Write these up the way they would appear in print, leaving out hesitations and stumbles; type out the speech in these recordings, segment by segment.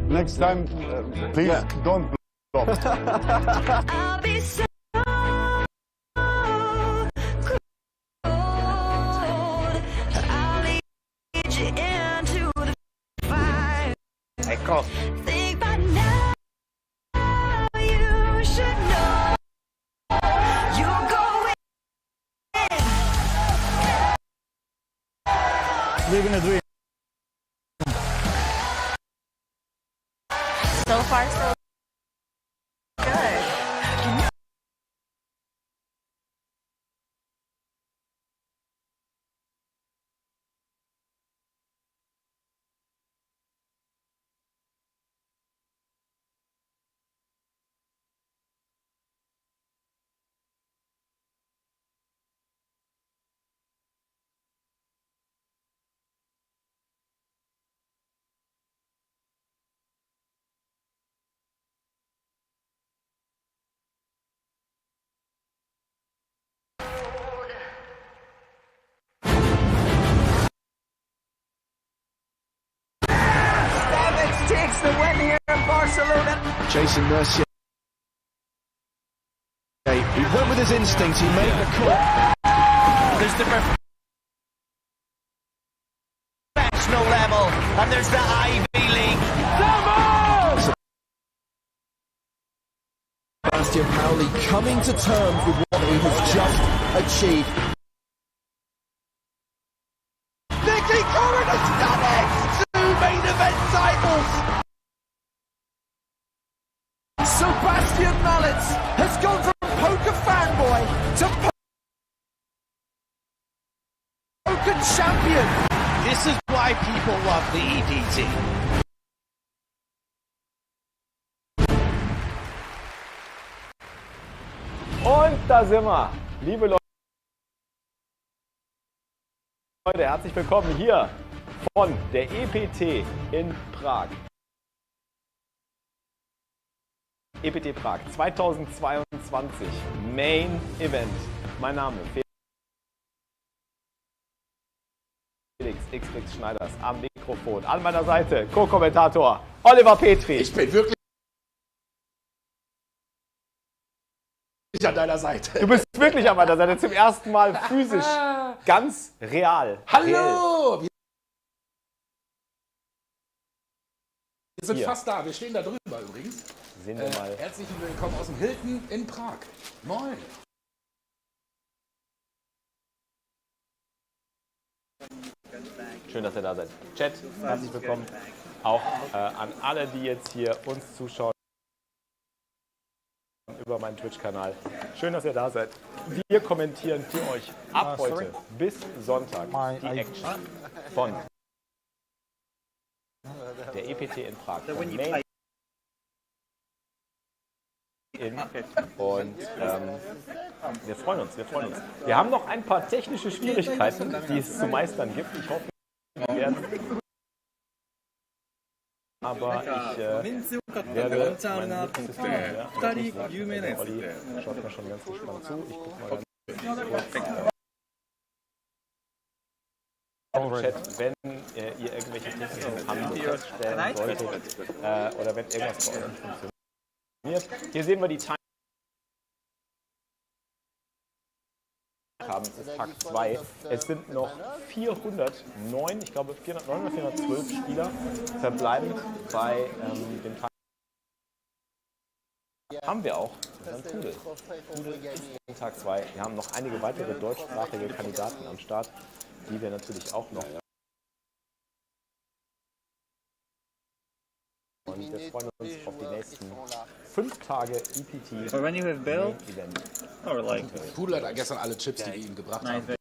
Next time, please don't block. I'll be so cold. I'll lead you into the fire. Hey, komm. Think by now you should know you're going Living a dream. So far, so good. Takes the win here in Barcelona. Jason Mercier. He went with his instinct, he made the call. There's the professional level, and there's the Ivy League. Sebastian Pauli coming to terms with what he has just achieved. Nicky Corrin has done it! 2 main event titles! Sebastian Mallets has gone from poker fanboy to poker champion. This is why people love the EPT. Und da sind wir, liebe Leute, herzlich willkommen hier von der EPT in Prag. EPT Prag 2022, Main Event. Mein Name Felix XX Schneiders am Mikrofon. An meiner Seite Co-Kommentator Oliver Petri. Ich bin wirklich an deiner Seite. Du bist wirklich an meiner Seite, zum ersten Mal physisch, ganz real. Hallo! Wir sind Hier. fast da, wir stehen da drüber übrigens. Sehen wir mal. Herzlich willkommen aus dem Hilton in Prag. Moin. Schön, dass ihr da seid. Chat, herzlich willkommen. Auch an alle, die jetzt hier uns zuschauen über meinen Twitch-Kanal. Schön, dass ihr da seid. Wir kommentieren für euch ab heute bis Sonntag die Action von der EPT in Prag. Von Main und wir freuen uns, Wir haben noch ein paar technische Schwierigkeiten, die es zu meistern gibt. Ich hoffe, wir werden. Aber ich werde mein Lieblingssystem, Olli schaut mir schon ganz gespannt zu. Ich gucke mal im Chat, wenn ihr irgendwelche technischen Anliegen feststellen solltet oder wenn irgendwas bei euch nicht funktioniert. Hier sehen wir die Time. Es ist Tag 2. Es sind noch 409, ich glaube 409 oder 412 Spieler verbleibend bei dem Tag. Haben wir auch. Das ist ein Pudel. Pudel ist in Tag 2. Wir haben noch einige weitere deutschsprachige Kandidaten am Start, die wir natürlich auch noch. Und wir freuen uns auf die nächsten 5 Tage EPT Event. Pudel hat gestern alle Chips, die wir ihm gebracht haben.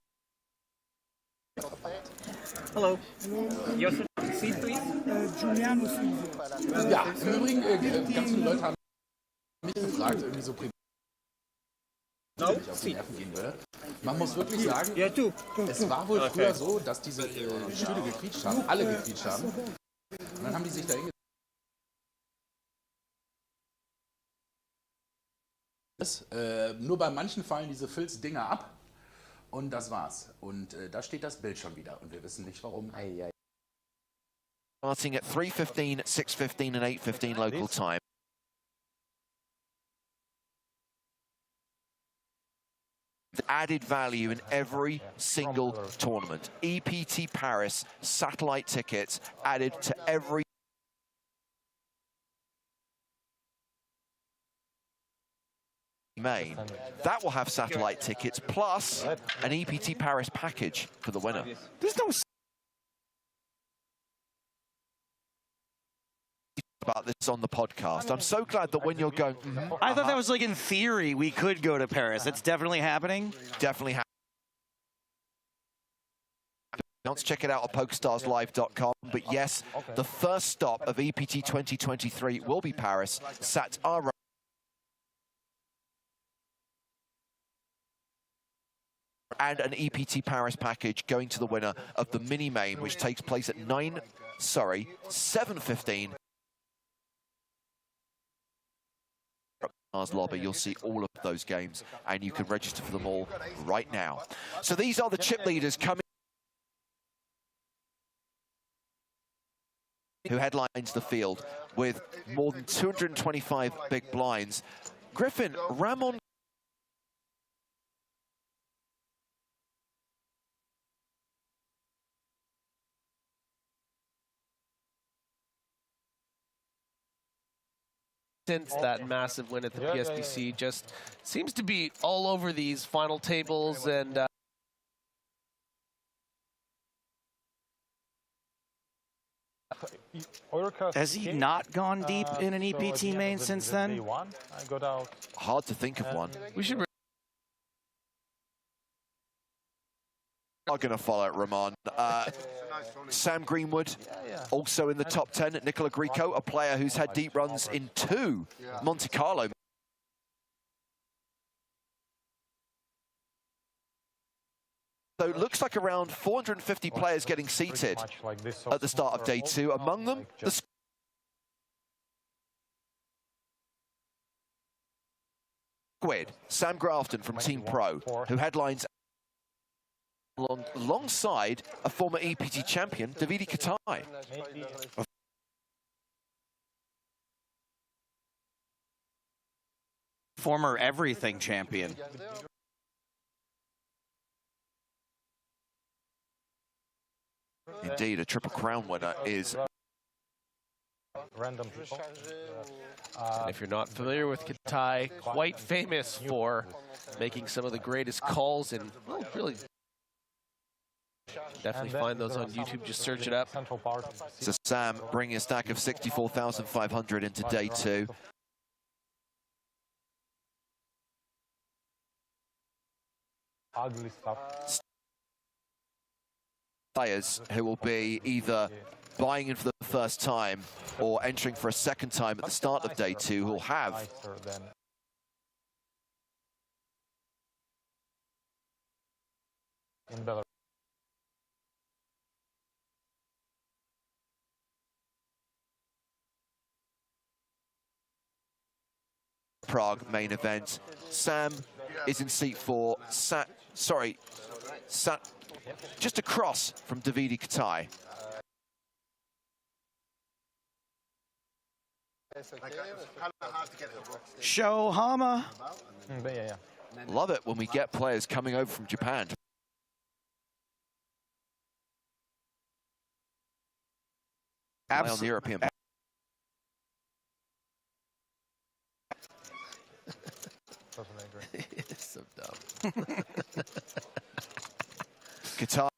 Hello. Your seat, please. Ja, im Übrigen, ganz viele Leute haben mich gefragt, irgendwie so privat, ich auf die Nerven gehen würde. Man muss wirklich sagen, es war wohl früher so, dass diese Stühle gequietscht haben, alle gequietscht haben. Und dann haben die sich da hingesetzt. Nur bei manchen fallen diese Filzdinger ab und das war's. Und da steht das Bild schon wieder und wir wissen nicht warum. starting at 3:15, 6:15 and 8:15 local time. Added value in every single tournament. EPT Paris satellite tickets added to every main. That will have satellite tickets plus an EPT Paris package for the winner. There's no about this on the podcast. I'm so glad that when you're going, I thought that was like in theory we could go to Paris. It's definitely happening. Definitely happening. Let's check it out at PokerStarsLive.com. But yes, the first stop of EPT 2023 will be Paris. Sat are and an EPT Paris package going to the winner of the mini main, which takes place at 7:15. Lobby, you'll see all of those games, and you can register for them all right now. So these are the chip leaders coming, who headlines the field with more than 225 big blinds. Griffin, Ramon. Since that massive win at the PSBC, just seems to be all over these final tables, and has he not gone deep in an EPT main since then? Hard to think of one. We should. Are going to follow it, Ramon. Sam Greenwood, also in the top 10. Nicola Grieco, a player who's had deep runs in 2 Monte Carlo. So it looks like around 450 players getting seated at the start of day 2. Among them, the Squid, Sam Grafton from Team Pro, who headlines alongside a former EPT champion, Davide Katai. Former everything champion. Indeed, a Triple Crown winner is. And if you're not familiar with Katai, quite famous for making some of the greatest calls, and well, really definitely find those on YouTube. Just search it up. So Sam bringing a stack of 64,500 into day 2. ugly stuff. Players who will be either buying in for the first time or entering for a second time at the start of day 2 who will have In Belarus. Prague main event. Sam is in seat 4. Sat just across from Davide Katai. Show Hama. Yeah. Love it when we get players coming over from Japan. On the European. It's so dumb. Qatar.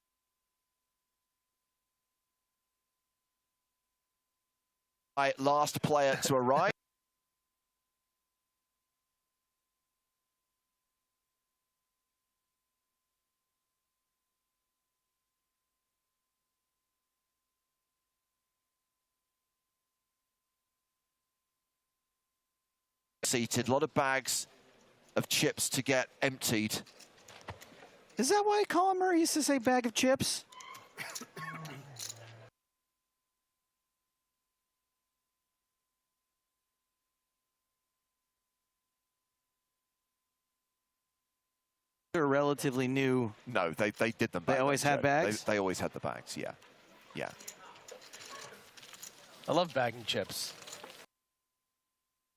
Last player to arrive. Seated, a lot of bags of chips to get emptied. Is that why Colin Murray used to say bag of chips? They're relatively new. No, they did them. They always had bags? They always had the bags, yeah. Yeah. I love bagging chips.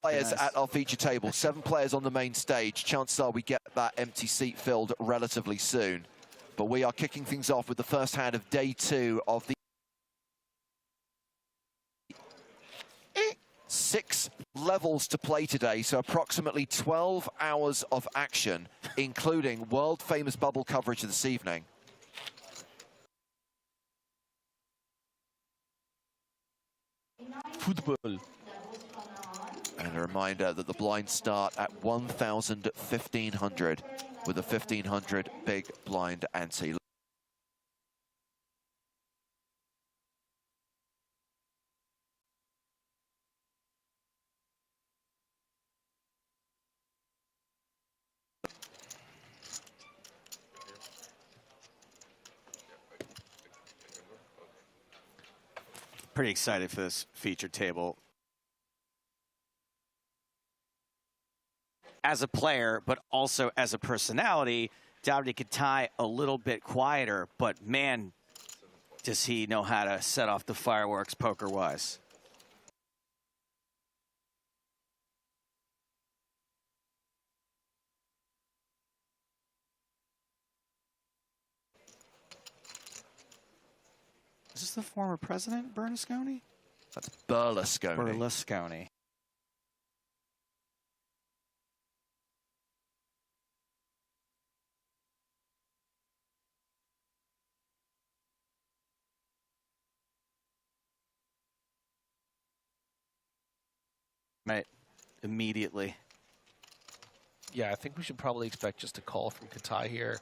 Players at our feature table, 7 players on the main stage. Chances are we get that empty seat filled relatively soon. But we are kicking things off with the first hand of day 2 of the 6 levels to play today, so approximately 12 hours of action, including world-famous bubble coverage this evening. Football. And a reminder that the blinds start at 1,000, 1,500, with a 1,500 big blind ante. Pretty excited for this feature table. As a player, but also as a personality, doubted he could tie a little bit quieter, but man, does he know how to set off the fireworks poker-wise. Is this the former president, Berlusconi? That's Berlusconi. Berlusconi. Right, immediately. Yeah, I think we should probably expect just a call from Katai here.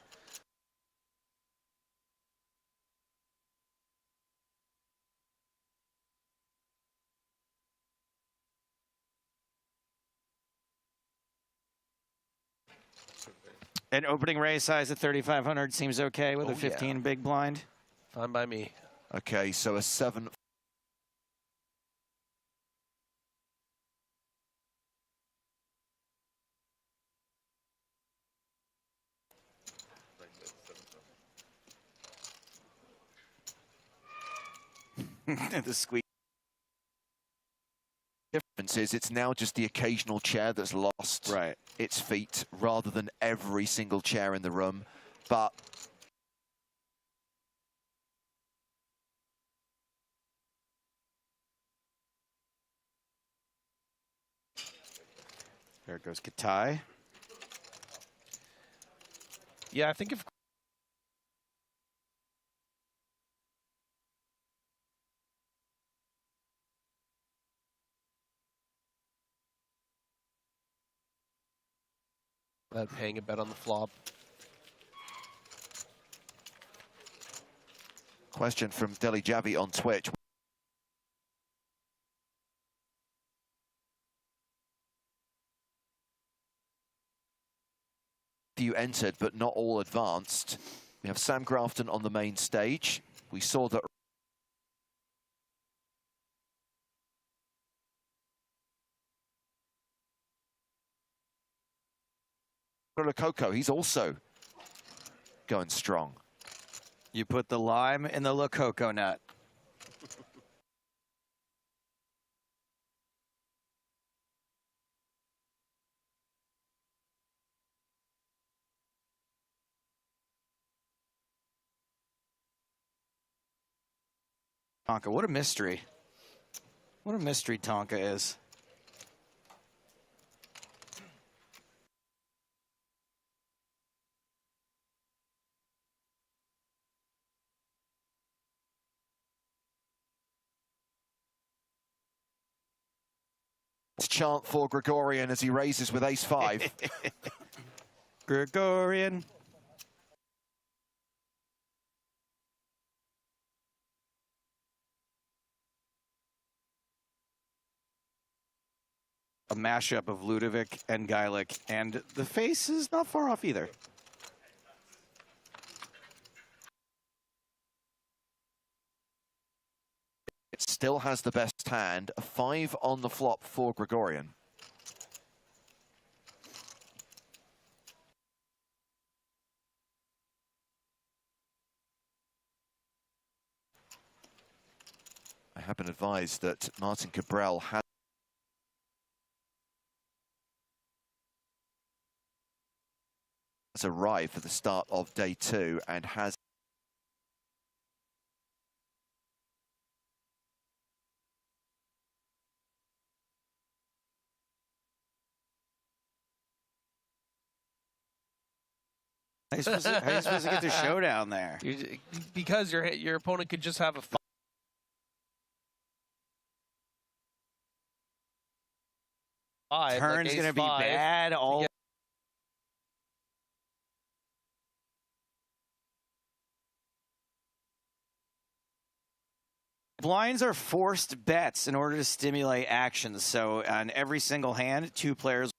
An opening raise size at 3,500 seems okay with a 15 big blind. Fine by me. Okay, so a 7. The squeeze. Difference is it's now just the occasional chair that's lost its feet rather than every single chair in the room. But there goes Katai. Yeah, I think if without paying a bet on the flop. question from Deli Javi on Twitch. You entered, but not all advanced. We have Sam Grafton on the main stage. We saw that Coco, he's also going strong. You put the lime in the Lococo nut. Tonka, what a mystery. What a mystery Tonka is. Chant for Gregorian as he raises with ace-5. Gregorian. A mashup of Ludovic and Geilich, and the face is not far off either. It still has the best hand, a 5 on the flop for Gregorian. I have been advised that Martin Cabral has arrived for the start of day 2 and has How are you supposed to get the showdown there? Because your opponent could just have a five. Turn's like going to be five. bad. All blinds are forced bets in order to stimulate action. So on every single hand, 2 players.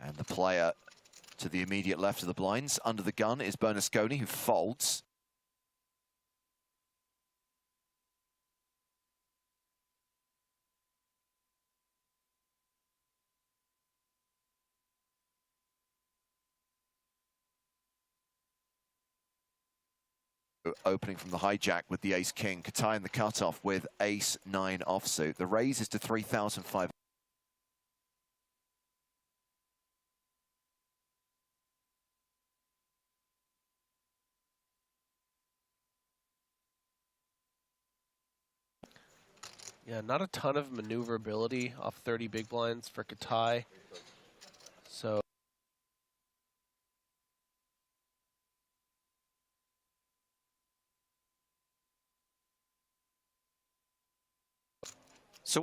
And the player to the immediate left of the blinds, under the gun, is Bernasconi, who folds. Opening from the hijack with the ace-king, Katai in the cutoff with ace-9 offsuit. The raise is to 3,500. Yeah, not a ton of maneuverability off 30 big blinds for Katai. So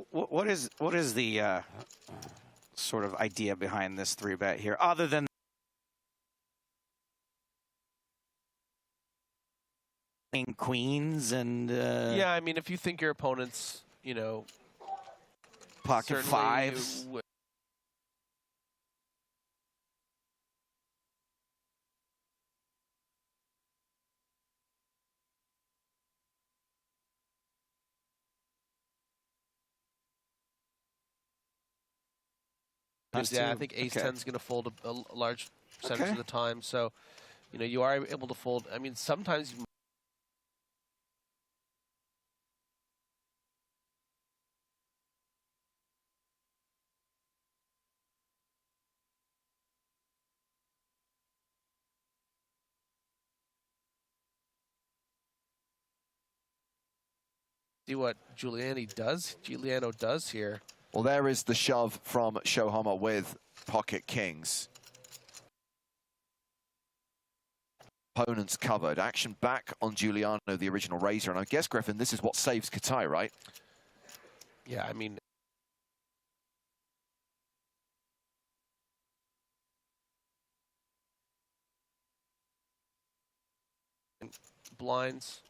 what is the sort of idea behind this 3-bet here, other than queens and yeah, I mean, if you think your opponent's, you know, pocket fives. Yeah, I think ace-10 is going to fold a large percentage of the time. So, you know, you are able to fold. I mean, sometimes you see what Giuliano does here. Well, there is the shove from Shohama with pocket kings. Opponents covered. Action back on Giuliano, the original raiser. And I guess, Griffin, this is what saves Katai, right? Yeah, I mean, blinds.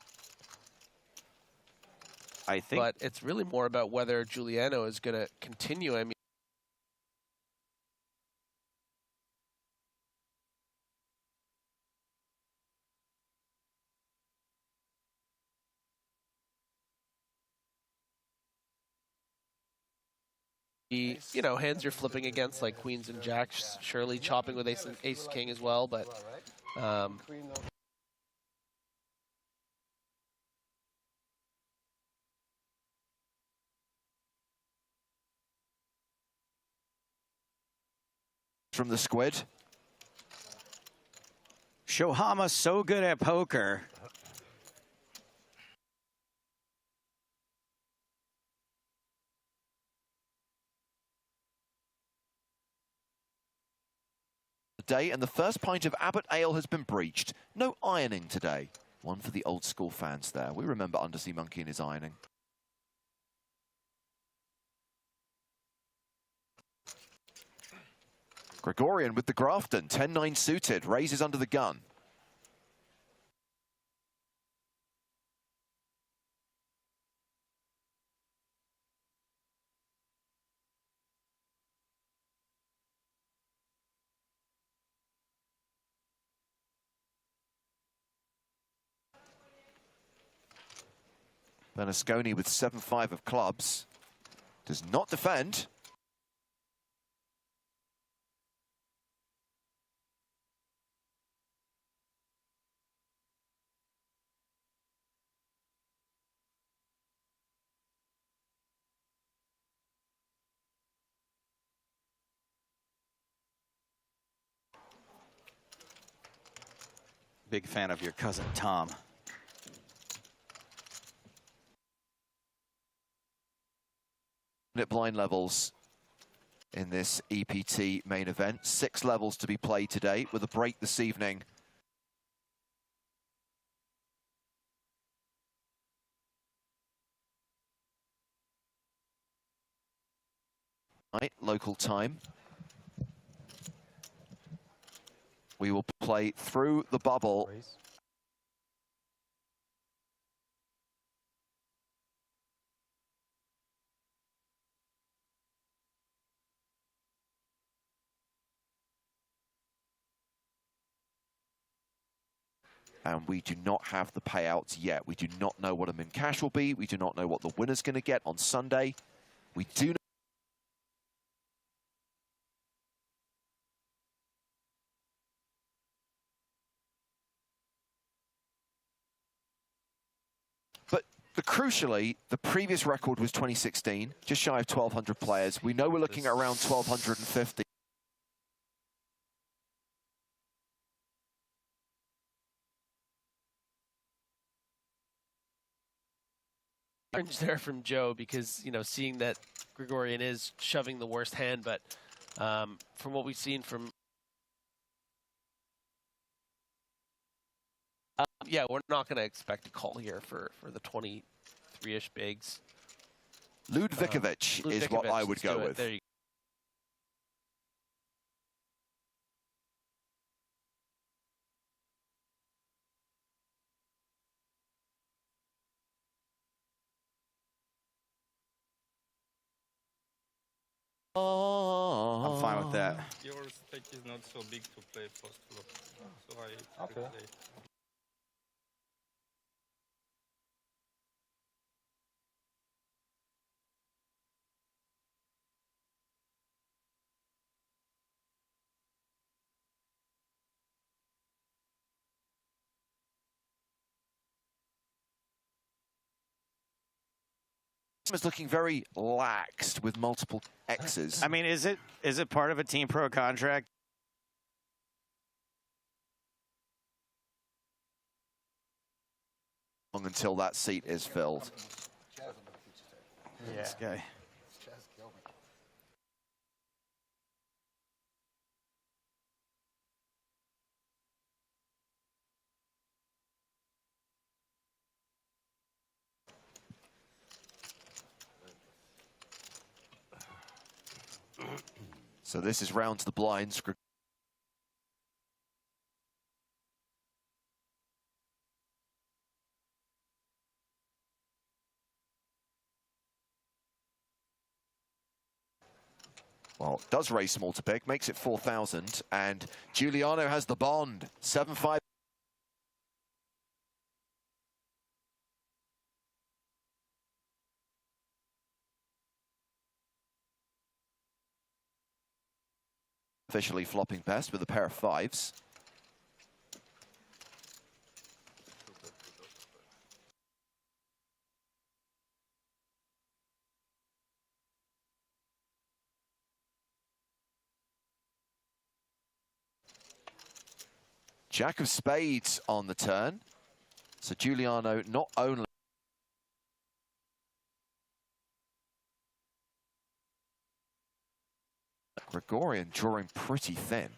I think, but it's really more about whether Giuliano is going to continue. I mean, you know, hands you're flipping against, like queens and jacks, surely chopping with ace king as well, but from the squid. Shohama so good at poker. Day, and the first pint of Abbott Ale has been breached. No ironing today. One for the old school fans there. We remember Undersea Monkey and his ironing. Gregorian with the Grafton, 10-9 suited, raises under the gun. Bernasconi with 7-5 of clubs. Does not defend. big fan of your cousin Tom. Blind levels in this EPT main event. 6 levels to be played today with a break this evening. Local time. We will play through the bubble. And we do not have the payouts yet. We do not know what a min cash will be. We do not know what the winner's going to get on Sunday. We do know but crucially, the previous record was 2016, just shy of 1,200 players. We know we're looking at around 1,250. There from Joe, because, you know, seeing that Gregorian is shoving the worst hand, but from what we've seen from yeah, we're not going to expect a call here for the 23-ish bigs. Ludvikovic is what I would go with. There you go. I'm fine with that. Your stake is not so big to play first flop, so I Okay. play. Is looking very laxed with multiple X's. I mean, is it part of a Team Pro contract? Until that seat is filled. Yeah. This guy. So this is round to the blinds. Well, does raise small to big, makes it 4,000, and Giuliano has the bond, 7-5. Officially flopping best with a pair of 5s. Jack of spades on the turn. So Giuliano not only Gregorian drawing pretty thin.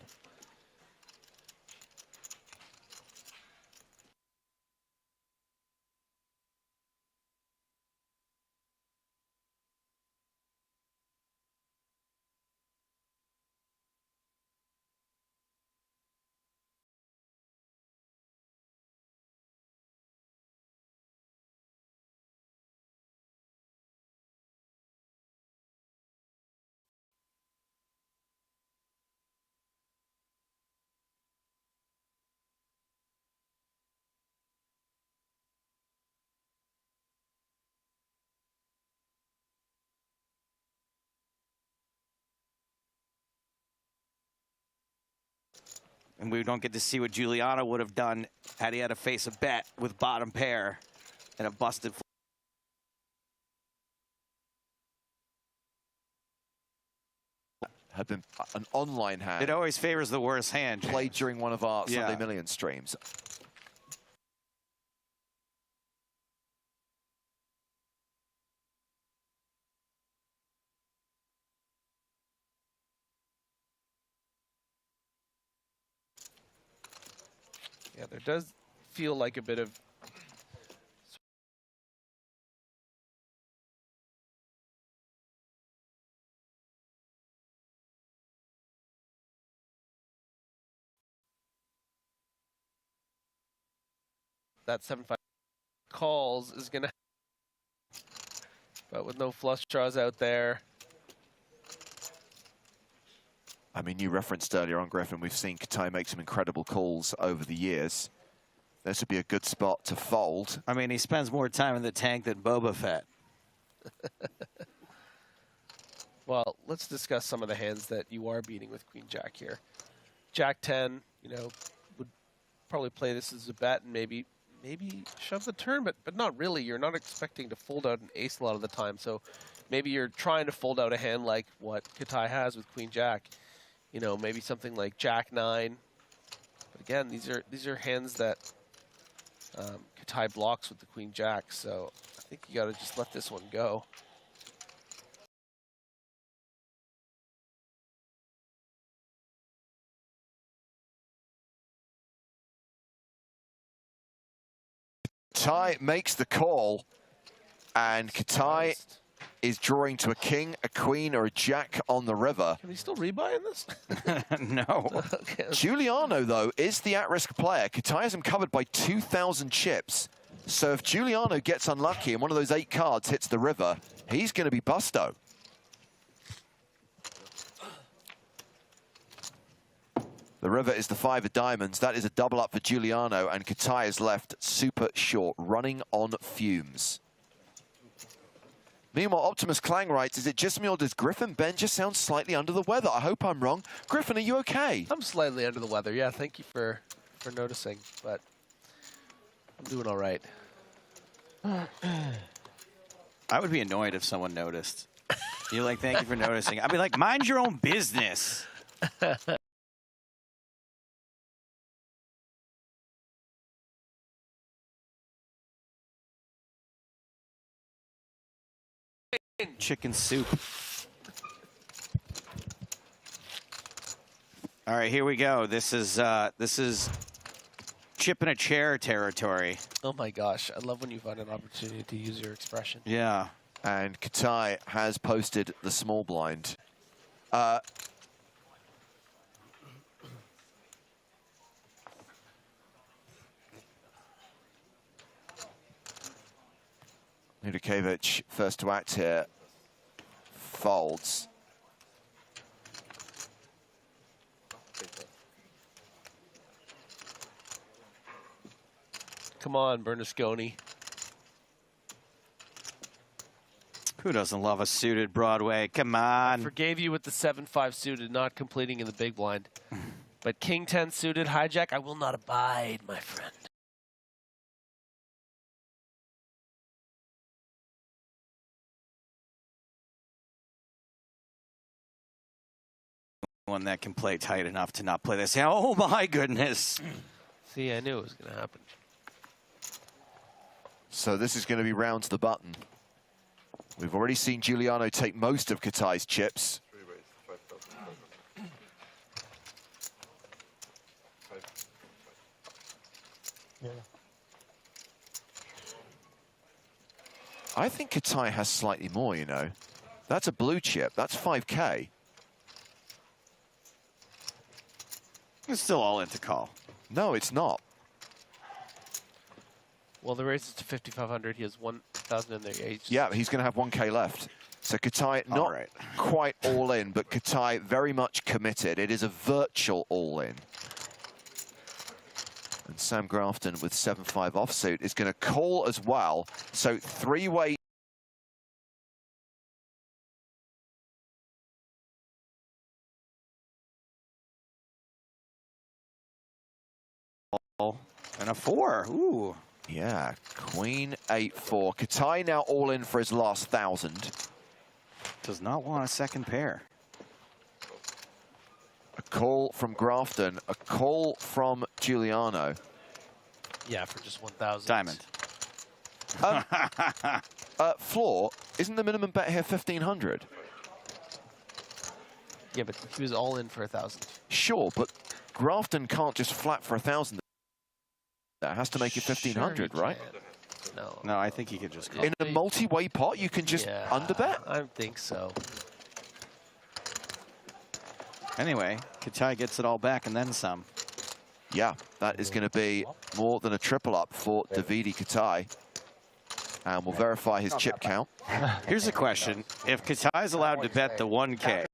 And we don't get to see what Giuliano would have done had he had to face a bet with bottom pair and a busted flop. had been an online hand. It always favors the worst hand. Played during one of our Sunday Million streams. Yeah, there does feel like a bit of that 7-5 calls is gonna, but with no flush draws out there. I mean, you referenced earlier on, Griffin, we've seen Katai make some incredible calls over the years. This would be a good spot to fold. I mean, he spends more time in the tank than Boba Fett. Well, let's discuss some of the hands that you are beating with Queen Jack here. Jack 10, you know, would probably play this as a bet and maybe shove the turn, but not really. You're not expecting to fold out an ace a lot of the time, so maybe you're trying to fold out a hand like what Katai has with Queen Jack. You know, maybe something like Jack 9. But again, these are hands that Katai blocks with the Queen Jack, so I think you got to just let this one go. Katai makes the call, and Katai is drawing to a king, a queen, or a jack on the river. Can he still rebuy in this? No. Okay. Giuliano, though, is the at-risk player. Katai has him covered by 2,000 chips. So if Giuliano gets unlucky and one of those 8 cards hits the river, he's going to be busto. The river is the 5 of diamonds. That is a double up for Giuliano, and Katai is left super short, running on fumes. Meanwhile, Optimus Clang writes, is it just me or does Griffin Ben just sound slightly under the weather? I hope I'm wrong. Griffin, are you okay? I'm slightly under the weather. Yeah, thank you for noticing, but I'm doing all right. I would be annoyed if someone noticed. You're like, thank you for noticing. I'd be like, mind your own business. Chicken soup. All right, here we go. This is chip in a chair territory. Oh my gosh, I love when you find an opportunity to use your expression. Yeah. And Katai has posted the small blind. Nudikovic, first to act here, folds. Come on, Bernasconi. Who doesn't love a suited Broadway? Come on. I forgave you with the 7-5 suited, not completing in the big blind. But King 10 suited, hijack, I will not abide, my friend. One that can play tight enough to not play this. Oh my goodness. See, I knew it was going to happen. So this is going to be round to the button. We've already seen Giuliano take most of Katai's chips. Yeah. I think Katai has slightly more, you know. That's a blue chip. That's 5K. It's still all in to call. No, it's not. Well, the race is to 5,500. He has 1,000 in there. Yeah, he's going to have 1K left. So Katai not quite all in, but Katai very much committed. It is a virtual all in. And Sam Grafton with 7-5 offsuit is going to call as well. So 3-way. And a 4. Ooh. Yeah, Queen 8-4. Katai now all in for his last 1,000. Does not want a second pair. call from Grafton, a call from Giuliano. Yeah, for just 1,000. Diamond. Floor, isn't the minimum bet here 1,500? Yeah, but he was all in for 1,000. Sure, but Grafton can't just flat for 1,000. That has to make it 1,500, Sure right? No. No, I think he could just call. In a multi-way pot, you can just underbet. I think so. Anyway, Katai gets it all back and then some. Yeah, that is going to be more than a triple up for Davide Katai. And we'll verify his chip count. Here's a question. If Katai is allowed to bet the 1K,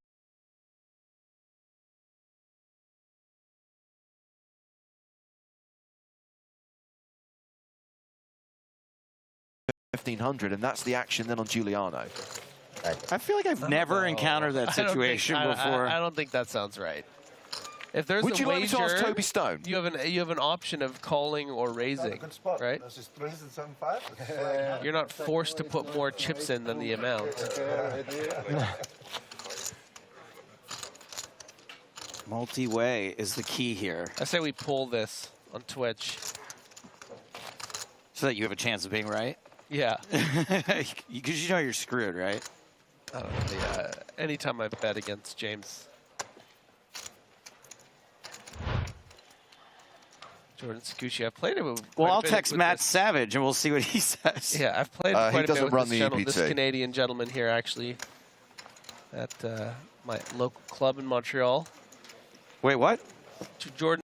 $1,500, and that's the action then on Giuliano. I feel like I've never encountered that situation before. I don't think that sounds right. If there's Would a you like me to ask wager, Toby Stone? you have an option of calling or raising, right? You're not forced to put more chips in than the amount. Multi-way is the key here. I say we pull this on Twitch. So that you have a chance of being right? Yeah. Because you know you're screwed, right? I don't know. Yeah. Anytime I bet against James. Jordan Scucci, I've played him. Well, I'll text Matt Savage and we'll see what he says. Yeah, I've played quite a bit with this EPT. Canadian gentleman here, actually, at my local club in Montreal. Wait, what? Jordan.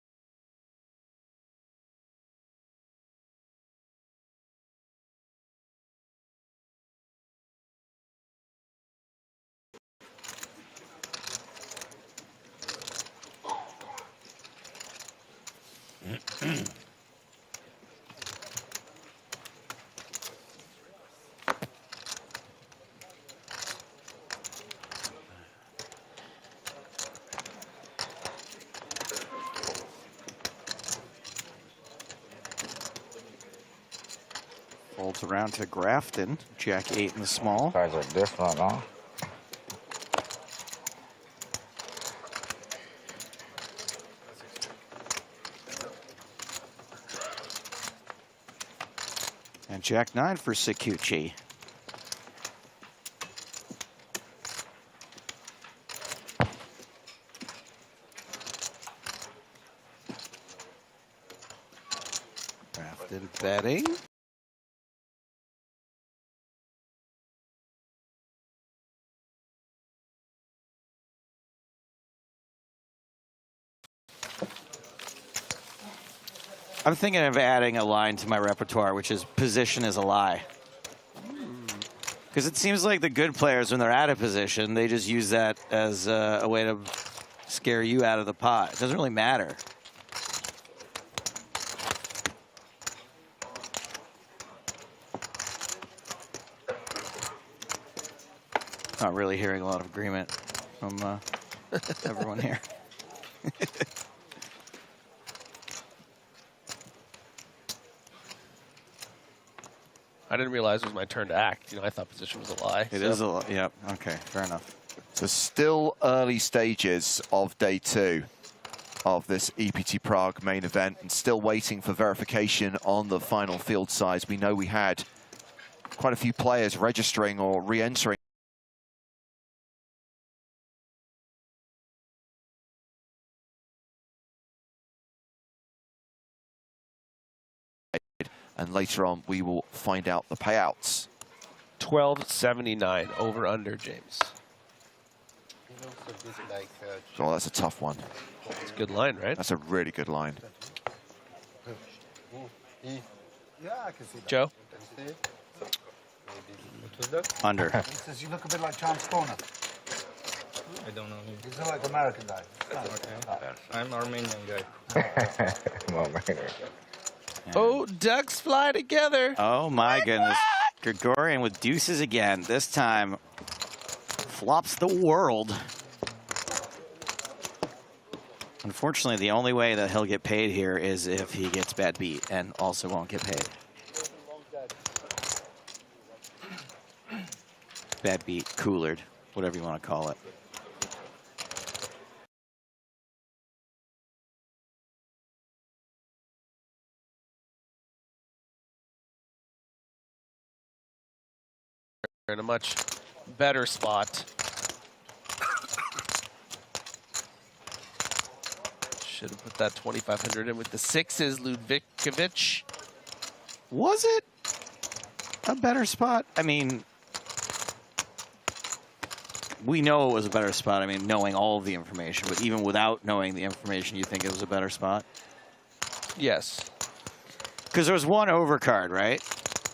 Folds around to Grafton. Jack 8 in the small. Guys are different, huh? And Jack 9 for Sikuchi. Grafton betting. I'm thinking of adding a line to my repertoire, which is position is a lie. Because it seems like the good players, when they're out of position, they just use that as a way to scare you out of the pot. It doesn't really matter. Not really hearing a lot of agreement from everyone here. I didn't realize it was my turn to act. You know, I thought position was a lie. It is a lie. Yep. Okay. Fair enough. So still early stages of day 2 of this EPT Prague main event, and still waiting for verification on the final field size. We know we had quite a few players registering or re-entering. And later on, we will find out the payouts. 12.79 over under, James. Oh, that's a tough one. It's a good line, right? That's a really good line. Yeah, I can see that. Joe? Under. He says you look a bit like Chance Corner. I don't know him. He's not like American guy. I'm Armenian guy. Oh, ducks fly together. Oh my goodness. Gregorian with deuces again. This time flops the world. Unfortunately, the only way that he'll get paid here is if he gets bad beat and also won't get paid. Bad beat, coolered, whatever you want to call it. in a much better spot. Should have put that 2,500 in with the sixes, Ludvikovic. Was it a better spot? I mean, we know it was a better spot. I mean, knowing all of the information, but even without knowing the information, you think it was a better spot? Yes. Because there was one overcard, right?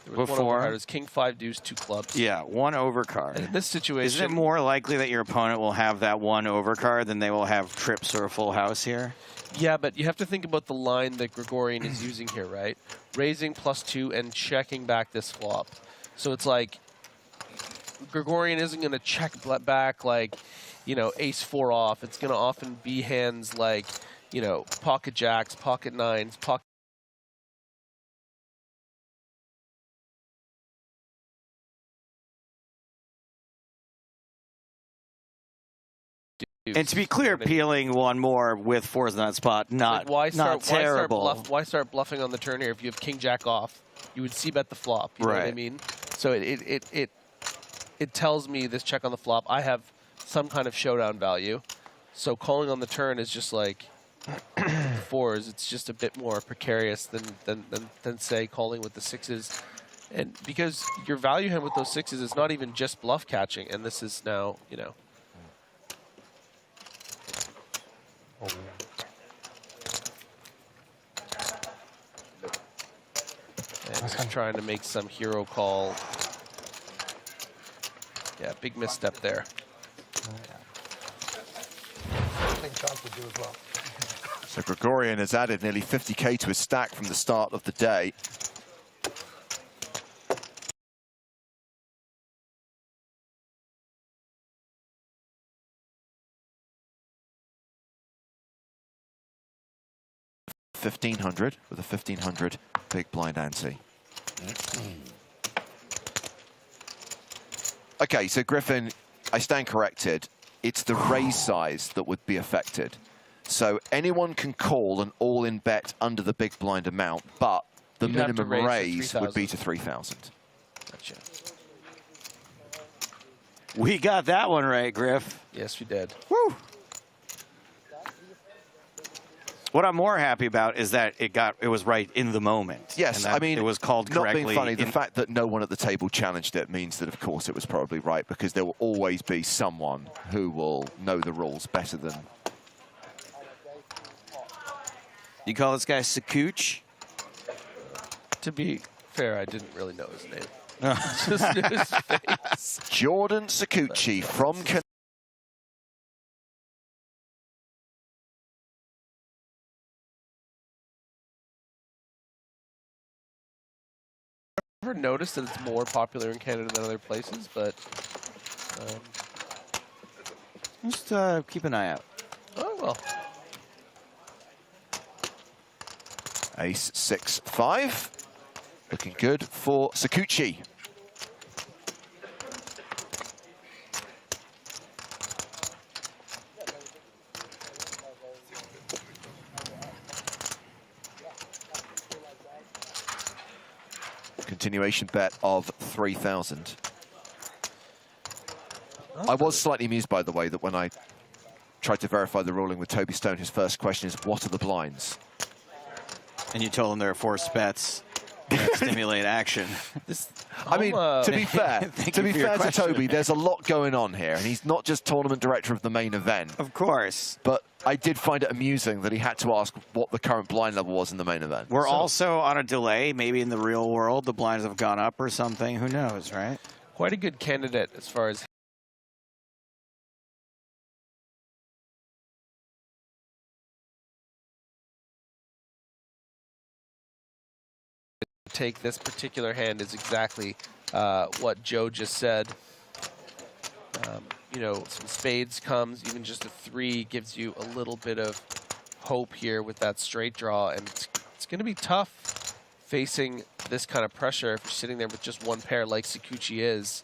There was Before. one overcard. It was king, 5 deuce, 2 clubs. Yeah, one overcard. And in this situation, isn't it more likely that your opponent will have that one overcard than they will have trips or a full house here? Yeah, but you have to think about the line that Gregorian is using here, right? Raising +2 and checking back this flop. So it's like Gregorian isn't going to check back like, you know, ace-4 off. It's going to often be hands like, you know, pocket jacks, pocket nines, pocket. And to be clear, peeling one more with 4s in that spot, not, like not terrible. Why start bluffing on the turn here if you have king jack off? You would c-bet the flop. You know what I mean? So it tells me this check on the flop. I have some kind of showdown value. So calling on the turn is just like 4s. It's just a bit more precarious than say calling with the 6s. And because your value hand with those 6s is not even just bluff catching, and this is now, you know. And just trying to make some hero call. Yeah, big misstep there. So Gregorian has added nearly 50k to his stack from the start of the day. $1,500 with a 1,500 big blind ante. Okay, so Griffin, I stand corrected. It's the raise size that would be affected. So anyone can call an all-in bet under the big blind amount, but the minimum raise would be to 3,000. Gotcha. We got that one right, Griff. Yes, we did. Woo! What I'm more happy about is that it was right in the moment. Yes, I mean, it was called correctly. Not being funny, the fact that no one at the table challenged it means that, of course, it was probably right, because there will always be someone who will know the rules better than. You call this guy Sakuch? To be fair, I didn't really know his name. Just knew his face. Jordan Sakuchi from. I've never noticed that it's more popular in Canada than other places, but just keep an eye out. Oh well. Ace 6-5, looking good for Sakuchi. Continuation bet of 3,000. I was slightly amused, by the way, that when I tried to verify the ruling with Toby Stone, his first question is, what are the blinds? And you told him there are forced bets that stimulate action. I mean, to be fair, to Toby, there's a lot going on here, and he's not just tournament director of the main event. Of course. But I did find it amusing that he had to ask what the current blind level was in the main event. We're also on a delay. Maybe in the real world, the blinds have gone up or something. Who knows, right? Quite a good candidate as far as take this particular hand is exactly what Joe just said. You know, some spades comes, even just a 3 gives you a little bit of hope here with that straight draw, and it's going to be tough facing this kind of pressure if you're sitting there with just one pair like Sakuchi is.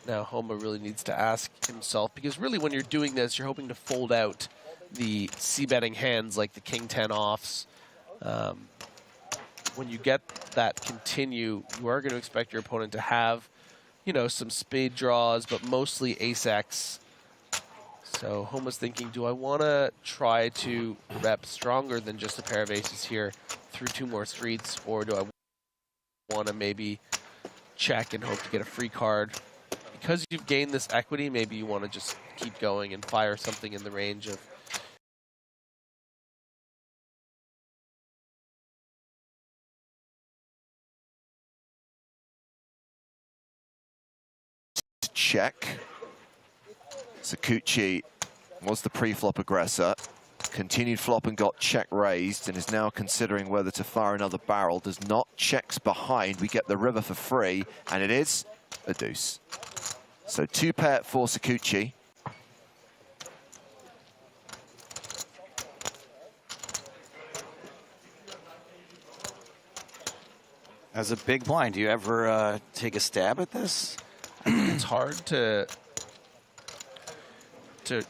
Now Homa really needs to ask himself, because really when you're doing this, you're hoping to fold out the c-betting hands like the king 10 offs. when you get that continue, you are going to expect your opponent to have, you know, some spade draws, but mostly ace-x. So Homa's thinking, do I want to try to rep stronger than just a pair of aces here through 2 more streets, or do I want to maybe check and hope to get a free card? Because you've gained this equity, maybe you want to just keep going and fire something in the range of check. Sakuchi was the pre-flop aggressor. Continued flop and got check raised and is now considering whether to fire another barrel. Does not, checks behind. We get the river for free, and it is a deuce. So 2 pair for Sakuchi. As a big blind, do you ever take a stab at this? It's hard to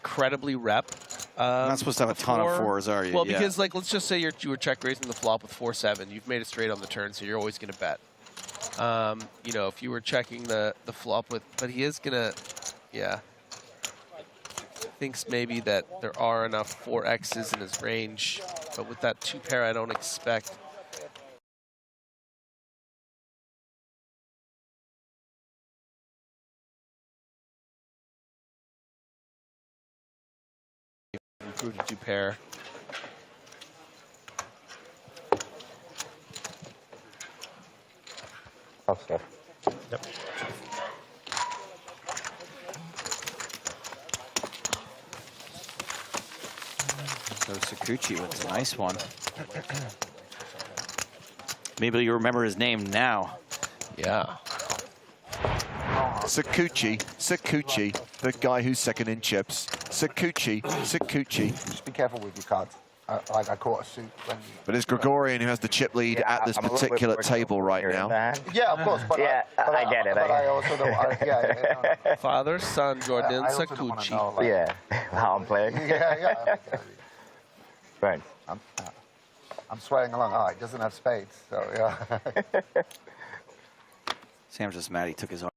credibly rep. You're not supposed to have a ton of 4s, are you? Well, because like let's just say you were check raising the flop with 4-7. You've made it straight on the turn, so you're always going to bet. You know, if you were checking the flop with, but he is going to, yeah. Thinks maybe that there are enough 4Xs in his range, but with that 2 pair, I don't expect. Improved 2 pair. Okay. Yep. So Sakuchi with a nice one. Maybe you remember his name now. Yeah. Sakuchi, the guy who's second in chips. Sakuchi. Just be careful with your cards. I caught a suit when... But it's Gregorian who has the chip lead at this particular table right now. Yeah, of course. But I get it. But I also don't... Father, son, Jordan Sakuchi. Like, yeah, how I'm playing. Yeah. Right. I'm sweating along. Oh, he doesn't have spades, so yeah. Sam's just mad he took his arm.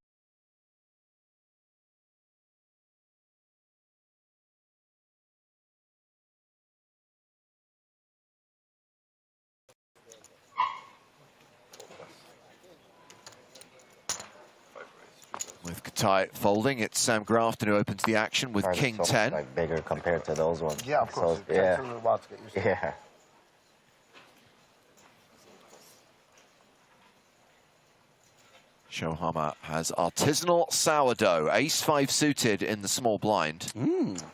With Katai folding, it's Sam Grafton who opens the action with King 10. Like bigger compared to those ones. Yeah, of course. So, yeah. Takes a little while to get used to. Yeah. Shohama has artisanal sourdough, ace-5 suited in the small blind.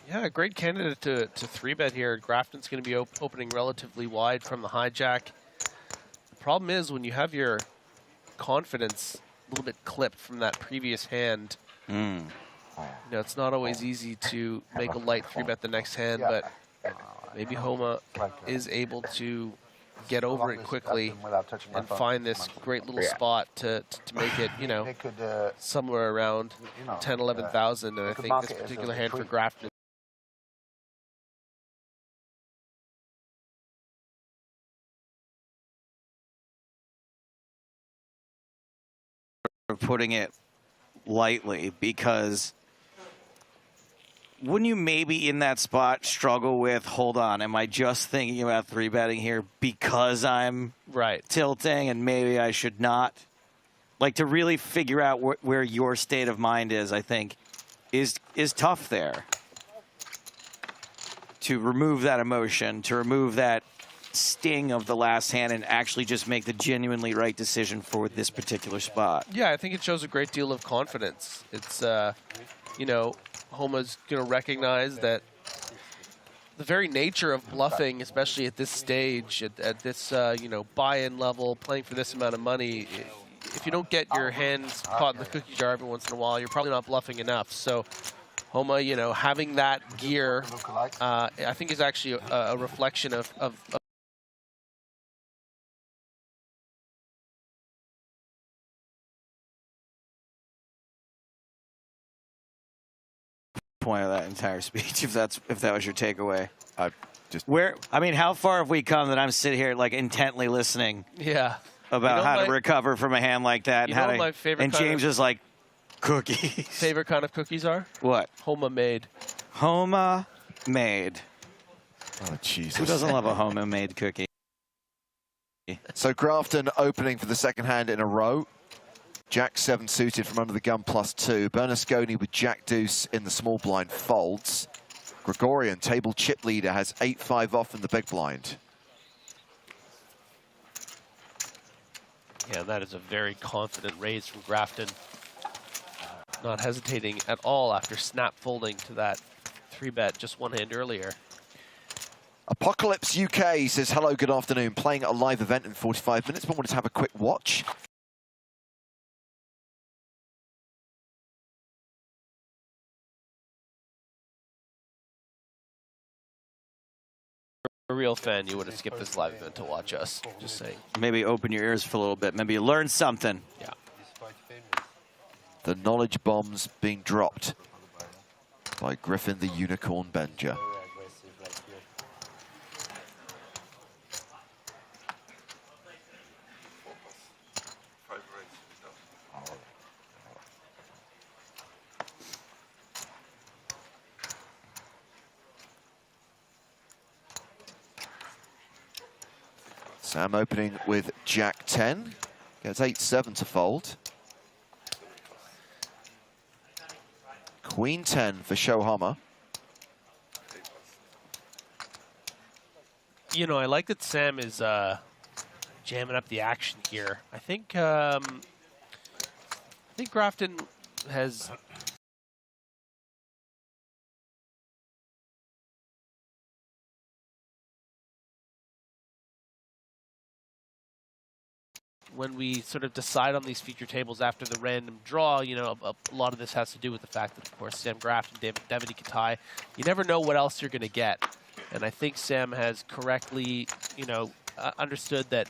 Yeah, great candidate to 3-bet here. Grafton's going to be opening relatively wide from the hijack. The problem is when you have your confidence a little bit clipped from that previous hand, you know, it's not always easy to make a light 3-bet the next hand, but maybe Homa is able to get over it quickly and find this great little spot to make it, you know, somewhere around 10, 11,000. And I think this particular hand for Grafton putting it lightly, because wouldn't you maybe in that spot struggle with, hold on, am I just thinking about 3-betting here because I'm tilting and maybe I should not? Like, to really figure out where your state of mind is, I think, is tough there. To remove that emotion, to remove that sting of the last hand and actually just make the genuinely right decision for this particular spot. Yeah, I think it shows a great deal of confidence. It's, you know, Homa's going to recognize that the very nature of bluffing, especially at this stage, at this, you know, buy-in level, playing for this amount of money, if you don't get your hands caught in the cookie jar every once in a while, you're probably not bluffing enough. So Homa, you know, having that gear, I think is actually a reflection of point of that entire speech, if that was your takeaway. I mean, how far have we come that I'm sitting here like intently listening? Yeah. About how to recover from a hand like that, and how to. My favorite And James is like, cookies. Favorite kind of cookies are? What? Home-made. Home-made. Oh, Jesus. Who doesn't love a home-made cookie? So Grafton opening for the second hand in a row. Jack 7 suited from under the gun +2. Bernasconi with Jack Deuce in the small blind folds. Gregorian, table chip leader, has 8-5 off in the big blind. Yeah, that is a very confident raise from Grafton. Not hesitating at all after snap folding to that 3-bet just one hand earlier. Apocalypse UK says, hello, good afternoon. Playing at a live event in 45 minutes, but wanted to have a quick watch. A real fan, you would have skipped this live event to watch us. Just saying. Maybe open your ears for a little bit. Maybe you learn something. Yeah. The knowledge bombs being dropped by Griffin the Unicorn Benger. Sam opening with Jack 10, gets 8-7 to fold. Queen 10 for Shohama. You know, I like that Sam is jamming up the action here. I think Grafton has when we sort of decide on these feature tables after the random draw, you know, a lot of this has to do with the fact that, of course, Sam Grafton, Devin Katai, you never know what else you're going to get. And I think Sam has correctly, you know, understood that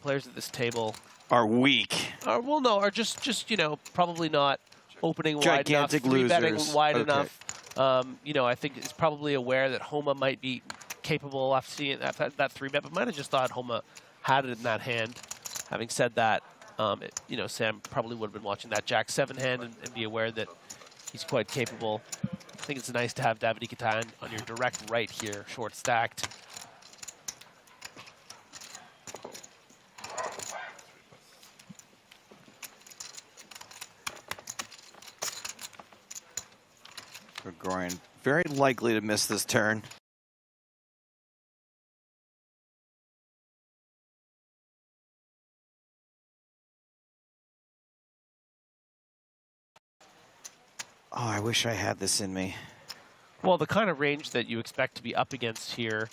players at this table are weak. Are just you know, probably not opening gigantic wide enough, betting wide okay. enough. You know, I think it's probably aware that Homa might be capable after seeing that 3-bet, but might have just thought Homa had it in that hand. Having said that, you know, Sam probably would have been watching that Jack 7 hand and be aware that he's quite capable. I think it's nice to have David Iketan on your direct right here, short stacked. Gregorian, very likely to miss this turn. Oh, I wish I had this in me. Well, the kind of range that you expect to be up against here.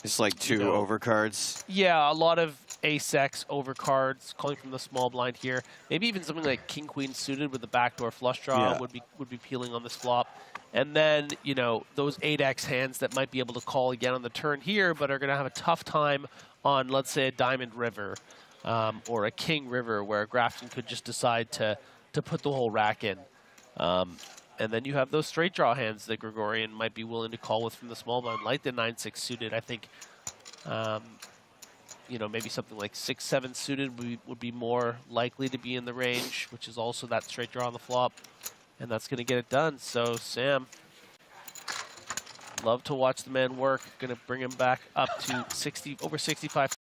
It's like two overcards. Yeah, a lot of ace-X overcards calling from the small blind here. Maybe even something like king-queen suited with the backdoor flush draw would be peeling on this flop. And then, you know, those 8x hands that might be able to call again on the turn here, but are going to have a tough time on, let's say, a diamond river or a king river, where Grafton could just decide to put the whole rack in. And then you have those straight draw hands that Gregorian might be willing to call with from the small blind, like the 9-6 suited. I think, you know, maybe something like 6-7 suited would be more likely to be in the range, which is also that straight draw on the flop. And that's going to get it done. So Sam, love to watch the man work. Going to bring him back up to over 65.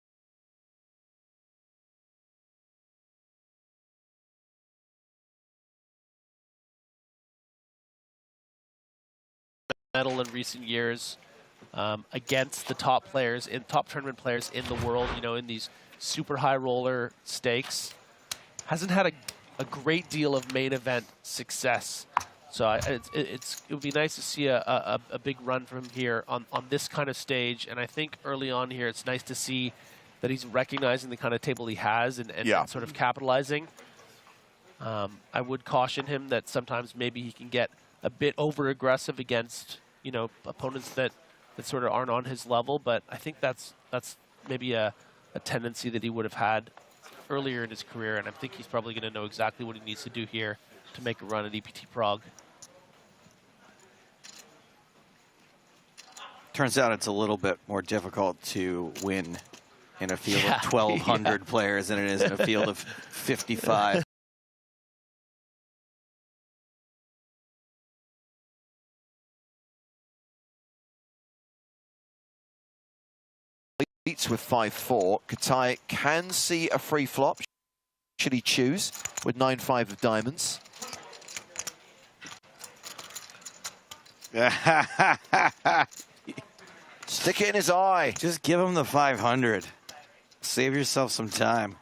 Medal in recent years against the top tournament players in the world, you know, in these super high roller stakes. Hasn't had a great deal of main event success. So it would be nice to see a big run from him here on this kind of stage. And I think early on here, it's nice to see that he's recognizing the kind of table he has and sort of capitalizing. I would caution him that sometimes maybe he can get a bit over-aggressive against, you know, opponents that sort of aren't on his level, but I think that's maybe a tendency that he would have had earlier in his career, and I think he's probably going to know exactly what he needs to do here to make a run at EPT Prague. Turns out it's a little bit more difficult to win in a field of 1,200 players than it is in a field of 55. Leads with 5-4. Katai can see a free flop. Should he choose with 9-5 of diamonds? Stick it in his eye. Just give him the 500. Save yourself some time.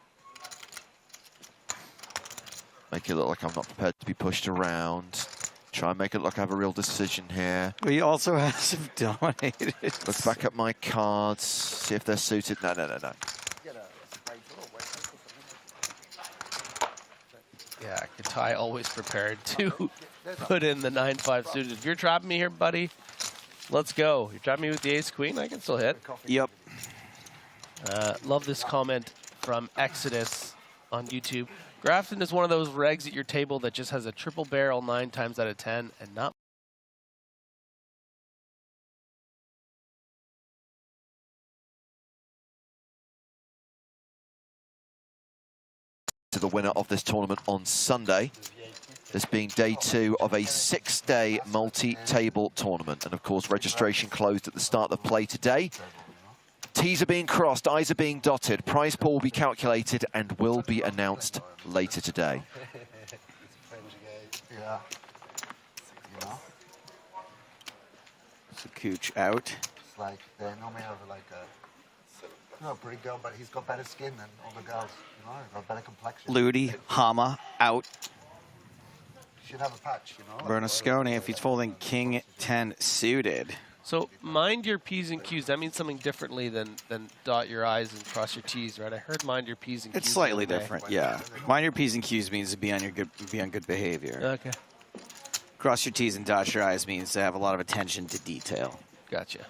Make it look like I'm not prepared to be pushed around. Try and make it look like I have a real decision here. But he also has him dominated. Let's back up my cards, see if they're suited. No. Yeah, Katai always prepared to put in the 9-5 suited. If you're trapping me here, buddy, let's go. You're trapping me with the ace-queen, I can still hit. Yep. Love this comment from Exodus on YouTube. Grafton is one of those regs at your table that just has a triple barrel 9 times out of 10 and not. To the winner of this tournament on Sunday. This being day 2 of a 6-day multi-table tournament. And of course, registration closed at the start of play today. T's are being crossed, I's are being dotted. Prize pool will be calculated and will be announced later today. Yeah. You know? So Cooch out. It's like they normally have like a pretty girl, but he's got better skin than all the girls. You know, he's got better complexion. Ludi, Hama out. Should have a patch, you know. Bernasconi, if he's folding King 10 suited. So mind your P's and Q's. That means something differently than dot your I's and cross your T's, right? I heard mind your P's and Q's. It's slightly different, yeah. Mind your P's and Q's means to be on good behavior. Okay. Cross your T's and dot your I's means to have a lot of attention to detail. Gotcha.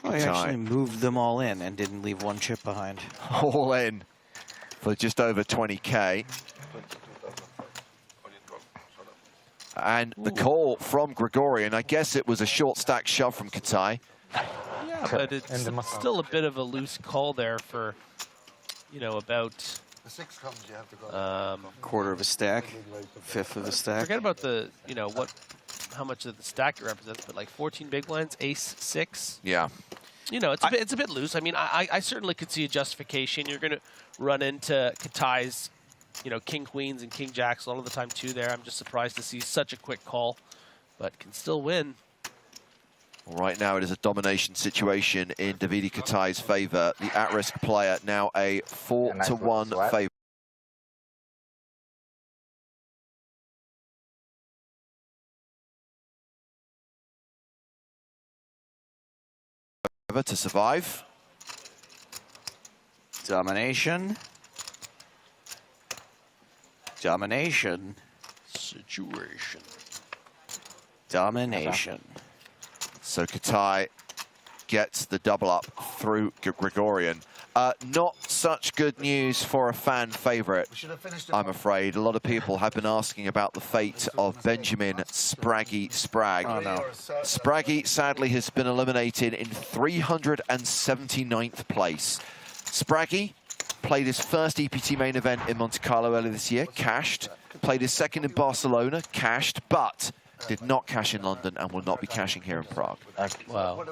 Oh, he actually moved them all in and didn't leave one chip behind. All in for just over 20K. And the call from Gregorian, I guess it was a short stack shove from Katai. Yeah, but it's still a bit of a loose call there for, you know, about... The 6 comes, you have to go. Quarter of a stack, fifth of a stack. Forget about the, you know, how much of the stack it represents, but like 14 big blinds, ace 6. Yeah. You know, it's a bit loose. I mean, I certainly could see a justification. You're going to run into Katai's, you know, king queens and king jacks a lot of the time too there. I'm just surprised to see such a quick call, but can still win. Right now it is a domination situation in Davide Katai's favor. The at-risk player now a 4-1 favor. To survive. Domination. Domination. Situation. Domination. So Katai gets the double up through Gregorian. Not such good news for a fan favorite, I'm afraid. A lot of people have been asking about the fate of Benjamin Spraggy Spragg. Oh, no. Spraggy, sadly, has been eliminated in 379th place. Spraggy played his first EPT main event in Monte Carlo earlier this year, cashed. Played his second in Barcelona, cashed, but did not cash in London and will not be cashing here in Prague. Wow.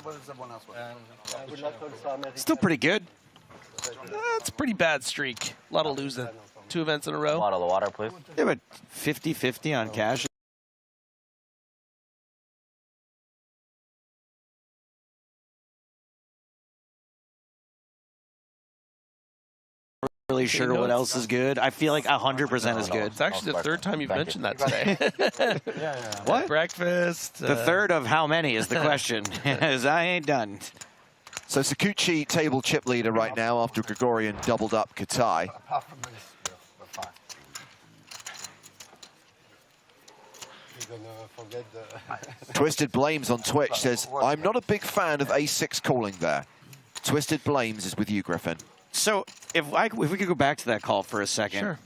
Still pretty good. That's a pretty bad streak. A lot of losing. 2 events in a row. Bottle of water, please. Yeah, but 50-50 on cash. Really sure what else is good. I feel like 100% is good. It's actually the 3rd time you've mentioned that today. What? Breakfast. The 3rd of how many is the question, as I ain't done. So Sakuchi table chip leader right now after Gregorian doubled up Katai. Twisted Blames on Twitch says, I'm not a big fan of A6 calling there. Twisted Blames is with you, Griffin. So if we could go back to that call for a second. Sure.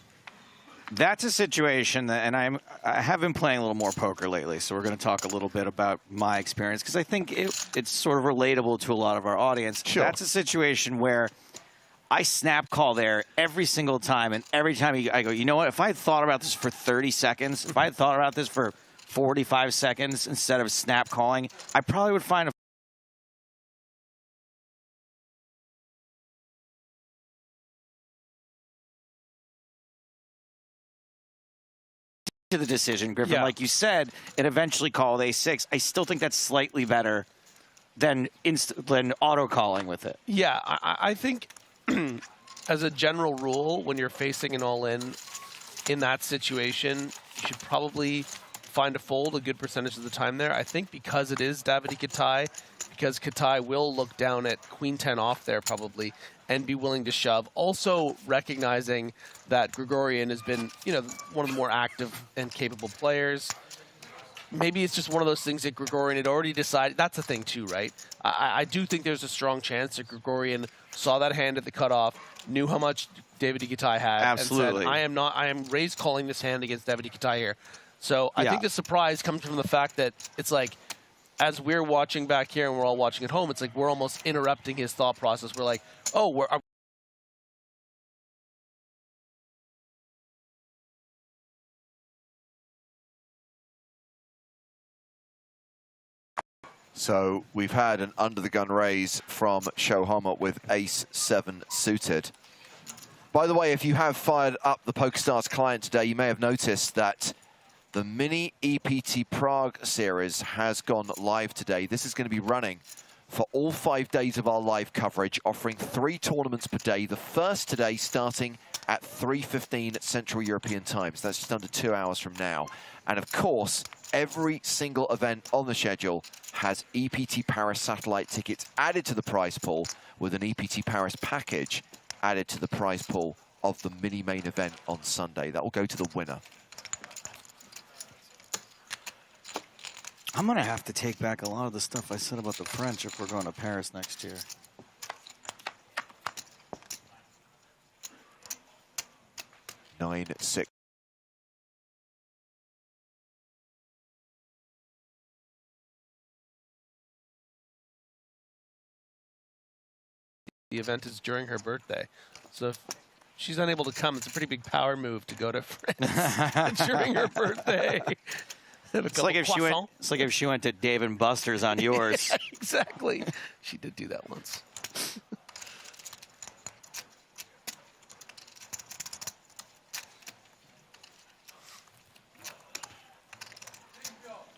That's a situation that, and I have been playing a little more poker lately, so we're going to talk a little bit about my experience because I think it's sort of relatable to a lot of our audience. Sure. That's a situation where I snap call there every single time, and every time I go, you know what? If I had thought about this for 30 seconds, if I had thought about this for 45 seconds instead of snap calling, I probably would find a to the decision, Griffin. Yeah. Like you said, it eventually called A6. I still think that's slightly better than auto calling with it. Yeah, I think as a general rule, when you're facing an all-in in that situation, you should probably find a fold a good percentage of the time there. I think because it is Davide Katai, because Katai will look down at Queen 10 off there probably and be willing to shove. Also recognizing that Gregorian has been, you know, one of the more active and capable players. Maybe it's just one of those things that Gregorian had already decided. That's the thing too, right? I do think there's a strong chance that Gregorian saw that hand at the cutoff, knew how much Davide Katai had, Absolutely. and said, I am raised calling this hand against Davide Katai here. So I think the surprise comes from the fact that it's like, as we're watching back here and we're all watching at home, it's like we're almost interrupting his thought process. We're like, oh, So we've had an under-the-gun raise from Shohama with Ace-7 suited. By the way, if you have fired up the PokerStars client today, you may have noticed that the mini EPT Prague series has gone live today. This is going to be running for all 5 days of our live coverage, offering 3 tournaments per day. The first today starting at 3:15 Central European time. So that's just under 2 hours from now. And of course, every single event on the schedule has EPT Paris satellite tickets added to the prize pool with an EPT Paris package added to the prize pool of the mini main event on Sunday. That will go to the winner. I'm going to have to take back a lot of the stuff I said about the French if we're going to Paris next year. Nine, 6. the event is during her birthday. So if she's unable to come, it's a pretty big power move to go to France during her birthday. It's like if she went to Dave & Buster's on yours. Yeah, exactly. She did do that once.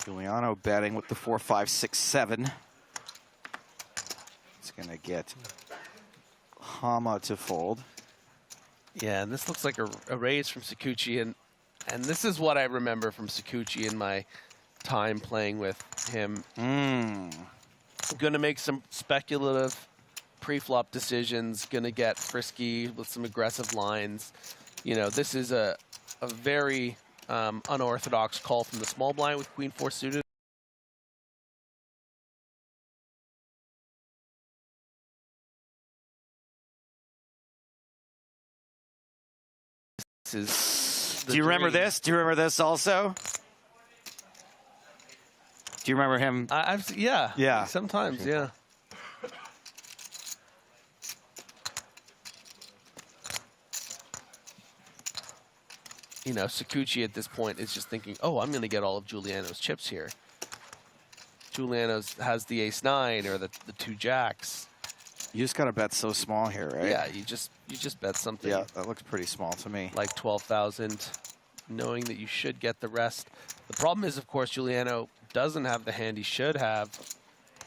Giuliano betting with the 4, 5, 6, 7. It's going to get Hama to fold. Yeah, and this looks like a raise from Sakuchi, and this is what I remember from Sakuchi in my time playing with him. I'm going to make some speculative pre-flop decisions, going to get frisky with some aggressive lines. You know, this is a very unorthodox call from the small blind with Queen 4 suited. Do you remember this? Do you remember this also? Do you remember him? Yeah. Sometimes, yeah. You know, Sakuchi at this point is just thinking, oh, I'm going to get all of Giuliano's chips here. Giuliano's has the ace-9 or the 2 jacks. You just got to bet so small here, right? Yeah, you just bet something. Yeah, that looks pretty small to me. Like 12,000, knowing that you should get the rest. The problem is, of course, Giuliano doesn't have the hand he should have.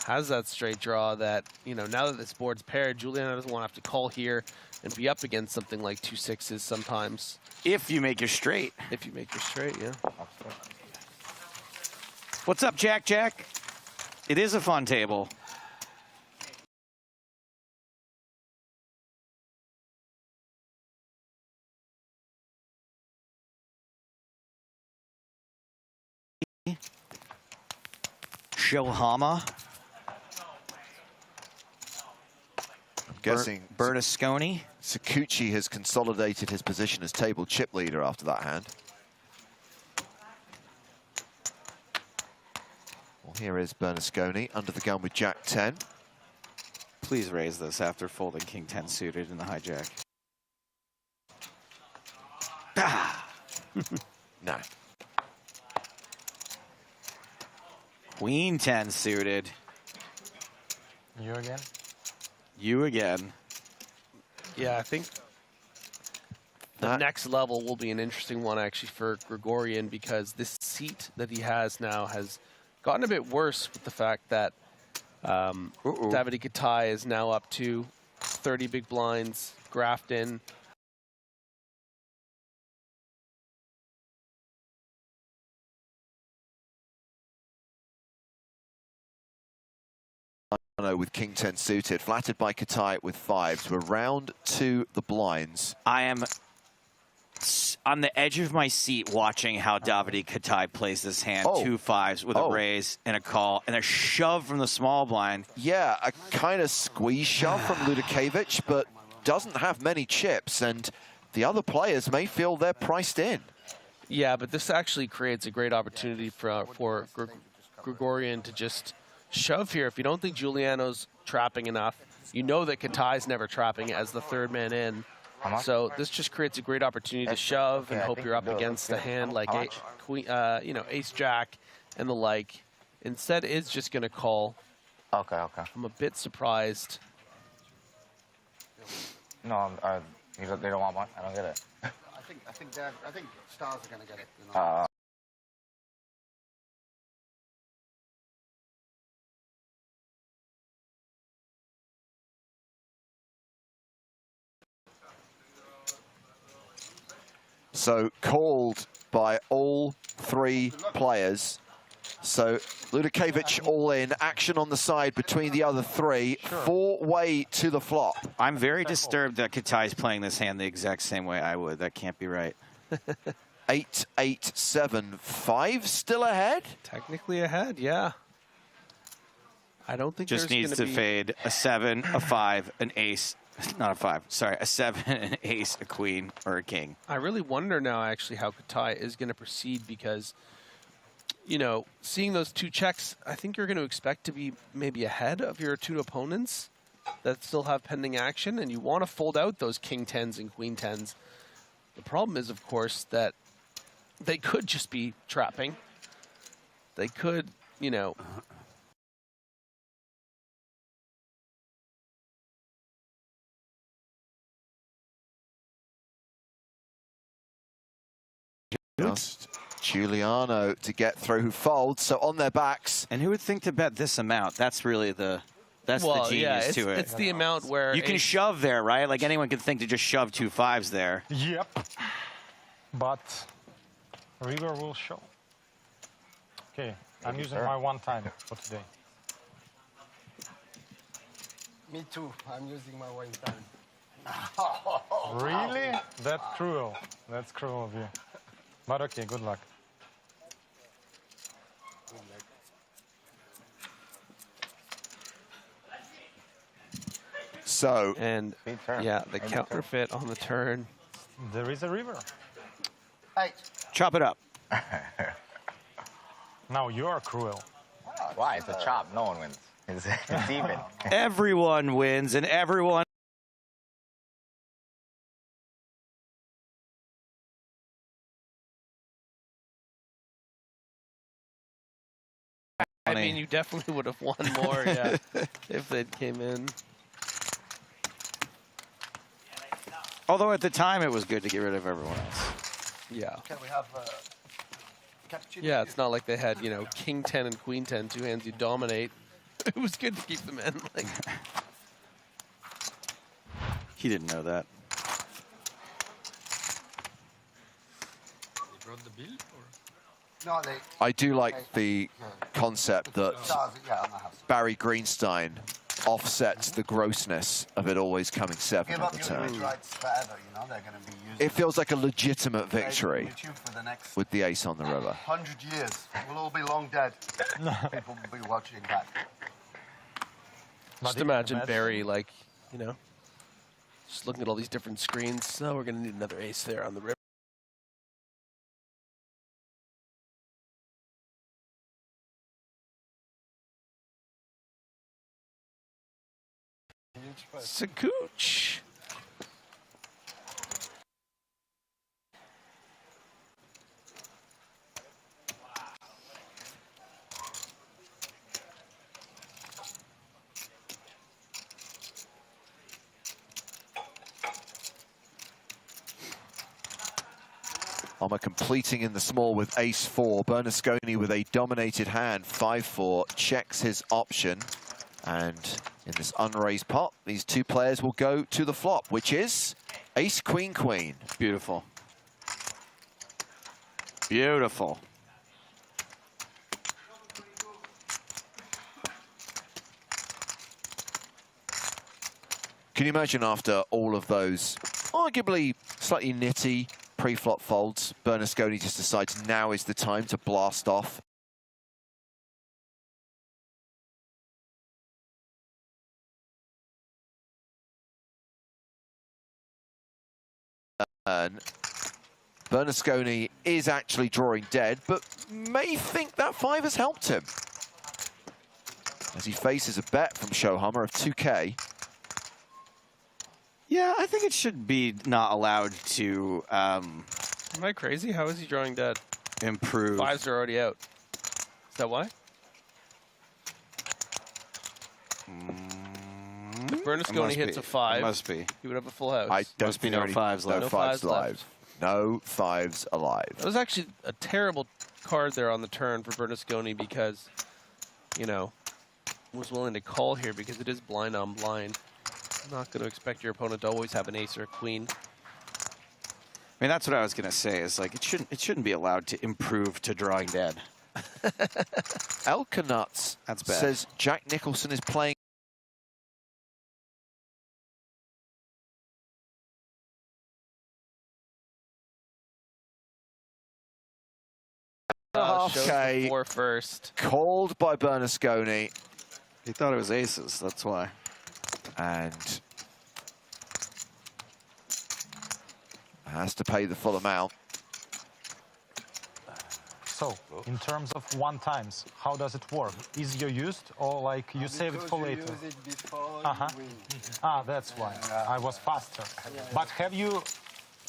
Has that straight draw that, you know, now that this board's paired, Giuliano doesn't want to have to call here and be up against something like 2 6s sometimes. If you make your straight. If you make your straight, yeah. What's up, Jack? It is a fun table. Johama. I'm guessing Berlusconi. Sakuchi has consolidated his position as table chip leader after that hand. Well, here is Berlusconi under the gun with Jack 10. Please raise this after folding King 10 suited in the hijack. Ah! No. Queen 10 suited. You again? You again. Yeah, I think the next level will be an interesting one actually for Gregorian, because this seat that he has now has gotten a bit worse with the fact that Davide Katai is now up to 30 big blinds, graphed in. With King 10 suited, flattered by Katai with 5s. We're round to the blinds. I am on the edge of my seat watching how Davide Katai plays this hand. 2 5s with a raise and a call and a shove from the small blind. Yeah, a kind of squeeze shove from Ludakevich, but doesn't have many chips, and the other players may feel they're priced in. Yeah, but this actually creates a great opportunity for Gregorian to just shove here. If you don't think Giuliano's trapping enough, you know that Katai's never trapping as the third man in. So this just creates a great opportunity to shove and hope you're up against a hand like Ace Jack and the like. Instead, it's just going to call. Okay. I'm a bit surprised. No, they don't want one. I don't get it. I think Stars are going to get it. You know? So called by all 3 players. So Ludakevich all in, action on the side between the other 3, 4-way to the flop. I'm very disturbed that Katai's playing this hand the exact same way I would. That can't be right. 8, 8, 7, 5 still ahead? Technically ahead, yeah. I don't think just needs to fade a 7, a 5, an ace. Not a 5, sorry, a 7, an ace, a queen, or a king. I really wonder now, actually, how Katai is going to proceed because, you know, seeing those 2 checks, I think you're going to expect to be maybe ahead of your 2 opponents that still have pending action, and you want to fold out those king 10s and queen 10s. The problem is, of course, that they could just be trapping. They could, you know... Just Giuliano to get through who folds, so on their backs. And who would think to bet this amount? That's really the genius to it. It's the amount where you can shove there, right? Like anyone could think to just shove 2 5s there. Yep. But river will show. Okay, I'm using my 1 time for today. Me too. I'm using my 1 time. Really? That's cruel. That's cruel of you. But okay, good luck. So, and yeah, the counterfeit on the turn. There is a river. Hey. Chop it up. Now you're cruel. Why? It's a chop. No one wins. It's even. Everyone wins, and everyone. I mean, you definitely would have won more, yeah, if they came in. Although at the time it was good to get rid of everyone else. Yeah. Can we have yeah, it's not like they had, you know, king 10 and queen 10, 2 hands you dominate. It was good to keep them in. Like. He didn't know that. They brought the bill, or? No, I do like the concept that Barry Greenstein offsets the grossness of it always coming 7 give at up the your turn. read rights forever, you know? know, they're going to be using It feels like a legitimate victory for the next with the ace on the river. 100 years. We'll all be long dead. People will be watching that. Just imagine Barry, like, you know, just looking at all these different screens. So we're going to need another ace there on the river. Sakooch. Omar completing in the small with ace-4. Bernasconi with a dominated hand, 5-4, checks his option. And in this unraised pot, these two players will go to the flop, which is ace-queen-queen. Beautiful. Beautiful. Can you imagine after all of those arguably slightly nitty pre-flop folds, Bernasconi just decides now is the time to blast off. Bernasconi is actually drawing dead, but may think that 5 has helped him. As he faces a bet from Shohammer of 2K. Yeah, I think it should be not allowed to... Am I crazy? How is he drawing dead? Improve. 5s are already out. Is that why? If Bernasconi hits a 5, it must be. He would have a full house. I don't must be no 5s left. No 5s live. No 5s alive. That was actually a terrible card there on the turn for Bernasconi because, you know, was willing to call here because it is blind on blind. Not going to expect your opponent to always have an ace or a queen. I mean, that's what I was going to say. Is like it shouldn't be allowed to improve to drawing dead. Elkanuts That's bad. says Jack Nicholson is playing. Shows the 4 first. Called by Bernasconi. He thought it was aces. That's why. And has to pay the full amount. So, in terms of one times, how does it work? Is you used or like you save it for later? Use it before you win. Ah, that's why. I was faster. But have you...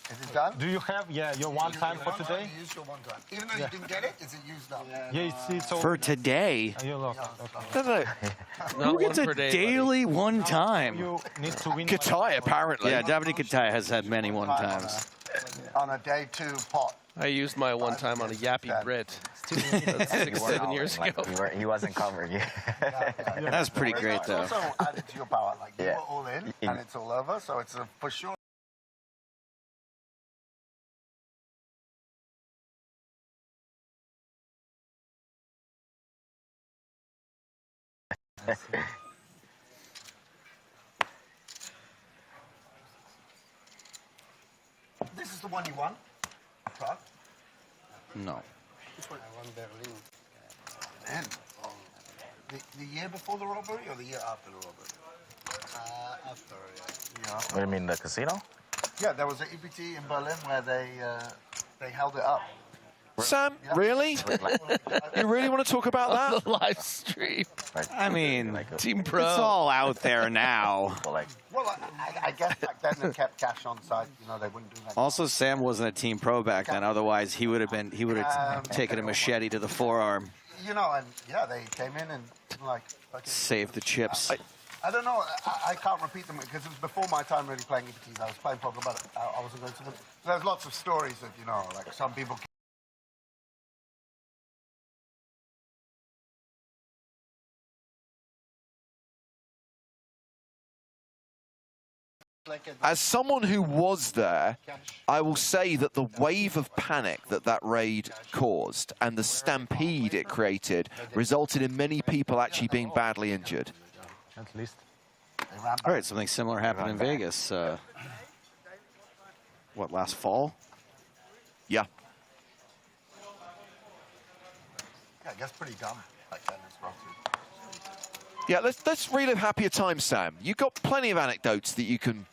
Is it done? Do you have, your one time for today? You use your one time. Even though you didn't get it, is it used up? Yeah, it's all... For today? You look. No. Who gets a daily one time? You need to win. Katai, apparently. Yeah, Davide Katai has had many one times. On a day 2 pot. I used my one time on a Yappy Brit. That's 6, 7 years ago. He wasn't covered yet. That's pretty great, though. It's also added to your power. Like, you were all in, and it's all over, so it's for sure. This is the one you won, Prague? No. Which one? I won Berlin. And the year before the robbery or the year after the robbery? After, yeah. What do you mean, the casino? Yeah, there was an EPT in Berlin where they held it up. Sam, really? You really want to talk about that? The live stream. I mean, Team Pro. It's all out there now. Well, I guess back then they kept cash on site. You know, they wouldn't do that. Also, Sam wasn't a Team Pro back then. Otherwise, he would have taken a machete to the forearm. You know, and yeah, they came in and like Save the chips. I don't know. I can't repeat them because it was before my time really playing EPTs. I was playing poker, but I wasn't going to them. There's lots of stories of, you know, like some people. As someone who was there, I will say that the wave of panic that raid caused and the stampede it created resulted in many people actually being badly injured. At least. All right, something similar happened in Vegas. what, last fall? Yeah. Yeah, I guess pretty dumb. Like that is rough. Yeah, let's relive happier times, Sam. You've got plenty of anecdotes that you can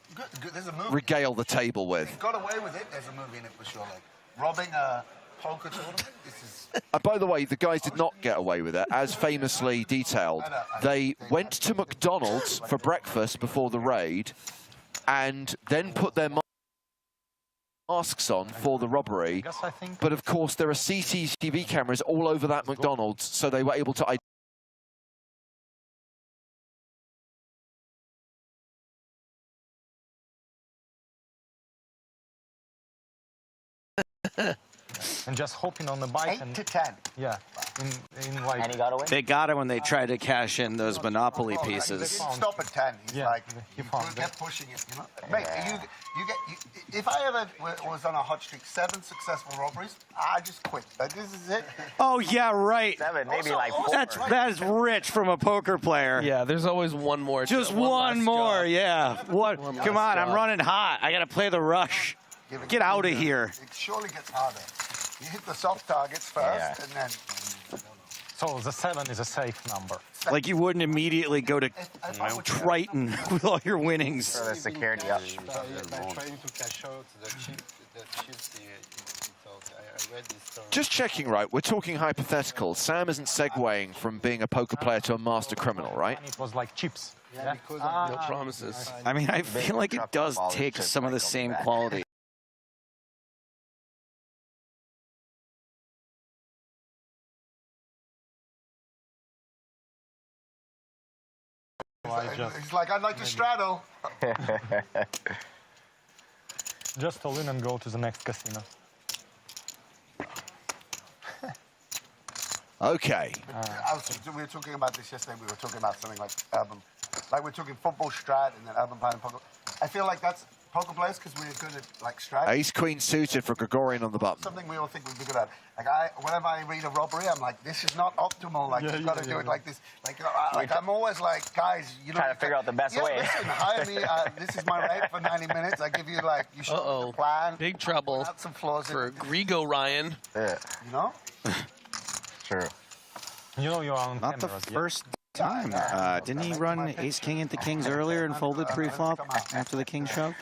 There's a movie. regale the table with. He got away with it. There's a movie in it for sure. Like robbing a poker tournament. This is. By the way, the guys did not get away with it, as famously detailed. They went to McDonald's for breakfast before the raid, and then put their masks on for the robbery. But of course, there are CCTV cameras all over that McDonald's, so they were able to and just hopping on the bike. 8 to 10. Yeah. In like. And he got away? They got it when they tried to cash in those Monopoly pieces. They didn't stop at 10. He's like, you kept pushing it, you know. Mate, if I ever was on a hot streak, 7 successful robberies, I just quit. Like, this is it. Oh, yeah, right. 7, maybe like 4. That is rich from a poker player. Yeah, there's always one more. Just one more, yeah. Come on, I'm running hot. I got to play the rush. Get out of here. It surely gets harder. You hit the soft targets first, and then... So the 7 is a safe number. Like you wouldn't immediately go to Triton with all your winnings. For the security up. By trying to cash out the chips, I read this story. Just checking, right, we're talking hypothetical. Sam isn't segueing from being a poker player to a master criminal, right? It was like chips. Yeah, because of no promises. I mean, I feel like it does take some of the same quality. He's like, I'd like to straddle. Just all in and go to the next casino. Okay. We were talking about this yesterday. We were talking about something like urban, like we're talking football strat and then urban plan poker. I feel like that's poker players because we're good at like strat. Ace Queen suited for Gregorian on the button. Something we all think we'd be good at. Like whenever I read a robbery, I'm like, this is not optimal. Like you've got to do it like this. Like, I'm always like, guys, you know, trying to figure out the best way. Listen, hire me. This is my rate for 90 minutes. I give you like, you should the plan. Big trouble some flaws for Grigo Ryan. You know. True. You know you're on Not the first time. Didn't he run Ace King into Kings earlier and folded pre-flop after the King shove?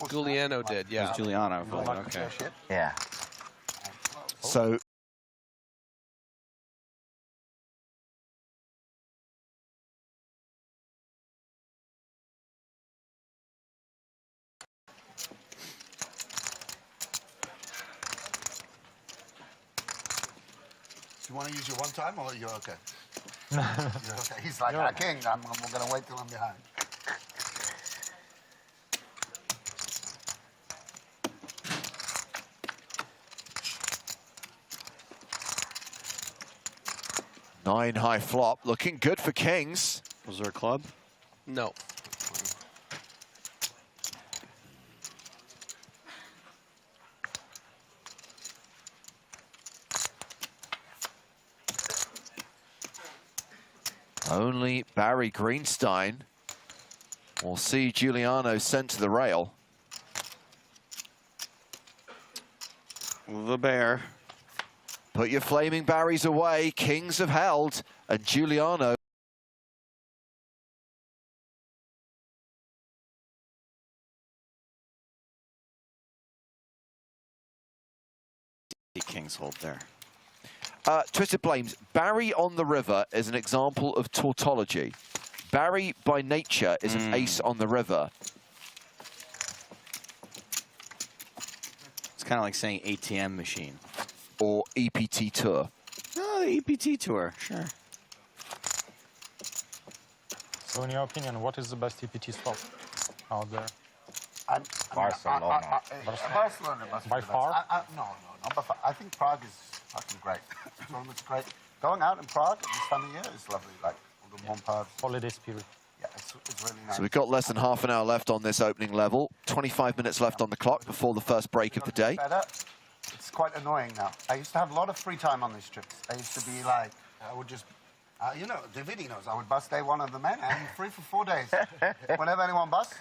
Giuliano did, yeah. It was Giuliano. Okay. Yeah. So Do you want to use your one time or you're okay? You're okay. He's like, a king. I'm going to wait till I'm behind. Nine high flop, looking good for Kings. Was there a club? No. Only Barry Greenstein. We'll see Giuliano sent to the rail. The bear. Put your flaming Barrys away. Kings have held, and Giuliano. Kings hold there. Twisted Blames. Barry on the river is an example of tautology. Barry, by nature, is an ace on the river. It's kind of like saying ATM machine. Or EPT Tour. Oh, the EPT Tour, sure. So in your opinion, what is the best EPT stop out there? Barcelona. Barcelona must By be the far? best. No, not by far. I think Prague is fucking great. It's great. Going out in Prague this time of year is lovely. Like all the warm pubs. Holiday spirit. Yeah, it's really nice. So we've got less than half an hour left on this opening level. 25 minutes left on the clock before the first break of the day. It's quite annoying now. I used to have a lot of free time on these trips. I used to be like, I would just, you know, Davidi knows, I would bus day one of the men and I'm free for 4 days. Whenever anyone busts,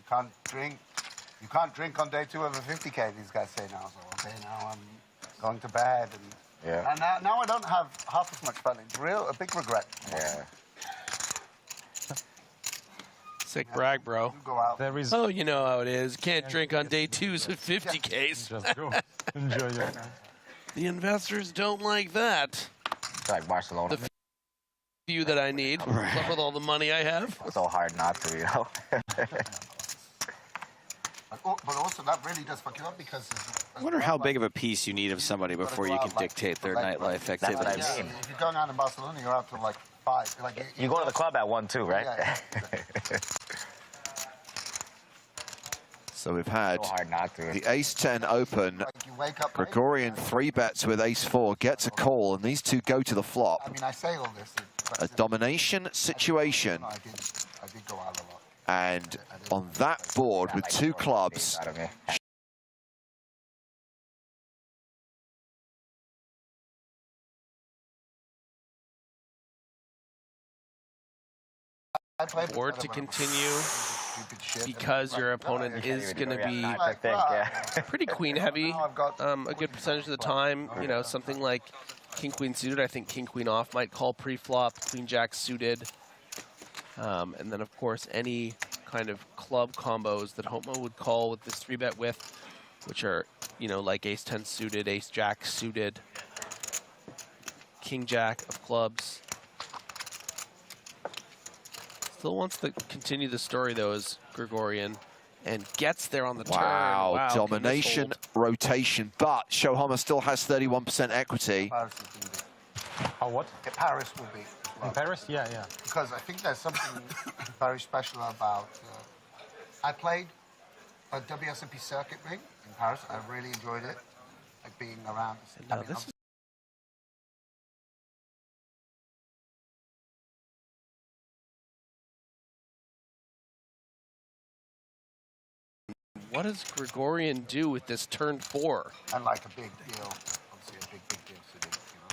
can't drink. You can't drink on day 2 of a 50K, these guys say now. So, okay, now I'm going to bed. And now I don't have half as much fun. It's a big regret. Yeah. Sick brag, bro. Go out. There is. Oh, you know how it is. Can't drink on day 2s of 50Ks. Just go. Enjoy your time. The investors don't like that. It's like Barcelona. The few that I need, with all the money I have. It's so hard not to, you know. But also, that really does fuck you up because... I wonder how big of a piece you need of somebody before you can dictate their nightlife activities. That's what I mean. If you're going out in Barcelona, you're out till like 5. Like, You go to the club at 1 too, right? Yeah. So we've had So hard not to. the Ace-10 open. you wake up... Gregorian 3-bets with Ace-4, gets a call, and these two go to the flop. I mean, I say all this... A domination situation. I did go out a lot. And on that board with 2 clubs, Board to continue because your opponent is going to be pretty queen heavy a good percentage of the time. You know, something like king queen suited. I think king queen off might call pre-flop, queen jack suited. And then, of course, any kind of club combos that Homa would call with this 3-bet with, which are, you know, like ace-10 suited, ace-jack suited, king-jack of clubs. Still wants to continue the story, though, as Gregorian, and gets there on the turn. wow, domination, rotation, but Shohama still has 31% equity. Oh, what? Paris will be. In Paris? Yeah, yeah. Because I think there's something very special about... I played a WSOP circuit ring in Paris. I really enjoyed it, like being around. No, this is what does Gregorian do with this turn 4? And like a big deal, obviously a big deal to do, you know.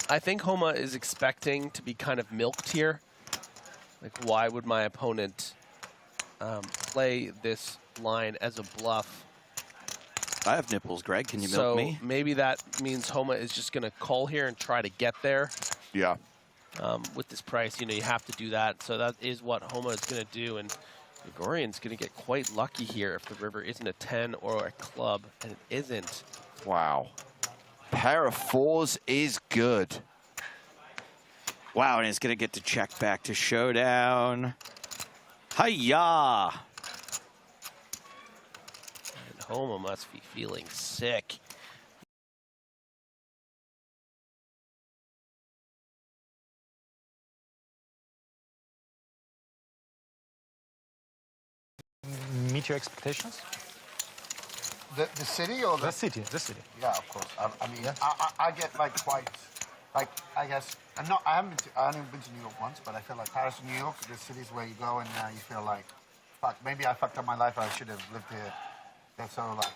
I think Homa is expecting to be kind of milked here. Like, why would my opponent play this line as a bluff? I have nipples, Greg. Can you milk me? So maybe that means Homa is just going to call here and try to get there. Yeah. With this price, you know, you have to do that. So that is what Homa is going to do. And Gregorian's going to get quite lucky here if the river isn't a 10 or a club, and it isn't. Wow. Pair of 4s is good. Wow, and it's going to get to check back to showdown. Hi-ya! And Homa must be feeling sick. Meet your expectations? The city or the city? The city. Yeah, of course. I mean, I get like quite, like I guess I haven't been to New York once, but I feel like Paris and New York are the cities where you go and you feel like, fuck, maybe I fucked up my life. I should have lived here. They're so like,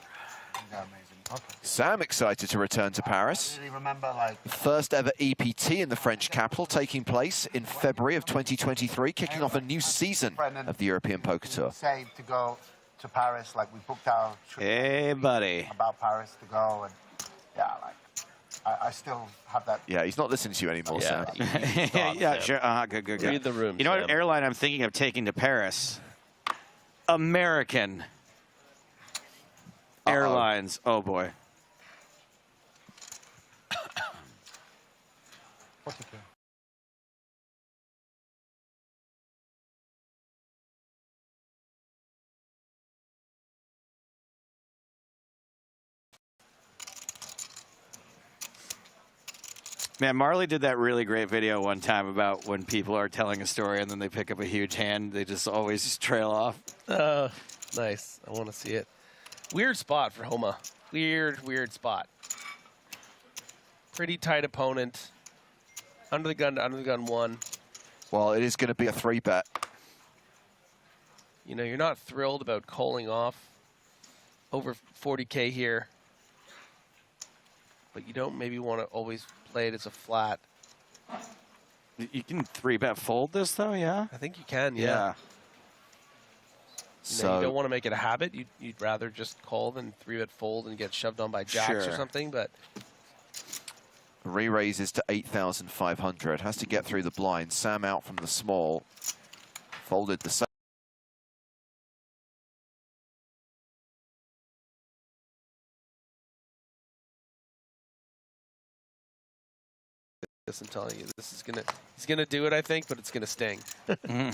they're amazing. Okay. Sam excited to return to Paris. I really remember like First ever EPT in the French capital, taking place in February of 2023, kicking off a new season of the European Poker Tour. Say to go to Paris, like we booked our trip. Hey, buddy. About Paris to go, and yeah, like I still have that. Yeah, he's not listening to you anymore, Sam. Yeah, sure. Good. Read the room. You know Sam. what airline I'm thinking of taking to Paris? American Airlines. Oh boy. Man, Marley did that really great video one time about when people are telling a story and then they pick up a huge hand, they just always just trail off. Nice. I want to see it. Weird spot for Homa. Weird spot. Pretty tight opponent. Under the gun 1. Well, it is going to be a 3-bet. You know, you're not thrilled about calling off over 40K here, but you don't maybe want to always play it as a flat. You can 3-bet fold this, though, yeah? I think you can, yeah. You know, you don't want to make it a habit. You'd rather just call than 3-bet fold and get shoved on by jacks or something, but... Re-raises to 8,500. Has to get through the blind. Sam out from the small. Folded the same. I'm telling you, this is he's gonna do it, I think, but it's gonna sting. Well,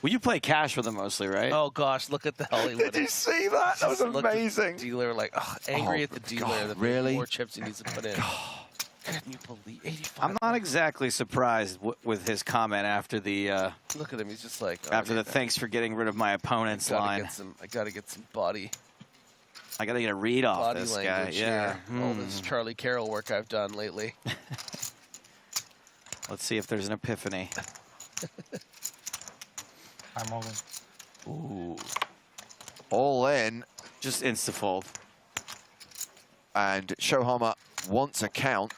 you play cash with him mostly, right? Oh gosh, look at the Hollywood. Did you see that? That was amazing. The dealer, like, angry at the dealer. God, really? More chips he needs to put in. Can you believe 85? I'm not exactly surprised with his comment after the. Look at him. He's just like. After the thanks for getting rid of my opponent's line. I gotta get some body. I gotta get a read off Body this guy. language, Yeah. All this Charlie Carroll work I've done lately. Let's see if there's an epiphany. I'm all in. Ooh. All in. Just insta-fold. And Shohama wants a count.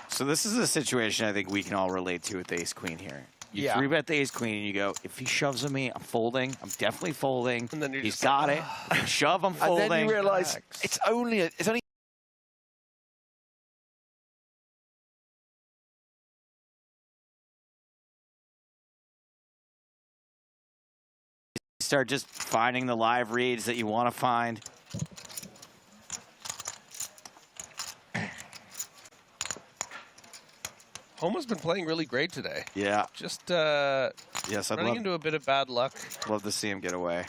So this is a situation I think we can all relate to with ace-queen here. You 3-bet the ace-queen and you go, if he shoves at me, I'm folding. I'm definitely folding. And then he's got it. Shove, I'm folding. And then you realize it's only start just finding the live reads that you want to find. Homa's been playing really great today. Yeah. Just yes, running into a bit of bad luck. Love to see him get away.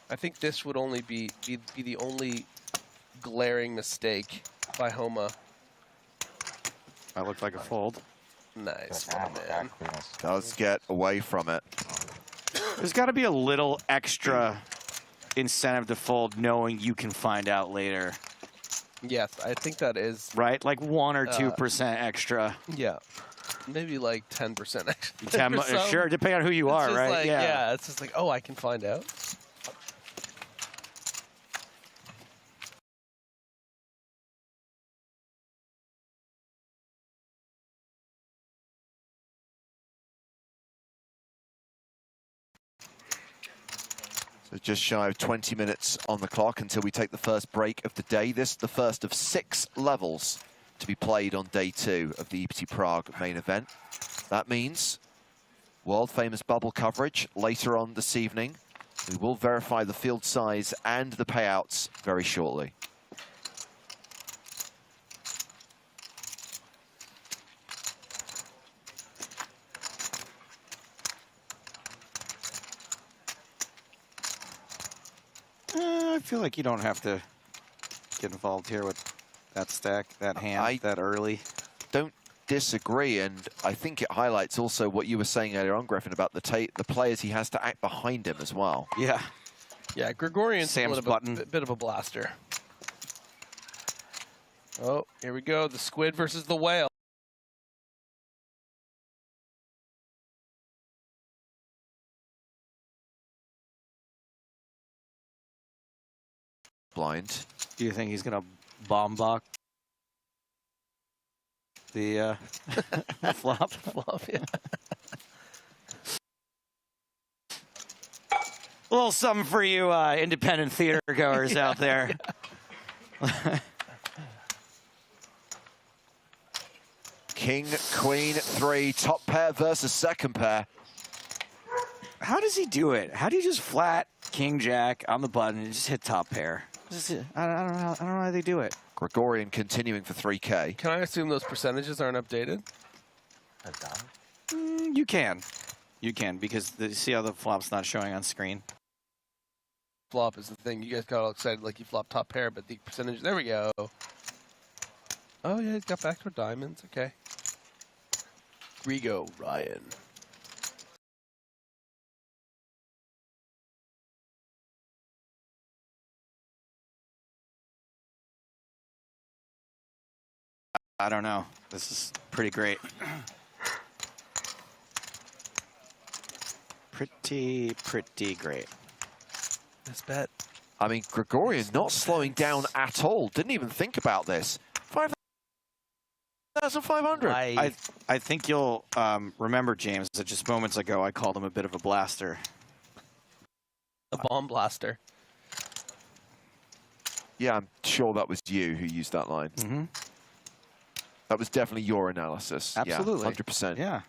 I think this would only be the only glaring mistake by Homa. That looked like a fold. Nice one, man. Does get away from it. There's got to be a little extra incentive to fold knowing you can find out later. Yes, I think that is. Right? Like 1 or 2% extra. Yeah. Maybe like 10% extra. 10, sure, depending on who you are, right? Like, yeah, it's just like, oh, I can find out. So just shy of 20 minutes on the clock until we take the first break of the day. This is the first of 6 levels to be played on day 2 of the EPT Prague main event. That means world-famous bubble coverage later on this evening. We will verify the field size and the payouts very shortly. I feel like you don't have to get involved here with that stack, that hand, that early. Don't disagree, and I think it highlights also what you were saying earlier on, Griffin, about the players he has to act behind him as well. Yeah. Yeah, Gregorian's Sam's a bit of a blaster. Oh, here we go. The squid versus the whale. Blind. Do you think he's going to bomb block the flop? Yeah. A little something for you independent theater goers out there. King, queen, 3, top pair versus second pair. How does he do it? How do you just flat king jack on the button and just hit top pair? I don't know how they do it. Gregorian continuing for 3K. Can I assume those percentages aren't updated? You can. You can, because you see how the flop's not showing on screen? Flop is the thing. You guys got all excited like you flopped top pair, but the percentage, there we go. Oh yeah, he's got backdoor diamonds, okay. Rigo, Ryan. I don't know. This is pretty great. Pretty great. This bet. I mean, Gregorian not slowing down at all. Didn't even think about this. 5,500. I think you'll remember, James, that just moments ago I called him a bit of a blaster. A bomb blaster. Yeah, I'm sure that was you who used that line. Mm-hmm. That was definitely your analysis. Absolutely. Yeah, 100%. Yeah.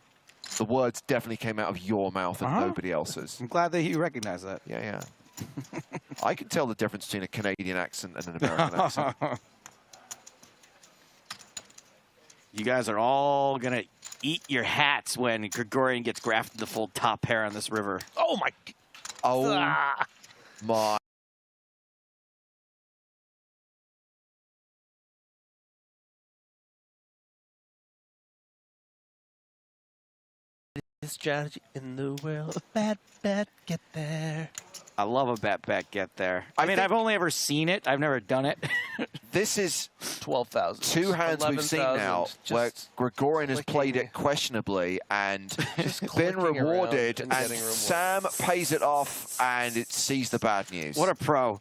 The words definitely came out of your mouth and nobody else's. I'm glad that you recognize that. Yeah, yeah. I can tell the difference between a Canadian accent and an American accent. You guys are all going to eat your hats when Gregorian gets grafted the full top pair on this river. Oh, my. Oh, my. This strategy in the world. Bad bet, get there. I love a bet get there. I mean, I've only ever seen it. I've never done it. This is 12,000. 2 hands we've seen now where Gregorian has played it questionably and been rewarded, and Sam pays it off and it sees the bad news. What a pro.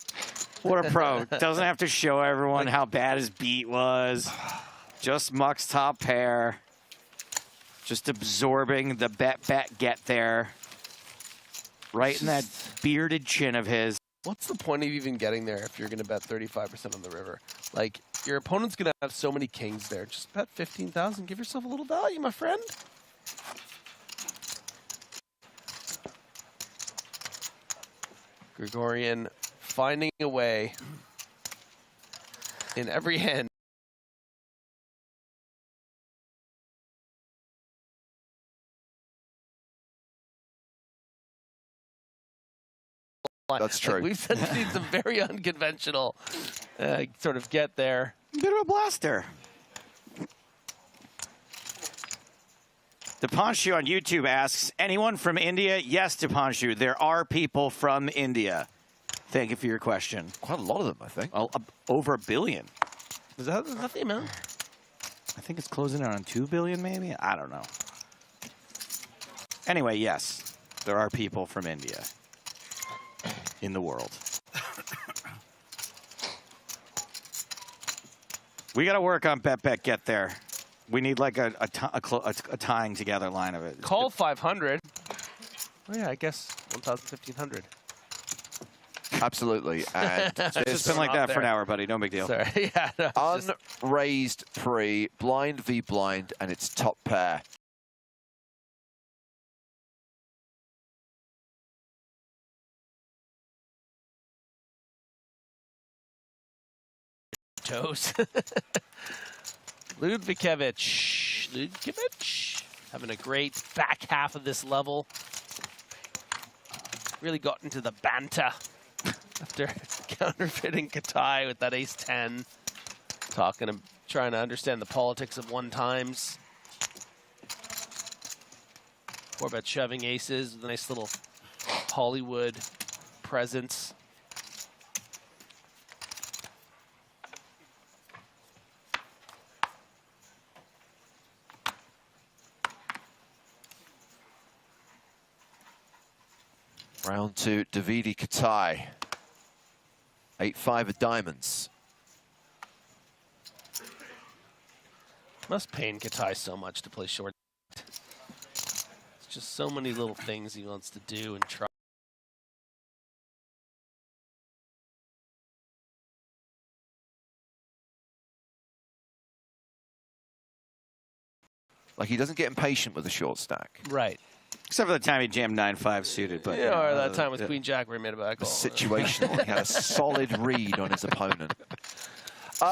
What a pro. Doesn't have to show everyone how bad his beat was. Just mucks top pair. Just absorbing the bet get there. Right in that bearded chin of his. What's the point of even getting there if you're going to bet 35% on the river? Like, your opponent's going to have so many kings there. Just bet 15,000. Give yourself a little value, my friend. Gregorian finding a way in every hand. That's true. Like, we've seen some very unconventional sort of get there. Bit of a blaster. Dipanshu on YouTube asks, anyone from India? Yes, Dipanshu, there are people from India. Thank you for your question. Quite a lot of them, I think. Over 1 billion. Is that the amount? I think it's closing in on 2 billion, maybe? I don't know. Anyway, yes, there are people from India in the world. We got to work on bet get there. We need like a tying together line of it. Call 500. Oh yeah, I guess 1,000, 1,500. Absolutely. And it's been like that for an hour, buddy. No big deal. Sorry. Yeah, no, unraised pre, blind v blind, and it's top pair. Toes. Ludvikevich having a great back half of this level. Really got into the banter after counterfeiting Katai with that ace-10. Trying to understand the politics of one times. 4-bet shoving aces with a nice little Hollywood presence. Round 2, Davide Katai. 8-5 of diamonds. Must pain Katai so much to play short. It's just so many little things he wants to do and try. Like, he doesn't get impatient with the short stack. Right. Except for the time he jammed 9-5 suited. But yeah, or that time with Queen Jack where he made a back call. Situational. He had a solid read on his opponent.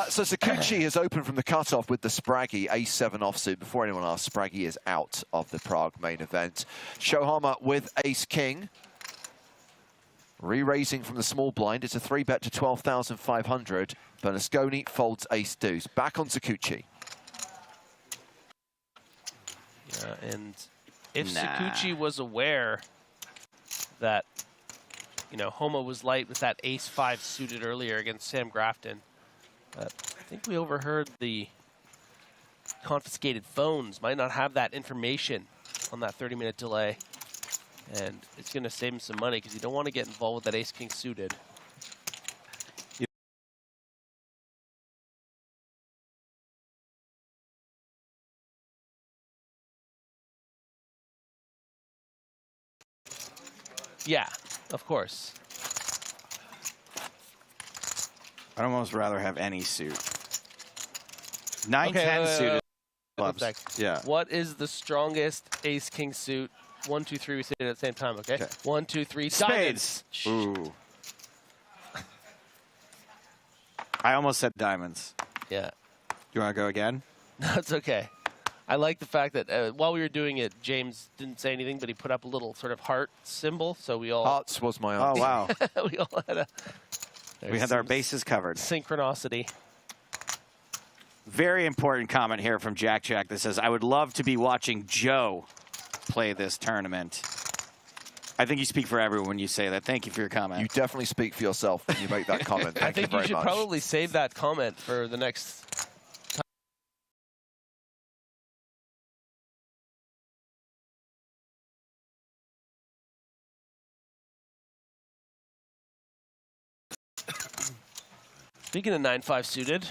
So Sakuchi has opened from the cutoff with the Spraggy ace-7 offsuit. Before anyone asks, Spraggy is out of the Prague main event. Shohama with ace-king. Re-raising from the small blind. It's a 3-bet to 12,500. Bernasconi folds ace-deuce. Back on Sakuchi. Yeah, and if Sakuchi was aware that, you know, Homa was light with that ace-5 suited earlier against Sam Grafton, I think we overheard the confiscated phones. Might not have that information on that 30-minute delay. And it's going to save him some money because you don't want to get involved with that ace-king suited. Yeah, of course. I'd almost rather have any suit. 9-10 suited clubs. Yeah. What is the strongest ace king suit? 1, 2, 3. We say it at the same time. Okay. 1, 2, 3. Spades. Ooh. I almost said diamonds. Yeah. You want to go again? No, it's okay. I like the fact that while we were doing it, James didn't say anything, but he put up a little sort of heart symbol, so we all... Hearts was my answer. Oh, wow. We all had we had our bases covered. Synchronicity. Very important comment here from Jack that says, I would love to be watching Joe play this tournament. I think you speak for everyone when you say that. Thank you for your comment. You definitely speak for yourself when you make that comment. Thank I think you you should very much. probably save that comment for the next... Speaking of 9-5 suited.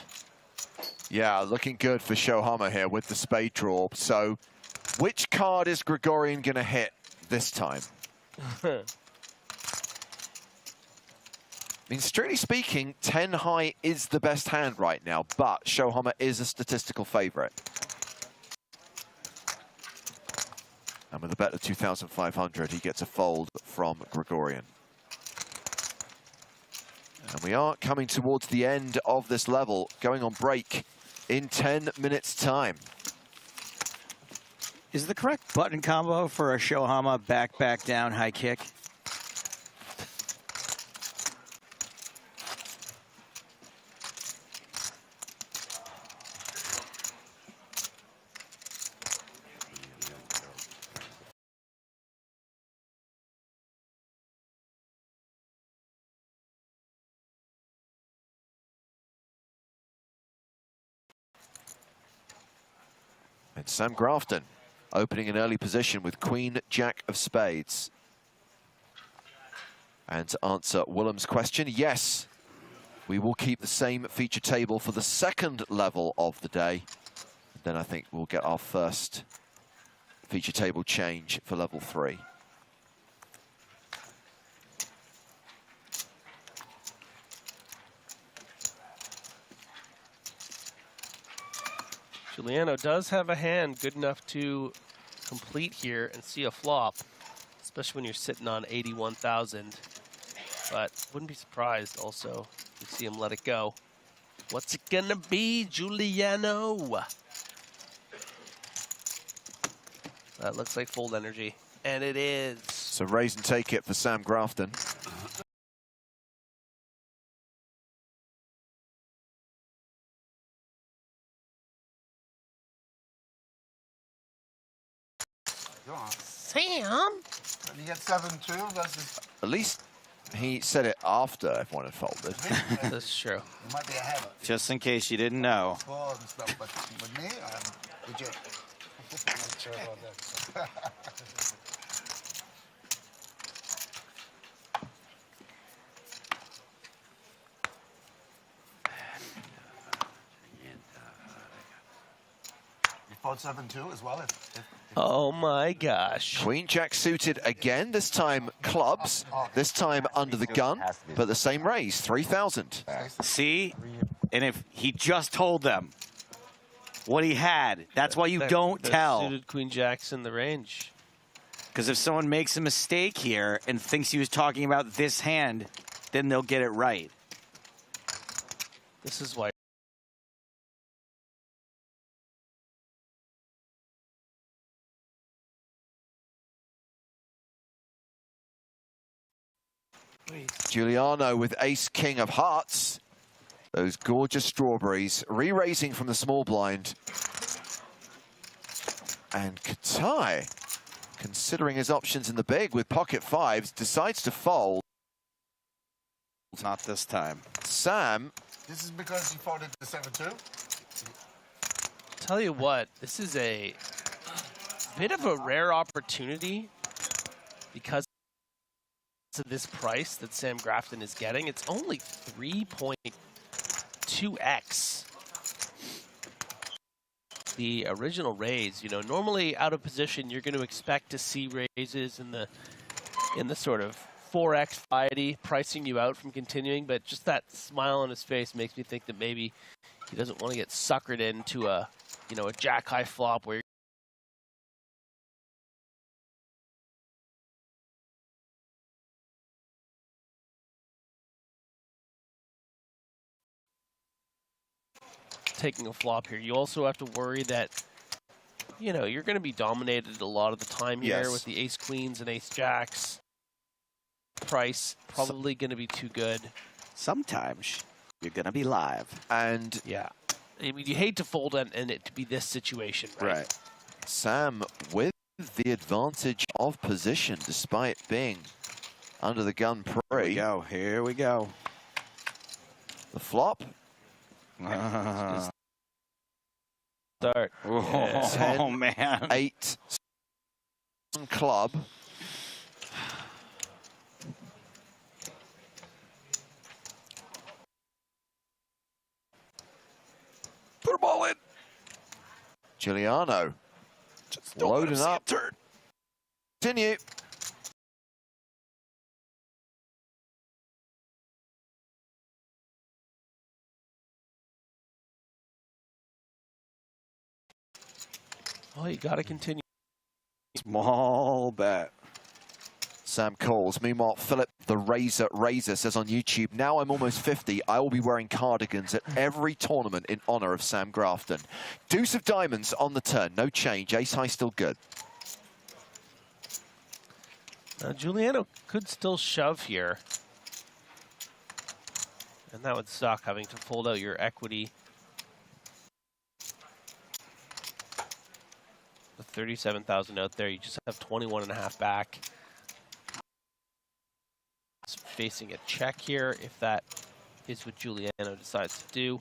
Yeah, looking good for Shohama here with the spade draw. So, which card is Gregorian going to hit this time? I mean, strictly speaking, 10 high is the best hand right now, but Shohama is a statistical favorite. And with a bet of 2,500, he gets a fold from Gregorian. And we are coming towards the end of this level, going on break in 10 minutes' time. Is the correct button combo for a Shohama back, down, high kick? And Sam Grafton opening an early position with Queen, Jack of Spades. And to answer Willem's question, yes, we will keep the same feature table for the second level of the day. Then I think we'll get our first feature table change for level 3. Giuliano does have a hand good enough to complete here and see a flop, especially when you're sitting on 81,000. But wouldn't be surprised also to see him let it go. What's it gonna be, Giuliano? That looks like fold energy, and it is. So raise and take it for Sam Grafton. Sam? You get 7-2 versus... At least he said it after everyone had folded. That's true. You might be ahead. Just in case you didn't know. And stuff, but with me, I'm legit. I'm not sure about that. You fold 7-2 as well? Oh my gosh. Queen Jack suited again, this time clubs, this time under the gun, but the same raise, 3,000. See? And if he just told them what he had, that's why you don't tell. Suited Queen Jack's in the range. Because if someone makes a mistake here and thinks he was talking about this hand, then they'll get it right. This is why. Giuliano with ace king of hearts. Those gorgeous strawberries, re-raising from the small blind. And Katai, considering his options in the big with pocket fives, decides to fold. Not this time. Sam. This is because you folded the 7-2? Tell you what, this is a bit of a rare opportunity because of this price that Sam Grafton is getting. It's only 3.2x the original raise. You know, normally out of position, you're going to expect to see raises in the in the sort of 4x variety, pricing you out from continuing, but just that smile on his face makes me think that maybe he doesn't want to get suckered into a, you know, a jack high flop where taking a flop here. You also have to worry that, you know, you're going to be dominated a lot of the time here with the ace queens and ace jacks. Price probably going to be too good. Sometimes you're going to be live. And yeah, I mean, you hate to fold and it to be this situation, right? Sam with the advantage of position despite being under the gun pre. Here we go. Here we go. The flop. Start. Oh, 10, man. 8 club. Put them all in. Giuliano just loading up. Turn. Continue. Oh, you got to continue. Small bet. Sam calls. Meanwhile, Philip the Razor says on YouTube, now I'm almost 50. I will be wearing cardigans at every tournament in honor of Sam Grafton. Deuce of diamonds on the turn. No change. Ace high still good. Now, Giuliano could still shove here. And that would suck, having to fold out your equity. With 37,000 out there, you just have 21.5 back. Facing a check here, if that is what Giuliano decides to do.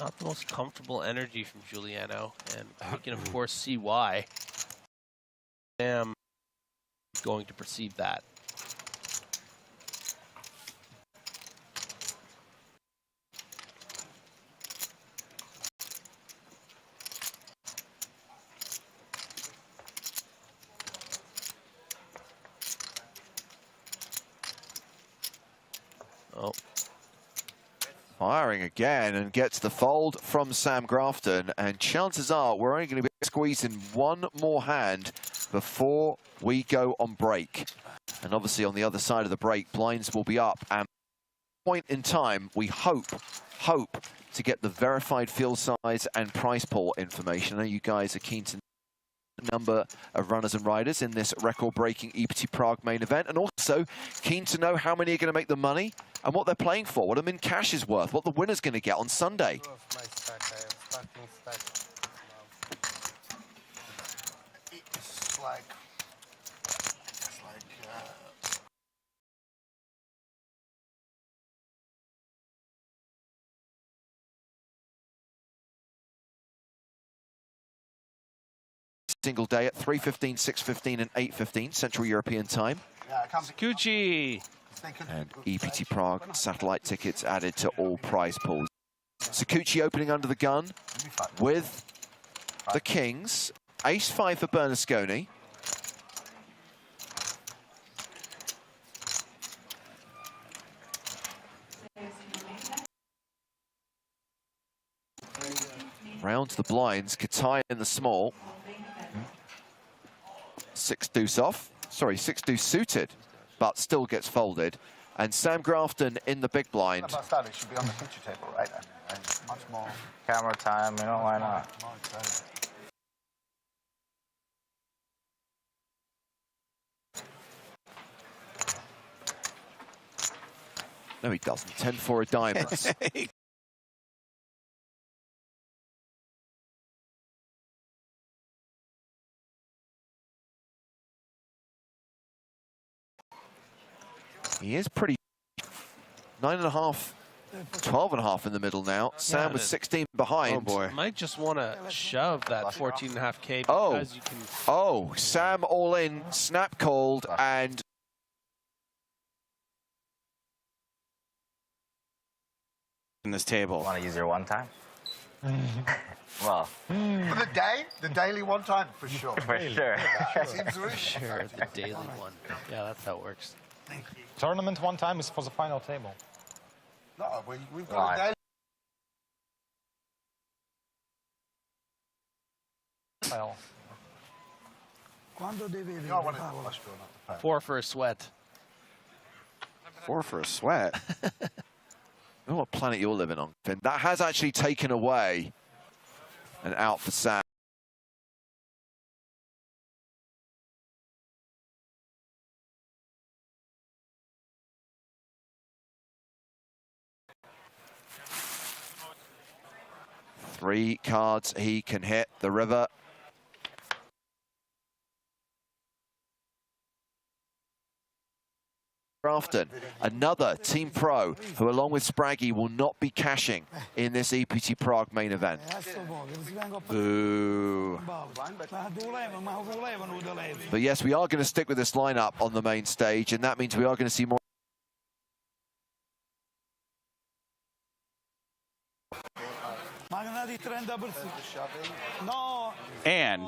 Not the most comfortable energy from Giuliano, and we can of course see why. Sam is going to perceive that. Oh. Firing again and gets the fold from Sam Grafton, and chances are we're only going to be squeezing one more hand before we go on break. And obviously on the other side of the break, blinds will be up, and at this point in time we hope to get the verified field size and price pool information. I know you guys are keen to know the number of runners and riders in this record-breaking EPT Prague main event, and also keen to know how many are going to make the money and what they're playing for, what a min cash is worth, what the winner's going to get on Sunday. It's like single day at 3:15, 6:15 and 8:15 Central European time. Sakuchi! And EPT Prague satellite tickets added to all prize pools. Sakuchi opening under the gun with the kings. Ace-5 for Bernasconi. Rounds the blinds. Katai in the small. 6 deuce off. Sorry, 6 deuce suited, but still gets folded. And Sam Grafton in the big blind. About that, it should be on the picture table, right? And much more Camera time, you know, why not? more exciting. No, he doesn't. 10 for a diamond. He is pretty 9.5, 12.5 in the middle now. Sam with 16 behind. Oh boy. Might just want to shove that 14.5K Oh, because you can. oh, Sam all in, snap called, and in this table. Want to use your one time? Well, For the day, the daily one time, for sure. for sure. Seems really Sure, the daily one. Yeah, that's how it works. Tournament one time is for the final table. No, we've got a daily. Well, No, I want it. 4 for a sweat. 4 for a sweat. I don't know what planet you're living on, Finn. That has actually taken away and out for Sam. Three cards he can hit the river. Grafton, another team pro who, along with Spraggy, will not be cashing in this EPT Prague main event. Boo. But yes, we are going to stick with this lineup on the main stage, and that means we are going to see more. And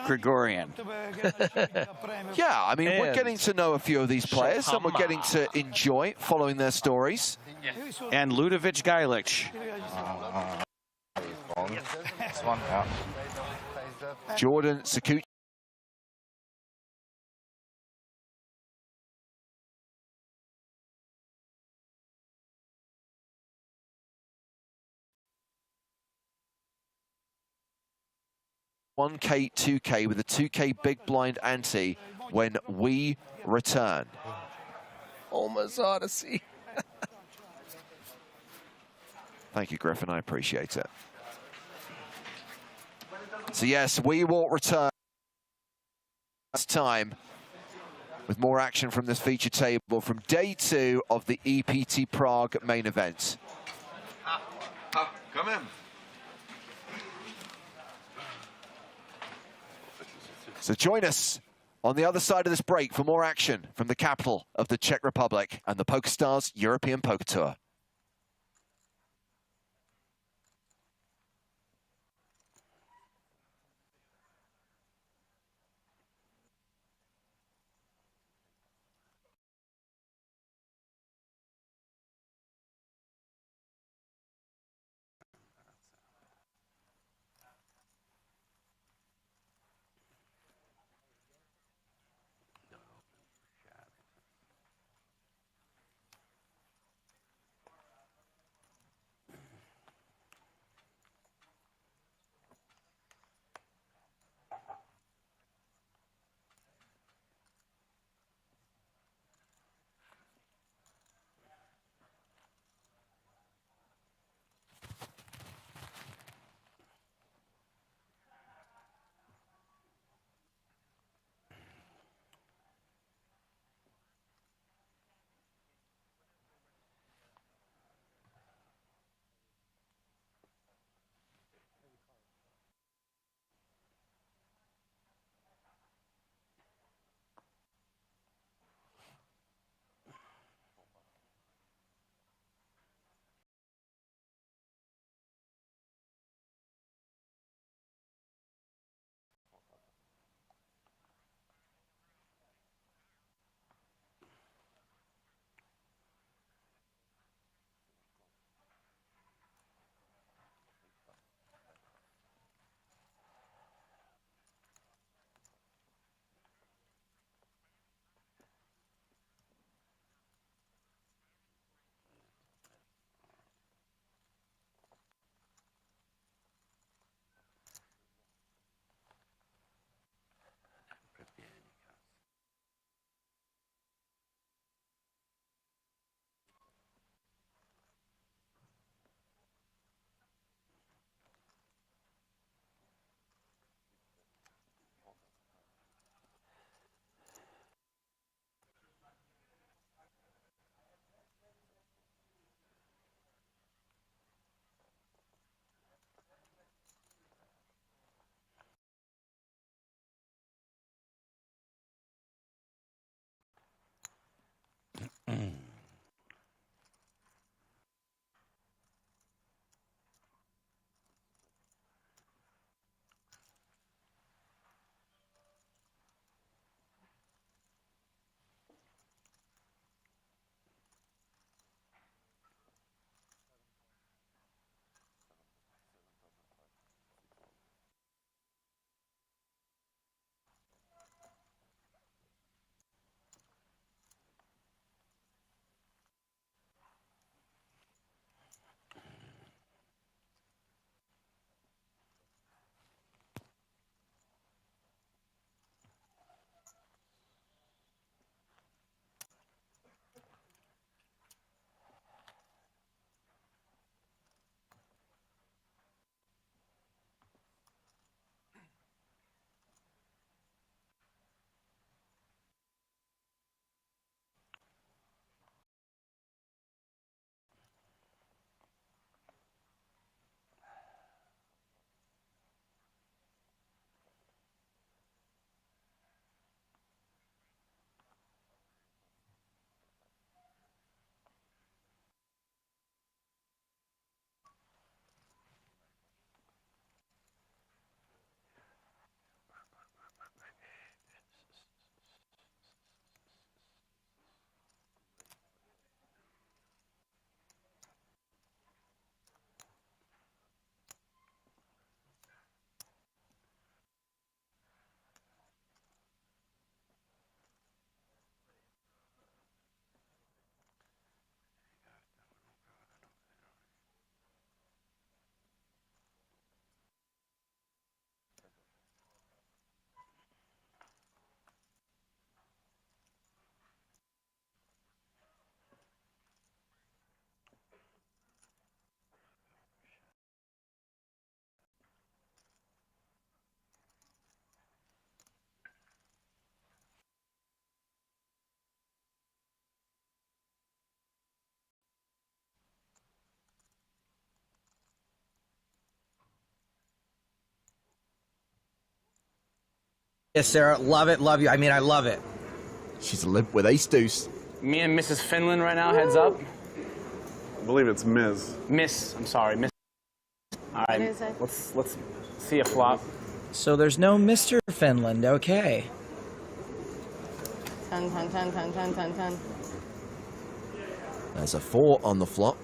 Gregorian. Yeah, I mean, we're getting to know a few of these players, and we're getting to enjoy following their stories. And Ludovic Gajlic. This one, yeah. Jordan Sakuchi. $1K, $2K with a $2K big blind ante when we return. Almost Odyssey. Thank you, Griffin. I appreciate it. So yes, we will return this time with more action from this feature table from day 2 of the EPT Prague main event. Come in. So join us on the other side of this break for more action from the capital of the Czech Republic and the PokerStars European Poker Tour. Yes, Sarah. Love it. Love you. I mean, I love it. She's limp with ace deuce. Me and Mrs. Finland right now, heads up. I believe it's Ms. Miss, I'm sorry, Miss. All right, let's see a flop. So there's no Mr. Finland. Okay. 10, 10, 10, 10, 10, 10, 10. There's a 4 on the flop.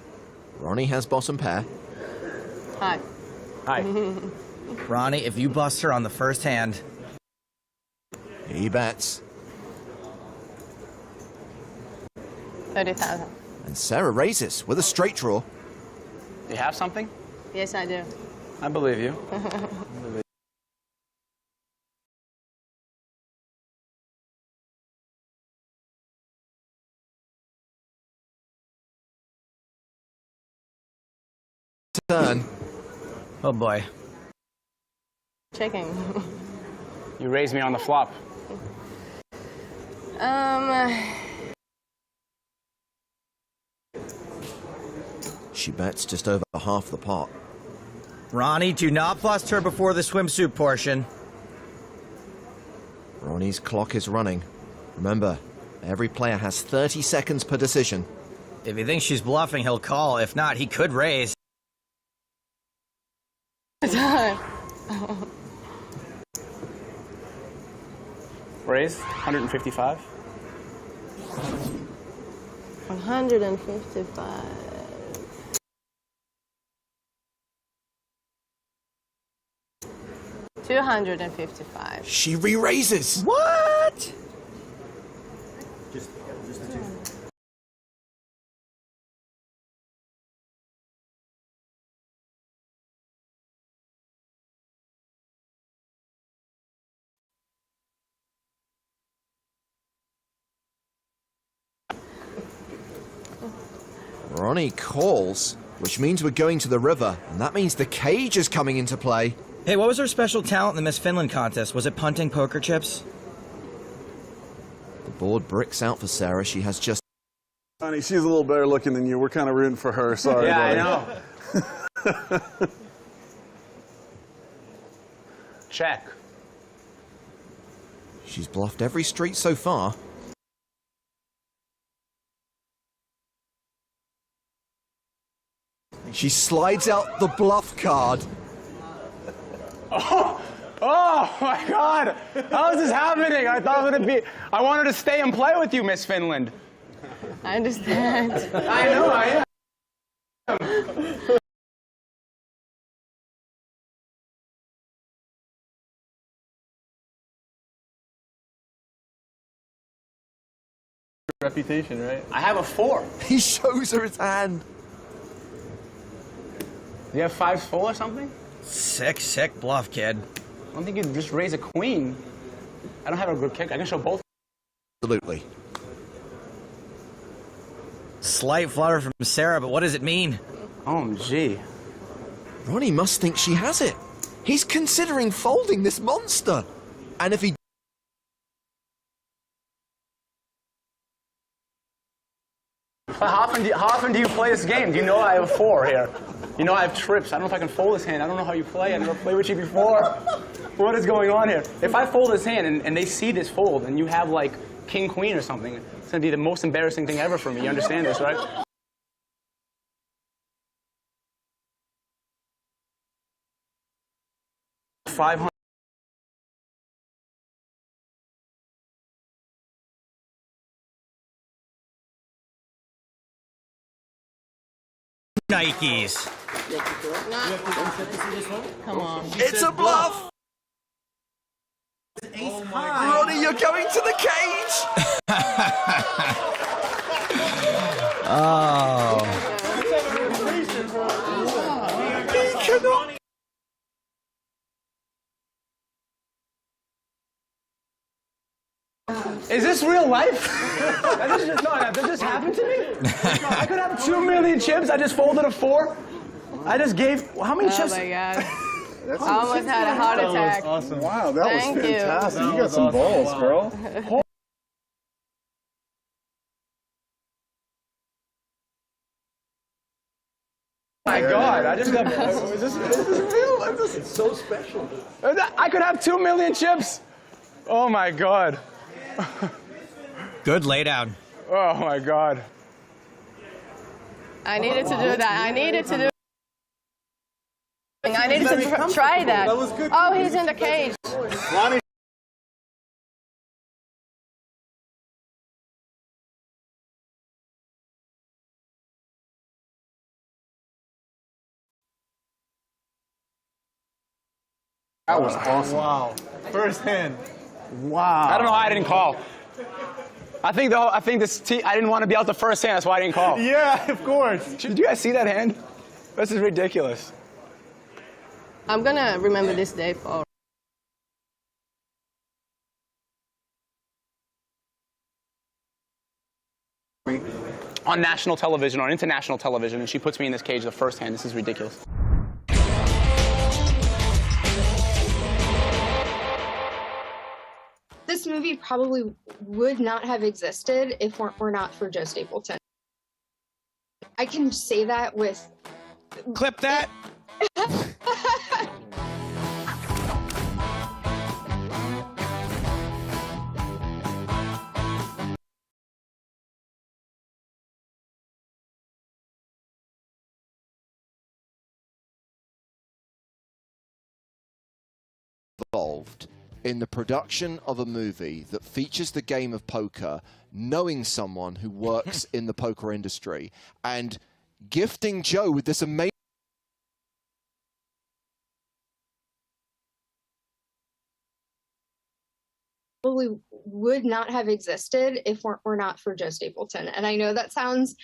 Ronnie has bottom pair. Hi. Hi. Ronnie, if you bust her on the first hand. He bets. 30,000. And Sarah raises with a straight draw. Do you have something? Yes, I do. I believe you. Turn. Oh boy. Checking. You raised me on the flop. She bets just over half the pot. Ronnie, do not bust her before the swimsuit portion. Ronnie's clock is running. Remember, every player has 30 seconds per decision. If he thinks she's bluffing, he'll call. If not, he could raise. Raise, 155. 155. $255. She re-raises. What? Just the two. Ronnie calls, which means we're going to the river, and that means the cage is coming into play. Hey, what was her special talent in the Miss Finland contest? Was it punting poker chips? The board bricks out for Sarah. She has just... Honey, she's a little better looking than you. We're kind of rooting for her. Sorry, Yeah, buddy. I know. Check. She's bluffed every street so far. She slides out the bluff card. Oh my God! How is this happening? I thought it would be. I wanted to stay and play with you, Miss Finland. I understand. I know, I am. Reputation, right? I have a 4. He shows her his hand. Do you have 5s full or something? Sick bluff, kid. I don't think you'd just raise a queen. I don't have a good kick. I can show both. Absolutely. Slight flutter from Sarah, but what does it mean? Oh, gee. Ronnie must think she has it. He's considering folding this monster. And if he... How often do you play this game? Do you know I have a 4 here? You know I have trips. I don't know if I can fold this hand. I don't know how you play. I never played with you before. What is going on here? If I fold this hand and they see this fold and you have like king, queen or something, it's going to be the most embarrassing thing ever for me. You understand this, right? $500. Nikes. Come on. It's a bluff! Ronnie, you're going to the cage! Oh. He cannot... Is this real life? That just happened to me? I could have 2 million chips. I just folded a 4. I just gave... How many chips? Oh, my God. I almost had a heart attack. Awesome. Wow, that Thank was fantastic. you. You got some balls, girl. Oh my God, I just got... Is this real? It's so special. I could have 2 million chips. Oh my God. Good laydown. Oh my God. I needed to do that. I needed to do. I needed to try that. That was good. Oh, he's in the cage. Ronnie. That was awesome. Wow. First hand. Wow. I don't know why I didn't call. I think this team, I didn't want to be out the first hand, that's why I didn't call. Yeah, of course. Did you guys see that hand? This is ridiculous. I'm gonna remember this day for. On national television, on international television, and she puts me in this cage the first hand. This is ridiculous. This movie probably would not have existed if it were not for Joe Stapleton. I can say that with... Clip that. Involved in the production of a movie that features the game of poker, knowing someone who works in the poker industry, and gifting Joe with this amazing... Probably would not have existed if it were not for Joe Stapleton. And I know that sounds...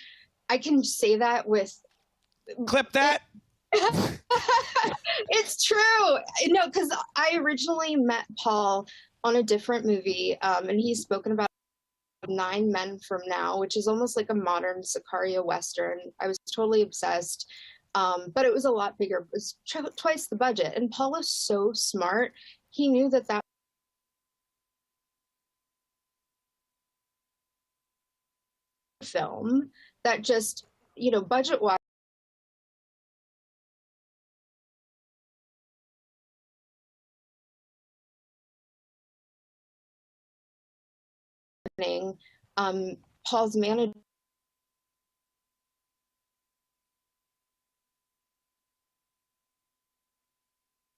I can say that with... Clip that. It's true. No, because I originally met Paul on a different movie, and he's spoken about 9 Men from Now, which is almost like a modern Sicario Western. I was totally obsessed, but it was a lot bigger. It was twice the budget. And Paul is so smart. He knew that that film that just, you know, budget-wise, Paul's manager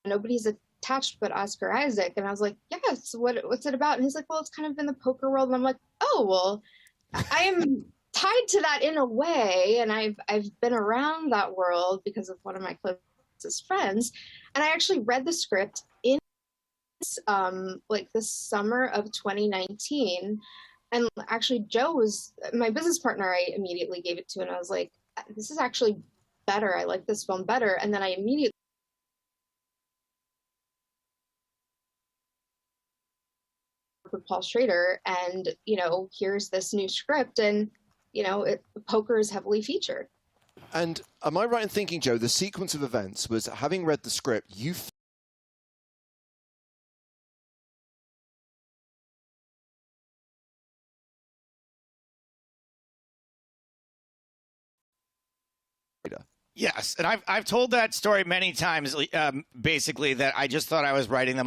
nobody's attached but Oscar Isaac, and I was like, yes, what's it about? And he's like, well, it's kind of in the poker world. And I'm like, oh, well, I am tied to that in a way, and I've been around that world because of one of my closest friends, and I actually read the script in like the summer of 2019. And actually, Joe was my business partner. I immediately gave it to, and I was like, this is actually better. I like this film better. And then I immediately with Paul Schrader, and, you know, here's this new script, and, you know, poker is heavily featured. And am I right in thinking, Joe, the sequence of events was, having read the script, you Yes, and I've told that story many times, basically, that I just thought I was writing them.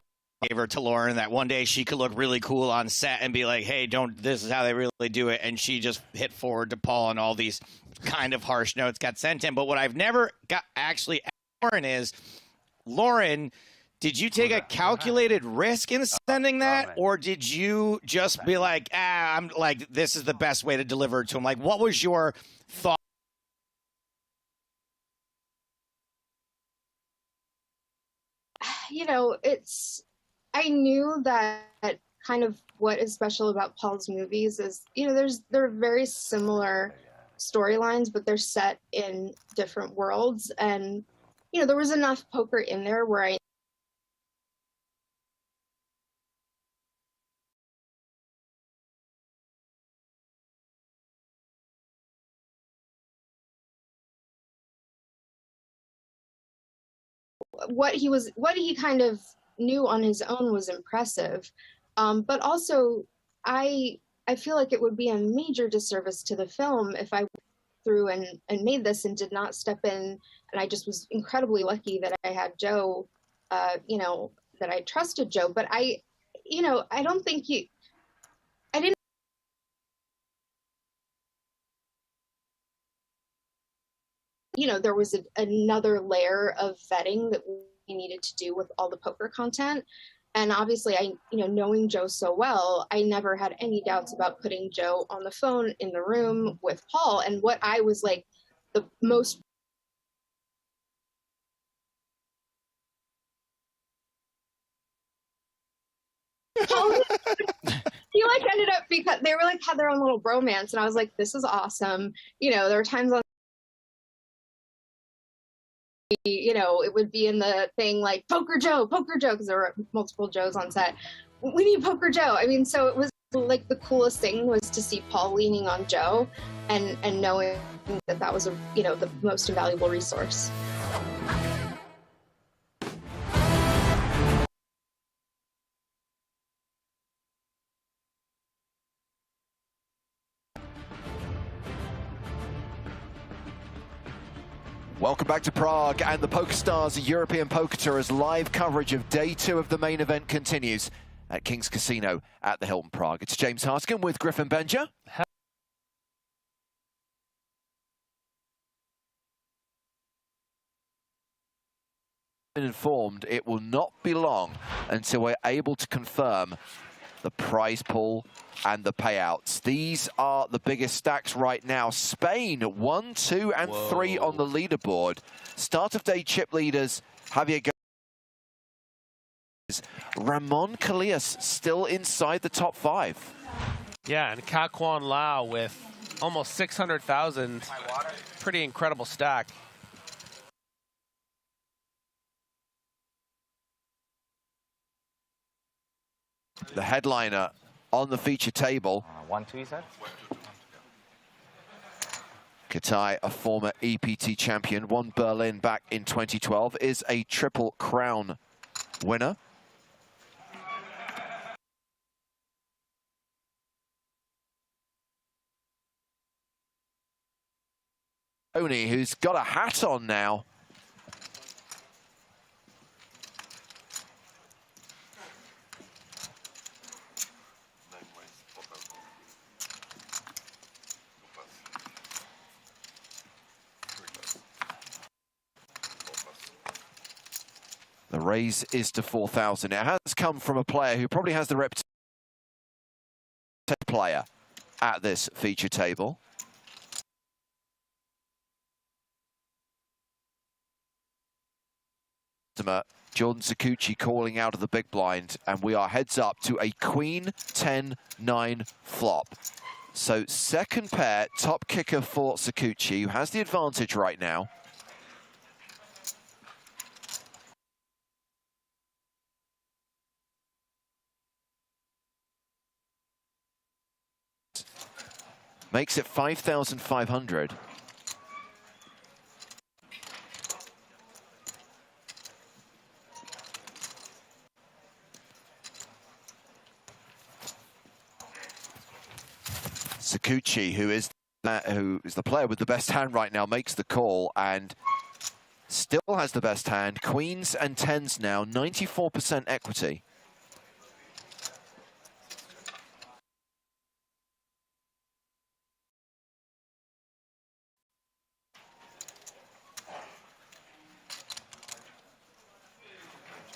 Gave her to Lauren that one day she could look really cool on set and be like, hey, this is how they really do it. And she just hit forward to Paul, and all these kind of harsh notes got sent in. But what I've never got actually asked Lauren is, Lauren, did you take a calculated risk in sending that? Or did you just be like, I'm like, this is the best way to deliver it to him? Like, what was your thought? You know, I knew that kind of what is special about Paul's movies is, you know, they're very similar storylines, but they're set in different worlds. And, you know, there was enough poker in there where I what he kind of knew on his own was impressive, but also I feel like it would be a major disservice to the film if I went through and made this and did not step in. And I just was incredibly lucky that I had Joe, you know, that I trusted Joe. But you know, I don't think I didn't. You know, there was another layer of vetting that we needed to do with all the poker content. And obviously, you know, knowing Joe so well, I never had any doubts about putting Joe on the phone in the room with Paul. And what I was like the most he like ended up, because they were like had their own little bromance, and I was like, this is awesome. You know, there were times on, you know, it would be in the thing like Poker Joe, because there were multiple Joes on set. We need Poker Joe. I mean, so it was like the coolest thing was to see Paul leaning on Joe and knowing that that was you know, the most invaluable resource. Welcome back to Prague, and the PokerStars European Poker Tour as live coverage of day 2 of the main event continues at King's Casino at the Hilton Prague. It's James Hartigan with Griffin Benja. Been informed it will not be long until we're able to confirm the prize pool and the payouts. These are the biggest stacks right now. Spain, 1, 2, and 3 on the leaderboard. Start of day chip leaders, Javier Ramon Calillas still inside the top 5. Yeah, and Kakwon Lau with almost 600,000. Pretty incredible stack. The headliner on the feature table. 1, 2, you said? Katai, a former EPT champion, won Berlin back in 2012, is a Triple Crown winner. Tony, who's got a hat on now. The raise is to 4,000. It has come from a player who probably has the reputation player at this feature table. Jordan Sakuchi calling out of the big blind, and we are heads up to a Queen 10-9 flop. So second pair, top kicker for Sakuchi, who has the advantage right now. Makes it 5,500. Sakuchi, who is the player with the best hand right now, makes the call and still has the best hand. Queens and 10s now, 94% equity.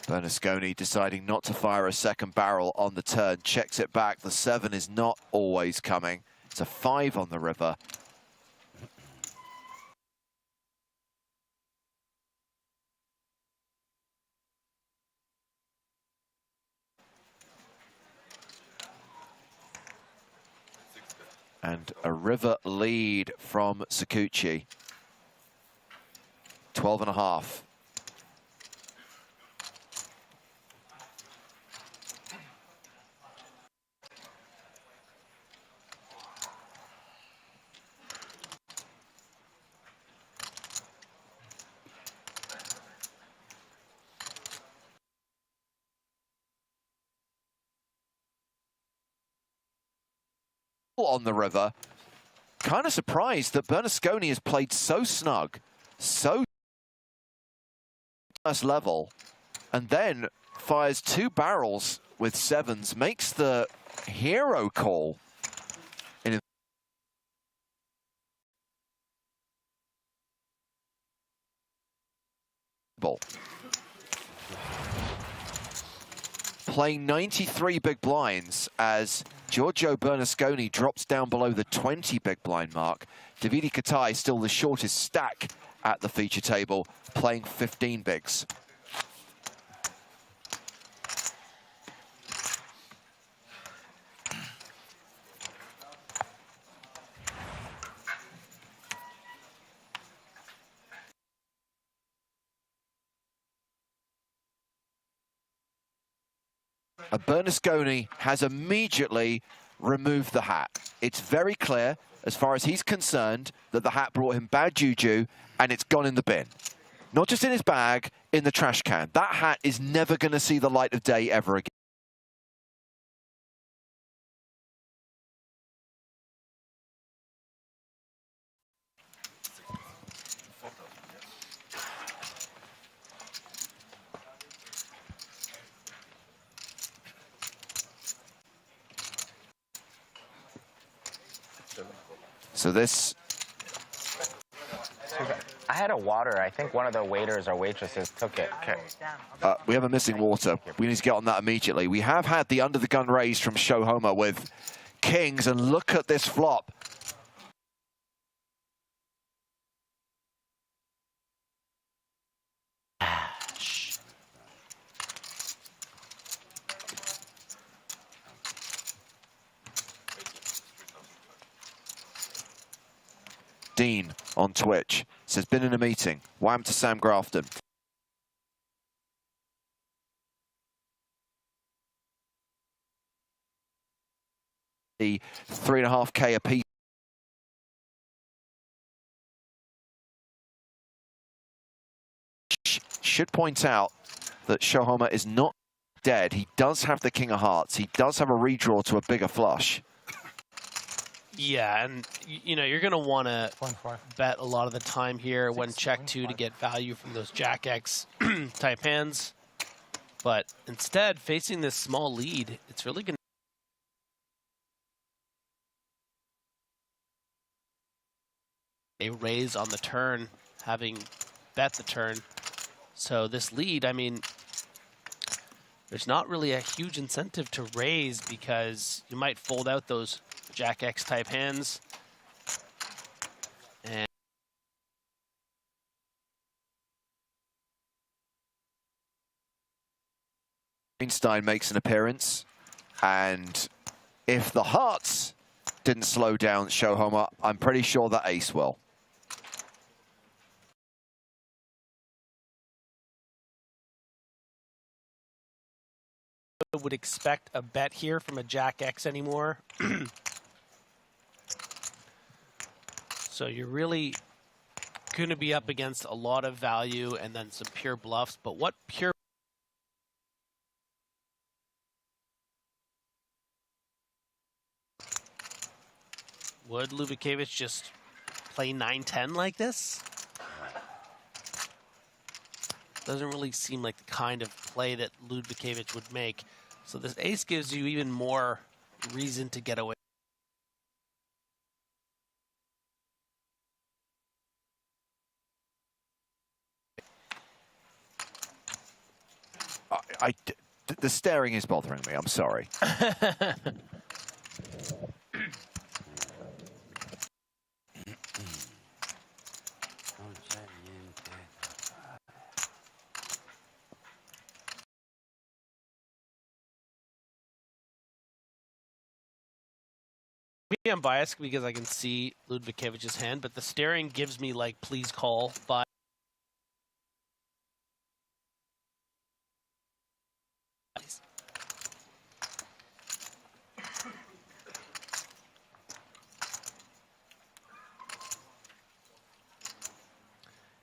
Bernasconi deciding not to fire a second barrel on the turn, checks it back. The 7 is not always coming. It's a 5 on the river. And a river lead from Sakuchi. 12.5. On the river. Kind of surprised that Bernasconi has played so snug, so first level, and then fires 2 barrels with sevens, makes the hero call. Playing 93 big blinds as Giorgio Bernasconi drops down below the 20 big blind mark. Davide Katai still the shortest stack at the feature table, playing 15 bigs. Bernasconi has immediately removed the hat. It's very clear, as far as he's concerned, that the hat brought him bad juju and it's gone in the bin. Not just in his bag, in the trash can. That hat is never going to see the light of day ever again. So this... I had a water. I think one of the waiters or waitresses took it. We have a missing water. We need to get on that immediately. We have had the under the gun raise from Show Homer with kings, and look at this flop. Dean on Twitch says, been in a meeting. Wham to Sam Grafton. The 3.5K a piece. Should point out that Shohoma is not dead. He does have the King of Hearts. He does have a redraw to a bigger flush. Yeah, and you know, you're going to want to bet a lot of the time here when check 2 to get value from those Jack X type hands. But instead, facing this small lead, it's really going to a raise on the turn, having bet the turn. So this lead, I mean, there's not really a huge incentive to raise because you might fold out those Jack X type hands. And Einstein makes an appearance, and if the hearts didn't slow down Shohoma, I'm pretty sure that ace will. I would expect a bet here from a Jack X anymore. So you're really going to be up against a lot of value and then some pure bluffs. But what pure... Would Lubakevich just play 9-10 like this? Doesn't really seem like the kind of play that Lubakevich would make. So this ace gives you even more reason to get away. The staring is bothering me, I'm sorry. Maybe I'm biased because I can see Ludwikevich's hand, but the staring gives me like, please call by.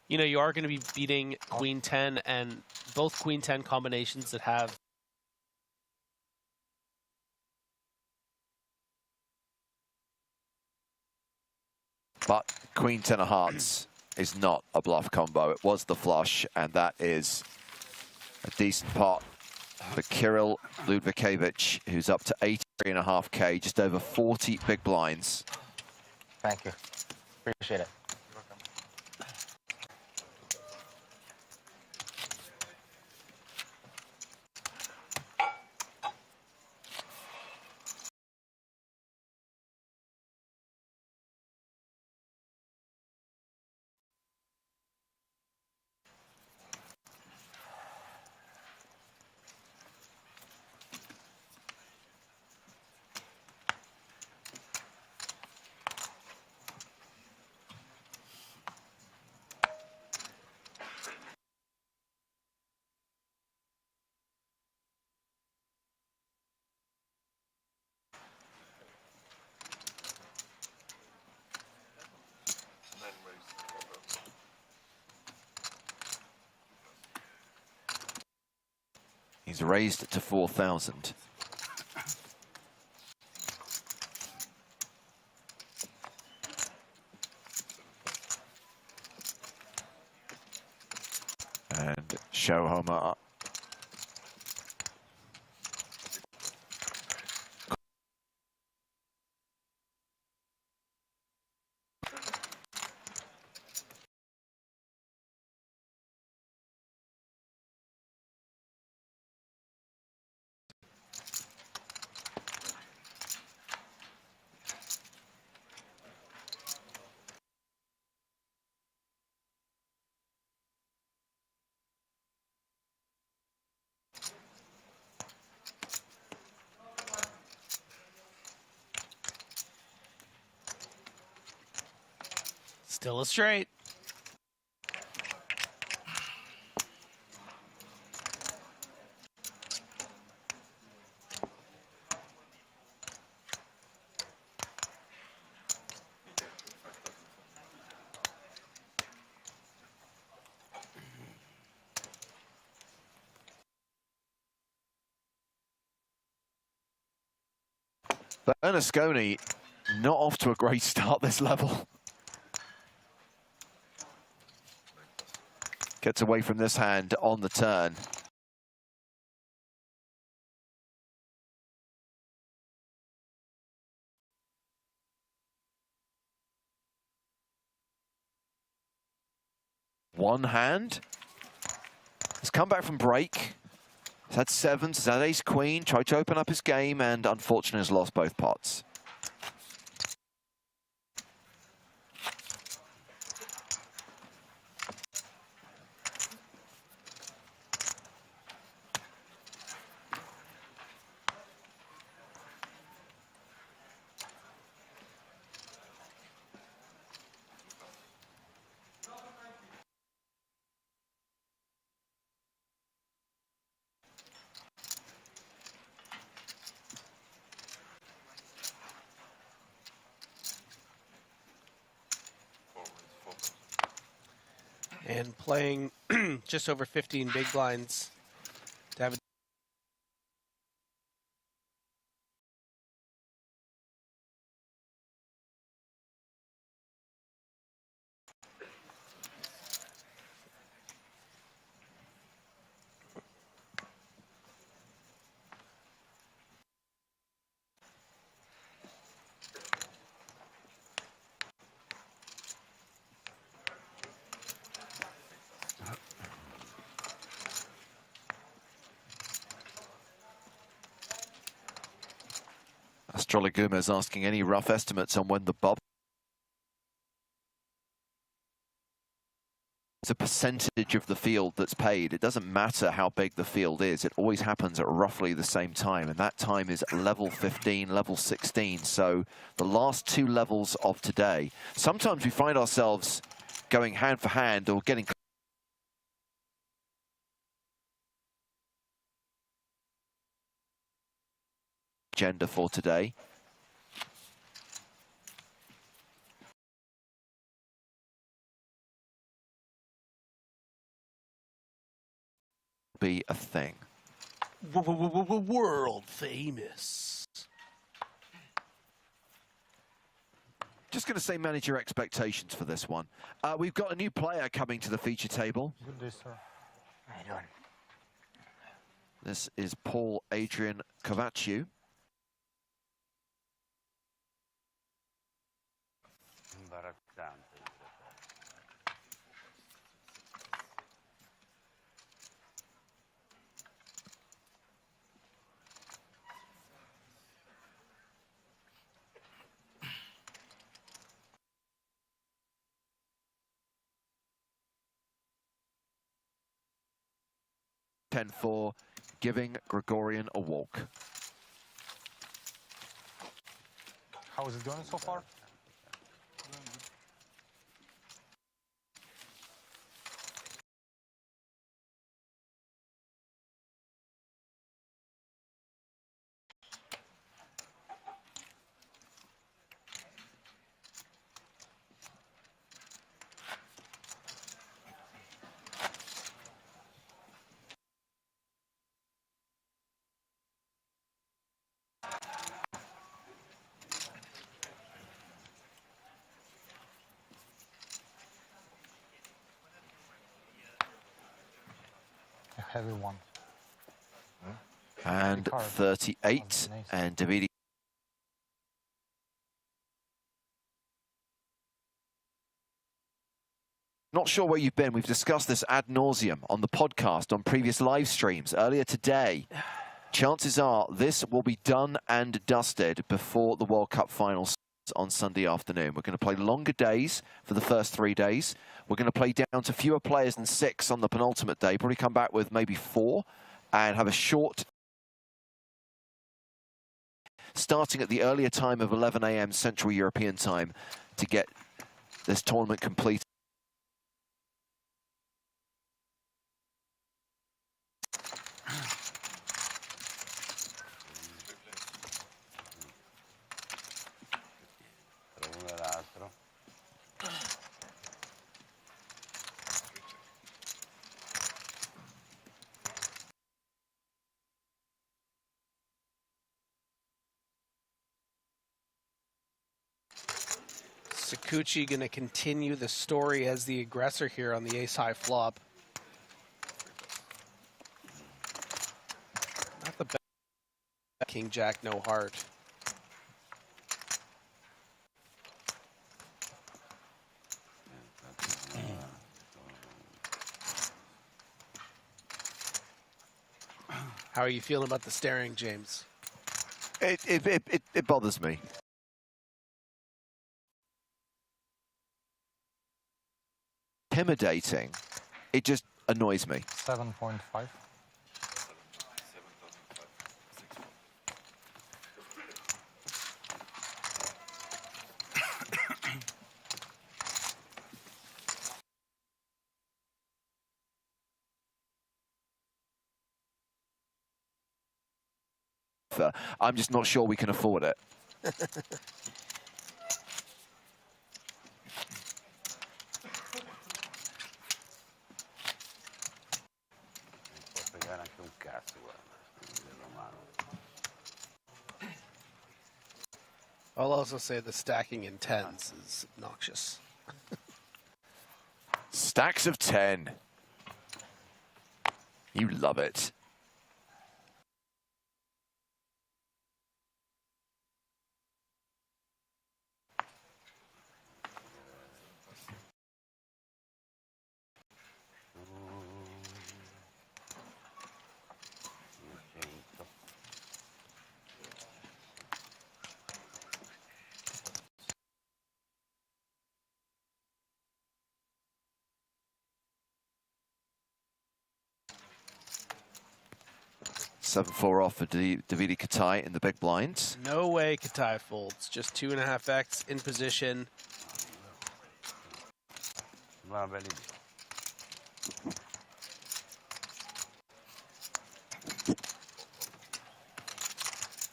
You know, you are going to be beating Queen 10 and both Queen 10 combinations that have but Queen 10 of Hearts is not a bluff combo. It was the flush, and that is a decent pot for Kirill Ludvikevich, who's up to 83.5K, just over 40 big blinds. Thank you. Appreciate it. He's raised to 4,000. And show Homer. Still a straight. Bernasconi not off to a great start this level. Gets away from this hand on the turn. One hand. He's come back from break. He's had sevens, he's had ace queen, tried to open up his game, and unfortunately has lost both pots. And playing just over 15 big blinds to have a Astrologuma is asking any rough estimates on when the bubble. It's a percentage of the field that's paid. It doesn't matter how big the field is. It always happens at roughly the same time, and that time is level 15, level 16. So the last two levels of today. Sometimes we find ourselves going hand for hand or getting agenda for today. Be a thing. World famous. Just going to say manage your expectations for this one. We've got a new player coming to the feature table. Good day, sir. How you doing? This is Paul Adrian Kovaciu. (10-4), giving Gregorian a walk. How is it going so far? Heavy one. And 38, and Davide. Not sure where you've been. We've discussed this ad nauseum on the podcast, on previous live streams earlier today. Chances are this will be done and dusted before the World Cup finals on Sunday afternoon. We're going to play longer days for the first 3 days. We're going to play down to fewer players than 6 on the penultimate day. Probably come back with maybe 4 and have a short starting at the earlier time of 11 a.m. Central European time to get this tournament complete. Sakuchi going to continue the story as the aggressor here on the ace-high flop. Not the best. King Jack, no heart. How are you feeling about the staring, James? It bothers me. Intimidating. It just annoys me. 7.5. I'm just not sure we can afford it. I'll also say the stacking in tens is obnoxious. Stacks of 10. You love it. (7-4) off for Davide Katai in the big blinds. No way Katai folds. Just 2.5x in position.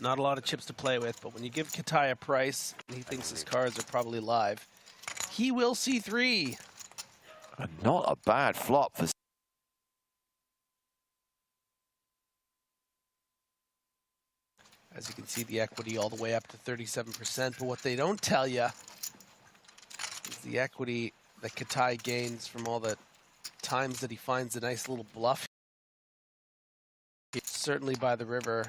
Not a lot of chips to play with, but when you give Katai a price and he thinks his cards are probably live, he will see 3. Not a bad flop for. As you can see, the equity all the way up to 37%. But what they don't tell you is the equity that Katai gains from all the times that he finds a nice little bluff. certainly by the river.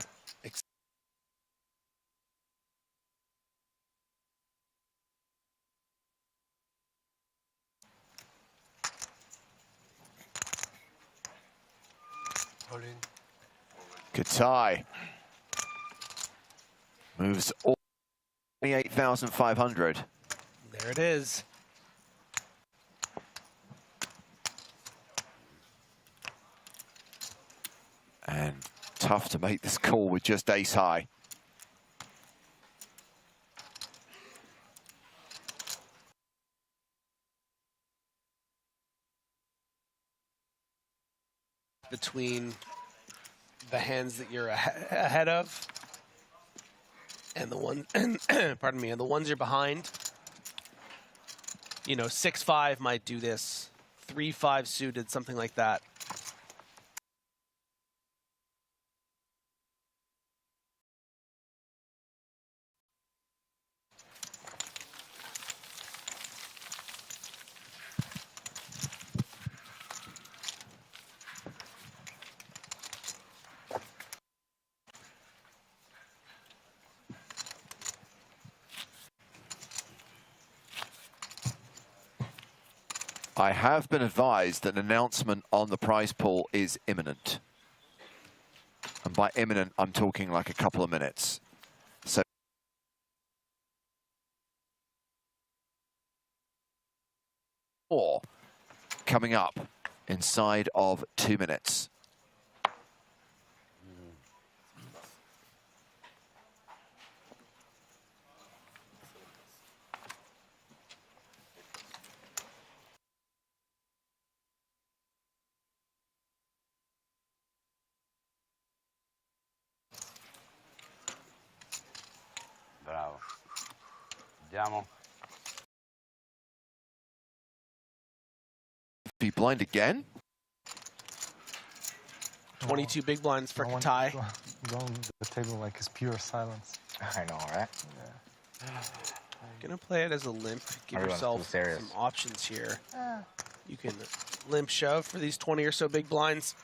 Good tie. Moves all 28,500. There it is. And tough to make this call with just ace high. Between the hands that you're ahead of and the one, pardon me, and the ones you're behind. You know, 6-5 might do this. 3-5 suited, something like that. I have been advised that an announcement on the prize pool is imminent. And by imminent, I'm talking like a couple of minutes. So coming up inside of 2 minutes. Bravo. Andiamo. Be blind again. 22 big blinds for Katai. Going to the table like it's pure silence. I know, right? Yeah. Gonna play it as a limp. Give Everyone's yourself too serious. some options here. You can limp shove for these 20 or so big blinds.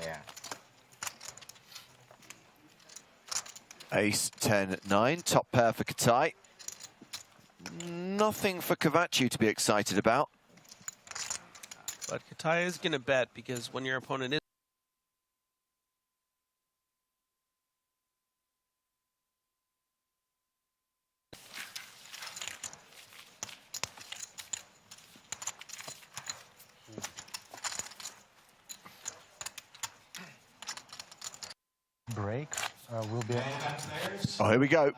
Yeah. Ace, 10, 9, top pair for Katai. Nothing for Kovacic to be excited about. But Katai is gonna bet because when your opponent is break will be. Oh, here we go.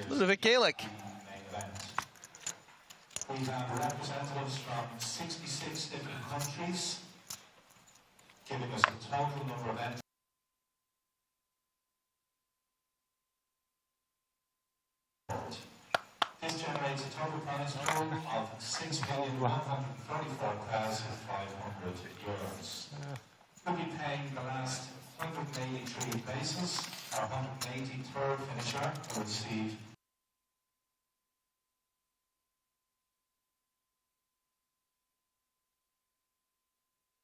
Ludovic Gaelic. We have representatives from 66 different countries, giving us the total number of entries. This generates a total prize pool of €6,134,500. We'll be paying the last 183 places. Our 183rd finisher will receive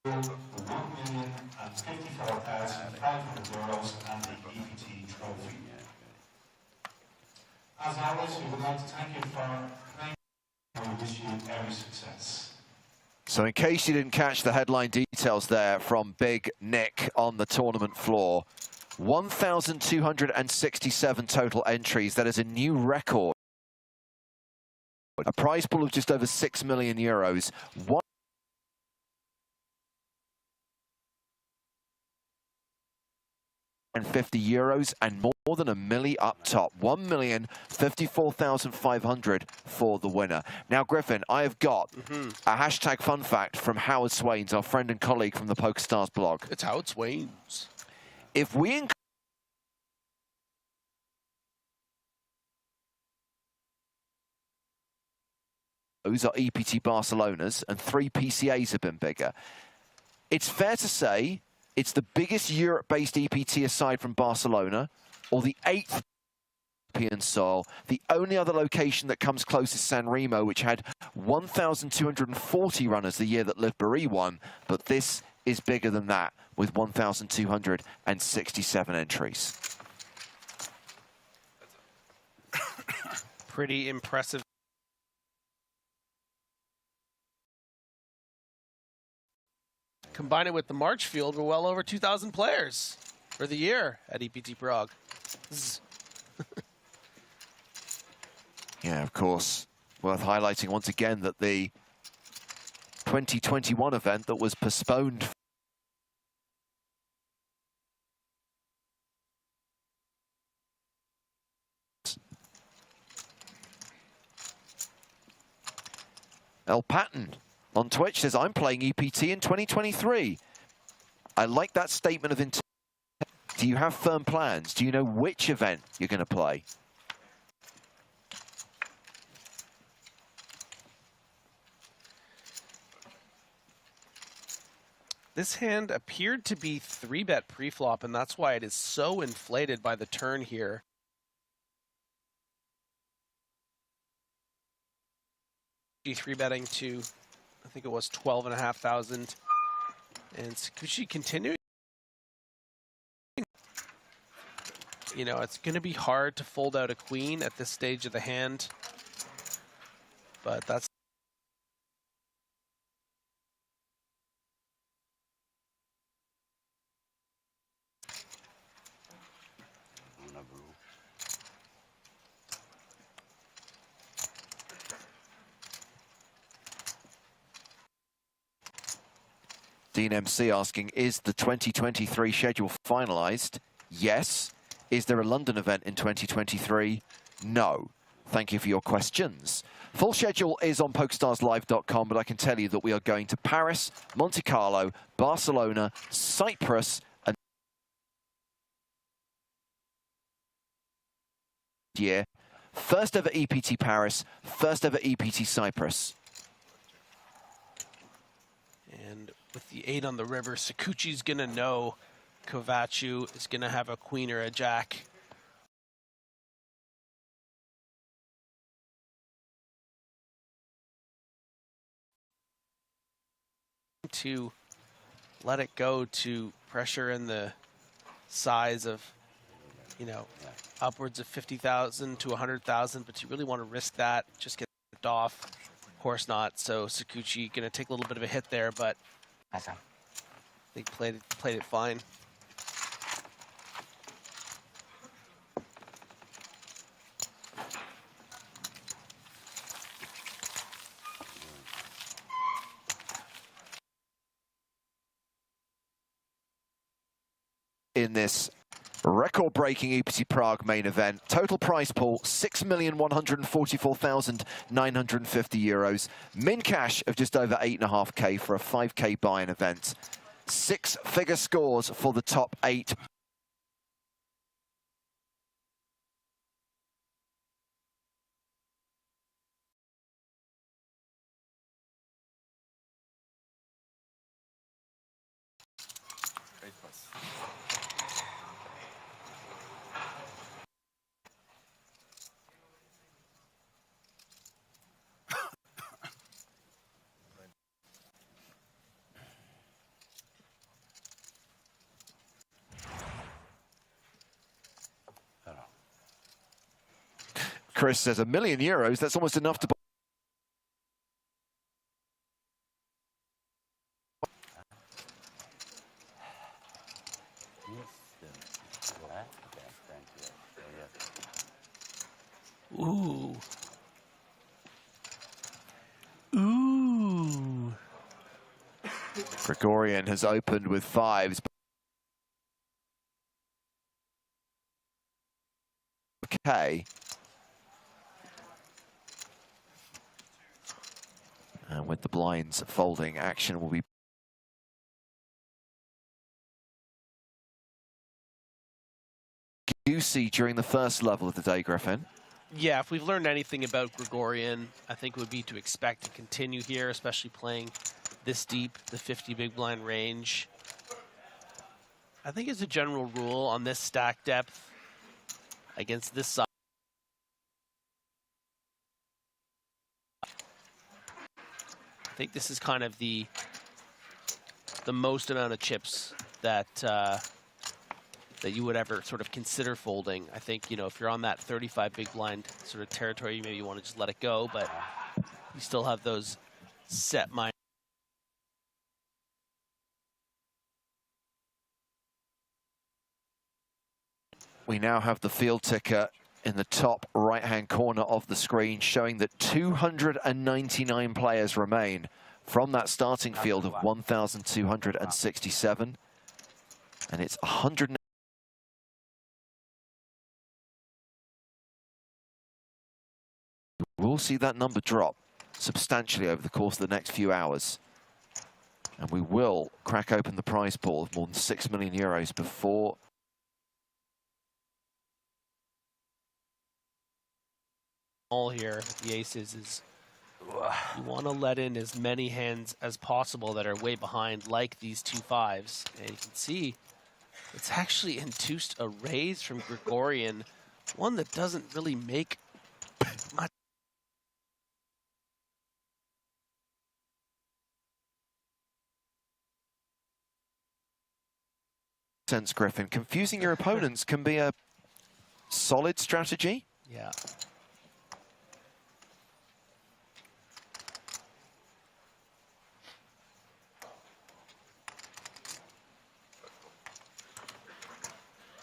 €1,054,500 and the EPT trophy. As always, we would like to thank you for playing and we wish you every success. So in case you didn't catch the headline details there from Big Nick on the tournament floor, 1,267 total entries. That is a new record. A prize pool of just over €6 million. €150 and more than $1 million up top. 1,054,500 for the winner. Now, Griffin, I have got a hashtag fun fact from Howard Swains, our friend and colleague from the PokerStars blog. It's Howard Swains. If we those are EPT Barcelonas and 3 PCAs have been bigger. It's fair to say it's the biggest Europe-based EPT aside from Barcelona, or the 8th European soil. The only other location that comes close is San Remo, which had 1,240 runners the year that Liv Barry won, but this is bigger than that with 1,267 entries. Pretty impressive. Combine it with the March field, we're well over 2,000 players for the year at EPT Prague. Yeah, of course. Worth highlighting once again that the 2021 event that was postponed El Patton on Twitch says, I'm playing EPT in 2023. I like that statement of intent. Do you have firm plans? Do you know which event you're going to play? This hand appeared to be 3-bet pre-flop, and that's why it is so inflated by the turn here. G3-betting to, I think it was 12,500. And Sakuchi continuing. You know, it's going to be hard to fold out a queen at this stage of the hand. But that's Dean MC asking, is the 2023 schedule finalized? Yes. Is there a London event in 2023? No. Thank you for your questions. Full schedule is on PokerStarsLive.com, but I can tell you that we are going to Paris, Monte Carlo, Barcelona, Cyprus, and year. First ever EPT Paris, first ever EPT Cyprus. And with the 8 on the river, Sakuchi's going to know Kovacu is going to have a queen or a jack. To let it go to pressure in the size of, you know, upwards of 50,000 to 100,000, but you really want to risk that, just get it off. Of course not. So Sakuchi going to take a little bit of a hit there, but they played it fine. In this record-breaking EPT Prague main event, total prize pool 6,144,950 euros, min cash of just over 8.5k for a 5k buy-in event. 6-figure scores for the top 8. Chris says €1 million, that's almost enough to buy. Ooh. Ooh. Gregorian has opened with 5s. Okay. And with the blinds folding, action will be juicy during the first level of the day, Griffin. Yeah, if we've learned anything about Gregorian, I think it would be to expect to continue here, especially playing this deep, the 50 big blind range. I think as a general rule on this stack depth against this side, I think this is kind of the most amount of chips that that you would ever sort of consider folding. I think, you know, if you're on that 35 big blind sort of territory, maybe you want to just let it go, but you still have those set minor. We now have the field ticker in the top right-hand corner of the screen showing that 299 players remain from that starting field of 1,267. And it's 100. We'll see that number drop substantially over the course of the next few hours. And we will crack open the prize pool of more than 6 million euros before all here, the aces is you want to let in as many hands as possible that are way behind, like these 2 5s. And you can see it's actually induced a raise from Gregorian, one that doesn't really make much sense, Griffin. Confusing your opponents can be a solid strategy. Yeah.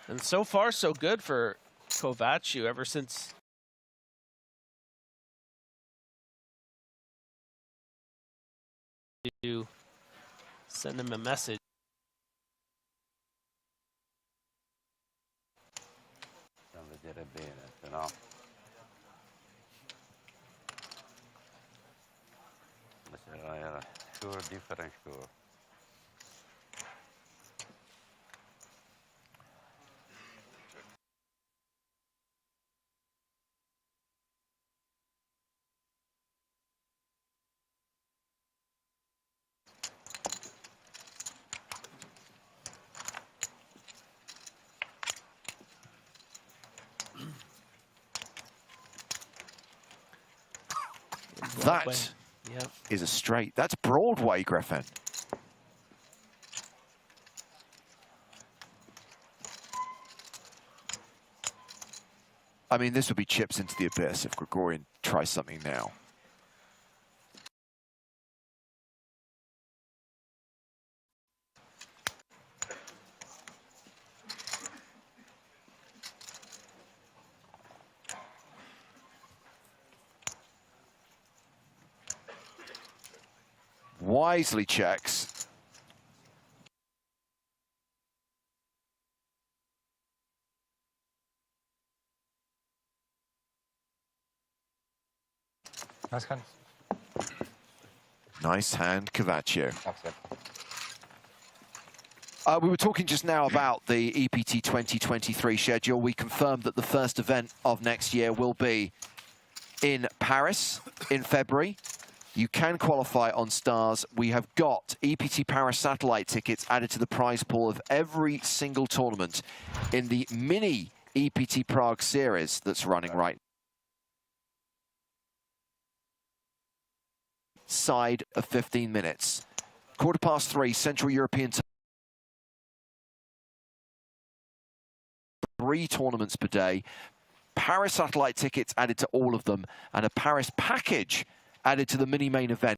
And so far, so good for Kovacic ever since you send him a message. Different score. That is a straight. That's Broadway, Griffin. I mean, this would be chips into the abyss if Gregorian tries something now. Wisely checks. Nice hand. Nice hand, Kovacic. We were talking just now about the EPT 2023 schedule. We confirmed that the first event of next year will be in Paris in February. You can qualify on Stars. We have got EPT Paris satellite tickets added to the prize pool of every single tournament in the mini EPT Prague series that's running right now. Side of 15 minutes. 3:15 Central European time. 3 tournaments per day. Paris satellite tickets added to all of them, and a Paris package added to the mini main event.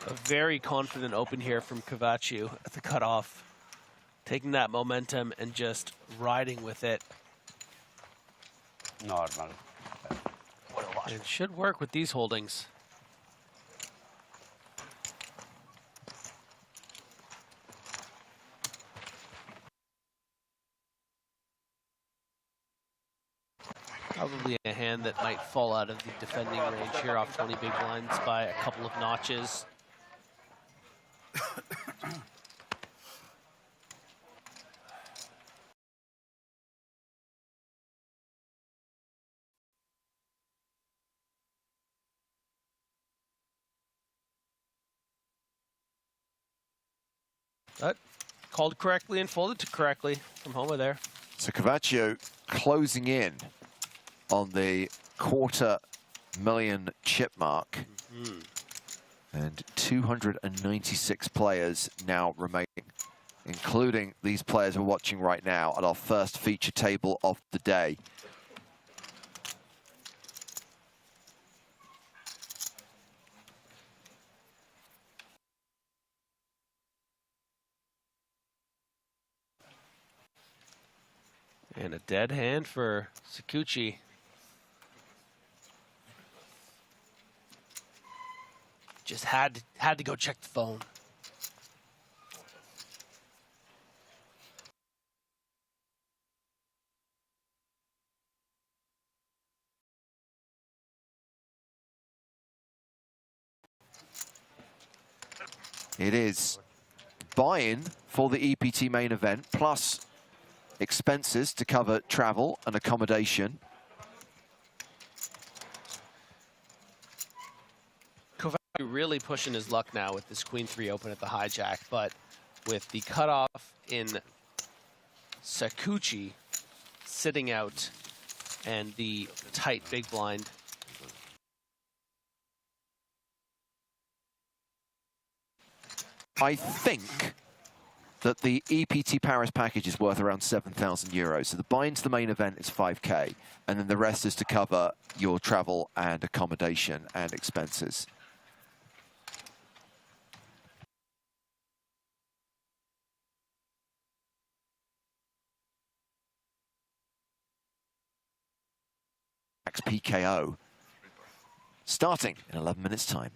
A very confident open here from Kovacic at the cutoff, taking that momentum and just riding with it. Normal. And it should work with these holdings. Probably a hand that might fall out of the defending range here off 20 big blinds by a couple of notches. But called correctly and folded correctly from Homa there. So Cavaccio closing in on the $250,000 chip mark. And 296 players now remaining, including these players we're watching right now at our first feature table of the day. And a dead hand for Sakuchi. Just had to go check the phone. It is buy-in for the EPT main event, plus expenses to cover travel and accommodation. Kovac really pushing his luck now with this Queen 3 open at the hijack, but with the cutoff in Sakuchi sitting out and the tight big blind. I think that the EPT Paris package is worth around 7,000 euros. So the buy-in to the main event is 5K, and then the rest is to cover your travel and accommodation and expenses. Max PKO starting in 11 minutes' time.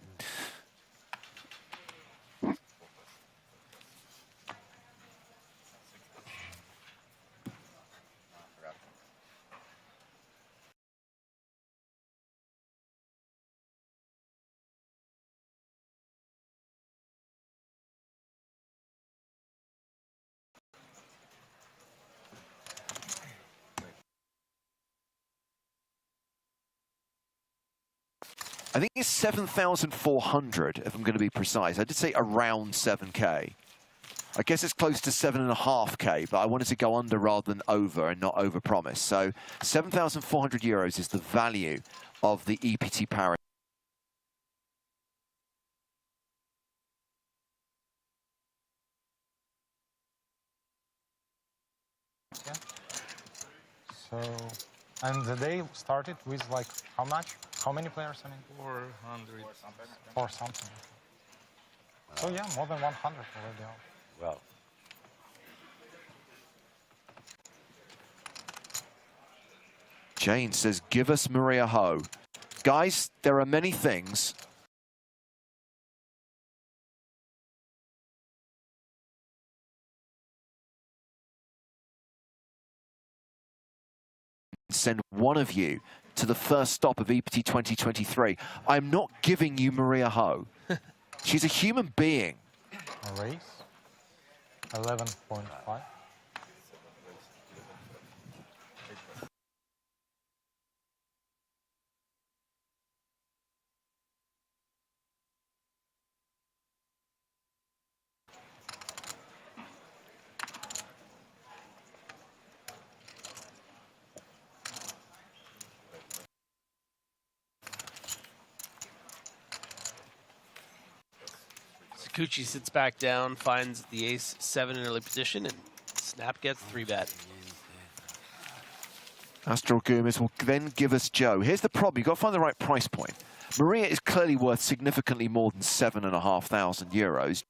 I think it's 7,400, if I'm going to be precise. I did say around 7K. I guess it's close to 7.5K, but I wanted to go under rather than over and not overpromise. So 7,400 euros is the value of the EPT Paris. Yeah. So, and the day started with like how much? How many players? I mean, 400. Or something. So yeah, more than 100 already. Well. Jane says, give us Maria Ho. Guys, there are many things. Send one of you to the first stop of EPT 2023. I'm not giving you Maria Ho. She's a human being. A race. 11.5. Sakuchi sits back down, finds the ace-7 in early position, and Snap gets 3-bet. Astral Goomis will then give us Joe. Here's the problem. You've got to find the right price point. Maria is clearly worth significantly more than 7,500 euros.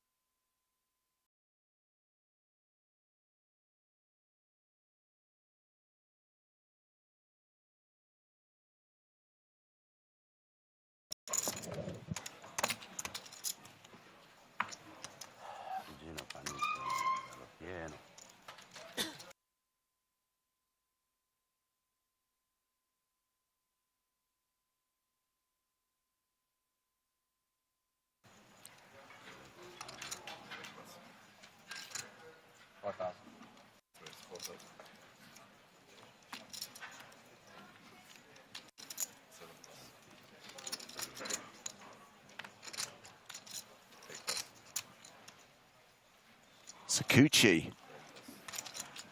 Sakuchi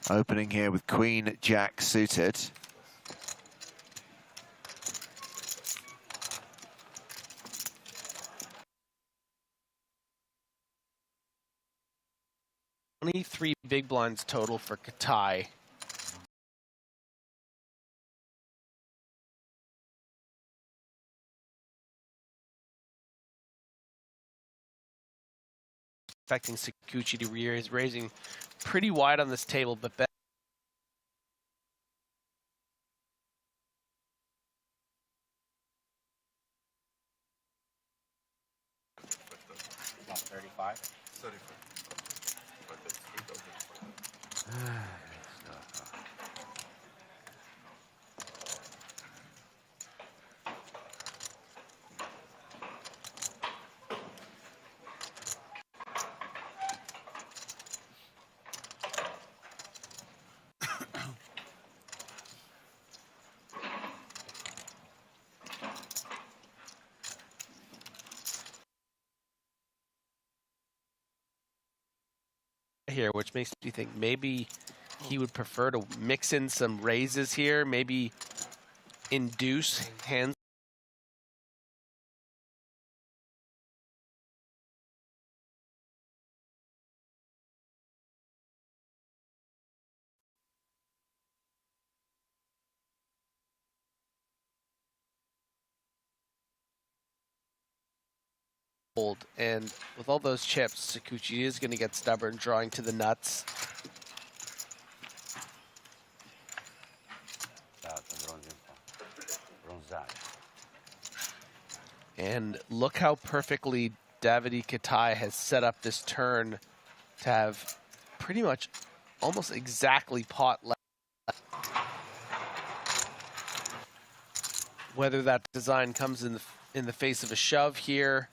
opening here with Queen Jack suited. Only 3 big blinds total for Katai. Expecting Sakuchi to rear. He's raising pretty wide on this table, but bet. About 35? 35. Here, which makes me think maybe he would prefer to mix in some raises here, maybe induce hands. And with all those chips, Sakuchi is going to get stubborn, drawing to the nuts. And look how perfectly Davide Katai has set up this turn to have pretty much almost exactly pot left. Whether that design comes in the face of a shove here,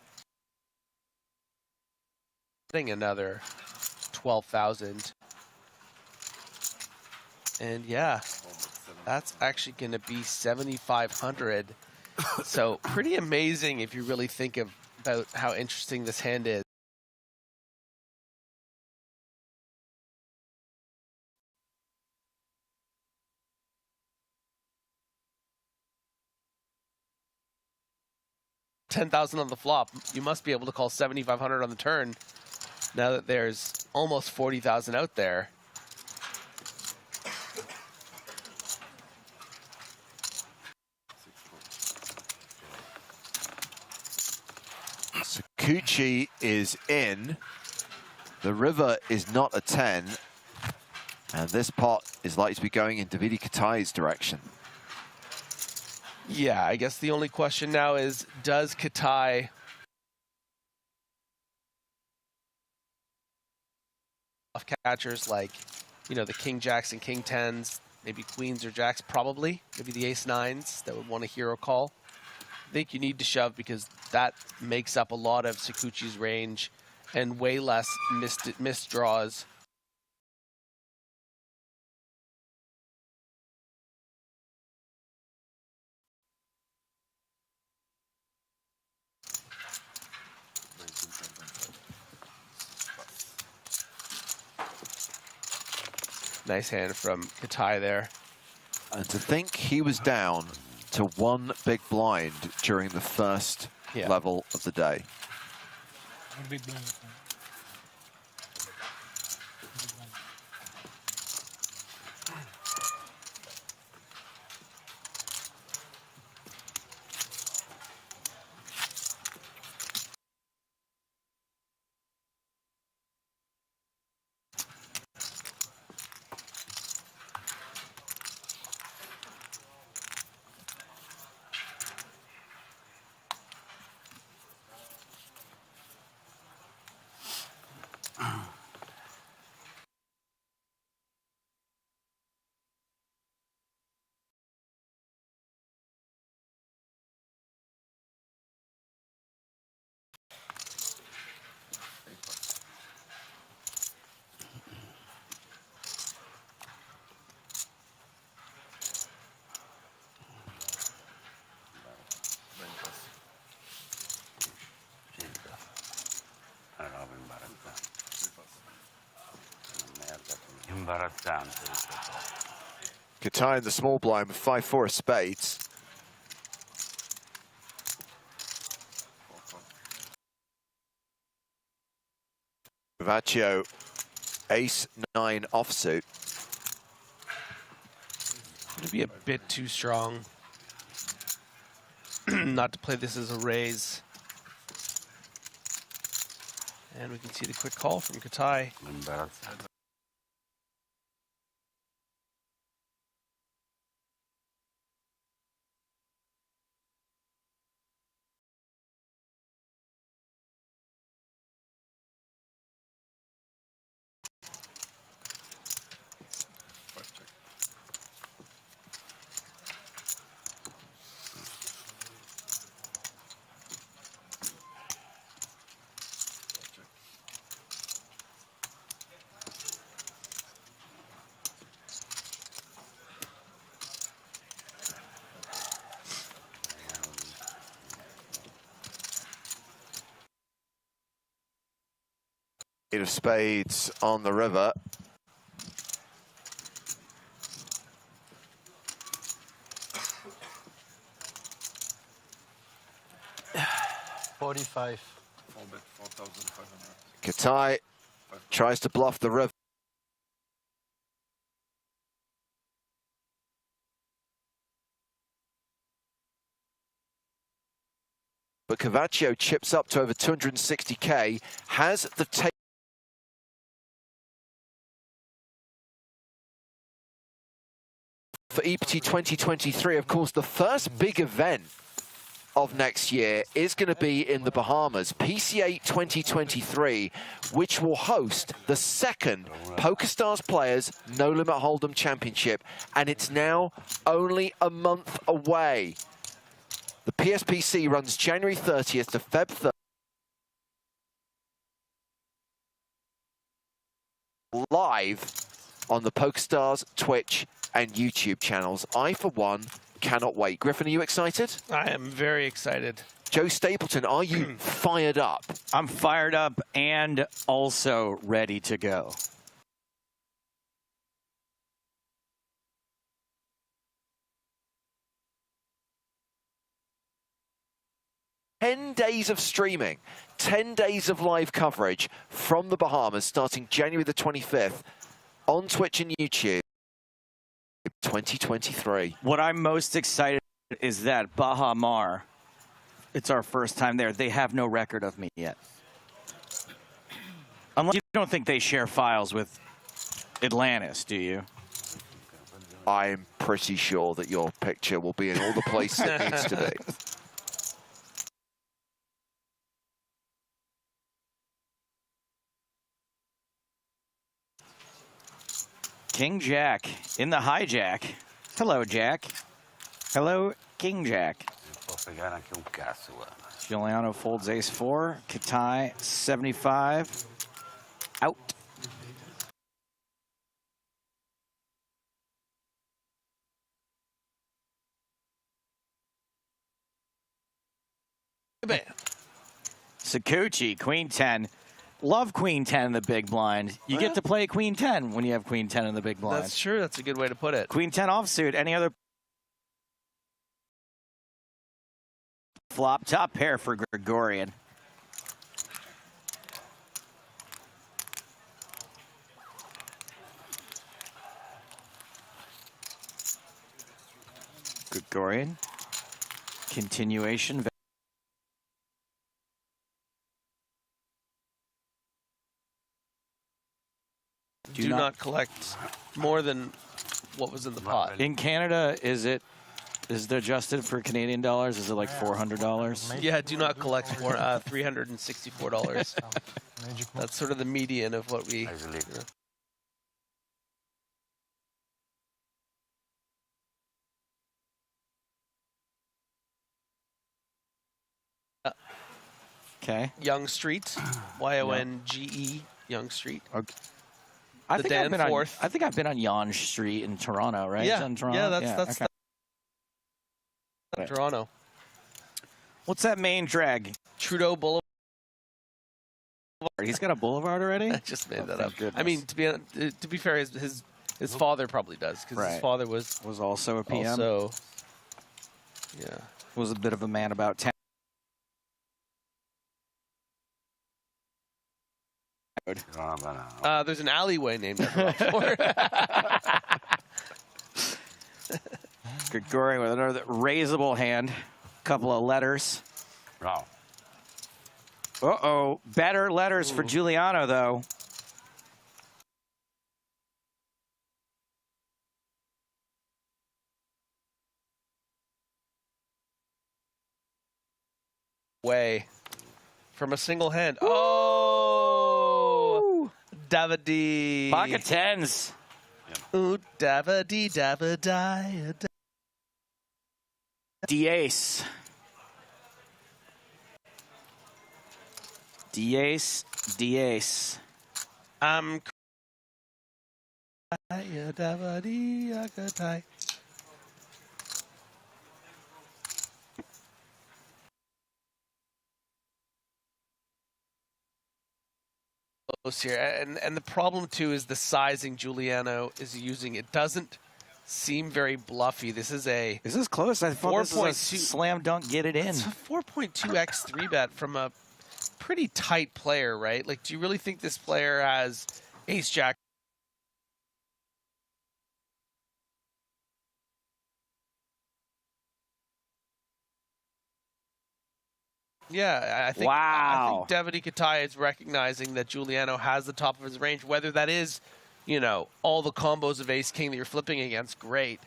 another 12,000. And yeah, that's actually going to be 7,500. So pretty amazing if you really think about how interesting this hand is. $10,000 on the flop. You must be able to call 7,500 on the turn. Now that there's almost 40,000 out there. Sakuchi is in. The river is not a 10. And this pot is likely to be going in Davide Katai's direction. Yeah, I guess the only question now is, does Katai catchers like, you know, the king jacks and king tens, maybe queens or jacks, probably, maybe the ace nines that would want a hero call. I think you need to shove because that makes up a lot of Sakuchi's range and way less missed draws. Nice hand from Katai there. And to think he was down to 1 big blind during the first level of the day. Katai in the small blind with 5-4 of spades. Vaccio, ace-9 offsuit. It'd be a bit too strong not to play this as a raise. And we can see the quick call from Katai. Eight of spades on the river. $45. Katai tries to bluff the river. But Cavaccio chips up to over 260k, has the take. For EPT 2023, of course, the first big event of next year is going to be in the Bahamas, PCA 2023, which will host the second PokerStars Players No Limit Hold'em Championship, and it's now only a month away. The PSPC runs January 30th to Feb 3rd, live on the PokerStars Twitch and YouTube channels. I, for one, cannot wait. Griffin, are you excited? I am very excited. Joe Stapleton, are you fired up? I'm fired up and also ready to go. $10 days of streaming, 10 days of live coverage from the Bahamas starting January the 25th on Twitch and YouTube. 2023. What I'm most excited is that Baha Mar, it's our first time there. They have no record of me yet. Unless you don't think they share files with Atlantis, do you? I'm pretty sure that your picture will be in all the places it needs to be. King Jack in the hijack. Hello, Jack. Hello, King Jack. Giuliano folds ace-4. Katai, 75. Out. Sakuchi, queen 10. Love queen 10 in the big blind. You get to play queen 10 when you have queen 10 in the big blind. That's true. That's a good way to put it. Queen 10 offsuit. Any other flop? Top pair for Gregorian. Gregorian. Continuation. Do not collect more than what was in the pot. In Canada, is it adjusted for Canadian dollars? Is it like $400? Yeah, do not collect more. $364. That's sort of the median of what we. Okay. Young Street, Y-O-N-G-E, Young Street. Okay. I think I've been on Yonge Street in Toronto, right? Yeah, in Toronto? yeah, that's okay. Toronto. What's that main drag? Trudeau Boulevard. He's got a boulevard already? I just made that up. Goodness. I mean, to be fair, his father probably does, because his father was also a PM. Also, yeah, was a bit of a man about town. There's an alleyway named after him. Gregorian with another raisable hand. Couple of letters. Wow. Uh-oh. Better letters for Giuliano, though. Way from a single hand. Oh, Davidi. Pocket tens. Ooh, Davidi, Davidi. D-ace. D-ace. D-ace. Davidi, here, and the problem too is the sizing Giuliano is using. It doesn't seem very bluffy. This is close? I thought this was a slam dunk, get it in. It's a 4.2x 3-bet from a pretty tight player, right? Like, do you really think this player has ace jack? Yeah, I think Davide Katai is recognizing that Giuliano has the top of his range. Whether that is, you know, all the combos of ace king that you're flipping against, great.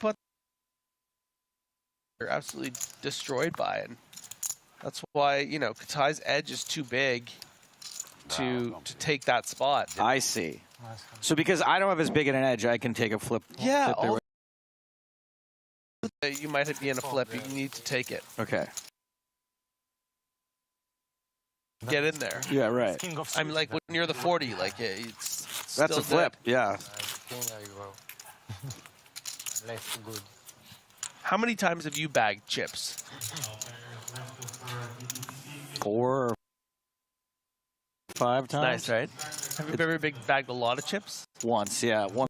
But you're absolutely destroyed by it. That's why, you know, Katai's edge is too big to take that spot. I see. So because I don't have as big an edge, I can take a flip. Yeah, you might be in a flip. You need to take it. Okay. Get in there. Yeah, right. I mean, like when you're the 40, like it's that's still a flip. dead. Yeah. Less good. How many times have you bagged chips? 4 or 5 times. Nice, right? Have you ever bagged a lot of chips? Once, yeah. One.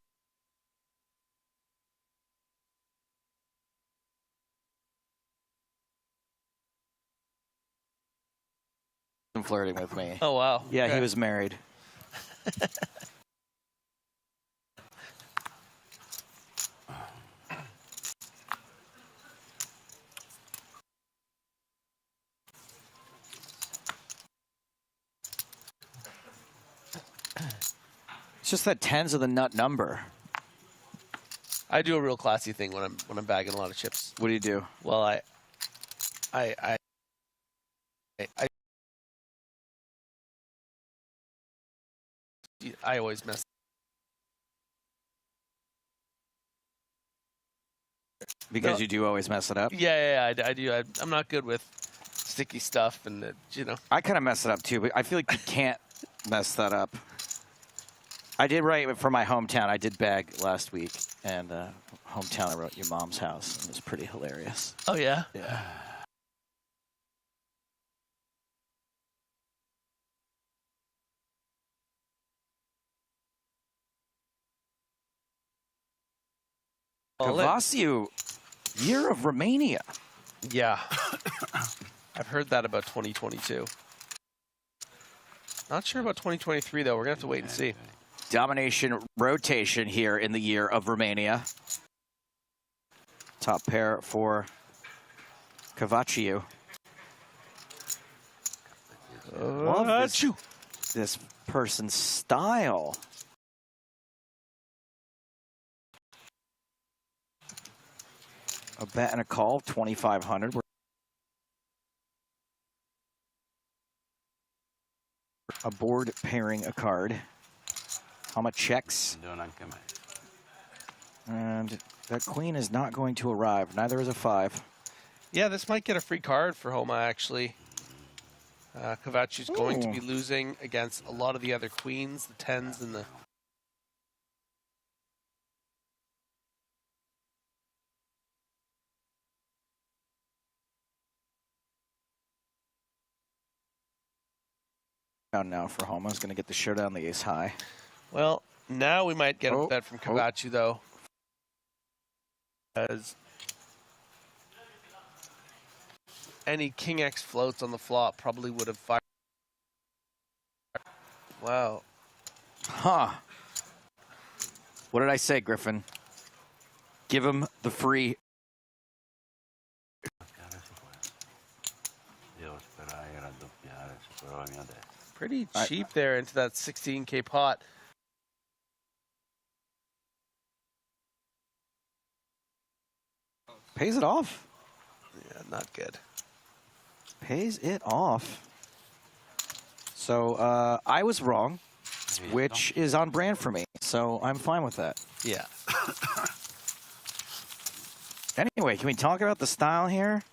Flirting with me. Oh, wow. Yeah, okay. He was married. It's just that 10's are the nut number. I do a real classy thing when I'm bagging a lot of chips. What do you do? Well, I always mess. Because you do always mess it up? Yeah, I do. I'm not good with sticky stuff, and you know. I kind of mess it up too, but I feel like you can't mess that up. I did write for my hometown. I did bag last week, and hometown I wrote your mom's house. It was pretty hilarious. Oh yeah. Yeah. Cavasiu, year of Romania. Yeah. I've heard that about 2022. Not sure about 2023, though. We're going to have to wait and see. Domination rotation here in the year of Romania. Top pair for Cavasiu. Love this person's style. A bet and a call, 2,500. A board pairing a card. How much checks? And that queen is not going to arrive. Neither is a 5. Yeah, this might get a free card for Homa, actually. Cavacciu's going to be losing against a lot of the other queens, the 10s and the... now for home. I was going to get the showdown, the ace high. Well, now we might get a bet from Kavachu, though. As any King X floats on the flop probably would have fired. Wow. Huh. What did I say, Griffin? Give him the free. Pretty cheap there into that 16K pot. Pays it off. Yeah, not good. Pays it off. So I was wrong, which is on brand for me. So I'm fine with that. Yeah. Anyway, can we talk about the style here?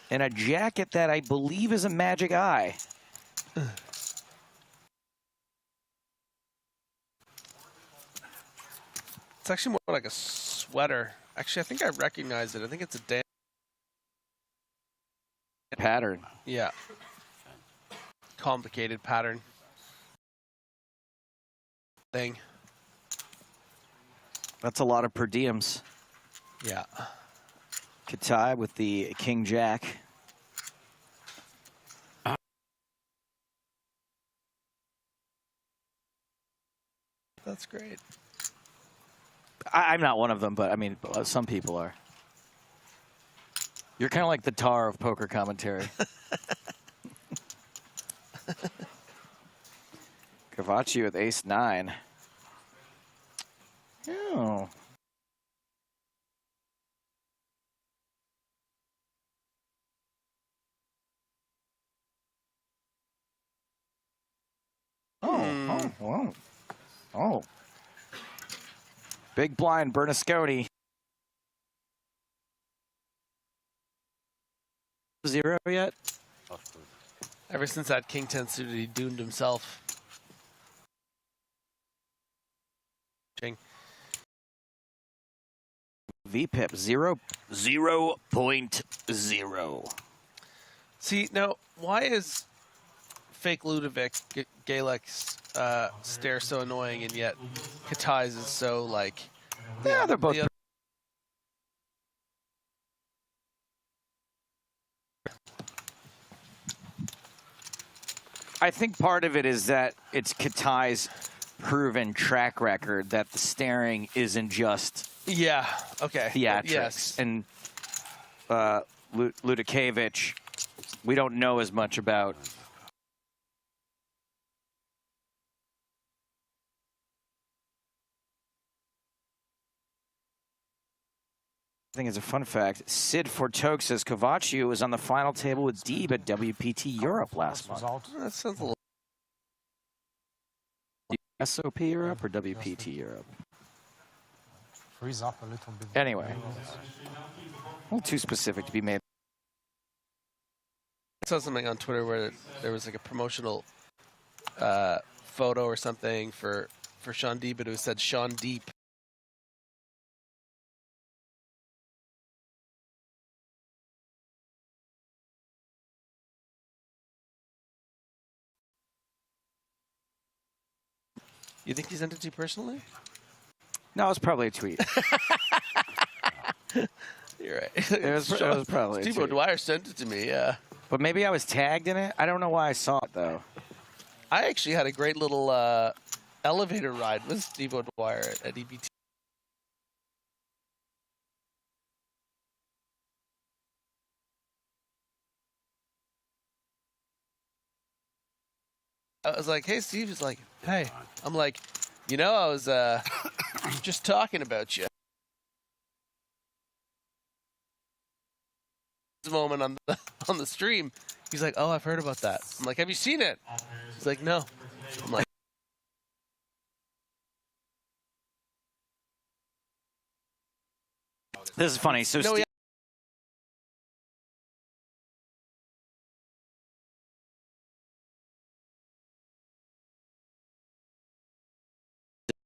And a jacket that I believe is a magic eye. It's actually more like a sweater. Actually, I think I recognize it. I think it's a damn pattern. Yeah. Complicated pattern. Thing. That's a lot of per diems. Yeah. Katai with the King Jack. That's great. I'm not one of them, but I mean, some people are. You're kind of like the tar of poker commentary. Cavacci with ace-9. Oh. Oh. Big blind, Bernasconi. 0 yet? Ever since that King 10 suited, he doomed himself. VPIP 0.0. See, now, why is fake Ludovic Galec's stare so annoying, and yet Katai's is so, like... Yeah, they're both... I think part of it is that it's Katai's proven track record that the staring isn't just... Yeah, okay. Theatrics. Yes. And Ludakevich, we don't know as much about... I think it's a fun fact. Sid Fortoke says Cavaccio was on the final table with Deeb at WPT Europe last month. That sounds a little... SOP Europe or WPT Europe? Freeze up a little bit. Anyway, a little too specific to be made. I saw something on Twitter where there was like a promotional photo or something for Sean Deep, but it said Sean Deep. You think he sent it to you personally? No, it's probably a tweet. You're right. It was probably a Steve tweet. O'Dwyer sent it to me, yeah. But maybe I was tagged in it. I don't know why I saw it, though. I actually had a great little elevator ride with Steve O'Dwyer at EPT. I was like, hey, Steve. He's like, hey. I'm like, you know, I was just talking about you. This moment on the stream. He's like, oh, I've heard about that. I'm like, have you seen it? He's like, no. I'm like, this is funny. So no, Steve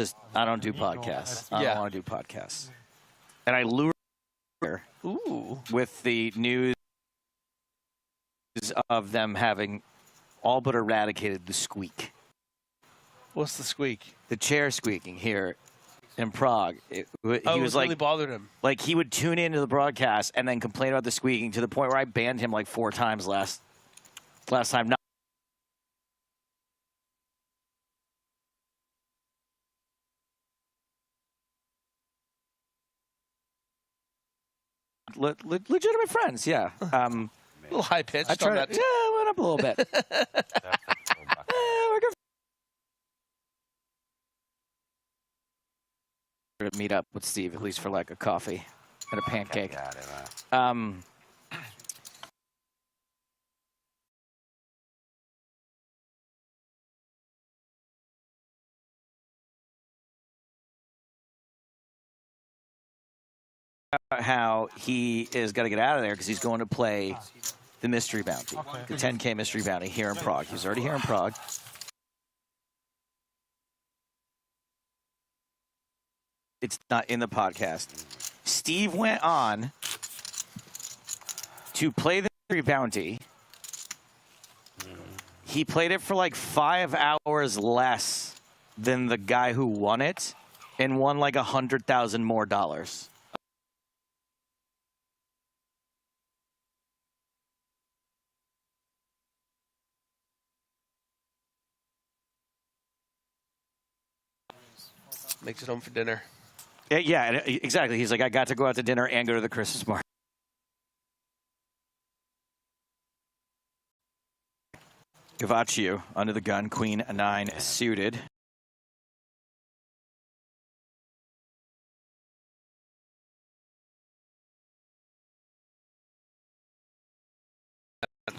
just, I don't do podcasts. I don't want to do podcasts. And I lured her with the news of them having all but eradicated the squeak. What's the squeak? The chair squeaking here in Prague. He was like, really bothered him. Like, he would tune into the broadcast and then complain about the squeaking to the point where I banned him like 4 times last time. Not legitimate friends, yeah. A little high pitched. I tried to, yeah, went up a little bit. We're good. To meet up with Steve, at least for like a coffee and a pancake. How he is got to get out of there because he's going to play the mystery bounty, the 10K mystery bounty here in Prague. He's already here in Prague. It's not in the podcast. Steve went on to play the mystery bounty. He played it for like 5 hours less than the guy who won it and won like $100,000 more. Makes it home for dinner. Yeah, exactly. He's like, I got to go out to dinner and go to the Christmas market. Gavaccio under the gun, queen 9 suited.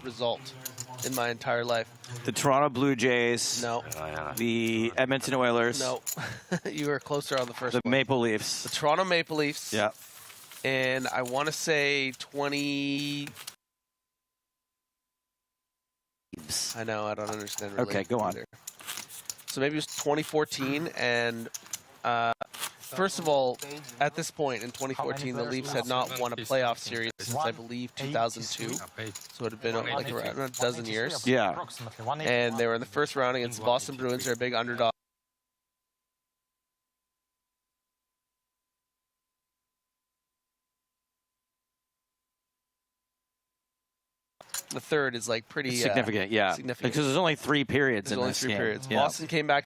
Result in my entire life. The Toronto Blue Jays. No. The Edmonton Oilers. No. You were closer on the first one. The Maple Leafs. The Toronto Maple Leafs. Yeah. And I want to say 20. I know, I don't understand really. Okay, go on. Either. So maybe it was 2014, and first of all, at this point in 2014, the Leafs had not won a playoff series since, I believe, 2002. So it had been like around a dozen years. Yeah. And they were in the first round against the Boston Bruins. They're a big underdog. The third is like pretty significant, yeah. Significant. Because there's only 3 periods There's in only this 3 game. periods. Yeah. Boston came back.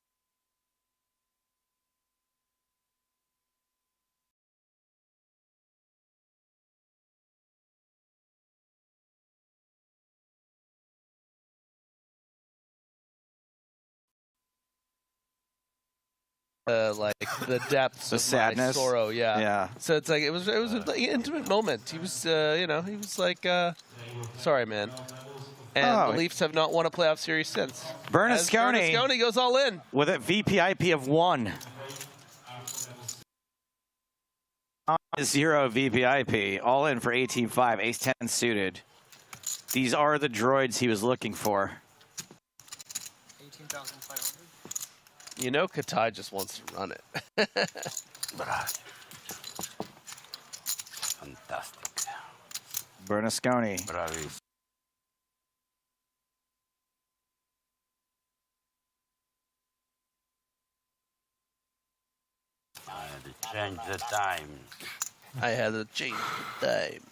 Like the depths, the of sadness, my sorrow, yeah. Yeah. So it's like it was like an intimate moment. He was, you know, he was like, sorry, man. And the Leafs have not won a playoff series since. Bernasconi goes all in with a VPIP of 1. 0 VPIP, all in for 18-5, ace-10 suited. These are the droids he was looking for. 18,500. You know, Katai just wants to run it. Fantastic. Bernasconi. Bravis. I had to change the time. I had to change the time.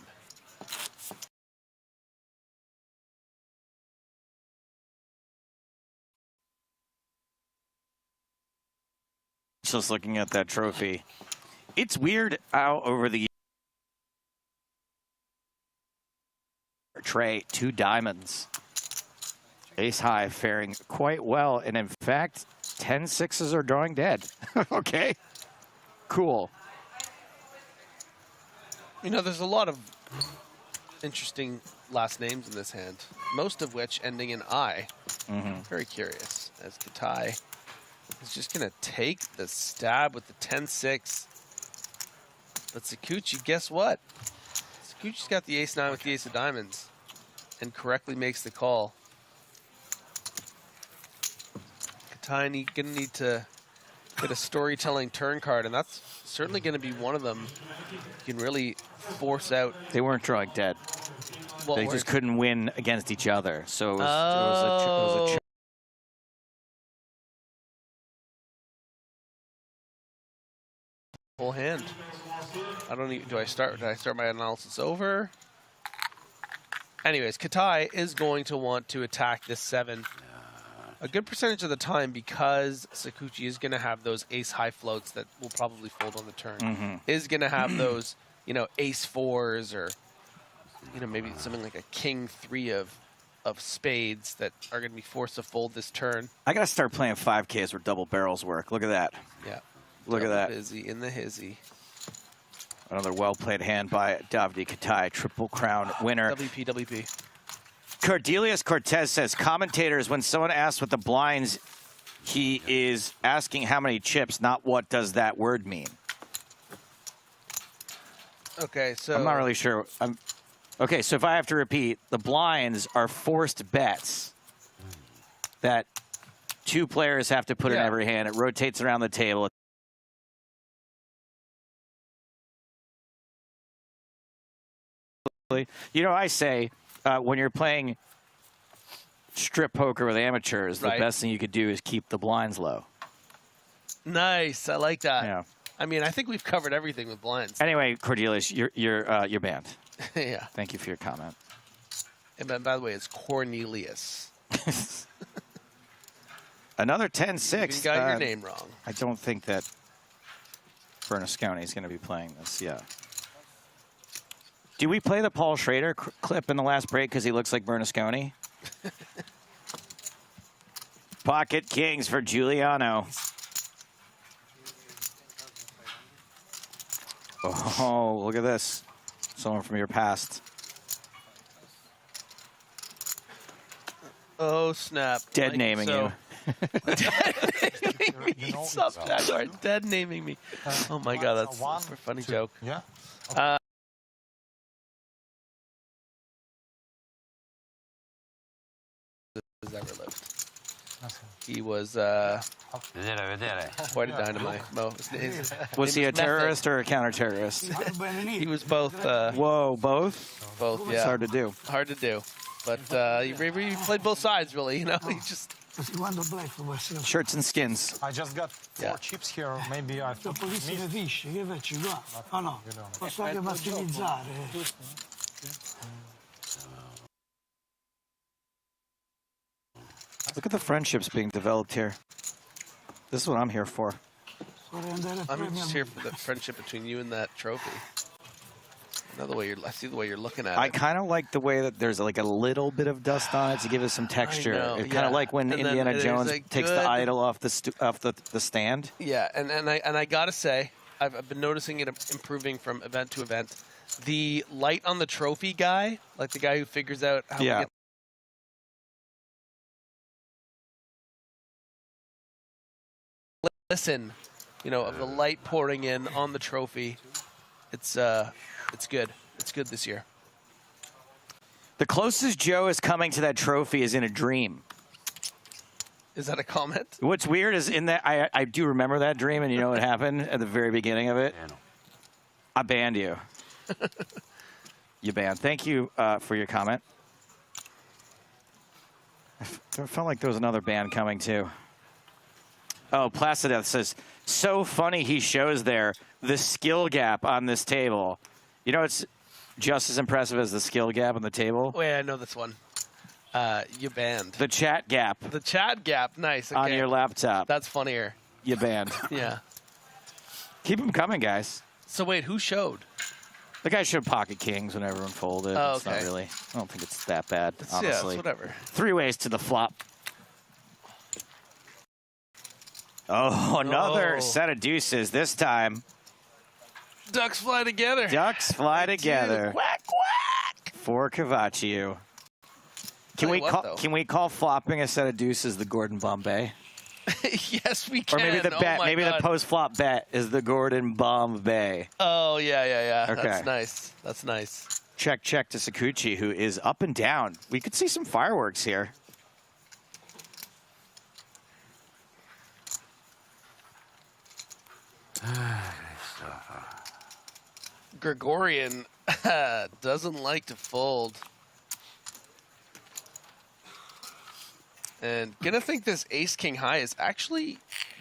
Just looking at that trophy. It's weird how over the Trey, 2 diamonds. Ace high faring quite well. And in fact, 10 6s are drawing dead. Okay. Cool. You know, there's a lot of interesting last names in this hand, most of which ending in I. Very curious, as Katai is just going to take the stab with the 10-6. But Sakuchi, guess what? Sakuchi's got the ace-9 with the ace of diamonds and correctly makes the call. Katai going to need to get a storytelling turn card, and that's certainly going to be one of them. You can really force out. They weren't drawing dead. What They word? just couldn't win against each other. So it was a full hand. I don't even. Did I start my analysis over? Anyways, Katai is going to want to attack this 7 a good percentage of the time because Sakuchi is going to have those ace high floats that will probably fold on the turn. Is going to have those, ace 4s or, maybe something like a king 3 of spades that are going to be forced to fold this turn. I got to start playing 5Ks where double barrels work. Look at that. Yeah. Look at that. Busy in the hizzy. Another well-played hand by Davide Katai, Triple Crown winner. WP. Cordelius Cortez says, commentators, when someone asks what the blinds, he is asking how many chips, not what does that word mean. Okay, so... I'm not really sure. Okay, so if I have to repeat, the blinds are forced bets that 2 players have to put in every hand. It rotates around the table. I say when you're playing strip poker with amateurs, the best thing you could do is keep the blinds low. Nice. I like that. Yeah. I mean, I think we've covered everything with blinds. Anyway, Cordelius, you're banned. Yeah. Thank you for your comment. And by the way, it's Cornelius. Another 10-6. You got your name wrong. I don't think that Bernasconi is going to be playing this. Yeah. Do we play the Paul Schrader clip in the last break because he looks like Bernasconi? Pocket kings for Giuliano. Oh, look at this. Someone from your past. Oh, snap. Dead naming you. Dead naming me. Subjaguar. Dead naming me. Oh, my God. That's a super funny joke. Yeah. Ever lived. He was quite a dynamite. Was he a terrorist or a counter-terrorist? He was both. Whoa, both? Both, yeah. It's hard to do. Hard to do. But he played both sides, really. He just... Shirts and skins. I just got 4 chips here. Maybe I thought Look at the friendships being developed here. This is what I'm here for. I'm just here for the friendship between you and that trophy. I see the way you're looking at it. I kind of like the way that there's like a little bit of dust on it to give it some texture. It's kind of like when Indiana Jones takes the idol off the stand. Yeah, and I gotta say, I've been noticing it improving from event to event. The light on the trophy guy, like the guy who figures out how to get. Listen, of the light pouring in on the trophy, it's good. It's good this year. The closest Joe is coming to that trophy is in a dream. Is that a comment? What's weird is in that I do remember that dream, and you know what happened at the very beginning of it? I banned you. You banned. Thank you for your comment. I felt like there was another ban coming too. Oh, Placideth says, so funny he shows there the skill gap on this table. It's just as impressive as the skill gap on the table. Wait, I know this one. You banned. The chat gap. The chat gap, nice. Okay. On your laptop. That's funnier. You banned. Yeah. Keep them coming, guys. So wait, who showed? The guy showed pocket kings when everyone folded. Oh, It's not really. I don't think it's that bad, honestly. Yeah, it's whatever. 3 ways to the flop. Oh, another set of deuces this time. Ducks fly together. Ducks fly together. Quack, quack. For Cavaccio. Can we call flopping a set of deuces the Gordon Bombay? Yes, we can. Or maybe the bet, the post-flop bet is the Gordon Bombay. Oh, yeah. Okay. That's nice. That's nice. Check to Sakuchi, who is up and down. We could see some fireworks here. Gregorian doesn't like to fold. And gonna think this ace-king high is actually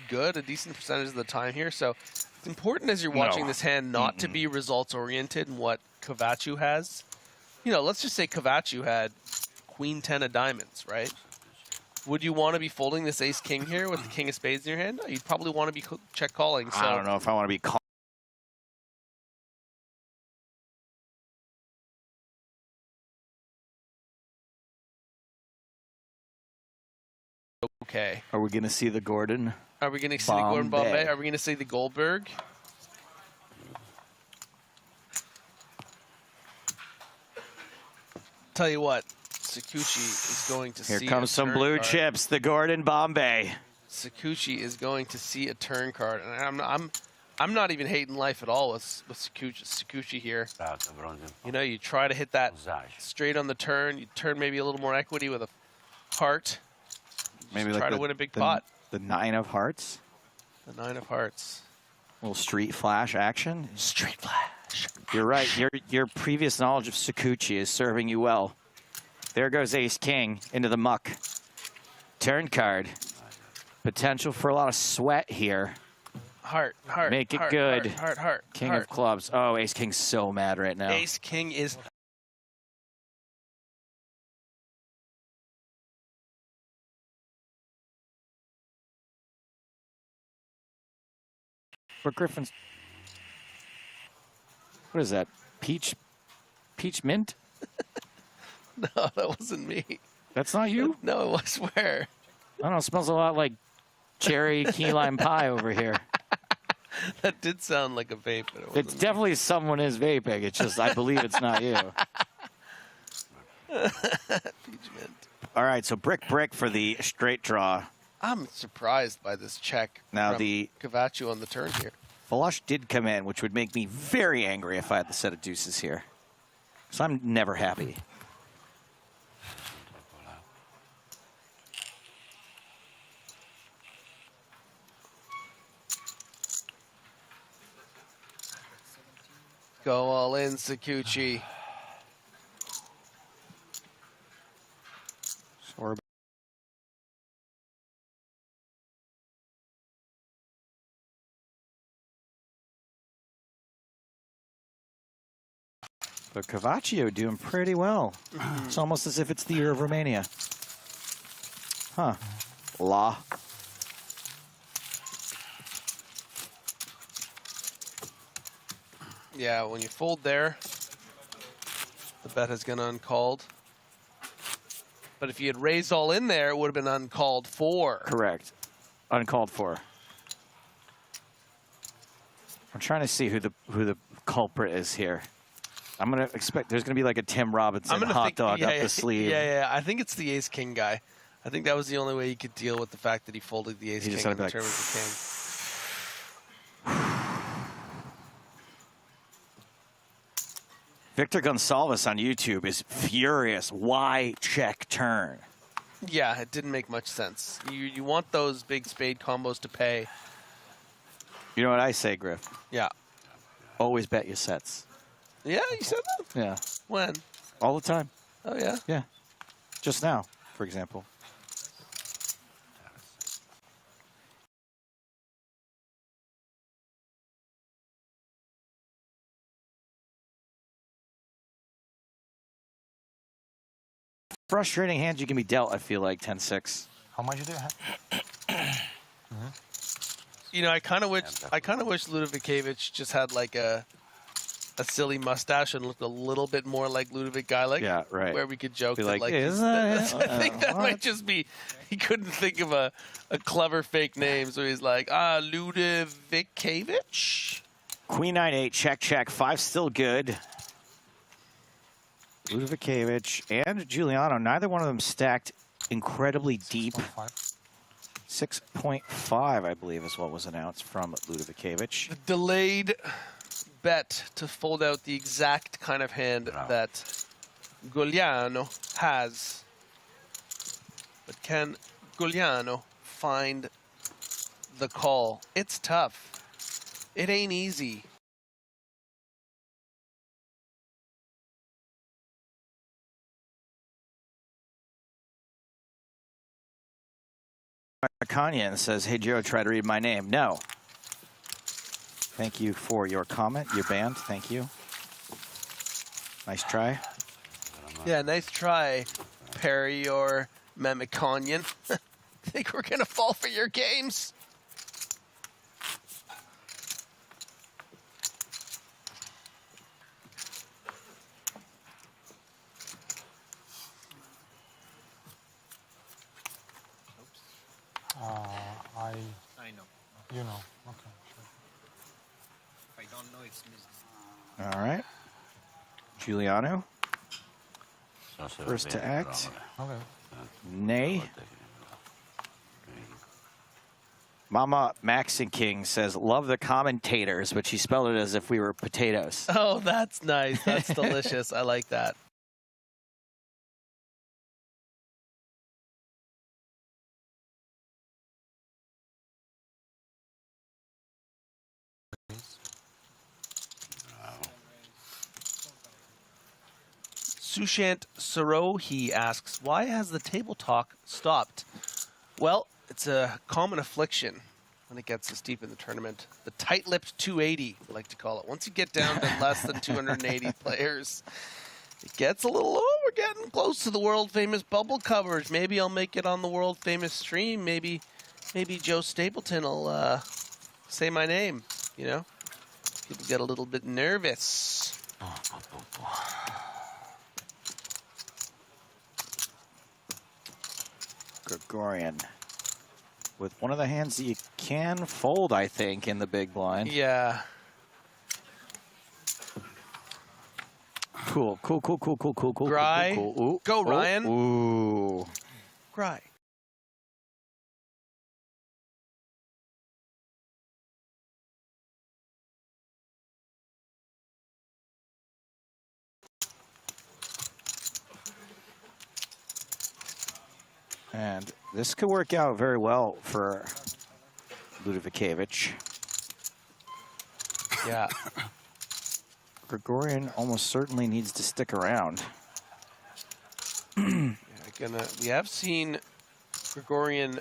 good a decent percentage of the time here. So it's important as you're watching this hand not to be results-oriented in what Kovacic has. You know, let's just say Kovacic had queen 10 of diamonds, right? Would you want to be folding this ace-king here with the king of spades in your hand? No, you'd probably want to be check calling. So I don't know if I want to be calling. Okay. Are we going to see the Gordon? Are we going to see the Gordon Bombay? Are we going to see the Goldberg? Tell you what, Sakuchi is going to see. Here comes some blue chips. The Gordon Bombay. Sakuchi is going to see a turn card, and I'm not even hating life at all with Sakuchi here. You know, you try to hit that straight on the turn. You turn maybe a little more equity with a heart. Maybe try to win a big pot. The 9 of hearts. The 9 of hearts. A little street flash action. Street flash. You're right. Your previous knowledge of Sakuchi is serving you well. There goes ace king into the muck. Turn card. Potential for a lot of sweat here. Heart. Make it good. Heart. King of clubs. Oh, ace king's so mad right now. Ace king is. But Griffin's. What is that? Peach mint? No, that wasn't me. That's not you? No, I swear. I don't know. It smells a lot like cherry key lime pie over here. That did sound like a vape. But It's definitely someone is vaping. It's just I believe it's not you. Peach mint. All right, so brick for the straight draw. I'm surprised by this check. Now from the Kovacic on the turn here. flush did come in, which would make me very angry if I had the set of deuces here. So I'm never happy. Go all in, Sakuchi. But Kovacic doing pretty well. It's almost as if it's the year of Romania. Huh. La. Yeah, when you fold there, the bet has gone uncalled. But if you had raised all in there, it would have been uncalled for. Correct. Uncalled for. I'm trying to see who the culprit is here. I'm gonna expect there's gonna be like a Tim Robinson hot dog up the sleeve. Yeah. I think it's the ace king guy. I think that was the only way he could deal with the fact that he folded the ace king and the turn was the king. Victor Gonsalves on YouTube is furious. Why check turn? Yeah, it didn't make much sense. You want those big spade combos to pay. You know what I say, Griff? Yeah. Always bet your sets. Yeah, you said that? Yeah. When? All the time. Oh, yeah? Yeah. Just now, for example. Frustrating hands you can be dealt, I feel like, 10-6. How much do you have? You know, I kind of wish Ludovicevic just had like a silly mustache and looked a little bit more like Ludovic Geilich. Yeah, right. Where we could joke Be that like, I think that what? might just be he couldn't think of a clever fake name, so he's like, Ludovicevic. Queen 9-8, check. 5 still good. Ludovicevic and Giuliano, neither one of them stacked incredibly deep. 6.5, I believe, is what was announced from Ludovicevic. The delayed bet to fold out the exact kind of hand that Giuliano has. But can Giuliano find the call? It's tough. It ain't easy. Kanyan says, hey, Joe, try to read my name. No. Thank you for your comment. You're banned. Thank you. Nice try. Yeah, nice try, Perry or Mamikonyan. Think we're going to fall for your games? I know. You know. Okay. Sure. If I don't know, it's missed. All right. Giuliano. First to act. Okay. Nay. Mama Maxon King says, love the commentators, but she spelled it as if we were potatoes. Oh, that's nice. That's delicious. I like that. Sushant Sarohi asks, why has the table talk stopped? Well, it's a common affliction when it gets this deep in the tournament. The tight-lipped 280, we like to call it. Once you get down to less than 280 players, it gets a little, we're getting close to the world-famous bubble coverage. Maybe I'll make it on the world-famous stream. Maybe Joe Stapleton will say my name, you know? People get a little bit nervous. Gregorian. With one of the hands that you can fold, I think, in the big blind. Yeah. Cool. Gry. Ooh. Go, Ryan. Ooh. Gry. And this could work out very well for Ludovikevich. Yeah. Gregorian almost certainly needs to stick around. We have seen Gregorian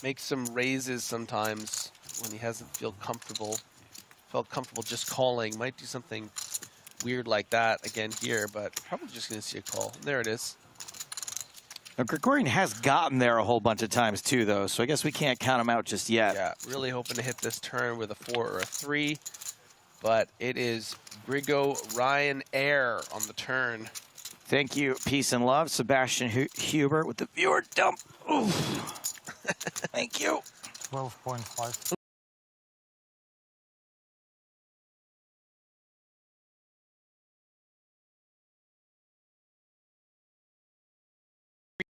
make some raises sometimes when he hasn't felt comfortable just calling. Might do something weird like that again here, but probably just going to see a call. There it is. Now, Gregorian has gotten there a whole bunch of times too, though, so I guess we can't count him out just yet. Yeah, really hoping to hit this turn with a 4 or a 3, but it is Grigo Ryan Air on the turn. Thank you, peace and love, Sebastian Hubert with the viewer dump. Oof. Thank you. 12.5.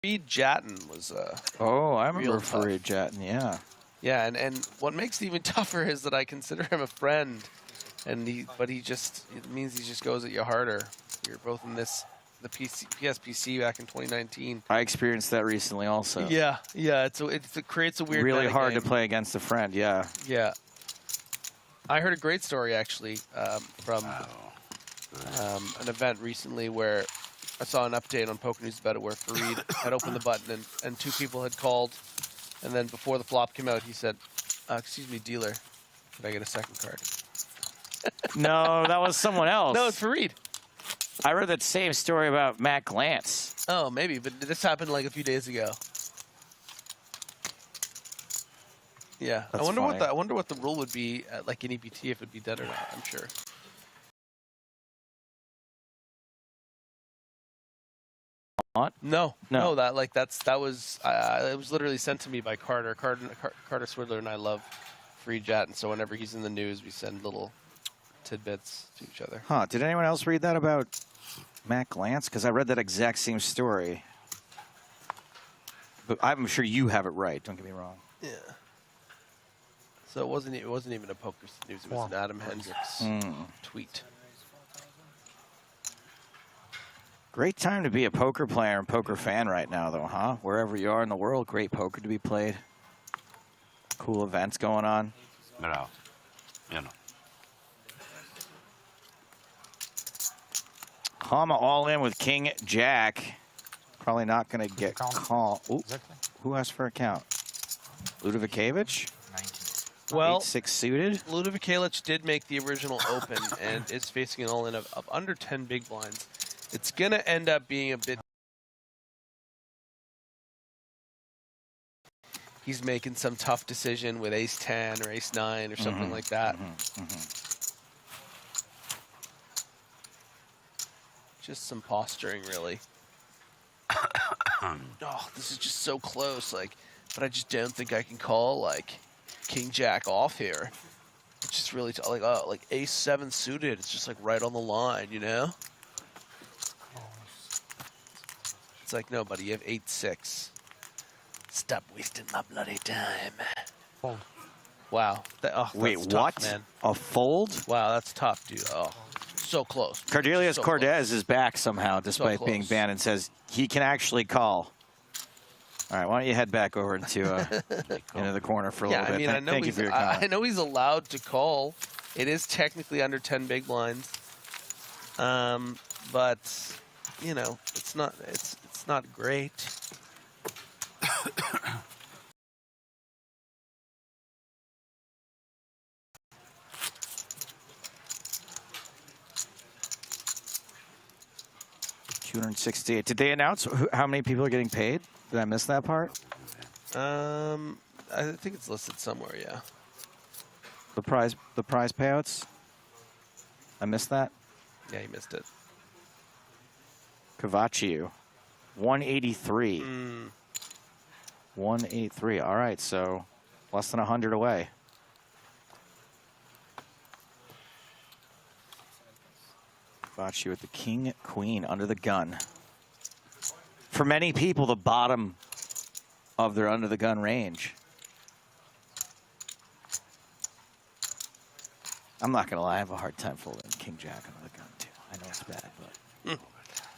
Farid Jatin was oh, I remember real tough. Farid Jatin, yeah. Yeah, and what makes it even tougher is that I consider him a friend, and it means he just goes at you harder. You're both in the PSPC back in 2019. I experienced that recently also. Yeah, it creates a weird really hard game. to play against a friend, yeah. Yeah. I heard a great story actually from an event recently where I saw an update on Poker News about it where Farid had opened the button and 2 people had called, and then before the flop came out, he said, excuse me, dealer, can I get a second card? No, that was someone else. No, it's Farid. I read that same story about Matt Glantz. Oh, maybe, but this happened like a few days ago. Yeah, That's I wonder funny. I wonder what the rule would be at, like in EPT, if it'd be dead or not. I'm sure. No, that was it was literally sent to me by Carter Swidler, and I love Free Jet, and so whenever he's in the news, we send little tidbits to each other. Huh? Did anyone else read that about Matt Glantz? Because I read that exact same story, but I'm sure you have it right. Don't get me wrong. Yeah. So it wasn't even a Poker News. It was an Adam Hendricks tweet. Great time to be a poker player and poker fan right now, though, huh? Wherever you are in the world, great poker to be played. Cool events going on. Bravo. You know. Hama all in with King Jack. Probably not going to get called. Ooh, who asked for a count? Ludovicevic? Well, 8-6 suited. Ludovicevic did make the original open and is facing an all-in of under 10 big blinds. It's going to end up being a bit... He's making some tough decision with ace-10 or ace-9 or something like that. Just some posturing, really. Oh, this is just so close. Like, but I just don't think I can call like King Jack off here. It's just really like ace-7 suited. It's just like right on the line, you know. It's like, no, buddy, you have 8-6. Stop wasting my bloody time. Fold. Wow. Wait, that's what? Tough, man. A fold? Wow, that's tough, dude. Oh, so close. Cordelius So Cortez is back somehow, despite being banned, and says he can actually call. All right, why don't you head back over into the corner for a little bit. I mean, I know Thank you for your comment. I know he's allowed to call. It is technically under 10 big blinds. But you know, it's not great. $268. Did they announce how many people are getting paid? Did I miss that part? I think it's listed somewhere. Yeah. The prize payouts. I missed that. Yeah, you missed it. Cavaccio, 183. 183. All right, so less than 100 away. Cavaccio with the king, queen under the gun. For many people, the bottom of their under the gun range. I'm not gonna lie, I have a hard time folding king jack under the gun too. I know it's bad, but.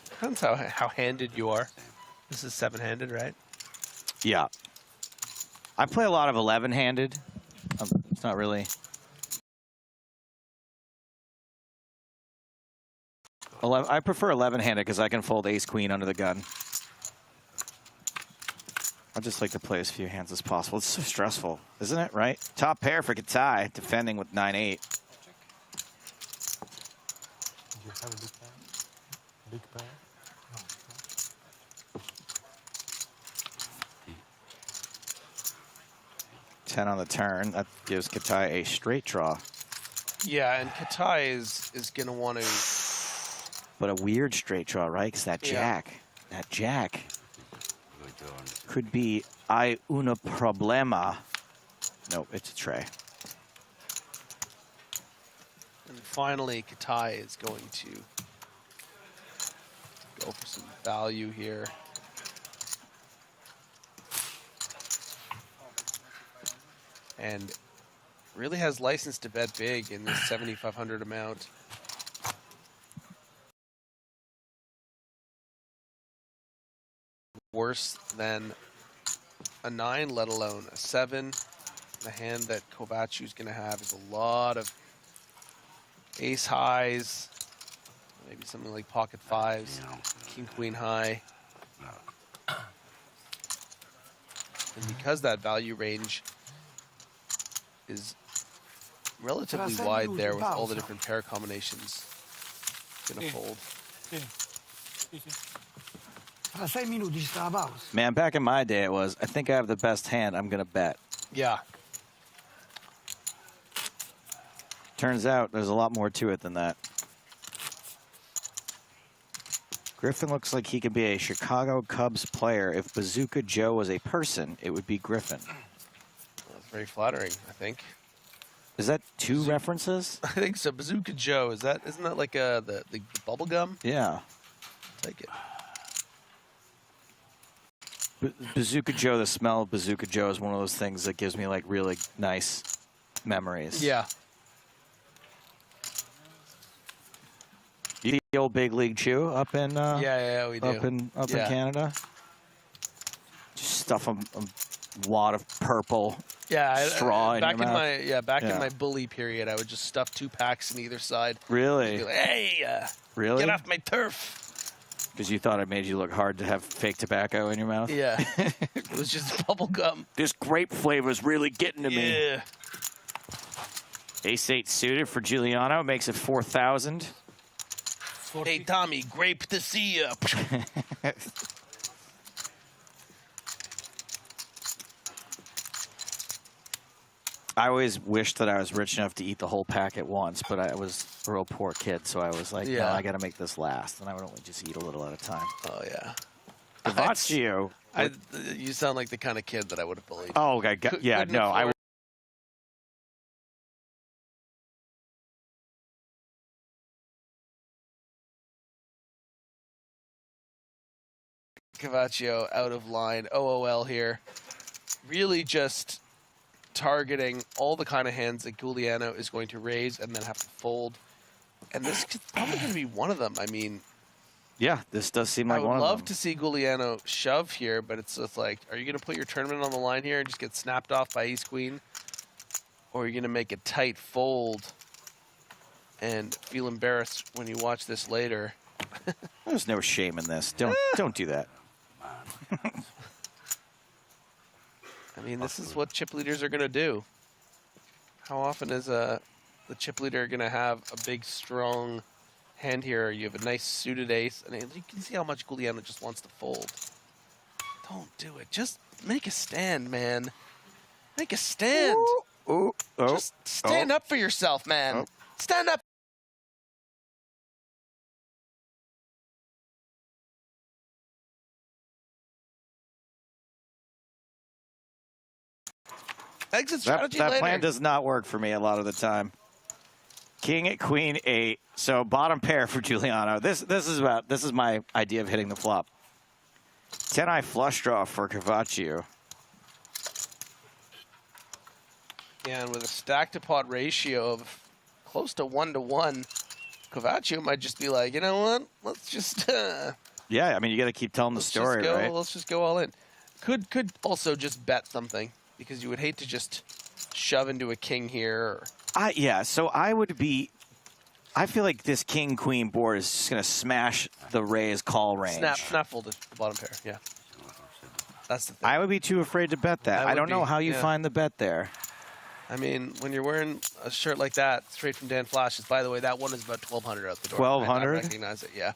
Depends how handed you are. This is 7-handed, right? Yeah. I play a lot of 11-handed. It's not really. I prefer 11-handed because I can fold ace-queen under the gun. I just like to play as few hands as possible. It's so stressful, isn't it, right? Top pair for Katai, defending with 9-8. Do you have a big pair? Big pair? 10 on the turn. That gives Katai a straight draw. Yeah, and Katai is going to want to... But a weird straight draw, right? Because that jack could be una problema. No, it's a tray. And finally, Katai is going to go for some value here. And really has license to bet big in this 7,500 amount. Worse than a 9, let alone a 7. The hand that Kovacic is going to have is a lot of ace highs, maybe something like pocket 5s, king queen high. And because that value range is relatively wide there with all the different pair combinations, gonna fold. Man, back in my day, it was, I think I have the best hand, I'm going to bet. Yeah. Turns out there's a lot more to it than that. Griffin looks like he could be a Chicago Cubs player. If Bazooka Joe was a person, it would be Griffin. That's very flattering, I think. Is that two references? I think so. Bazooka Joe, isn't that like the bubble gum? Yeah. Take it. Bazooka Joe, the smell of Bazooka Joe is one of those things that gives me like really nice memories. Yeah. You see the old Big League Chew up in we do. up in Canada? Just stuff a wad of purple straw in back your in mouth. my bully period, I would just stuff 2 packs in either side. Really? Be like, hey, really? get off my turf. Because you thought it made you look hard to have fake tobacco in your mouth? Yeah. It was just bubble gum. This grape flavor is really getting to me. Yeah. Ace-8 suited for Giuliano. Makes it 4,000. Hey, Tommy, grape to see ya. I always wished that I was rich enough to eat the whole pack at once, but I was a real poor kid, so I was like, no, I got to make this last, and I would only just eat a little at a time. Oh, yeah. Cavaccio. You sound like the kind of kid that I would have bullied. Oh, okay. Yeah, no, I would. Cavaccio out of line. OOL here. Really just targeting all the kind of hands that Giuliano is going to raise and then have to fold. And this is probably going to be one of them. I mean, yeah, this does seem like one of them. I would love to see Giuliano shove here, but it's just like, are you going to put your tournament on the line here and just get snapped off by ace-queen? Or are you going to make a tight fold and feel embarrassed when you watch this later? There's no shame in this. Don't do that. I mean, this is what chip leaders are going to do. How often is the chip leader going to have a big, strong hand here? You have a nice suited ace, and you can see how much Giuliano just wants to fold. Don't do it. Just make a stand, man. Make a stand. Just stand up for yourself, man. Stand up. Exit strategy that later. plan does not work for me a lot of the time. King at queen 8. So bottom pair for Giuliano. This is my idea of hitting the flop. 10-eye flush draw for Cavaccio. Yeah, and with a stack to pot ratio of close to 1-to-1, Cavaccio might just be like, you know what? Let's just yeah, I mean, you got to keep telling the story, right? Let's just go all in. Could also just bet something, because you would hate to just shove into a king here. Yeah, so I feel like this king-queen board is just going to smash the raise call range. Snap folded, the bottom pair, yeah. That's the thing. I would be too afraid to bet that. I don't know how you find the bet there. I mean, when you're wearing a shirt like that, straight from Dan Flash's, by the way, that one is about 1,200 out the door. 1,200? I recognize it, yeah.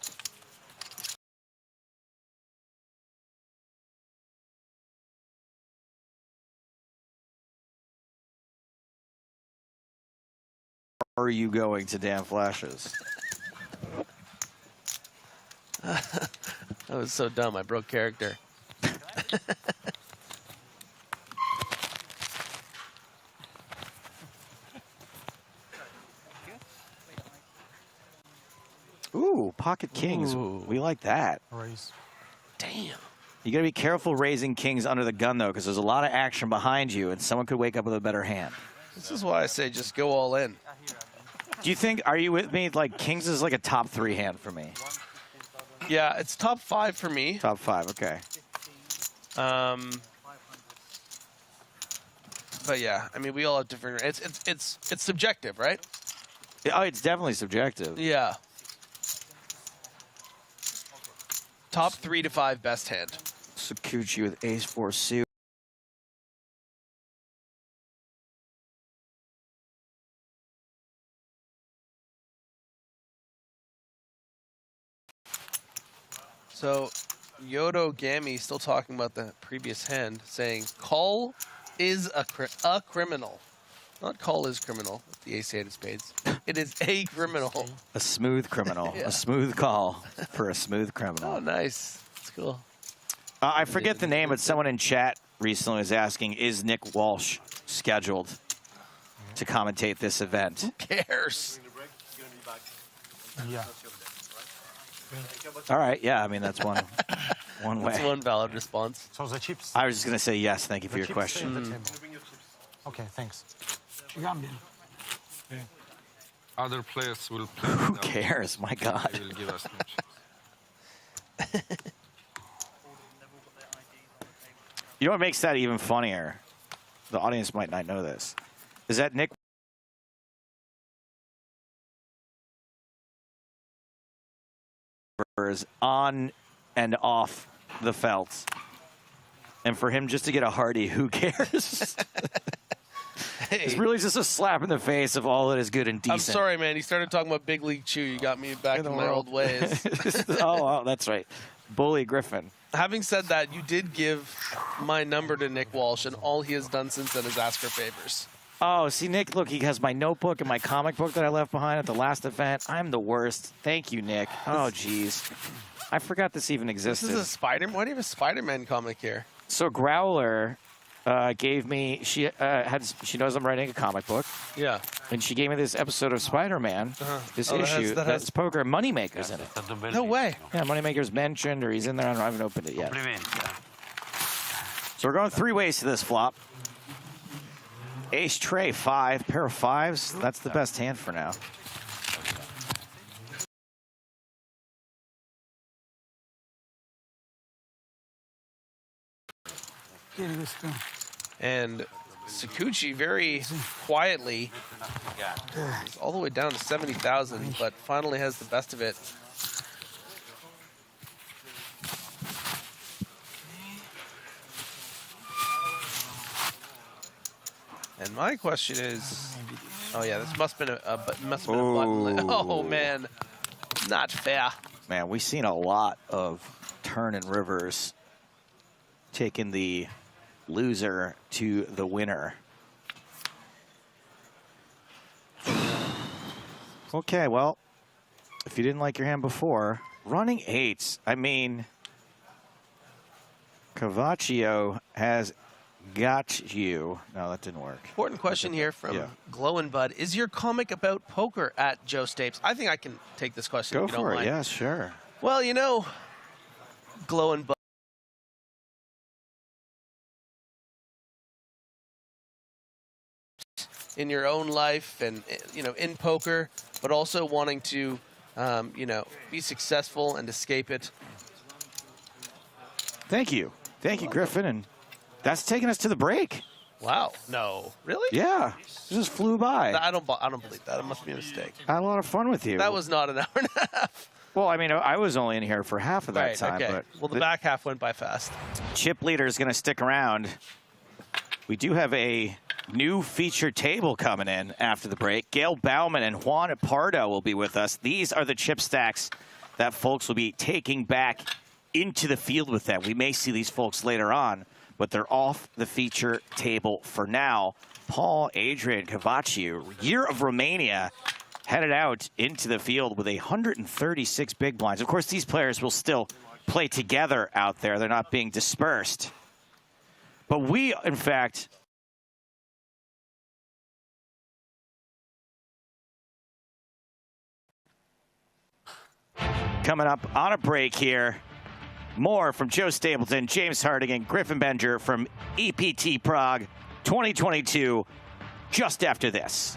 Are you going to Dan Flash's? That was so dumb. I broke character. Ooh, pocket kings. Ooh. We like that. Raise. Damn. You got to be careful raising kings under the gun, though, because there's a lot of action behind you, and someone could wake up with a better hand. This is why I say just go all in. Do you think, are you with me? Like, kings is like a top 3 hand for me. Yeah, it's top 5 for me. Top 5, okay. But yeah, I mean, we all have different. It's subjective, right? Oh, it's definitely subjective. Yeah. Top 3 to 5 best hand. Sakuchi with ace-4 suit. So, Yodo Gami still talking about the previous hand, saying call is a criminal. Not call is criminal, the ace-8 of spades. It is a criminal. A smooth criminal. Yeah. A smooth call for a smooth criminal. Oh, nice. That's cool. I forget the name, but someone in chat recently was asking, is Nick Walsh scheduled to commentate this event? Who cares? Yeah. All right, yeah, I mean, that's one way. That's one valid response. So the chips. I was just going to say yes, thank you for your chips question. stay on the table. Okay, thanks. Other players will play. Who cares? My God. They will give us no chance. You know what makes that even funnier? The audience might not know this. Is that Nick on and off the felt. And for him just to get a hearty, who cares? It's really just a slap in the face of all that is good and decent. I'm sorry, man. You started talking about Big League Chew. You got me back in my old ways. oh, that's right. Bully Griffin. Having said that, you did give my number to Nick Walsh, and all he has done since then is ask for favors. Oh, see, Nick, look, he has my notebook and my comic book that I left behind at the last event. I'm the worst. Thank you, Nick. Oh, jeez. I forgot this even existed. This is a Spider-Man? Why do you have a Spider-Man comic here? So Growler gave me, she knows I'm writing a comic book. Yeah. And she gave me this episode of Spider-Man, this issue that's poker and Moneymaker's in it. No way. Yeah, Moneymaker's mentioned, or he's in there. I haven't opened it yet. So we're going 3 ways to this flop. Ace tray 5, pair of 5s. That's the best hand for now. And Sakuchi very quietly is all the way down to 70,000, but finally has the best of it. And my question is, oh yeah, this must have been a button. Oh man, not fair. Man, we've seen a lot of turn and rivers taking the loser to the winner. Okay, well, if you didn't like your hand before, running 8s. I mean, Cavaccio has got you. No, that didn't work. Important question here from Glow and Bud. Is your comic about poker at Joe Stapes? I think I can take this question. Go if you don't for it. mind. Yeah, sure. Well, you know, Glow and Bud. In your own life and, you know, in poker, but also wanting to, you know, be successful and escape it. Thank you. Thank you, Griffin. And that's taking us to the break. Wow. No. Really? Yeah. It just flew by. I don't believe that. It must be a mistake. I had a lot of fun with you. That was not an hour and a half. Well, I mean, I was only in here for half of that Right, time. okay. But well, the back half went by fast. Chip Leader is going to stick around. We do have a new featured table coming in after the break. Gail Bauman and Juan Pardo will be with us. These are the chip stacks that folks will be taking back into the field with them. We may see these folks later on, but they're off the feature table for now. Paul, Adrian, Cavaccio, Year of Romania, headed out into the field with 136 big blinds. Of course, these players will still play together out there. They're not being dispersed. But we, in fact, coming up on a break here. More from Joe Stapleton, James Hardigan, Griffin Benger from EPT Prague 2022 just after this.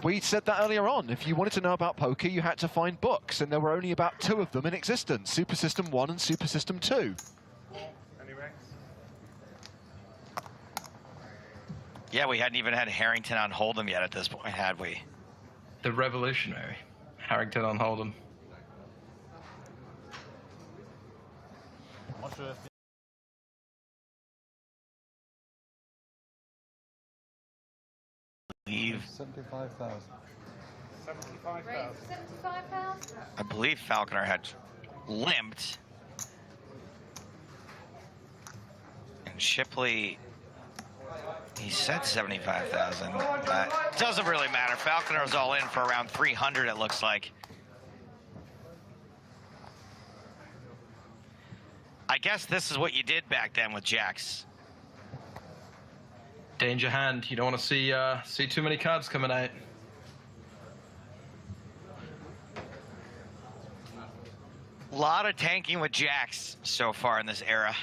We said that earlier on. If you wanted to know about poker, you had to find books, and there were only about 2 of them in existence, Super System 1 and Super System 2. Yeah, we hadn't even had Harrington on Hold'em yet at this point, had we? The revolutionary Harrington on Hold'em. Leave. 75,000. 75,000? I believe Falconer had limped. And Shipley, he said 75,000. Doesn't really matter. Falconer was all in for around 300, it looks like. I guess this is what you did back then with jacks. Danger hand. You don't want to see too many cards coming out. A lot of tanking with jacks so far in this era.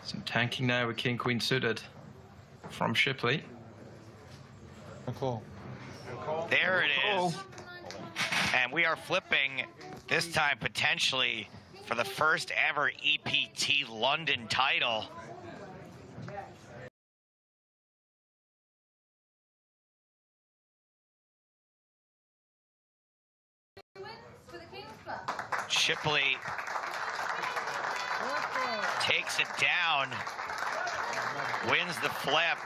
Some tanking now with King Queen suited from Shipley. Cool. There it is. And we are flipping, this time potentially for the first ever EPT London title. Shipley takes it down, wins the flip,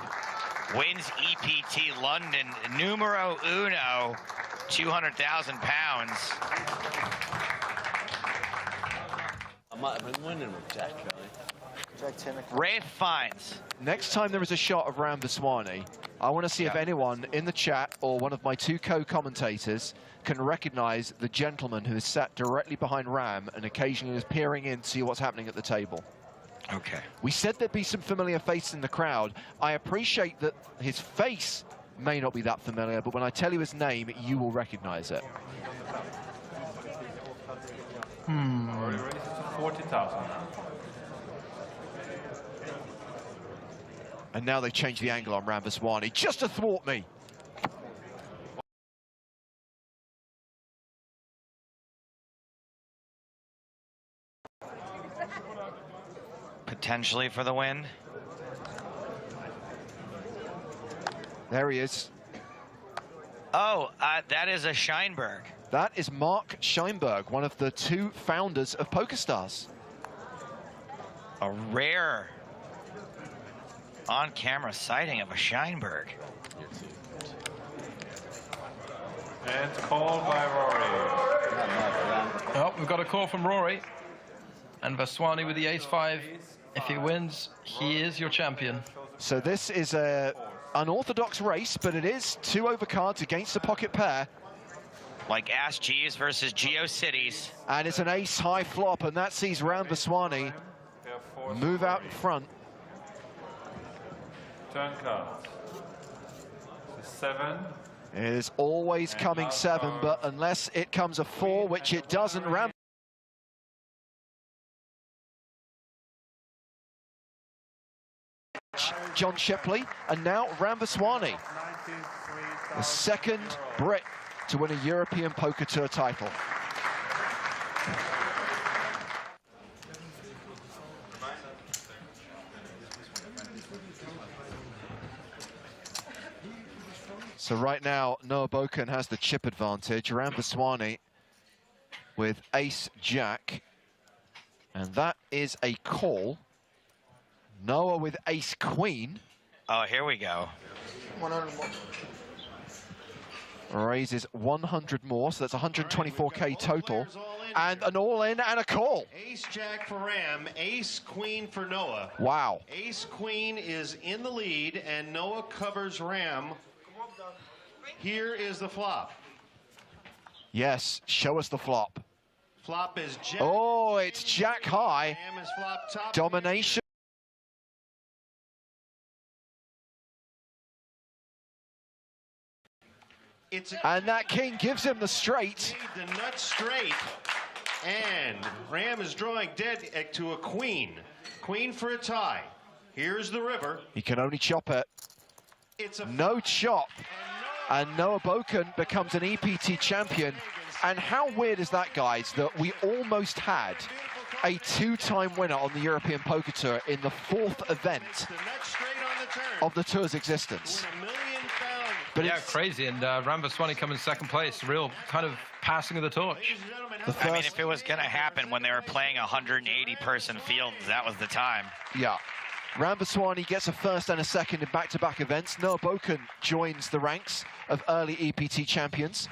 wins EPT London, numero uno, 200,000 pounds. I might have been winning with Jack, Rafe finds. Next time there is a shot of Ram Vaswani, I want to see if anyone in the chat or one of my two co-commentators can recognize the gentleman who is sat directly behind Ram and occasionally is peering in to see what's happening at the table. Okay. We said there'd be some familiar faces in the crowd. I appreciate that his face may not be that familiar, but when I tell you his name, you will recognize it. 40,000. And now they've changed the angle on Ram Vaswani just to thwart me. Potentially for the win. There he is. Oh, that is a Scheinberg. That is Mark Scheinberg, one of the two founders of PokerStars. A rare on-camera sighting of a Scheinberg. And called by Rory. Oh, we've got a call from Rory. And Vaswani with the ace-5. If he wins, he is your champion. So this is a unorthodox race, but it is 2 overcards against a pocket pair. Like Ash G's versus GeoCities. And it's an ace-high flop, and that sees Ram Vaswani move out in front. Turn cards. 7. It is always coming 7, but unless it comes a 4, which it doesn't, Ram. John Shipley, and now Ram Vaswani, the second Brit to win a European Poker Tour title. So right now, Noah Boken has the chip advantage. Ram Vaswani with ace-jack, and that is a call. Noah with ace-queen. Oh, here we go. 100 more. Raises 100 more, so that's 124K total. And an all-in and a call. Ace-jack for Ram, ace-queen for Noah. Wow. Ace-queen is in the lead, and Noah covers Ram. Here is the flop. Yes, show us the flop. Flop is jack. Oh, it's jack high. Ram is flop top. Domination. And that king gives him the straight. The nut straight. And Ram is drawing dead to a queen. Queen for a tie. Here's the river. He can only chop it. No chop. And Noah Boken becomes an EPT champion. And how weird is that, guys, that we almost had a 2-time winner on the European Poker Tour in the 4th event of the tour's existence. But yeah, crazy. And Ram Vaswani coming in 2nd place. Real kind of passing of the torch. I mean, if it was going to happen when they were playing 180-person fields, that was the time. Yeah. Ram Vaswani gets a 1st and a 2nd in back-to-back events. Noah Boken joins the ranks of early EPT champions.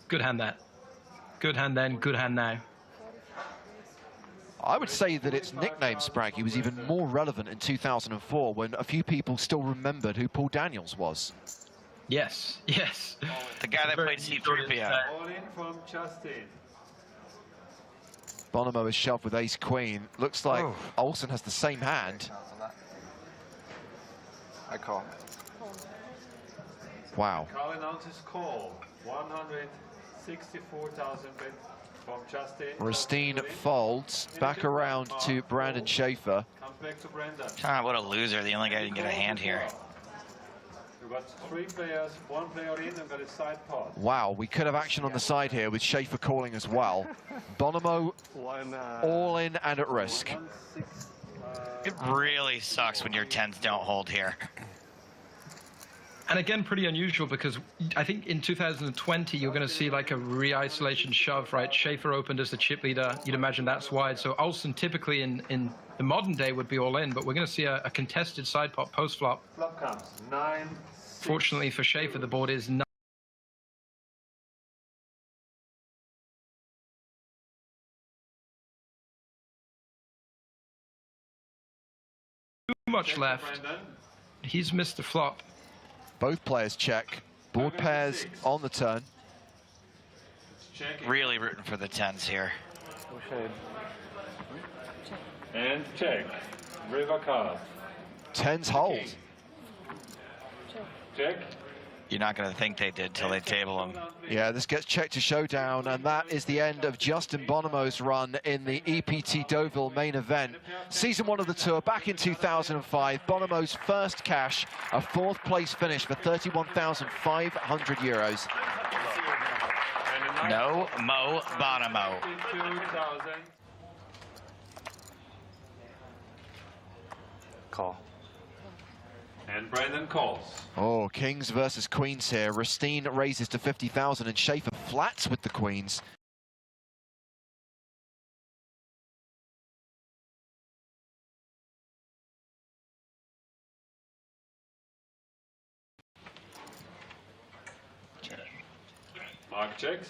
Good hand that. Good hand then, good hand now. I would say that its nickname, Spraggy, was even more relevant in 2004 when a few people still remembered who Paul Daniels was. Yes, yes. The guy that played C3PO. All in from Justin. Bonomo is shoved with ace-queen. Looks like Olsen has the same hand. I call. Wow. Carl announces call. 164,000 bid from Justin. Ristine folds back around to Brandon Schaefer. Comes back to Brandon. What a loser. The only guy who didn't get a hand here. We've got 3 players, 1 player in, and got a side pot. Wow, we could have action on the side here with Schaefer calling as well. Bonomo all in and at risk. It really sucks when your 10s don't hold here. And again, pretty unusual because I think in 2020 you're going to see like a re-isolation shove, right? Schaefer opened as the chip leader. You'd imagine that's wide. So Olsen typically in the modern day would be all in, but we're going to see a contested side pot post flop. Flop comes 9. Fortunately for Schaefer, the board is 9. Too much left. He's missed the flop. Both players check. Board pairs on the turn. Really rooting for the 10s here. And check. River card. 10s hold. Check. You're not going to think they did till they table them. Yeah, this gets checked to showdown, and that is the end of Justin Bonomo's run in the EPT Deauville main event. Season 1 of the tour back in 2005. Bonomo's first cash, a 4th place finish for €31,500. No Mo Bonomo. Call. And Brandon calls. Oh, kings versus queens here. Ristine raises to 50,000 and Schaefer flats with the queens. Mark checks.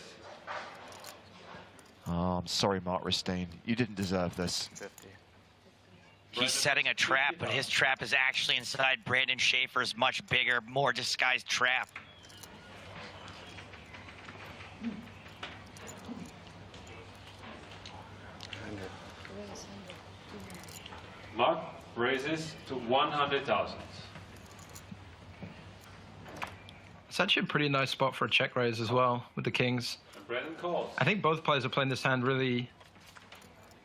Oh, I'm sorry, Mark Ristine. You didn't deserve this. 50. He's setting a trap, but his trap is actually inside Brandon Schaefer's much bigger, more disguised trap. Mark raises to 100,000. It's actually a pretty nice spot for a check raise as well with the kings. And Brandon calls. I think both players are playing this hand really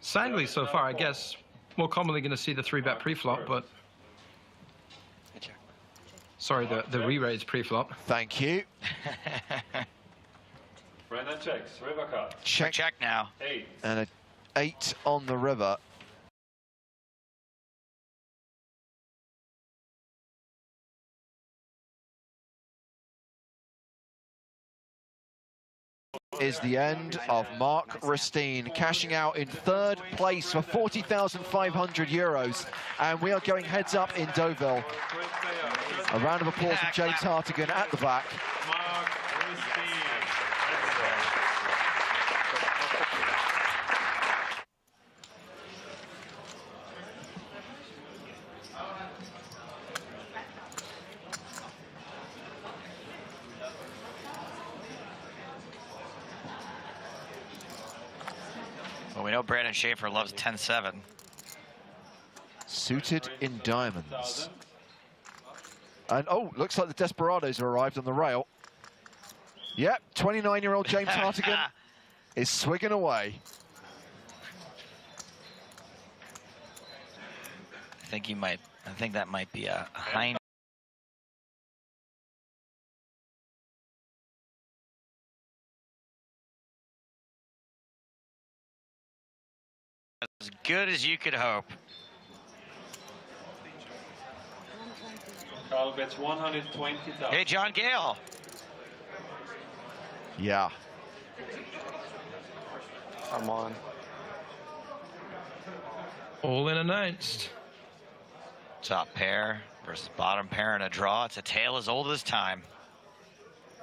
soundly so far. I guess more commonly going to see the 3-bet pre-flop, but sorry, the re-raise pre-flop. Thank you. Brandon checks. River card. Check now. 8. And an 8 on the river. Is the end of Mark Ristine, cashing out in 3rd place for €40,500. And we are going heads up in Deauville. A round of applause from James Hartigan at the back. Mark Ristine. Well, we know Brandon Schaefer loves 10-7. Suited in diamonds. And, oh, looks like the Desperados have arrived on the rail. Yep, 29-year-old James Hartigan is swigging away. I think that might be a hind. As good as you could hope. Carl bets 120,000. Hey, John Gale. Yeah. I'm on. All in announced. Top pair versus bottom pair in a draw. It's a tale as old as time.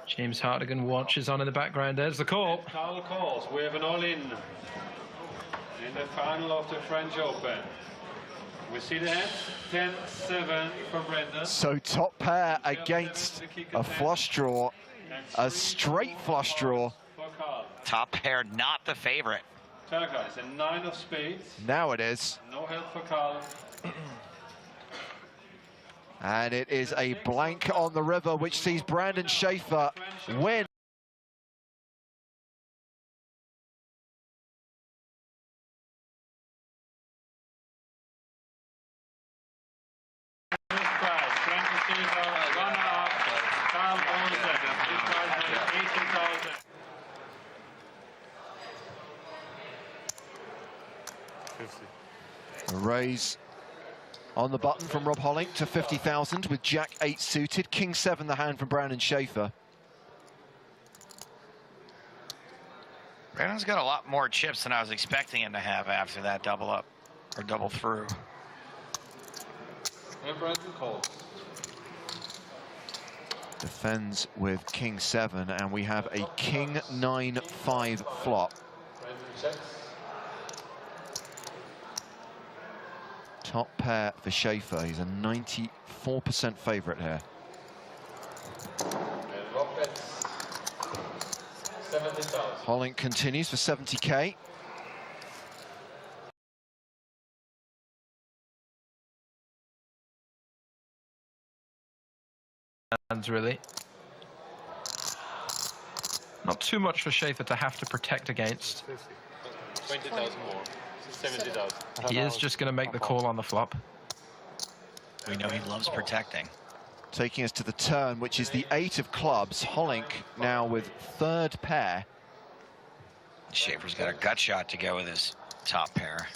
James Hartigan watches on in the background. There's the call. Carl calls. We have an all-in the final of the French Open. We see the hand. 10-7 for Brandon. So top pair against a flush draw, a straight flush draw. Top pair, not the favorite. Turquoise, a 9 of spades. Now it is. No help for Carl. And it is a blank on the river, which sees Brandon Schaefer win. A raise on the button from Rob Hollink to 50,000 with Jack 8 suited, King 7 the hand from Brandon Schaefer. Brandon's got a lot more chips than I was expecting him to have after that double up, or double through. And Brandon calls. Defends with King 7, and we have a King 9-5 flop. Brandon checks. Top pair for Schaefer. He's a 94% favourite here. And Rob bets 70,000. Hollink continues for 70k. Hands really. Not too much for Schaefer to have to protect against. 20,000 more. 70,000. He is just going to make the call on the flop. We know he loves protecting. Taking us to the turn, which is the 8 of clubs. Hollink now with third pair. Schaefer's got a gut shot to go with his top pair.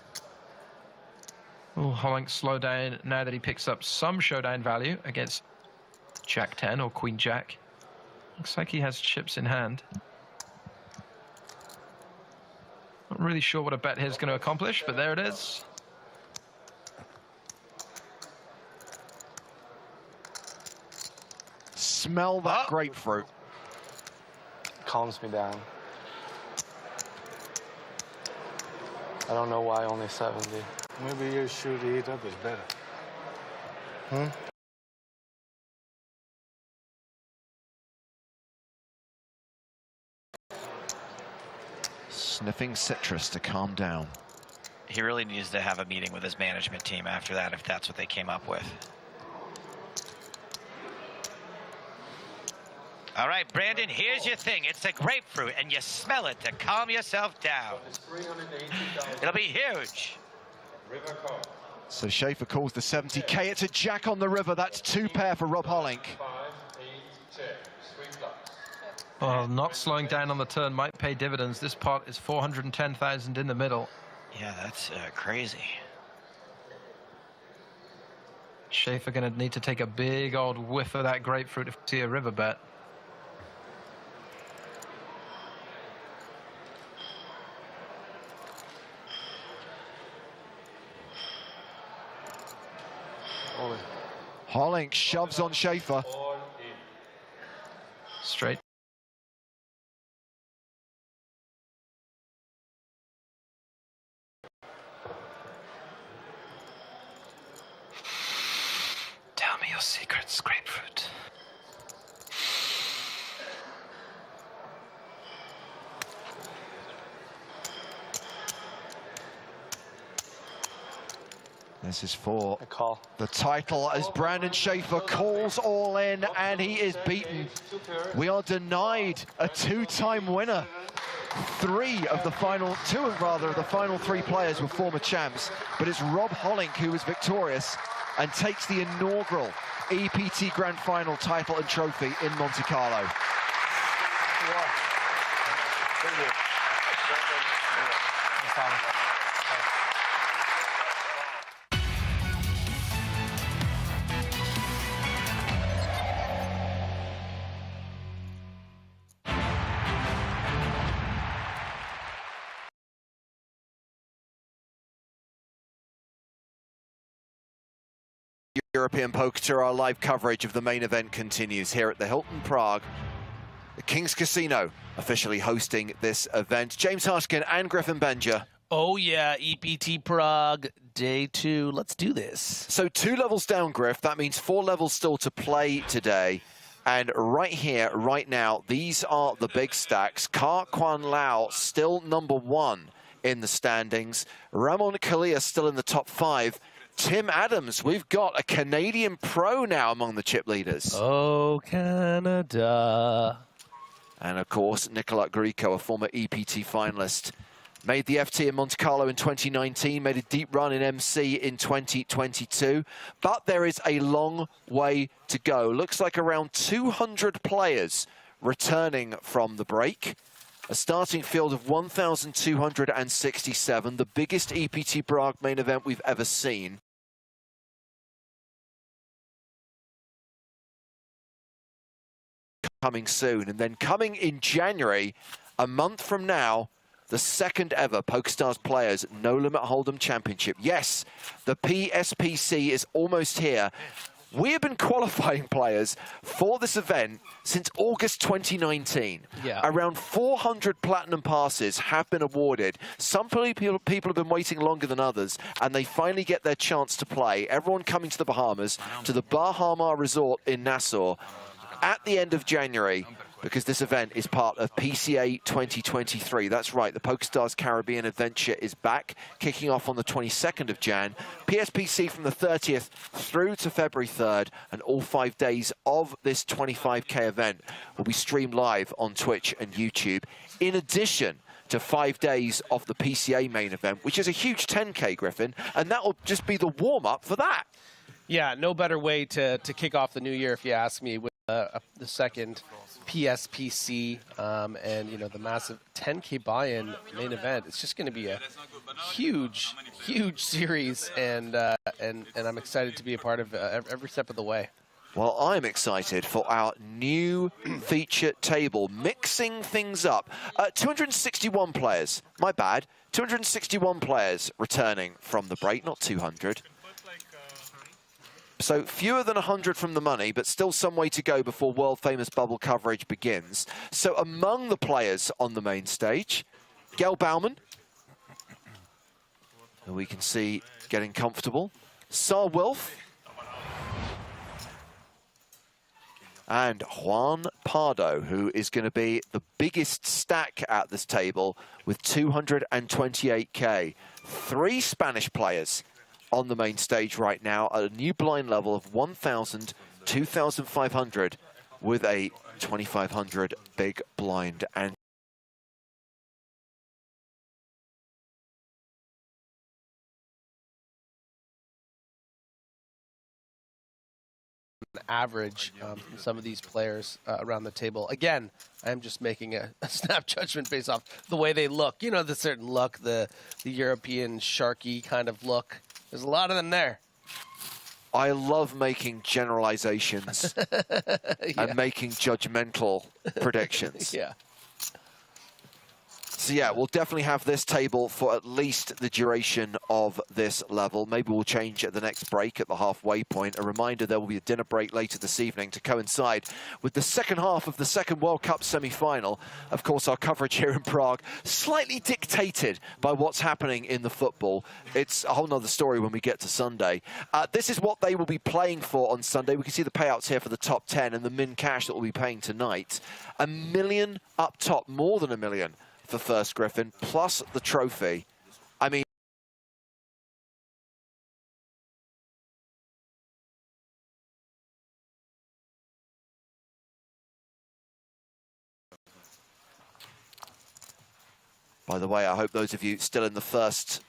Oh, Hollink slow down now that he picks up some showdown value against Jack 10 or Queen Jack. Looks like he has chips in hand. Not really sure what a bet here is going to accomplish, but there it is. Smell that grapefruit. Calms me down. I don't know why only 70. Maybe you should eat up is better. Hmm? Sniffing citrus to calm down. He really needs to have a meeting with his management team after that, if that's what they came up with. All right, Brandon, here's your thing. It's a grapefruit, and you smell it to calm yourself down. It'll be huge. River call. So Schaefer calls the 70k. It's a jack on the river. That's 2 pair for Rob Hollink. 5, 8, check. 3 clubs. Well, not slowing down on the turn might pay dividends. This pot is 410,000 in the middle. Yeah, that's crazy. Schaefer going to need to take a big old whiff of that grapefruit if we see a river bet. Hollink shoves on Schaefer. Straight. Tell me your secrets, grapefruit. This is for the title as Brandon Schaefer calls all in, and he is beaten. We are denied a 2-time winner. 2 of the final 3 players were former champs, but it's Rob Hollink who was victorious and takes the inaugural EPT Grand Final title and trophy in Monte Carlo. Thank you. European Poker Tour, our live coverage of the main event continues here at the Hilton Prague. The King's Casino officially hosting this event. James Harshkin and Griffin Benja. Oh yeah, EPT Prague, day 2. Let's do this. So 2 levels down, Griff. That means 4 levels still to play today. And right here, right now, these are the big stacks. Ka Kwan Lao still number 1 in the standings. Ramon Kalia still in the top 5. Tim Adams, we've got a Canadian pro now among the chip leaders. Oh, Canada. And of course, Nicolas Grieco, a former EPT finalist. Made the FT in Monte Carlo in 2019, made a deep run in MC in 2022. But there is a long way to go. Looks like around 200 players returning from the break. A starting field of 1,267, the biggest EPT Prague main event we've ever seen. Coming soon, and then coming in January, a month from now, the second ever PokerStars Players No Limit Hold'em Championship. Yes, the PSPC is almost here. We have been qualifying players for this event since August 2019. Yeah. Around 400 platinum passes have been awarded. Some people have been waiting longer than others, and they finally get their chance to play. Everyone coming to the Bahamas, to the Bahama Resort in Nassau at the end of January, because this event is part of PCA 2023. That's right, the PokerStars Caribbean Adventure is back, kicking off on the 22nd of Jan. PSPC from the 30th through to February 3rd, and all 5 days of this 25K event will be streamed live on Twitch and YouTube, in addition to 5 days of the PCA main event, which is a huge 10K, Griffin, and that will just be the warm-up for that. Yeah, no better way to kick off the new year, if you ask me, with the second PSPC and, you know, the massive 10K buy-in main event. It's just going to be a huge, huge series, and I'm excited to be a part of every step of the way. Well, I'm excited for our new feature table, mixing things up. 261 players, my bad, 261 players returning from the break, not 200. So fewer than 100 from the money, but still some way to go before world-famous bubble coverage begins. So among the players on the main stage, Gail Bauman, who we can see getting comfortable, Sar Wilf, and Juan Pardo, who is going to be the biggest stack at this table with 228K. 3 Spanish players on the main stage right now at a new blind level of 1,000, 2,500 with a 2,500 big blind. And average from some of these players around the table. Again, I'm just making a snap judgment based off the way they look. You know, the certain look, the European sharky kind of look. There's a lot of them there. I love making generalizations and making judgmental predictions. Yeah. So yeah, we'll definitely have this table for at least the duration of this level. Maybe we'll change at the next break at the halfway point. A reminder, there will be a dinner break later this evening to coincide with the second half of the second World Cup semi-final. Of course, our coverage here in Prague, slightly dictated by what's happening in the football. It's a whole nother story when we get to Sunday. This is what they will be playing for on Sunday. We can see the payouts here for the top 10 and the min cash that we'll be paying tonight. $1 million up top, more than $1 million. For first, Griffin, plus the trophy. I mean, by the way, I hope those of you still in the first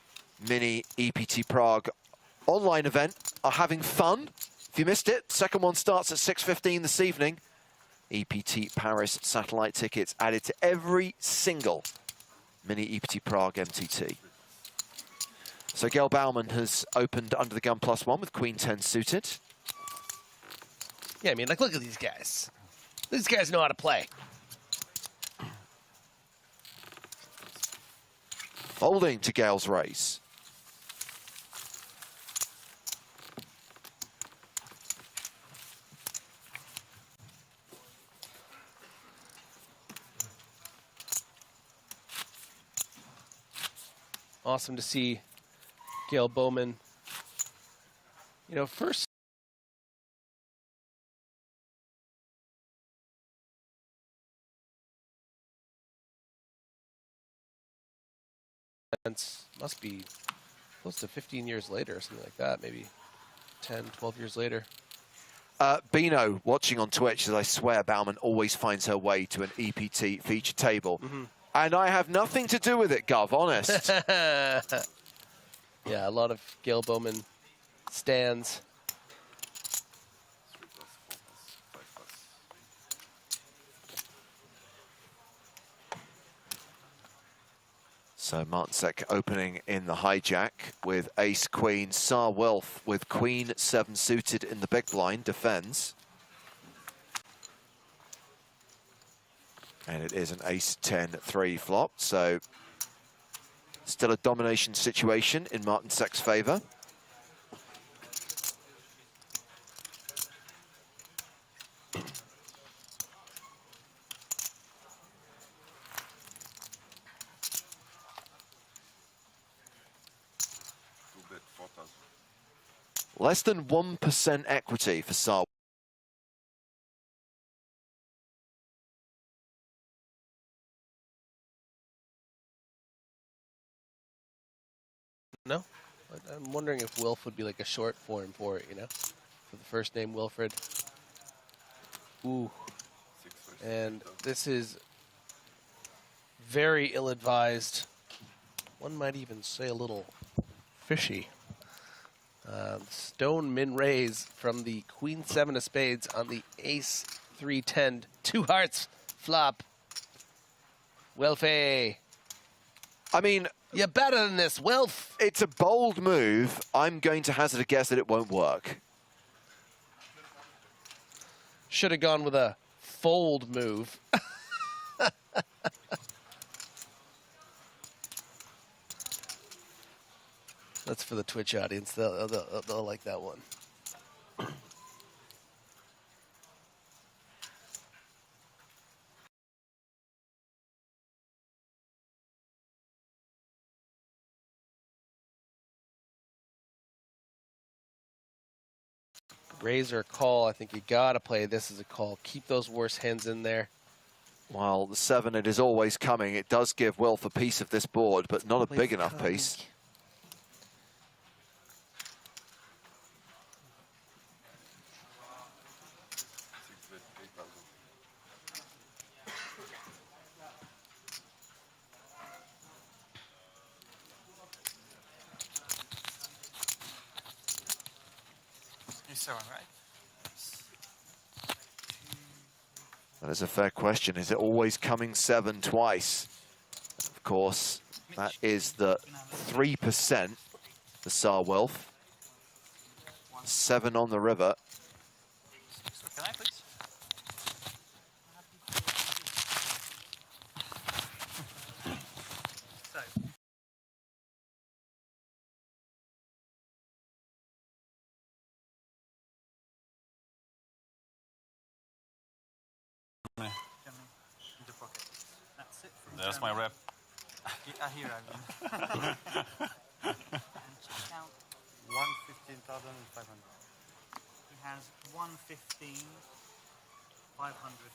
mini EPT Prague online event are having fun. If you missed it, second one starts at 6:15 this evening. EPT Paris satellite tickets added to every single mini EPT Prague MTT. So Gail Bauman has opened under the gun +1 with Queen 10 suited. Yeah, I mean, like, look at these guys. These guys know how to play. Folding to Gail's raise. Awesome to see Gail Bowman, you know, first events must be close to 15 years later or something like that, maybe 10, 12 years later. Bino, watching on Twitch, as I swear Bauman always finds her way to an EPT feature table. And I have nothing to do with it, Gov, honest. Yeah, a lot of Gail Bowman stands. So Martinsek opening in the hijack with ace, queen, Tsar Wilf with queen 7 suited in the big blind, defends. And it is an ace 10-3 flop, so still a domination situation in Martinsek's favor. Less than 1% equity for Tsar. No? I'm wondering if Wilf would be like a short form for it, you know? For the first name Wilfred. Ooh. And this is very ill-advised. One might even say a little fishy. Stone min raise from the queen 7 of spades on the ace 3-10, 2 hearts flop. Wilfie. I mean, you're better than this, Wilf. It's a bold move. I'm going to hazard a guess that it won't work. Should have gone with a fold move. That's for the Twitch audience. They'll like that one. Raise or call, I think you gotta play this as a call. Keep those worse hands in there. While the 7, it is always coming. It does give Wilf a piece of this board, but not a big enough piece. That is a fair question. Is it always coming 7 twice? Of course, that is the 3%, the Tsar Wilf. 7 on the river. Can I please? That's my rep. Here I mean. Count 115,500. He has 115,500.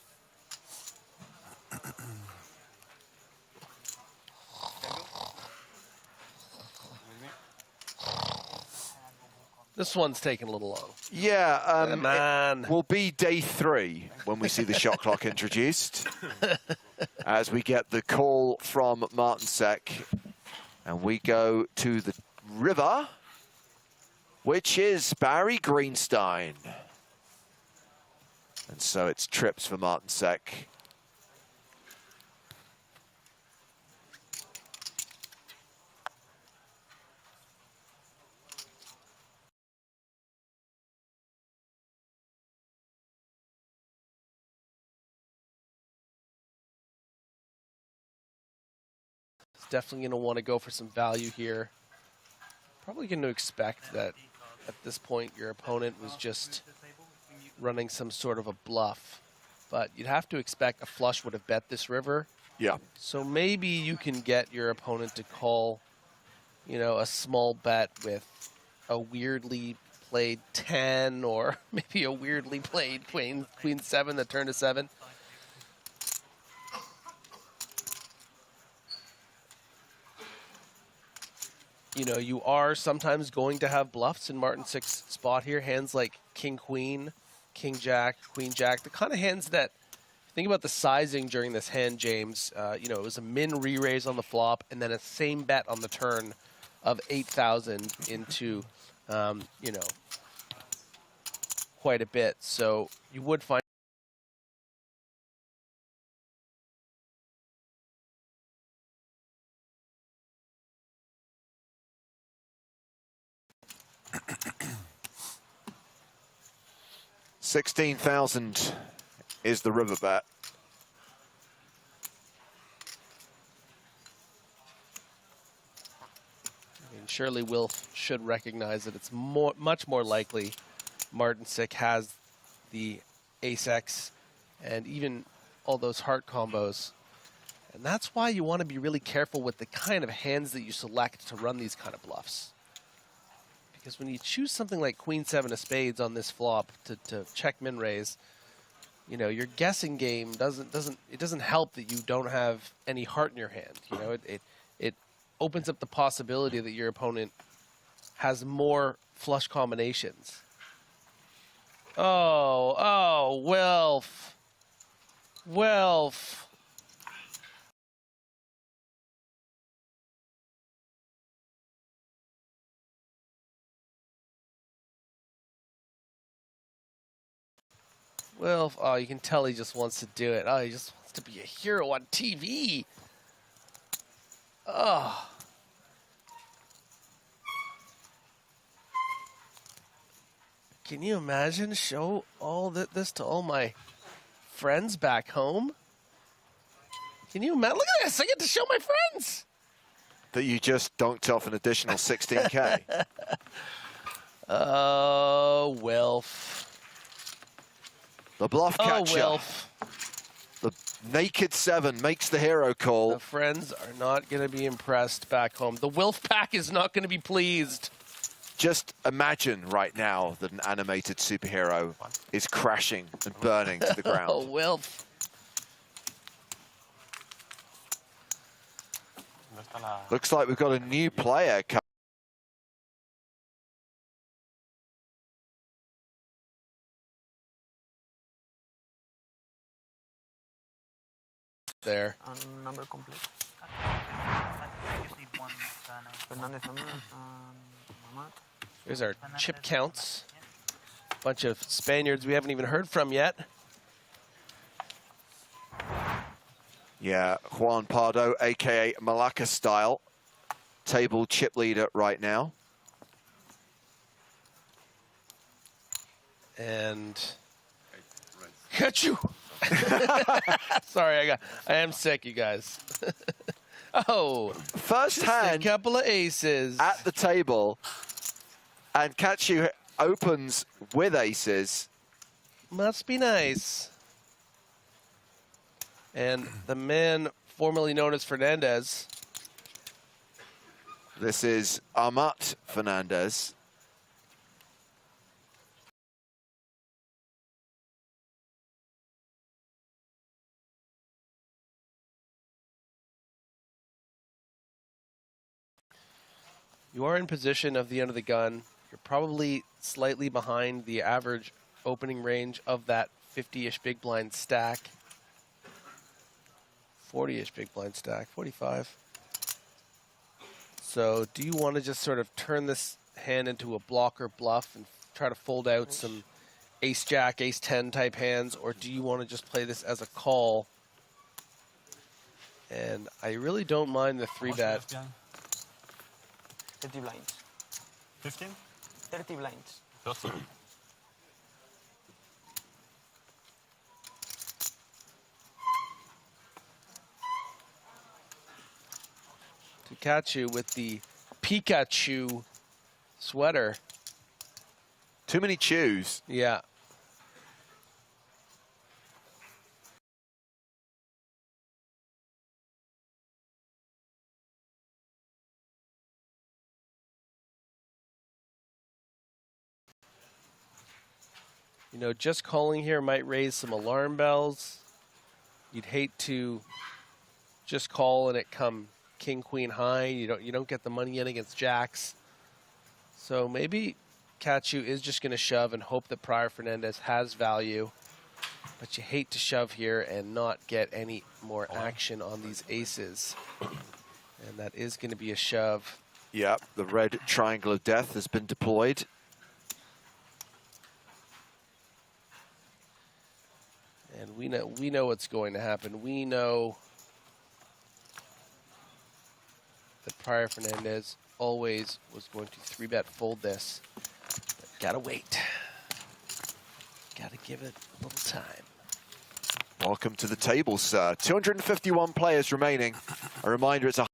This one's taking a little long. Yeah, man. It will be day 3 when we see the shot clock introduced. As we get the call from Martinsek. And we go to the river, which is Barry Greenstein. And so it's trips for Martinsek. Definitely going to want to go for some value here. Probably going to expect that at this point your opponent was just running some sort of a bluff. But you'd have to expect a flush would have bet this river. Yeah. So maybe you can get your opponent to call, you know, a small bet with a weirdly played 10 or maybe a weirdly played queen 7 that turned to 7. you know, you are sometimes going to have bluffs in Martin 6 spot here. Hands like King Queen, King Jack, Queen Jack, the kind of hands that, think about the sizing during this hand, James. You know, it was a min re-raise on the flop and then a same bet on the turn of 8,000 into, you know, quite a bit. So you would find $16,000 is the river bet. I mean, surely Wilf should recognize that it's much more likely Martin Sick has the ace-x and even all those heart combos. And that's why you want to be really careful with the kind of hands that you select to run these kind of bluffs. Because when you choose something like Queen 7 of spades on this flop to check min raise, you know, your guessing game doesn't help that you don't have any heart in your hand. You know, it opens up the possibility that your opponent has more flush combinations. Oh, Wilf. Wilf. Wilf, oh, you can tell he just wants to do it. Oh, he just wants to be a hero on TV. Oh. Can you imagine show all this to all my friends back home? Can you imagine? Look at this, I get to show my friends. That you just donked off an additional 16K. Oh, Wilf. The bluff catcher. Oh, Wilf. The naked 7 makes the hero call. The friends are not going to be impressed back home. The Wilf pack is not going to be pleased. Just imagine right now that an animated superhero is crashing and burning to the ground. Oh, Wilf. Looks like we've got a new player coming. There. Number complete. Here's our chip counts. Bunch of Spaniards we haven't even heard from yet. Yeah, Juan Pardo, a.k.a. Malacca style, table chip leader right now. And catch you. Sorry, I am sick, you guys. Oh, first hand, a couple of aces at the table, and Katsu opens with aces. Must be nice. And the man formerly known as Fernandez. This is Amat Fernandez. You are in position of the end of the gun. You're probably slightly behind the average opening range of that 50-ish big blind stack. 40-ish big blind stack, 45. So do you want to just sort of turn this hand into a blocker bluff and try to fold out some ace-jack, ace-10 type hands, or do you want to just play this as a call? And I really don't mind the 3-bet. 30 blinds. 15? 30 blinds. 30. To catch you with the Pikachu sweater. Too many chews. Yeah. You know, just calling here might raise some alarm bells. You'd hate to just call and it come king queen high. You don't get the money in against jacks. So maybe Kachu is just going to shove and hope that Prior Fernandez has value. But you hate to shove here and not get any more action on these aces. And that is going to be a shove. Yep, the red triangle of death has been deployed. And we know what's going to happen. We know that Prior Fernandez always was going to 3-bet fold this. But gotta wait. Gotta give it a little time. Welcome to the table, sir. 251 players remaining. A reminder, it's a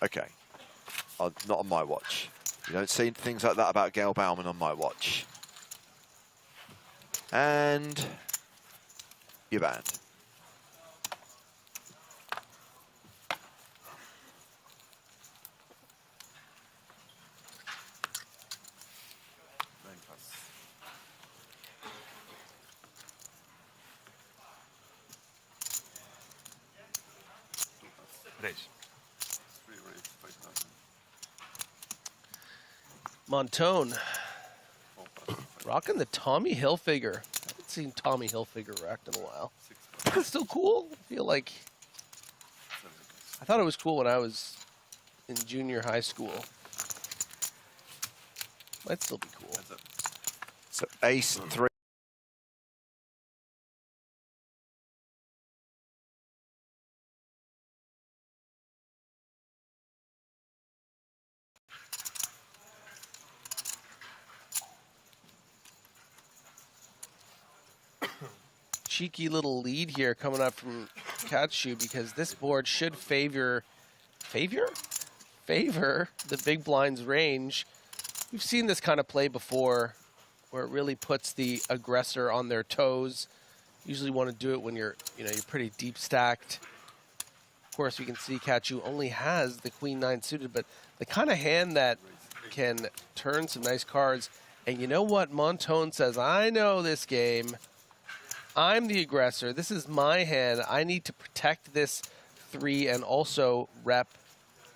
okay. Not on my watch. You don't see things like that about Gail Bauman on my watch. And you're banned. Montone rocking the Tommy Hilfiger. I haven't seen Tommy Hilfiger rocked in a while. It's still cool. I feel like I thought it was cool when I was in junior high school. Might still be cool. So ace 3. Cheeky little lead here coming up from Kachu because this board should favor the big blind's range. We've seen this kind of play before where it really puts the aggressor on their toes. Usually want to do it when you're pretty deep stacked. Of course, we can see Kachu only has the queen 9 suited, but the kind of hand that can turn some nice cards. And you know what? Montone says, I know this game. I'm the aggressor. This is my hand. I need to protect this 3 and also rep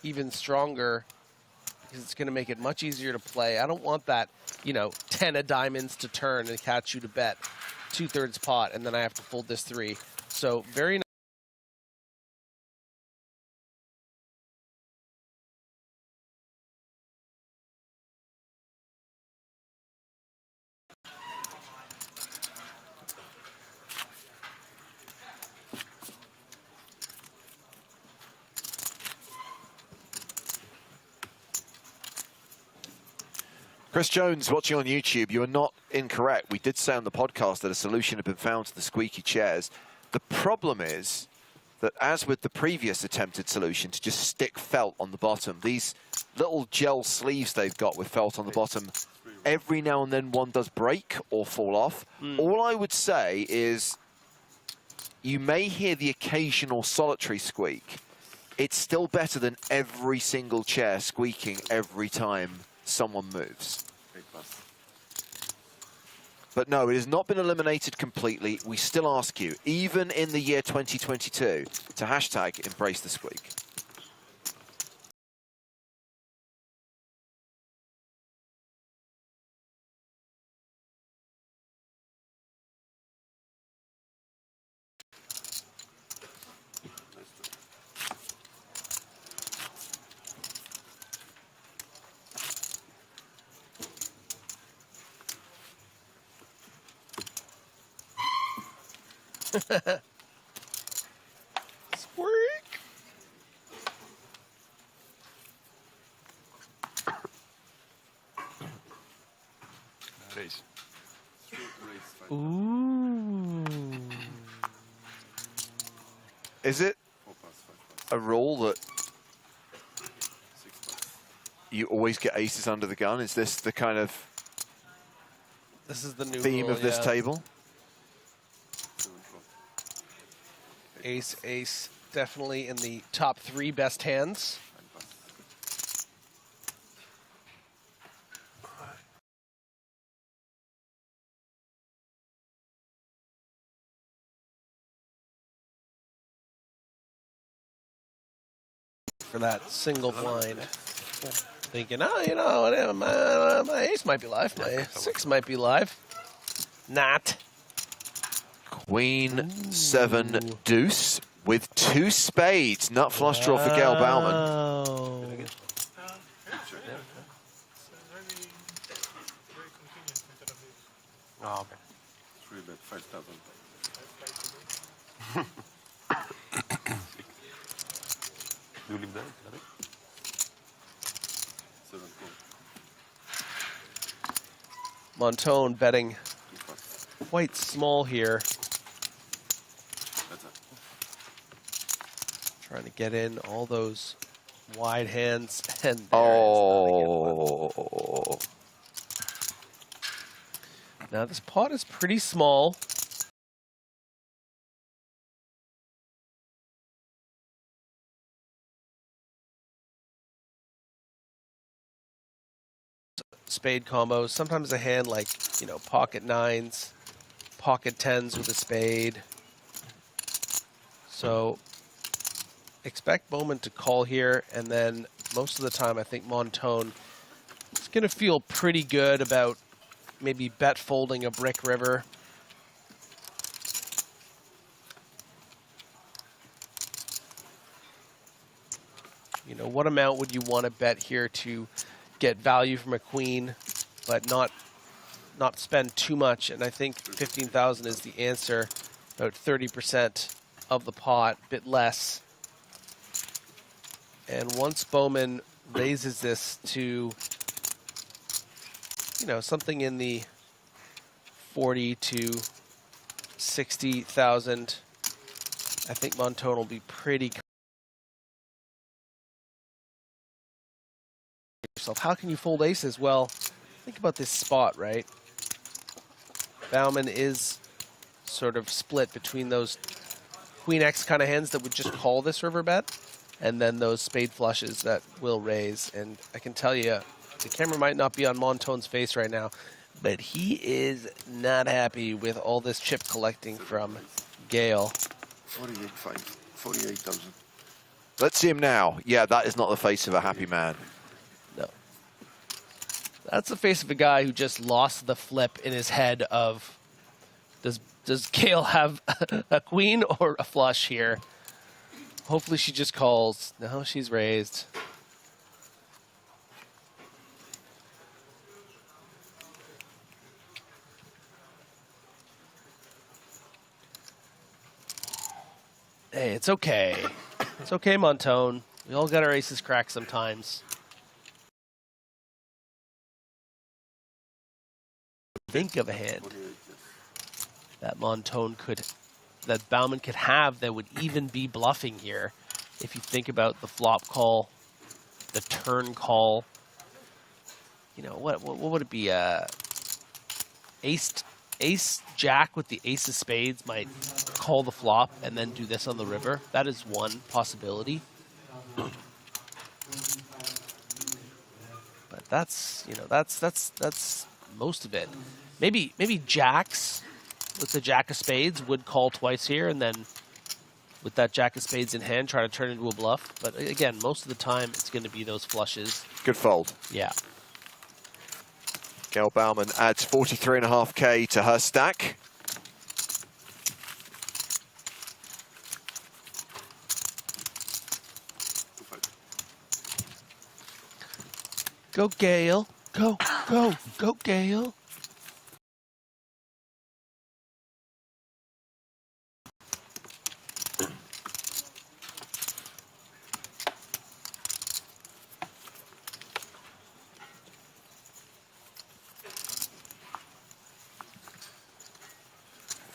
even stronger because it's going to make it much easier to play. I don't want that, 10 of diamonds to turn and catch you to bet 2/3 pot, and then I have to fold this 3. So very nice. Chris Jones, watching on YouTube, you are not incorrect. We did say on the podcast that a solution had been found to the squeaky chairs. The problem is that, as with the previous attempted solution to just stick felt on the bottom, these little gel sleeves they've got with felt on the bottom, every now and then one does break or fall off. All I would say is you may hear the occasional solitary squeak. It's still better than every single chair squeaking every time someone moves. But no, it has not been eliminated completely. We still ask you, even in the year 2022, to hashtag embrace the squeak. Squeak. Raise. Ooh. Is it a rule that you always get aces under the gun? Is this the kind of This is the new theme rule, of this yeah. table? Ace, ace, definitely in the top 3 best hands. for that single blind. Thinking, oh, you know, whatever, my ace might be live, my 6 might be live. Not. Queen 7 deuce with 2 spades. Nut flush draw for Gail Bauman. Oh, okay. 3-bet 5,000. Do you leave that? Montone betting quite small here. Trying to get in all those wide hands. And oh. Now this pot is pretty small. Spade combos. Sometimes a hand like, you know, pocket 9s, pocket 10s with a spade. So expect Bowman to call here, and then most of the time I think Montone is going to feel pretty good about maybe bet folding a brick river. You know, what amount would you want to bet here to get value from a queen, but not spend too much? And I think 15,000 is the answer. About 30% of the pot, bit less. And once Bowman raises this to, you know, something in the 40 to 60,000, I think Montone will be pretty. How can you fold aces? Well, think about this spot, right? Bauman is sort of split between those Queen X kind of hands that would just call this river bet, and then those spade flushes that will raise. And I can tell you, the camera might not be on Montone's face right now, but he is not happy with all this chip collecting from Gale. 48,000. Let's see him now. Yeah, that is not the face of a happy man. No. That's the face of a guy who just lost the flip in his head of, does Gale have a queen or a flush here? Hopefully she just calls. No, she's raised. Hey, it's okay. It's okay, Montone. We all got our aces cracked sometimes. Think of a hand that Montone could, that Bauman could have that would even be bluffing here. If you think about the flop call, the turn call, you know, what would it be? Ace Jack with the ace of spades might call the flop and then do this on the river. That is one possibility. But that's, you know, that's most of it. Maybe jacks with the jack of spades would call twice here, and then with that jack of spades in hand, try to turn it into a bluff. But again, most of the time, it's going to be those flushes. Good fold. Yeah. Gail Bauman adds 43.5K to her stack. Go, Gail. Go, go, go, Gail.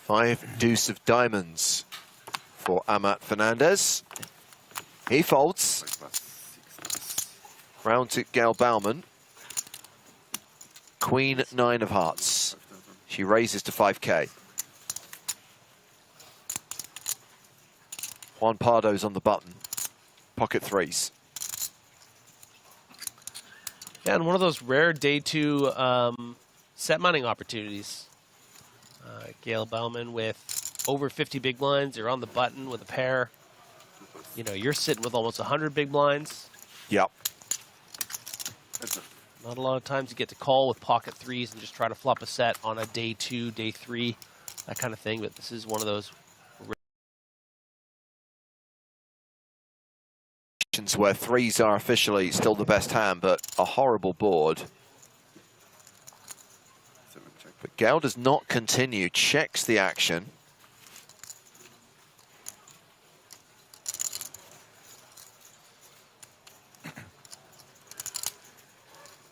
Five deuce of diamonds for Amat Fernandez. He folds. Round to Gail Bauman. Queen 9 of hearts. She raises to 5K. Juan Pardo's on the button. Pocket threes. Yeah, and one of those rare day 2 set money opportunities. Gail Bauman with over 50 big blinds. You're on the button with a pair. You know, you're sitting with almost 100 big blinds. Yep. Not a lot of times you get to call with pocket threes and just try to flop a set on a day 2, day 3, that kind of thing. But this is one of those where threes are officially still the best hand, but a horrible board. But Gale does not continue, checks the action.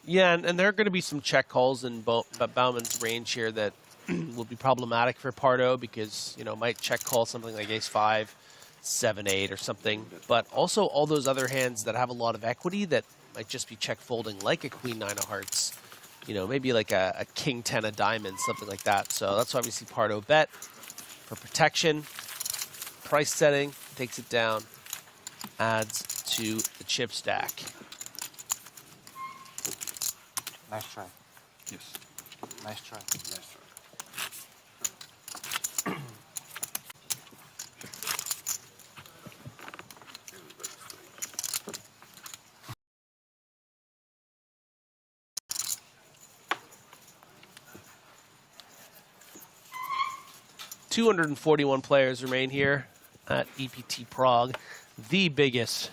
Yeah, and there are going to be some check calls in Bauman's range here that will be problematic for Pardo because, you know, might check call something like ace-5, 7-8 or something. But also all those other hands that have a lot of equity that might just be check folding, like a queen-9 of hearts. You know, maybe like a king-10 of diamonds, something like that. So that's why we see Pardo bet for protection. Price setting, takes it down, adds to the chip stack. Nice try. Yes. Nice try. Nice try. 241 players remain here at EPT Prague, the biggest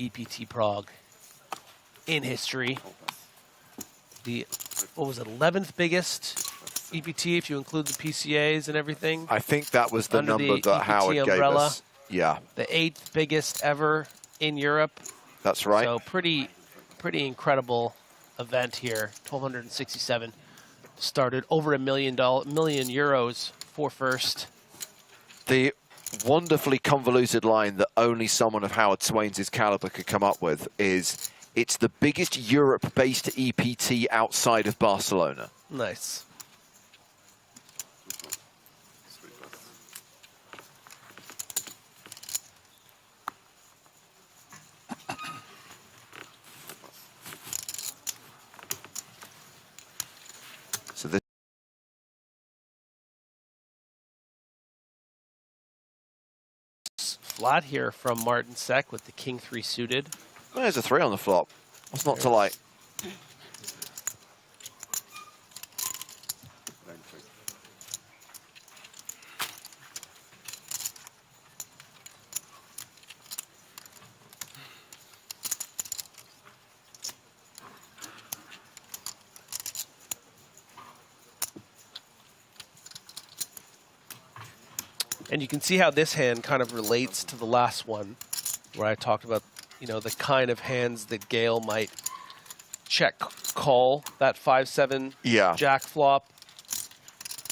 EPT Prague in history. The, what was it, 11th biggest EPT if you include the PCAs and everything? I think that was the number that EPT Howard umbrella, gave us. Yeah. The 8th biggest ever in Europe. That's right. So pretty incredible event here. 1,267 started, over $1 million euros for first. The wonderfully convoluted line that only someone of Howard Swain's caliber could come up with is, it's the biggest Europe-based EPT outside of Barcelona. Nice. So this flat here from Martin Sek with the king 3 suited. There's a 3 on the flop. What's not to like? And you can see how this hand kind of relates to the last one, where I talked about, you know, the kind of hands that Gale might check call that 5-7 jack flop.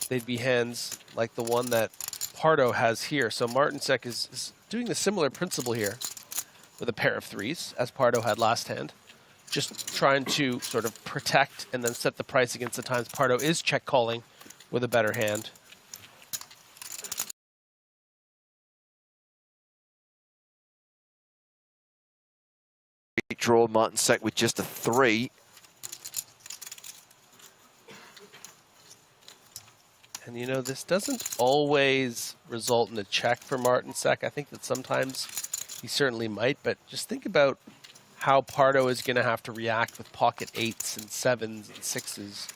They'd be hands like the one that Pardo has here. So Martin Sek is doing a similar principle here with a pair of 3s as Pardo had last hand. Just trying to sort of protect and then set the price against the times Pardo is check calling with a better hand. Draw Martin Sek with just a 3. And you know, this doesn't always result in a check for Martin Sek. I think that sometimes he certainly might, but just think about how Pardo is going to have to react with pocket 8s and 7s and 6s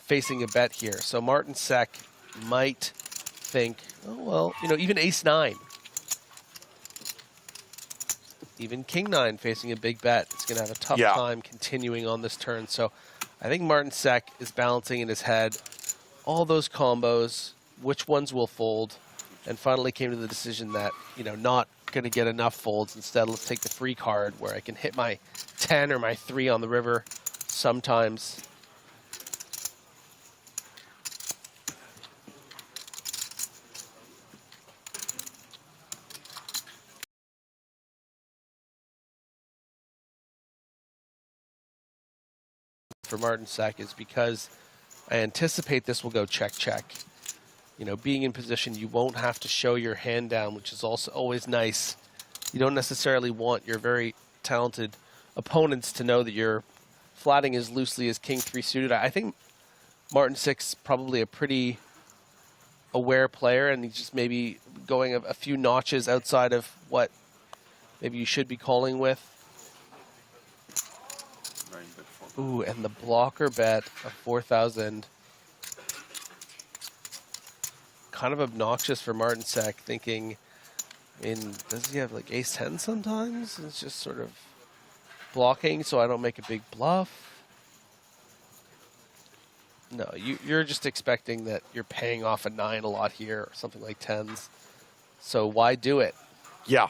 facing a bet here. So Martin Sek might think, oh, well, you know, even ace-9. Even king-9 facing a big bet, it's going to have a tough time continuing on this turn. So I think Martin Sek is balancing in his head all those combos, which ones will fold, and finally came to the decision that, you know, not going to get enough folds. Instead, let's take the free card where I can hit my 10 or my 3 on the river sometimes. For Martin Sek is because I anticipate this will go check-check. You know, being in position, you won't have to show your hand down, which is also always nice. You don't necessarily want your very talented opponents to know that you're flatting as loosely as king 3 suited. I think Martin Sek's probably a pretty aware player, and he's just maybe going a few notches outside of what maybe you should be calling with. Ooh, and the blocker bet of 4,000. Kind of obnoxious for Martin Sek, thinking, I mean, does he have like ace-10 sometimes? It's just sort of blocking so I don't make a big bluff. No, you're just expecting that you're paying off a 9 a lot here, or something like 10s. So why do it? Yeah.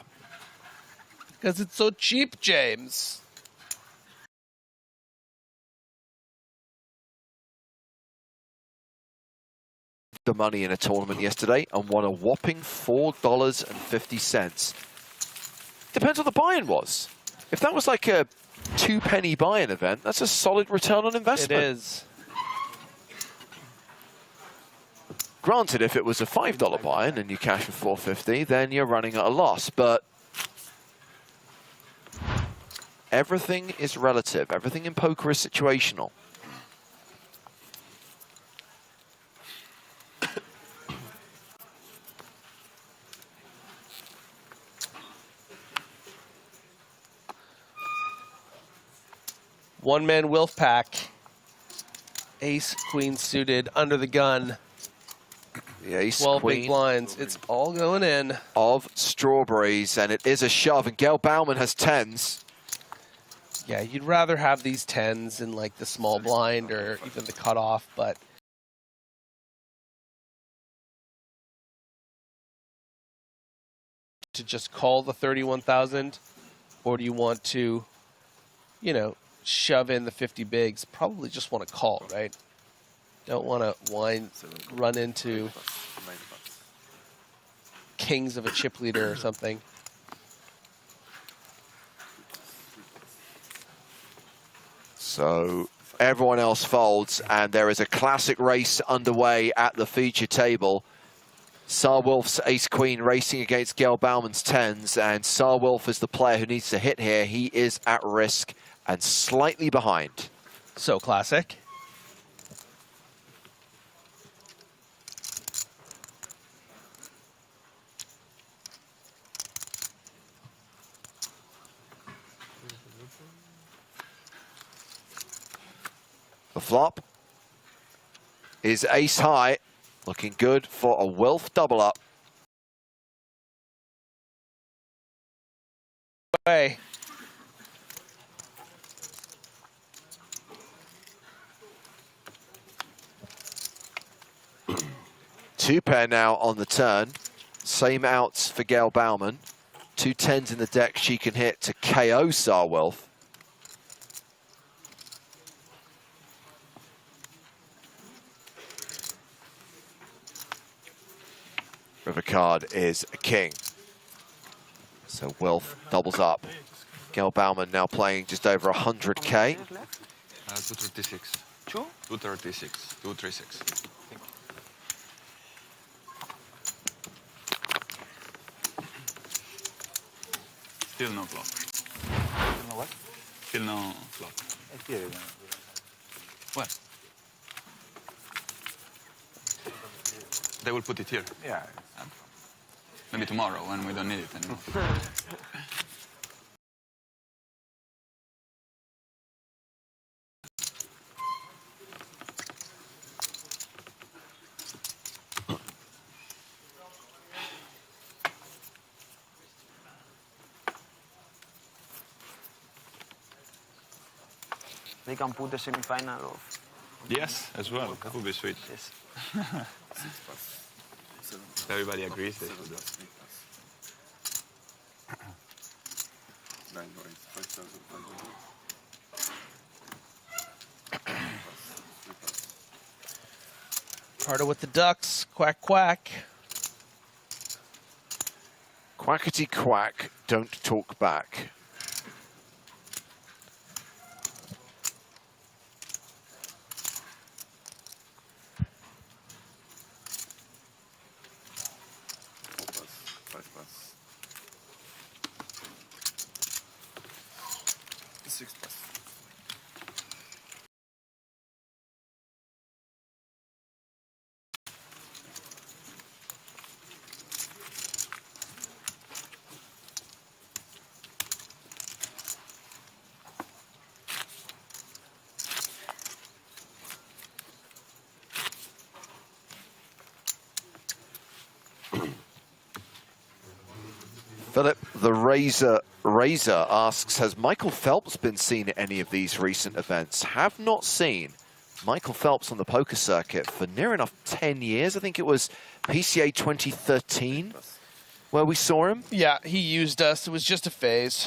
Because it's so cheap, James. The money in a tournament yesterday and won a whopping $4.50. Depends what the buy-in was. If that was like a 2-penny buy-in event, that's a solid return on investment. It is. Granted, if it was a $5 buy-in and you cash for $4.50, then you're running at a loss. But everything is relative. Everything in poker is situational. One-man Wilf pack. Ace, queen suited, under the gun. The ace, 12 queen. big blinds. It's all going in. Of strawberries, and it is a shove, and Gail Bauman has 10s. Yeah, you'd rather have these 10s in like the small blind or even the cutoff, but to just call the 31,000, or do you want to, you know, shove in the 50 bigs? Probably just want to call, right? Don't want to run into kings of a chip leader or something. So everyone else folds, and there is a classic race underway at the feature table. Sarwolf's ace-queen racing against Gail Bauman's 10s, and Sarwolf is the player who needs to hit here. He is at risk and slightly behind. So classic. The flop is ace high, looking good for a Wilf double up. Way. Two pair now on the turn. Same outs for Gail Bauman. 2 10s in the deck she can hit to KO Sarwolf. River card is a king. So Wilf doubles up. Gail Bauman now playing just over 100K. 236. 236. 236. Still no flop. Still no what? Still no flop. What? They will put it here. Yeah. Maybe tomorrow when we don't need it anymore. They can put the semi-final of... Yes, as well. That would be sweet. Yes. Everybody agrees they should do. Carter with the ducks. Quack, quack. Quackety quack, don't talk back. Philip, the Razor asks, has Michael Phelps been seen at any of these recent events? Have not seen Michael Phelps on the poker circuit for near enough 10 years. I think it was PCA 2013 where we saw him. Yeah, he used us. It was just a phase.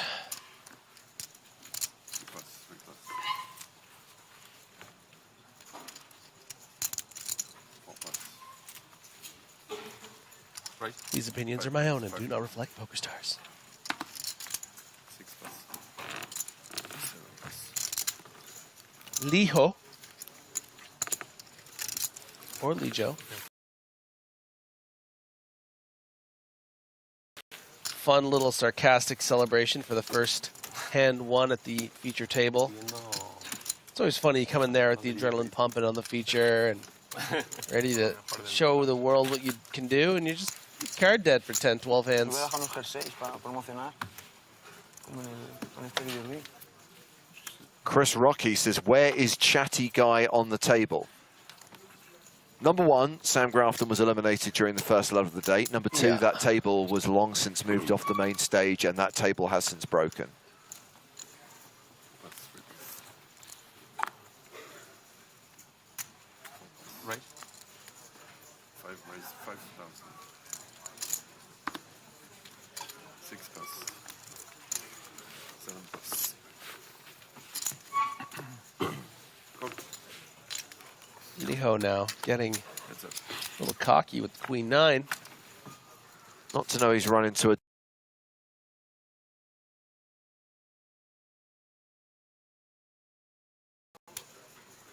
These opinions are my own and do not reflect PokerStars. Liho. Or Lijo. Fun little sarcastic celebration for the first hand won at the feature table. It's always funny you come in there with the adrenaline pumping on the feature and ready to show the world what you can do, and you're just card dead for 10, 12 hands. Chris Rocky says, where is Chatty Guy on the table? Number one, Sam Grafton was eliminated during the first leg of the date. Number two, that table was long since moved off the main stage, and that table has since broken. Right. 5,000. 6 plus. 7 plus. Liho now getting a little cocky with Queen 9. Not to know he's run into a...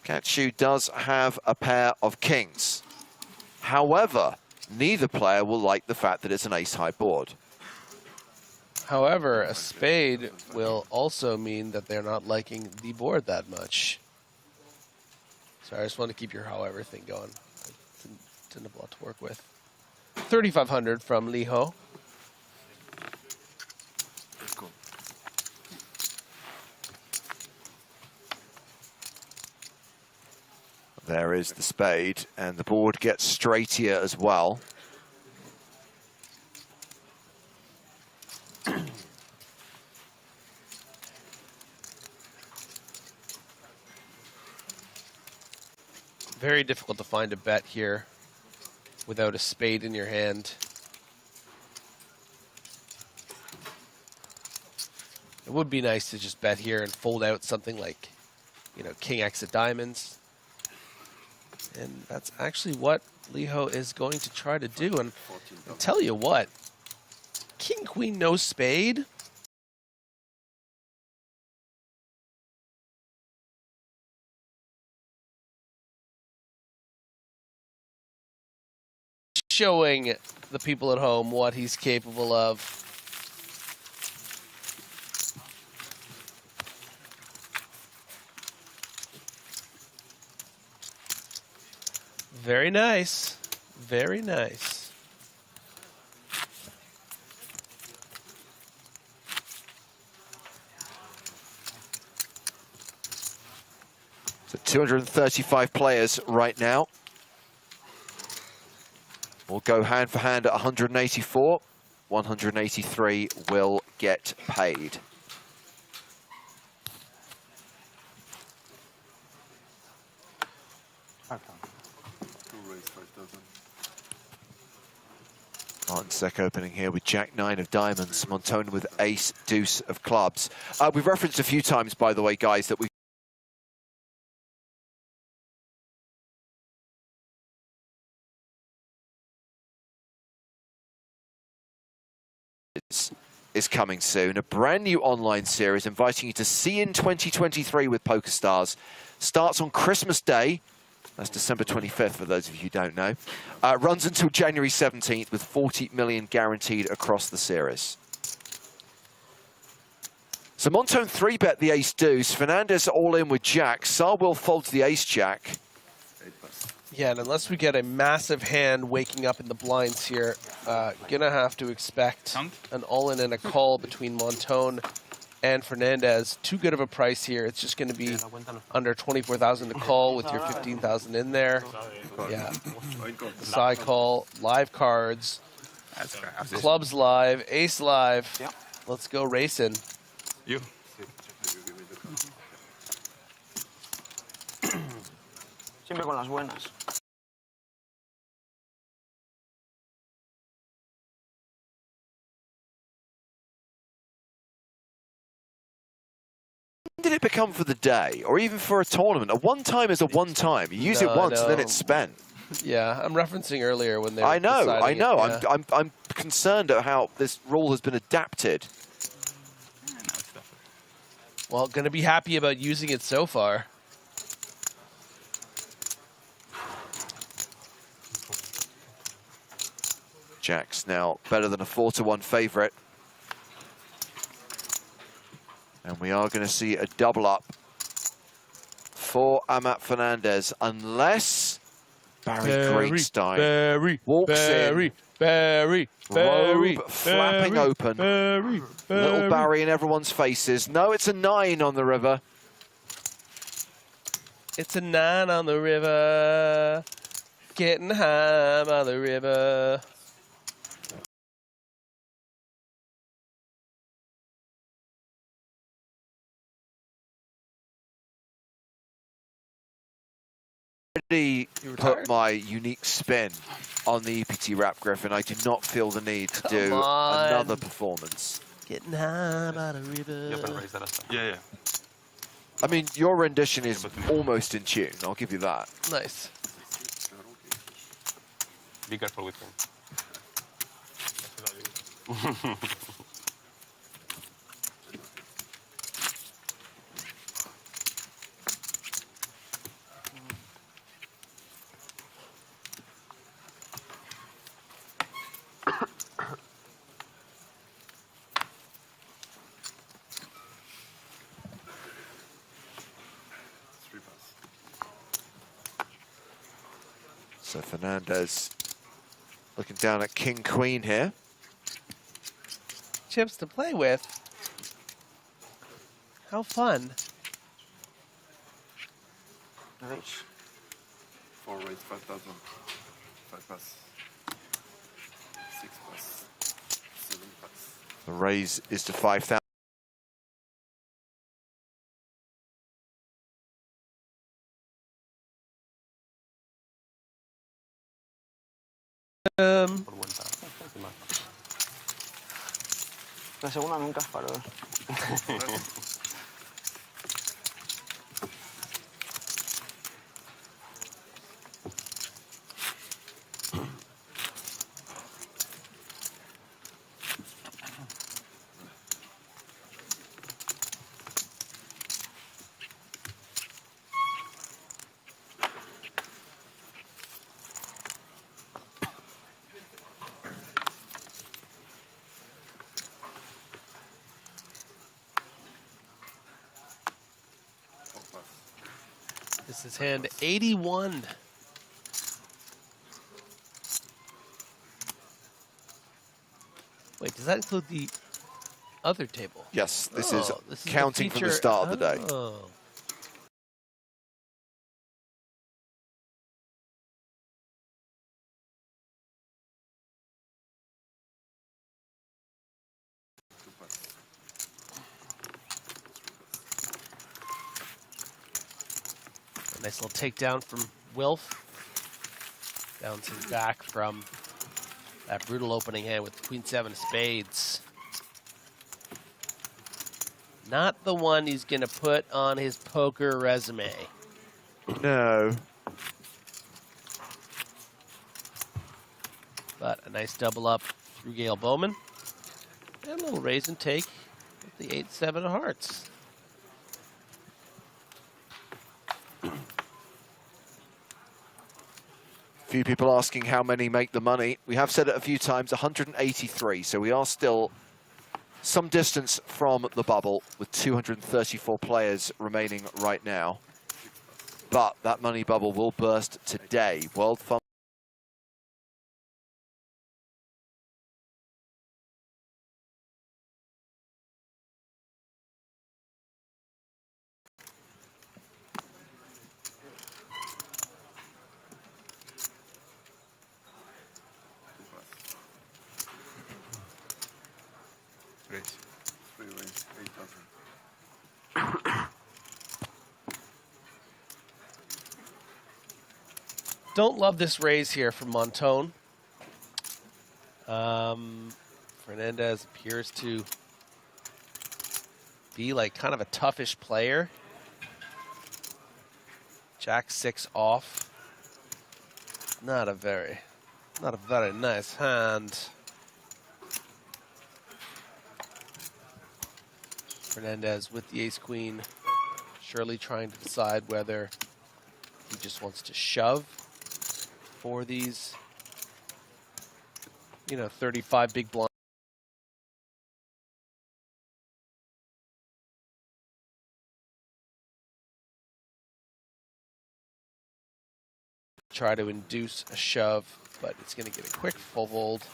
Katsu does have a pair of kings. However, neither player will like the fact that it's an ace-high board. However, a spade will also mean that they're not liking the board that much. Sorry, I just want to keep your however thing going. I didn't have a lot to work with. 3,500 from Liho. There is the spade, and the board gets straightier as well. Very difficult to find a bet here without a spade in your hand. It would be nice to just bet here and fold out something like, you know, King X of diamonds. And that's actually what Liho is going to try to do. And I'll tell you what, King, Queen, no spade. Showing the people at home what he's capable of. Very nice. Very nice. So 235 players right now. We'll go hand for hand at 184. 183 will get paid. Martin Sec opening here with Jack 9 of diamonds, Montone with ace deuce of clubs. We've referenced a few times, by the way, guys, that we is coming soon. A brand new online series inviting you to see in 2023 with PokerStars. Starts on Christmas Day. That's December 25th, for those of you who don't know. Runs until January 17th with 40 million guaranteed across the series. So Montone 3-bet the ace-deuce. Fernandez all in with Jack. Sarwell folds the ace-jack. Yeah, and unless we get a massive hand waking up in the blinds here, gonna have to expect an all-in and a call between Montone and Fernandez. Too good of a price here. It's just gonna be under 24,000 to call with your 15,000 in there. Yeah, side call, live cards, Clubs live, ace live. Yep. Let's go racing. You. Siempre con las buenas. When did it become for the day, or even for a tournament? A one-time is a one-time. You use it once, and then it's spent. Yeah, I'm referencing earlier when they were I know. deciding it, yeah. I'm concerned at how this rule has been adapted. Well, going to be happy about using it so far. Jack's now better than a 4-1 favourite. And we are going to see a double up for Amat Fernandez, unless Barry Greenstein walks in. Robe flapping open. Little Barry in everyone's faces. No, it's a 9 on the river. It's a 9 on the river. Getting high by the river. Already put my unique spin on the EPT rap, Griffin. I do not feel the need to do another performance. Getting high by the river. Yeah. I mean, your rendition is almost in tune. I'll give you that. Nice. Be careful with him. So Fernandez looking down at King Queen here. Chips to play with. How fun. Nice. 4 raise 5,000. 5 pass. 6 pass. 7 pass. The raise is to 5,000. La segunda nunca es paro. This is hand 81. Wait, does that include the other table? Yes, this is this counting from the start of the day. Oh. A nice little takedown from Wilf. Bouncing back from that brutal opening hand with Queen 7 of spades. Not the one he's going to put on his poker resume. No. But a nice double up through Gail Bowman. And a little raise and take with the 8-7 of hearts. Few people asking how many make the money. We have said it a few times, 183. So we are still some distance from the bubble with 234 players remaining right now. But that money bubble will burst today. World Fund. Don't love this raise here from Montone. Fernandez appears to be like kind of a toughish player. Jack 6 off. Not a very nice hand. Fernandez with the ace queen, surely trying to decide whether he just wants to shove for these, 35 big blinds. Try to induce a shove, but it's going to get a quick full fold.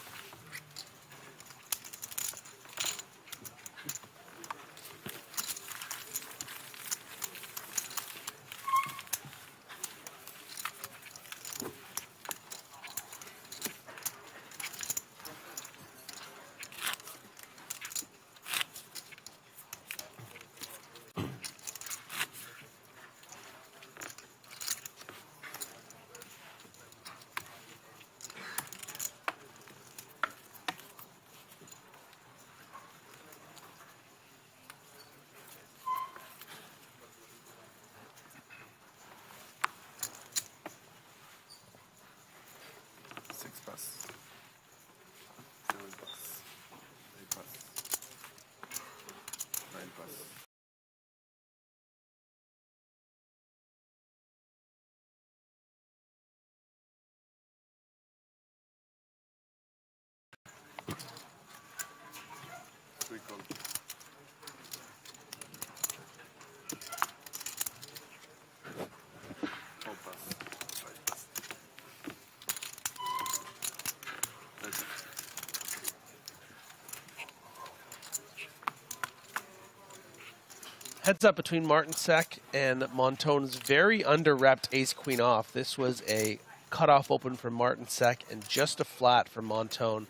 Heads up between Martinsek and Montone's very under-repped ace-queen off. This was a cutoff open for Martinsek and just a flat for Montone,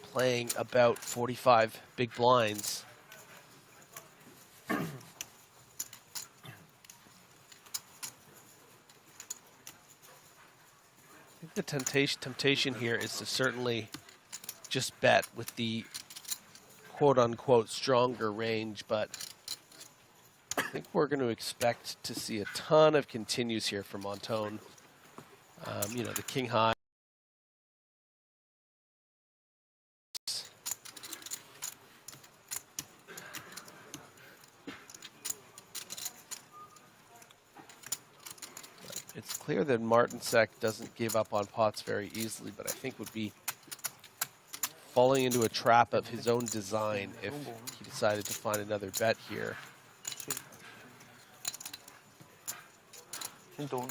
playing about 45 big blinds. I think the temptation here is to certainly just bet with the quote-unquote stronger range, but I think we're going to expect to see a ton of continues here for Montone. The king high. It's clear that Martinsek doesn't give up on pots very easily, but I think would be falling into a trap of his own design if he decided to find another bet here. 101.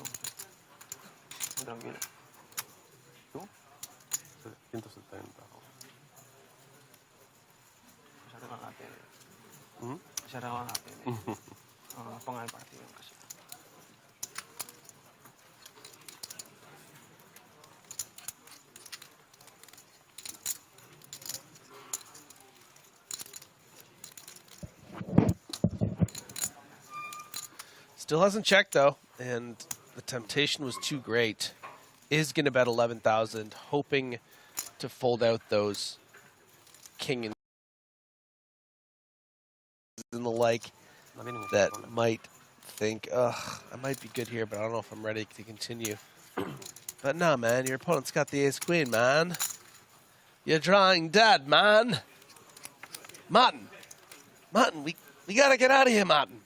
Tranquilo. ¿Tú? 170. Se arregla la tele. Se arregla la tele. No, ponga el partido en casa. Still hasn't checked though, and the temptation was too great. Is going to bet 11,000, hoping to fold out those king and the like that might think, ugh, I might be good here, but I don't know if I'm ready to continue. But no, man, your opponent's got the ace queen, man. You're drawing dead, man. Martin, we got to get out of here, Martin.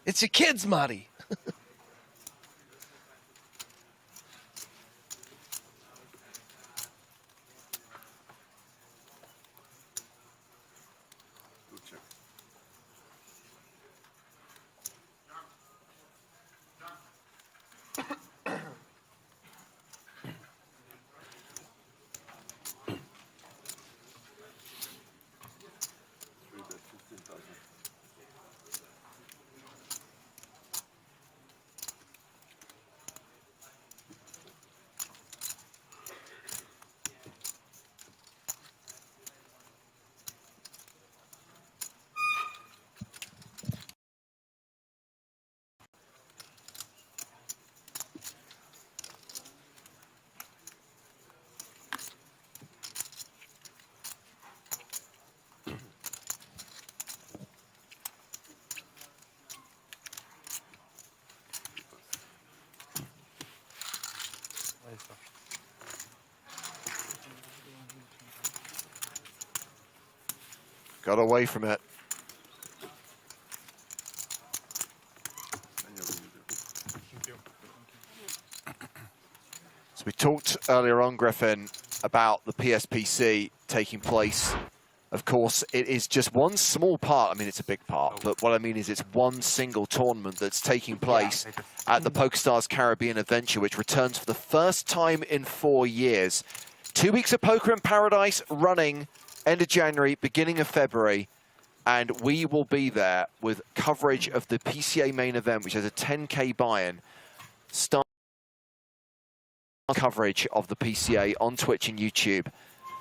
It's your kids, Marty. Got away from it. So we talked earlier on, Griffin, about the PSPC taking place. Of course, it is just one small part. I mean, it's a big part, but what I mean is it's one single tournament that's taking place at the PokerStars Caribbean Adventure, which returns for the first time in 4 years. 2 weeks of Poker in Paradise running end of January, beginning of February, and we will be there with coverage of the PCA main event, which has a 10K buy-in. Start coverage of the PCA on Twitch and YouTube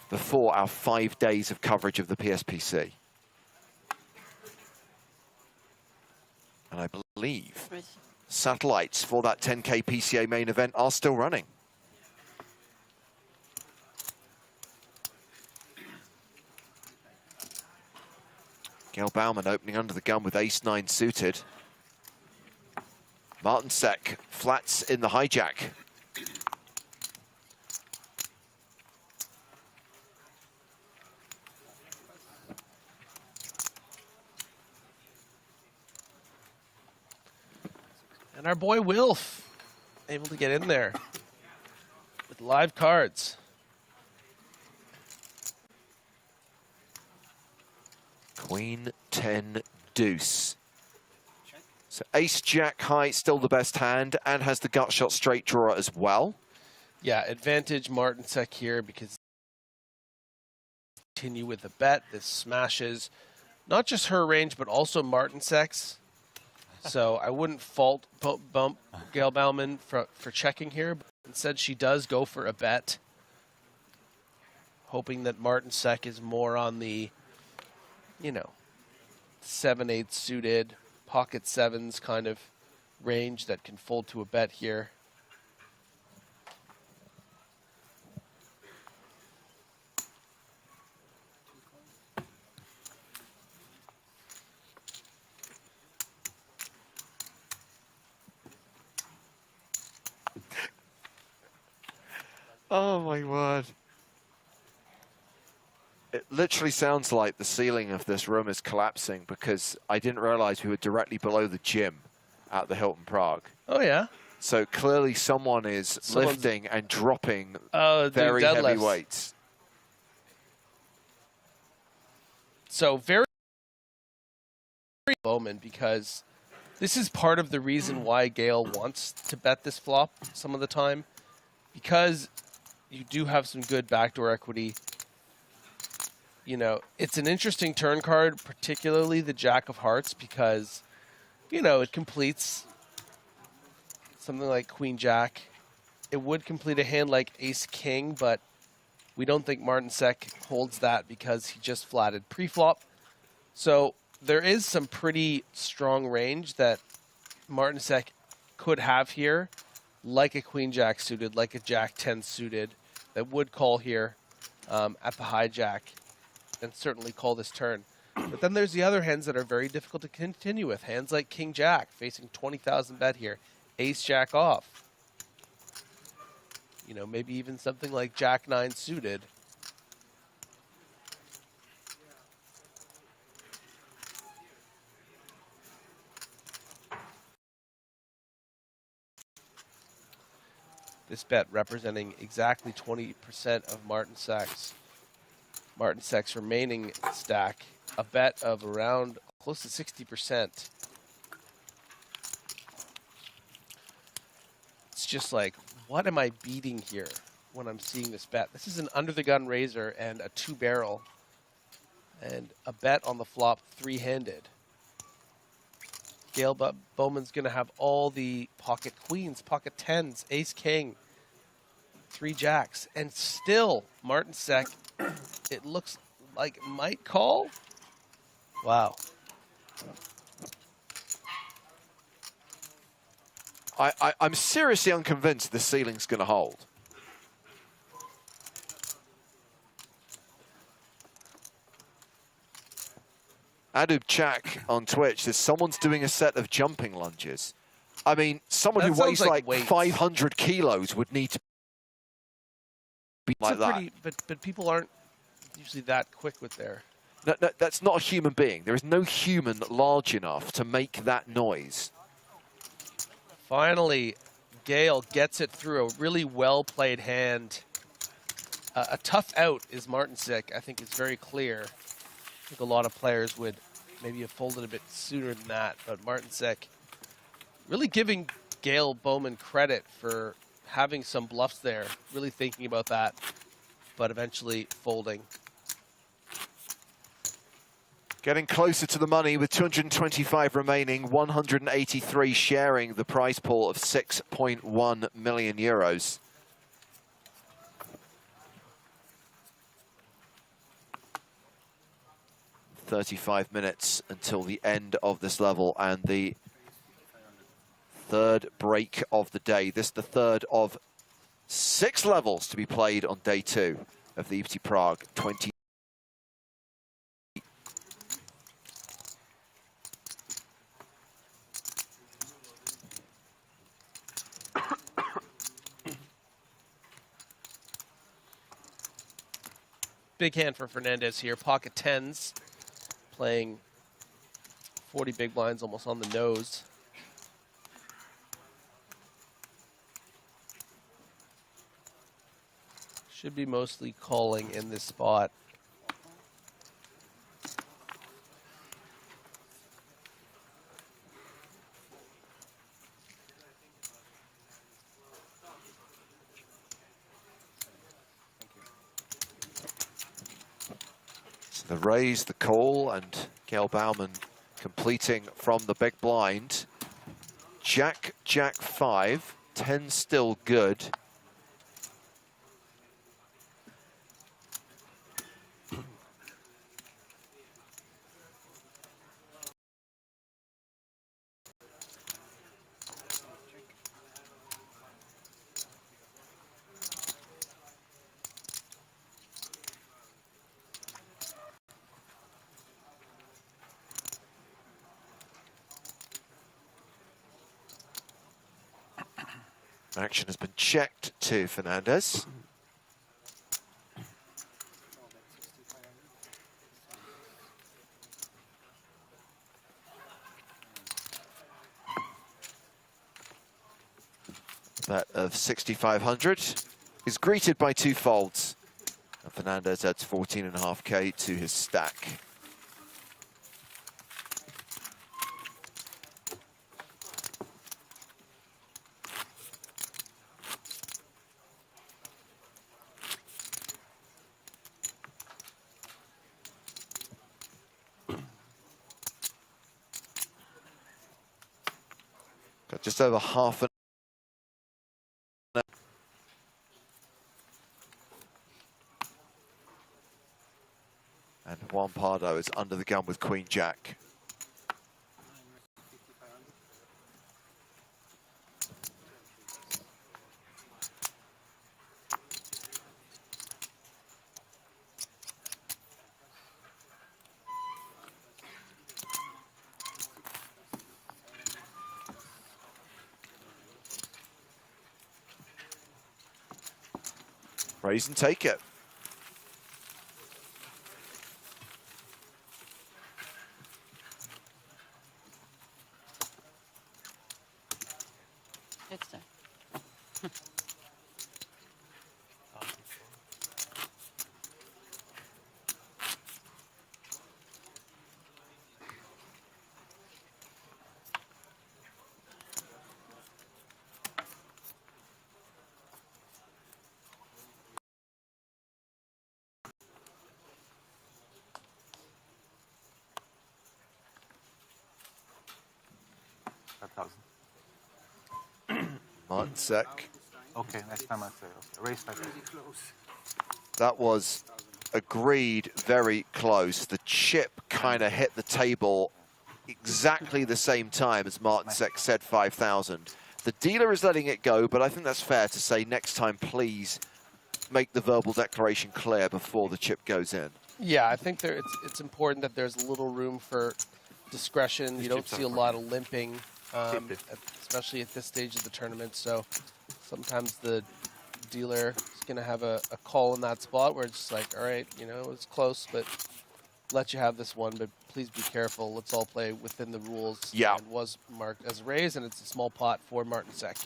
before our 5 days of coverage of the PSPC. And I believe satellites for that 10K PCA main event are still running. Gail Bauman opening under the gun with ace-9 suited. Martin Sek flats in the hijack. And our boy Wilf, able to get in there with live cards. Queen 10 deuce. So ace jack high, still the best hand, and has the gut shot straight draw as well. Yeah, advantage Martin Sek here because continue with the bet. This smashes not just her range, but also Martin Sek's. So I wouldn't fault bump Gail Bauman for checking here. But instead, she does go for a bet, hoping that Martin Sek is more on the, you know, 7/8 suited, pocket sevens kind of range that can fold to a bet here. Oh my word. It literally sounds like the ceiling of this room is collapsing because I didn't realize we were directly below the gym at the Hilton Prague. Oh, yeah? So clearly someone is lifting and dropping very heavy weights. So very Bowman, because this is part of the reason why Gail wants to bet this flop some of the time, because you do have some good backdoor equity. You know, it's an interesting turn card, particularly the Jack of Hearts, because, you know, it completes something like Queen Jack. It would complete a hand like Ace King, but we don't think Martin Sek holds that because he just flatted pre-flop. So there is some pretty strong range that Martin Sek could have here, like a Queen Jack suited, like a Jack 10 suited, that would call here at the hijack and certainly call this turn. But then there's the other hands that are very difficult to continue with. Hands like King Jack, facing 20,000 bet here. Ace Jack off. You know, maybe even something like Jack 9 suited. This bet representing exactly 20% of Martin Sek's remaining stack, a bet of around close to 60%. It's just like, what am I beating here when I'm seeing this bet? This is an under-the-gun razor and a two-barrel, and a bet on the flop three-handed. Gail Bowman's going to have all the pocket queens, pocket tens, ace king, three jacks, and still Martin Sek, it looks like might call. Wow. I'm seriously unconvinced the ceiling's going to hold. Adub Chak on Twitch says someone's doing a set of jumping lunges. I mean, someone who weighs like 500 kilos would need to be like that. But people aren't usually that quick with their No, that's not a human being. There is no human large enough to make that noise. Finally, Gale gets it through a really well-played hand. A tough out is Martinsek. I think it's very clear. I think a lot of players would maybe have folded a bit sooner than that, but Martinsek really giving Gale Bowman credit for having some bluffs there, really thinking about that, but eventually folding. Getting closer to the money with 225 remaining, 183 sharing the prize pool of 6.1 million euros. "35 minutes until the end of this level and the third break of the day. This is the third of 6 levels to be played on day 2 of the EPT Prague 20. Big hand for Fernandez here. Pocket 10s, playing 40 big blinds almost on the nose. Should be mostly calling in this spot. So the raise, the call, and Gail Baumann completing from the big blind. Jack, Jack 5, 10 still good. Action has been checked to Fernandez. Bet of 6,500 is greeted by 2 folds. And Fernandez adds 14.5k to his stack. Got just over half an hour. And Juan Pardo is under the gun with Queen Jack. Raise and take it. It's there. Martinsek. Okay, next time I say okay. Raise 5,000. That was agreed very close. The chip kind of hit the table exactly the same time as Martinsek said 5,000. The dealer is letting it go, but I think that's fair to say next time, please make the verbal declaration clear before the chip goes in. Yeah, I think it's important that there's a little room for discretion. You don't see a lot of limping, especially at this stage of the tournament. So sometimes the dealer is going to have a call in that spot where it's just like, all right, you know, it's close, but let you have this one, but please be careful. Let's all play within the rules. Yeah. It was marked as a raise, and it's a small pot for Martin Sek.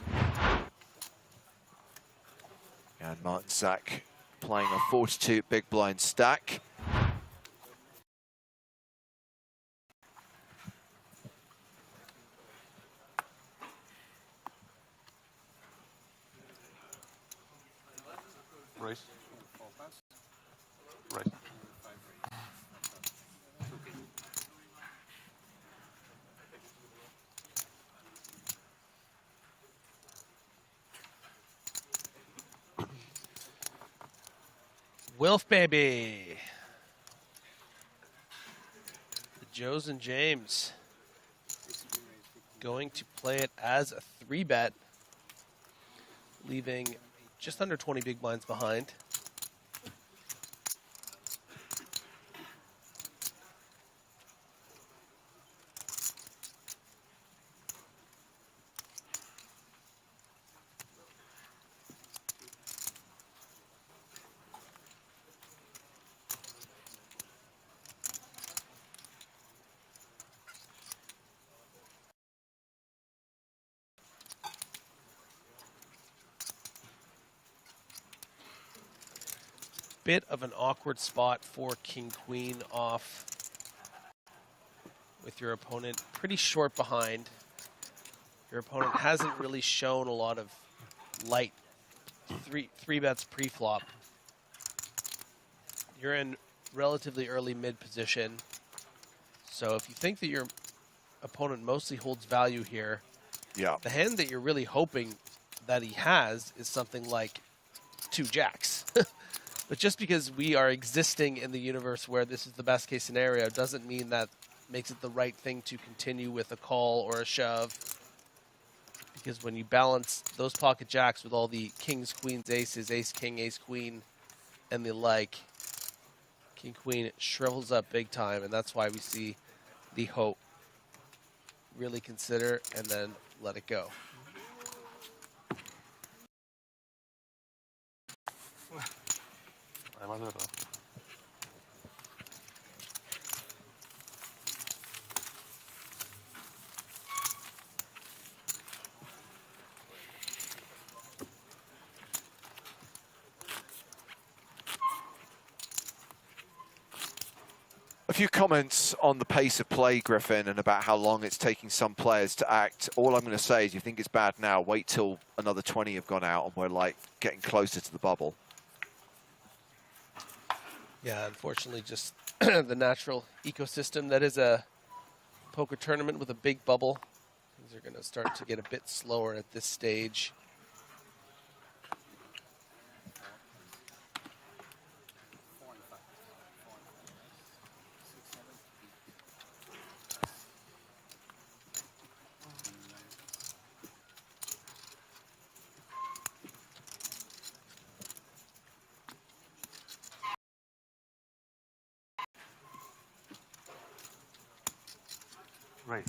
And Martin Sek playing a 42 big blind stack. Raise. Raise. Wilf, baby. The Joes and James going to play it as a 3-bet, leaving just under 20 big blinds behind. Bit of an awkward spot for King Queen off with your opponent pretty short behind. Your opponent hasn't really shown a lot of light three bets pre-flop. You're in relatively early mid position, so if you think that your opponent mostly holds value here, yeah, the hand that you're really hoping that he has is something like 2 jacks. But just because we are existing in the universe where this is the best case scenario doesn't mean that makes it the right thing to continue with a call or a shove. Because when you balance those pocket jacks with all the kings, queens, aces, ace, king, ace, queen, and the like, King Queen shrivels up big time, and that's why we see the hope. Really consider and then let it go. A few comments on the pace of play, Griffin, and about how long it's taking some players to act. All I'm going to say is you think it's bad now, wait till another 20 have gone out and we're like getting closer to the bubble. Yeah, unfortunately, just the natural ecosystem that is a poker tournament with a big bubble. Things are going to start to get a bit slower at this stage. Right.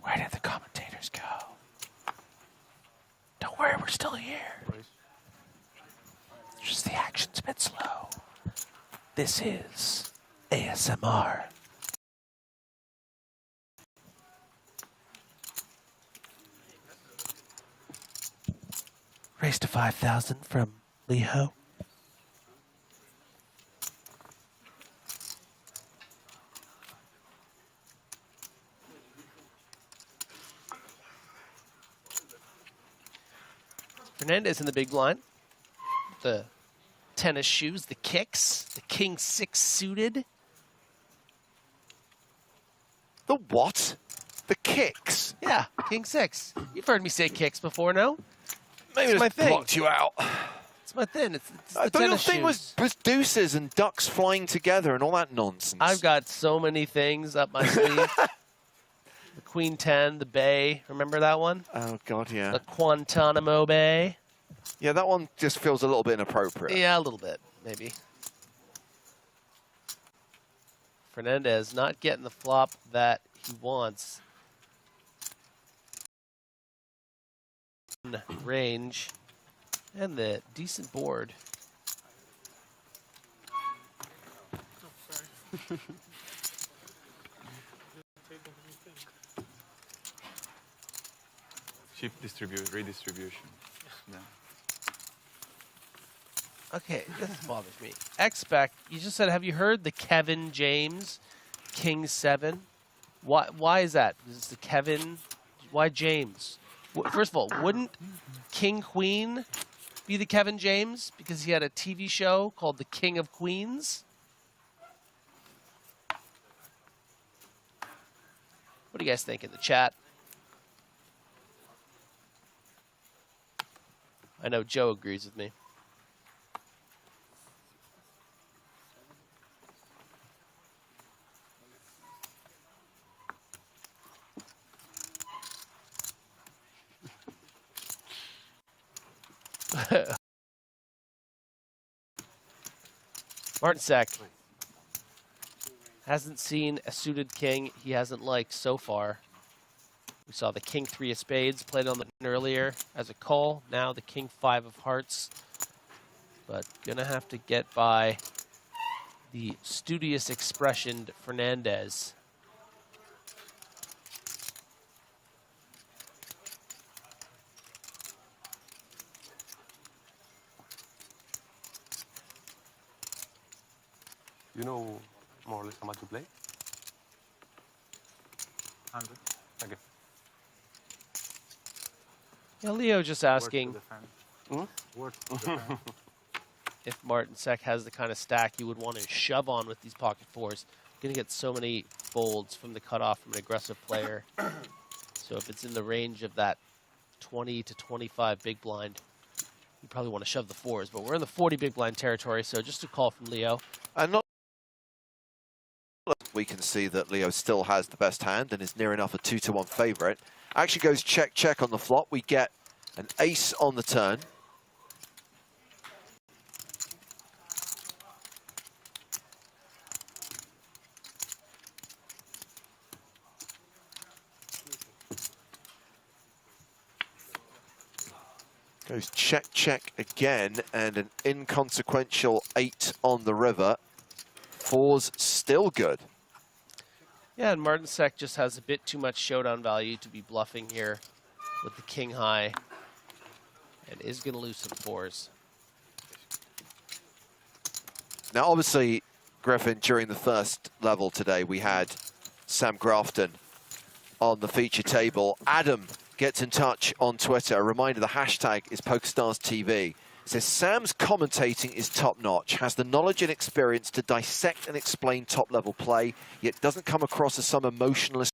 Where did the commentators go? Don't worry, we're still here. Just the action's a bit slow. This is ASMR. Raise to 5,000 from Leho. Fernandez in the big blind. The tennis shoes, the kicks, the king 6 suited. The what? The kicks? Yeah, king 6. You've heard me say kicks before, no? Maybe it's my it's thing. blocked you out. It's my thing. It's I the thought your tennis thing shoes. was deuces and ducks flying together and all that nonsense. I've got so many things up my sleeve. The Queen 10, the Bay. Remember that one? Oh, God, yeah. The Guantanamo Bay. Yeah, that one just feels a little bit inappropriate. Yeah, a little bit, maybe. Fernandez not getting the flop that he wants. Range and the decent board. Chip redistribution. Yeah. Okay, this bothers me. Expect, you just said, have you heard the Kevin James King 7? Why is that? Is the Kevin, why James? First of all, wouldn't King Queen be the Kevin James because he had a TV show called The King of Queens? What do you guys think in the chat? I know Joe agrees with me. Martin Sack hasn't seen a suited king he hasn't liked so far. We saw the King 3 of spades played on the earlier as a call. Now the King 5 of hearts. But gonna have to get by the studious expressioned Fernandez. You know more or less how much you play? 100. Okay. Yeah, Leo just asking Worth to defend. if Martin Sek has the kind of stack you would want to shove on with these pocket fours. Going to get so many folds from the cutoff from an aggressive player. So if it's in the range of that 20 to 25 big blind, you probably want to shove the fours. But we're in the 40 big blind territory, so just a call from Leo. And not we can see that Leo still has the best hand and is near enough a 2-1 favourite. Actually goes check, check on the flop. We get an ace on the turn. Goes check, check again, and an inconsequential 8 on the river. Fours still good. Yeah, and Martin Sek just has a bit too much showdown value to be bluffing here with the king high, and is going to lose some fours. Now, obviously, Griffin, during the first level today, we had Sam Grafton on the feature table. Adam gets in touch on Twitter. A reminder, the hashtag is PokerStarsTV. Says, Sam's commentating is top-notch, has the knowledge and experience to dissect and explain top-level play, yet doesn't come across as some emotionalist.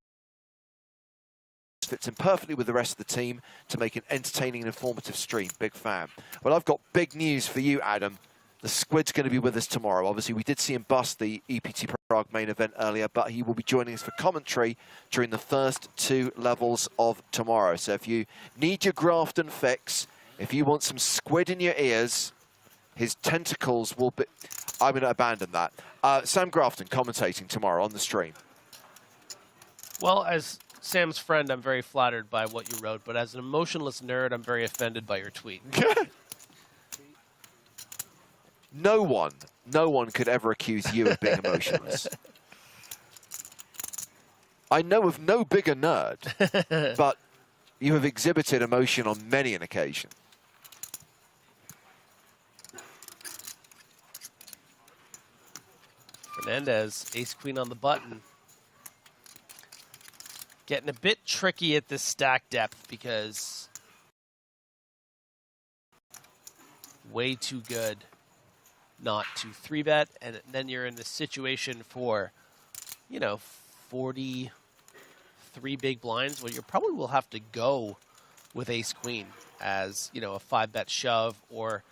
Fits in perfectly with the rest of the team to make an entertaining and informative stream. Big fan. Well, I've got big news for you, Adam. The Squid's going to be with us tomorrow. Obviously, we did see him bust the EPT Prague main event earlier, but he will be joining us for commentary during the first 2 levels of tomorrow. So if you need your Grafton fix, if you want some squid in your ears, his tentacles will be... I'm going to abandon that. Sam Grafton commentating tomorrow on the stream. Well, as Sam's friend, I'm very flattered by what you wrote, but as an emotionless nerd, I'm very offended by your tweet. No one could ever accuse you of being emotionless. I know of no bigger nerd, but you have exhibited emotion on many an occasion. Fernandez, ace-queen on the button. Getting a bit tricky at this stack depth because way too good not to 3-bet, and then you're in the situation for, you know, 40 3 big blinds, well, you probably will have to go with ace-queen as, you know, a 5-bet shove or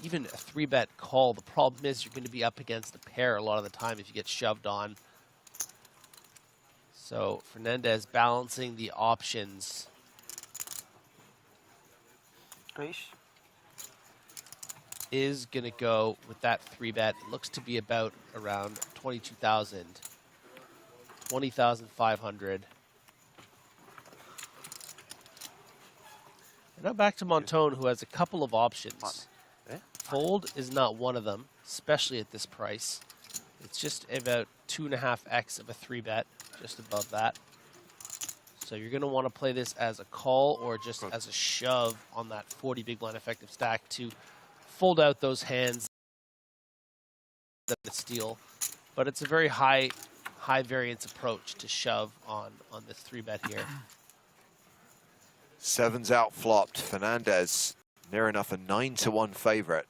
even a 3-bet call. The problem is you're going to be up against a pair a lot of the time if you get shoved on. So Fernandez balancing the options. Is going to go with that 3-bet. It looks to be about around 22,000. 20,500. And now back to Montone, who has a couple of options. Fold is not one of them, especially at this price. It's just about 2.5x of a 3-bet, just above that. So you're going to want to play this as a call or just as a shove on that 40 big blind effective stack to fold out those hands that steal. But it's a very high variance approach to shove on this 3-bet here. 7's out flopped. Fernandez near enough a 9-1 favorite.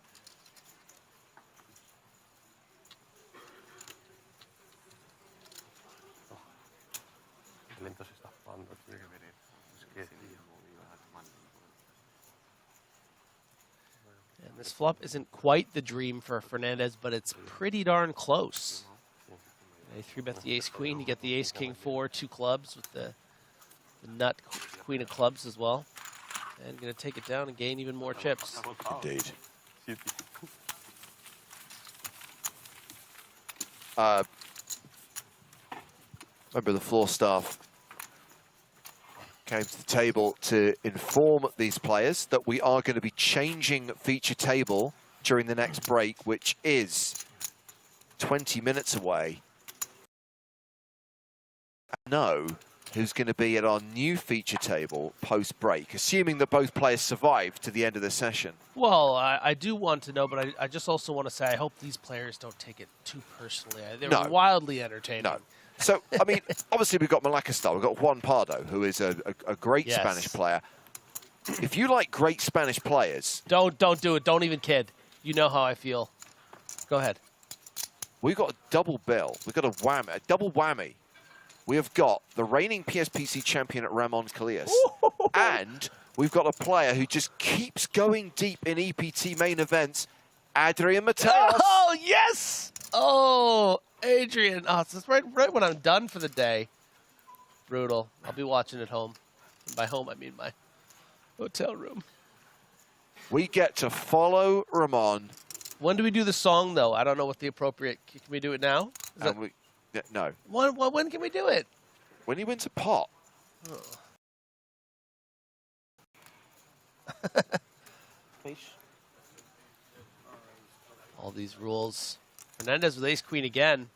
And this flop isn't quite the dream for Fernandez, but it's pretty darn close. You 3-bet the ace-queen, you get the ace-king 4, 2 clubs with the nut queen of clubs as well. And going to take it down and gain even more chips. Indeed. Member of the floor staff came to the table to inform these players that we are going to be changing feature table during the next break, which is 20 minutes away. Know who's going to be at our new feature table post-break, assuming that both players survive to the end of the session. Well, I do want to know, but I just also want to say I hope these players don't take it too personally. They're wildly entertaining. No. So, I mean, obviously we've got Malacca, we've got Juan Pardo, who is a great Spanish player. If you like great Spanish players... Don't do it. Don't even kid. You know how I feel. Go ahead. We've got a double bill. We've got a double whammy. We have got the reigning PSPC champion at Ramon Callejas, and we've got a player who just keeps going deep in EPT main events, Adrian Mateos. Oh, yes! Oh, Adrian. Oh, it's right when I'm done for the day. Brutal. I'll be watching at home. And by home, I mean my hotel room. We get to follow Ramon. When do we do the song, though? I don't know what the appropriate... Can we do it now? No. When can we do it? When he wins a pot. All these rules. Fernandez with ace-queen again.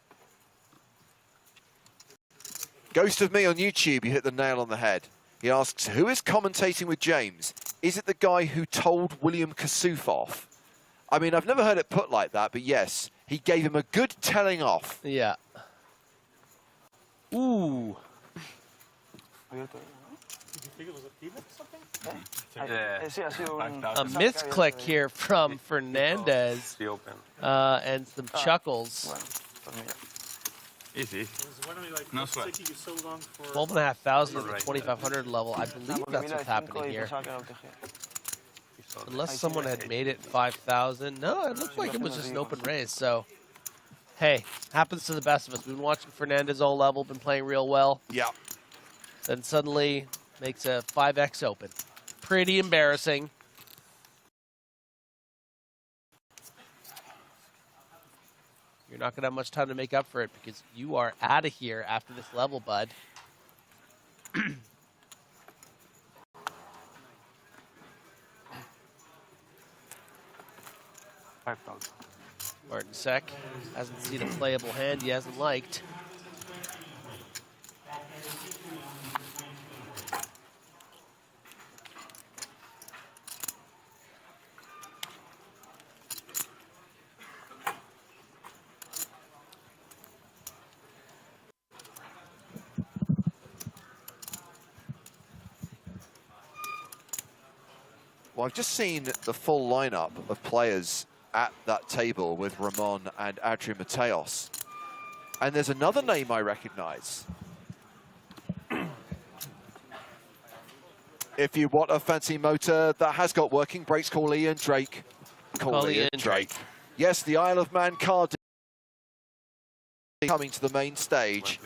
Ghost of Me on YouTube, you hit the nail on the head. He asks, who is commentating with James? Is it the guy who told William Kassouf off? I mean, I've never heard it put like that, but yes, he gave him a good telling off. Yeah. Ooh. A misclick here from Fernandez. And some chuckles. Easy. No sweat. 12,500 at the 2,500 level. I believe that's what's happening here. Unless someone had made it 5,000. No, it looked like it was just an open raise. So, hey, happens to the best of us. We've been watching Fernandez all level, been playing real well. Yeah. Then suddenly makes a 5x open. Pretty embarrassing. You're not going to have much time to make up for it because you are out of here after this level, bud. Martin Sek hasn't seen a playable hand he hasn't liked. Well, I've just seen the full lineup of players at that table with Ramon and Adrian Mateos. And there's another name I recognize. If you want a fancy motor that has got working brakes, call Ian Drake. Call Ian Drake. Yes, the Isle of Man card coming to the main stage,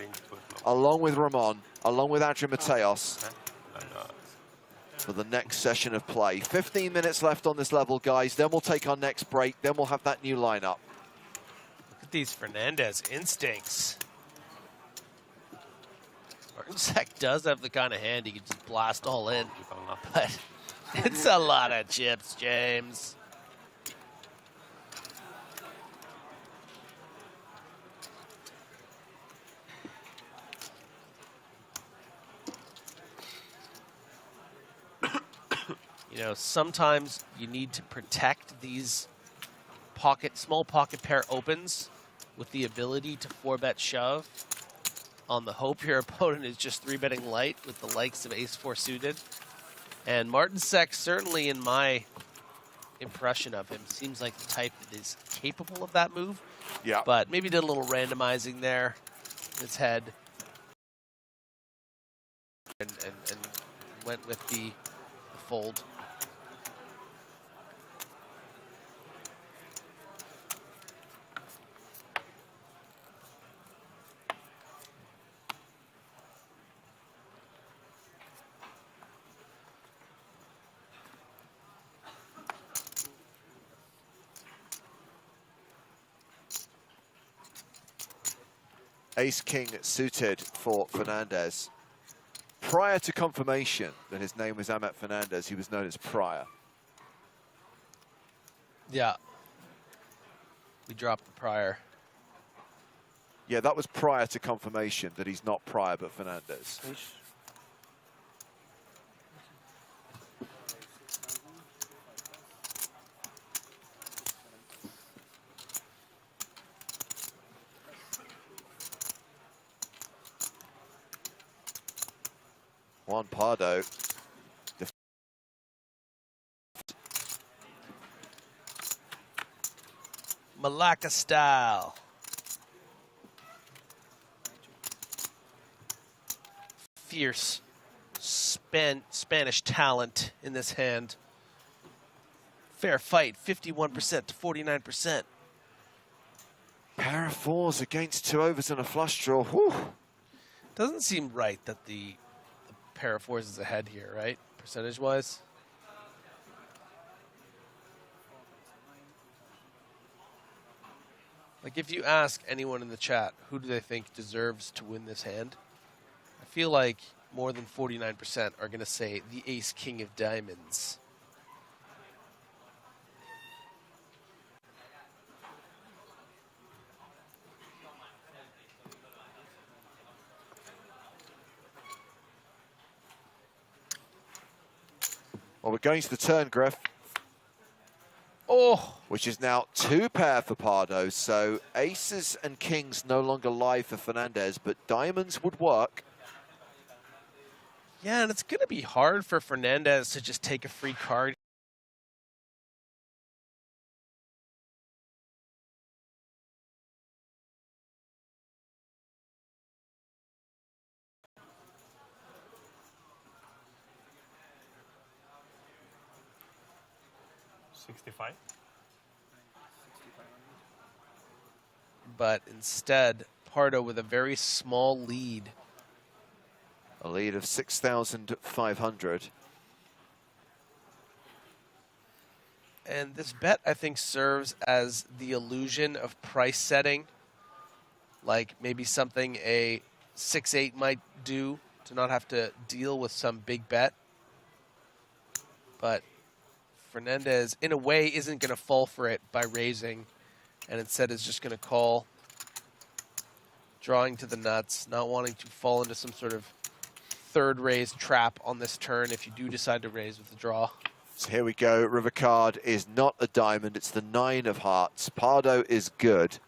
along with Ramon, along with Andrew Mateos, for the next session of play. 15 minutes left on this level, guys. Then we'll take our next break. Then we'll have that new lineup. Look at these Fernandez instincts. Martinsek does have the kind of hand he can just blast all in, but it's a lot of chips, James. You know, sometimes you need to protect these small pocket pair opens with the ability to 4-bet shove on the hope your opponent is just 3-betting light with the likes of ace-4 suited. And Martinsek, certainly in my impression of him, seems like the type that is capable of that move. Yeah. But maybe did a little randomizing there in his head and went with the fold. Ace-King suited for Fernandez. Prior to confirmation that his name was Amet Fernandez, he was known as Prior. Yeah. We dropped the Prior. Yeah, that was prior to confirmation that he's not Prior but Fernandez. Juan Pardo. Malacca style. Fierce Spanish talent in this hand. Fair fight, 51% to 49%. Pair of fours against 2 overs and a flush draw. Whew. Doesn't seem right that the pair of fours is ahead here, right? Percentage-wise. Like, if you ask anyone in the chat, who do they think deserves to win this hand? I feel like more than 49% are going to say the ace-king of diamonds. Well, we're going to the turn, Griff. Oh! Which is now 2 pair for Pardo. So aces and kings no longer live for Fernandez, but diamonds would work. Yeah, and it's going to be hard for Fernandez to just take a free card. But instead, Pardo with a very small lead. A lead of 6,500. And this bet, I think, serves as the illusion of price setting. Like maybe something a 6-8 might do to not have to deal with some big bet. But Fernandez, in a way, isn't going to fall for it by raising, and instead is just going to call, drawing to the nuts, not wanting to fall into some sort of third raise trap on this turn if you do decide to raise with the draw. So here we go. River card is not a diamond. It's the 9 of hearts. Pardo is good.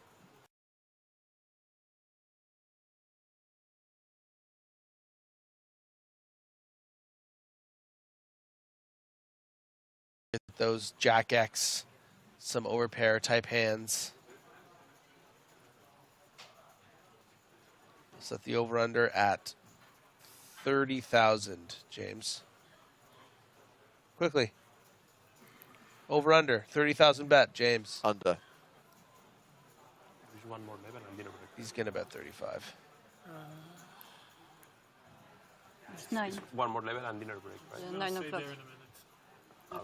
Those Jack X, some overpair type hands. Set the over-under at 30,000, James. Quickly. Over under 30,000 bet, James. Under. There's one more level and dinner break. He's gonna bet 35. It's 9. One more level and dinner break, right? 9 o'clock. Okay.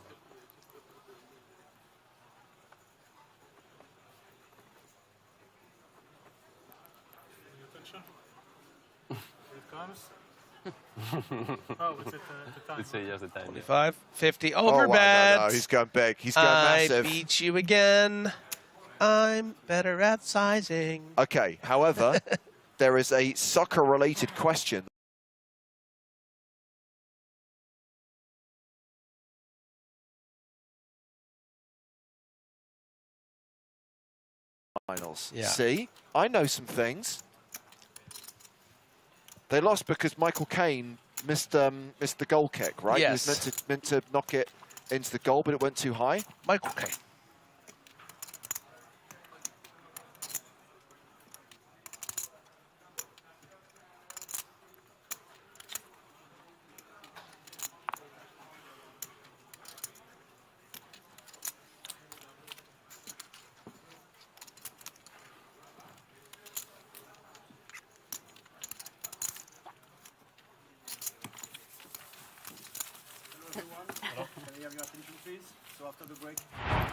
Oh, it's at the time. It's just the time. 25, 50, Oh, over wow, bet. no, he's going big. He's going I massive. beat you again. I'm better at sizing. Okay, however, there is a soccer-related question. Finals. Yeah. See, I know some things. They lost because Michael Caine missed the goal kick, right? Yes. He was meant to knock it into the goal, but it went too high. Michael Caine.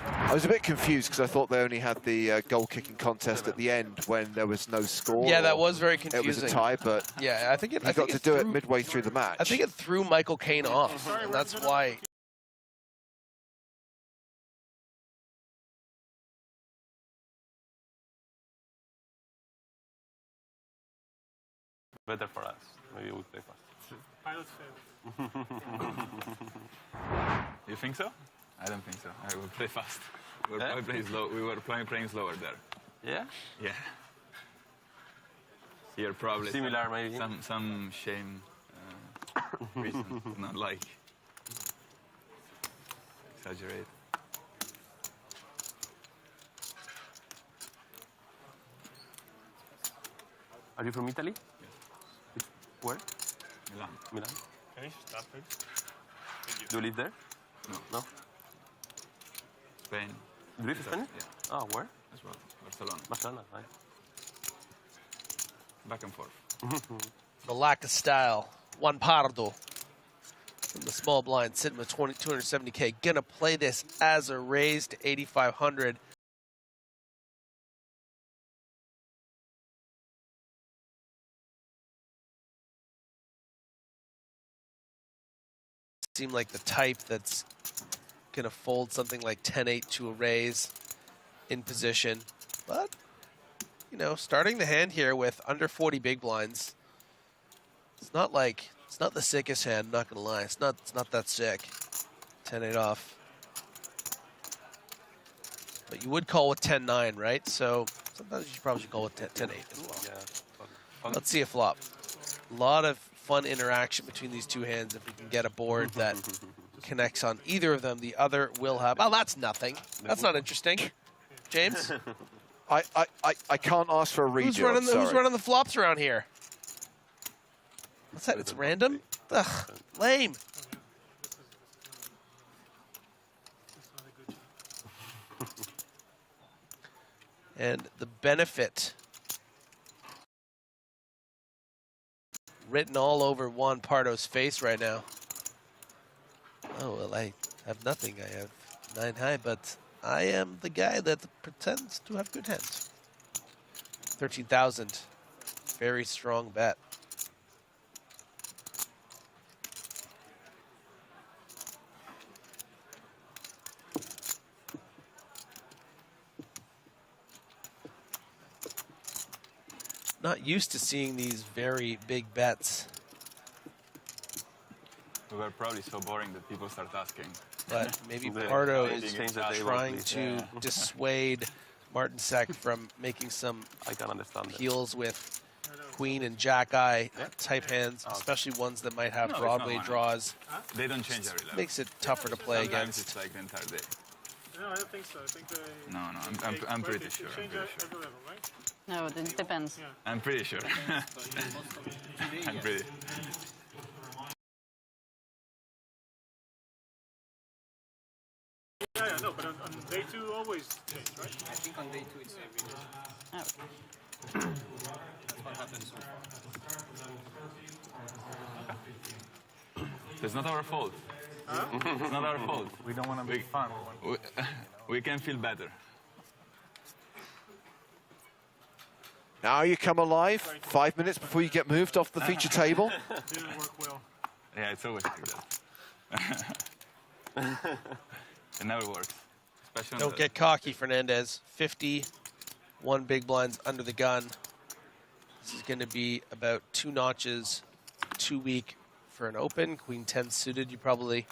I was a bit confused because I thought they only had the goal-kicking contest at the end when there was no score. Yeah, that was very confusing. It was a tie, but yeah, I think it. he got to do it midway through the match. I think it threw Michael Caine off, and that's why. Better for us. Maybe we'll play fast. Pilot failed. You think so? I don't think so. I will play fast. We were probably playing slow. We were playing slower there. Yeah? Yeah. Here probably Similar, maybe. Some shame reason to not like exaggerate. Are you from Italy? Yes. Where? Milan. Milan. Can you stop it? Do you live there? No. No? Spain. Do you live in Spain? Yeah. Oh, where? As well. Barcelona. Barcelona, right. Back and forth. The lack of style. Juan Pardo from the small blind, sitting with 270K. Gonna play this as a raise to 8,500. Seem like the type that's gonna fold something like 10-8 to a raise in position, but you know, starting the hand here with under 40 big blinds, it's not the sickest hand. Not gonna lie, it's not that sick. 10-8 off, but you would call with 10-9, right? So sometimes you probably should call with 10-8 as well. Yeah. Let's see a flop. A lot of fun interaction between these two hands. If we can get a board that connects on either of them, the other will have. Oh, that's nothing. That's not interesting. James? I can't ask for a redo. Who's running the flops around here? What's that? It's random? Ugh, lame. And the benefit written all over Juan Pardo's face right now. Oh, well, I have nothing. I have 9 high, but I am the guy that pretends to have good hands. 13,000. Very strong bet. Not used to seeing these very big bets. We were probably so boring that people start asking. But maybe Pardo is trying to dissuade Martinsek from making some heels with queen and jack-eye type hands, especially ones that might have Broadway draws. They don't change every level. Makes it tougher to play Sometimes against. it's like the entire day. No, I don't think so. I think they... No, I'm pretty sure. Change every level, right? No, it depends. Yeah. I'm pretty sure. I'm pretty. Yeah, no, but on day 2 always change, right? I think on day 2 it's every day. Oh. That's what happened so far. It's not our fault. Huh? It's not our fault. We don't want to make fun. We can feel better. Now you come alive 5 minutes before you get moved off the feature table. Didn't work well. Yeah, it's always like that. It never works. Especially Don't get cocky, Fernandez. 51 big blinds under the gun. This is going to be about 2 notches too weak for an open. Queen 10 suited, you probably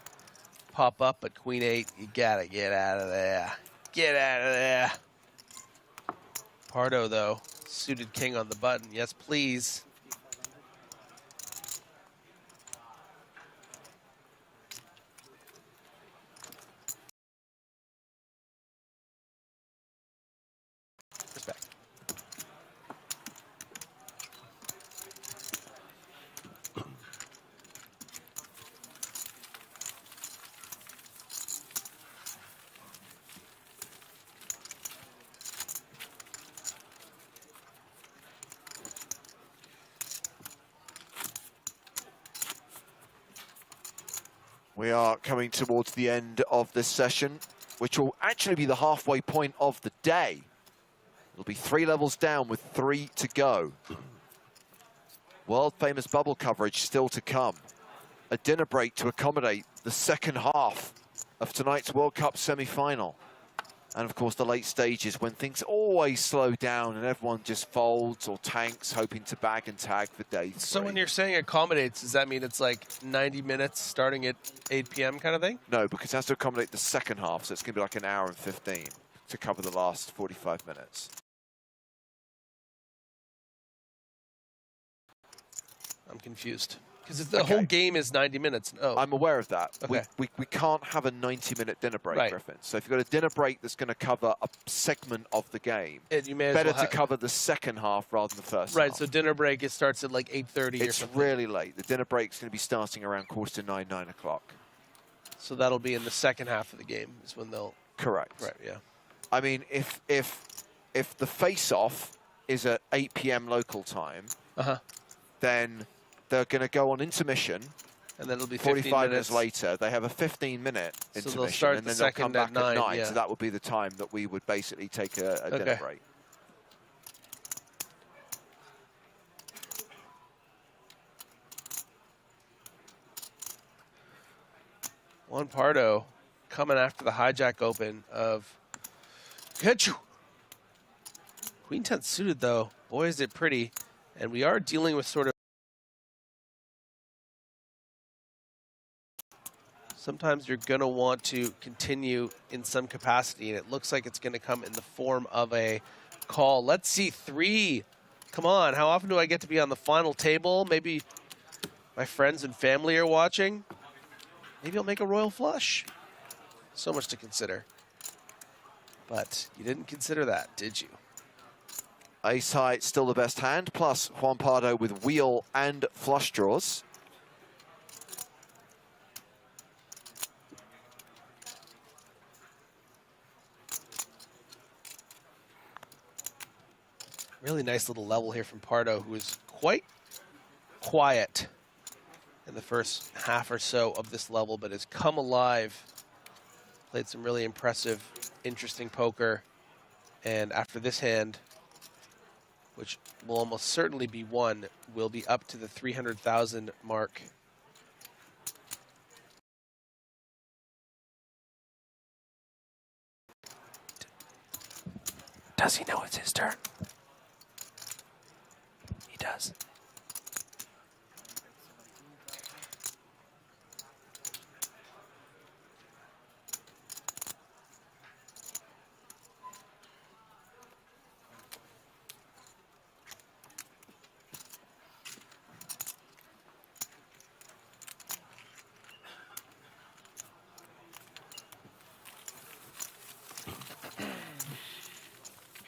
pop up, but Queen 8, you gotta get out of there. Get out of there. Pardo, though, suited king on the button. Yes, please. Respect. We are coming towards the end of this session, which will actually be the halfway point of the day. It'll be 3 levels down with 3 to go. World famous bubble coverage still to come. A dinner break to accommodate the second half of tonight's World Cup semi-final. And of course the late stages when things always slow down and everyone just folds or tanks hoping to bag and tag for day 3. So when you're saying accommodates, does that mean it's like 90 minutes starting at 8 p.m. kind of thing? No, because it has to accommodate the second half, so it's going to be like an hour and 15 to cover the last 45 minutes. I'm confused. Because the whole game is 90 minutes. Oh. I'm aware of that. Okay. We can't have a 90-minute dinner break, Right. Griffin. So if you've got a dinner break that's going to cover a segment of the game, You may as better well to cover the second half rather than the first Right, half. so dinner break, it starts at like 8:30 or It's something. really late. The dinner break's going to be starting around 9:45, 9 o'clock. So that'll be in the second half of the game is when they'll... Correct. Right, yeah. I mean, if the face-off is at 8 p.m. local time, then they're going to go on intermission. And then it'll be 45 minutes later. They have a 15-minute So intermission, they'll start and the then they'll come second at back at 9, 9. yeah. So that would be the time that we would basically take a dinner Okay. break. Juan Pardo coming after the hijack open of... Get you! Queen 10 suited, though. Boy, is it pretty. And we are dealing with sort of... Sometimes you're going to want to continue in some capacity, and it looks like it's going to come in the form of a call. Let's see, 3. Come on, how often do I get to be on the final table? Maybe my friends and family are watching. Maybe I'll make a royal flush. So much to consider. But you didn't consider that, did you? Ace high, still the best hand, plus Juan Pardo with wheel and flush draws. Really nice little level here from Pardo, who is quite quiet in the first half or so of this level, but has come alive. Played some really impressive, interesting poker. And after this hand, which will almost certainly be won, will be up to the 300,000 mark. Does he know it's his turn? He does.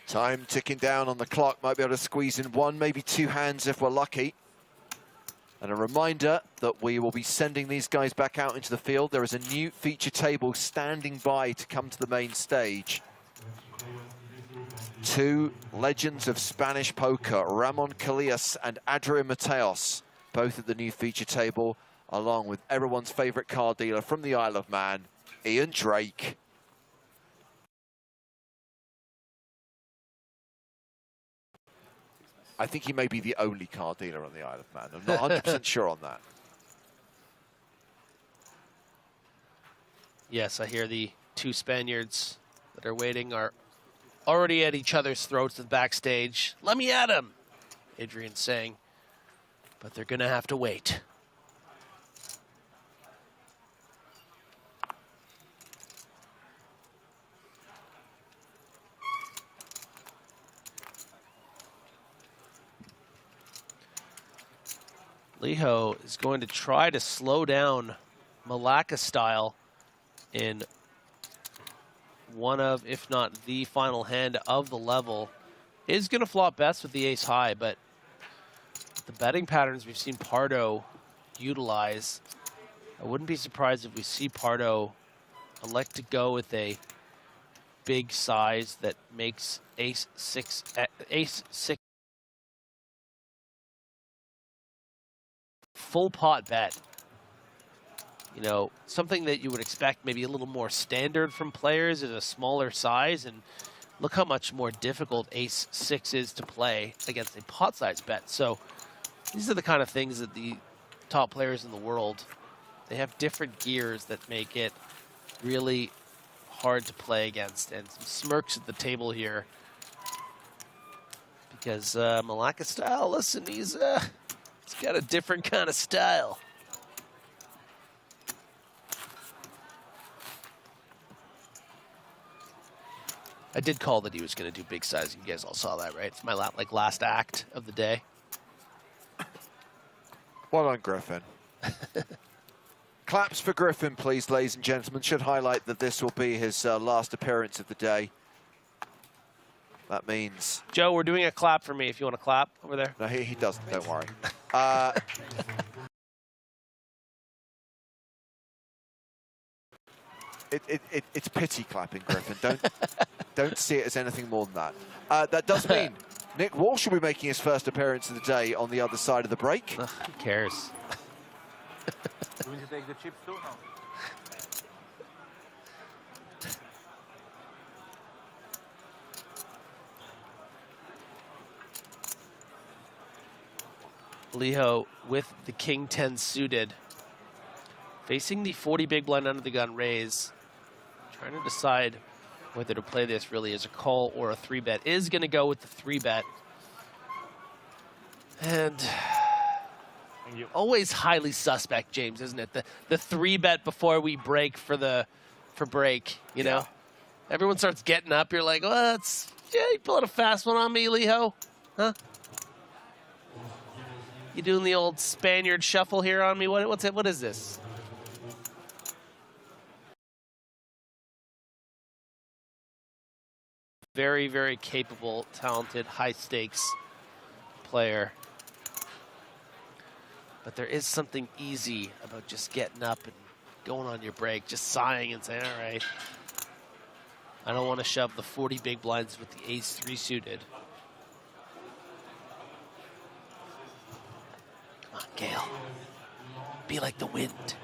Time ticking down on the clock. Might be able to squeeze in 1, maybe 2 hands if we're lucky. And a reminder that we will be sending these guys back out into the field. There is a new feature table standing by to come to the main stage. Two legends of Spanish poker, Ramon Calillas and Adrian Mateos, both at the new feature table, along with everyone's favorite card dealer from the Isle of Man, Ian Drake. I think he may be the only card dealer on the Isle of Man. I'm not 100% sure on that. Yes, I hear the two Spaniards that are waiting are already at each other's throats in the backstage. Let me at him, Adrian's saying. But they're going to have to wait. Liho is going to try to slow down Malacca style in one of, if not the final hand of the level. Is going to flop best with the ace high, but the betting patterns we've seen Pardo utilize, I wouldn't be surprised if we see Pardo elect to go with a big size that makes ace six full pot bet. You know, something that you would expect maybe a little more standard from players is a smaller size, and look how much more difficult ace six is to play against a pot size bet. So these are the kind of things that the top players in the world, they have different gears that make it really hard to play against. And some smirks at the table here because Malacca style, listen, he's got a different kind of style. I did call that he was going to do big size. You guys all saw that, right? It's my last act of the day. Well done, Griffin. Claps for Griffin, please, ladies and gentlemen. Should highlight that this will be his last appearance of the day. That means... Joe, we're doing a clap for me if you want to clap over there. No, he doesn't, don't worry. It's pity clapping, Griffin. Don't see it as anything more than that. That does mean Nick Walsh will be making his first appearance of the day on the other side of the break. Who cares? You want to take the chips too? No. Liho with the king 10 suited, facing the 40 big blind under the gun raise, trying to decide whether to play this really as a call or a 3-bet. Is going to go with the 3-bet. And always highly suspect, James, isn't it? The 3-bet before we break for break, you know? Everyone starts getting up. You're like, well, you pulling a fast one on me, Liho? Huh? You doing the old Spaniard shuffle here on me? What is this? Very, very capable, talented, high-stakes player. But there is something easy about just getting up and going on your break, just sighing and saying, all right, I don't want to shove the 40 big blinds with the ace 3 suited. Come on, Gale. Be like the wind.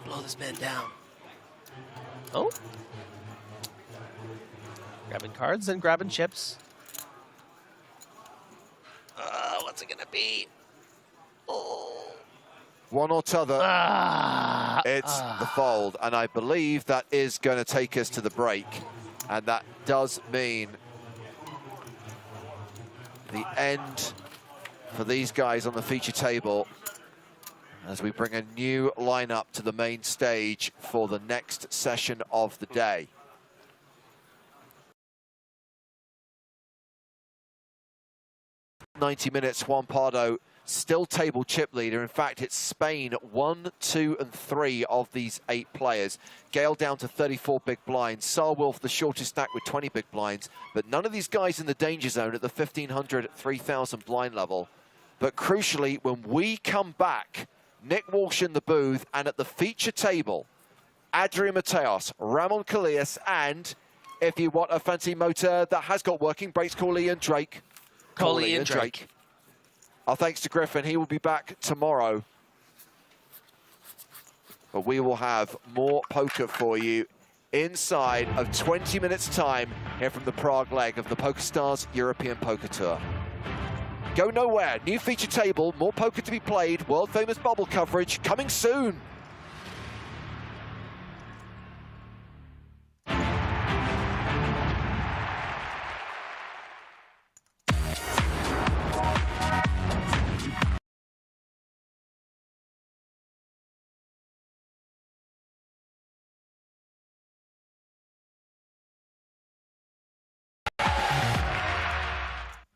Blow this man down. Oh. Grabbing cards and grabbing chips. What's it gonna be? Oh. One or t'other. It's the fold, and I believe that is going to take us to the break, and that does mean the end for these guys on the feature table as we bring a new lineup to the main stage for the next session of the day. ...90 minutes, Juan Pardo still table chip leader. In fact, it's Spain 1, 2, and 3 of these 8 players. Gale down to 34 big blinds. Sarwolf the shortest stack with 20 big blinds. But none of these guys in the danger zone at the 1,500, 3,000 blind level. But crucially, when we come back, Nick Walsh in the booth, and at the feature table, Adrian Mateos, Ramon Callias, and if you want a fancy motor that has got working brakes, call Ian Drake. Call Ian Drake. Our thanks to Griffin. He will be back tomorrow. But we will have more poker for you inside of 20 minutes' time here from the Prague leg of the PokerStars European Poker Tour. Go nowhere. New feature table, more poker to be played, world-famous bubble coverage coming soon.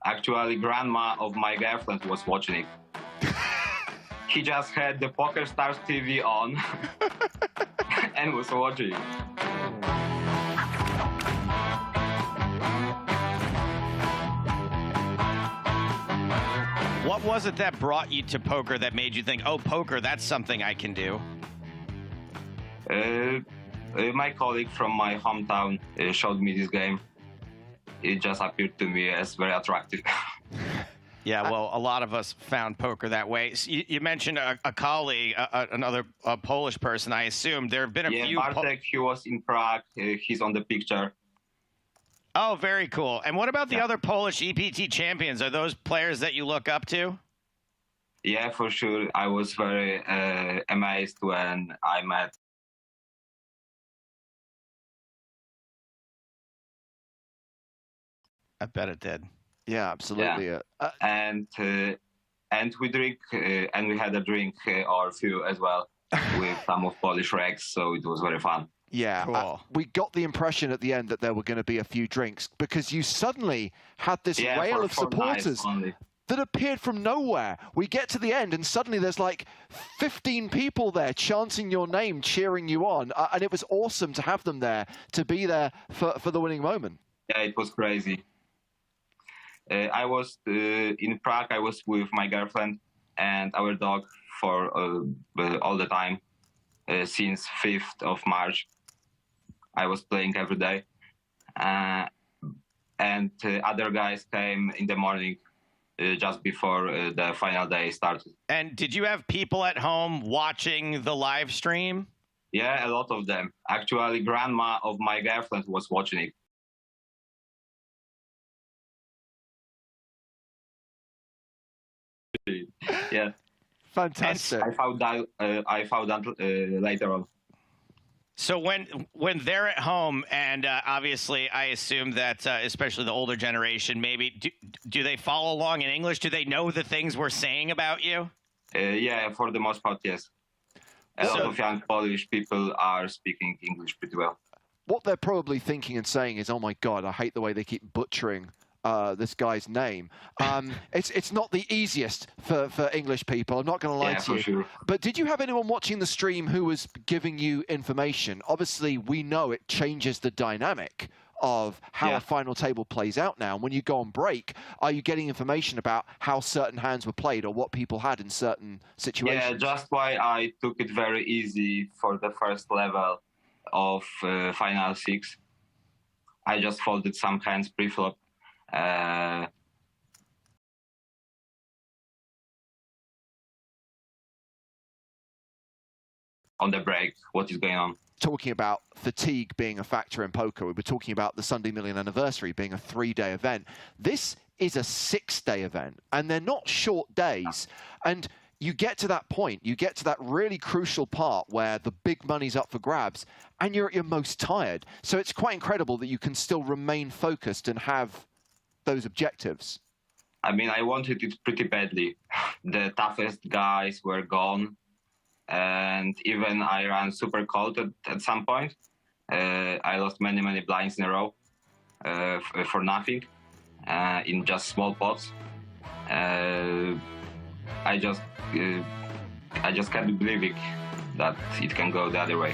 Actually, grandma of my girlfriend was watching it. He just had the PokerStars TV on and was watching. What was it that brought you to poker that made you think, oh, poker, that's something I can do? My colleague from my hometown showed me this game. It just appeared to me as very attractive. Yeah, well, a lot of us found poker that way. So you mentioned a colleague, another Polish person, I assume. There have been a few... Yeah, Bartek, he was in Prague. He's on the picture. Oh, very cool. And what about the other Polish EPT champions? Are those players that you look up to? Yeah, for sure. I was very amazed when I met. I bet it did. Yeah, absolutely. Yeah. And we drink, and we had a drink or few as well with some of Polish regs, so it was very fun. Yeah, cool. We got the impression at the end that there were going to be a few drinks because you suddenly had this rail of supporters that appeared from nowhere. We get to the end and suddenly there's like 15 people there chanting your name, cheering you on. And it was awesome to have them there, to be there for the winning moment. Yeah, it was crazy. I was in Prague. I was with my girlfriend and our dog for all the time since 5th of March. I was playing every day, and other guys came in the morning just before the final day started. And did you have people at home watching the live stream? Yeah, a lot of them. Actually, grandma of my girlfriend was watching it. Yeah, fantastic. I found out later on. So when they're at home, and obviously I assume that especially the older generation, maybe do they follow along in English? Do they know the things we're saying about you? Yeah, for the most part, yes. A lot of young Polish people are speaking English pretty well. What they're probably thinking and saying is, oh my God, I hate the way they keep butchering this guy's name. It's not the easiest for English people. I'm not going to lie to you. Sure. But did you have anyone watching the stream who was giving you information? Obviously, we know it changes the dynamic of how a final table plays out now. And when you go on break, are you getting information about how certain hands were played or what people had in certain situations? Yeah, just why I took it very easy for the first level of final 6. I just folded some hands pre-flop. On the break, what is going on? Talking about fatigue being a factor in poker, we were talking about the Sunday Million Anniversary being a 3-day event. This is a 6-day event, and they're not short days. And you get to that point, you get to that really crucial part where the big money's up for grabs, and you're at your most tired. So it's quite incredible that you can still remain focused and have those objectives. I mean, I wanted it pretty badly. The toughest guys were gone. And even I ran super cold at some point. I lost many blinds in a row for nothing in just small pots. I just can't believe it that it can go the other way.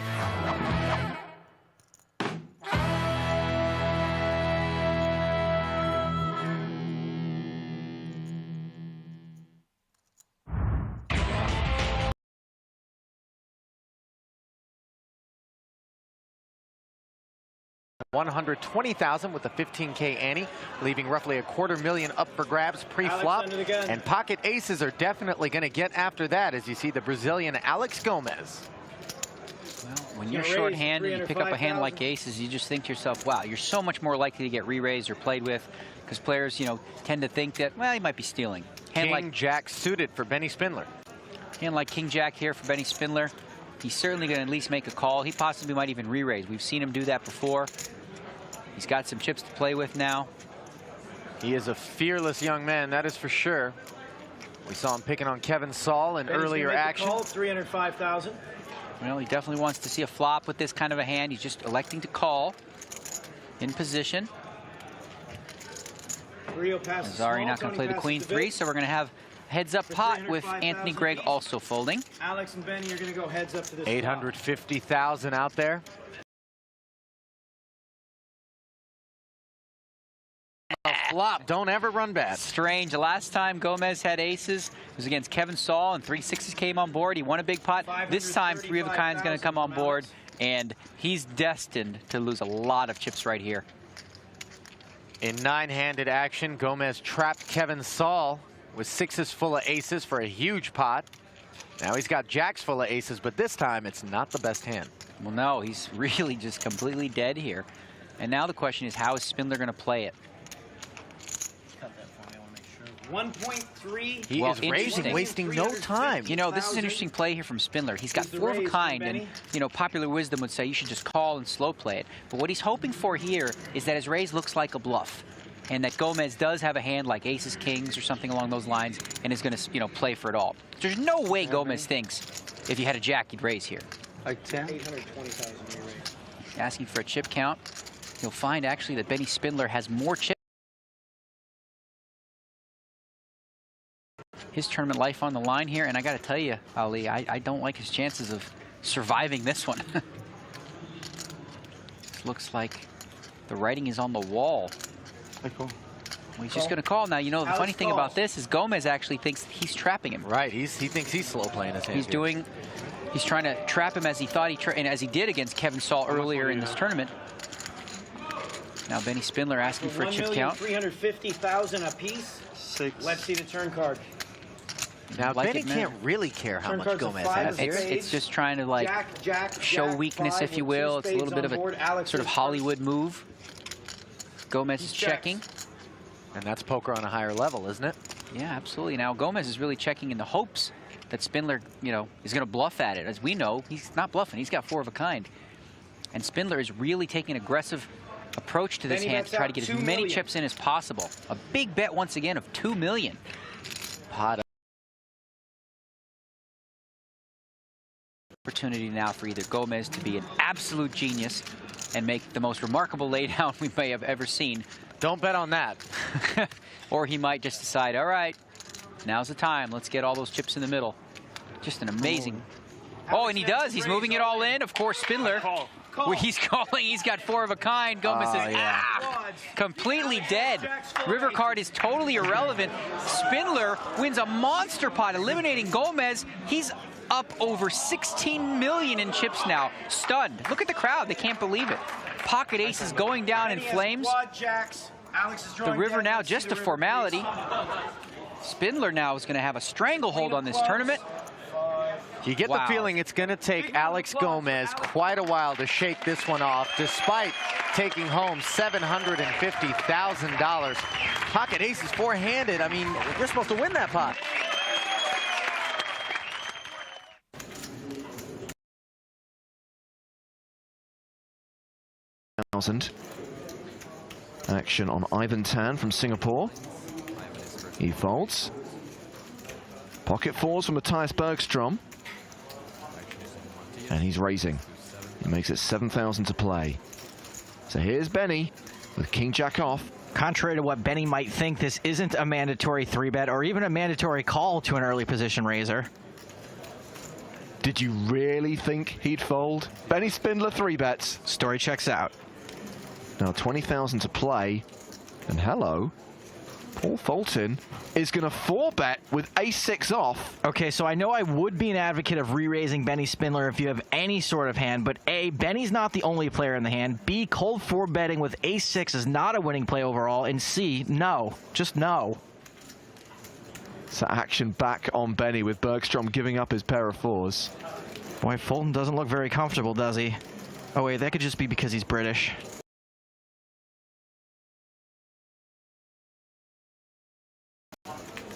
120,000 with a 15K ante, leaving roughly $250,000 up for grabs pre-flop. And pocket aces are definitely going to get after that, as you see the Brazilian Alex Gomez. Well, when you're short-handed, you pick up a hand like aces, you just think to yourself, wow, you're so much more likely to get re-raised or played with, because players, you know, tend to think that, well, he might be stealing. Hand King Jack suited for Benny Spindler. Hand like King Jack here for Benny Spindler. He's certainly going to at least make a call. He possibly might even re-raise. We've seen him do that before. He's got some chips to play with now. He is a fearless young man, that is for sure. We saw him picking on Kevin Saul in earlier action. Call, 305,000. Well, he definitely wants to see a flop with this kind of a hand. He's just electing to call in position. Zari not going to play the queen three, so we're going to have heads up pot with Anthony Gregg also folding. Alex and Benny are going to go heads up to this 850,000 out there. A flop, don't ever run bad. Strange. The last time Gomez had aces was against Kevin Saul, and 3 6s came on board. He won a big pot. This time, 3 of a kind is going to come on board, and he's destined to lose a lot of chips right here. In 9-handed action, Gomez trapped Kevin Saul with 6s full of aces for a huge pot. Now he's got jacks full of aces, but this time it's not the best hand. Well, no, he's really just completely dead here. And now the question is, how is Spindler going to play it? 1.3. He is raising, wasting no time. You know, this is an interesting play here from Spindler. He's got 4 of a kind, and, you know, popular wisdom would say you should just call and slow play it. But what he's hoping for here is that his raise looks like a bluff, and that Gomez does have a hand like aces, kings, or something along those lines, and is going to, you know, play for it all. There's no way Gomez thinks if you had a jack, you'd raise here. Like 10? 820,000 raise. Asking for a chip count. You'll find, actually, that Benny Spindler has more chips. His tournament life on the line here, and I got to tell you, Ali, I don't like his chances of surviving this one. Looks like the writing is on the wall. Well, he's just going to call now. You know, the funny thing about this is Gomez actually thinks he's trapping him. Right, he thinks he's slow playing his hand. He's trying to trap him as he thought and as he did against Kevin Saul earlier in this tournament. Now Benny Spindler asking for a chip count. 1,350,000 apiece. 6. Let's see the turn card. Now, Benny can't really care how much Gomez has here. It's just trying to, like, show weakness, if you will. It's a little bit of a sort of Hollywood move. Gomez is checking. And that's poker on a higher level, isn't it? Yeah, absolutely. Now, Gomez is really checking in the hopes that Spindler, you know, is going to bluff at it. As we know, he's not bluffing. He's got 4 of a kind. And Spindler is really taking an aggressive approach to this hand to try to get as many chips in as possible. A big bet, once again, of $2 million. Pot opportunity now for either Gomez to be an absolute genius and make the most remarkable laydown we may have ever seen. Don't bet on that. Or he might just decide, all right, now's the time. Let's get all those chips in the middle. Just an amazing. Oh, and he does. He's moving it all in. Of course, Spindler. He's calling. He's got 4 of a kind. Gomez is completely dead. River card is totally irrelevant. Spindler wins a monster pot, eliminating Gomez. He's up over 16 million in chips now. Stunned. Look at the crowd. They can't believe it. Pocket aces going down in flames. The river now just a formality. Spindler now is going to have a stranglehold on this tournament. You get the feeling it's going to take Alex Gomez quite a while to shake this one off, despite taking home $750,000. Pocket aces 4-handed. I mean, you're supposed to win that pot. Action on Ivan Tan from Singapore. He folds. Pocket 4s from Matthias Bergstrom. And he's raising. He makes it 7,000 to play. So here's Benny with King Jack off. Contrary to what Benny might think, this isn't a mandatory 3-bet or even a mandatory call to an early position raiser. Did you really think he'd fold? Benny Spindler 3-bets. Story checks out. Now 20,000 to play. And hello, Paul Fulton is going to 4-bet with ace-6 off. Okay, so I know I would be an advocate of re-raising Benny Spindler if you have any sort of hand, but A, Benny's not the only player in the hand. B, cold 4-betting with ace-6 is not a winning play overall. And C, no. Just no. So action back on Benny with Bergstrom giving up his pair of 4s. Boy, Fulton doesn't look very comfortable, does he? Oh, wait, that could just be because he's British.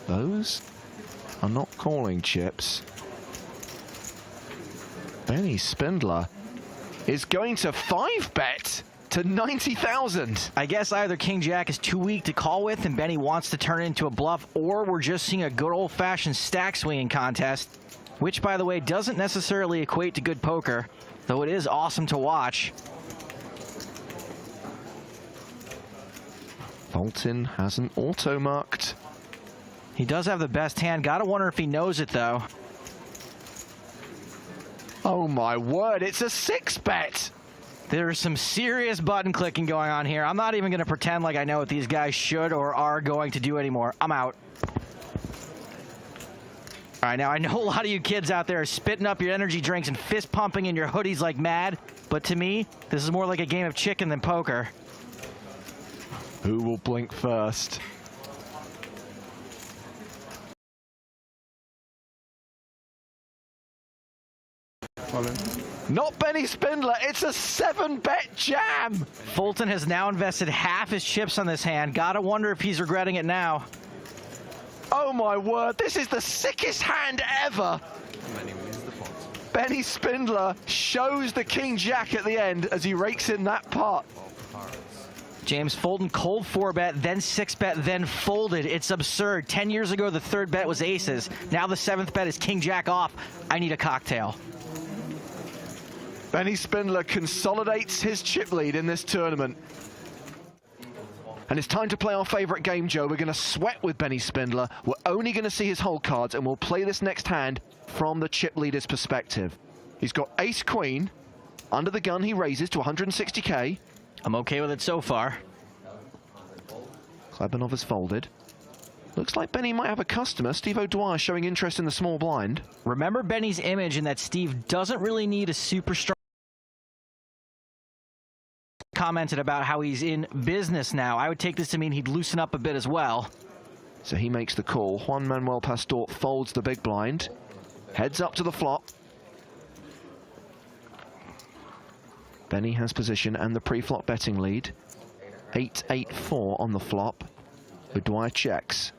Those are not calling chips. Benny Spindler is going to 5-bet to 90,000. I guess either King Jack is too weak to call with and Benny wants to turn it into a bluff, or we're just seeing a good old-fashioned stack swinging contest, which, by the way, doesn't necessarily equate to good poker, though it is awesome to watch. Fulton hasn't auto-marked. He does have the best hand. Gotta wonder if he knows it, though. Oh, my word. It's a 6-bet. There's some serious button clicking going on here. I'm not even going to pretend like I know what these guys should or are going to do anymore. I'm out. All right, now I know a lot of you kids out there are spitting up your energy drinks and fist pumping in your hoodies like mad, but to me, this is more like a game of chicken than poker. Who will blink first? Not Benny Spindler, it's a 7-bet jam! Fulton has now invested half his chips on this hand. Gotta wonder if he's regretting it now. Oh my word, this is the sickest hand ever! Benny Spindler shows the King Jack at the end as he rakes in that pot. James Fulton cold 4-bet, then 6-bet, then folded. It's absurd. 10 years ago, the 3rd bet was aces. Now the 7th bet is King Jack off. I need a cocktail. Benny Spindler consolidates his chip lead in this tournament. And it's time to play our favorite game, Joe. We're going to sweat with Benny Spindler. We're only going to see his hold cards, and we'll play this next hand from the chip leader's perspective. He's got ace-queen. Under the gun, he raises to 160K. I'm okay with it so far. Klebanov has folded. Looks like Benny might have a customer. Steve O'Dwyer showing interest in the small blind. Remember Benny's image in that Steve doesn't really need a super strong... Commented about how he's in business now. I would take this to mean he'd loosen up a bit as well. So he makes the call. Juan Manuel Pastor folds the big blind. Heads up to the flop. Benny has position and the pre-flop betting lead. 8-8-4 on the flop. O'Dwyer checks.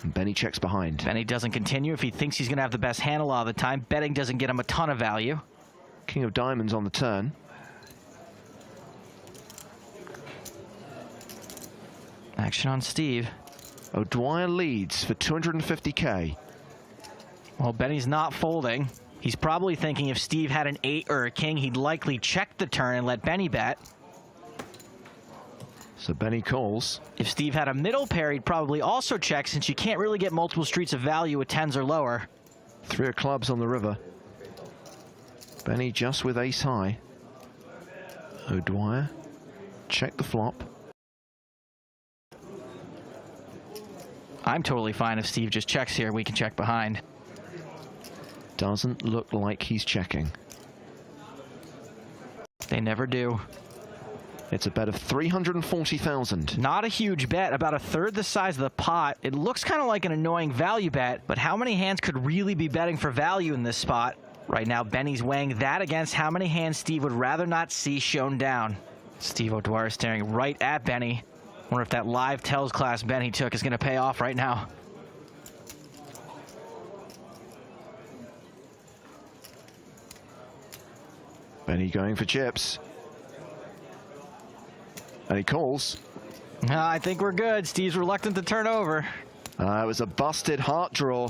And Benny checks behind. Benny doesn't continue if he thinks he's going to have the best hand a lot of the time. Betting doesn't get him a ton of value. King of diamonds on the turn. Action on Steve. O'Dwyer leads for 250K. Well, Benny's not folding. He's probably thinking if Steve had an 8 or a king, he'd likely check the turn and let Benny bet. So Benny calls. If Steve had a middle pair, he'd probably also check, since you can't really get multiple streets of value with 10s or lower. 3 of clubs on the river. Benny just with ace high. O'Dwyer, check the flop. I'm totally fine if Steve just checks here. We can check behind. Doesn't look like he's checking. They never do. It's a bet of 340,000. Not a huge bet, about a third the size of the pot. It looks kind of like an annoying value bet, but how many hands could really be betting for value in this spot? Right now, Benny's weighing that against how many hands Steve would rather not see shown down. Steve O'Dwyer staring right at Benny. Wonder if that live tells class Benny took is going to pay off right now. Benny going for chips. And he calls. I think we're good. Steve's reluctant to turn over. It was a busted heart draw.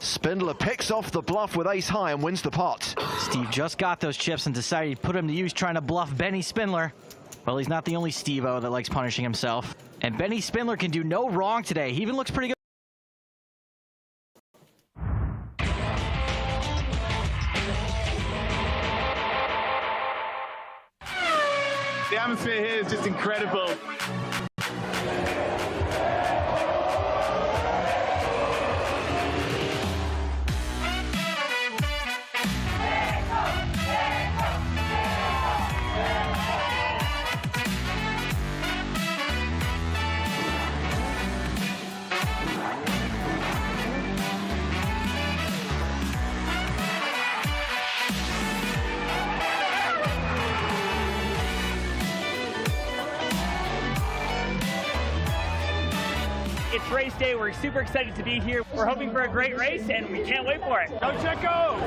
Spindler picks off the bluff with ace high and wins the pot. Steve just got those chips and decided he'd put them to use trying to bluff Benny Spindler. Well, he's not the only Steve-O that likes punishing himself. And Benny Spindler can do no wrong today. He even looks pretty good. The atmosphere here is just incredible. race day. We're super excited to be here. We're hoping for a great race, and we can't wait for it. Go Checo!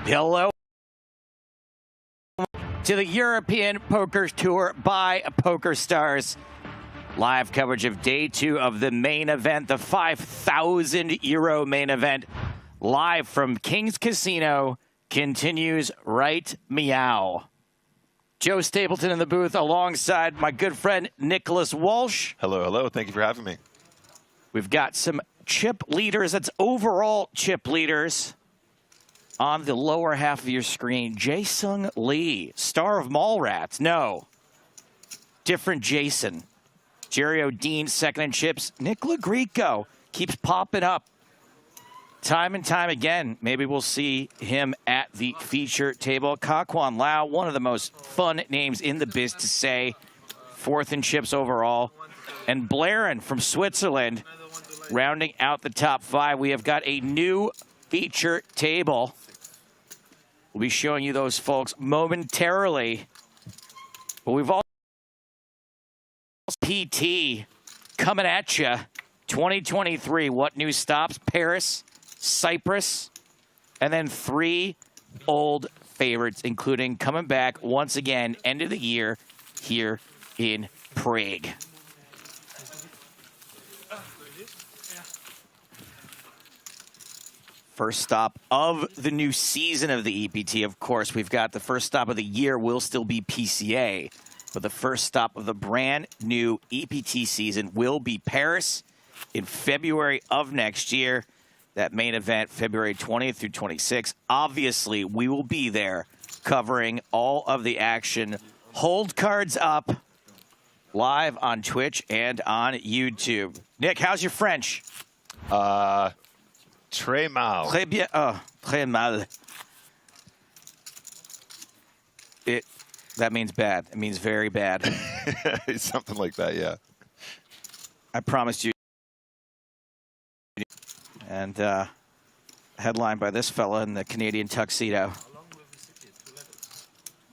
Hello to the European Poker Tour by Poker Stars. Live coverage of day 2 of the main event, the 5,000 euro main event, live from King's Casino, continues right meow. Joe Stapleton in the booth alongside my good friend Nicholas Walsh. Hello, hello. Thank you for having me. We've got some chip leaders. That's overall chip leaders. On the lower half of your screen, Jae-Sung Lee, star of Mallrats. No, different Jason. Jerry O'Dean, second in chips. Nick Lagrico keeps popping up time and time again. Maybe we'll see him at the feature table. Kakwon Lau, one of the most fun names in the biz to say. Fourth in chips overall. And Blaren from Switzerland, rounding out the top 5. We have got a new feature table. We'll be showing you those folks momentarily. But we've also PT coming at you. 2023, what new stops? Paris, Cyprus, and then 3 old favorites, including coming back once again, end of the year here in Prague. First stop of the new season of the EPT, of course. We've got the first stop of the year will still be PCA, but the first stop of the brand new EPT season will be Paris in February of next year. That main event, February 20th through 26th. Obviously, we will be there covering all of the action. Hold cards up live on Twitch and on YouTube. Nick, how's your French? Très mal. Très bien. Oh, très mal. That means bad. It means very bad. Something like that, yeah. I promised you. And headlined by this fella in the Canadian tuxedo.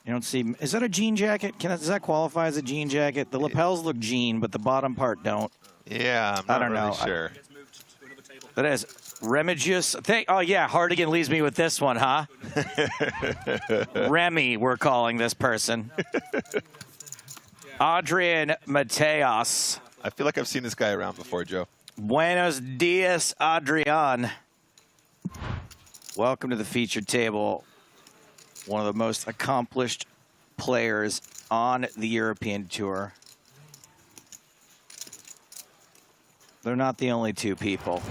You don't see. Is that a jean jacket? Does that qualify as a jean jacket? The lapels look jean, but the bottom part don't. Yeah, I'm not really sure. That is Remigius. Oh, yeah, Hardigan leaves me with this one, huh? Remy, we're calling this person. Adrian Mateos. I feel like I've seen this guy around before, Joe. Buenos dias, Adrian. Welcome to the featured table. One of the most accomplished players on the European Tour. They're not the only 2 people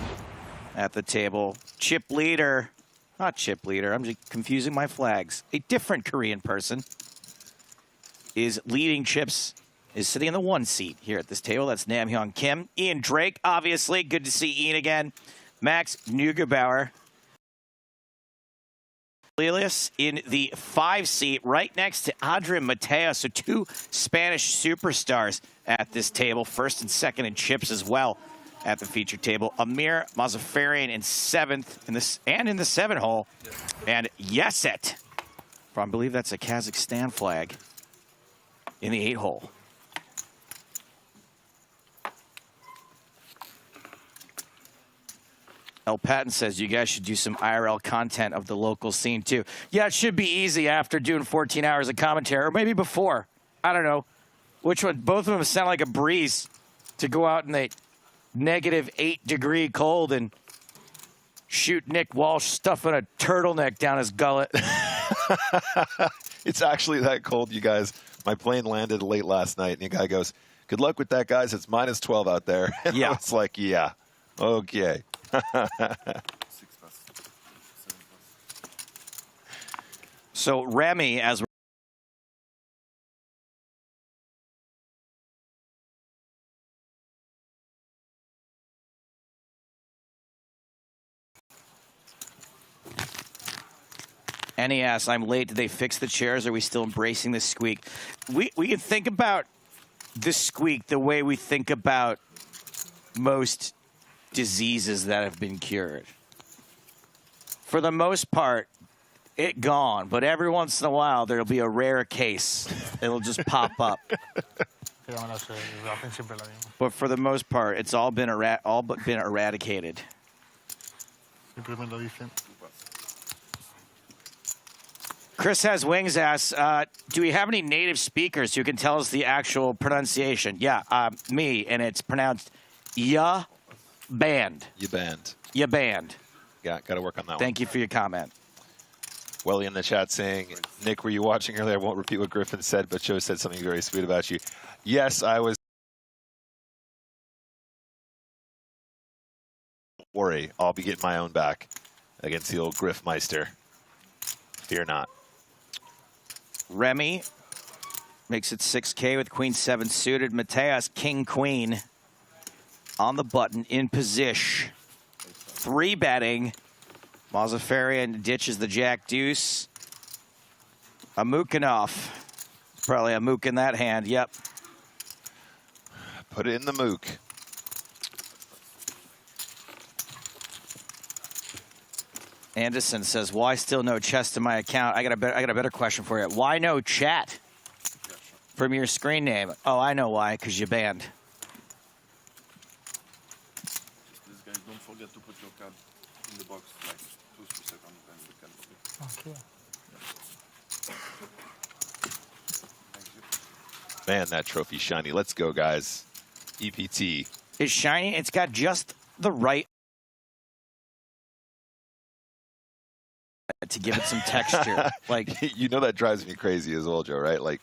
at the table. Chip leader, not chip leader, I'm just confusing my flags. A different Korean person is leading chips, is sitting in the 1 seat here at this table. That's Nam Hyung Kim. Ian Drake, obviously. Good to see Ian again. Max Neugebauer. Lilius in the 5 seat, right next to Adrian Mateos. So 2 Spanish superstars at this table. First and second in chips as well at the feature table. Amir Mazafarian in 7th in the 7 hole. And Yeset, I believe that's a Kazakhstan flag, in the 8 hole. El Patton says you guys should do some IRL content of the local scene too. Yeah, it should be easy after doing 14 hours of commentary, or maybe before. I don't know. Which one? Both of them sound like a breeze to go out in the -8-degree cold and shoot Nick Walsh stuffing a turtleneck down his gullet. It's actually that cold, you guys. My plane landed late last night, and the guy goes, "Good luck with that, guys. It's -12 out there." And Yeah. It's like, yeah, okay. So Remy, as and he asks, I'm late. Did they fix the chairs? Are we still embracing the squeak? We can think about the squeak the way we think about most diseases that have been cured. For the most part, it gone. But every once in a while, there'll be a rare case. It'll just pop up. But for the most part, it's all been eradicated. Chris Has Wings asks, do we have any native speakers who can tell us the actual pronunciation? Yeah, me, and it's pronounced ya band. You banned. Ya band. Yeah, got to work on that one. Thank you for your comment. Welly in the chat saying, Nick, were you watching earlier? I won't repeat what Griffin said, but Joe said something very sweet about you. Yes, I was. Don't worry, I'll be getting my own back against the old Griffmeister. Fear not. Remy makes it 6K with Queen 7 suited. Mateus, King Queen on the button in position. 3 betting. Mazafarian ditches the Jack Deuce. A Mookinov. Probably a mook in that hand. Yep. Put it in the mook. Anderson says, why still no chest in my account? I got a better question for you. Why no chat from your screen name? Oh, I know why, because you banned. These guys, don't forget to put your card in the box like 2-3 seconds and you can put it. Okay. Man, that trophy's shiny. Let's go, guys. EPT. It's shiny. It's got just the right to give it some texture. Like, you know, that drives me crazy as well, Joe, right? Like,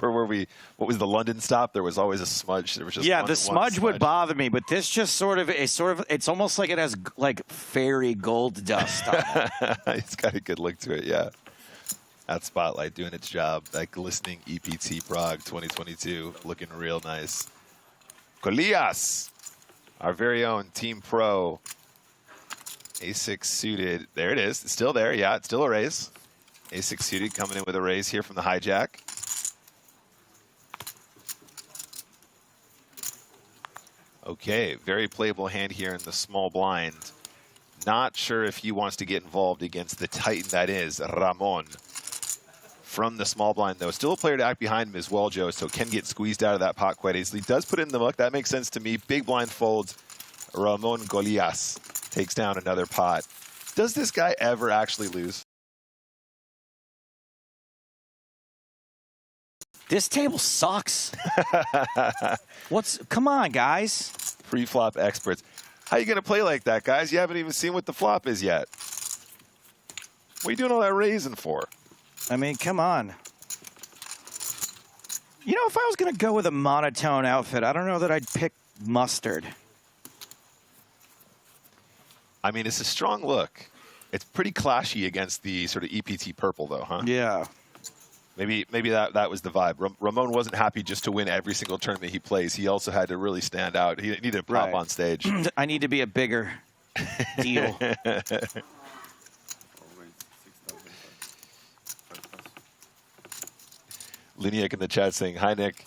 where were we? What was the London stop? There was always a smudge. There was just the smudge would bother me, but this just it's almost like it has like fairy gold dust on it. It's got a good look to it, yeah. That spotlight doing its job. That glistening EPT Prague 2022 looking real nice. Kolias, our very own Team Pro. A6 suited. There it is. It's still there. Yeah, it's still a raise. A6 suited coming in with a raise here from the hijack. Okay, very playable hand here in the small blind. Not sure if he wants to get involved against the titan that is Ramon. From the small blind, though. Still a player to act behind him as well, Joe, so can get squeezed out of that pot quite easily. Does put it in the muck. That makes sense to me. Big blind folds. Ramon Golias takes down another pot. Does this guy ever actually lose? This table sucks. Come on, guys. Pre-flop experts. How you going to play like that, guys? You haven't even seen what the flop is yet. What are you doing all that raising for? I mean, come on. You know, if I was going to go with a monotone outfit, I don't know that I'd pick mustard. I mean, it's a strong look. It's pretty clashy against the sort of EPT purple, though, huh? Yeah. Maybe that was the vibe. Ramon wasn't happy just to win every single tournament he plays. He also had to really stand out. He needed to pop on stage. I need to be a bigger deal. Liniak in the chat saying, hi, Nick.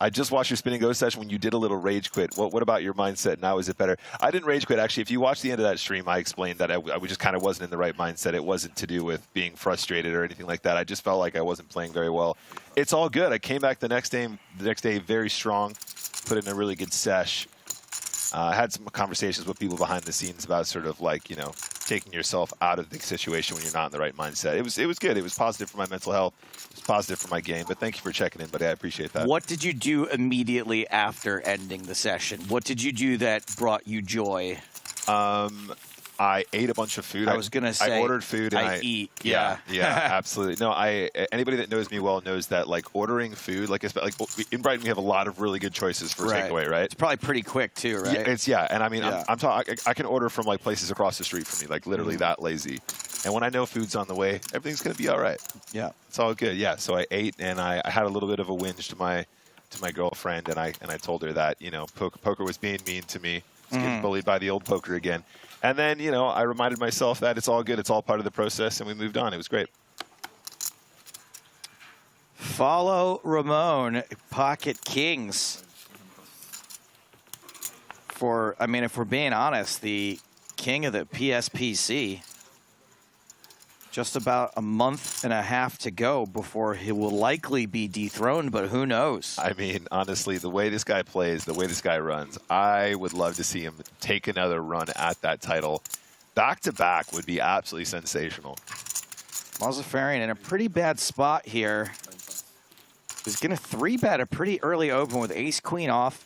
I just watched your spinning ghost session when you did a little rage quit. What about your mindset now? Is it better? I didn't rage quit. Actually, if you watch the end of that stream, I explained that I just kind of wasn't in the right mindset. It wasn't to do with being frustrated or anything like that. I just felt like I wasn't playing very well. It's all good. I came back the next day very strong, put in a really good sesh. I had some conversations with people behind the scenes about sort of like, you know, taking yourself out of the situation when you're not in the right mindset. It was good. It was positive for my mental health. It was positive for my game. But thank you for checking in, buddy. I appreciate that. What did you do immediately after ending the session? What did you do that brought you joy? I ate a bunch of food. I was gonna say I ordered food. And I eat. Yeah, absolutely. No, anybody that knows me well knows that like ordering food, like in Brighton, we have a lot of really good choices for takeaway, right? It's probably pretty quick too, right? And I mean, I'm talking. I can order from like places across the street from me, like literally that lazy. And when I know food's on the way, everything's gonna be all right. Yeah, it's all good. Yeah. So I ate, and I had a little bit of a whinge to my girlfriend, and I told her that, you know, poker was being mean to me. I was getting bullied by the old poker again. And then, you know, I reminded myself that it's all good. It's all part of the process, and we moved on. It was great. Follow Ramon, Pocket Kings. I mean, if we're being honest, the king of the PSPC. Just about a month and a half to go before he will likely be dethroned, but who knows? I mean, honestly, the way this guy plays, the way this guy runs, I would love to see him take another run at that title. Back-to-back would be absolutely sensational. Mozaffarian in a pretty bad spot here. He's going to 3-bet a pretty early open with ace-queen off.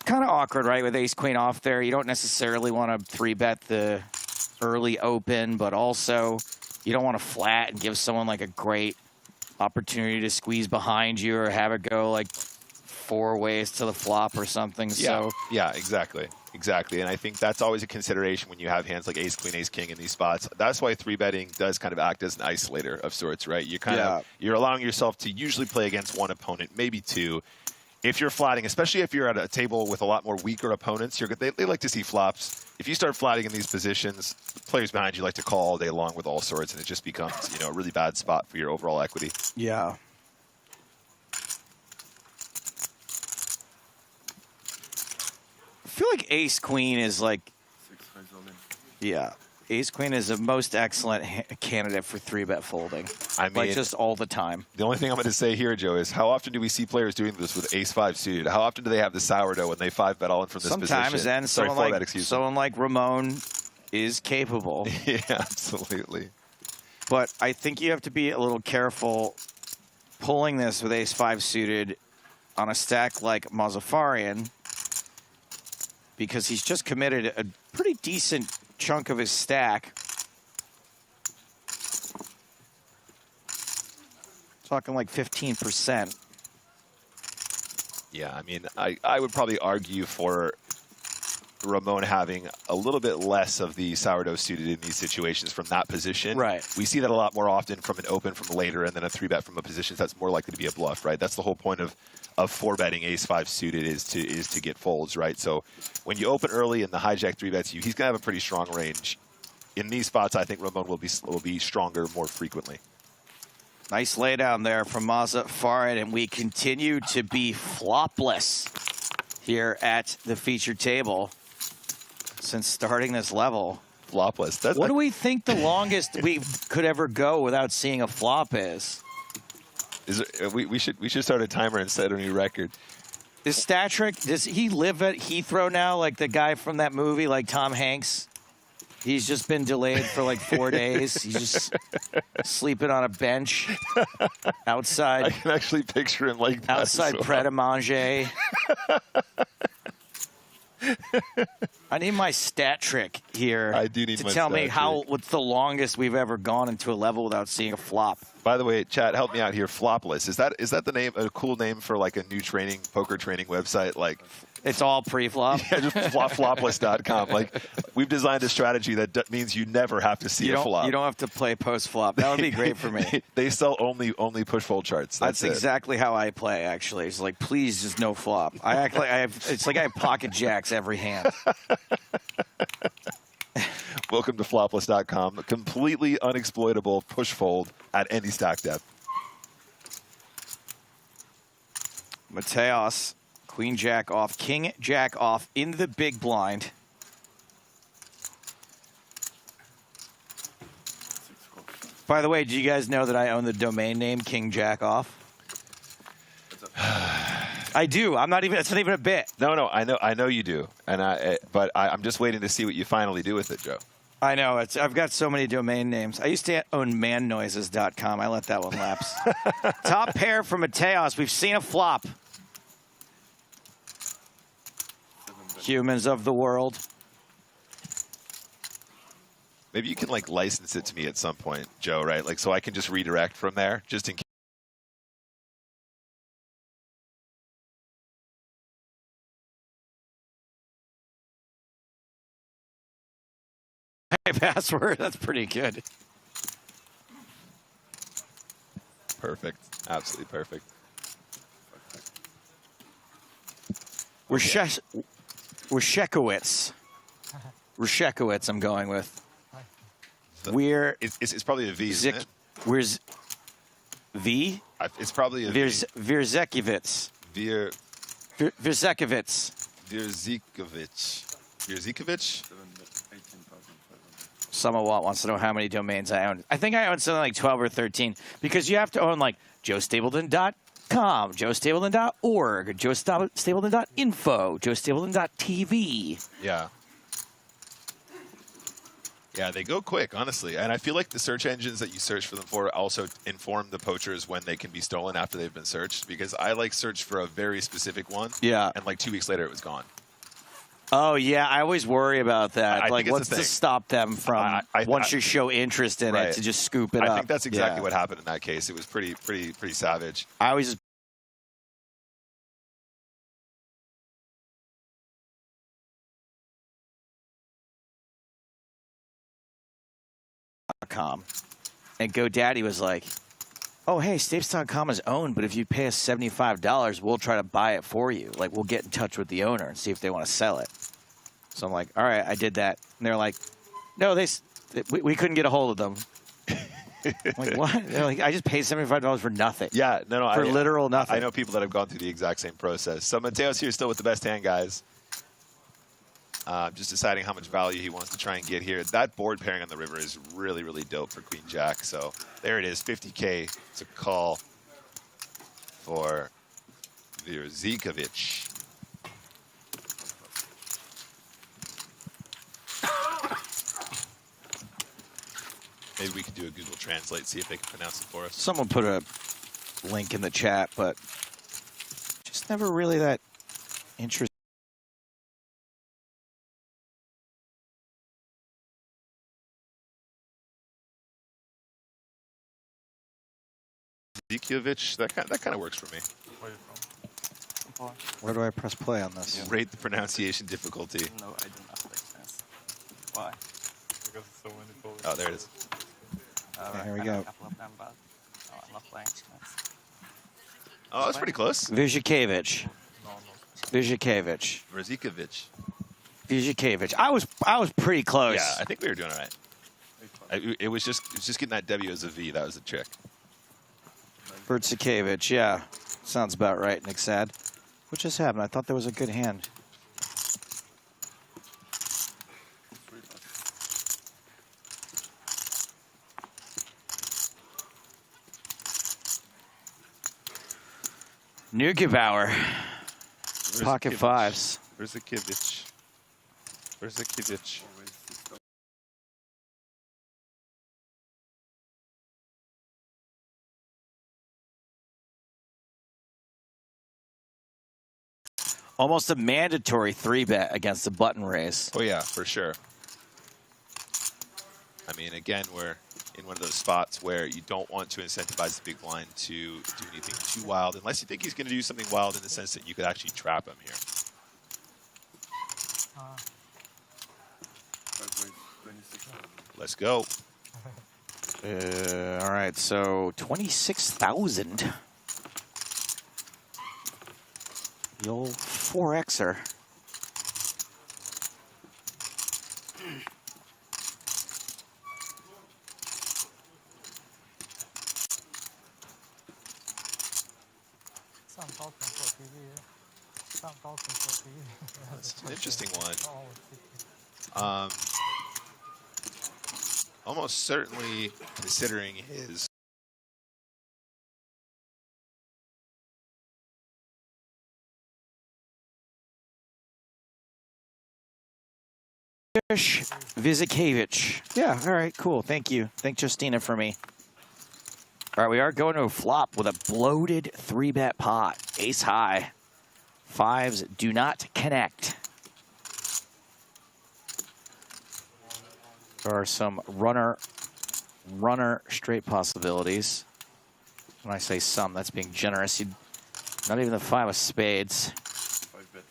Kind of awkward, right, with ace-queen off there. You don't necessarily want to 3-bet the early open, but also you don't want to flat and give someone like a great opportunity to squeeze behind you or have it go like 4 ways to the flop or something. Yeah, exactly. And I think that's always a consideration when you have hands like ace, queen, ace, king in these spots. That's why 3-betting does kind of act as an isolator of sorts, right? You you're allowing yourself to usually play against one opponent, maybe two. If you're flatting, especially if you're at a table with a lot more weaker opponents, they like to see flops. If you start flatting in these positions, the players behind you like to call all day long with all sorts, and it just becomes, you know, a really bad spot for your overall equity. Yeah. I feel like ace-queen is like, ace-queen is the most excellent candidate for 3-bet folding. I mean, like just all the time. The only thing I'm going to say here, Joe, is how often do we see players doing this with ace-5 suited? How often do they have the sourdough when they 5-bet all in from this Sometimes, position? and someone like Ramon is capable. Yeah, absolutely. But I think you have to be a little careful pulling this with ace-5 suited on a stack like Mozaffarian, because he's just committed a pretty decent chunk of his stack. Talking like 15%. Yeah, I mean, I would probably argue for Ramon having a little bit less of the sourdough suited in these situations from that position. Right. We see that a lot more often from an open from later and then a 3-bet from a position that's more likely to be a bluff, right? That's the whole point of 4-betting ace-5 suited is to get folds, right? So when you open early and the hijack 3-bets you, he's going to have a pretty strong range. In these spots, I think Ramon will be stronger more frequently. Nice laydown there from Mozaffarian, and we continue to be flopless here at the feature table since starting this level. Flopless. What do we think the longest we could ever go without seeing a flop is? We should start a timer and set a new record. Is Statrick, does he live at Heathrow now, like the guy from that movie, like Tom Hanks? He's just been delayed for like 4 days. He's just sleeping on a bench outside. I can actually picture him like that. Outside Pret a Manger. I need my stat trick here. I do need to my tell me stat trick. what's the longest we've ever gone into a level without seeing a flop. By the way, chat, help me out here. Flopless, is that the name? A cool name for like a new poker training website? Like, it's all pre-flop. Yeah, just flopless.com. Like, we've designed a strategy that means you never have to see a flop. You don't have to play post-flop. That would be great for me. They sell only push-fold charts. That's exactly how I play. Actually, it's like, please, just no flop. I act like I have. It's like I have pocket jacks every hand. Welcome to flopless.com. A completely unexploitable push fold at any stack depth. Mateos, queen jack off, king jack off in the big blind. By the way, do you guys know that I own the domain name King Jack Off? I do. I'm not even. It's not even a bit. No, no. I know you do, and I'm just waiting to see what you finally do with it, Joe. I know. I've got so many domain names. I used to own mannoises.com. I let that one lapse. Top pair for Mateos. We've seen a flop. Humans of the world. Maybe you can like license it to me at some point, Joe, right? Like so I can just redirect from there, just in case. Hey, password. That's pretty good. Perfect. Absolutely perfect. Reshekowitz. Reshekowitz, I'm going with. It's probably a V, isn't it? Where's V? It's probably a V. Virzekowitz. Virzekowitz. Virzikovic? Samawat wants to know how many domains I own. I think I own something like 12 or 13 because you have to own like joestapleton.com, joestapleton.org, joestapleton.info, joestapleton.tv. Yeah. Yeah, they go quick, honestly. And I feel like the search engines that you search for them for also inform the poachers when they can be stolen after they've been searched. Because I like searched for a very specific one. Yeah. And like 2 weeks later, it was gone. Oh, yeah. I always worry about that. Like, what's to stop them from, once you show interest in it, to just scoop it up? I think that's exactly what happened in that case. It was pretty savage. I always and GoDaddy was like, oh, hey, Stapes.com is owned, but if you pay us $75, we'll try to buy it for you. Like, we'll get in touch with the owner and see if they want to sell it. So I'm like, all right, I did that. And they're like, no, we couldn't get a hold of them. I'm like, what? They're like, I just paid $75 for nothing. Yeah, no. For literal nothing. I know people that have gone through the exact same process. So Mateos here still with the best hand, guys. Just deciding how much value he wants to try and get here. That board pairing on the river is really, really dope for Queen Jack. So there it is, 50K. It's a call for Virzikovic. Maybe we could do a Google Translate, see if they can pronounce it for us. Someone put a link in the chat, but just never really that interesting. Zikovic, that kind of works for me. Where do I press play on this? Yeah. Rate the pronunciation difficulty. No, I do not like this. Why? Because so many Polish. Oh, there it is. Here we I go. know a couple of them, but no, I'm not playing. Oh, that's pretty close. Vizhikevich. Vizhikevich. Vizhikovic. Vizhikevich. I was pretty close. Yeah, I think we were doing all right. It was just getting that W as a V. That was the trick. Vizhikevich, yeah. Sounds about right, Nick Sad. What just happened? I thought there was a good hand. Neugebauer. Pocket fives. Vizhikovic. Vizhikovic. Almost a mandatory 3-bet against a button raise. Oh, yeah, for sure. I mean, again, we're in one of those spots where you don't want to incentivize the big blind to do anything too wild, unless you think he's going to do something wild in the sense that you could actually trap him here. Let's go. All right, so 26,000. The old 4Xer. That's an interesting one. Almost certainly considering his Vizikevich. Yeah, all right, cool. Thank you. Thank Justina for me. All right, we are going to a flop with a bloated 3-bet pot. Ace high. Fives do not connect. There are some runner straight possibilities. When I say some, that's being generous. Not even the 5 of spades. 5-bet,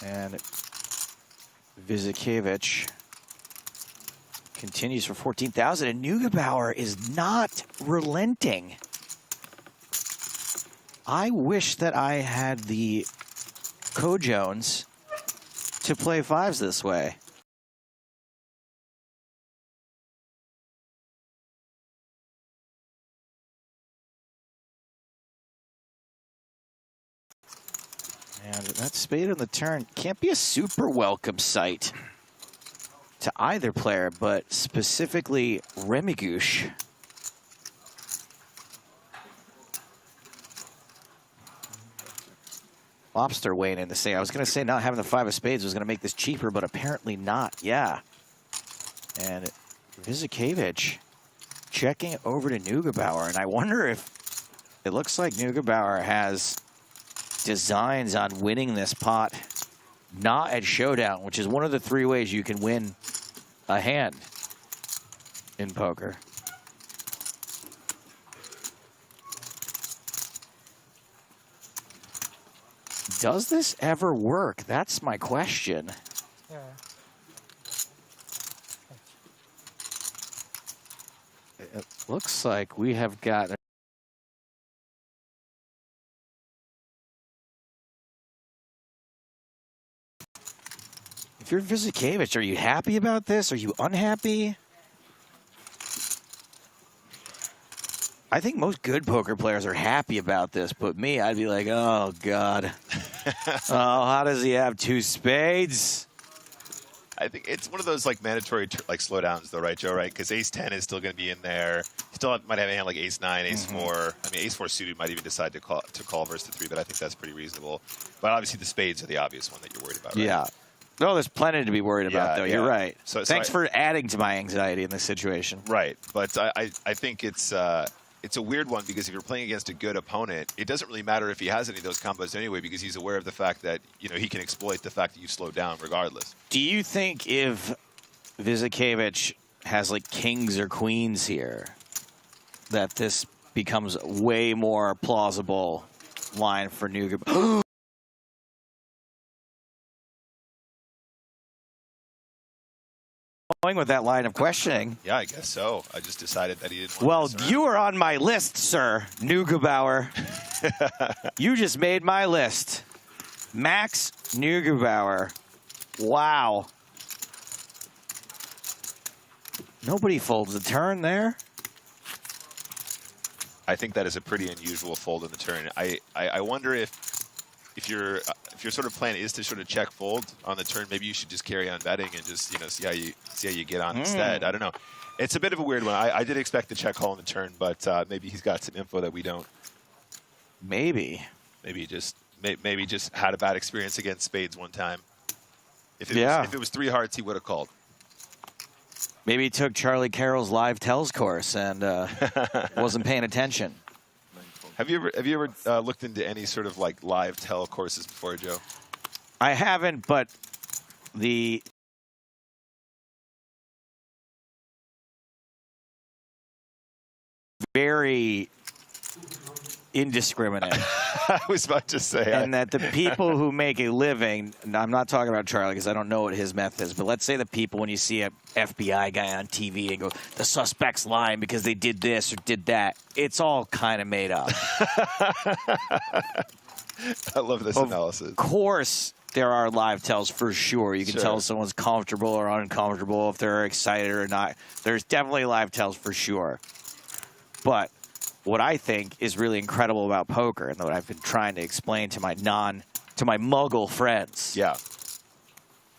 14,000. And Vizikevich continues for 14,000, and Neugebauer is not relenting. I wish that I had the Jones to play 5s this way. And that spade on the turn can't be a super welcome sight to either player, but specifically Remigouche. Lobster weighing in to say, I was going to say not having the 5 of spades was going to make this cheaper, but apparently not. Yeah. And Vizikevich checking over to Neugebauer. And I wonder if it looks like Neugebauer has designs on winning this pot, not at showdown, which is one of the 3 ways you can win a hand in poker. Does this ever work? That's my question. Yeah. It looks like we have got... If you're Vizikevich, are you happy about this? Are you unhappy? I think most good poker players are happy about this, but me, I'd be like, oh, God. Oh, how does he have 2 spades? I think it's one of those like mandatory like slowdowns, though, right, Joe? Right, because Ace 10 is still going to be in there. Still might have a hand like Ace 9, Ace 4. I mean, Ace 4 suited might even decide to call versus the 3, but I think that's pretty reasonable. But obviously, the spades are the obvious one that you're worried about, right? Yeah. No, there's plenty to be worried about, though. You're right. So thanks for adding to my anxiety in this situation. Right, but I think it's a weird one because if you're playing against a good opponent, it doesn't really matter if he has any of those combos anyway because he's aware of the fact that, you know, he can exploit the fact that you've slowed down regardless. Do you think if Vizikevich has like kings or queens here, that this becomes way more plausible line for Neugebauer? Going with that line of questioning. Yeah, I guess so. I just decided that he didn't want Well, to you are on my list, sir, Neugebauer. You just made my list. Max Neugebauer. Wow. Nobody folds the turn there. I think that is a pretty unusual fold in the turn. I wonder if your sort of plan is to sort of check fold on the turn, maybe you should just carry on betting and just, you know, see how you get on instead. I don't know. It's a bit of a weird one. I did expect the check call on the turn, but maybe he's got some info that we don't. Maybe he just had a bad experience against spades one time. If it was 3 hearts, he would have called. Maybe he took Charlie Carroll's live tells course and wasn't paying attention. Have you ever looked into any sort of like live tell courses before, Joe? I haven't, but the very indiscriminate. I was about to say. And that the people who make a living, and I'm not talking about Charlie because I don't know what his method is, but let's say the people, when you see a FBI guy on TV and go, the suspect's lying because they did this or did that, it's all kind of made up. I love this analysis. Of course, there are live tells for sure. You can tell if someone's comfortable or uncomfortable, if they're excited or not. There's definitely live tells for sure. But what I think is really incredible about poker, and what I've been trying to explain to my muggle friends,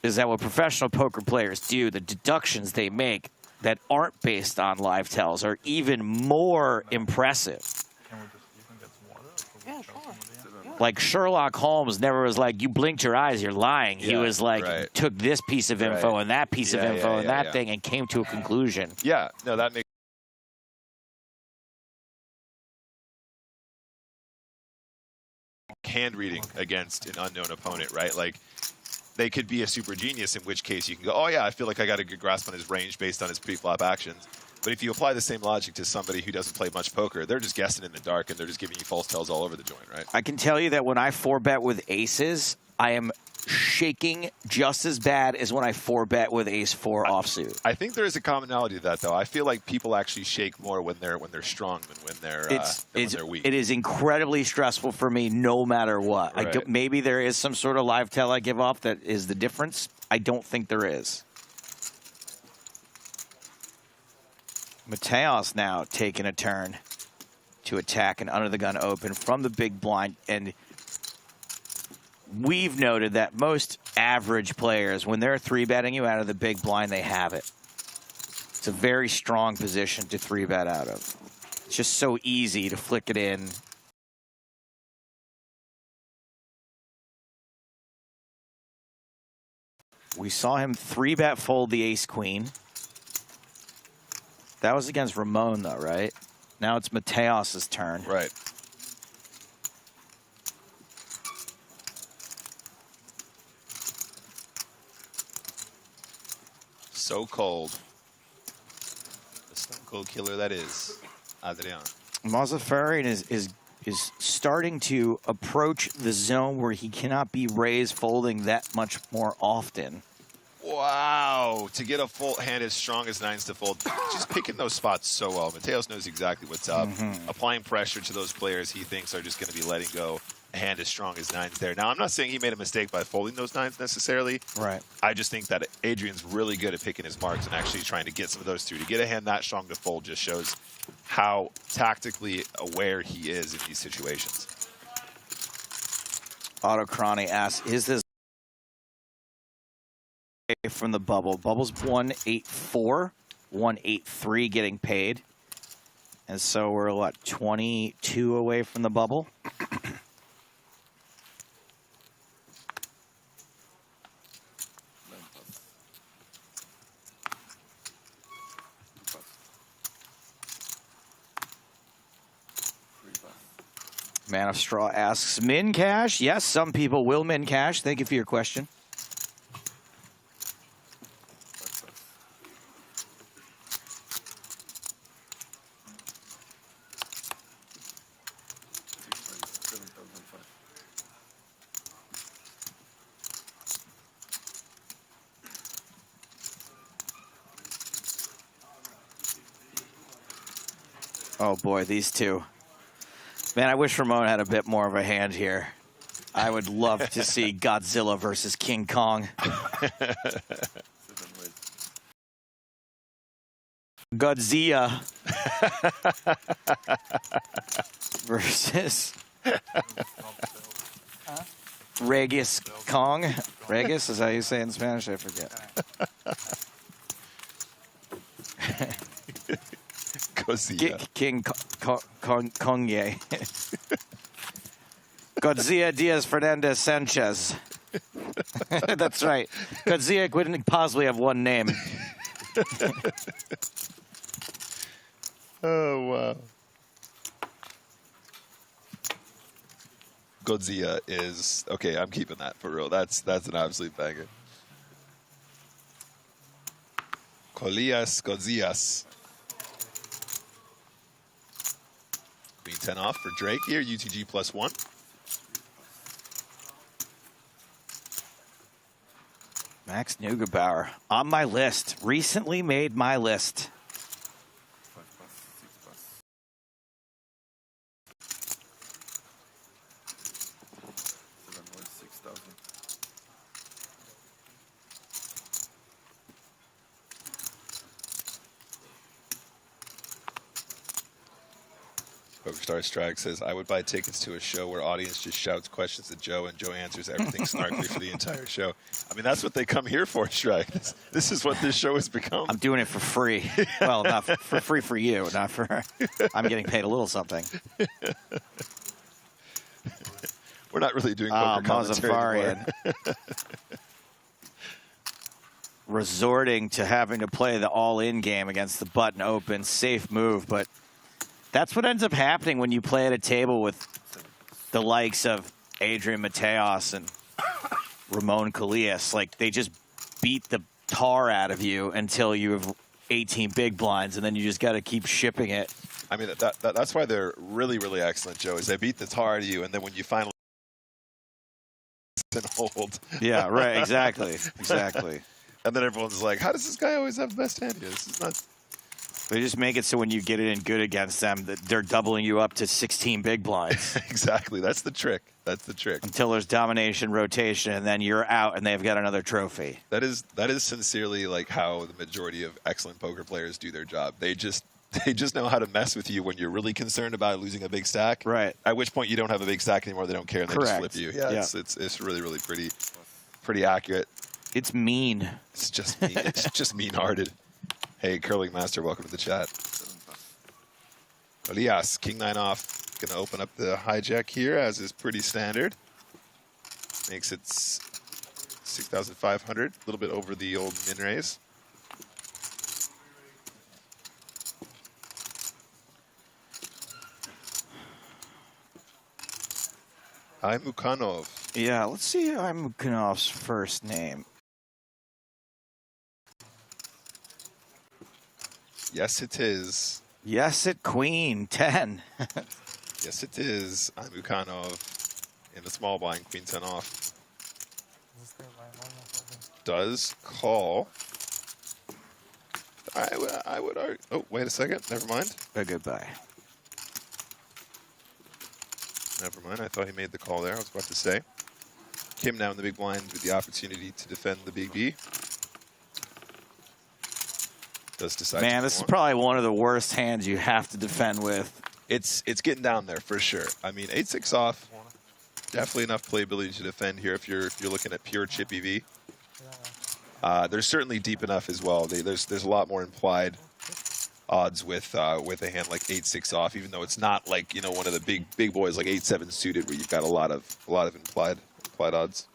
is that what professional poker players do, the deductions they make, that aren't based on live tells are even more impressive. Yeah, sure. Like Sherlock Holmes never was like, you blinked your eyes, you're lying. He was like, took this piece of info and that piece of info and that thing and came to a conclusion. Yeah, no, that makes hand reading against an unknown opponent, right? Like, they could be a super genius, in which case you can go, oh yeah, I feel like I got a good grasp on his range based on his pre-flop actions. But if you apply the same logic to somebody who doesn't play much poker, they're just guessing in the dark and they're just giving you false tells all over the joint, right? I can tell you that when I 4-bet with aces, I am shaking just as bad as when I 4-bet with ace-4 offsuit. I think there is a commonality to that, though. I feel like people actually shake more when they're strong than when they're weak. It is incredibly stressful for me no matter what. Right. Maybe there is some sort of live tell I give off that is the difference. I don't think there is. Mateos now taking a turn to attack an under-the-gun open from the big blind. And we've noted that most average players, when they're 3-betting you out of the big blind, they have it. It's a very strong position to 3-bet out of. It's just so easy to flick it in. We saw him 3-bet fold the ace-queen. That was against Ramon, though, right? Now it's Mateos's turn. Right. So cold. The stone cold killer that is Adrian. Mazafarian is starting to approach the zone where he cannot be raised folding that much more often. Wow, to get a full hand as strong as nines to fold, just picking those spots so well. Mateos knows exactly what's up. Applying pressure to those players he thinks are just going to be letting go a hand as strong as nines there. Now, I'm not saying he made a mistake by folding those nines necessarily. Right. I just think that Adrian's really good at picking his marks and actually trying to get some of those through. To get a hand that strong to fold just shows how tactically aware he is in these situations. Autocrony asks, is this from the bubble? Bubble's 184, 183 getting paid. And so we're, what, 22 away from the bubble? Man of Straw asks, min cash? Yes, some people will min cash. Thank you for your question. Oh boy, these two. Man, I wish Ramon had a bit more of a hand here. I would love to see Godzilla versus King Kong. Godzilla versus Regis Kong. Regis is how you say it in Spanish? I forget. King Kongye. Godzilla Diaz Fernandez Sanchez. That's right. Godzilla couldn't possibly have one name. Oh, wow. Godzilla is... Okay, I'm keeping that for real. That's an absolute banger. Colias Godzillas. Queen 10 off for Drake here, UTG +1. Max Neugebauer on my list. Recently made my list. PokerStar Strike says, I would buy tickets to a show where audience just shouts questions at Joe and Joe answers everything snarkily for the entire show. I mean, that's what they come here for, Strike. This is what this show has become. I'm doing it for free. Well, not for free for you, not for... I'm getting paid a little something. We're not really doing poker commentary anymore. Resorting to having to play the all-in game against the button open, safe move, but that's what ends up happening when you play at a table with the likes of Adrian Mateos and Ramon Callias. Like, they just beat the tar out of you until you have 18 big blinds, and then you just got to keep shipping it. I mean, that's why they're really, really excellent, Joe, is they beat the tar out of you, and then when you finally hold. Yeah, right, exactly, exactly. And then everyone's like, how does this guy always have the best hand here? This is nuts. They just make it so when you get it in good against them, that they're doubling you up to 16 big blinds. Exactly. That's the trick. That's the trick. Until there's domination, rotation, and then you're out and they've got another trophy. That is sincerely like how the majority of excellent poker players do their job. They just know how to mess with you when you're really concerned about losing a big stack. Right. At which point you don't have a big stack anymore. They don't care and they just flip you. Yeah, yeah. It's really, really pretty accurate. It's mean. It's just mean. It's just mean-hearted. Hey, Curling Master, welcome to the chat. Elias, King 9 off. Going to open up the hijack here, as is pretty standard. Makes it 6,500, a little bit over the old min raise. Aymukanov. Yeah, let's see Aymukanov's first name. Yes, it is. Yes, it Queen 10. Yes, it is. Aymukanov in the small blind, Queen 10 off. Does call. I would argue. Oh, wait a second. Never mind. Goodbye. Never mind. I thought he made the call there. I was about to say. Kim now in the big blind with the opportunity to defend the big B. Does decide. Man, this is probably one of the worst hands you have to defend with. It's getting down there for sure. I mean, 8-6 off. Definitely enough playability to defend here if you're looking at pure chip EV. There's certainly deep enough as well. There's a lot more implied odds with a hand like 8-6 off, even though it's not like, you know, one of the big boys like 8-7 suited where you've got a lot of implied odds.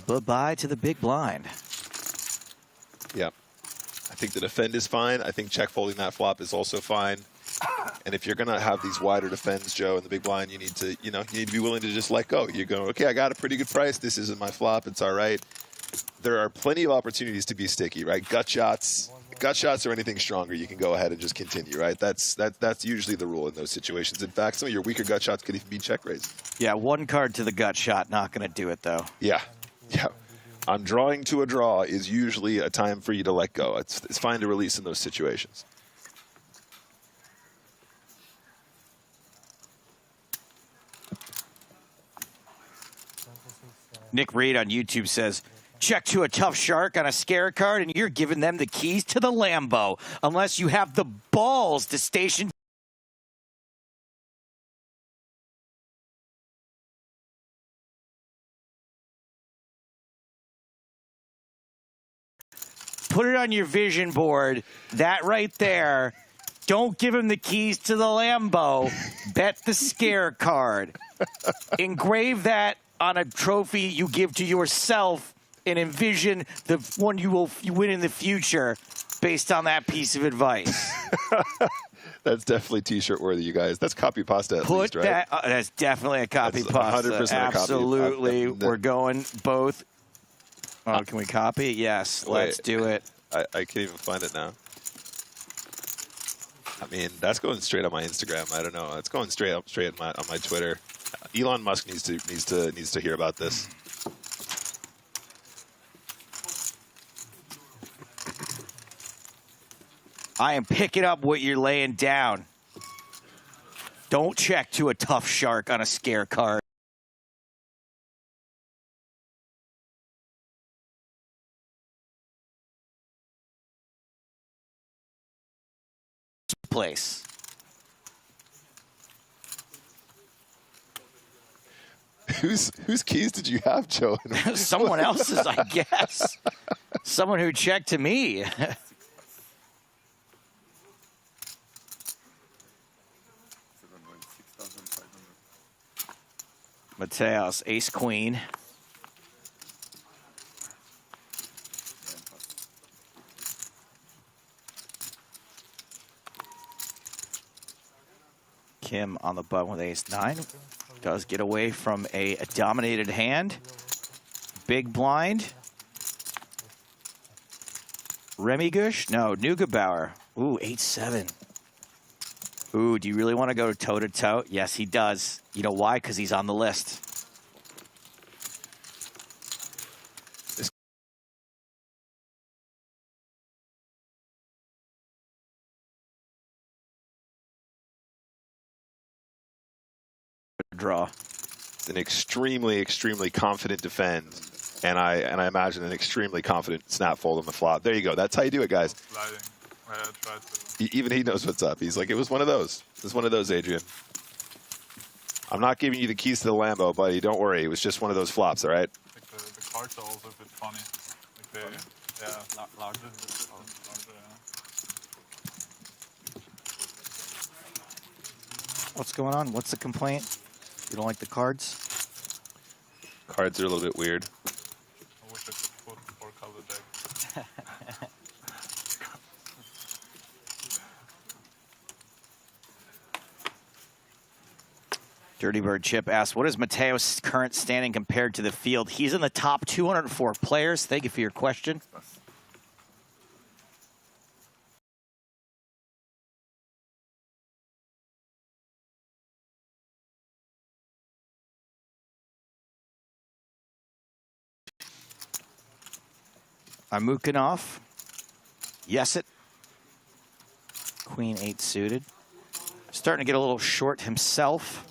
Bye-bye to the big blind. Yeah. I think the defend is fine. I think check folding that flop is also fine. And if you're going to have these wider defends, Joe, in the big blind, you need to be willing to just let go. You go, okay, I got a pretty good price. This isn't my flop. It's all right. There are plenty of opportunities to be sticky, right? Gut shots or anything stronger, you can go ahead and just continue, right? That's usually the rule in those situations. In fact, some of your weaker gut shots could even be check raised. Yeah, one card to the gut shot, not going to do it, though. Yeah. Yeah. I'm drawing to a draw is usually a time for you to let go. It's fine to release in those situations. Nick Reed on YouTube says, check to a tough shark on a scare card and you're giving them the keys to the Lambo unless you have the balls to station. Put it on your vision board. That right there. Don't give him the keys to the Lambo. Bet the scare card. Engrave that on a trophy you give to yourself and envision the one you win in the future based on that piece of advice. That's definitely T-shirt worthy, you guys. That's copy pasta at least, right? That's definitely a copy That's pasta. 100% Absolutely. a copy. We're going both. Oh, can we copy? Yes, let's do it. I can't even find it now. I mean, that's going straight on my Instagram. I don't know. It's going straight on my Twitter. Elon Musk needs to hear about this. I am picking up what you're laying down. Don't check to a tough shark on a scare card. Place. Whose keys did you have, Joe? Someone else's, I guess. Someone who checked to me. Mateos, ace queen. Kim on the button with ace-9. Does get away from a dominated hand. Big blind. Remigush? No, Neugebauer. Ooh, 8-7. Ooh, do you really want to go toe-to-toe? Yes, he does. You know why? Because he's on the list. Draw. It's an extremely confident defend, and I imagine an extremely confident snap fold on the flop. There you go. That's how you do it, guys. Sliding. I tried to. Even he knows what's up. He's like, it was one of those. It was one of those, Adrian. I'm not giving you the keys to the Lambo, buddy. Don't worry. It was just one of those flops, all right? Like the cards are also a bit funny. Like they, yeah, larger. What's going on? What's the complaint? You don't like the cards? Cards are a little bit weird. I wish I could put 4-color deck. Dirty Bird Chip asks, what is Mateo's current standing compared to the field? He's in the top 204 players. Thank you for your question. Amukanov. Yes, it. Queen 8 suited. Starting to get a little short himself.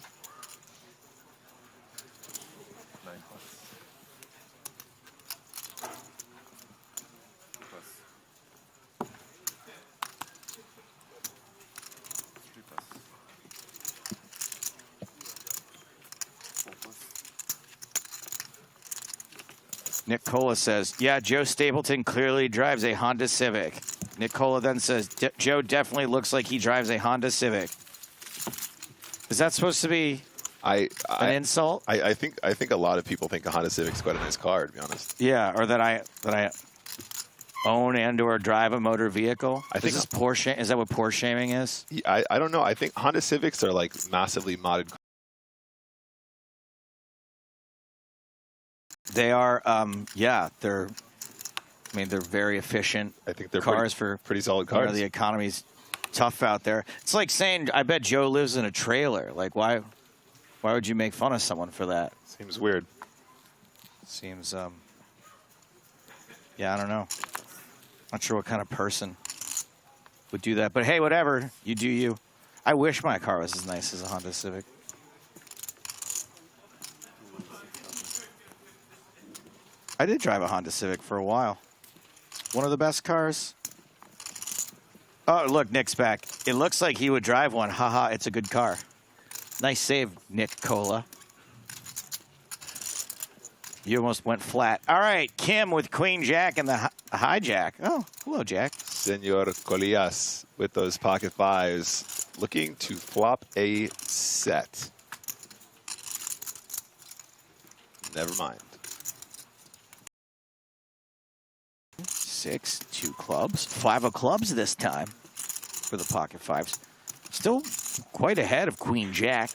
Nick Cola says, yeah, Joe Stapleton clearly drives a Honda Civic. Nick Cola then says, Joe definitely looks like he drives a Honda Civic. Is that supposed to be an insult? I think a lot of people think a Honda Civic's quite a nice car, to be honest. Yeah, or that I own and or drive a motor vehicle. I think Porsche. Is that what Porsche shaming is? I don't know. I think Honda Civics are like massively modded. They are, yeah, they're very efficient. I think they're cars pretty solid cars. You know, the economy's tough out there. It's like saying, I bet Joe lives in a trailer. Like, why would you make fun of someone for that? Seems weird. Seems, yeah, I don't know. Not sure what kind of person would do that. But hey, whatever. You do you. I wish my car was as nice as a Honda Civic. I did drive a Honda Civic for a while. One of the best cars. Oh, look, Nick's back. It looks like he would drive one. Haha, it's a good car. Nice save, Nick Cola. You almost went flat. All right, Kim with Queen Jack and the hijack. Oh, hello, Jack. Senor Colillas with those pocket fives, looking to flop a set. Never mind. 6, 2 clubs, 5 of clubs this time for the pocket fives. Still quite ahead of Queen Jack.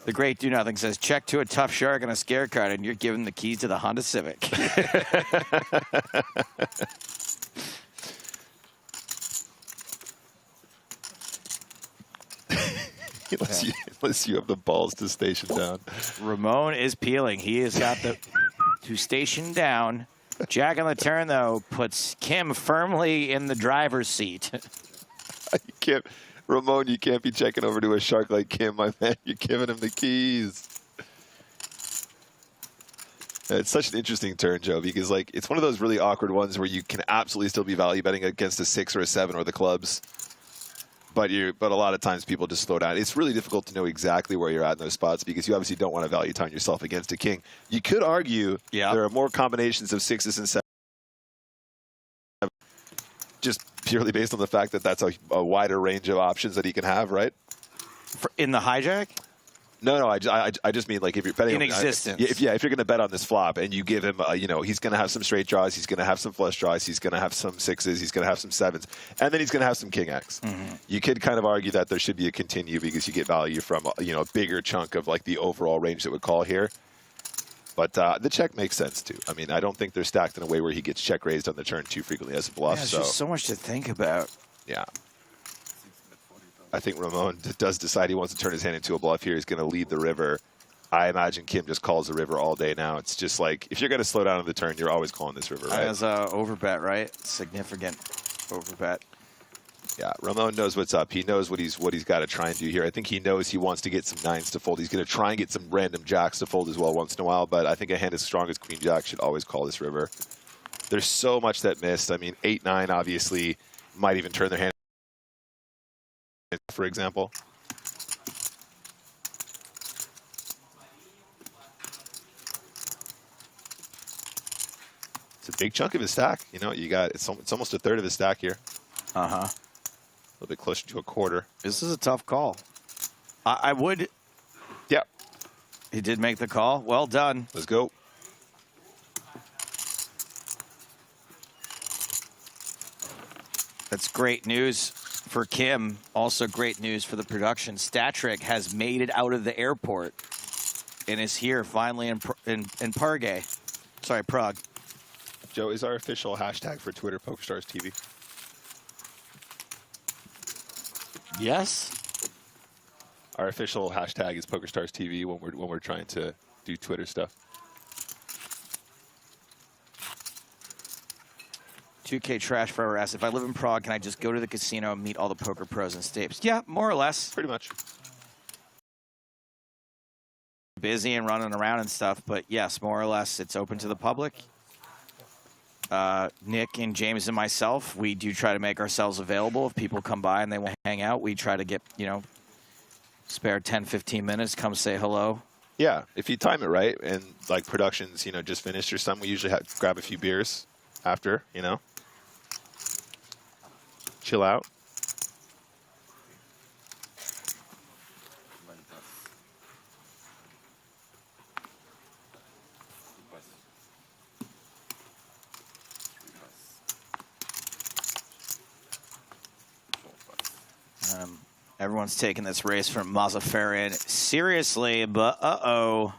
The great Do Nothing says, check to a tough shark and a scare card, and you're giving the keys to the Honda Civic. Unless you have the balls to station down. Ramon is peeling. He has got the to station down. Jack on the turn, though, puts Kim firmly in the driver's seat. You can't, Ramon, you can't be checking over to a shark like Kim, my man. You're giving him the keys. It's such an interesting turn, Joe, because like it's one of those really awkward ones where you can absolutely still be value betting against a 6 or a 7 or the clubs, but a lot of times people just slow down. It's really difficult to know exactly where you're at in those spots because you obviously don't want to value time yourself against a king. You could argue there are more combinations of 6s and 7s, just purely based on the fact that that's a wider range of options that he can have, right? In the hijack? No, I just mean like if you're betting in existence. If you're going to bet on this flop and you give him, he's going to have some straight draws, he's going to have some flush draws, he's going to have some 6s, he's going to have some 7s, and then he's going to have some king X. You could kind of argue that there should be a continue because you get value from a bigger chunk of like the overall range that would call here. But the check makes sense too. I mean, I don't think they're stacked in a way where he gets check raised on the turn too frequently as a bluff. Yeah, there's just so much to think about. Yeah. I think Ramon does decide he wants to turn his hand into a bluff here. He's going to lead the river. I imagine Kim just calls the river all day now. It's just like, if you're going to slow down on the turn, you're always calling this river, right? As a overbet, right? Significant overbet. Yeah, Ramon knows what's up. He knows what he's got to try and do here. I think he knows he wants to get some 9s to fold. He's going to try and get some random jacks to fold as well once in a while, but I think a hand as strong as Queen Jack should always call this river. There's so much that missed. I mean, 8-9 obviously might even turn their hand, for example. It's a big chunk of his stack. You got it's almost a third of his stack here. A little bit closer to a quarter. This is a tough call. I would. Yeah. He did make the call. Well done. Let's go. That's great news for Kim. Also great news for the production. Statrick has made it out of the airport and is here finally in Prague. Sorry, Prague. Joe, is our official hashtag for Twitter PokerStars TV? Yes. Our official hashtag is PokerStars TV when we're trying to do Twitter stuff. 2K Trash Forever asks, if I live in Prague, can I just go to the casino and meet all the poker pros and stapes? Yeah, more or less. Pretty much. Busy and running around and stuff, but yes, more or less, it's open to the public. Nick and James and myself, we do try to make ourselves available. If people come by and they want to hang out, we try to get, spare 10, 15 minutes, come say hello. Yeah, if you time it right and like production's, just finished or something, we usually grab a few beers after, chill out. Everyone's taking this race from Mazafarian seriously, but uh-oh.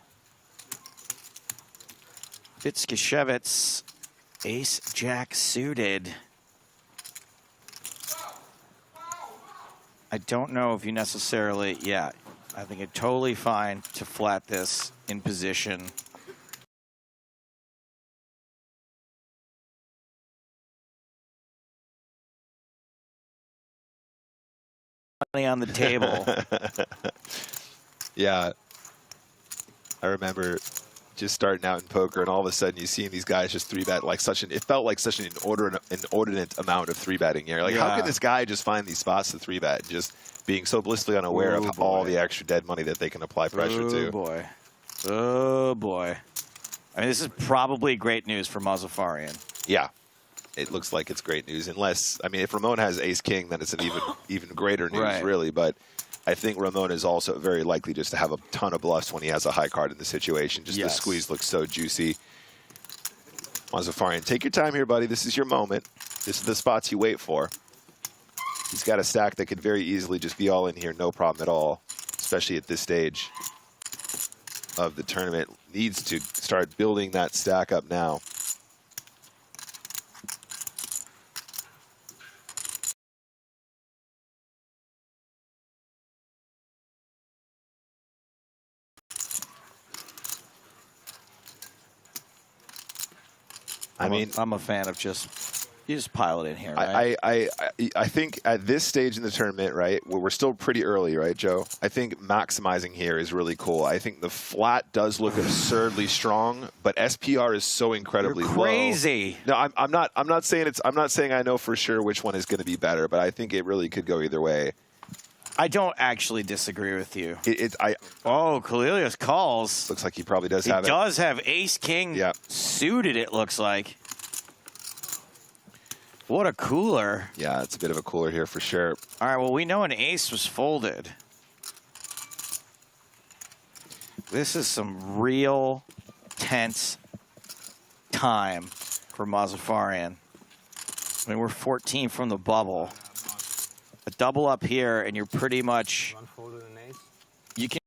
Fitzkashevitz, ace-jack suited. I don't know if you necessarily, I think it's totally fine to flat this in position. Money on the table. Yeah. I remember just starting out in poker and all of a sudden you see these guys just 3-bet like it felt like such an inordinate amount of 3-betting. You're like, how can this guy just find these spots to 3-bet? Just being so blissfully unaware of all the extra dead money that they can apply pressure to. Oh, boy. Oh, boy. I mean, this is probably great news for Mazafarian. Yeah. It looks like it's great news, unless, I mean, if Ramon has ace-king, then it's an even greater news, really. But I think Ramon is also very likely just to have a ton of bluffs when he has a high card in the situation. Just the squeeze looks so juicy. Mazafarian, take your time here, buddy. This is your moment. This is the spots you wait for. He's got a stack that could very easily just be all in here, no problem at all, especially at this stage of the tournament. Needs to start building that stack up now. I'm a fan of you just pile it in here, right? right? I think at this stage in the tournament, right, where we're still pretty early, right, Joe? I think maximizing here is really cool. I think the flat does look absurdly strong, but SPR is so incredibly crazy. Low. No, I'm not saying I know for sure which one is going to be better, but I think it really could go either way. I don't actually disagree with you. Kalelius calls. Looks like he probably does have it. He does have ace-king suited, it looks like. What a cooler. Yeah, it's a bit of a cooler here for sure. All right, well, we know an ace was folded. This is some real tense time for Mazafarian. I mean, we're 14 from the bubble. A double up here, and you're pretty much... You can...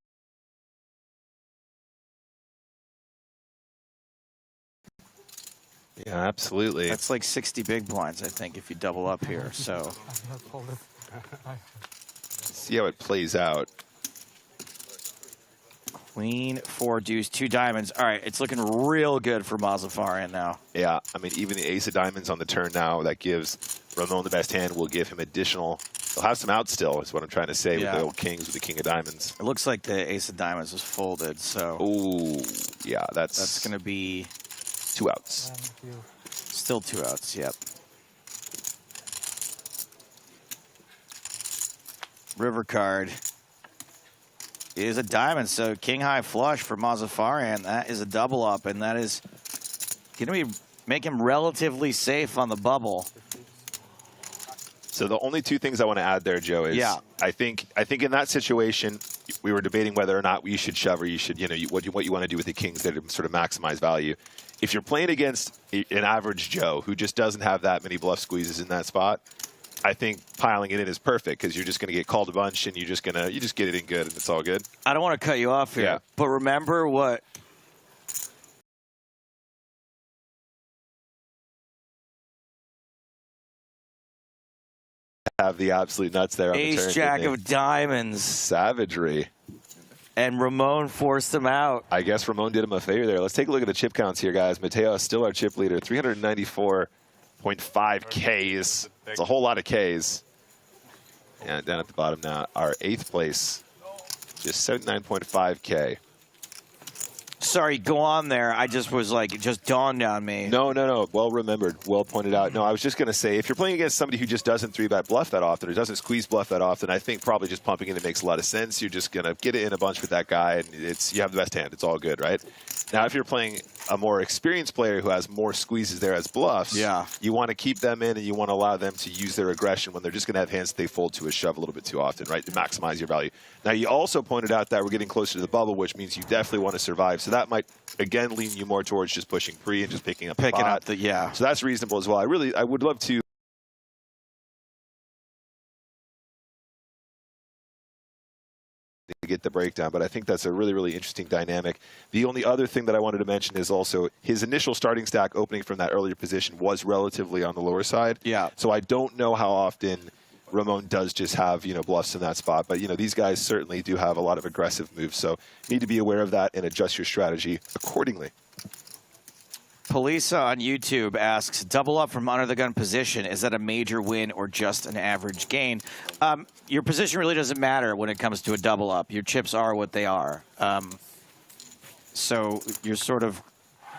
Yeah, absolutely. That's like 60 big blinds, I think, if you double up here. So see how it plays out. Queen, 4 deuce, 2 diamonds. All right, it's looking real good for Mazafarian now. Yeah, I mean, even the ace of diamonds on the turn now, that gives Ramon the best hand, will give him additional... He'll have some outs still, is what I'm trying to say, with the old kings, with the king of diamonds. It looks like the ace of diamonds was folded, so... Ooh, yeah, that's going to be... 2 outs. Still 2 outs, yep. River card is a diamond, so king high flush for Mazafarian. That is a double up, and that is going to make him relatively safe on the bubble. So the only 2 things I want to add there, Joe, is I think in that situation, we were debating whether or not we should shove or you should, what you want to do with the kings that sort of maximize value. If you're playing against an average Joe who just doesn't have that many bluff squeezes in that spot, I think piling it in is perfect because you're just going to get called a bunch and you just get it in good and it's all good. I don't want to cut you off here, but remember what have the absolute nuts there on the turn. Ace jack of diamonds. Savagery. And Ramon forced him out. I guess Ramon did him a favor there. Let's take a look at the chip counts here, guys. Mateo is still our chip leader, 394.5 Ks. It's a whole lot of Ks. And down at the bottom now, our 8th place, just 79.5 K. Sorry, go on there. I just was like, it just dawned on me. No. Well remembered. Well pointed out. No, I was just going to say, if you're playing against somebody who just doesn't 3-bet bluff that often or doesn't squeeze bluff that often, I think probably just pumping in it makes a lot of sense. You're just going to get it in a bunch with that guy, and you have the best hand. It's all good, right? Now, if you're playing a more experienced player who has more squeezes there as bluffs, you want to keep them in and you want to allow them to use their aggression when they're just going to have hands that they fold to a shove a little bit too often, right, to maximize your value. Now, you also pointed out that we're getting closer to the bubble, which means you definitely want to survive. So that might, again, lean you more towards just pushing pre and just picking up the pot. So that's reasonable as well. I would love to get the breakdown, but I think that's a really, really interesting dynamic. The only other thing that I wanted to mention is also his initial starting stack opening from that earlier position was relatively on the lower side. Yeah. So I don't know how often Ramon does just have, bluffs in that spot, but, these guys certainly do have a lot of aggressive moves, so need to be aware of that and adjust your strategy accordingly. Polisa on YouTube asks, double up from under the gun position, is that a major win or just an average gain? Your position really doesn't matter when it comes to a double up. Your chips are what they are. So you're sort of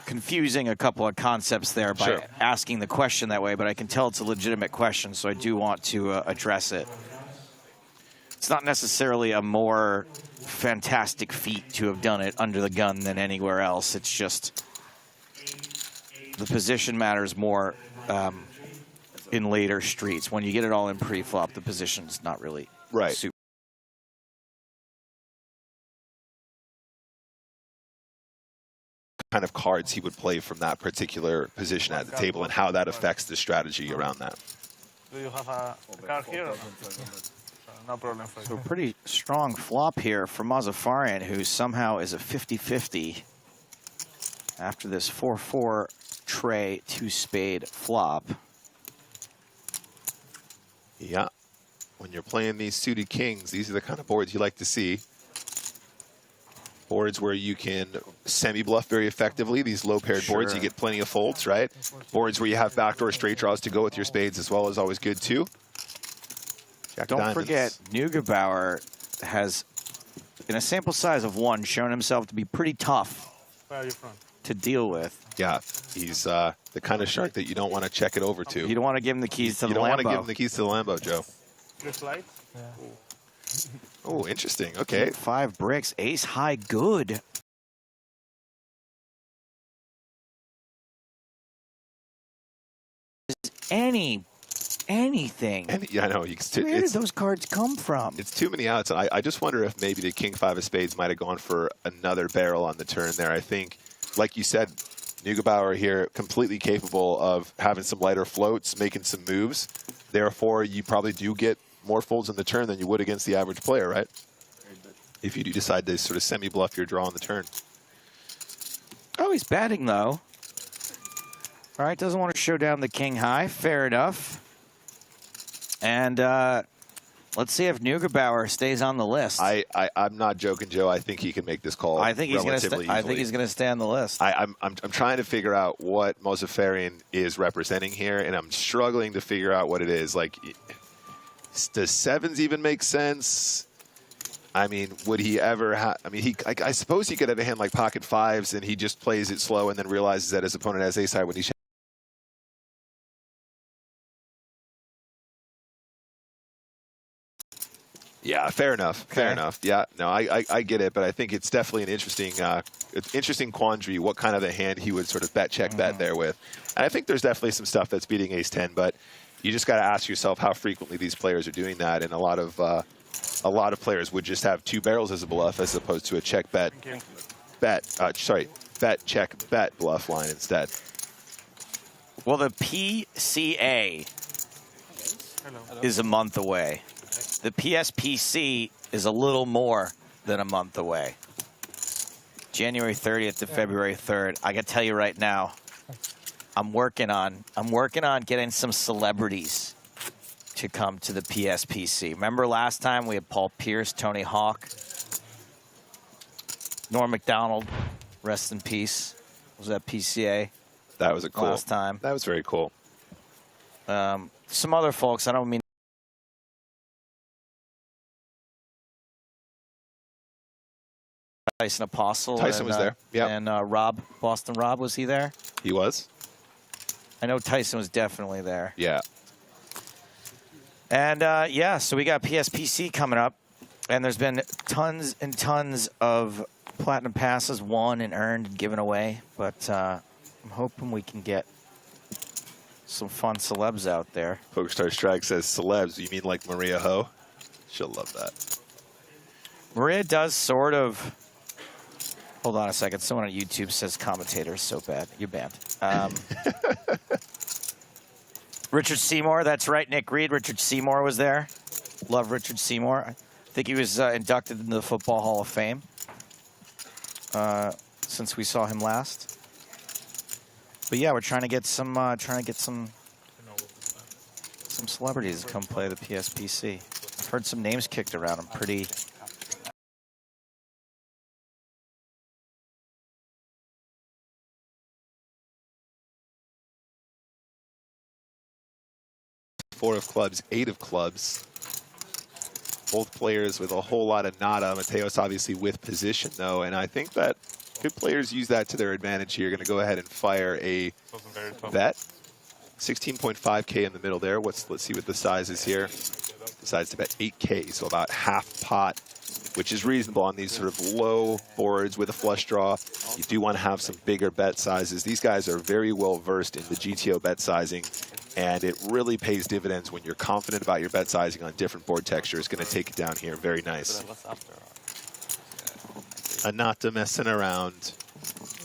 confusing a couple of concepts there by asking the question that way, but I can tell it's a legitimate question, so I do want to address it. It's not necessarily a more fantastic feat to have done it under the gun than anywhere else. It's just the position matters more in later streets. When you get it all in pre-flop, the position's not really super. Kind of cards he would play from that particular position at the table and how that affects the strategy around that. Do you have a card here? No problem for you. So pretty strong flop here for Mazafarian, who somehow is a 50-50 after this 4-4 tray 2-spade flop. Yeah, when you're playing these suited kings, these are the kind of boards you like to see. Boards where you can semi-bluff very effectively. These low-paired boards, you get plenty of folds, right? Boards where you have backdoor straight draws to go with your spades as well is always good, too. Don't forget, Neugebauer has, in a sample size of 1, shown himself to be pretty tough to deal with. Yeah, he's the kind of shark that you don't want to check it over to. You don't want to give him the keys to the Lambo. You don't want to give him the keys to the Lambo, Joe. Just light? Yeah. Oh, interesting. Okay. 5 bricks. Ace high, good. Anything. Yeah, I know. Where did those cards come from? It's too many outs. And I just wonder if maybe the King 5 of spades might have gone for another barrel on the turn there. I think, like you said, Neugebauer here completely capable of having some lighter floats, making some moves. Therefore, you probably do get more folds in the turn than you would against the average player, right? If you do decide to sort of semi-bluff your draw on the turn. Oh, he's batting, though. All right, doesn't want to show down the king high. Fair enough. And let's see if Neugebauer stays on the list. I'm not joking, Joe. I think he can make this call. I think he's going to. I think he's going to stay on the list. I'm trying to figure out what Mozafarian is representing here, and I'm struggling to figure out what it is. Like, does 7s even make sense? I mean, would he ever have? I mean, I suppose he could have a hand like pocket 5s, and he just plays it slow, and then realizes that his opponent has ace high when he. Yeah, fair enough. Fair enough. Yeah, no, I get it, but I think it's definitely an interesting quandary. What kind of a hand he would sort of bet check bet there with, and I think there's definitely some stuff that's beating ace 10, but you just got to ask yourself how frequently these players are doing that, and a lot of players would just have 2 barrels as a bluff as opposed to a check bet bet check bet bluff line instead. Well, the PCA is a month away. The PSPC is a little more than a month away. January 30th to February 3rd. I can tell you right now, I'm working on getting some celebrities to come to the PSPC. Remember last time we had Paul Pierce, Tony Hawk, Norm Macdonald, rest in peace. Was that PCA? That was a cool last time. That was very cool. Some other folks, I don't mean Tyson Apostle. Tyson was there. Yeah. And Rob, Boston Rob, was he there? He was. I know Tyson was definitely there. Yeah. And yeah, so we got PSPC coming up, and there's been tons and tons of platinum passes won and earned and given away. But I'm hoping we can get some fun celebs out there. PokerStar Strike says celebs. You mean like Maria Ho? She'll love that. Maria does sort of. Hold on a second. Someone on YouTube says commentators so bad. You're banned. Richard Seymour. That's right, Nick Reed. Richard Seymour was there. Love Richard Seymour. I think he was inducted into the Football Hall of Fame since we saw him last. But yeah, we're trying to get some celebrities to come play the PSPC. I've heard some names kicked around. I'm pretty. Four of clubs, 8 of clubs. Both players with a whole lot of nada. Mateos obviously with position though, and I think that good players use that to their advantage here. Going to go ahead and fire a bet. 16.5K in the middle there. Let's see what the size is here. Decides to bet 8K, so about half pot, which is reasonable on these sort of low boards with a flush draw. You do want to have some bigger bet sizes. These guys are very well versed in the GTO bet sizing, and it really pays dividends when you're confident about your bet sizing on different board textures. Going to take it down here. Very nice. Not messing around.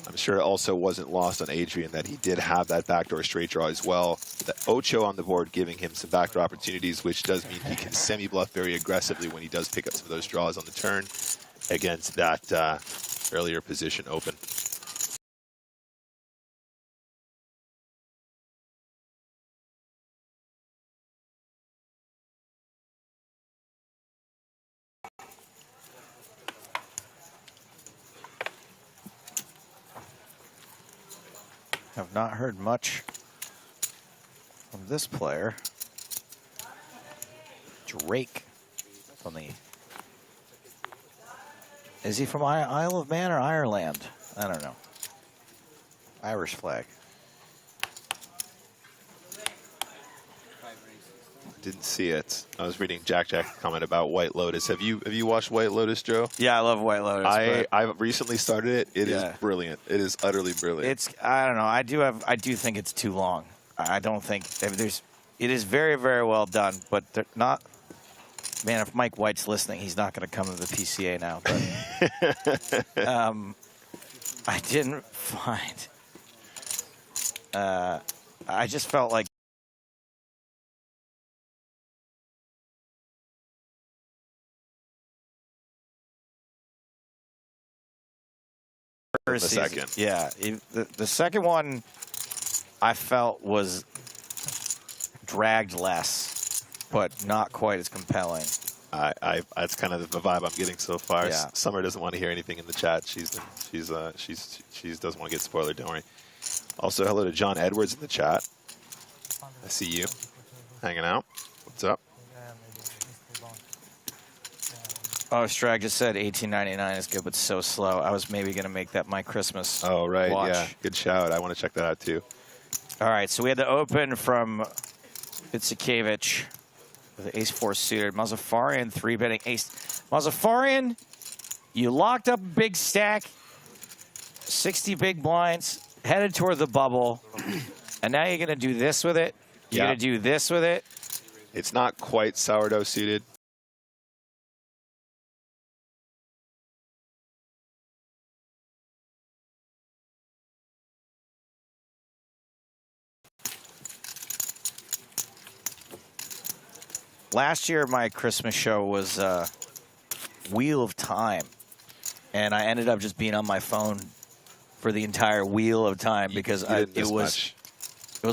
I'm sure it also wasn't lost on Adrian that he did have that backdoor straight draw as well. The Ocho on the board giving him some backdoor opportunities, which does mean he can semi-bluff very aggressively when he does pick up some of those draws on the turn against that earlier position open. Have not heard much from this player. Drake from the... Is he from Isle of Man or Ireland? I don't know. Irish flag. Didn't see it. I was reading Jack's comment about White Lotus. Have you watched White Lotus, Joe? Yeah, I love White Lotus. I recently started it. It is brilliant. It is utterly brilliant. I don't know. I do think it's too long. I don't think there's. It is very, very well done, but they're not. Man, if Mike White's listening, he's not going to come to the PCA now. But, I didn't find. I just felt like. The second. Yeah, the second one I felt was dragged less, but not quite as compelling. That's kind of the vibe I'm getting so far. Yeah. Summer doesn't want to hear anything in the chat. She doesn't want to get spoiled. Don't worry. Also, hello to John Edwards in the chat. I see you hanging out. What's up? Oh, Strag just said 18.99 is good, but so slow. I was maybe going to make that my Christmas. Oh, right. watch. Yeah. Good shout. I want to check that out, too. All right, so we had the open from Vitsikevich with ace-4 suited. Mazafarian 3-betting ace. Mazafarian, you locked up a big stack, 60 big blinds, headed toward the bubble, and now you're going to do this with it? You're going to do this with it? It's not quite sourdough suited. Last year, my Christmas show was Wheel of Time, and I ended up just being on my phone for the entire Wheel of Time because it was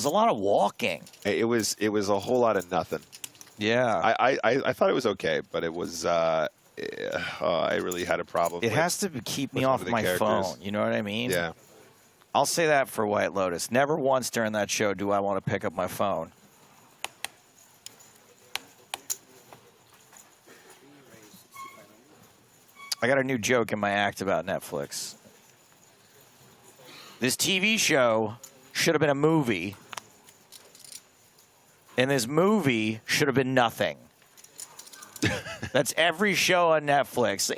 a lot of walking. It was a whole lot of nothing. Yeah, I thought it was okay, but it was I really had a problem. It has to keep me off my phone. You know what I mean? Yeah. I'll say that for White Lotus. Never once during that show do I want to pick up my phone. I got a new joke in my act about Netflix. This TV show should have been a movie, and this movie should have been nothing. That's every show on Netflix.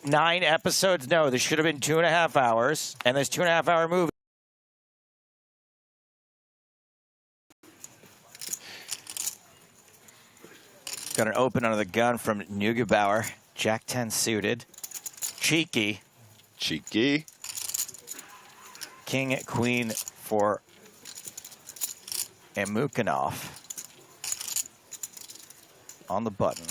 9 episodes. No, this should have been 2.5 hours, and this 2.5 hour movie. Got an open under the gun from Neugebauer. Jack 10 suited. Cheeky. Cheeky. King, queen for Amukanov. On the button.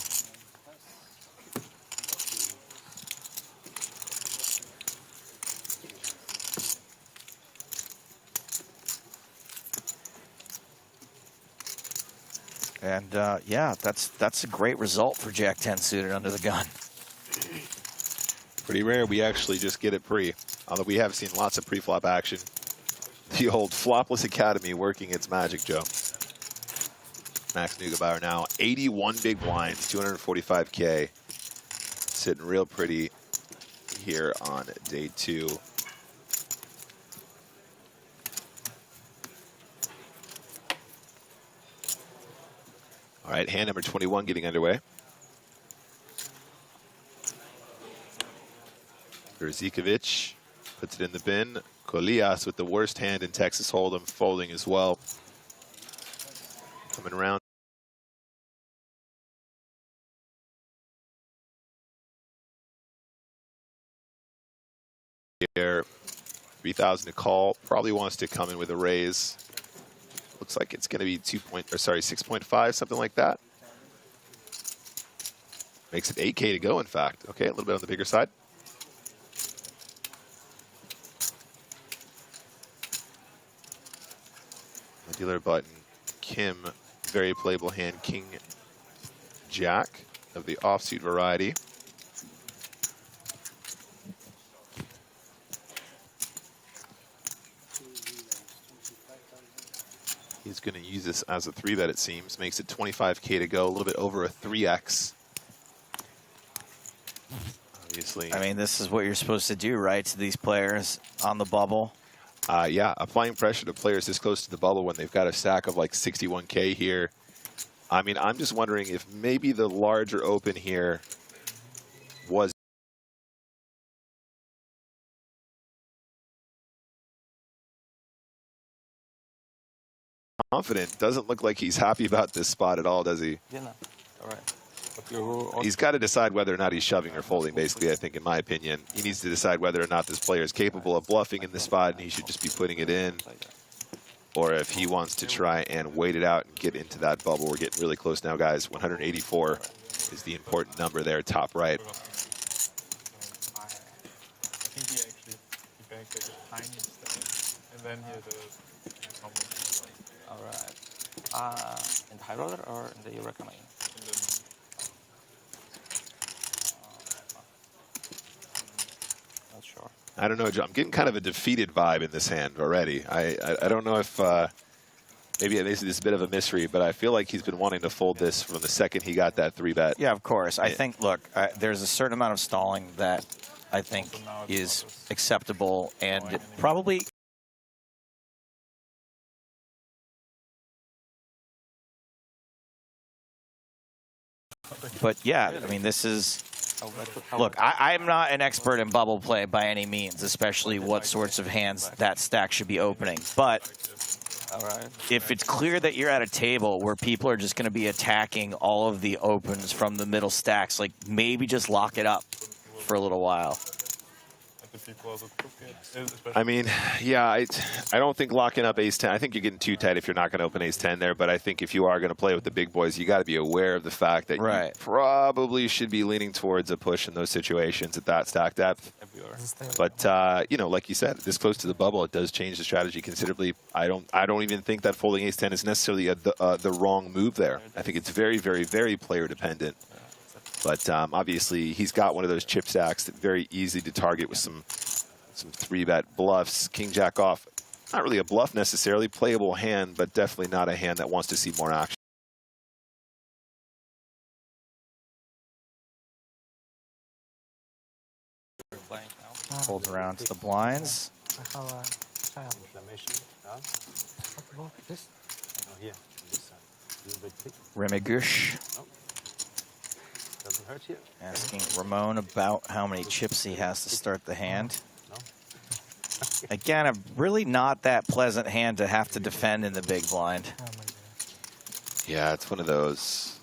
And yeah, that's a great result for Jack 10 suited under the gun. Pretty rare we actually just get it pre, although we have seen lots of pre-flop action. The old Flopless Academy working its magic, Joe. Max Neugebauer now 81 big blinds, 245K. Sitting real pretty here on day 2. All right, hand number 21 getting underway. Verzikovic puts it in the bin. Kolias with the worst hand in Texas Hold'em, folding as well. Coming around. Here, 3,000 to call. Probably wants to come in with a raise. Looks like it's going to be 6.5, something like that. Makes it 8K to go, in fact. Okay, a little bit on the bigger side. The dealer button, Kim, very playable hand, King Jack of the offsuit variety. going to use this as a 3-bet, it seems. Makes it 25K to go, a little bit over a 3x. Obviously. I mean, this is what you're supposed to do, right, to these players on the bubble? Yeah, applying pressure to players this close to the bubble when they've got a stack of like 61K here. I mean, I'm just wondering if maybe the larger open here was confident. Doesn't look like he's happy about this spot at all, does he? Yeah, no. All right. He's got to decide whether or not he's shoving or folding, basically, I think, in my opinion. He needs to decide whether or not this player is capable of bluffing in this spot and he should just be putting it in, or if he wants to try and wait it out and get into that bubble. We're getting really close now, guys. 184 is the important number there, top right. I think he actually banked the tiniest stack, and then he had a combo. All right. In the high roller or in the Eureka main? Not sure. I don't know, Joe. I'm getting kind of a defeated vibe in this hand already. I don't know if maybe this is a bit of a mystery, but I feel like he's been wanting to fold this from the second he got that 3-bet. Yeah, of course. I think, look, there's a certain amount of stalling that I think is acceptable and probably... But yeah, I mean, this is... Look, I'm not an expert in bubble play by any means, especially what sorts of hands that stack should be opening. But if it's clear that you're at a table where people are just going to be attacking all of the opens from the middle stacks, like maybe just lock it up for a little while. I mean, yeah, I don't think locking up ace-10, I think you're getting too tight if you're not going to open ace-10 there, but I think if you are going to play with the big boys, you got to be aware of the fact that you probably should be leaning towards a push in those situations at that stack depth. But, you know, like you said, this close to the bubble, it does change the strategy considerably. I don't even think that folding ace-10 is necessarily the wrong move there. I think it's very, very, very player dependent. But obviously, he's got one of those chip stacks that very easy to target with some 3-bet bluffs. King Jack off, not really a bluff necessarily, playable hand, but definitely not a hand that wants to see more action. Folds around to the blinds. Remigish. Asking Ramon about how many chips he has to start the hand. Again, a really not that pleasant hand to have to defend in the big blind. Yeah, it's one of those.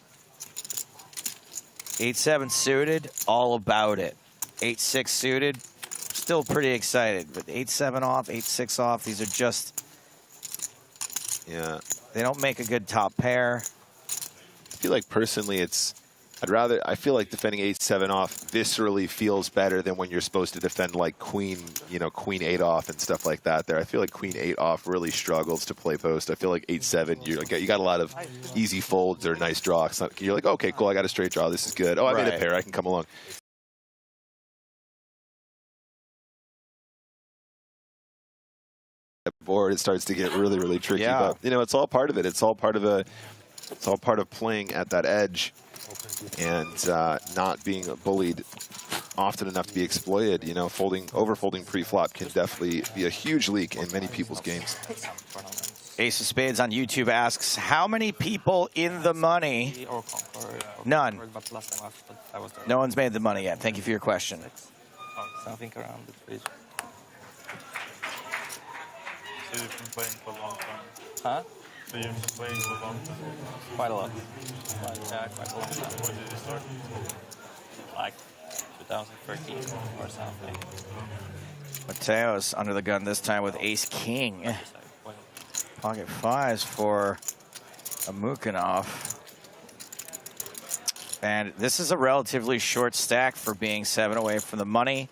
8-7 suited, all about it. 8-6 suited, still pretty excited. But 8-7 off, 8-6 off, these are just... Yeah. They don't make a good top pair. I feel like personally it's... I feel like defending 8-7 off viscerally feels better than when you're supposed to defend like queen, you know, queen 8 off and stuff like that there. I feel like queen 8 off really struggles to play post. I feel like 8-7, you got a lot of easy folds or nice draws. You're like, okay, cool, I got a straight draw, this is good. Oh, I made a pair, I can come along. Board, it starts to get really, really tricky. Yeah. But you know, it's all part of it. It's all part of playing at that edge and not being bullied often enough to be exploited. You know, overfolding pre-flop can definitely be a huge leak in many people's games. Ace of Spades on YouTube asks, how many people in the money? None. No one's made the money yet. Thank you for your question. Something around the bridge. So you've been playing for a long time? Huh? So you've been playing for a long time? Quite a lot. Quite a long time. When did you start? Like 2013 or something. Mateo's under the gun this time with Ace King. Pocket fives for Amukanov. And this is a relatively short stack for being 7 away from the money.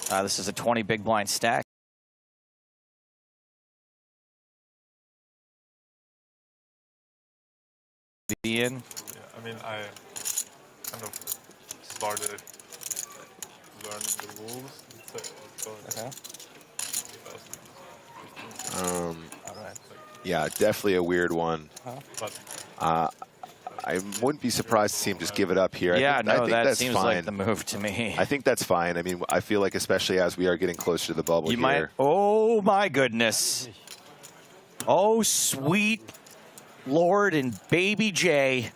This is a 20 big blind stack. Yeah, I mean, I kind of started learning the rules. So okay. All right. Yeah, definitely a weird one. I wouldn't be surprised to see him just give it up here. Yeah, I think that that's seems fine. like the move to me. I think that's fine. I mean, I feel like especially as we are getting closer to the bubble You here. might. Oh my goodness. Oh sweet Lord and baby J.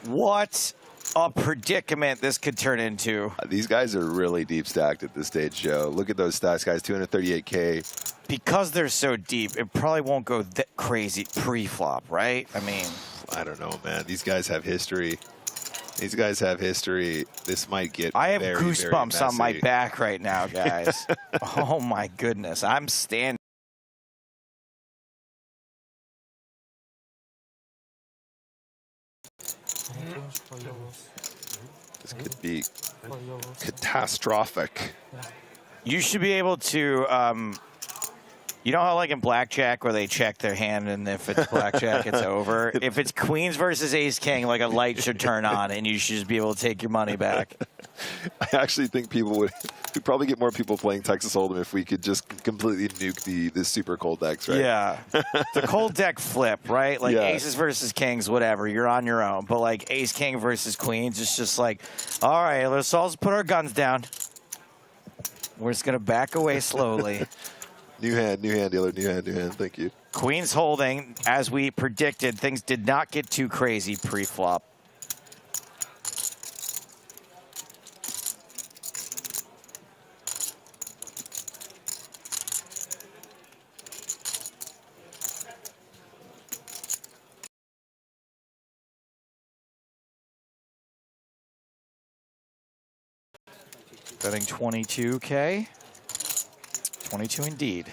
What a predicament this could turn into. These guys are really deep stacked at this stage, Joe. Look at those stats, guys. 238K. Because they're so deep, it probably won't go that crazy pre-flop, right? I mean, I don't know, man. These guys have history. These guys have history. This might get I have very, goosebumps very on my messy. back right now, guys. Oh my goodness. I'm standing. This could be catastrophic. You should be able to, you know how like in blackjack where they check their hand and if it's blackjack, it's over? If it's queens versus ace king, like a light should turn on and you should just be able to take your money back. I actually think people would we'd probably get more people playing Texas Hold'em if we could just completely nuke the super cold decks, right? Yeah. The cold deck flip, right? Like Yeah. aces versus kings, whatever, you're on your own. But like ace king versus queens, it's just like, all right, let's all just put our guns down. We're just going to back away slowly. New hand, dealer, new hand. Thank you. Queens holding, as we predicted, things did not get too crazy pre-flop. Betting 22K. 22 indeed.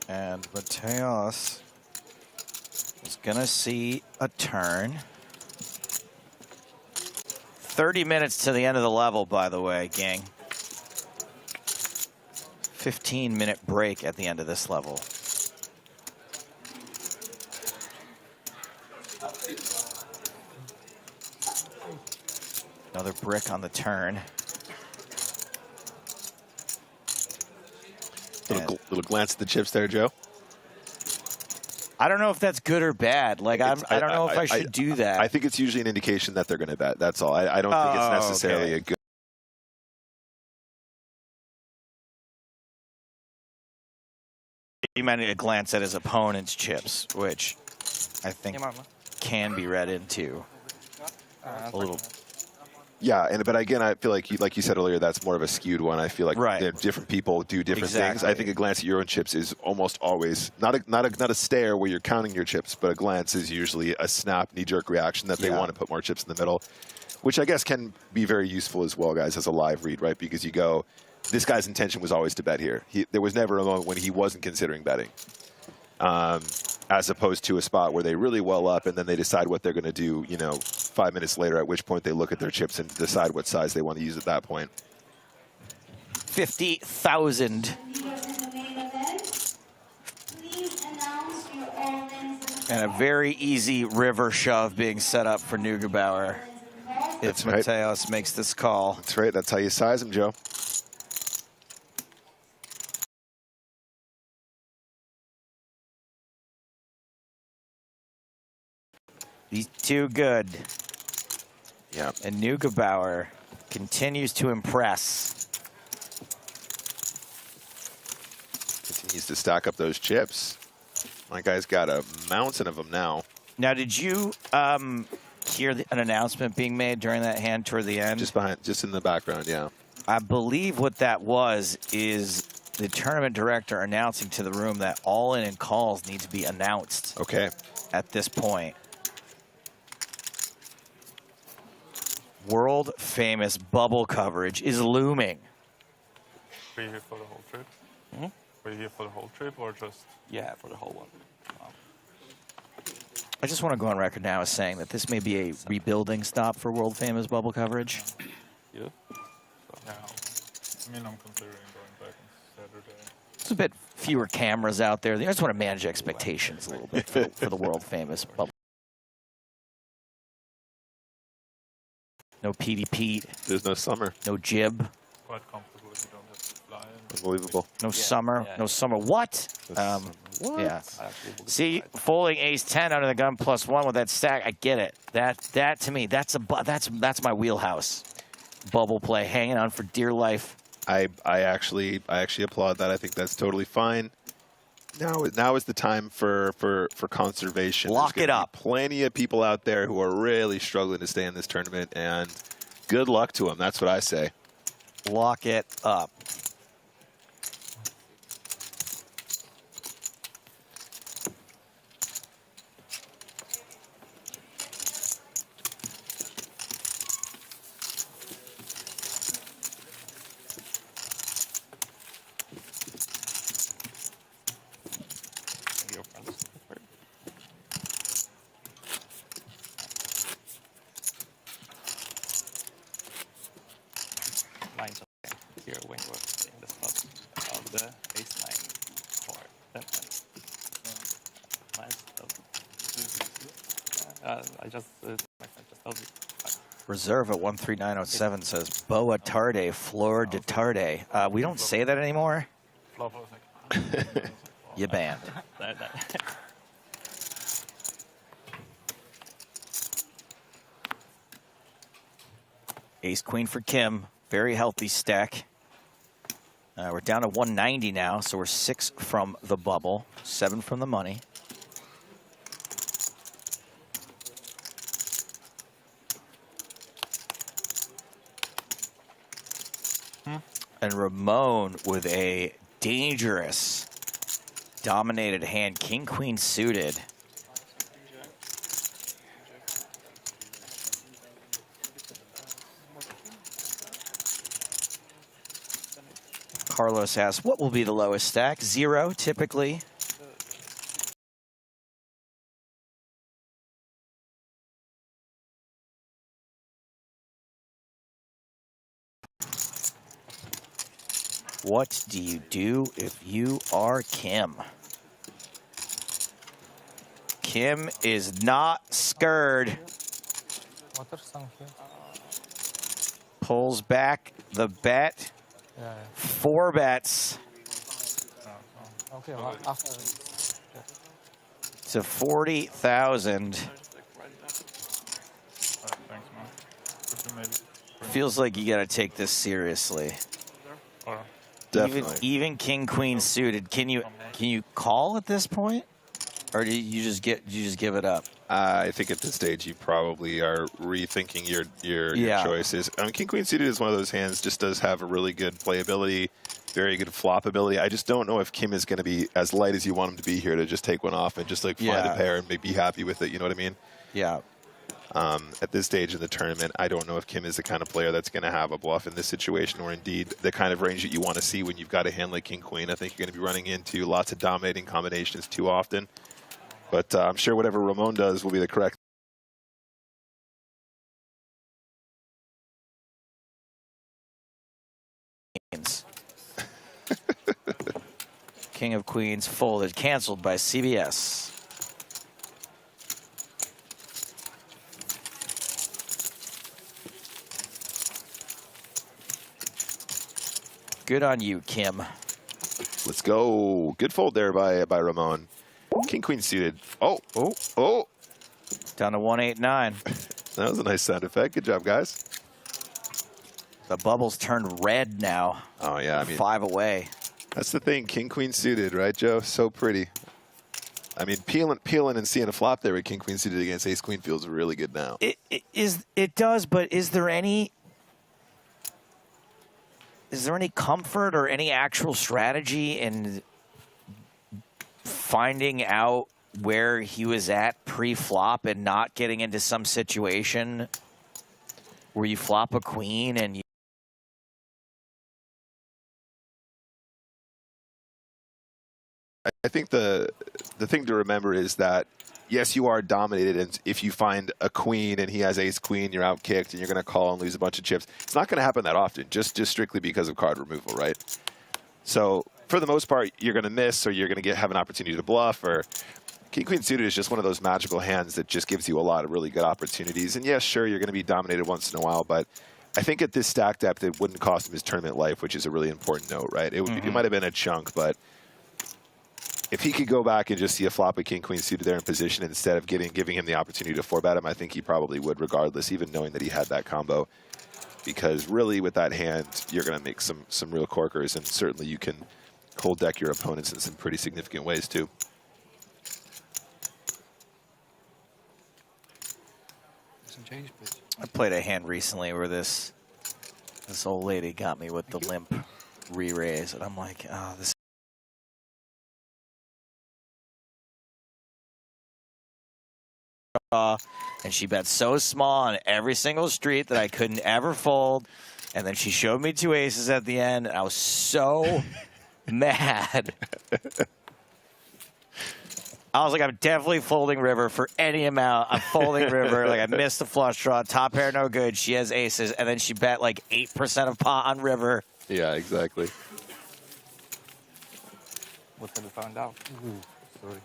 And Mateos is gonna see a turn. 30 minutes to the end of the level, by the way, gang. 15-minute break at the end of this level. Another brick on the turn. Little glance at the chips there, Joe. I don't know if that's good or bad. Like I don't know if I should do that. I think it's usually an indication that they're going to bet. That's all. I don't think it's necessarily a good. You might need to glance at his opponent's chips, which I think can be read into a little. Yeah, but again, I feel like you said earlier, that's more of a skewed one. I feel like different people do different things. I think a glance at your own chips is almost always not a stare where you're counting your chips, but a glance is usually a snap, knee-jerk reaction that they want to put more chips in the middle, which I guess can be very useful as well, guys, as a live read, right? Because you go, this guy's intention was always to bet here. There was never a moment when he wasn't considering betting, as opposed to a spot where they really well up and then they decide what they're going to do, 5 minutes later, at which point they look at their chips and decide what size they want to use at that point. 50,000. And a very easy river shove being set up for Neugebauer if Mateos makes this call. That's right. That's how you size him, Joe. He's too good. Yeah. And Neugebauer continues to impress. Continues to stack up those chips. My guy's got a mountain of them now. Now, did you hear an announcement being made during that hand toward the end? Just in the background, yeah. I believe what that was is the tournament director announcing to the room that all-in and calls need to be announced. Okay. At this point. World famous bubble coverage is looming. Were you here for the whole trip? Were you here for the whole trip or just? Yeah, for the whole one. I just want to go on record now as saying that this may be a rebuilding stop for world famous bubble coverage. Yeah. Yeah. I mean, I'm considering going back on Saturday. It's a bit fewer cameras out there. I just want to manage expectations a little bit for the world famous bubble. No Petey Pete. There's no summer. No jib. Quite comfortable if you don't have to fly. Unbelievable. No summer. No summer. What? What? Yeah. See, folding ace 10 under the gun +1 with that stack. I get it. That to me, that's my wheelhouse. Bubble play, hanging on for dear life. I actually applaud that. I think that's totally fine. Now is the time for conservation. Lock it up. Plenty of people out there who are really struggling to stay in this tournament, and good luck to them. That's what I say. Lock it up. Lines okay. Here when we're in the spot of the ace 9 for that one. Nice. I just told you. Reserve at 13907 says Boa Tarde, Flor de Tarde. We don't say that anymore. Flop was like, You banned. Ace Queen for Kim. Very healthy stack. We're down to 190 now, so we're 6 from the bubble, 7 from the money. And Ramon with a dangerous, dominated hand, King Queen suited. Carlos asks, what will be the lowest stack? 0, typically. What do you do if you are Kim? Kim is not scared. Pulls back the bet. 4 bets. Okay, well, after. To 40,000. Feels like you got to take this seriously. Definitely. Even King Queen suited. Can you call at this point, or do you just give it up? I think at this stage you probably are rethinking your choices. I mean, King Queen suited is one of those hands. Just does have a really good playability, very good flop ability. I just don't know if Kim is going to be as light as you want him to be here to just take one off and just like find a pair and maybe be happy with it. You know what I mean? Yeah. At this stage in the tournament, I don't know if Kim is the kind of player that's going to have a bluff in this situation, or indeed the kind of range that you want to see when you've got a hand like King Queen. I think you're going to be running into lots of dominating combinations too often. But I'm sure whatever Ramon does will be the correct. King of Queens folded, canceled by CBS. Good on you, Kim. Let's go. Good fold there by Ramon. King Queen suited. Oh. Down to 189. That was a nice sound effect. Good job, guys. The bubbles turned red now. Oh yeah, I mean 5 away. That's the thing. King Queen suited, right, Joe? So pretty. I mean, peeling and seeing a flop there with King Queen suited against Ace Queen feels really good now. It does, but is there any comfort or any actual strategy in finding out where he was at pre-flop and not getting into some situation where you flop a queen and you I think the thing to remember is that, yes, you are dominated, and if you find a queen and he has ace queen, you're out kicked and you're going to call and lose a bunch of chips. It's not going to happen that often, just strictly because of card removal, right? So for the most part, you're going to miss, or you're going to have an opportunity to bluff, or King Queen suited is just one of those magical hands that just gives you a lot of really good opportunities. And yes, sure, you're going to be dominated once in a while, but I think at this stack depth, it wouldn't cost him his tournament life, which is a really important note, right? It might have been a chunk, but if he could go back and just see a flop with King Queen suited there in position instead of giving him the opportunity to 4-bet him, I think he probably would regardless, even knowing that he had that combo. Because really with that hand, you're going to make some real corkers, and certainly you can cold deck your opponents in some pretty significant ways too. I played a hand recently where this old lady got me with the limp re-raise, and I'm like, oh, this. And she bet so small on every single street that I couldn't ever fold. And then she showed me 2 aces at the end, and I was so mad. I was like, I'm definitely folding river for any amount. I'm folding river. Like, I missed the flush draw. Top pair, no good. She has aces. And then she bet like 8% of pot on river. Yeah, exactly. What have you found out? Sorry.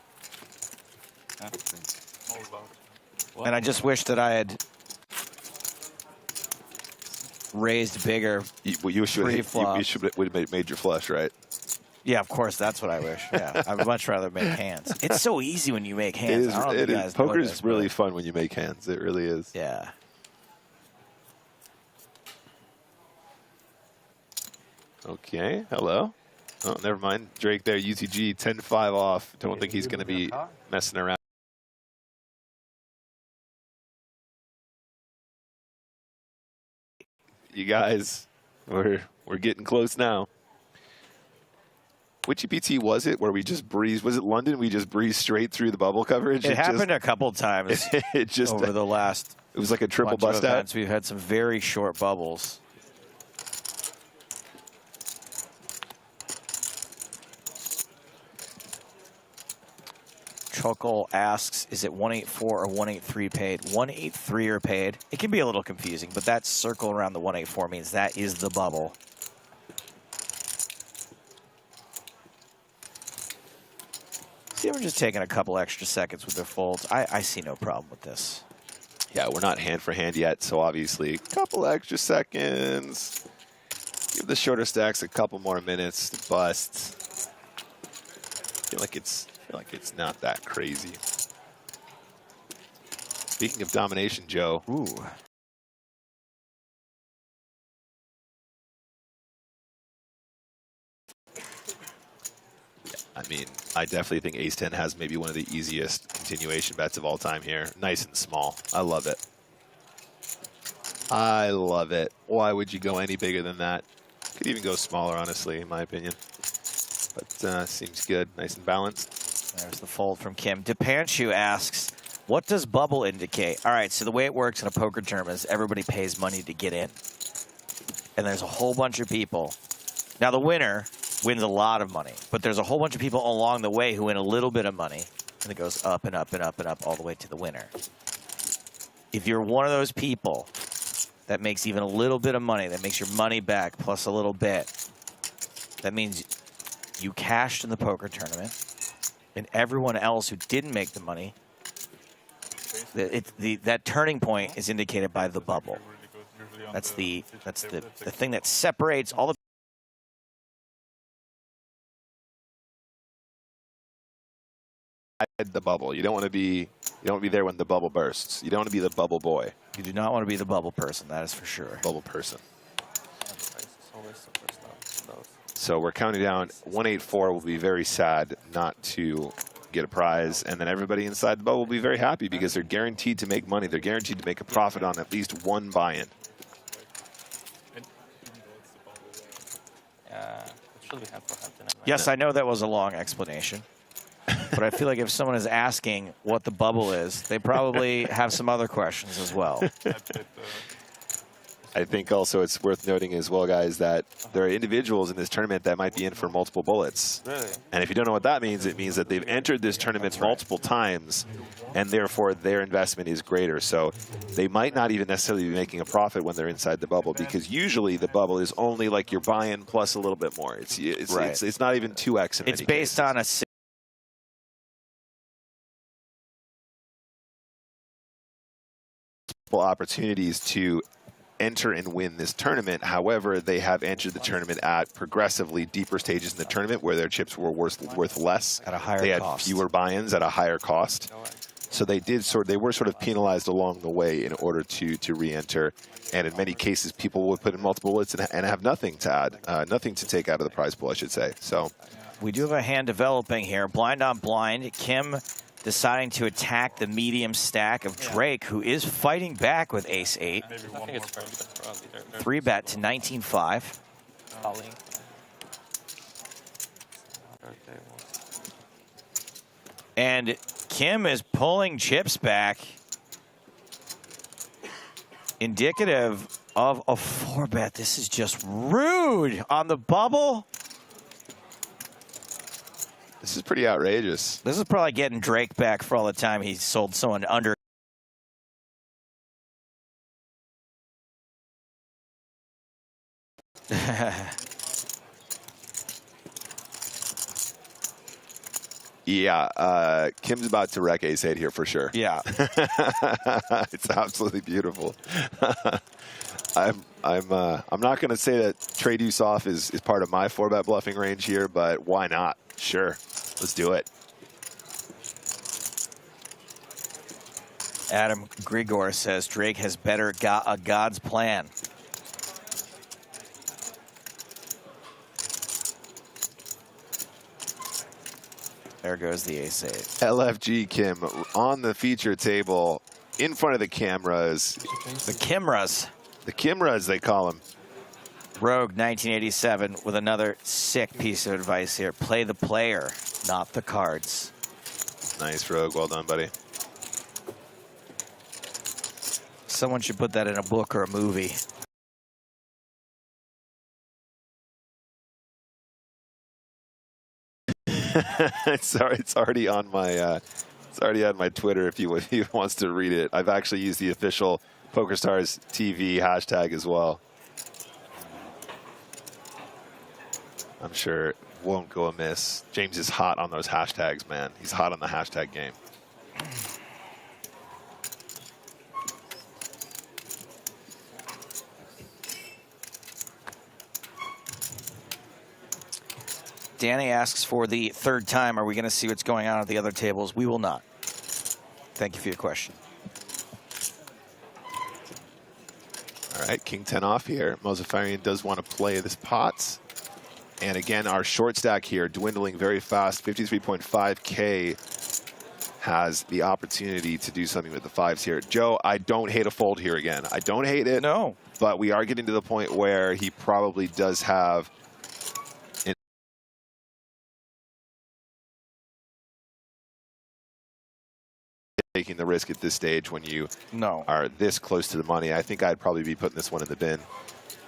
And I just wish that I had raised bigger. You should have made your flush, right? Yeah, of course. That's what I wish. Yeah, I would much rather make hands. It's so easy when you make hands. I don't know if you guys know Poker is this, really fun when you make hands. It really is. Yeah. Okay. Hello. Oh, never mind. Drake there. UTG 10-5 off. Don't think he's going to be messing around. You guys, we're getting close now. Which EPT was it where we just breezed? Was it London? We just breezed straight through the bubble coverage? It happened a couple times it just, over the last. It was like a triple bust out. We've had some very short bubbles. Chokol asks, is it 184 or 183 paid? 183 are paid. It can be a little confusing, but that circle around the 184 means that is the bubble. See, we're just taking a couple extra seconds with their folds. I see no problem with this. Yeah, we're not hand for hand yet, so obviously a couple extra seconds. Give the shorter stacks a couple more minutes to bust. I feel like it's not that crazy. Speaking of domination, Joe. Ooh. I mean, I definitely think Ace-10 has maybe one of the easiest continuation bets of all time here. Nice and small. I love it. I love it. Why would you go any bigger than that? Could even go smaller, honestly, in my opinion. But seems good. Nice and balanced. There's the fold from Kim. Depanchu asks, what does bubble indicate? All right, so the way it works in a poker tournament is everybody pays money to get in. And there's a whole bunch of people. Now, the winner wins a lot of money, but there's a whole bunch of people along the way who win a little bit of money, and it goes up and up and up and up all the way to the winner. If you're one of those people that makes even a little bit of money, that makes your money back plus a little bit, that means you cashed in the poker tournament, and everyone else who didn't make the money, that turning point is indicated by the bubble. That's the thing that separates all the the bubble. You don't want to be there when the bubble bursts. You don't want to be the bubble boy. You do not want to be the bubble person, that is for sure. Bubble person. So we're counting down. 184 will be very sad not to get a prize, and then everybody inside the bubble will be very happy because they're guaranteed to make money. They're guaranteed to make a profit on at least one buy-in. Yes, I know that was a long explanation. But I feel like if someone is asking what the bubble is, they probably have some other questions as well. I think also it's worth noting as well, guys, that there are individuals in this tournament that might be in for multiple bullets. Really? And if you don't know what that means, it means that they've entered this tournament multiple times, and therefore their investment is greater. So they might not even necessarily be making a profit when they're inside the bubble, because usually the bubble is only like you're buying plus a little bit more. It's not even 2x in It's many based cases. on a opportunities to enter and win this tournament. However, they have entered the tournament at progressively deeper stages in the tournament where their chips were worth less. At a higher They had cost. fewer buy-ins at a higher cost. So they were sort of penalized along the way in order to re-enter. And in many cases, people would put in multiple bullets and have nothing to add, nothing to take out of the prize pool, I should say. So we do have a hand developing here. Blind on blind. Kim deciding to attack the medium stack of Drake, who is fighting back with ace-8. I think it's fair because probably they're 3-bet to 19-5. calling. And Kim is pulling chips back, indicative of a 4-bet. This is just rude on the bubble. this is pretty outrageous. This is probably getting Drake back for all the time he sold someone under. Yeah, Kim's about to wreck ace-8 here for sure. Yeah. It's absolutely beautiful. I'm not going to say that trade use off is part of my 4-bet bluffing range here, but why not? Sure, let's do it. Adam Grigor says Drake has better got a God's plan. There goes the ace-8. LFG Kim on the feature table in front of the cameras. The Kimras. The Kimras, they call them. Rogue 1987 with another sick piece of advice here. Play the player, not the cards. Nice, Rogue. Well done, buddy. Someone should put that in a book or a movie. It's already on my Twitter if you wants to read it. I've actually used the official PokerStars TV hashtag as well. I'm sure it won't go amiss. James is hot on those hashtags, man. He's hot on the hashtag game. Danny asks for the third time, are we going to see what's going on at the other tables? We will not. Thank you for your question. All right, King 10 off here. Mozafarian does want to play this pot. And again, our short stack here dwindling very fast. 53.5K has the opportunity to do something with the fives here. Joe, I don't hate a fold here again. I don't hate it. No. But we are getting to the point where he probably does have taking the risk at this stage when you are this close to the money. I think I'd probably be putting this one in the bin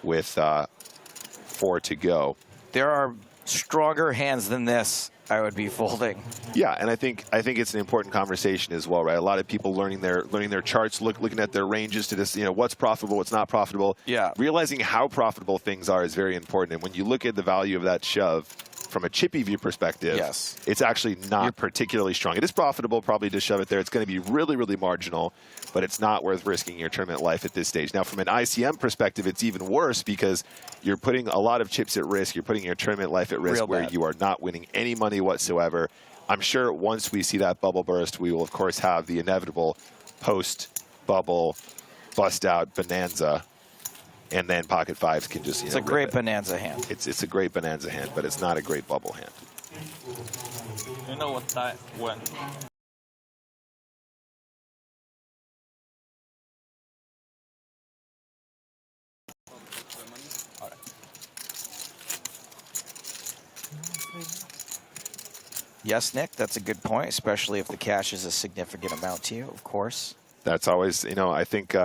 with 4 to go. There are stronger hands than this I would be folding. Yeah, and I think it's an important conversation as well, right? A lot of people learning their charts, looking at their ranges to this, what's profitable, what's not profitable. Yeah. Realizing how profitable things are is very important. And when you look at the value of that shove from a chippy view perspective, yes, it's actually not particularly strong. It is profitable probably to shove it there. It's going to be really, really marginal, but it's not worth risking your tournament life at this stage. Now, from an ICM perspective, it's even worse because you're putting a lot of chips at risk. You're putting your tournament life at risk where you are not winning any money whatsoever. I'm sure once we see that bubble burst, we will, of course, have the inevitable post-bubble bust-out bonanza. And then pocket fives can just, it's a great bonanza hand. It's a great bonanza hand, but it's not a great bubble hand. You know what time, when? Yes, Nick, that's a good point, especially if the cash is a significant amount to you, of course. That's always, I think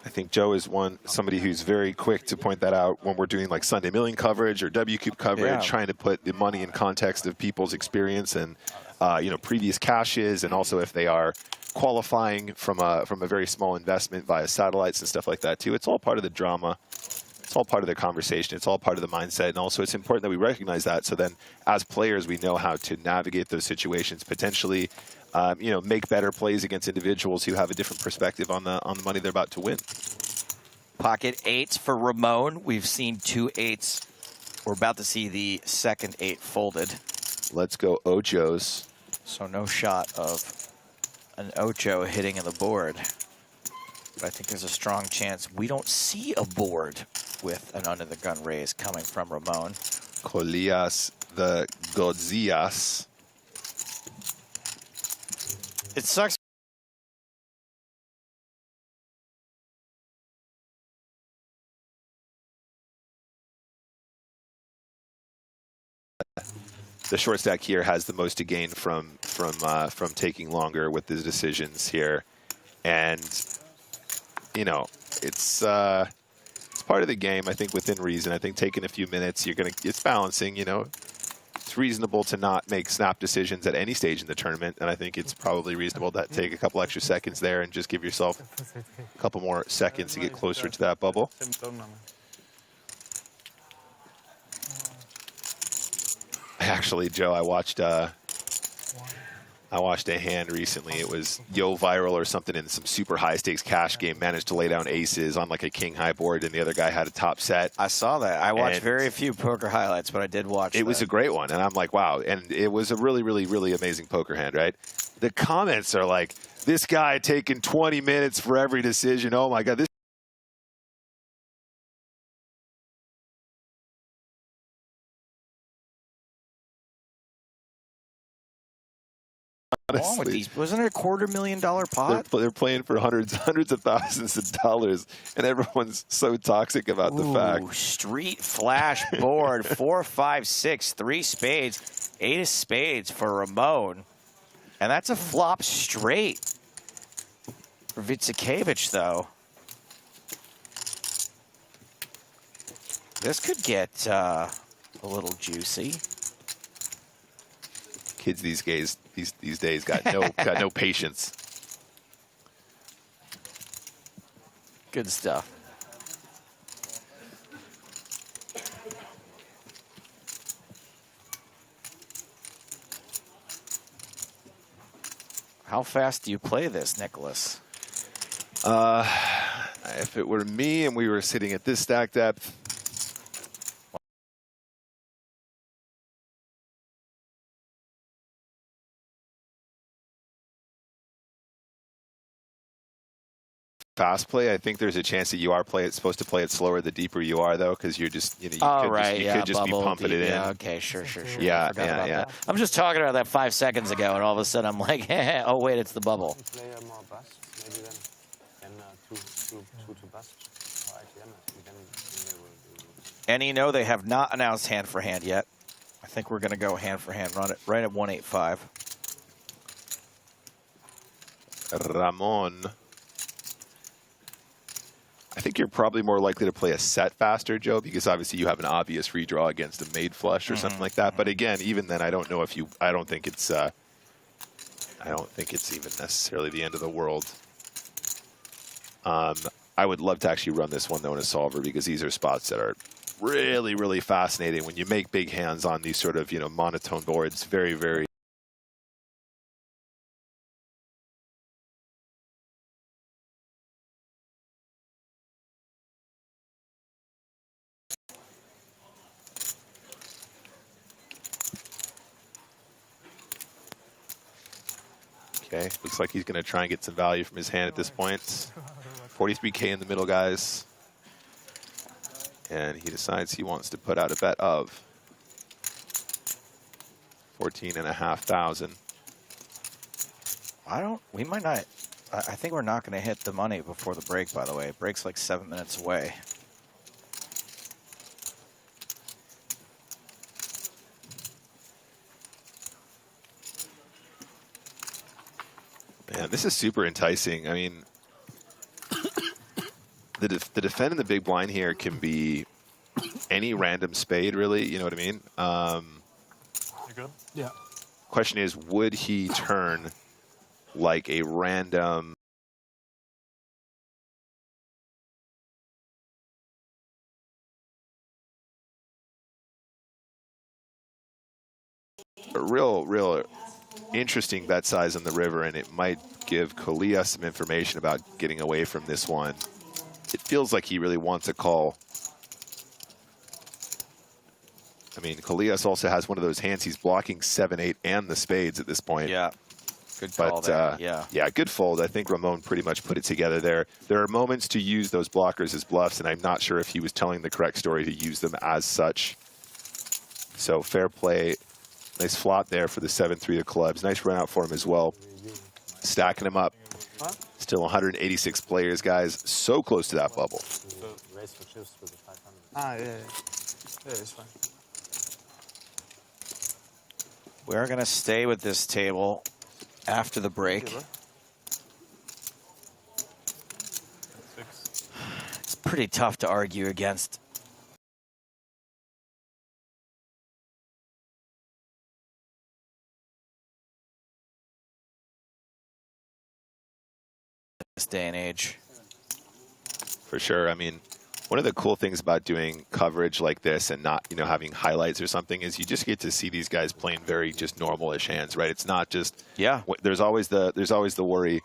I think Joe is somebody who's very quick to point that out when we're doing like Sunday Milling coverage or WCube coverage, trying to put the money in context of people's experience and previous caches, and also if they are qualifying from a very small investment via satellites and stuff like that too. It's all part of the drama. It's all part of the conversation. It's all part of the mindset. And also it's important that we recognize that. So then as players, we know how to navigate those situations, potentially, make better plays against individuals who have a different perspective on the money they're about to win. Pocket 8s for Ramon. We've seen 2 8s. We're about to see the second 8 folded. Let's go Ochos. So no shot of an Ocho hitting in the board. But I think there's a strong chance we don't see a board with an under-the-gun raise coming from Ramon. Colias the Godzias. It sucks. The short stack here has the most to gain from taking longer with his decisions here, and it's part of the game. I think within reason. I think taking a few minutes, it's balancing. It's reasonable to not make snap decisions at any stage in the tournament, and I think it's probably reasonable to take a couple extra seconds there and just give yourself a couple more seconds to get closer to that bubble. Actually, Joe, I watched a hand recently. It was Yo Viral or something in some super high stakes cash game. Managed to lay down aces on like a king high board, and the other guy had a top set. I saw that. I watched very few poker highlights, but I did watch it. Was a great one, and I'm like, wow. And it was a really, really, really amazing poker hand, right? The comments are like, this guy taking 20 minutes for every decision. Oh my God, this. Wrong with these? Wasn't it a $250,000 pot? They're playing for hundreds of thousands of dollars, and everyone's so toxic about the fact. Street flash board, 4, 5, 6, 3 spades, 8 of spades for Ramon, and that's a flop straight for Vitsikevich, though. This could get a little juicy. Kids these days got no patience. Good stuff. How fast do you play this, Nicholas? If it were me and we were sitting at this stack depth, fast play, I think there's a chance that you are supposed to play it slower the deeper you are, though, because you're just, you could just be pumping it in. Yeah, okay, sure. Yeah. I'm just talking about that 5 seconds ago, and all of a sudden I'm like, oh wait, it's the bubble. And they have not announced hand for hand yet. I think we're going to go hand for hand, run it right at 185. Ramon. I think you're probably more likely to play a set faster, Joe, because obviously you have an obvious redraw against a made flush or something like that. But again, even then, I don't think it's even necessarily the end of the world. I would love to actually run this one though in a solver, because these are spots that are really, really fascinating when you make big hands on these sort of monotone boards. Very, very. Okay, looks like he's going to try and get some value from his hand at this point. 43K in the middle, guys. And he decides he wants to put out a bet of 14,500. We might not. I think we're not going to hit the money before the break, by the way. It breaks like 7 minutes away. Man, this is super enticing. I mean, the defend in the big blind here can be any random spade, really. You know what I mean? You good? Yeah. Question is, would he turn like a random? A real interesting bet size on the river, and it might give Kolia some information about getting away from this one. It feels like he really wants a call. I mean, Kolias also has one of those hands. He's blocking 7-8 and the spades at this point. Yeah, good call there. Yeah, good fold. I think Ramon pretty much put it together there. There are moments to use those blockers as bluffs, and I'm not sure if he was telling the correct story to use them as such. So fair play. Nice flop there for the 7-3 of clubs. Nice run out for him as well. Stacking him up. Still 186 players, guys. So close to that bubble. Race for chips with the 500. Yeah, it's fine. We're going to stay with this table after the break. It's pretty tough to argue against. This day and age. For sure. I mean, one of the cool things about doing coverage like this and not, having highlights or something is you just get to see these guys playing very just normal-ish hands, right? It's not just There's always the worry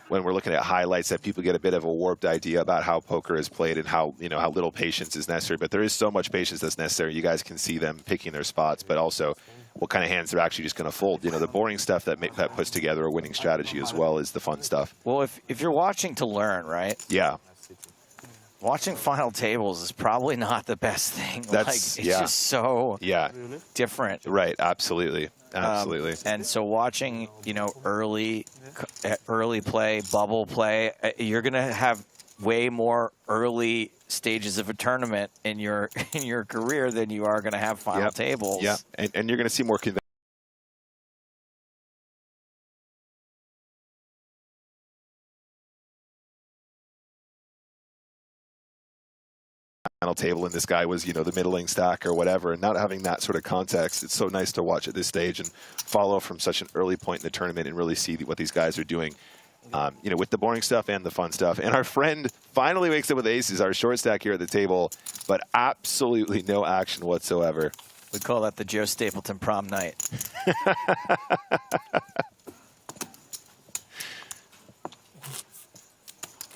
when we're looking at highlights that people get a bit of a warped idea about how poker is played and how how little patience is necessary. But there is so much patience that's necessary. You guys can see them picking their spots, but also what kind of hands they're actually just going to fold. The boring stuff that puts together a winning strategy as well as the fun stuff. Well, if you're watching to learn, right? Yeah. Watching final tables is probably not the best thing. That's it's just so different. Right, absolutely. Absolutely. And so watching, early play, bubble play, you're going to have way more early stages of a tournament in your career than you are going to have final tables. Yeah, and you're going to see more final table, and this guy was, the middling stack or whatever, and not having that sort of context. It's so nice to watch at this stage and follow from such an early point in the tournament and really see what these guys are doing, with the boring stuff and the fun stuff. And our friend finally wakes up with aces, our short stack here at the table, but absolutely no action whatsoever. We call that the Joe Stapleton prom night.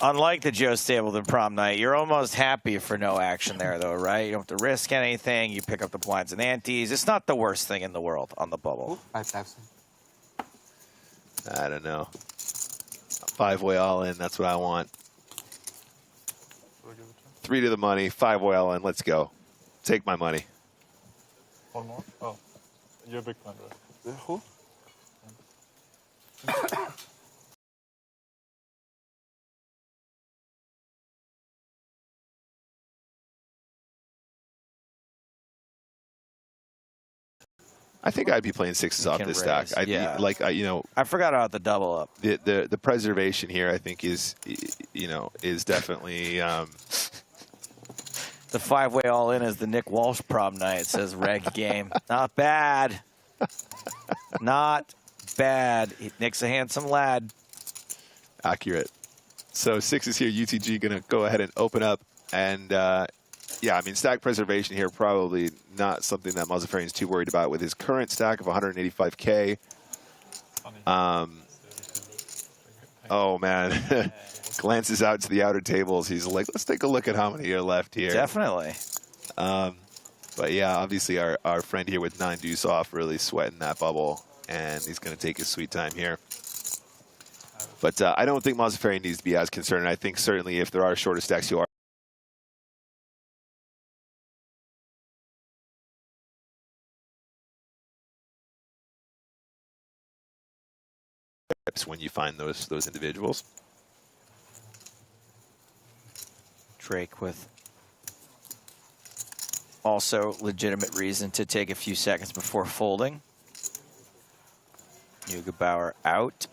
Unlike the Joe Stapleton prom night, you're almost happy for no action there, though, right? You don't have to risk anything. You pick up the blinds and antes. It's not the worst thing in the world on the bubble. I don't know. 5-way all in, that's what I want. 3 to the money, 5-way all in, let's go. Take my money. One more? Oh, you're a big fan, right? Who? I think I'd be playing sixes off this stack. I'd be, I forgot about the double up. The preservation here, I think, is definitely. The 5-way all in is the Nick Walsh prom night. It says reg game. Not bad. Not bad. Nick's a handsome lad. Accurate. So sixes here. UTG going to go ahead and open up and. Yeah, I mean, stack preservation here, probably not something that Mazafarian's too worried about with his current stack of 185K. Oh, man. Glances out to the outer tables. He's like, let's take a look at how many are left here. Definitely. But, yeah, obviously our friend here with 9 deuce off really sweating that bubble, and he's going to take his sweet time here. But I don't think Mazafarian needs to be as concerned. I think certainly if there are shorter stacks who are when you find those individuals. Drake with also legitimate reason to take a few seconds before folding. Neugebauer out.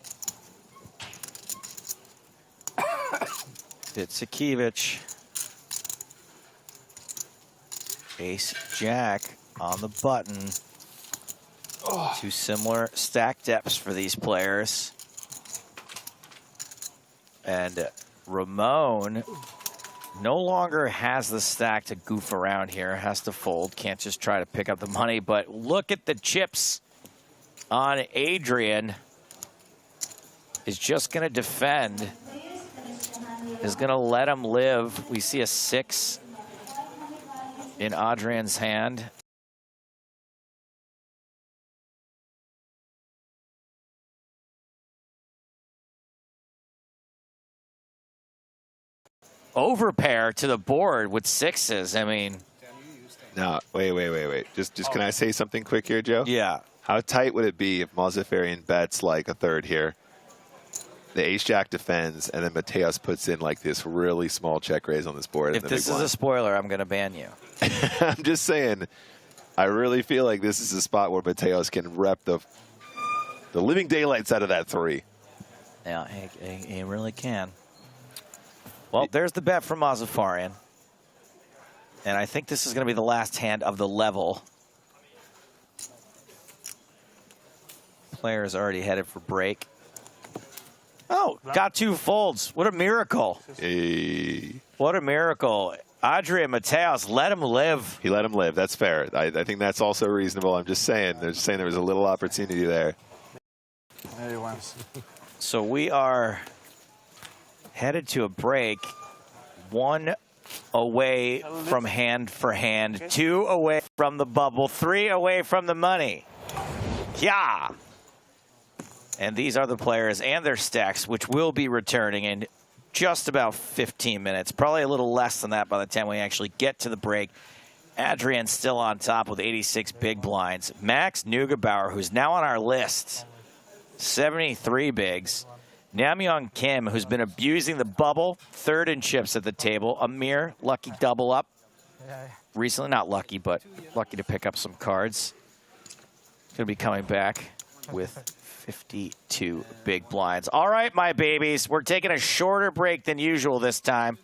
Bitsikevich. Ace Jack on the button. Two similar stack depths for these players. And Ramon no longer has the stack to goof around here. Has to fold. Can't just try to pick up the money. But look at the chips on Adrian. Is just going to defend. Is going to let him live. We see a 6 in Adrian's hand. Overpair to the board with 6s. I mean, no, wait. Just can I say something quick here, Joe? Yeah. How tight would it be if Mozzafarian bets like a third here? The ace jack defends, and then Mateos puts in like this really small check raise on this board. If this is a spoiler, I'm going to ban you. I'm just saying, I really feel like this is a spot where Mateos can rep the living daylights out of that 3. Yeah, he really can. Well, there's the bet from Mozzafarian. And I think this is going to be the last hand of the level. Player's already headed for break. Oh, got 2 folds. What a miracle. Hey. What a miracle. Adrian Mateos, let him live. He let him live. That's fair. I think that's also reasonable. I'm just saying. They're just saying there was a little opportunity there. So we are headed to a break. 1 away from hand for hand. 2 away from the bubble. 3 away from the money. Yeah. And these are the players and their stacks, which will be returning in just about 15 minutes. Probably a little less than that by the time we actually get to the break. Adrian's still on top with 86 big blinds. Max Neugebauer, who's now on our list, 73 bigs. Namyeon Kim, who's been abusing the bubble, 3rd in chips at the table. Amir, lucky double up. Recently, not lucky, but lucky to pick up some cards. Going to be coming back with 52 big blinds. All right, my babies, we're taking a shorter break than usual this time.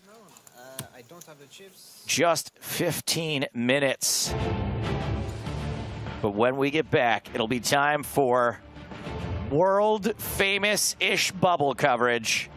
I don't have the chips. Just 15 minutes. But when we get back, it'll be time for world famous-ish bubble coverage.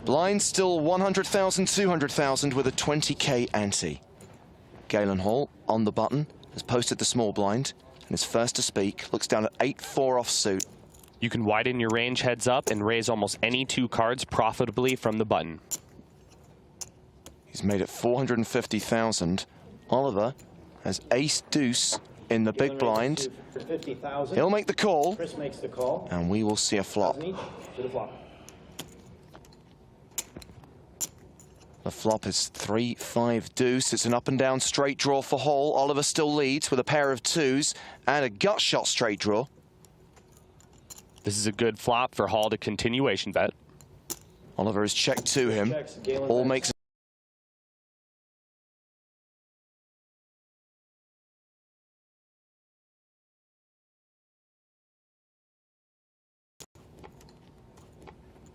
Blind still 100,000, 200,000 with a 20K ante. Galen Hall on the button has posted the small blind and is first to speak. Looks down at 8-4 offsuit. You can widen your range heads up and raise almost any 2 cards profitably from the button. He's made it 450,000. Oliver has ace deuce in the big blind. He'll make the call. Chris makes the call. And we will see a flop. To the flop. The flop is 3-5 deuce. It's an up and down straight draw for Hall. Oliver still leads with a pair of 2s and a gut shot straight draw. This is a good flop for Hall to continuation bet. Oliver is checked to him. All makes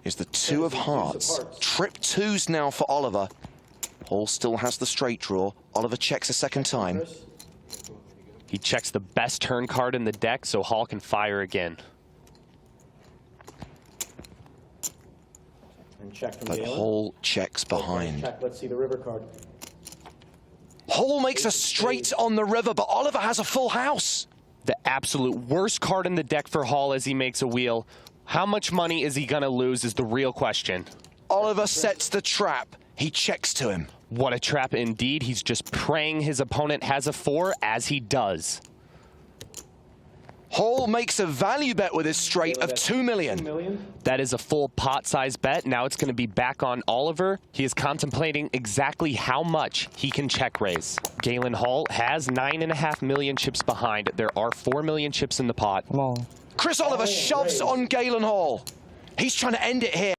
is the 2 of hearts. Trip 2s now for Oliver. Hall still has the straight draw. Oliver checks a second time. He checks the best turn card in the deck so Hall can fire again. And check from But Galen. Hall checks behind. Check. Let's see the river card. Hall makes a straight on the river, but Oliver has a full house. The absolute worst card in the deck for Hall as he makes a wheel. How much money is he going to lose is the real question. Oliver sets the trap. He checks to him. What a trap indeed. He's just praying his opponent has a 4, as he does. Hall makes a value bet with his straight of 2 million. That is a full pot size bet. Now it's going to be back on Oliver. He is contemplating exactly how much he can check raise. Galen Hall has 9.5 million chips behind. There are 4 million chips in the pot. Chris Oliver shoves on Galen Hall. He's trying to end it here.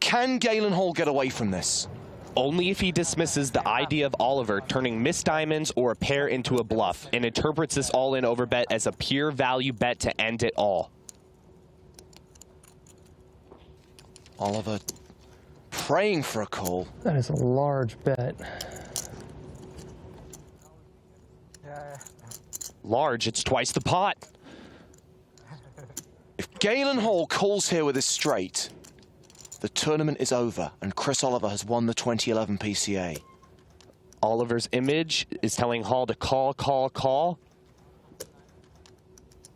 Can Galen Hall get away from this? Only if he dismisses the idea of Oliver turning missed diamonds or a pair into a bluff and interprets this all-in overbet as a pure value bet to end it all. Oliver praying for a call. That is a large bet. Large, it's twice the pot. If Galen Hall calls here with his straight, the tournament is over and Chris Oliver has won the 2011 PCA. Oliver's image is telling Hall to call, call, call.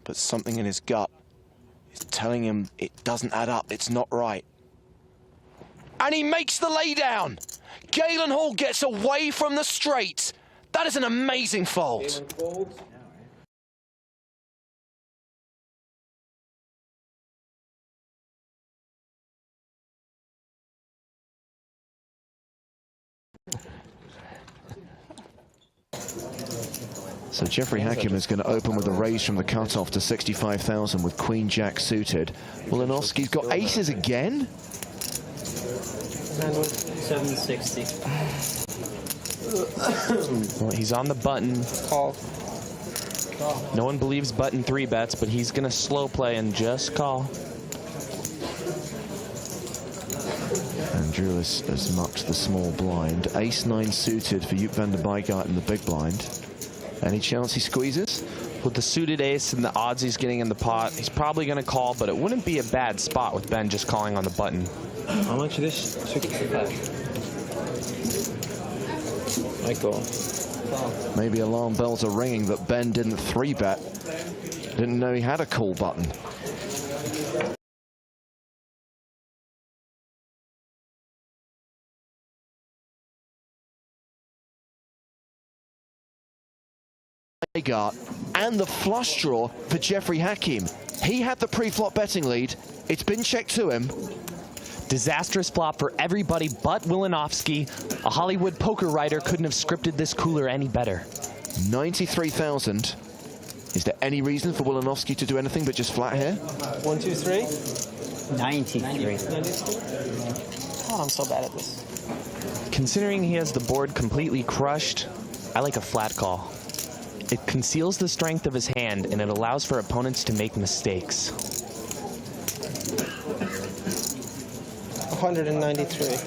But something in his gut is telling him it doesn't add up, it's not right. And he makes the laydown. Galen Hall gets away from the straight. That is an amazing fold. So Jeffrey Hakim is going to open with a raise from the cutoff to 65,000 with Queen Jack suited. Wolanowski's got aces again. 760. Well, he's on the button. Call. No one believes button 3 bets, but he's going to slow play and just call. Andrew has mucked the small blind. Ace-9 suited for Joop van der Bijgaard in the big blind. Any chance he squeezes? With the suited ace and the odds he's getting in the pot, he's probably going to call, but it wouldn't be a bad spot with Ben just calling on the button. How much is this? 65. I call. Maybe alarm bells are ringing that Ben didn't 3-bet. Didn't know he had a call button. And the flush draw for Jeffrey Hakim. He had the pre-flop betting lead. It's been checked to him. Disastrous flop for everybody but Wolanowski. A Hollywood poker writer couldn't have scripted this cooler any better. 93,000. Is there any reason for Wolanowski to do anything but just flat here? 1, 2, 3. 93. God, I'm so bad at this. Considering he has the board completely crushed, I like a flat call. It conceals the strength of his hand, and it allows for opponents to make mistakes. 193.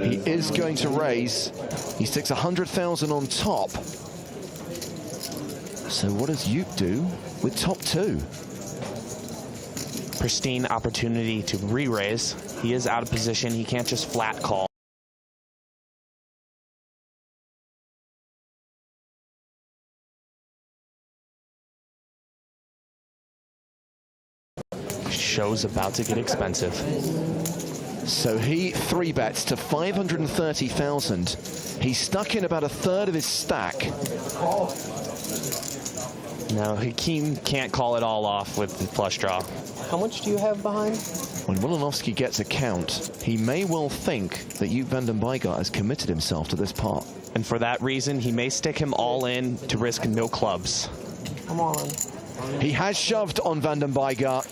He is going to raise. He sticks 100,000 on top. So what does Joop do with top 2? Pristine opportunity to re-raise. He is out of position. He can't just flat call. Show's about to get expensive. So he 3-bets to 530,000. He's stuck in about a third of his stack. No, Hakim can't call it all off with the flush draw. How much do you have behind? When Wolanowski gets a count, he may well think that Joop van der Bijgaard has committed himself to this pot. And for that reason, he may stick him all in to risk no clubs. Come on. He has shoved on van der Bijgaard.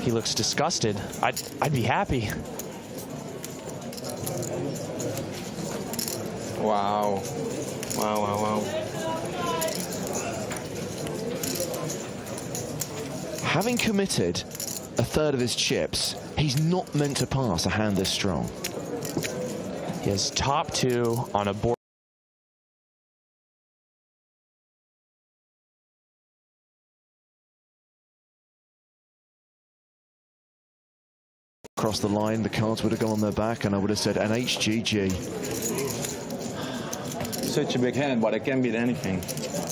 He looks disgusted. I'd be happy. Wow. Wow, wow, wow. Having committed a third of his chips, he's not meant to pass a hand this strong. He has top 2 on a board. Across the line, the cards would have gone on their back, and I would have said NHGG. Such a big hand, but I can't beat anything.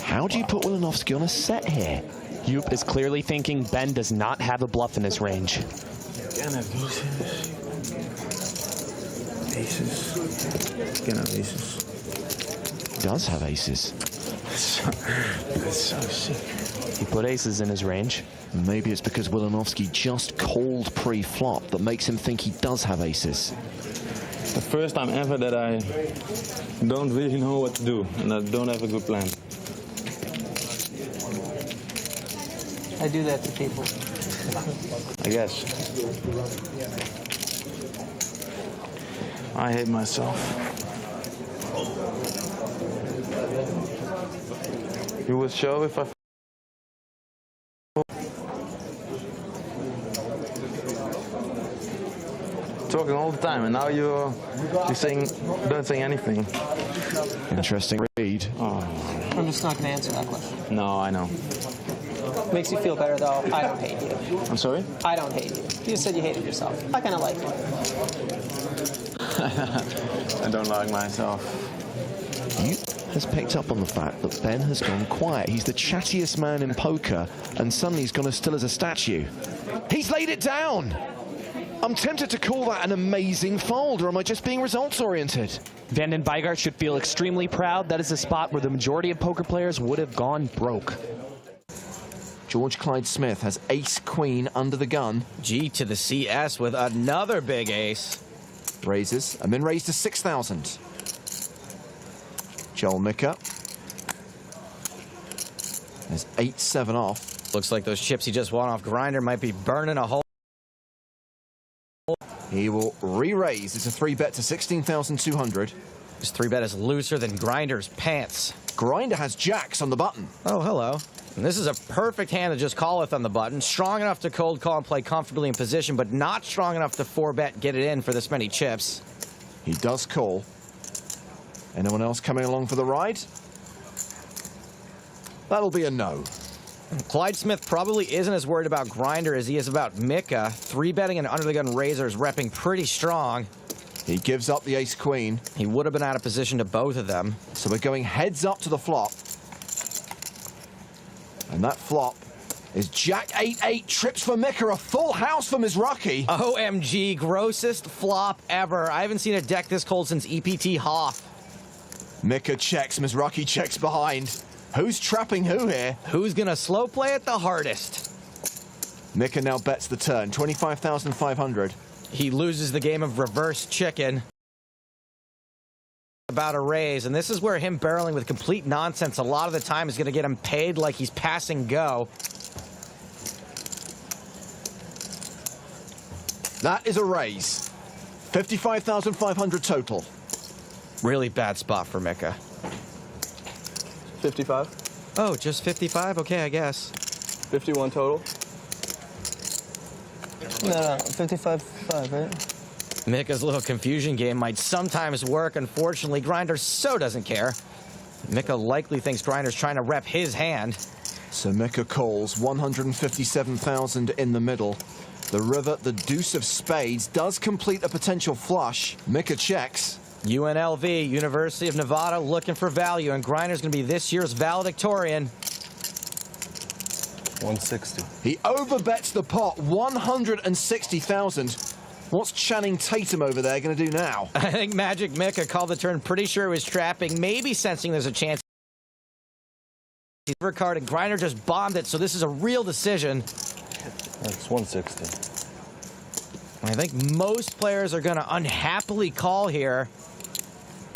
How do you put Wolanowski on a set here? Joop is clearly thinking Ben does not have a bluff in his range. Can have aces. Can have aces. Does have aces. That's so sick. He put aces in his range. Maybe it's because Wolanowski just called pre-flop that makes him think he does have aces. The first time ever that I don't really know what to do and I don't have a good plan. I do that to people. I guess. I hate myself. You would show if I... Talking all the time, and now you're saying, don't say anything. Interesting read. Oh. I'm just not going to answer that question. No, I know. Makes you feel better, though. I don't hate you. I'm sorry? I don't hate you. You said you hated yourself. I kind of like it. I don't like myself. You has picked up on the fact that Ben has gone quiet. He's the chattiest man in poker, and suddenly he's gone as still as a statue. He's laid it down! I'm tempted to call that an amazing fold, or am I just being results-oriented? Van den Bygart should feel extremely proud. That is a spot where the majority of poker players would have gone broke. George Clyde Smith has ace-queen under the gun. G to the CS with another big ace. Raises, and then raised to 6,000. Joel Micker has 8-7 off. Looks like those chips he just won off Grinder might be burning a hole. He will re-raise. It's a 3-bet to 16,200. His 3-bet is looser than Grinder's pants. Grinder has jacks on the button. Oh, hello. And this is a perfect hand to just call with on the button. Strong enough to cold call and play comfortably in position, but not strong enough to 4-bet get it in for this many chips. He does call. Anyone else coming along for the ride? That'll be a no. Clyde Smith probably isn't as worried about Grinder as he is about Mika. 3-betting and under-the-gun razors repping pretty strong. He gives up the ace-queen. He would have been out of position to both of them. So we're going heads up to the flop. And that flop is Jack 8-8, trips for Mika, a full house for Mizrachi. OMG, grossest flop ever. I haven't seen a deck this cold since EPT Hoff. Mika checks, Mizrachi checks behind. Who's trapping who here? Who's gonna slow play it the hardest? Mika now bets the turn, 25,500. He loses the game of reverse chicken. About a raise, and this is where him barreling with complete nonsense a lot of the time is gonna get him paid like he's passing go. That is a raise. 55,500 total. Really bad spot for Mika. 55? Oh, just 55? Okay, I guess. 51 total? No, 55, right? Mika's little confusion game might sometimes work. Unfortunately, Grinder so doesn't care. Mika likely thinks Grinder's trying to rep his hand. So Mika calls, 157,000 in the middle. The river, the deuce of spades, does complete a potential flush. Mika checks. UNLV, University of Nevada, looking for value, and Grinder's going to be this year's valedictorian. 160. He overbets the pot, 160,000. What's Channing Tatum over there going to do now? I think Magic Mika called the turn, pretty sure he was trapping, maybe sensing there's a chance. He's card, and Grinder just bombed it, so this is a real decision. That's 160. I think most players are going to unhappily call here.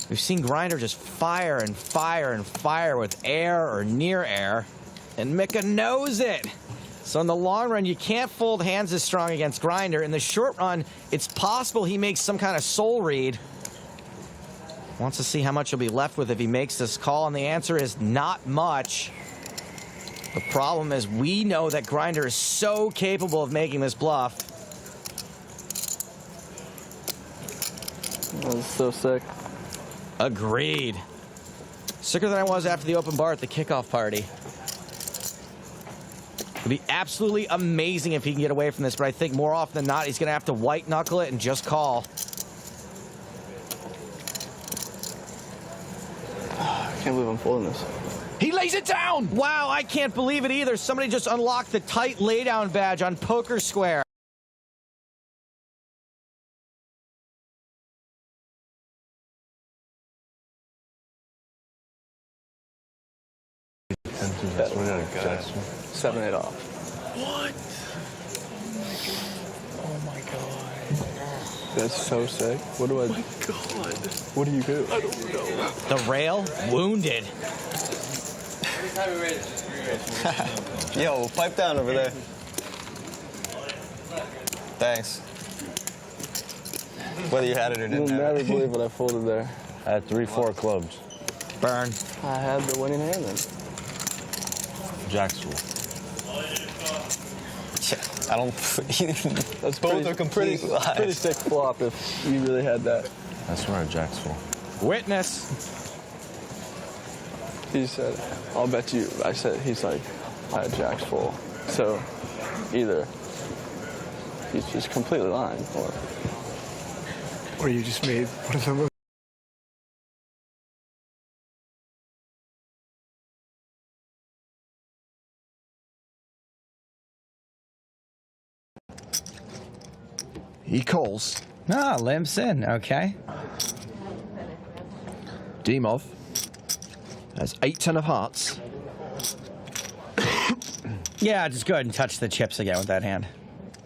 We've seen Grinder just fire and fire and fire with air or near air, and Mika knows it. So in the long run, you can't fold hands as strong against Grinder. In the short run, it's possible he makes some kind of soul read. Wants to see how much he'll be left with if he makes this call, and the answer is not much. The problem is we know that Grinder is so capable of making this bluff. That was so sick. Agreed. Sicker than I was after the open bar at the kickoff party. It'd be absolutely amazing if he can get away from this, but I think more often than not, he's going to have to white knuckle it and just call. I can't believe I'm folding this. He lays it down! Wow, I can't believe it either. Somebody just unlocked the tight laydown badge on Poker Square. That's 7-8 off. What? Oh my god. That's so sick. What do I... Oh my god. What do you do? I don't know. The rail? Wounded. Yo, pipe down over there. Thanks. Whether you had it or didn't. You'll never believe what I folded there. I had 3-4 clubs. Burn. I had the winning hand then. Jack's full. I don't. That's both pretty sick flop if you really had that. I swear, Jack's full. Witness. He said, I'll bet you. I said, he's like, I had Jack's full. So either he's just completely lying or you just made one of the most. He calls. Ah, limps in. Okay. Dimov has 8-10 of hearts. Yeah, just go ahead and touch the chips again with that hand.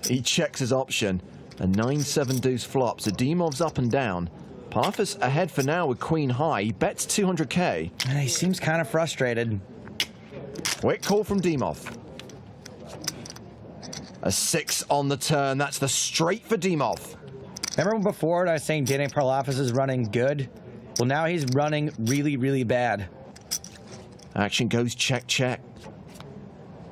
He checks his option. A 9-7 deuce flop, so Dimov's up and down. Parfus ahead for now with queen high. He bets 200k. And he seems kind of frustrated. Quick call from Dimov. A 6 on the turn. That's the straight for Dimov. Remember before I was saying Danny Parlafis is running good? Well, now he's running really, really bad. Action goes check, check.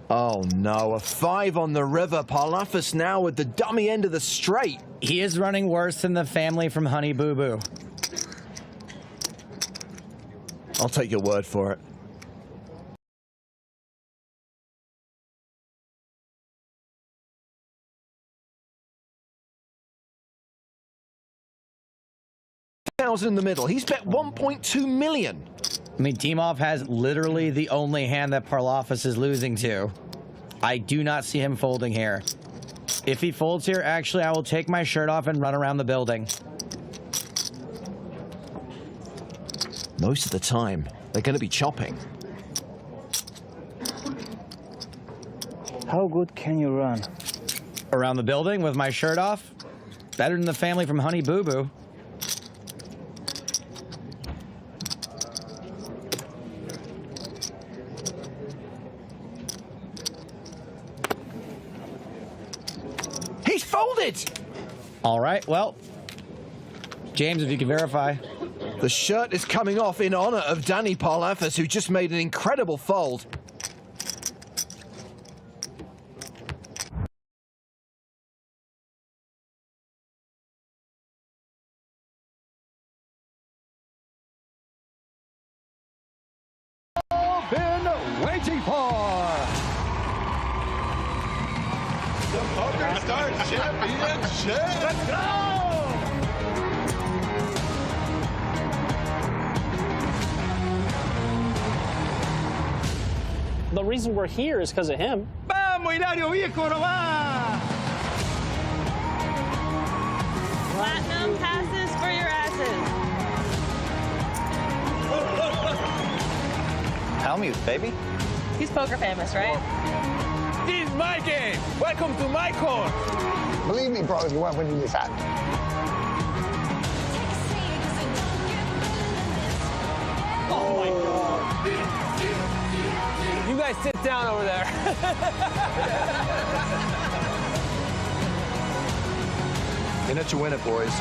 Oh no, a 5 on the river. Parlafis now with the dummy end of the straight. He is running worse than the family from Honey Boo Boo. I'll take your word for it. In the middle. He's bet 1.2 million. I mean, Dimov has literally the only hand that Parlafis is losing to. I do not see him folding here. If he folds here, actually, I will take my shirt off and run around the building. Most of the time, they're going to be chopping. How good can you run? Around the building with my shirt off? Better than the family from Honey Boo Boo. He's folded! All right, well, James, if you can verify. The shirt is coming off in honor of Danny Parlafis, who just made an incredible fold. Been waiting for. The PokerStars Championship! Let's go! The reason we're here is because of him. Vamos, Hilario Viejo, no va! Platinum passes for your asses. Helmuth, baby. He's poker famous, right? This is my game. Welcome to my court. Believe me, bro, you weren't winning this hand. Oh my God. You guys sit down over there. In it to win it, boys.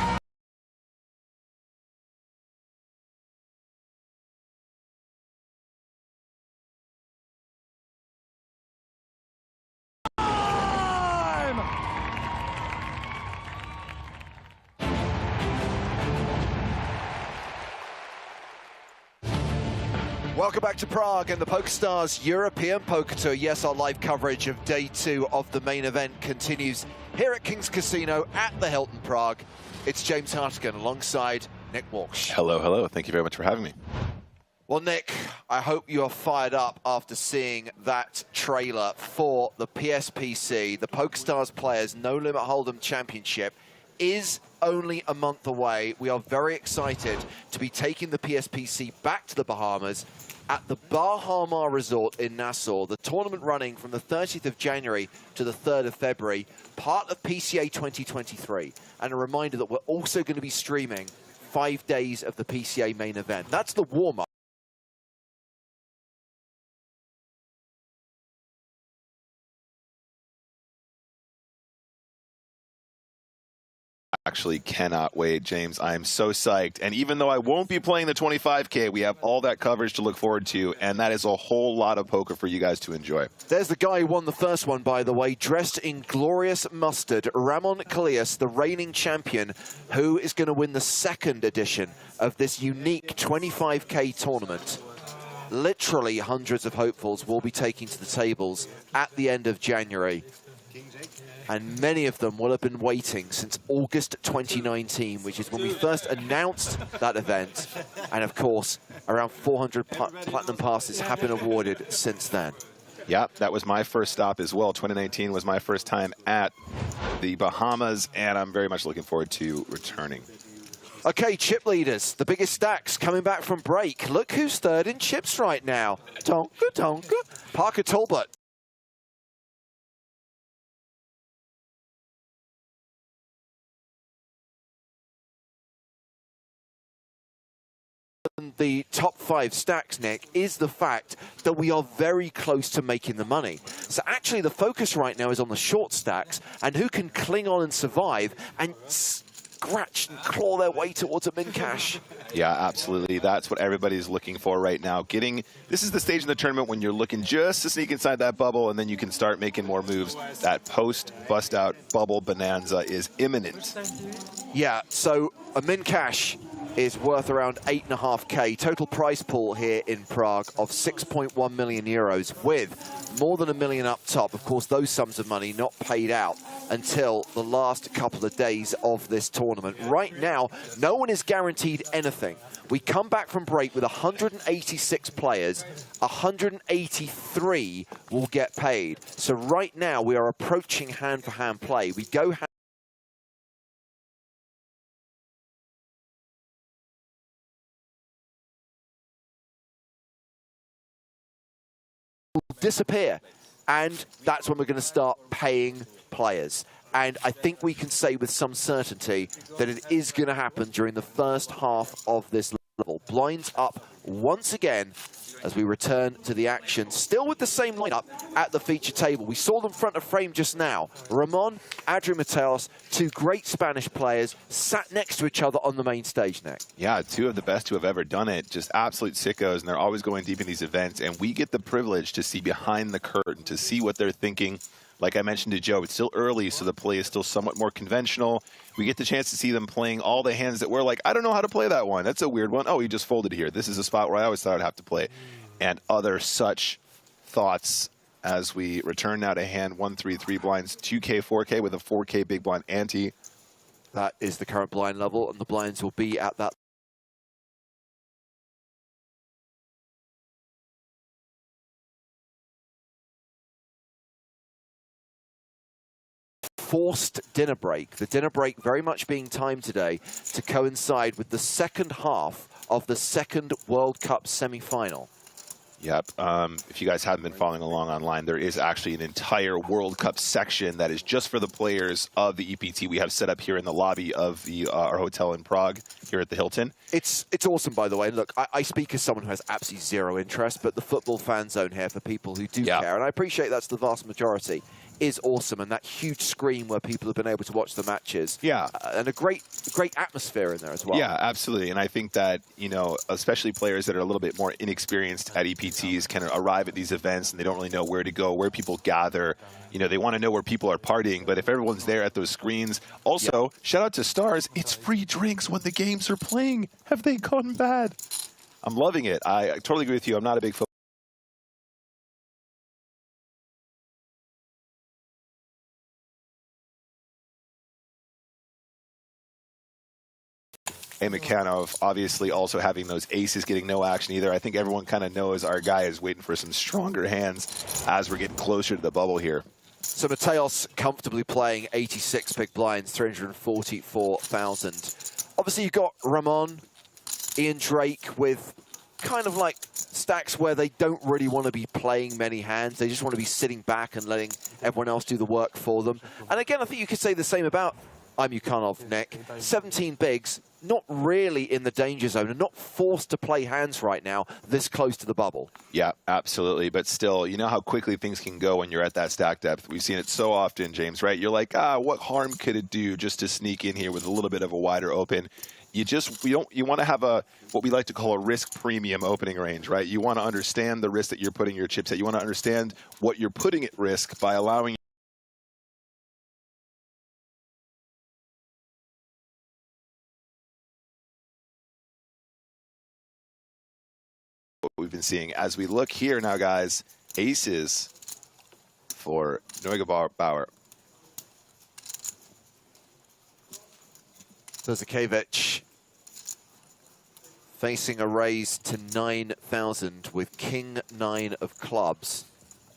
Welcome back to Prague and the PokerStars European Poker Tour. Yes, our live coverage of day 2 of the main event continues here at King's Casino at the Hilton Prague. It's James Hartigan alongside Nick Walsh. Hello, hello. Thank you very much for having me. Well, Nick, I hope you are fired up after seeing that trailer for the PSPC. The PokerStars Players No Limit Hold'em Championship is only a month away. We are very excited to be taking the PSPC back to the Bahamas at the Bahama Resort in Nassau. The tournament running from the 30th of January to the 3rd of February, part of PCA 2023. And a reminder that we're also going to be streaming 5 days of the PCA main event. That's the warm-up. Actually cannot wait, James. I am so psyched. And even though I won't be playing the 25K, we have all that coverage to look forward to, and that is a whole lot of poker for you guys to enjoy. There's the guy who won the first one, by the way, dressed in glorious mustard, Ramon Kalias, the reigning champion, who is going to win the second edition of this unique 25K tournament. Literally hundreds of hopefuls will be taking to the tables at the end of January. And many of them will have been waiting since August 2019, which is when we first announced that event. And of course, around 400 platinum passes have been awarded since then. Yep, that was my first stop as well. 2019 was my first time at the Bahamas, and I'm very much looking forward to returning. Okay, chip leaders, the biggest stacks coming back from break. Look who's third in chips right now. Tonka, tonka. Parker Talbot. The top 5 stacks, Nick, is the fact that we are very close to making the money. So actually the focus right now is on the short stacks and who can cling on and survive and scratch and claw their way towards a min cash. Yeah, absolutely. That's what everybody's looking for right now. This is the stage in the tournament when you're looking just to sneak inside that bubble, and then you can start making more moves. That post bust out bubble bonanza is imminent. Yeah, so a min cash is worth around 8.5K. Total prize pool here in Prague of 6.1 million euros, with more than $1 million up top. Of course, those sums of money not paid out until the last couple of days of this tournament. Right now, no one is guaranteed anything. We come back from break with 186 players. 183 will get paid. So right now, we are approaching hand-for-hand play. We go hand disappear, and that's when we're going to start paying players. And I think we can say with some certainty that it is going to happen during the first half of this level. Blinds up once again as we return to the action, still with the same lineup at the feature table. We saw them front of frame just now. Ramon, Adrian Mateos, two great Spanish players, sat next to each other on the main stage, Nick. Yeah, two of the best who have ever done it. Just absolute sickos, and they're always going deep in these events. And we get the privilege to see behind the curtain, to see what they're thinking. Like I mentioned to Joe, it's still early, so the play is still somewhat more conventional. We get the chance to see them playing all the hands that we're like, I don't know how to play that one. That's a weird one. Oh, he just folded here. This is a spot where I always thought I'd have to play. And other such thoughts as we return now to hand 1-3-3 blinds, 2K, 4K with a 4K big blind ante. That is the current blind level, and the blinds will be at that. Forced dinner break. The dinner break very much being timed today to coincide with the second half of the second World Cup semi-final. Yep. If you guys haven't been following along online, there is actually an entire World Cup section that is just for the players of the EPT we have set up here in the lobby of our hotel in Prague, here at the Hilton. It's awesome, by the way. Look, I speak as someone who has absolutely zero interest, but the football fan zone here for people who do care, and I appreciate that's the vast majority, is awesome, and that huge screen where people have been able to watch the matches. Yeah. And a great atmosphere in there as well. Yeah, absolutely. And I think that, you know, especially players that are a little bit more inexperienced at EPTs can arrive at these events and they don't really know where to go, where people gather. You know, they want to know where people are partying, but if everyone's there at those screens. Also, shout out to Stars, it's free drinks when the games are playing. Have they gone bad? I'm loving it. I totally agree with you. I'm not a big football. A Mekhanov obviously also having those aces getting no action either. I think everyone kind of knows our guy is waiting for some stronger hands as we're getting closer to the bubble here. So Mateos comfortably playing 86 big blinds, 344,000. Obviously you've got Ramon, Ian Drake with kind of like stacks where they don't really want to be playing many hands. They just want to be sitting back and letting everyone else do the work for them. And again, I think you could say the same about I'm Yukhanov, Nick. 17 bigs, not really in the danger zone and not forced to play hands right now this close to the bubble. Yeah, absolutely. But still, you know how quickly things can go when you're at that stack depth. We've seen it so often, James, right? You're like, what harm could it do just to sneak in here with a little bit of a wider open? You want to have what we like to call a risk premium opening range, right? You want to understand the risk that you're putting your chips at. You want to understand what you're putting at risk by allowing what we've been seeing. As we look here now, guys, aces for Neugebauer. Zuzakevich facing a raise to 9,000 with king 9 of clubs.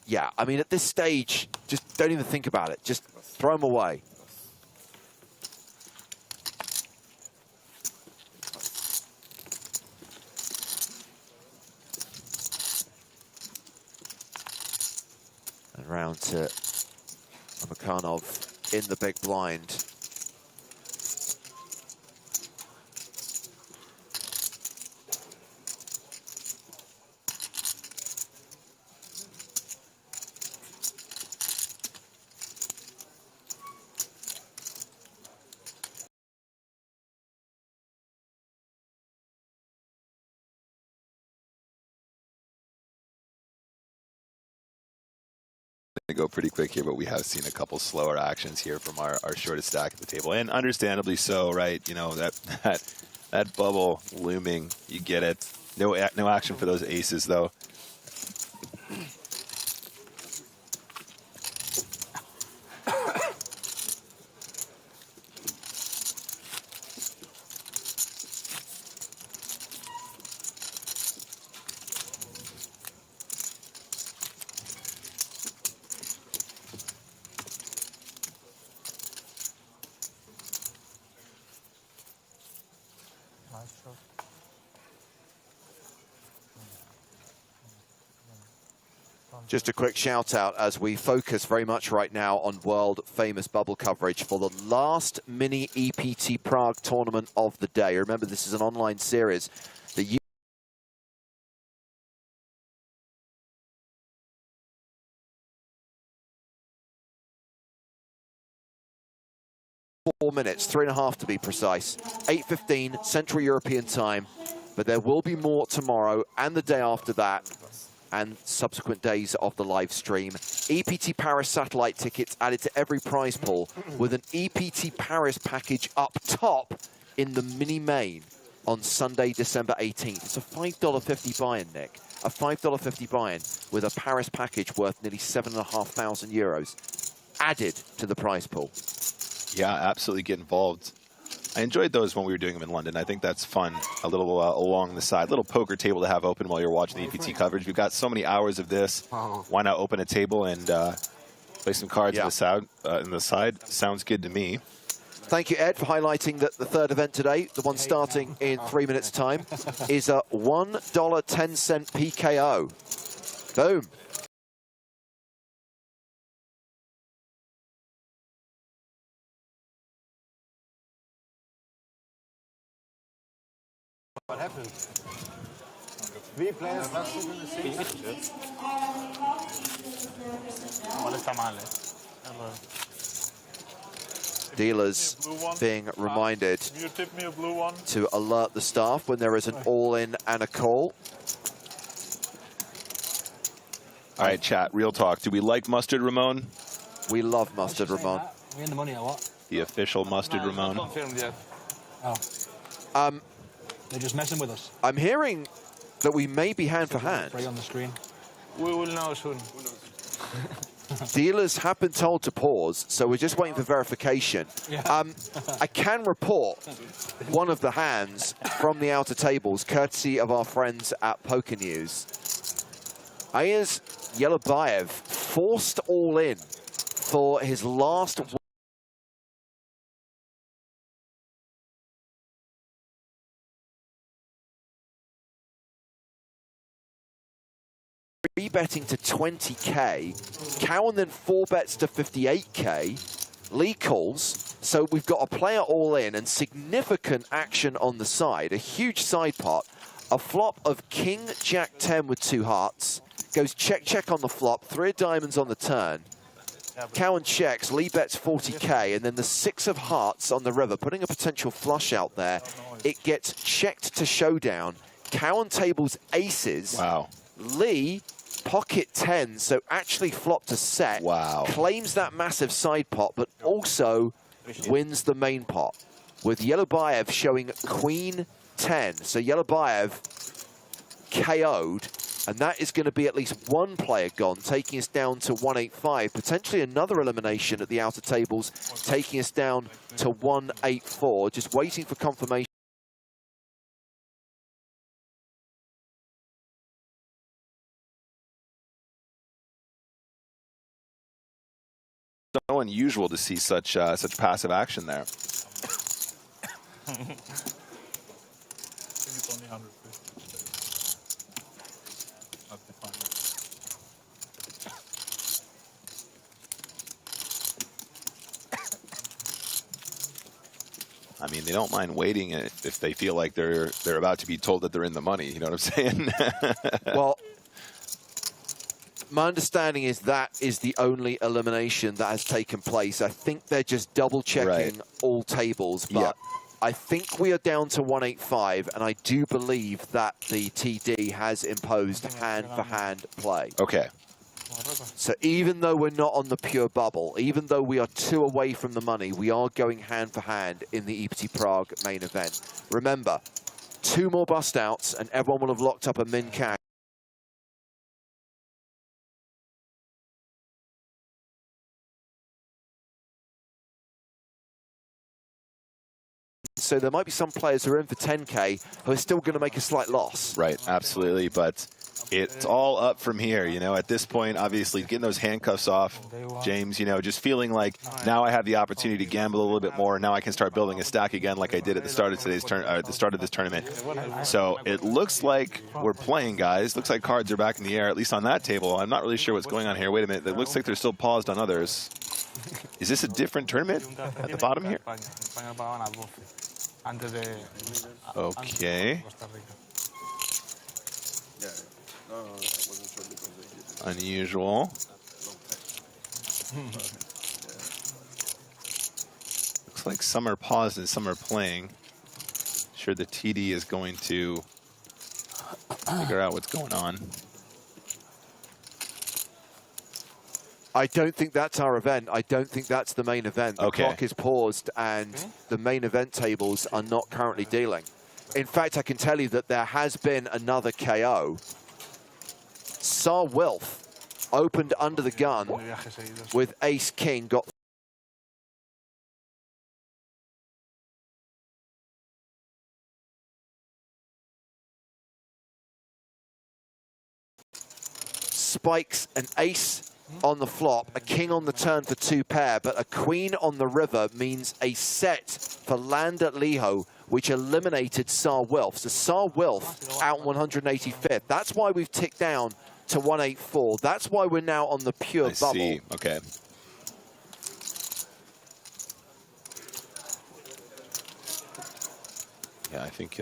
Yeah, I mean, at this stage, just don't even think about it. Just throw them away. And round to Amakhanov in the big blind. Go pretty quick here, but we have seen a couple slower actions here from our shortest stack at the table, and understandably so, right? You know, that bubble looming, you get it. No action for those aces though. Just a quick shout out as we focus very much right now on world famous bubble coverage for the last mini EPT Prague tournament of the day. Remember, this is an online series. The 4 minutes, 3.5 to be precise. 8:15 Central European time, but there will be more tomorrow and the day after that, and subsequent days of the live stream. EPT Paris satellite tickets added to every prize pool with an EPT Paris package up top in the mini main on Sunday, December 18th. It's a $5.50 buy-in, Nick. A $5.50 buy-in with a Paris package worth nearly €7,500 added to the prize pool. Yeah, absolutely get involved. I enjoyed those when we were doing them in London. I think that's fun, a little along the side, little poker table to have open while you're watching the EPT coverage. We've got so many hours of this. Why not open a table and play some cards in the side? Sounds good to me. Thank you, Ed, for highlighting that the third event today, the one starting in 3 minutes' time, is a $1.10 PKO. Boom. What happened? 3 players was in the same match. Dealers being reminded to alert the staff when there is an all-in and a call. All right, chat, real talk. Do we like Mustard Ramon? We love Mustard Ramon. We in the money or what? The official Mustard Ramon. Oh. They're just messing with us. I'm hearing that we may be hand for hand. Right on the screen. We will know soon. Dealers have been told to pause, so we're just waiting for verification. Yeah. I can report one of the hands from the outer tables, courtesy of our friends at Poker News. Ayaz Yelabayev forced all in for his last betting to 20K. Cowan then 4 bets to 58K. Lee calls, so we've got a player all in and significant action on the side, a huge side pot, a flop of King, Jack 10 with 2 hearts, goes check, check on the flop, 3 of diamonds on the turn. Cowan checks, Lee bets 40k, and then the 6 of hearts on the river, putting a potential flush out there. It gets checked to showdown. Cowan tables aces. Wow. Lee pocket 10, so actually flopped a set. Wow. Claims that massive side pot, but also wins the main pot. With Yellowbayev showing queen 10. So Yellowbayev KO'd, and that is going to be at least one player gone, taking us down to 185. Potentially another elimination at the outer tables, taking us down to 184. Just waiting for confirmation. So unusual to see such passive action there. I mean, they don't mind waiting if they feel like they're about to be told that they're in the money. You know what I'm saying? Well, my understanding is that is the only elimination that has taken place. I think they're just double checking all tables, but I think we are down to 185, and I do believe that the TD has imposed hand-for-hand play. Okay. So even though we're not on the pure bubble, even though we are 2 away from the money, we are going hand-for-hand in the EPT Prague main event. Remember, 2 more bust outs, and everyone will have locked up a min cash. So there might be some players who are in for 10k who are still going to make a slight loss. Right, absolutely, but it's all up from here, you know. At this point, obviously, getting those handcuffs off, James, you know, just feeling like now I have the opportunity to gamble a little bit more. Now I can start building a stack again like I did at the start of today's at the start of this tournament. So it looks like we're playing, guys. Looks like cards are back in the air, at least on that table. I'm not really sure what's going on here. Wait a minute. It looks like they're still paused on others. Is this a different tournament at the bottom here? Okay. Unusual. Looks like some are paused and some are playing. Sure, the TD is going to figure out what's going on. I don't think that's our event. I don't think that's the main event. The Okay. clock is paused and the main event tables are not currently dealing. In fact, I can tell you that there has been another KO. Sar Wilf opened under the gun with ace-king, got spikes an ace on the flop, a king on the turn for 2 pair, but a queen on the river means a set for land at Liho, which eliminated Sar Wilf. So Sar Wilf out 185th. That's why we've ticked down to 184. That's why we're now on the pure bubble. I see. Okay. Yeah, I think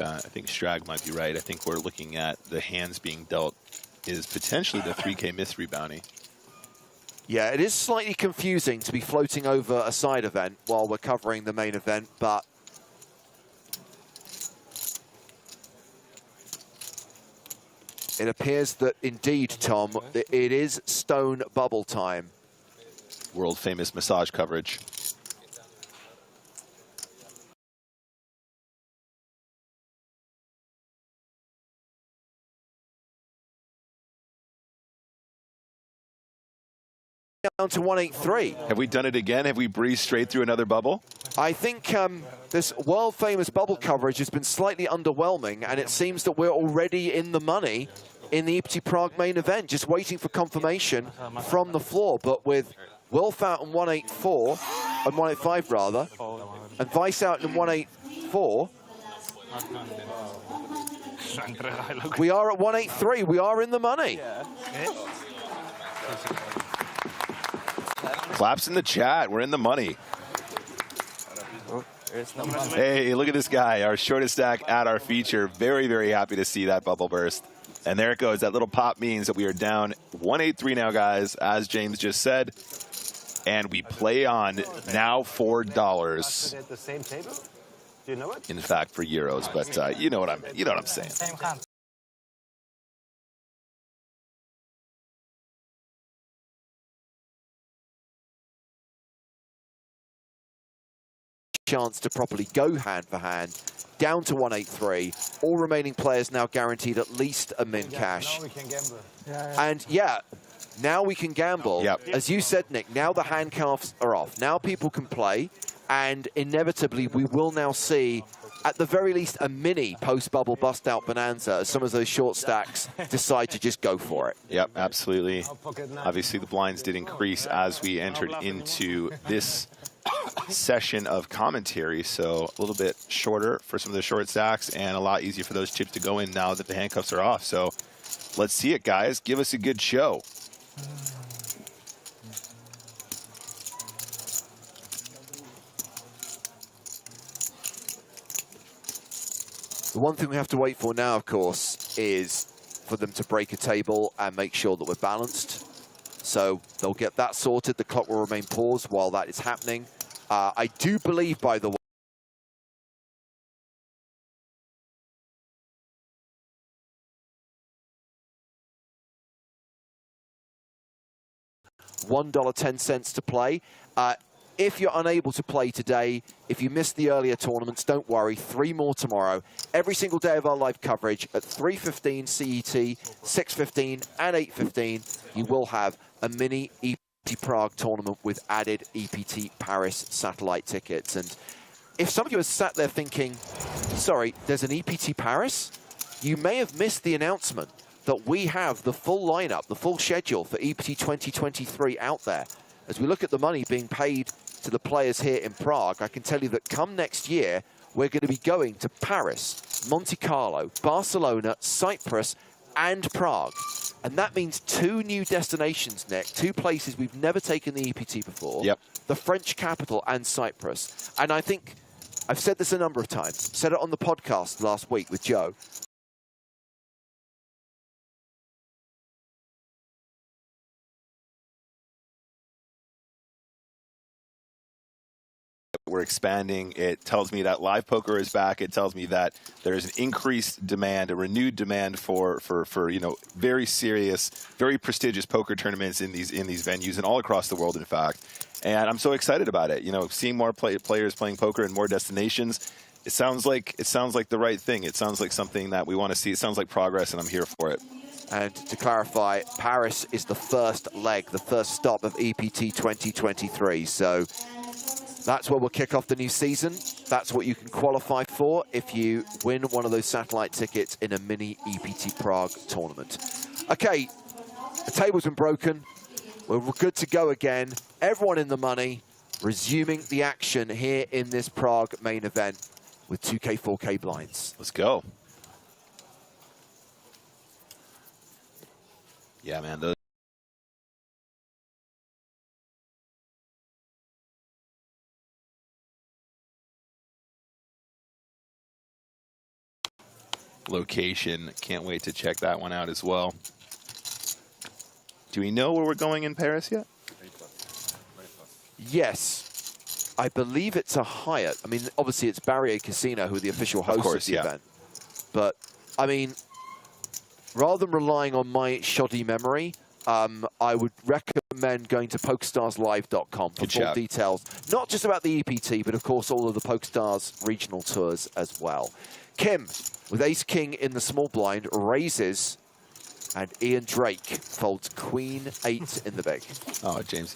Strag might be right. I think we're looking at the hands being dealt is potentially the 3K mystery bounty. Yeah, it is slightly confusing to be floating over a side event while we're covering the main event, but it appears that indeed, Tom, it is stone bubble time. World famous massage coverage. Down to 183. Have we done it again? Have we breezed straight through another bubble? I think this world-famous bubble coverage has been slightly underwhelming, and it seems that we're already in the money in the EPT Prague main event, just waiting for confirmation from the floor. But with Wilf out in 184, and 185 rather, and Vice out in 184, we are at 183. We are in the money. Claps in the chat. We're in the money. There's no money. Hey, look at this guy, our shortest stack at our feature. Very, very happy to see that bubble burst. And there it goes. That little pop means that we are down 183 now, guys, as James just said. And we play on now $4. At the same table? Do you know it? In fact, for euros, but you know what I'm saying. Same hand. Chance to properly go hand for hand, down to 183. All remaining players now guaranteed at least a min cash. Now we can gamble. And yeah, now we can gamble. Yep. As you said, Nick, now the handcuffs are off. Now people can play, and inevitably we will now see, at the very least, a mini post-bubble bust-out bonanza as some of those short stacks decide to just go for it. Yep, absolutely. Obviously, the blinds did increase as we entered into this session of commentary, so a little bit shorter for some of the short stacks and a lot easier for those chips to go in now that the handcuffs are off. So let's see it, guys. Give us a good show. The one thing we have to wait for now, of course, is for them to break a table and make sure that we're balanced. So they'll get that sorted. The clock will remain paused while that is happening. I do believe, by the way, $1.10 to play. If you're unable to play today, if you missed the earlier tournaments, don't worry, 3 more tomorrow. Every single day of our live coverage at 3:15 CET, 6:15 and 8:15, you will have a mini EPT Prague tournament with added EPT Paris satellite tickets. And if some of you are sat there thinking, sorry, there's an EPT Paris, you may have missed the announcement that we have the full lineup, the full schedule for EPT 2023 out there. As we look at the money being paid to the players here in Prague, I can tell you that come next year, we're going to be going to Paris, Monte Carlo, Barcelona, Cyprus, and Prague. And that means 2 new destinations, Nick, 2 places we've never taken the EPT before. Yep. The French capital and Cyprus. And I think, I've said this a number of times, said it on the podcast last week with Joe. We're expanding. It tells me that live poker is back. It tells me that there's an increased demand, a renewed demand for you know, very serious, very prestigious poker tournaments in these venues and all across the world, in fact. And I'm so excited about it. You know, seeing more players playing poker in more destinations. It sounds like the right thing. It sounds like something that we want to see. It sounds like progress, and I'm here for it. And to clarify, Paris is the first leg, the first stop of EPT 2023. So that's where we'll kick off the new season. That's what you can qualify for if you win one of those satellite tickets in a mini EPT Prague tournament. Okay, the table's been broken. We're good to go again. Everyone in the money, resuming the action here in this Prague main event with 2K, 4K blinds. Let's go. Yeah, man. Those location. Can't wait to check that one out as well. Do we know where we're going in Paris yet? Yes. I believe it's a Hyatt. I mean, obviously it's Barrier Casino who are the official host of the event. But, I mean, rather than relying on my shoddy memory, I would recommend going to PokerStarsLive.com for full details, not just about the EPT, but of course all of the PokerStars regional tours as well. Kim, with ace-king in the small blind, raises, and Ian Drake folds queen 8 in the big. Oh, James,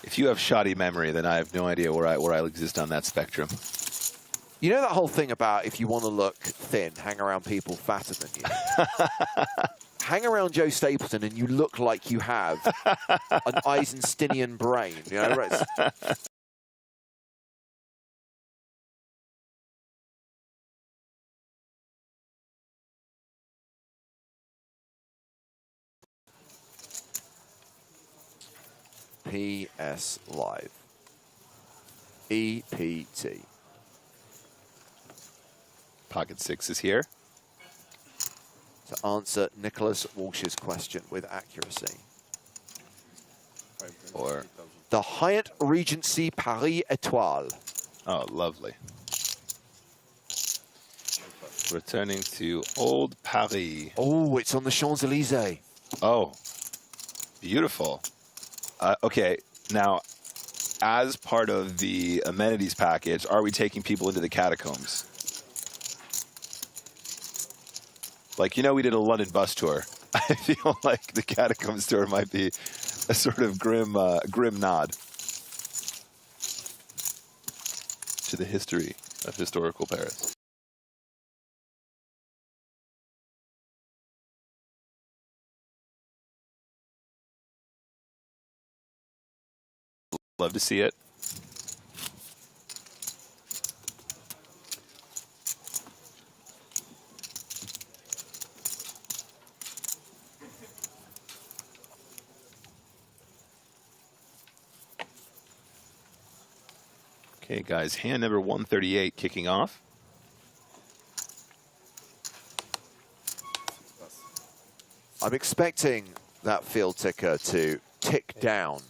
if you have shoddy memory, then I have no idea where I exist on that spectrum. You know that whole thing about if you want to look thin, hang around people fatter than you? Hang around Joe Stapleton and you look like you have an Eisensteinian brain. You know, right? PS Live. EPT. Pocket sixes here. To answer Nicholas Walsh's question with accuracy. Or the Hyatt Regency Paris Étoile. Oh, lovely. Returning to Old Paris. Oh, it's on the Champs-Élysées. Oh, beautiful. Okay, now, as part of the amenities package, are we taking people into the catacombs? Like, you know, we did a London bus tour. I feel like the catacombs tour might be a sort of grim nod to the history of historical Paris. Love to see it. Okay, guys, hand number 138 kicking off. I'm expecting that field ticker to tick down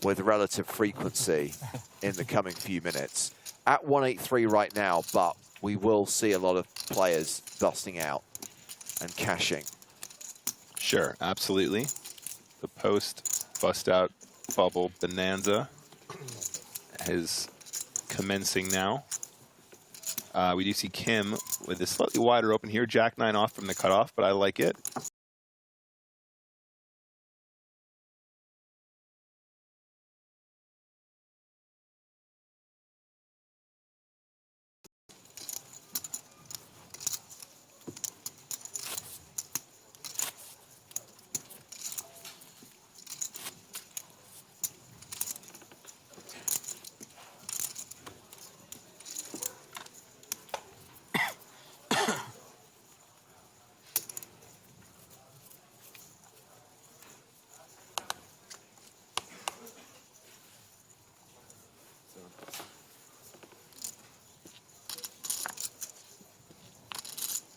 with relative frequency in the coming few minutes. At 183 right now, but we will see a lot of players busting out and cashing. Sure, absolutely. The post bust out bubble bonanza is commencing now. We do see Kim with a slightly wider open here. Jack 9 off from the cutoff, but I like it.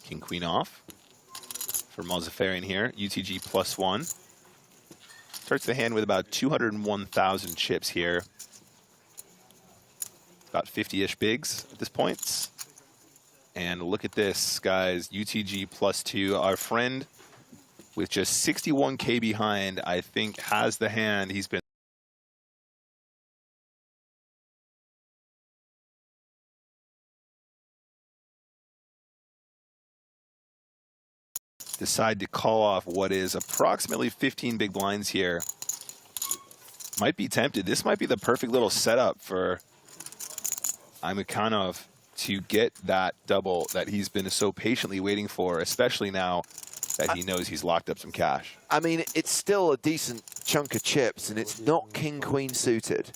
King Queen off for Mozzafarian here. UTG +1. Starts the hand with about 201,000 chips here. About 50-ish bigs at this point. And look at this, guys. UTG +2. Our friend with just 61K behind, I think, has the hand he's been decide to call off what is approximately 15 big blinds here. Might be tempted. This might be the perfect little setup for Aimakhanov to get that double that he's been so patiently waiting for, especially now that he knows he's locked up some cash. I mean, it's still a decent chunk of chips, and it's not King-Queen suited.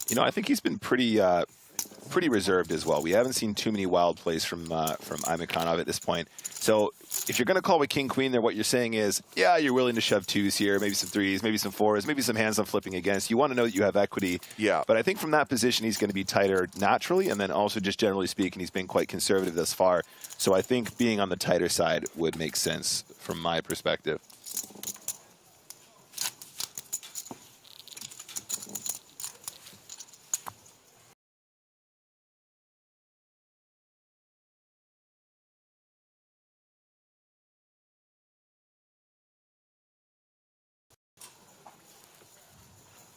You know, I think he's been pretty reserved as well. We haven't seen too many wild plays from Aimakhanov at this point. So if you're going to call with King-Queen there, what you're saying is, yeah, you're willing to shove twos here, maybe some threes, maybe some fours, maybe some hands on flipping against. You want to know that you have equity. Yeah. But I think from that position, he's going to be tighter naturally, and then also just generally speaking, he's been quite conservative thus far. So I think being on the tighter side would make sense from my perspective.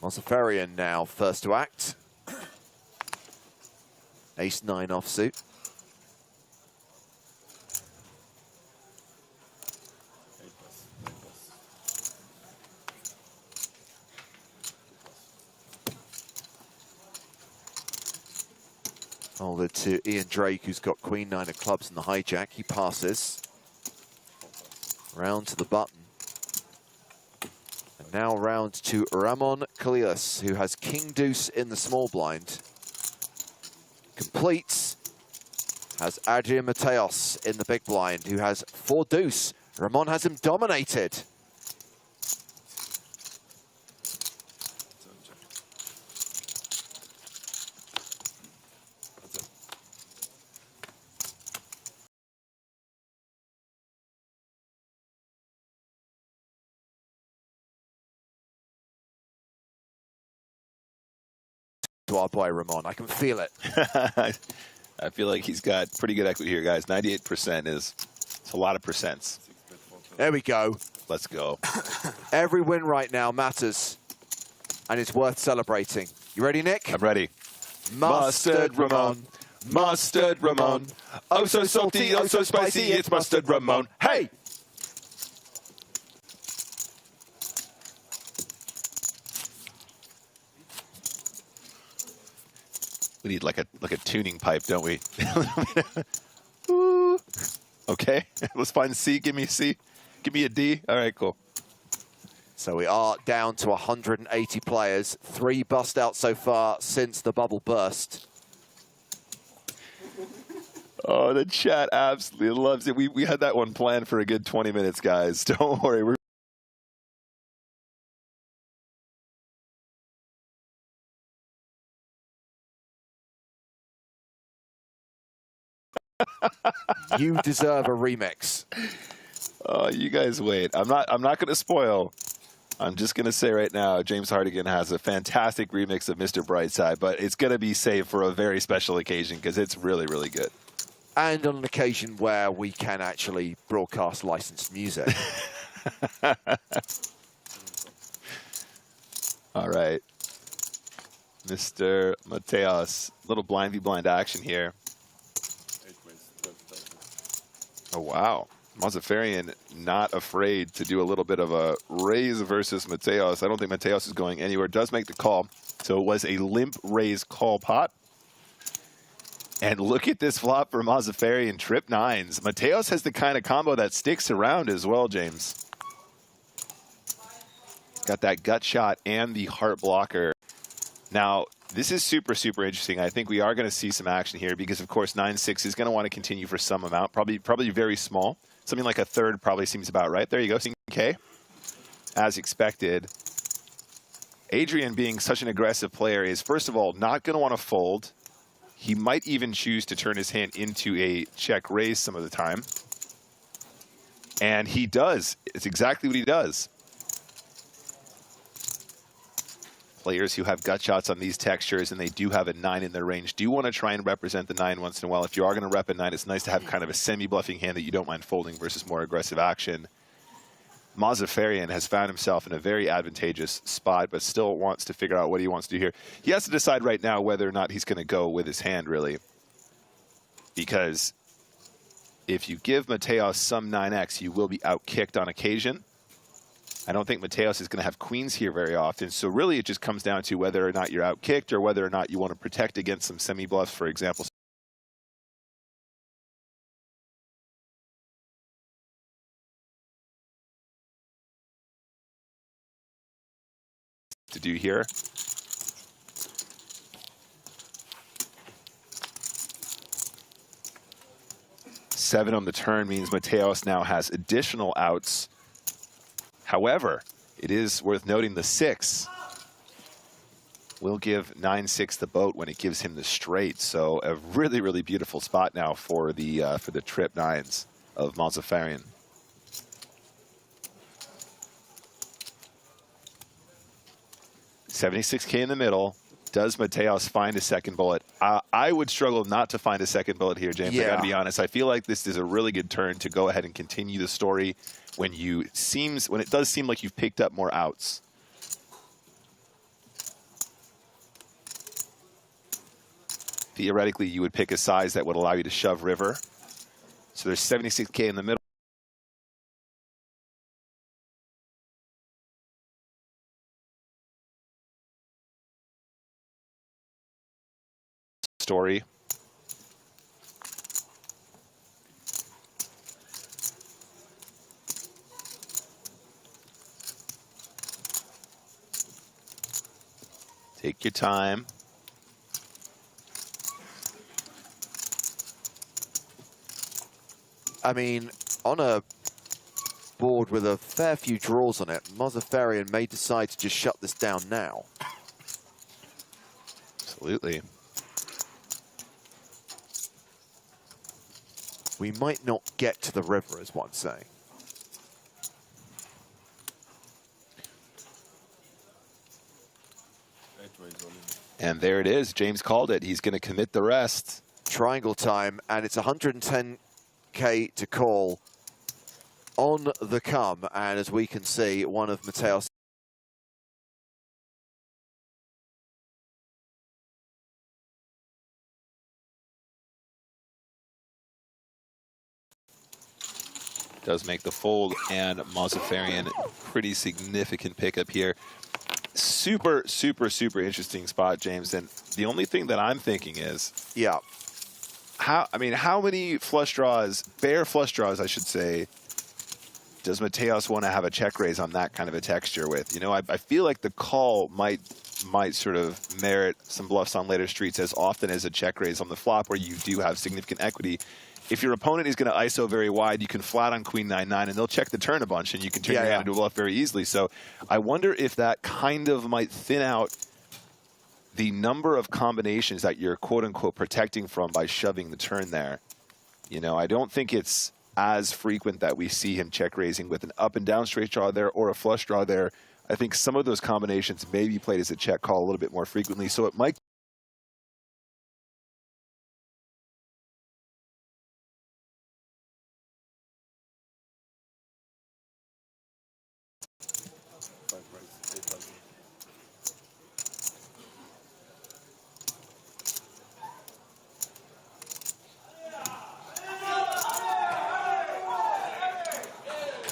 Mozzafarian now first to act. Ace-9 offsuit. Over to Ian Drake, who's got Queen-9 of clubs in the hijack. He passes. Round to the button. And now round to Ramon Kalias, who has King-Deuce in the small blind. Completes. Has Adrian Mateos in the big blind, who has 4-Deuce. Ramon has him dominated. to our boy Ramon. I can feel it. I feel like he's got pretty good equity here, guys. 98% is it's a lot of percents. There we go. Let's go. Every win right now matters, and it's worth celebrating. You ready, Nick? I'm ready. Mustard Ramon. Mustard Ramon. Oh, so salty, oh, so spicy. It's Mustard Ramon. Hey! We need like a tuning pipe, don't we? Ooh. Okay, let's find C. Give me a C. Give me a D. All right, cool. So we are down to 180 players. 3 bust out so far since the bubble burst. Oh, the chat absolutely loves it. We had that one planned for a good 20 minutes, guys. Don't worry. We're You deserve a remix. Oh, you guys wait. I'm not going to spoil. I'm just going to say right now, James Hardigan has a fantastic remix of Mr. Brightside, but it's going to be saved for a very special occasion because it's really, really good. And on an occasion where we can actually broadcast licensed music. All right. Mr. Mateos, little blind v blind action here. Oh, wow. Mazafarian not afraid to do a little bit of a raise versus Mateos. I don't think Mateos is going anywhere. Does make the call. So it was a limp raise call pot. And look at this flop for Mazafarian, trip 9s. Mateos has the kind of combo that sticks around as well, James. Got that gut shot and the heart blocker. Now, this is super, super interesting. I think we are going to see some action here because, of course, 9-6 is going to want to continue for some amount, probably very small. Something like a third probably seems about right. There you go, K. As expected. Adrian, being such an aggressive player, is, first of all, not going to want to fold. He might even choose to turn his hand into a check raise some of the time. And he does. It's exactly what he does. Players who have gut shots on these textures and they do have a 9 in their range do want to try and represent the 9 once in a while. If you are going to rep a 9, it's nice to have kind of a semi-bluffing hand that you don't mind folding versus more aggressive action. Mazafarian has found himself in a very advantageous spot, but still wants to figure out what he wants to do here. He has to decide right now whether or not he's going to go with his hand, really. Because if you give Mateos some 9x, you will be out-kicked on occasion. I don't think Mateos is going to have queens here very often. So really it just comes down to whether or not you're out-kicked or whether or not you want to protect against some semi-bluffs, for example. To do here. Seven on the turn means Mateos now has additional outs. However, it is worth noting the 6 will give 9-6 the boat when it gives him the straight. So a really, really beautiful spot now for the trip 9s of Mazafarian. $76K in the middle. Does Mateos find a second bullet? I would struggle not to find a second bullet here, James. Yeah. I got to be honest. I feel like this is a really good turn to go ahead and continue the story when it does seem like you've picked up more outs. Theoretically, you would pick a size that would allow you to shove river. So there's 76K in the middle. Story. Take your time. I mean, on a board with a fair few draws on it, Mazafarian may decide to just shut this down now. Absolutely. We might not get to the river, is what I'm saying. And there it is. James called it. He's going to commit the rest. Triangle time, and it's 110K to call on the come. And as we can see, one of Mateos' does make the fold, and Mozaffarian, pretty significant pickup here. Super, super, super interesting spot, James. And the only thing that I'm thinking is, how many flush draws, bare flush draws, I should say, does Mateos want to have a check raise on that kind of a texture with? You know, I feel like the call might sort of merit some bluffs on later streets as often as a check raise on the flop where you do have significant equity. If your opponent is going to ISO very wide, you can flat on Queen 9-9, and they'll check the turn a bunch, and you can turn your hand into a bluff very easily. So I wonder if that kind of might thin out the number of combinations that you're quote-unquote protecting from by shoving the turn there. You know, I don't think it's as frequent that we see him check raising with an up and down straight draw there or a flush draw there. I think some of those combinations may be played as a check call a little bit more frequently, so it might.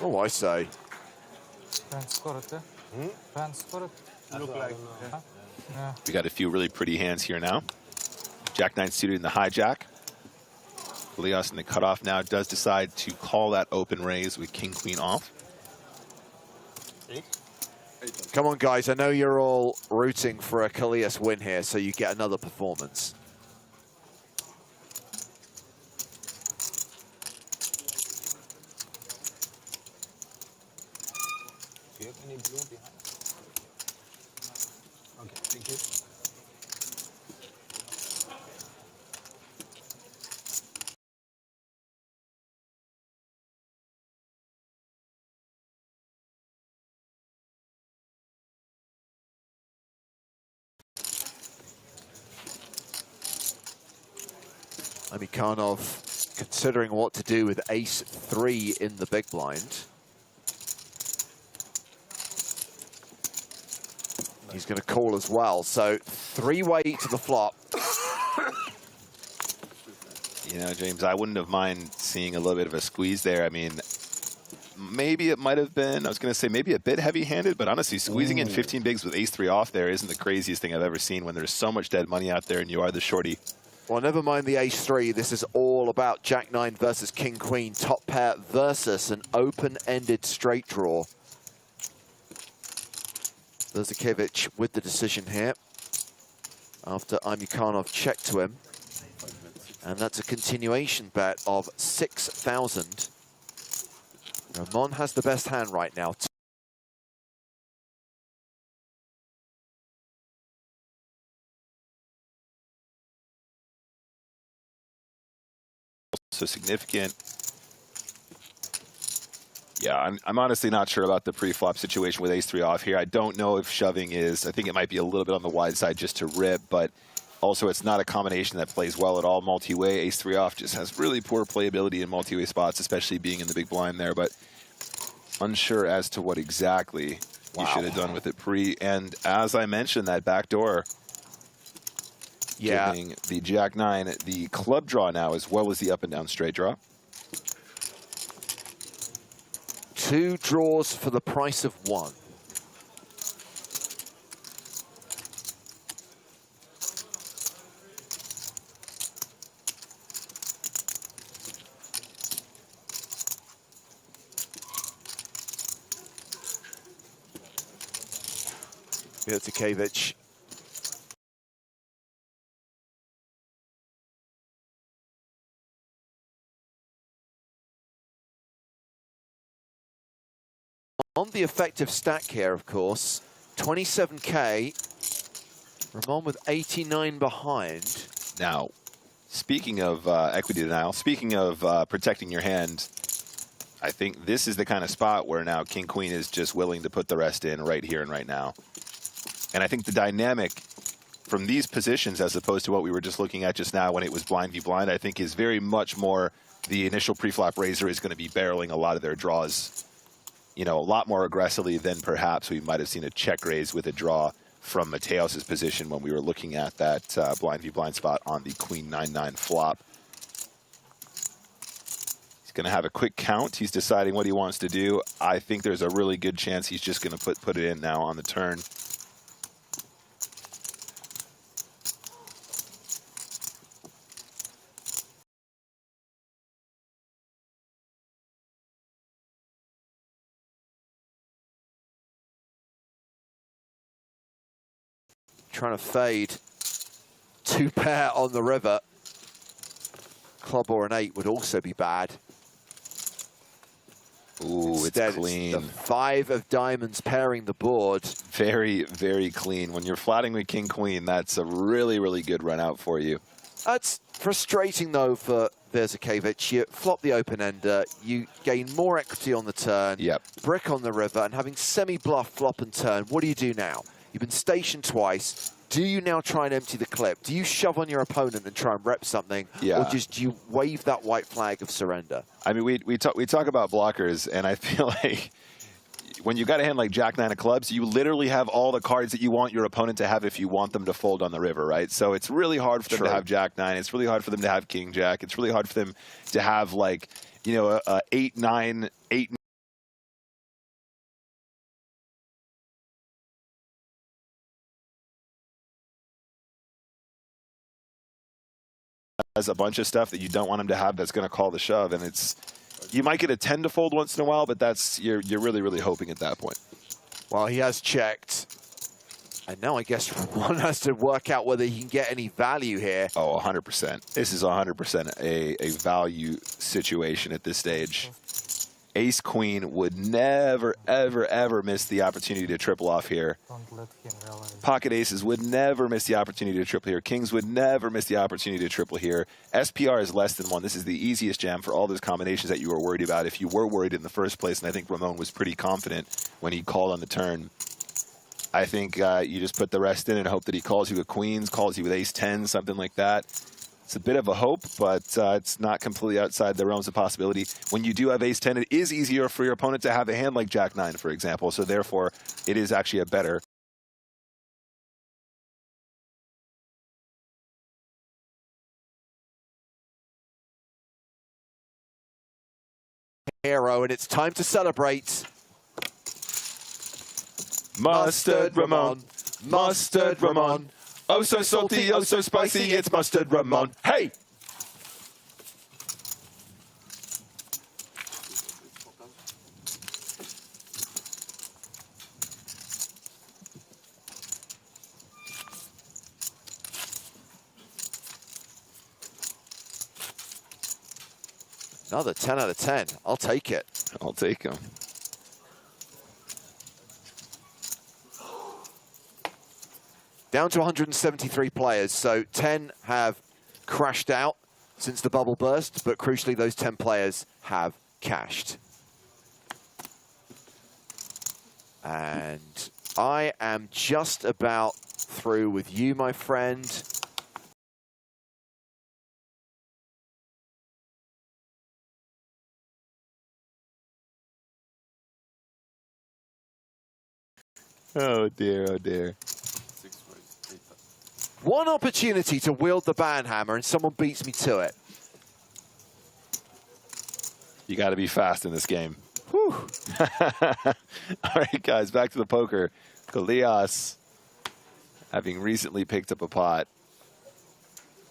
Oh, I say. We got a few really pretty hands here now. Jack-9 suited in the hijack. Leos in the cutoff now does decide to call that open raise with King-Queen off. Come on, guys. I know you're all rooting for a Kalias win here, so you get another performance. Do you have any blue behind? Okay, thank you. Amikhanov considering what to do with ace-3 in the big blind. He's going to call as well, so three-way to the flop. You know, James, I wouldn't have mind seeing a little bit of a squeeze there. I mean, maybe it might have been, I was going to say maybe a bit heavy-handed, but honestly, squeezing in 15 bigs with ace-3 off there isn't the craziest thing I've ever seen when there's so much dead money out there and you are the shorty. Well, never mind the ace-3. This is all about Jack-9 versus King-Queen, top pair versus an open-ended straight draw. Berzakiewicz with the decision here after Amikhanov checked to him. And that's a continuation bet of 6,000. Ramon has the best hand right now. So significant. Yeah, I'm honestly not sure about the pre-flop situation with ace-3 off here. I don't know if shoving is, I think it might be a little bit on the wide side just to rip, but also it's not a combination that plays well at all multi-way. Ace-3 off just has really poor playability in multi-way spots, especially being in the big blind there, but unsure as to what exactly you should have done with it pre. And as I mentioned, that back door, giving the Jack-9 the club draw now as well as the up and down straight draw. 2 draws for the price of 1. Berzakiewicz. On the effective stack here, of course, 27K. Ramon with 89 behind. Now, speaking of equity denial, speaking of protecting your hand, I think this is the kind of spot where now King-Queen is just willing to put the rest in right here and right now. And I think the dynamic from these positions as opposed to what we were just looking at just now when it was blind v blind, I think is very much more the initial pre-flop raiser is going to be barreling a lot of their draws, you know, a lot more aggressively than perhaps we might have seen a check raise with a draw from Mateos's position when we were looking at that blind v blind spot on the Queen 9-9 flop. He's going to have a quick count. He's deciding what he wants to do. I think there's a really good chance he's just going to put it in now on the turn. Trying to fade 2-pair on the river. Club or an 8 would also be bad. Ooh, instead, it's clean. It's the 5 of diamonds pairing the board. Very, very clean. When you're flatting with king queen, that's a really, really good run out for you. That's frustrating though for Verzakevich. You flop the open ender, you gain more equity on the turn. Yep. Brick on the river, and having semi-bluff flop and turn. What do you do now? You've been stationed twice. Do you now try and empty the clip? Do you shove on your opponent and try and rep something? Yeah. Or just do you wave that white flag of surrender? I mean, we talk about blockers, and I feel like when you got a hand like Jack-9 of clubs, you literally have all the cards that you want your opponent to have if you want them to fold on the river, right? So it's really hard for them to have Jack-9. It's really hard for them to have King-Jack. It's really hard for them to have, like, you know, a 8-9, 8 has a bunch of stuff that you don't want him to have that's going to call the shove, and it's, you might get a 10 to fold once in a while, but that's, you're really, really hoping at that point. Well, he has checked, and now I guess one has to work out whether he can get any value here. Oh, 100%. This is 100% a value situation at this stage. Ace Queen would never, ever, ever miss the opportunity to triple off here. Pocket aces would never miss the opportunity to triple here. Kings would never miss the opportunity to triple here. SPR is less than 1. This is the easiest jam for all those combinations that you were worried about if you were worried in the first place, and I think Ramon was pretty confident when he called on the turn. I think you just put the rest in and hope that he calls you with queens, calls you with ace-10, something like that. It's a bit of a hope, but it's not completely outside the realms of possibility. When you do have ace-10, it is easier for your opponent to have a hand like Jack-9, for example. So therefore, it is actually a better. Hero, and it's time to celebrate. Mustard Ramon, Mustard Ramon. Oh, so salty, oh, so spicy, it's Mustard Ramon. Hey! Another 10 out of 10. I'll take it. I'll take him. Down to 173 players, so 10 have crashed out since the bubble burst, but crucially those 10 players have cashed. And I am just about through with you, my friend. Oh dear, oh dear. One opportunity to wield the banhammer and someone beats me to it. You got to be fast in this game. Whew. All right, guys, back to the poker. Golias, having recently picked up a pot,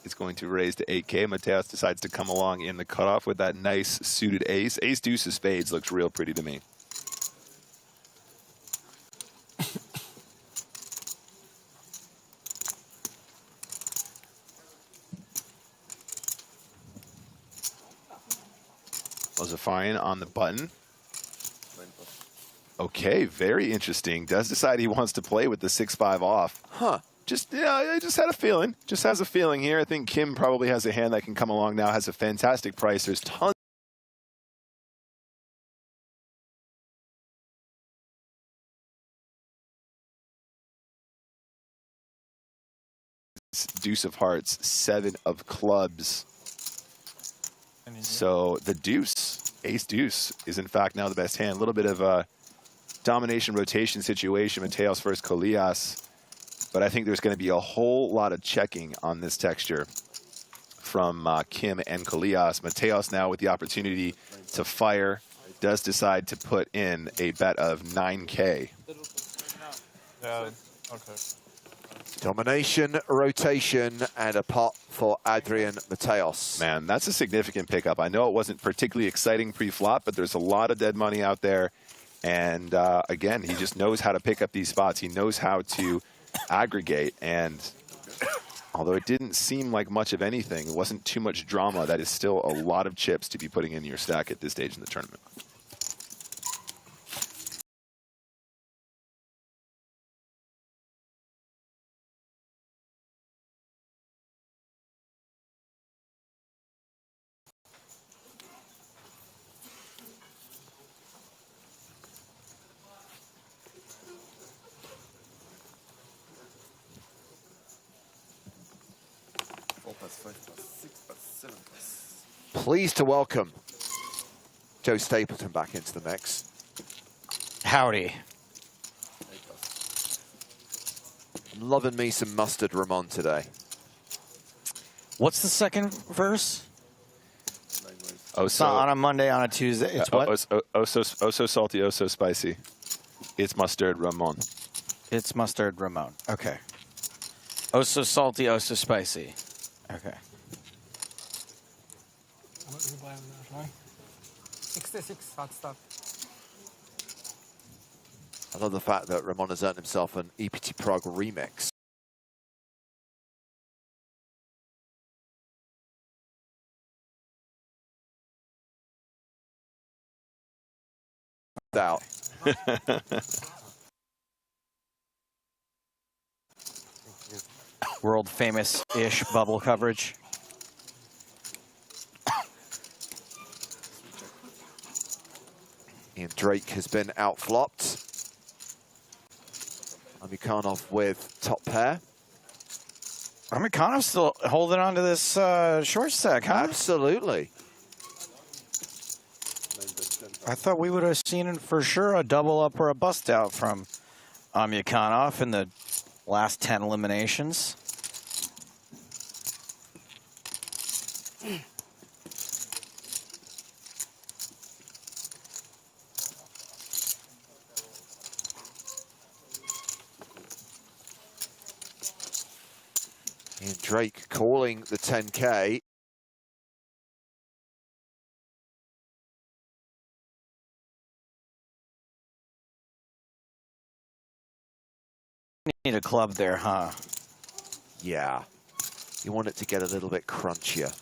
is going to raise to 8K. Mateos decides to come along in the cutoff with that nice suited ace. Ace deuce of spades looks real pretty to me. Zafarian on the button. Okay, very interesting. Does decide he wants to play with the 6-5 off. Huh. Just, yeah, I just had a feeling. Just has a feeling here. I think Kim probably has a hand that can come along now, has a fantastic price. There's tons spades, deuce of hearts, 7 of clubs. So the deuce, ace deuce, is in fact now the best hand. A little bit of a domination rotation situation. Mateos versus Kolias. But I think there's going to be a whole lot of checking on this texture from Kim and Kolias. Mateos now with the opportunity to fire does decide to put in a bet of 9K. Yeah, okay. Domination, rotation, and a pot for Adrian Mateos. Man, that's a significant pickup. I know it wasn't particularly exciting pre-flop, but there's a lot of dead money out there. And again, he just knows how to pick up these spots. He knows how to aggregate. And although it didn't seem like much of anything, it wasn't too much drama, that is still a lot of chips to be putting in your stack at this stage in the tournament. Pleased to welcome Joe Stapleton back into the mix. Howdy. I'm loving me some mustard Ramon today. What's the second verse? It's not on a Monday, on a Tuesday. It's what? Oh so salty, oh so spicy. It's mustard Ramon. It's mustard Ramon. Okay. Oh so salty, oh so spicy. Okay. 66 hot stop. I love the fact that Ramon has earned himself an EPT Prague remix. Out. World famous-ish bubble coverage. Ian Drake has been outflopped. Amikhanov with top pair. Amikhanov's still holding on to this short stack, huh? Absolutely. I thought we would have seen for sure a double up or a bust out from Amikhanov in the last 10 eliminations. Ian Drake calling the 10K. Need a club there, huh? Yeah. You want it to get a little bit crunchier.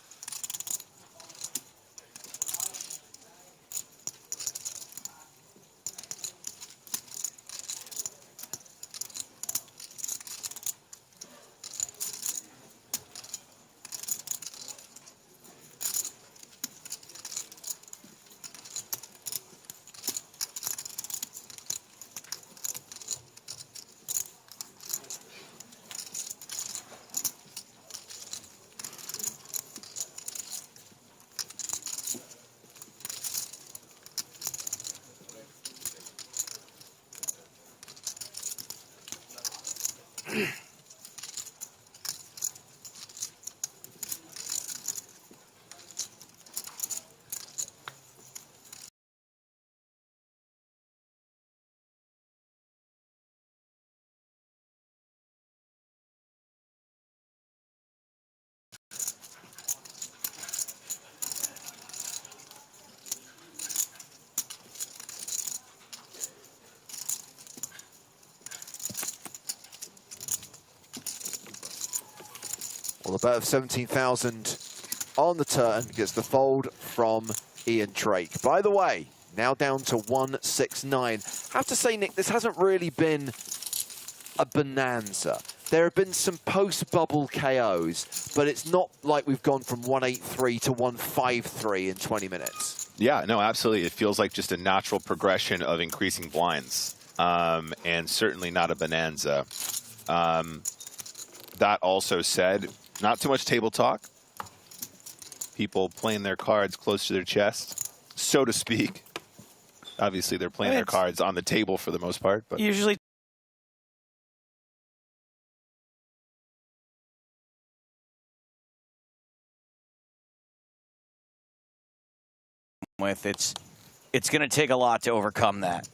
Well, a bet of 17,000 on the turn gets the fold from Ian Drake. By the way, now down to 169. I have to say, Nick, this hasn't really been a bonanza. There have been some post-bubble KOs, but it's not like we've gone from 183 to 153 in 20 minutes. Yeah, no, absolutely. It feels like just a natural progression of increasing blinds, and certainly not a bonanza. that also said, not too much table talk. People playing their cards close to their chest, so to speak. Obviously, they're playing their cards on the table for the most part. But usually, with it's going to take a lot to overcome that.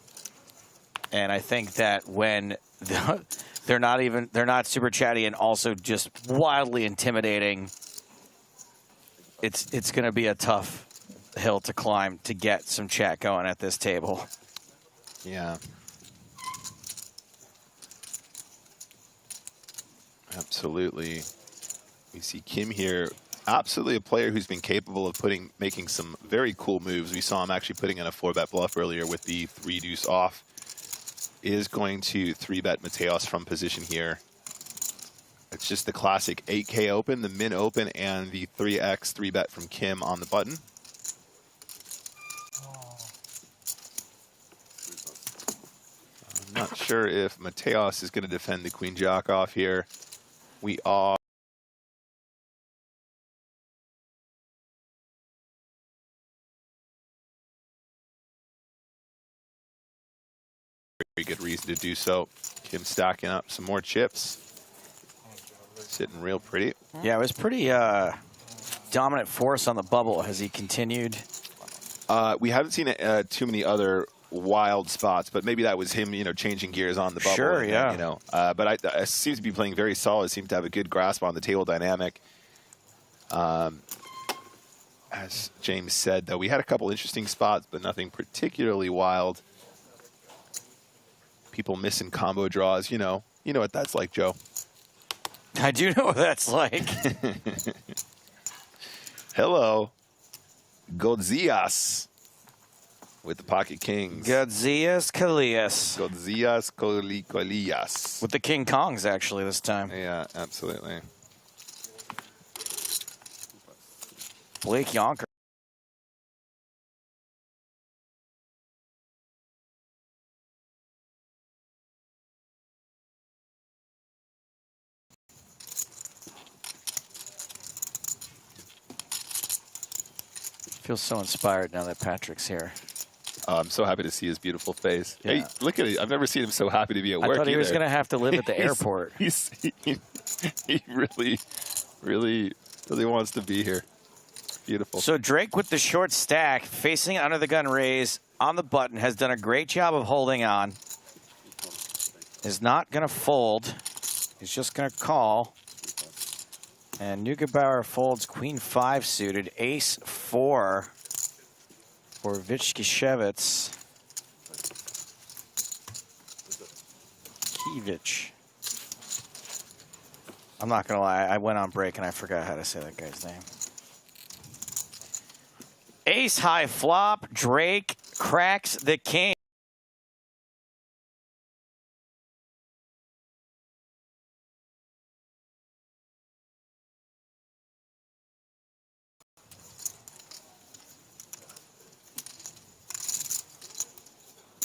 And I think that when they're not super chatty and also just wildly intimidating, it's going to be a tough hill to climb to get some chat going at this table. Yeah. Absolutely. We see Kim here, absolutely a player who's been capable of making some very cool moves. We saw him actually putting in a 4-bet bluff earlier with the 3-deuce off. Is going to 3-bet Mateos from position here. It's just the classic 8K open, the min open, and the 3X 3-bet from Kim on the button. I'm not sure if Mateos is going to defend the Queen Jack off here. We are. Very good reason to do so. Kim stacking up some more chips. Sitting real pretty. Yeah, it was pretty dominant force on the bubble. Has he continued? We haven't seen too many other wild spots, but maybe that was him, changing gears on the bubble. Sure, yeah. But I seems to be playing very solid. Seems to have a good grasp on the table dynamic. As James said, though, we had a couple interesting spots, but nothing particularly wild. People missing combo draws, you know what that's like, Joe. I do know what that's like. Hello, Godzias with the pocket kings. Godzias Kalias. Godzias Kolias. With the King Kongs, actually, this time. Yeah, absolutely. Blake Yonker. Feels so inspired now that Patrick's here. I'm so happy to see his beautiful face. Yeah. Hey, look at it. I've never seen him so happy to be at work. I thought he was either. going to have to live at the airport. He really, really, really wants to be here. Beautiful. So Drake with the short stack, facing under the gun raise on the button, has done a great job of holding on. Is not going to fold. He's just going to call. And Neugebauer folds Queen 5 suited, Ace 4 for Vichkiewicz. Kiewicz. I'm not going to lie, I went on break and I forgot how to say that guy's name. Ace high flop, Drake cracks the king.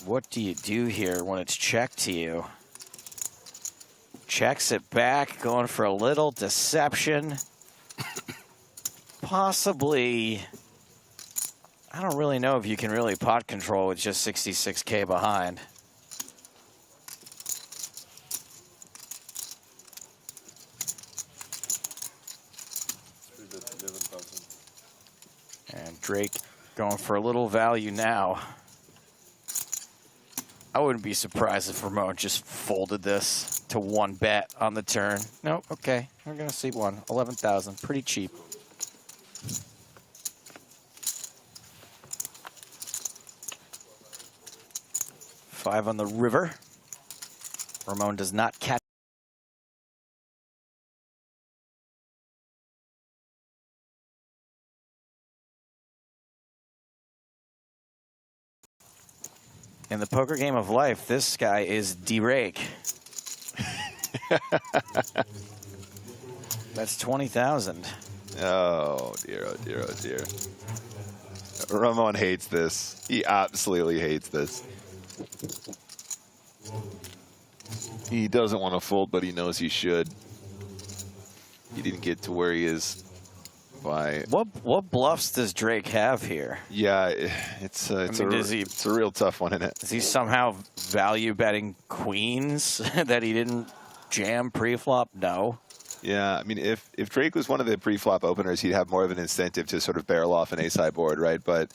What do you do here when it's checked to you? Checks it back, going for a little deception. Possibly, I don't really know if you can really pot control with just 66K behind. And Drake going for a little value now. I wouldn't be surprised if Ramon just folded this to 1 bet on the turn. No, okay, we're gonna see one. 11,000, pretty cheap. Five on the river. Ramon does not catch. In the poker game of life, this guy is D-Rake. That's 20,000. Oh dear, oh dear, oh dear. Ramon hates this. He absolutely hates this. He doesn't want to fold, but he knows he should. he didn't get to where he is by. What bluffs does Drake have here? Yeah, it's a real tough one, isn't it? Is he somehow value betting queens that he didn't jam pre-flop? No. Yeah, I mean, if Drake was one of the pre-flop openers, he'd have more of an incentive to sort of barrel off an ace-high board, right? But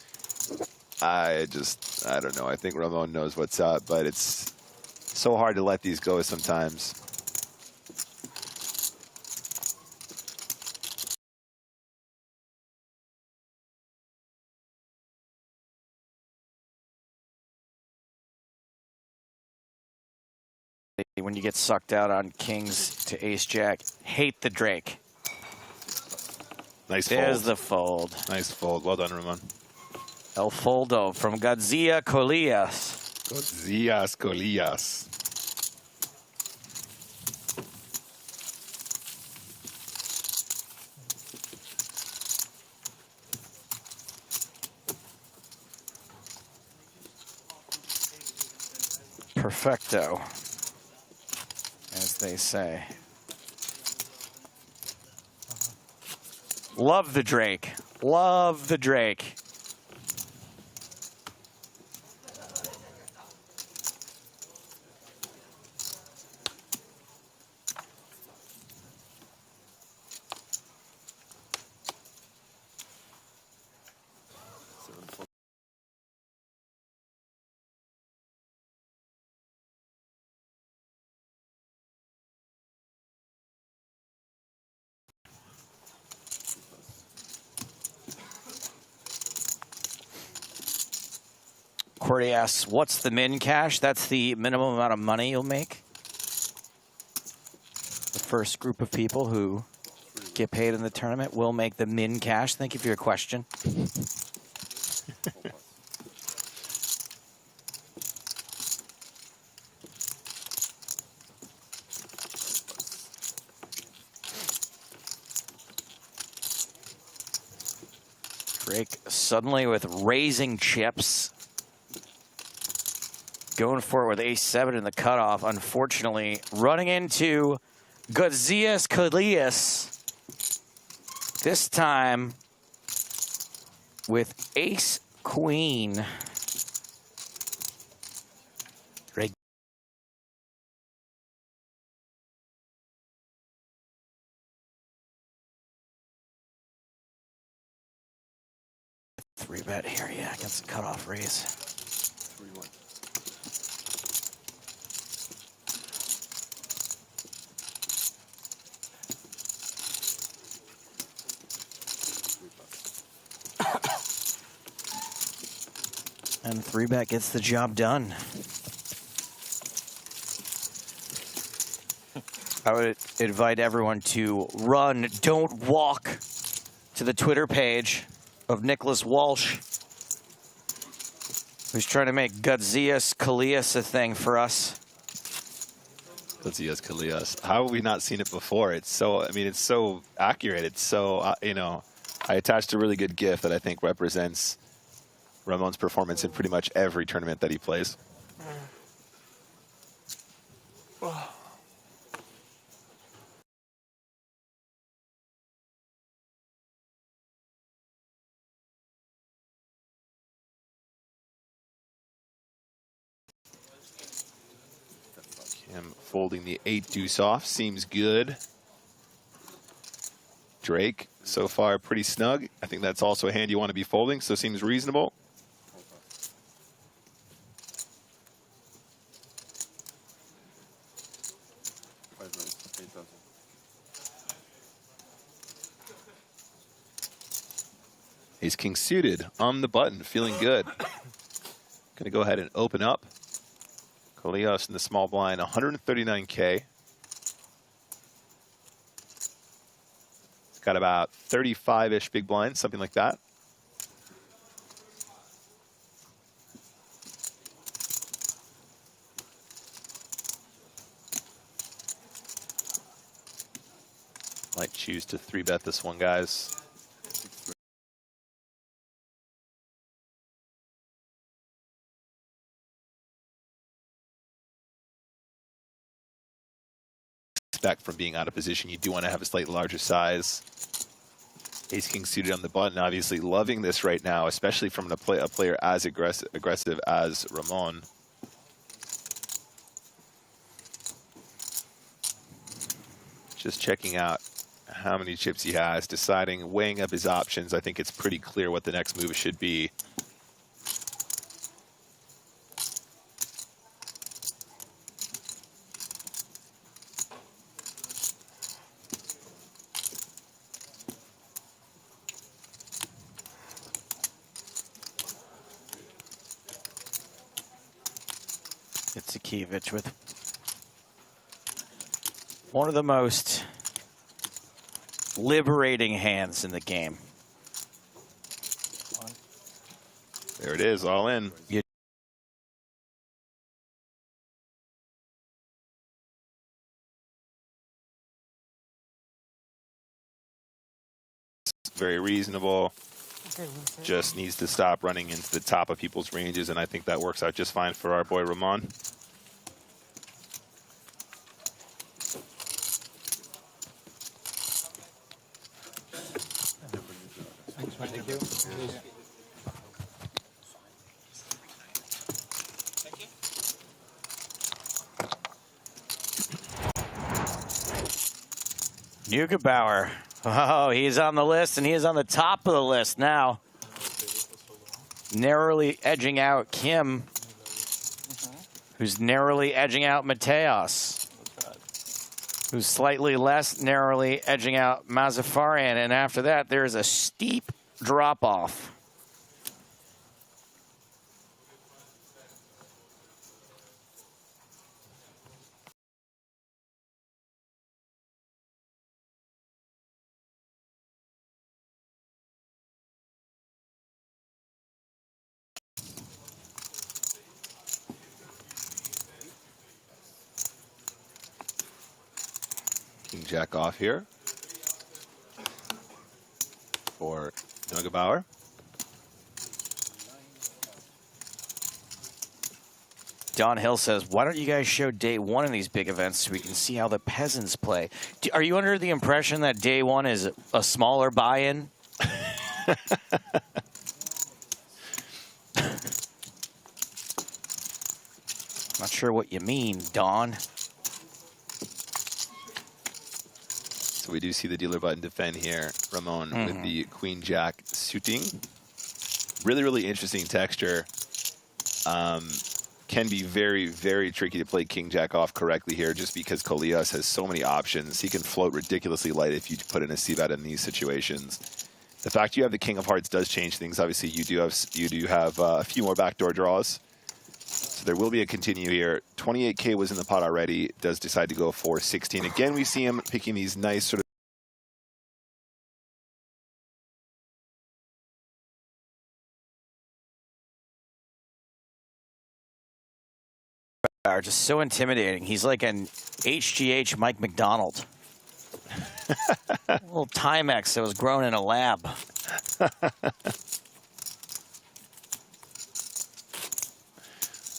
I don't know. I think Ramon knows what's up, but it's so hard to let these go sometimes. When you get sucked out on kings to ace-jack, hate the Drake. Nice There's fold. the fold. Nice fold. Well done, Ramon. El Foldo from Gadzia Colias. Gadzia Colias. Perfecto, as they say. Love the Drake. Love the Drake. Cordy asks, what's the min cash? That's the minimum amount of money you'll make. The first group of people who get paid in the tournament will make the min cash. Thank you for your question. Drake suddenly with raising chips. Going for it with ace-7 in the cutoff. Unfortunately, running into Gadzia Colias. This time with ace-queen. Drake. Three bet here, yeah, against the cutoff raise. 3-1. And 3-bet gets the job done. I would invite everyone to run, don't walk to the Twitter page of Nicholas Walsh, who's trying to make Gadzia Colias a thing for us. Gadzia Colias. How have we not seen it before? It's so, I mean, it's so accurate. It's so, you know, I attached a really good GIF that I think represents Ramon's performance in pretty much every tournament that he plays. Him folding the 8-deuce off seems good. Drake, so far pretty snug. I think that's also a hand you want to be folding, so seems reasonable. Ace King suited on the button, feeling good. Gonna go ahead and open up. Colias in the small blind, 139K. It's got about 35-ish big blinds, something like that. Might choose to 3-bet this one, guys. expect from being out of position. You do want to have a slightly larger size. Ace-king suited on the button, obviously loving this right now, especially from a player as aggressive as Ramon. Just checking out how many chips he has, deciding, weighing up his options. I think it's pretty clear what the next move should be. Itzakevich with one of the most liberating hands in the game. There it is, all in. Very reasonable. Just needs to stop running into the top of people's ranges, and I think that works out just fine for our boy Ramon. Thank you. Neugebauer. Oh, he's on the list, and he is on the top of the list now. Narrowly edging out Kim, who's narrowly edging out Mateos, who's slightly less narrowly edging out Mazafarian, and after that, there is a steep drop-off. King Jack off here for Neugebauer. Don Hill says, why don't you guys show day one in these big events so we can see how the peasants play? Are you under the impression that day one is a smaller buy-in? Not sure what you mean, Don. So we do see the dealer button defend here. Ramon with the Queen Jack suiting. Really, really interesting texture. Can be very, very tricky to play King Jack off correctly here just because Kolias has so many options. He can float ridiculously light if you put in a C-bet in these situations. The fact you have the King of Hearts does change things. Obviously, you do have a few more backdoor draws. So there will be a continue here. 28K was in the pot already. Does decide to go for 16. Again, we see him picking these nice sort of are just so intimidating. He's like an HGH Mike McDonald. A little Timex that was grown in a lab.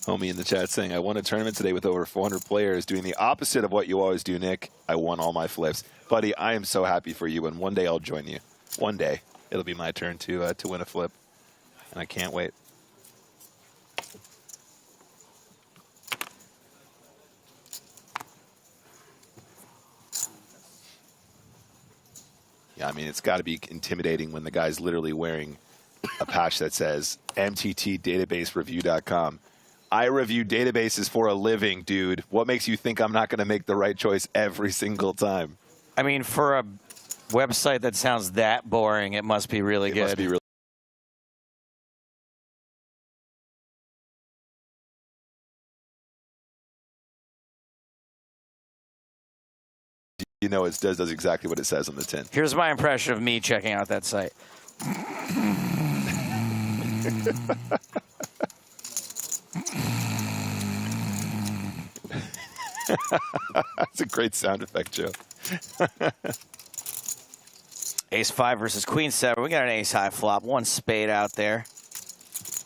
Homie in the chat saying, I won a tournament today with over 400 players, doing the opposite of what you always do, Nick. I won all my flips. Buddy, I am so happy for you, and one day I'll join you. One day, it'll be my turn to win a flip, and I can't wait. Yeah, I mean, it's got to be intimidating when the guy's literally wearing a patch that says mttdatabasereview.com. I review databases for a living, dude. What makes you think I'm not going to make the right choice every single time? I mean, for a website that sounds that boring, it must be really good. It must be really You know, it does exactly what it says on the tin. Here's my impression of me checking out that site. That's a great sound effect, Joe. Ace-5 versus Queen-7. We got an ace-high flop. One spade out there.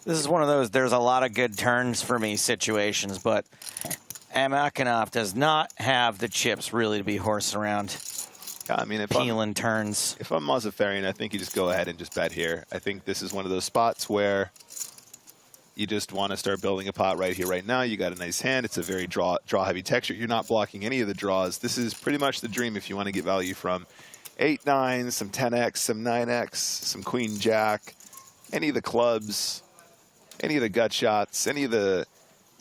This is one of those, there's a lot of good turns for me situations, but Amakhanov does not have the chips really to be horsing around. I mean, if peeling turns. If I'm Mazafarian, I think you just go ahead and just bet here. I think this is one of those spots where you just want to start building a pot right here, right now. You got a nice hand. It's a very draw-heavy texture. You're not blocking any of the draws. This is pretty much the dream if you want to get value from 8-9, some 10x, some 9x, some queen-jack, any of the clubs, any of the gut shots, anything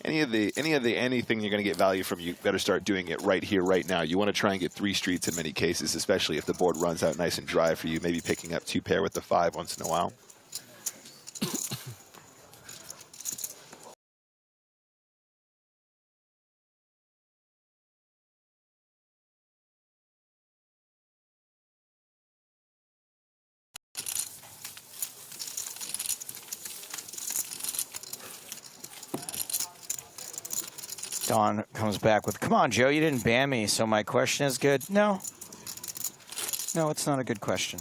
you're going to get value from. You better start doing it right here, right now. You want to try and get 3 streets in many cases, especially if the board runs out nice and dry for you. Maybe picking up 2 pair with the 5 once in a while. Don comes back with, come on, Joe, you didn't ban me, so my question is good. No. No, it's not a good question.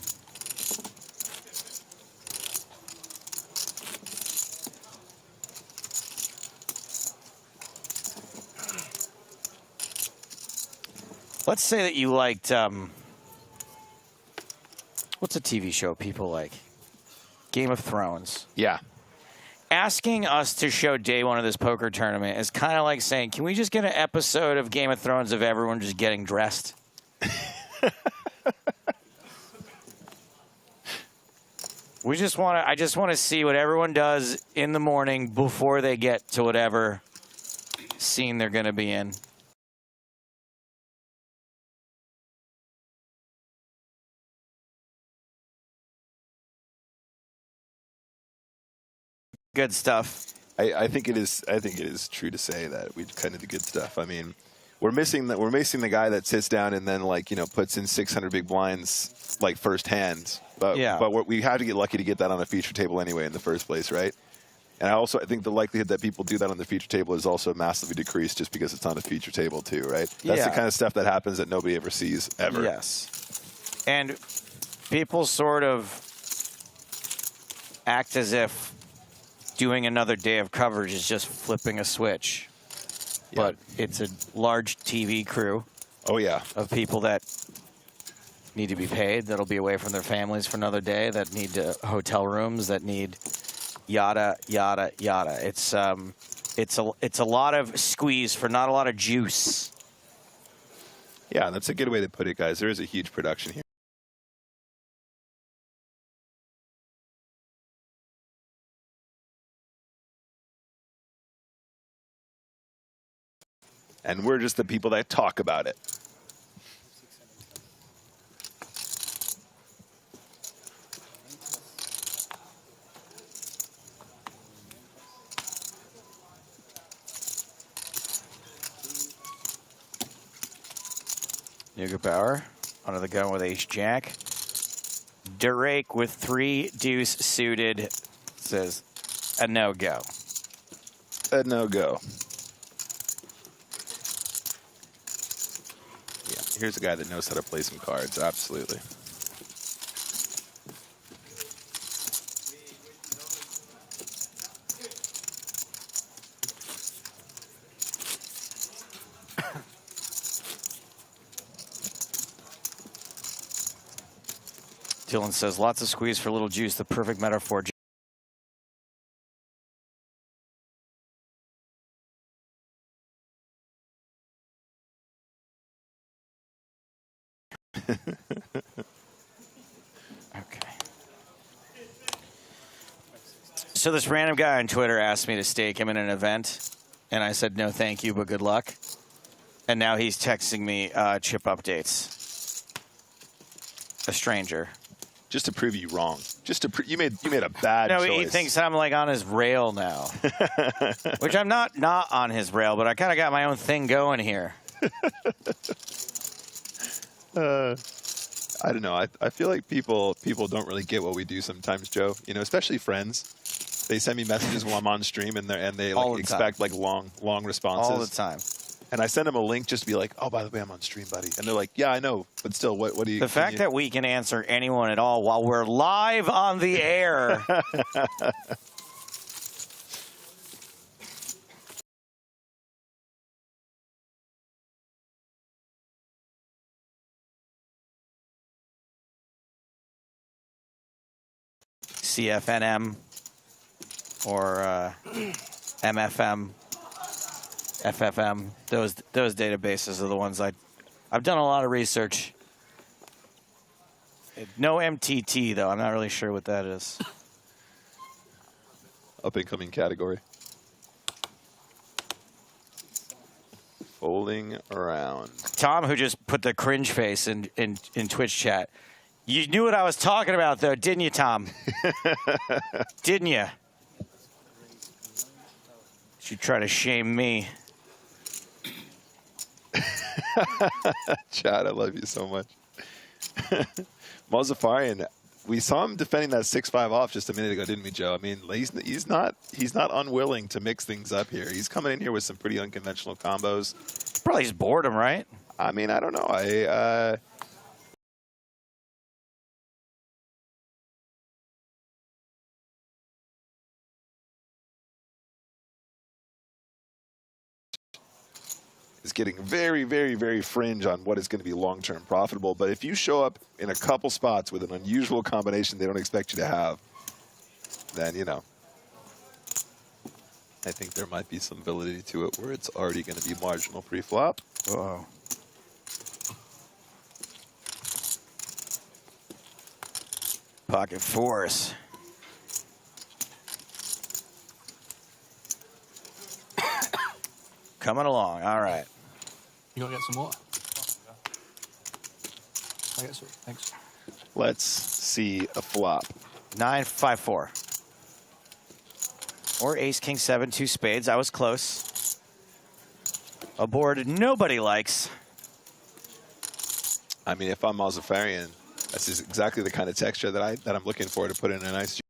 Let's say that you liked, what's a TV show people like? Game of Thrones. Yeah. Asking us to show day 1 of this poker tournament is kind of like saying, can we just get an episode of Game of Thrones of everyone just getting dressed? I just want to see what everyone does in the morning before they get to whatever scene they're going to be in. Good stuff. I think it is. I think it is true to say that we kind of do good stuff. I mean, we're missing the guy that sits down and then puts in 600 big blinds like first hand. But yeah. But we have to get lucky to get that on the feature table anyway in the first place, right? And I think the likelihood that people do that on the feature table is also massively decreased just because it's on the feature table too, right? That's the kind of stuff that happens that nobody ever sees ever. Yes. And people sort of act as if doing another day of coverage is just flipping a switch. Yeah. But it's a large TV crew. Oh, yeah. Of people that need to be paid, that'll be away from their families for another day, that need hotel rooms, that need yada, yada, yada. It's a lot of squeeze for not a lot of juice. Yeah, that's a good way to put it, guys. There is a huge production here. And we're just the people that talk about it. Neugebauer under the gun with ace-jack. Derek with 3 deuce suited says a no-go. A no-go. Here's a guy that knows how to play some cards, absolutely. Dylan says, lots of squeeze for little juice, the perfect metaphor. Okay. So this random guy on Twitter asked me to stake him in an event, and I said, no, thank you, but good luck. And now he's texting me chip updates. A stranger. Just to prove you wrong. Just to you made a bad choice. No, he thinks I'm like on his rail now. Which I'm not on his rail, but I kind of got my own thing going here. I don't know. I feel like people don't really get what we do sometimes, Joe. You know, especially friends. They send me messages while I'm on stream, and they like expect like long responses all the time. And I send them a link just to be like, oh, by the way, I'm on stream, buddy. And they're like, yeah, I know, but still, what do you? The fact that we can answer anyone at all while we're live on the air. CFNM or MFM, FFM. Those databases are the ones I've done a lot of research. No MTT though. I'm not really sure what that is. Up and coming category. Folding around. Tom, who just put the cringe face in Twitch chat. You knew what I was talking about, though, didn't you, Tom? Didn't you? You try to shame me. Chad, I love you so much. Mozaffarian, we saw him defending that 6-5 off just a minute ago, didn't we, Joe? I mean, he's not unwilling to mix things up here. He's coming in here with some pretty unconventional combos. Probably just boredom, right? I mean, I don't know. Is getting very, very, very fringe on what is going to be long-term profitable. But if you show up in a couple spots with an unusual combination they don't expect you to have, then, you know, I think there might be some validity to it where it's already going to be marginal pre-flop. Whoa. Pocket fours. Coming along. All right. You want to get some water? I get some. Thanks. Let's see a flop. 9-5-4. Or ace, king, 7, 2 spades. I was close. A board nobody likes. I mean, if I'm Mozaffarian, this is exactly the kind of texture that I'm looking for to put in a nice.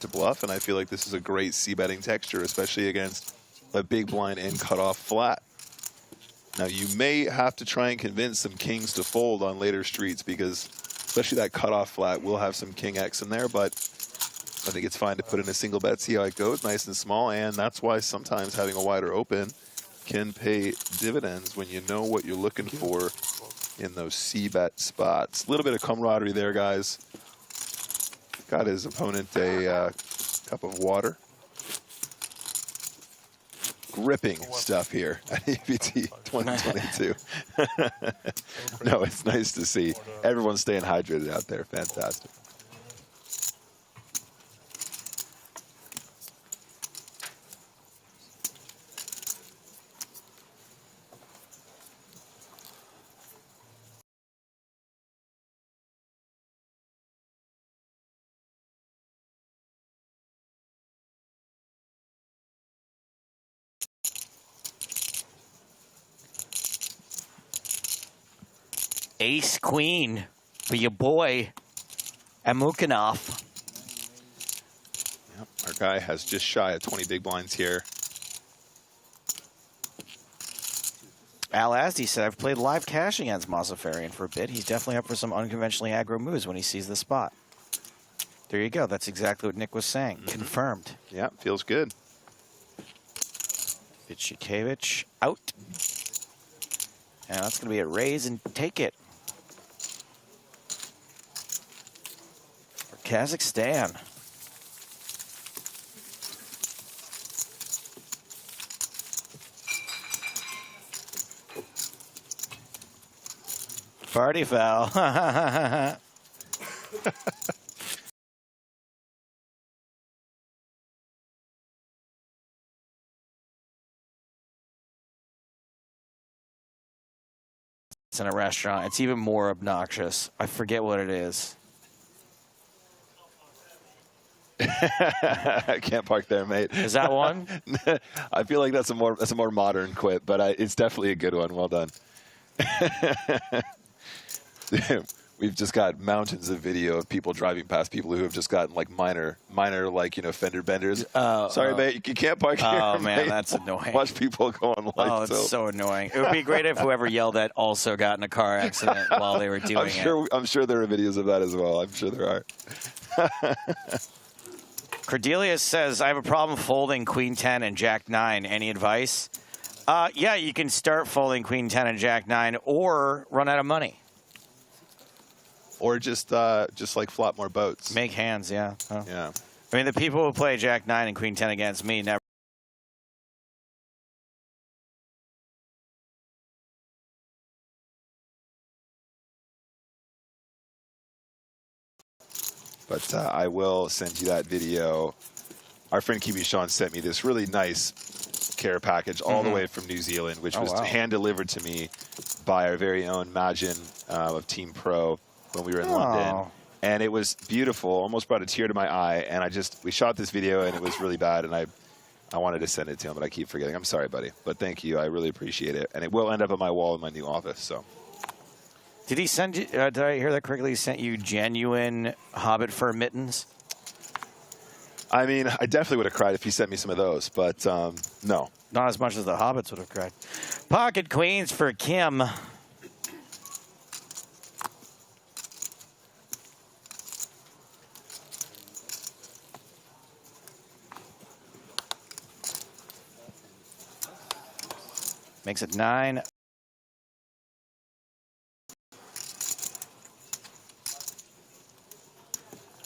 To bluff, and I feel like this is a great c-betting texture, especially against a big blind and cutoff flat. Now you may have to try and convince some kings to fold on later streets because especially that cutoff flat will have some king X in there, but I think it's fine to put in a single bet, see how it goes, nice and small, and that's why sometimes having a wider open can pay dividends when you know what you're looking for in those c-bet spots. A little bit of camaraderie there, guys. Got his opponent a cup of water. Gripping stuff here at EPT 2022. No, it's nice to see everyone staying hydrated out there. Fantastic. Ace queen for your boy Amukanov. Yep, our guy has just shy of 20 big blinds here. Al Asdi said, I've played live cash against Mozaffarian for a bit. He's definitely up for some unconventionally aggro moves when he sees the spot. There you go. That's exactly what Nick was saying. Confirmed. Yeah, feels good. Vichikevich out. And that's going to be a raise and take it. For Kazakhstan. Party foul. It's in a restaurant. It's even more obnoxious. I forget what it is. I can't park there, mate. Is that one? I feel like that's a more modern quip, but it's definitely a good one. Well done. We've just got mountains of video of people driving past people who have just gotten like minor like, you know, fender benders. Sorry, mate, you can't park here. Oh man, mate. that's annoying. Watch people go on live. Oh, it's so annoying. It would be great if whoever yelled at also got in a car accident while they were doing it. I'm sure there are videos of that as well. I'm sure there are. Cordelia says, I have a problem folding Queen 10 and Jack 9. Any advice? Yeah, you can start folding Queen 10 and Jack 9 or run out of money. Or just like flop more boats. Make hands, yeah. Oh. Yeah. I mean, the people who play Jack 9 and Queen 10 against me never. But I will send you that video. Our friend Kiwi Sean sent me this really nice care package all the way from New Zealand, which was hand-delivered to me by our very own Majin of Team Pro when we were in London. And it was beautiful, almost brought a tear to my eye. And we shot this video, and it was really bad. And I wanted to send it to him, but I keep forgetting. I'm sorry, buddy. But thank you. I really appreciate it. And it will end up on my wall in my new office. So. Did he send you, did I hear that correctly? He sent you genuine Hobbit fur mittens? I mean, I definitely would have cried if he sent me some of those, but no. Not as much as the Hobbits would have cried. Pocket queens for Kim. Makes it 9.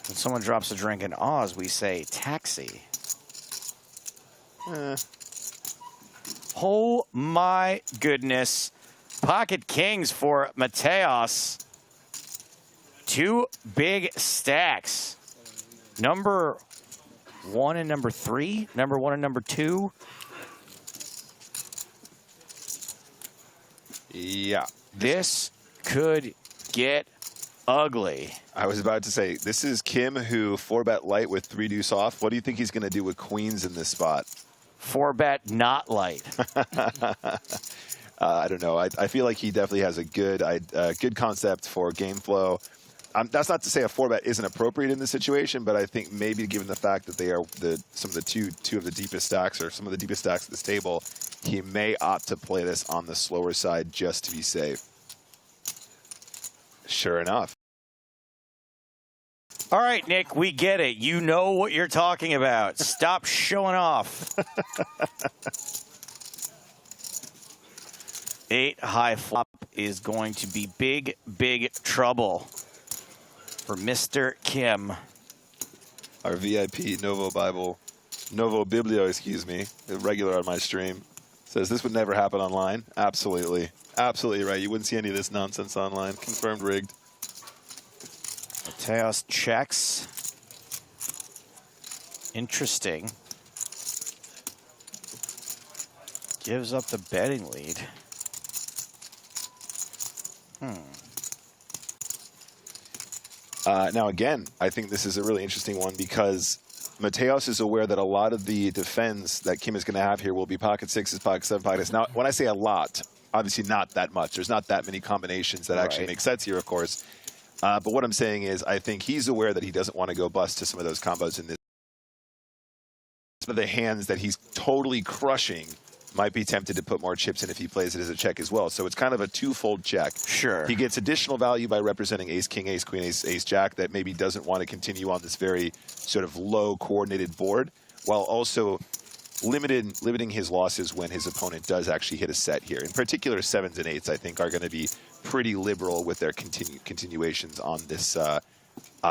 When someone drops a drink in Oz, we say taxi. Oh my goodness. Pocket kings for Mateos. 2 big stacks. Number 1 and number 3. Number 1 and number 2. Yeah. This could get ugly. I was about to say, this is Kim who 4-bet light with 3 deuce off. What do you think he's going to do with queens in this spot? 4-bet not light. I don't know. I feel like he definitely has a good concept for game flow. That's not to say a 4-bet isn't appropriate in this situation, but I think maybe given the fact that they are some of the two of the deepest stacks or some of the deepest stacks at this table, he may opt to play this on the slower side just to be safe. Sure enough. All right, Nick, we get it. You know what you're talking about. Stop showing off. 8 high flop is going to be big, big trouble for Mr. Kim. Our VIP Novo Biblio, excuse me, a regular on my stream, says this would never happen online. Absolutely. Absolutely right. You wouldn't see any of this nonsense online. Confirmed rigged. Mateos checks. Interesting. Gives up the betting lead. Now, again, I think this is a really interesting one because Mateos is aware that a lot of the defense that Kim is going to have here will be pocket 6s, pocket 7, pocket 8s. Now, when I say a lot, obviously not that much. There's not that many combinations that actually make sense here, of course. But what I'm saying is I think he's aware that he doesn't want to go bust to some of those combos in this. Some of the hands that he's totally crushing might be tempted to put more chips in if he plays it as a check as well. So it's kind of a twofold check. Sure. He gets additional value by representing ace, king, ace, queen, ace, ace, jack that maybe doesn't want to continue on this very sort of low coordinated board, while also limiting his losses when his opponent does actually hit a set here. In particular, 7s and 8s, I think, are going to be pretty liberal with their continuations on this,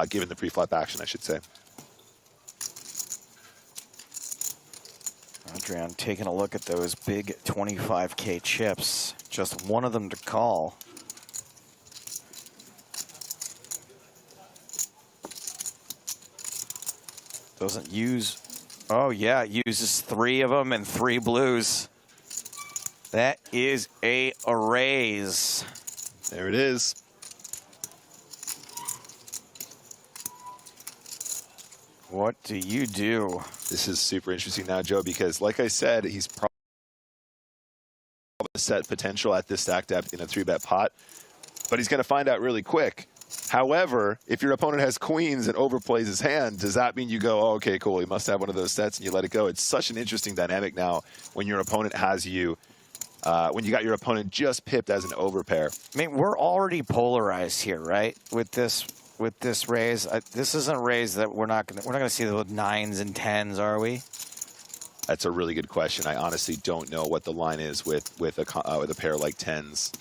given the pre-flop action, I should say. Adrian taking a look at those big 25K chips. Just one of them to call. Doesn't use... Oh, yeah, uses 3 of them and 3 blues. That is a raise. There it is. What do you do? This is super interesting now, Joe, because like I said, he's probably set potential at this stack depth in a 3-bet pot, but he's going to find out really quick. However, if your opponent has queens and overplays his hand, does that mean you go, oh, okay, cool, he must have one of those sets, and you let it go? It's such an interesting dynamic now when your opponent has you, when you got your opponent just pipped as an overpair. I mean, we're already polarized here, right? With this raise. This isn't a raise that we're not gonna see with 9s and 10s, are we? That's a really good question. I honestly don't know what the line is with a pair like tens.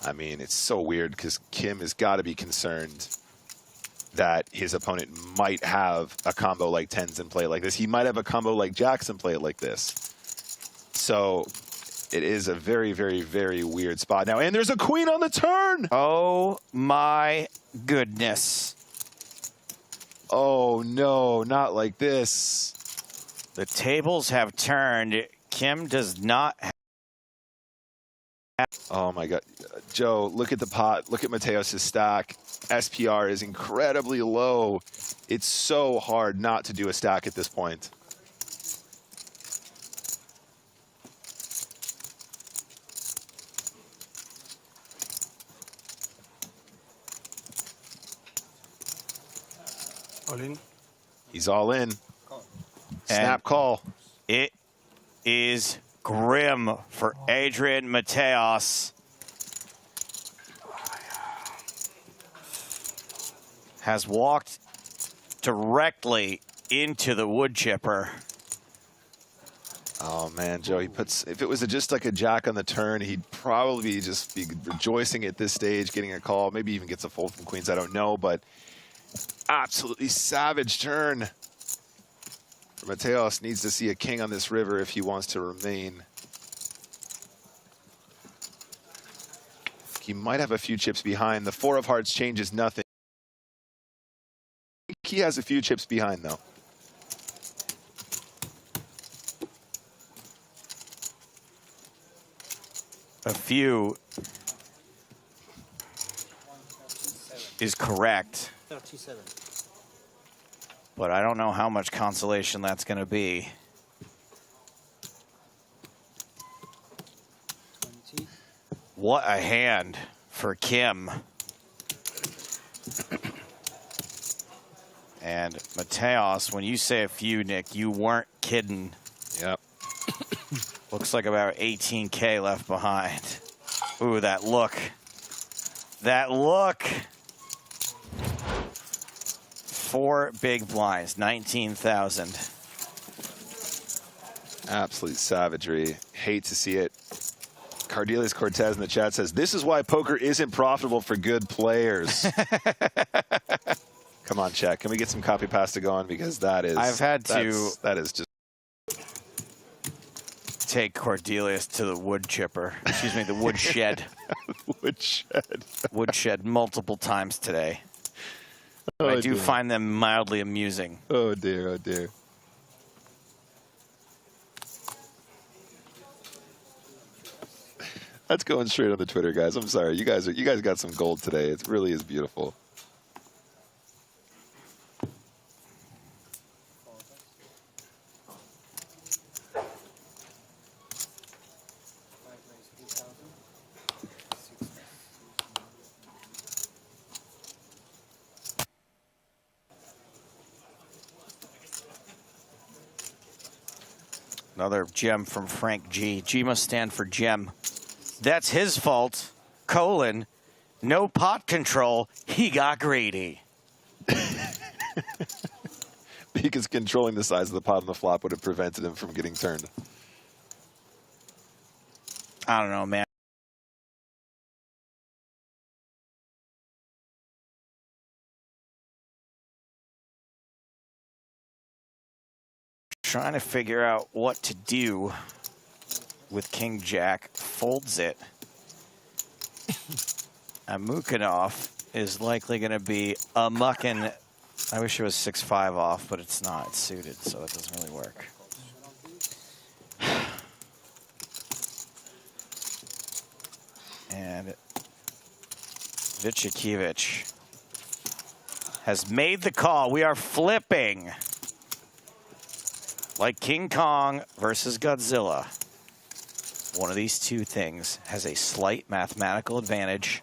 I mean, it's so weird because Kim has got to be concerned that his opponent might have a combo like tens and play it like this. He might have a combo like jacks and play it like this. So it is a very, very, very weird spot now. And there's a queen on the turn. Oh my goodness. Oh no, not like this. The tables have turned. Kim does not have. Oh my God. Joe, look at the pot. Look at Mateos' stack. SPR is incredibly low. It's so hard not to do a stack at this point. All in. He's all in. Snap call. It is grim for Adrian Mateos. Has walked directly into the wood chipper. Oh man, Joe, he puts, if it was just like a jack on the turn, he'd probably just be rejoicing at this stage, getting a call, maybe even gets a fold from queens, I don't know, but absolutely savage turn. Mateos needs to see a king on this river if he wants to remain. He might have a few chips behind. The 4 of hearts changes nothing. He has a few chips behind, though. A few is correct. 37. But I don't know how much consolation that's going to be. 20. What a hand for Kim. And Mateos, when you say a few, Nick, you weren't kidding. Yep. Looks like about 18K left behind. Ooh, that look. That look. 4 big blinds, 19,000. Absolute savagery. Hate to see it. Cardelius Cortez in the chat says, this is why poker isn't profitable for good players. Come on, chat. Can we get some copy pasta going? Because that is... I've had to... That is just... take Cordelius to the wood chipper. Excuse me, the wood shed. Wood shed. Wood shed multiple times today. Oh, I do dear. find them mildly amusing. Oh dear, oh dear. That's going straight on the Twitter, guys. I'm sorry. You guys got some gold today. It really is beautiful. Another gem from Frank G. G must stand for gem. That's his fault. Colon. No pot control. He got greedy. Because controlling the size of the pot on the flop would have prevented him from getting turned. I don't know, man. Trying to figure out what to do with King Jack. Folds it. Amukanov is likely going to be a muckin'. I wish it was 6-5 off, but it's not. It's suited, so it doesn't really work. And Vichikevich has made the call. We are flipping. Like King Kong versus Godzilla. One of these two things has a slight mathematical advantage.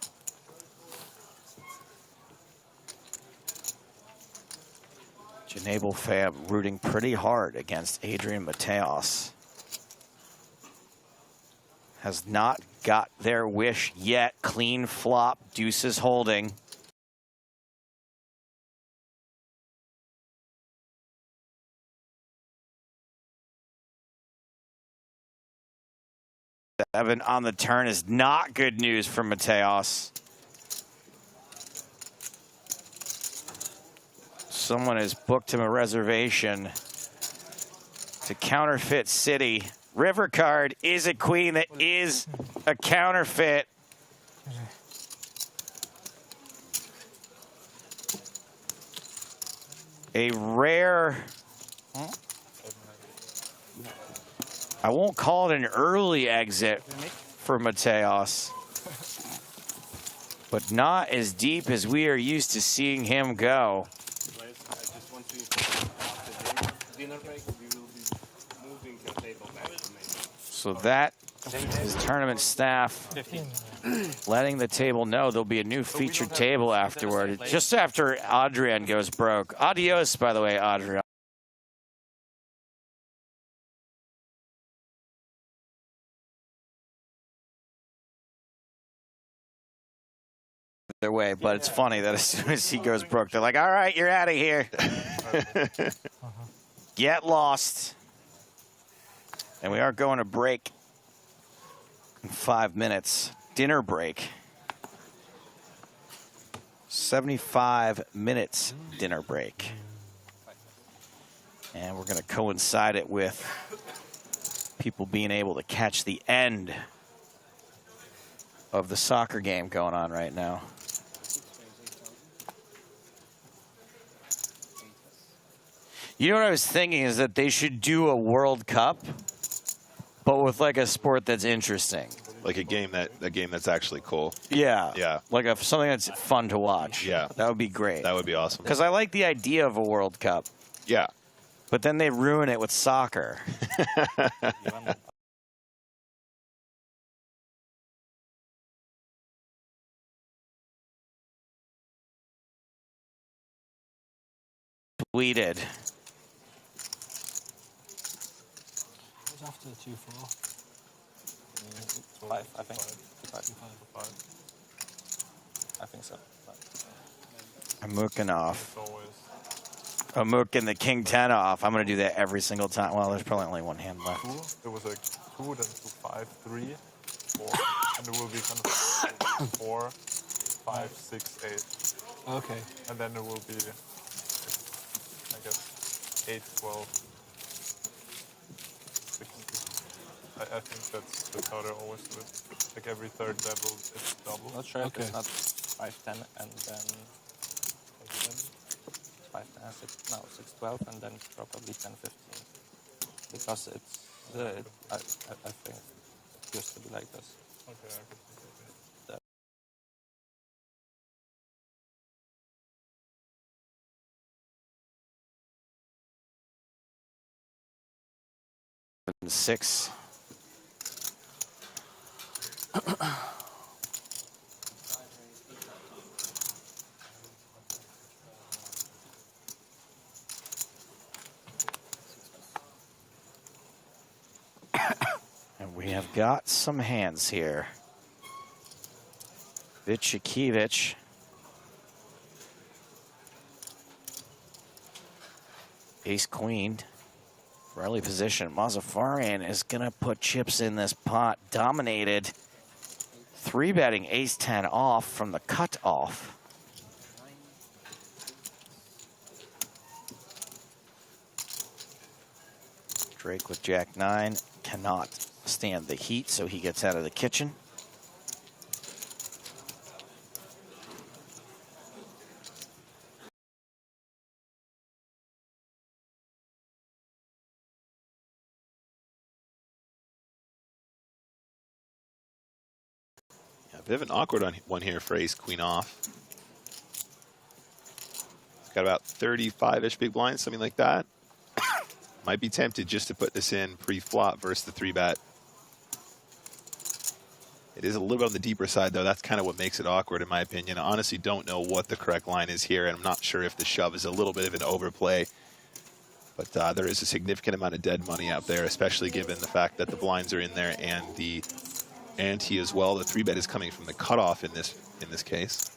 Janable Fab rooting pretty hard against Adrian Mateos. Has not got their wish yet. Clean flop, deuces holding. 7 on the turn is not good news for Mateos. Someone has booked him a reservation to Counterfeit City. River card is a queen that is a counterfeit. A rare, I won't call it an early exit for Mateos, but not as deep as we are used to seeing him go. So that is tournament staff letting the table know there'll be a new featured table afterward, just after Adrian goes broke. Adios, by the way, Adrian. Their way, but it's funny that as soon as he goes broke, they're like, all right, you're out of here. Get lost. And we are going to break in 5 minutes. Dinner break. 75 minutes dinner break. And we're going to coincide it with people being able to catch the end of the soccer game going on right now. You know what I was thinking is that they should do a World Cup, but with like a sport that's interesting. Like a game that's actually cool. Yeah. Yeah. Like something that's fun to watch. Yeah. That would be great. That would be awesome. Because I like the idea of a World Cup. Yeah. But then they ruin it with soccer. Tweeted. After the 2-4. 5, I think. 5. I think so. Amookin off. Amookin the King 10 off. I'm going to do that every single time. Well, there's probably only one hand left. It was like 2, then 2, 5, 3, 4. And it will be kind of 4, 5, 6, 8. Okay. And then it will be, I guess, 8, 12. I think that's how they always do it. Like every third level, it's double. Not sure if it's not 5, 10, and then 5, 10, 6, no, 6, 12, and then probably 10, 15. Because it's, I think it used to be like this. Okay, I could think that. 6. And we have got some hands here. Vichakevich. Ace Queen. Early position. Mazafarian is going to put chips in this pot. Dominated. 3-betting ace 10 off from the cutoff. Drake with Jack 9 cannot stand the heat, so he gets out of the kitchen. A bit of an awkward one here for ace queen off. It's got about 35-ish big blinds, something like that. Might be tempted just to put this in pre-flop versus the 3-bet. It is a little bit on the deeper side, though. That's kind of what makes it awkward, in my opinion. I honestly don't know what the correct line is here, and I'm not sure if the shove is a little bit of an overplay. But there is a significant amount of dead money out there, especially given the fact that the blinds are in there and the ante as well. The 3-bet is coming from the cutoff in this case.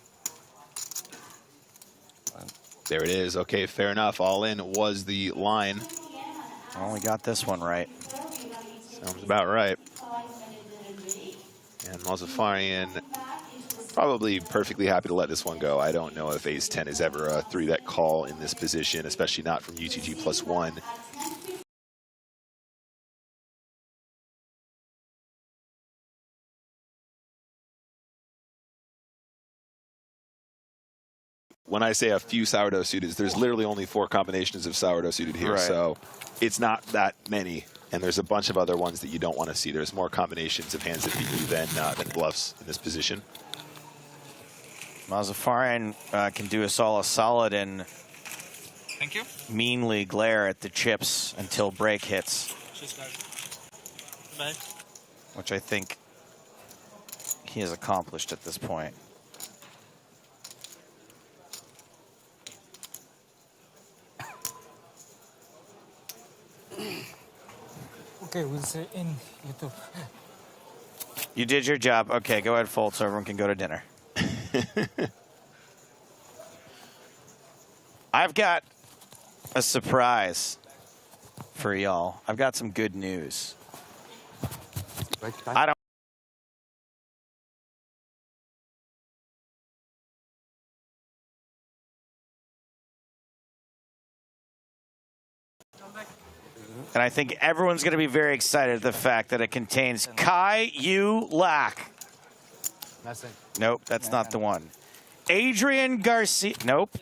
There it is. Okay, fair enough. All in was the line. I only got this one right. Sounds about right. Malzafarian probably perfectly happy to let this one go. I don't know if ace-10 is ever a 3-bet call in this position, especially not from UTG +1. When I say a few sourdough suited, there's literally only 4 combinations of sourdough suited here, Right. so it's not that many. And there's a bunch of other ones that you don't want to see. There's more combinations of hands that beat you than bluffs in this position. Malzafarian can do us all a solid and Thank you. meanly glare at the chips until break hits, which I think he has accomplished at this point. Okay, we'll see in YouTube. You did your job. Okay, go ahead, fold so everyone can go to dinner. I've got a surprise for y'all. I've got some good news. I don't. And I think everyone's going to be very excited at the fact that it contains Kai Yu Lak. Nope, that's not the one. Adrian Garcia. Nope.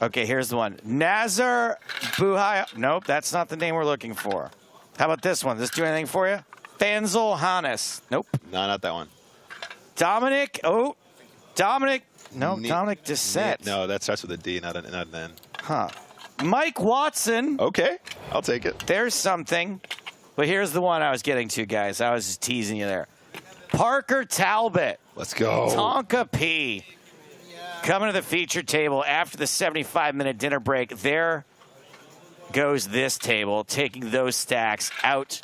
Okay, here's the one. Nazar Buhaya. Nope, that's not the name we're looking for. How about this one? Does this do anything for you? Fanzel Hannes. Nope. No, not that one. Dominic. Oh, Dominic. No, Dominic Dissett. No, that starts with a D, not an N. Huh. Mike Watson. Okay, I'll take it. There's something. But here's the one I was getting to, guys. I was just teasing you there. Parker Talbot. Let's go. Tonka P. Coming to the feature table after the 75-minute dinner break. There goes this table, taking those stacks out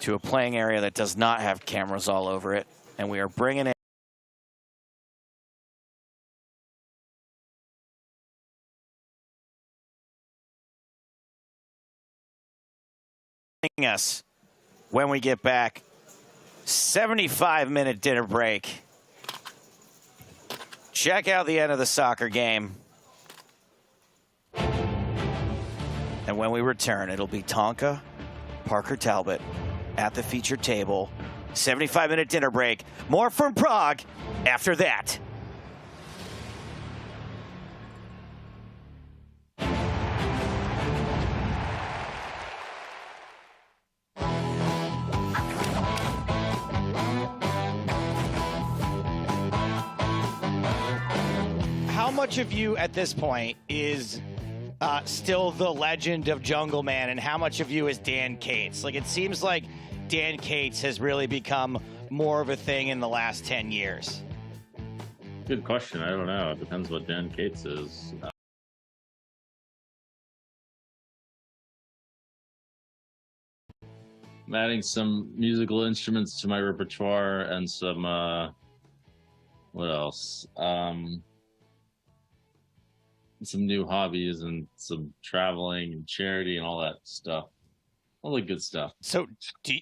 to a playing area that does not have cameras all over it. And we are bringing in us when we get back. 75-minute dinner break. Check out the end of the soccer game. And when we return, it'll be Tonka, Parker Talbot at the featured table. 75-minute dinner break. More from Prague after that. How much of you at this point is still the legend of Jungle Man, and how much of you is Dan Cates? Like, it seems like Dan Cates has really become more of a thing in the last 10 years. Good question. I don't know. It depends what Dan Cates is. I'm adding some musical instruments to my repertoire and some, what else? Some new hobbies and some traveling and charity and all that stuff. All the good stuff. So do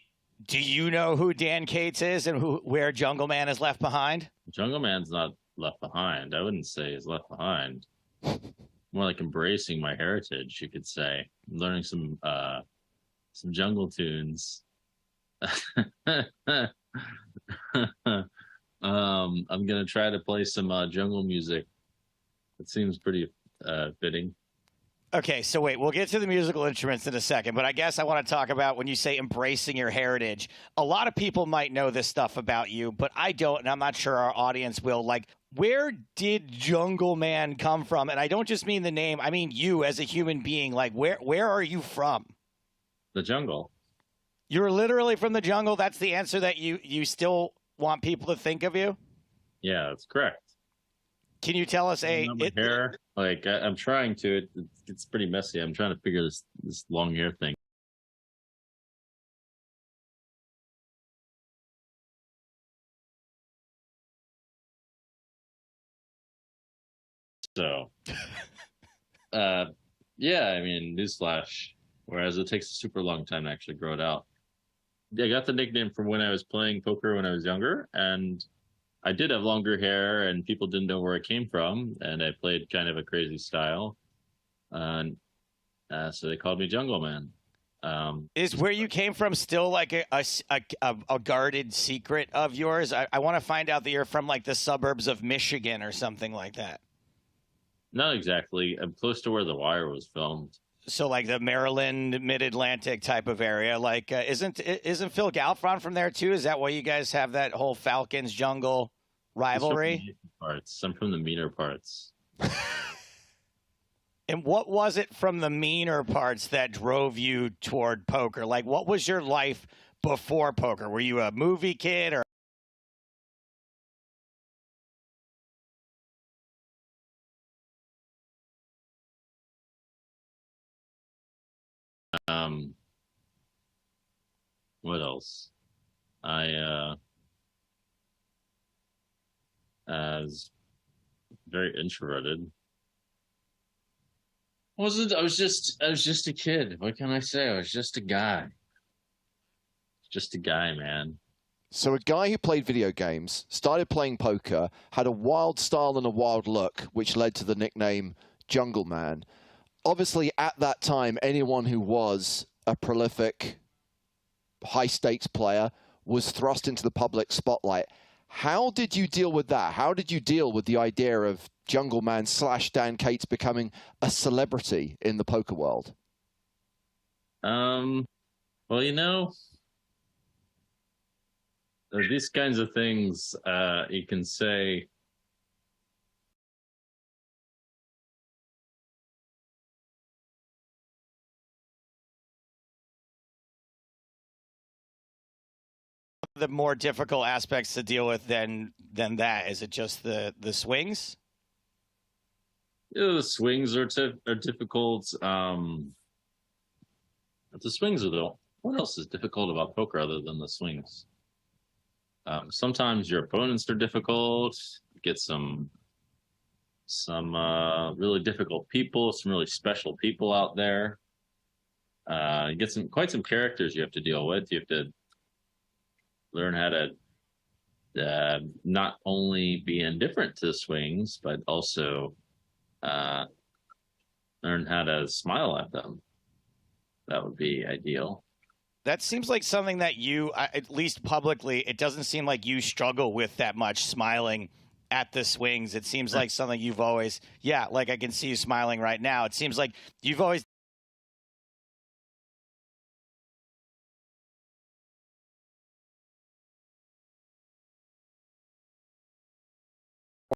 you know who Dan Cates is and where Jungle Man is left behind? Jungle Man's not left behind. I wouldn't say he's left behind. More like embracing my heritage, you could say. I'm learning some jungle tunes. I'm gonna try to play some jungle music. It seems pretty fitting. Okay, so wait, we'll get to the musical instruments in a second, but I guess I want to talk about when you say embracing your heritage. A lot of people might know this stuff about you, but I don't, and I'm not sure our audience will. Like, where did Jungle Man come from? And I don't just mean the name, I mean you as a human being. Like, where are you from? The jungle. You're literally from the jungle? That's the answer that you still want people to think of you? Yeah, that's correct. Can you tell us hair? Like, I'm trying to. It's pretty messy. I'm trying to figure this long hair thing. So, yeah, I mean, newsflash. Whereas it takes a super long time to actually grow it out. I got the nickname from when I was playing poker when I was younger, and I did have longer hair, and people didn't know where I came from, and I played kind of a crazy style, and so they called me Jungle Man. Is where you came from still like a guarded secret of yours? I want to find out that you're from like the suburbs of Michigan or something like that. Not exactly. I'm close to where The Wire was filmed. So like the Maryland, Mid-Atlantic type of area. Like, isn't Phil Galfron from there too? Is that why you guys have that whole Falcons jungle rivalry? I'm from the meaner parts. And what was it from the meaner parts that drove you toward poker? Like, what was your life before poker? Were you a movie kid or? What else? I was very introverted. I was just a kid. What can I say? I was just a guy. Just a guy, man. So a guy who played video games, started playing poker, had a wild style and a wild look, which led to the nickname Jungle Man. Obviously, at that time, anyone who was a prolific, high-stakes player was thrust into the public spotlight. How did you deal with that? How did you deal with the idea of Jungle Man / Dan Cates becoming a celebrity in the poker world? Well, you know, these kinds of things you can say. The more difficult aspects to deal with than that? Is it just the swings? Yeah, the swings are difficult. The swings are what else is difficult about poker other than the swings? Sometimes your opponents are difficult. You get some really difficult people, some really special people out there. You get quite some characters you have to deal with. You have to learn how to not only be indifferent to swings, but also learn how to smile at them. That would be ideal. That seems like something that you, at least publicly, it doesn't seem like you struggle with that much, smiling at the swings. It seems like something you've always, like I can see you smiling right now. It seems like you've always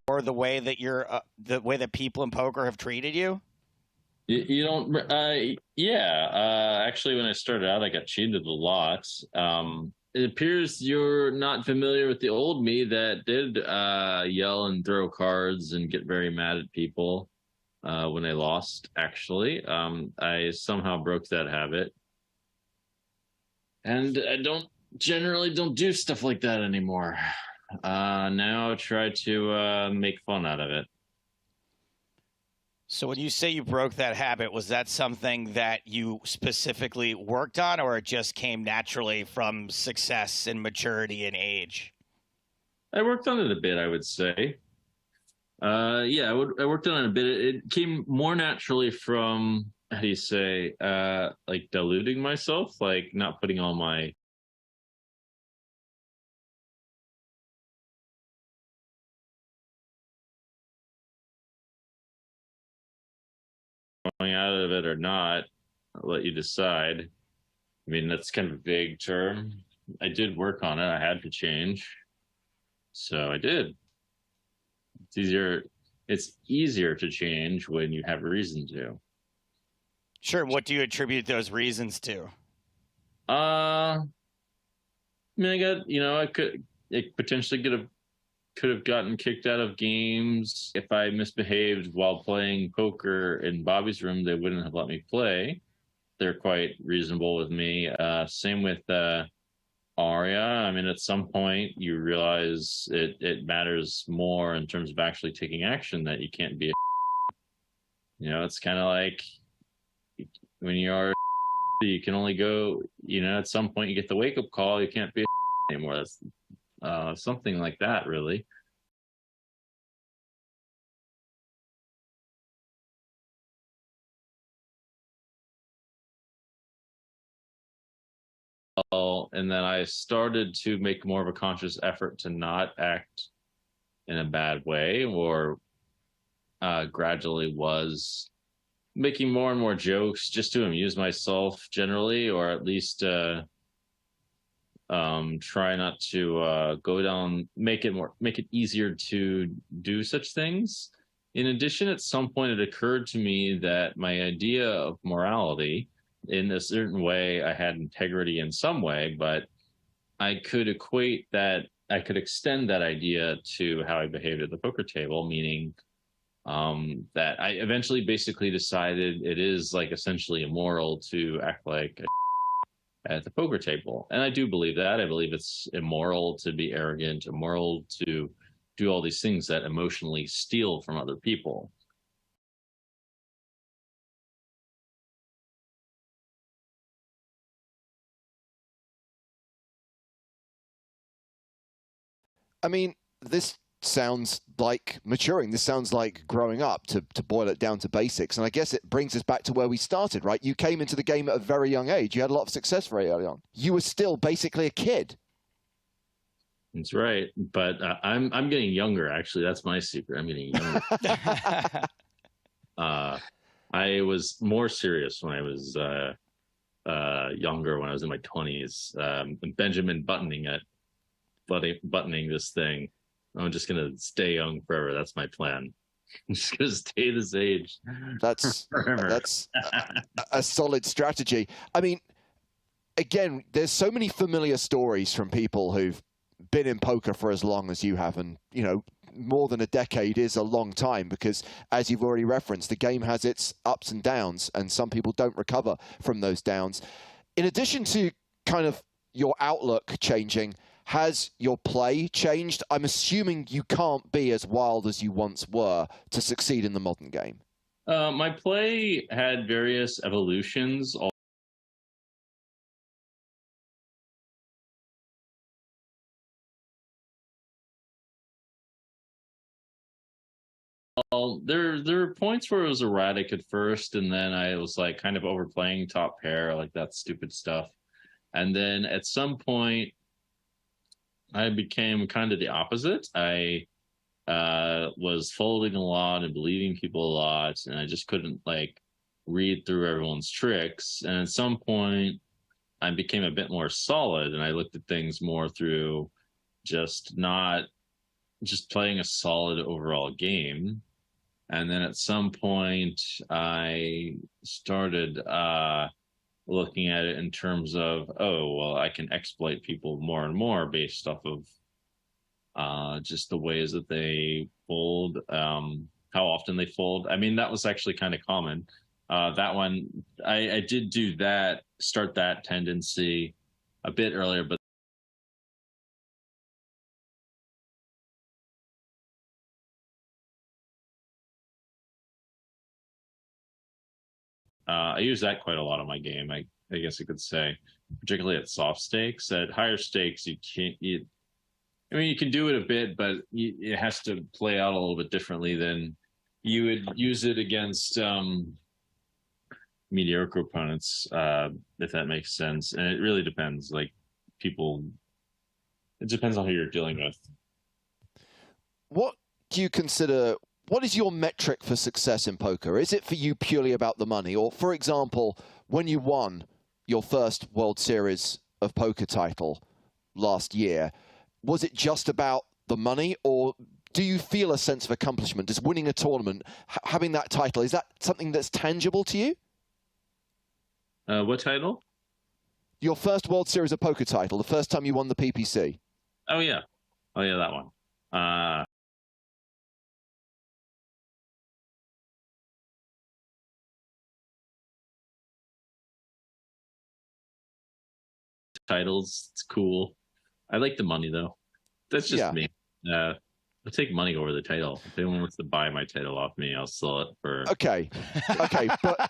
or the way that the way that people in poker have treated you? You don't, actually, when I started out, I got cheated a lot. It appears you're not familiar with the old me that did yell and throw cards and get very mad at people when I lost, actually. I somehow broke that habit. And I generally don't do stuff like that anymore. Now I try to make fun out of it. So when you say you broke that habit, was that something that you specifically worked on, or it just came naturally from success and maturity and age? I worked on it a bit, I would say. I worked on it a bit. It came more naturally from, how do you say, like diluting myself, like not putting all my going out of it or not. I'll let you decide. I mean, that's kind of a vague term. I did work on it. I had to change. So I did. It's easier to change when you have a reason to. Sure. What do you attribute those reasons to? I mean, I could have gotten kicked out of games. If I misbehaved while playing poker in Bobby's room, they wouldn't have let me play. They're quite reasonable with me. Same with Aria. I mean, at some point you realize it matters more in terms of actually taking action, that you can't be it's kind of like when you're You can only go, at some point you get the wake-up call, you can't be a anymore. That's something like that, really. And then I started to make more of a conscious effort to not act in a bad way, or gradually was making more and more jokes just to amuse myself generally, or at least try not to go down, make it easier to do such things. In addition, at some point it occurred to me that my idea of morality, in a certain way, I had integrity in some way, but I could extend that idea to how I behaved at the poker table, meaning that I eventually basically decided it is like essentially immoral to act like at the poker table. And I do believe that. I believe it's immoral to be arrogant, immoral to do all these things that emotionally steal from other people. I mean, this sounds like maturing. This sounds like growing up, to boil it down to basics. And I guess it brings us back to where we started, right? You came into the game at a very young age. You had a lot of success very early on. You were still basically a kid. That's right. But I'm getting younger, actually. That's my secret. I'm getting younger. I was more serious when I was younger, when I was in my 20s. Benjamin buttoning this thing. I'm just going to stay young forever. That's my plan. I'm just going to stay this age. That's a solid strategy. I mean, again, there's so many familiar stories from people who've been in poker for as long as you have. And, more than a decade is a long time because, as you've already referenced, the game has its ups and downs, and some people don't recover from those downs. In addition to kind of your outlook changing, has your play changed? I'm assuming you can't be as wild as you once were to succeed in the modern game. My play had various evolutions. There were points where it was erratic at first, and then I was like kind of overplaying top pair, like that stupid stuff. And then at some point, I became kind of the opposite. I was folding a lot and believing people a lot, and I just couldn't read through everyone's tricks. And at some point, I became a bit more solid, and I looked at things more through just playing a solid overall game. And then at some point, I started looking at it in terms of, I can exploit people more and more based off of just the ways that they fold, how often they fold. I mean, that was actually kind of common. That one, I did do that, start that tendency a bit earlier, but I use that quite a lot in my game, I guess you could say, particularly at soft stakes. At higher stakes, you can't. You can do it a bit, but it has to play out a little bit differently than you would use it against mediocre opponents, if that makes sense. And it really depends. It depends on who you're dealing with. What do you consider? What is your metric for success in poker? Is it for you purely about the money? Or, for example, when you won your first World Series of Poker title last year, was it just about the money, or do you feel a sense of accomplishment? Does winning a tournament, having that title, is that something that's tangible to you? What title? Your first World Series of Poker title, the first time you won the PPC. Oh, yeah, that one. Titles, it's cool. I like the money though. That's just me. I'll take money over the title. If anyone wants to buy my title off me, I'll sell it for. Okay, but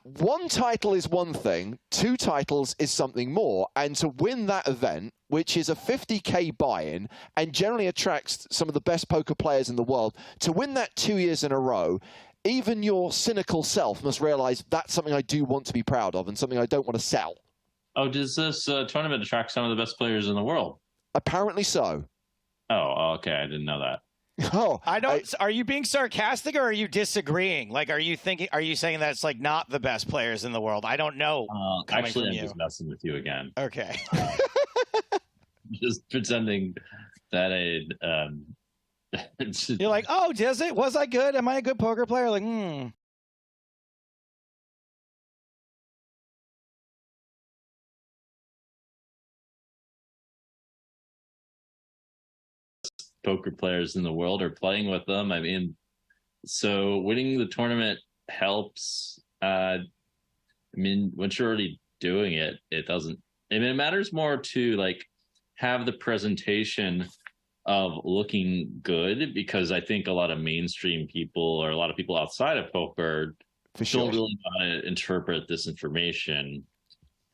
one title is one thing, 2 titles is something more, and to win that event, which is a 50K buy-in and generally attracts some of the best poker players in the world, to win that 2 years in a row, even your cynical self must realize that's something I do want to be proud of and something I don't want to sell. Oh, does this tournament attract some of the best players in the world? Apparently so. Oh, okay. I didn't know that. Oh, Are you being sarcastic or are you disagreeing? Like, are you saying that it's like not the best players in the world? I don't know. Actually, I'm just messing with you again. Okay. Just pretending that You're like, oh, was I good? Am I a good poker player? Like, poker players in the world are playing with them. I mean, so winning the tournament helps. I mean, once you're already doing it, it doesn't. I mean, it matters more to like have the presentation of looking good, because I think a lot of mainstream people or a lot of people outside of poker don't really know how to interpret this information.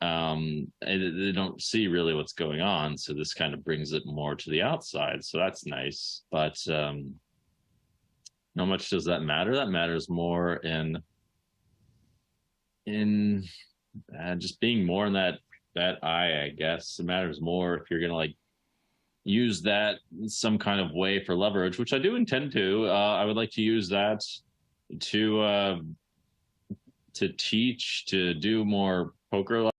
They don't see really what's going on, so this kind of brings it more to the outside, so that's nice. But how much does that matter? That matters more in just being more in that eye, I guess. It matters more if you're gonna like use that some kind of way for leverage, which I do intend to. I would like to use that to teach, to do more poker.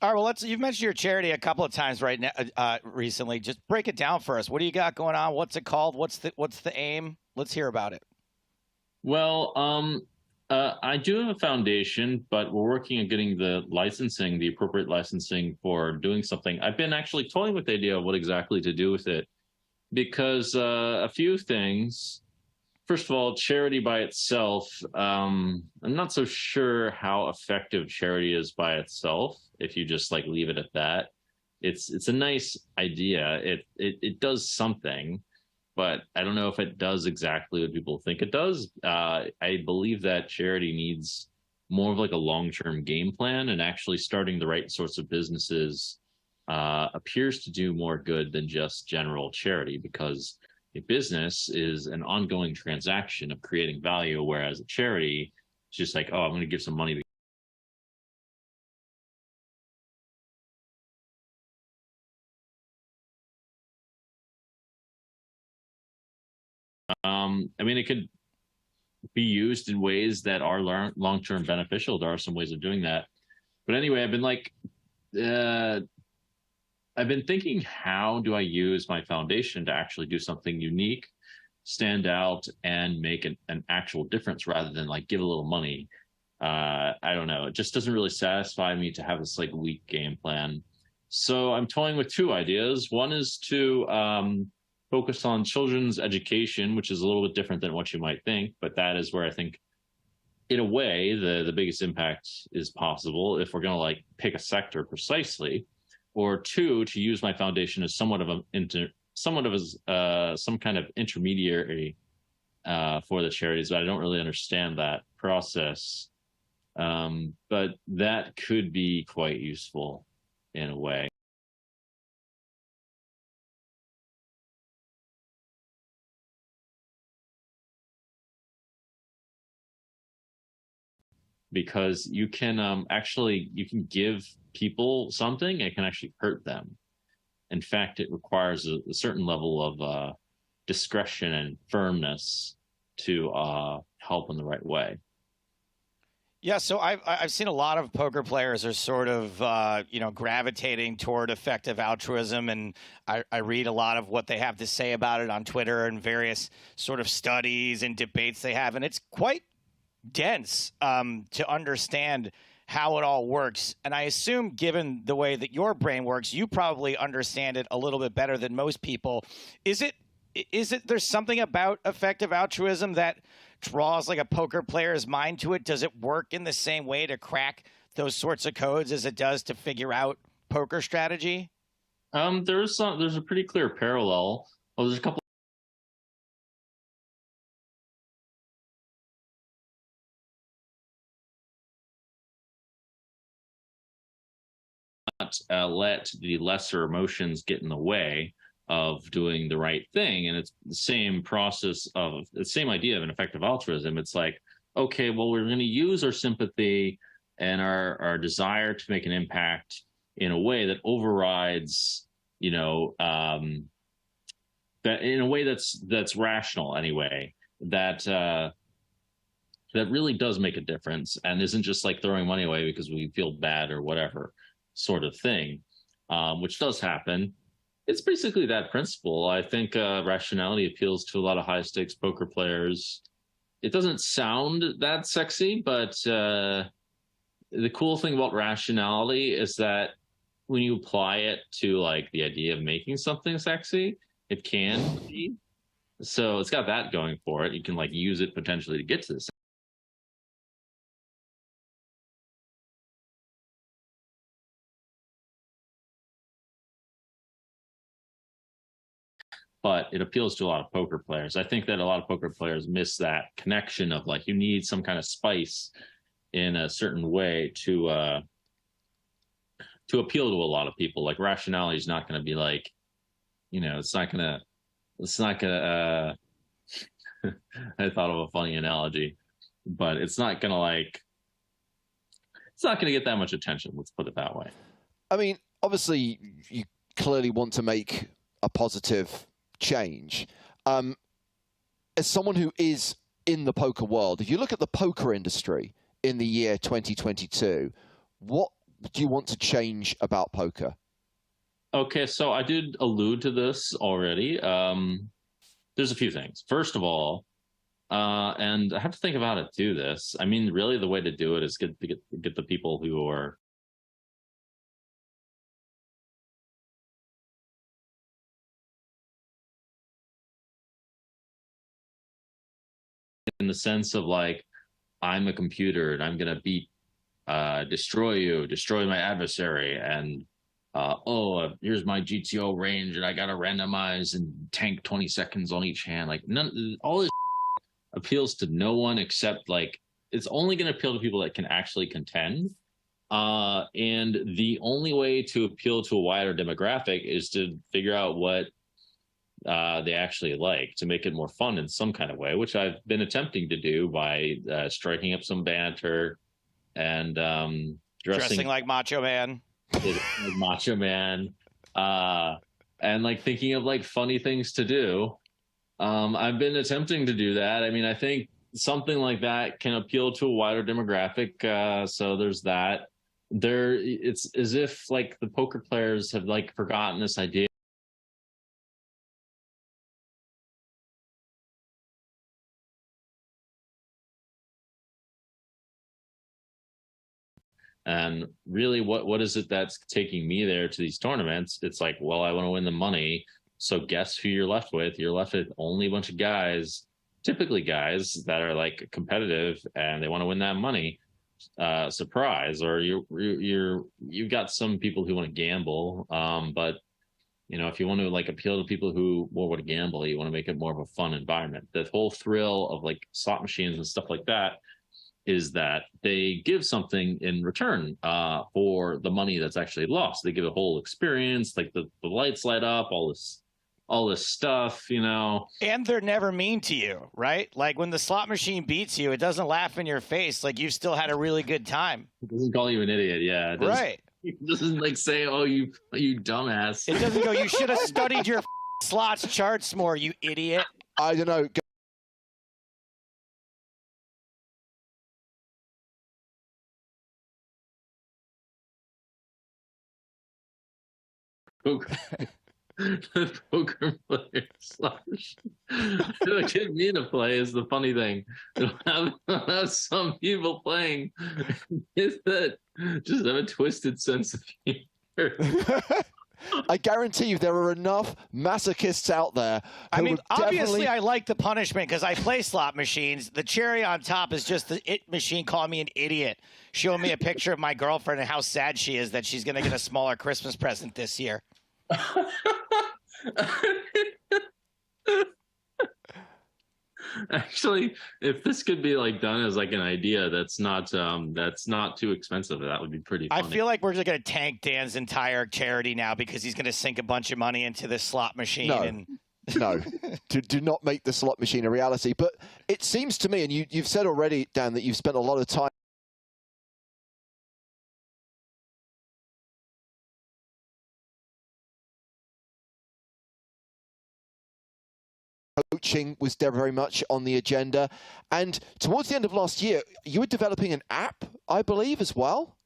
all right, well, you've mentioned your charity a couple of times right now, recently. Just break it down for us. What do you got going on? What's it called? What's the aim? Let's hear about it. Well, I do have a foundation, but we're working on getting the appropriate licensing for doing something. I've been actually toying with the idea of what exactly to do with it, because a few things. First of all, charity by itself, I'm not so sure how effective charity is by itself. If you just like leave it at that, it's a nice idea. It does something, but I don't know if it does exactly what people think it does. I believe that charity needs more of like a long-term game plan, and actually starting the right sorts of businesses appears to do more good than just general charity, because a business is an ongoing transaction of creating value, whereas a charity is just like, oh, I'm going to give some money. I mean, it could be used in ways that are long-term beneficial. There are some ways of doing that. But anyway, I've been thinking, how do I use my foundation to actually do something unique, stand out, and make an actual difference rather than like give a little money. I don't know. It just doesn't really satisfy me to have this like weak game plan. So I'm toying with 2 ideas. One is to focus on children's education, which is a little bit different than what you might think, but that is where I think, in a way, the biggest impact is possible if we're going to like pick a sector precisely. Or 2, to use my foundation as some kind of intermediary for the charities. But I don't really understand that process. But that could be quite useful in a way. Because you can you can give people something, it can actually hurt them. In fact, it requires a certain level of discretion and firmness to help in the right way. Yeah, so I've seen a lot of poker players are sort of gravitating toward effective altruism, and I read a lot of what they have to say about it on Twitter and various sort of studies and debates they have, and it's quite dense to understand how it all works. And I assume, given the way that your brain works, you probably understand it a little bit better than most people. Is it there's something about effective altruism that draws like a poker player's mind to it? Does it work in the same way to crack those sorts of codes as it does to figure out poker strategy? There's a pretty clear parallel. Well, there's a couple. Let the lesser emotions get in the way of doing the right thing. And it's the same process of the same idea of an effective altruism. It's like, okay, well, we're going to use our sympathy and our desire to make an impact in a way that overrides, that in a way that's rational anyway, that really does make a difference and isn't just like throwing money away because we feel bad or whatever sort of thing, which does happen. It's basically that principle. I think rationality appeals to a lot of high stakes poker players. It doesn't sound that sexy, but the cool thing about rationality is that when you apply it to like the idea of making something sexy, it can be. So it's got that going for it. You can like use it potentially to get to this. But it appeals to a lot of poker players. I think that a lot of poker players miss that connection of like you need some kind of spice in a certain way to appeal to a lot of people. Like rationality is not going to be like, it's not gonna. I thought of a funny analogy, but it's not gonna get that much attention. Let's put it that way. I mean, obviously, you clearly want to make a positive change. As someone who is in the poker world, if you look at the poker industry in the year 2022, what do you want to change about poker? Okay, so I did allude to this already. There's a few things. First of all, and I have to think of how to do this. I mean, really, the way to do it is get the people who are in the sense of like, I'm a computer and I'm gonna beat, destroy my adversary, and here's my GTO range and I gotta randomize and tank 20 seconds on each hand. Like all this appeals to no one except like it's only gonna appeal to people that can actually contend. And the only way to appeal to a wider demographic is to figure out what they actually like, to make it more fun in some kind of way, which I've been attempting to do by striking up some banter and dressing like Macho Man. Macho Man, and like thinking of like funny things to do. I've been attempting to do that. I mean, I think something like that can appeal to a wider demographic. So there's that. It's as if like the poker players have like forgotten this idea. And really, what is it that's taking me there to these tournaments? It's like, well, I want to win the money. So guess who you're left with? You're left with only a bunch of guys, typically guys that are like competitive and they want to win that money. Surprise! Or you've got some people who want to gamble. But if you want to like appeal to people who more want to gamble, you want to make it more of a fun environment. The whole thrill of like slot machines and stuff like that is that they give something in return for the money that's actually lost. They give a whole experience, like the lights light up, all this stuff, And they're never mean to you, right? Like when the slot machine beats you, it doesn't laugh in your face. Like you've still had a really good time. It doesn't call you an idiot, yeah. It right. It doesn't like say, oh, you dumbass. It doesn't go, you should have studied your slots charts more, you idiot. I don't know. The poker players. What get me to play is the funny thing. Have some people playing is that just have a twisted sense of humor. I guarantee you there are enough masochists out there. I mean, would obviously definitely... I like the punishment because I play slot machines. The cherry on top is just the it machine calling me an idiot, showing me a picture of my girlfriend and how sad she is that she's going to get a smaller Christmas present this year. Actually, if this could be like done as like an idea that's not too expensive, that would be pretty funny. I feel like we're just going to tank Dan's entire charity now because he's going to sink a bunch of money into this slot machine. No, do not make the slot machine a reality. But it seems to me, and you've said already, Dan, that you've spent a lot of time coaching was very much on the agenda. And towards the end of last year, you were developing an app, I believe, as well?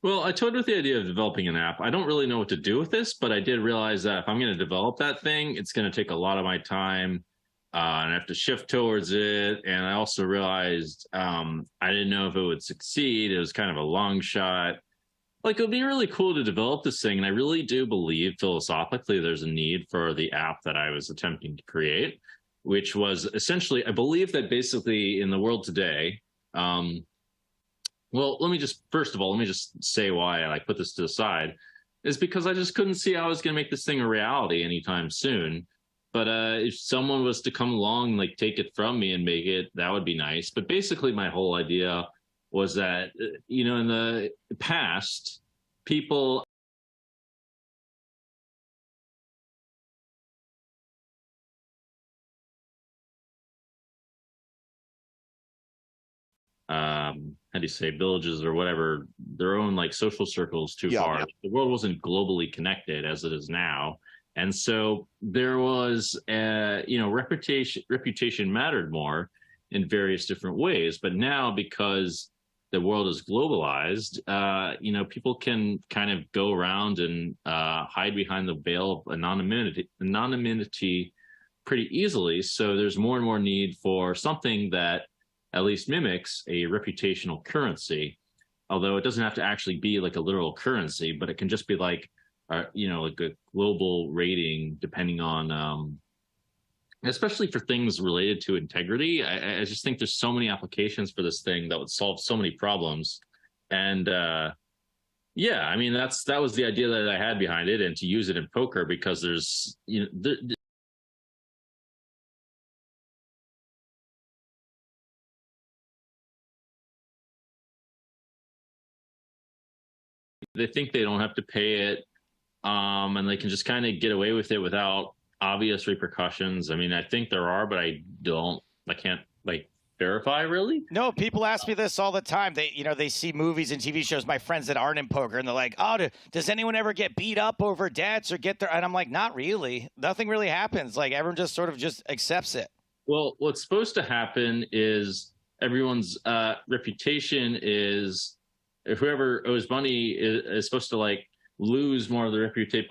Well, I toyed with the idea of developing an app. I don't really know what to do with this, but I did realize that if I'm going to develop that thing, it's going to take a lot of my time, and I have to shift towards it. And I also realized I didn't know if it would succeed. It was kind of a long shot. Like, it would be really cool to develop this thing, and I really do believe philosophically there's a need for the app that I was attempting to create, which was essentially, I believe that basically in the world today, well, first of all, let me just say why I put this to the side, is because I just couldn't see how I was going to make this thing a reality anytime soon. But if someone was to come along, like take it from me and make it, that would be nice. But basically my whole idea was that, you know, in the past, people how do you say, villages or whatever, their own like social circles too far. Yeah. The world wasn't globally connected as it is now. And so there was, you know, reputation mattered more in various different ways. But now, because the world is globalized, you know, people can kind of go around and hide behind the veil of anonymity pretty easily. So there's more and more need for something that at least mimics a reputational currency, although it doesn't have to actually be like a literal currency, but it can just be like, you know, like a global rating, depending on, especially for things related to integrity. I just think there's so many applications for this thing that would solve so many problems. And yeah, I mean, that was the idea that I had behind it, and to use it in poker because there's, you know, they think they don't have to pay it, and they can just kind of get away with it without obvious repercussions. I mean, I think there are, but I can't like verify really. No, people ask me this all the time. They see movies and TV shows, my friends that aren't in poker, and they're like, oh, does anyone ever get beat up over debts or get there? And I'm like, not really. Nothing really happens. Like, everyone just sort of just accepts it. Well, what's supposed to happen is everyone's reputation is, if whoever owes money is supposed to like lose more of the reputation,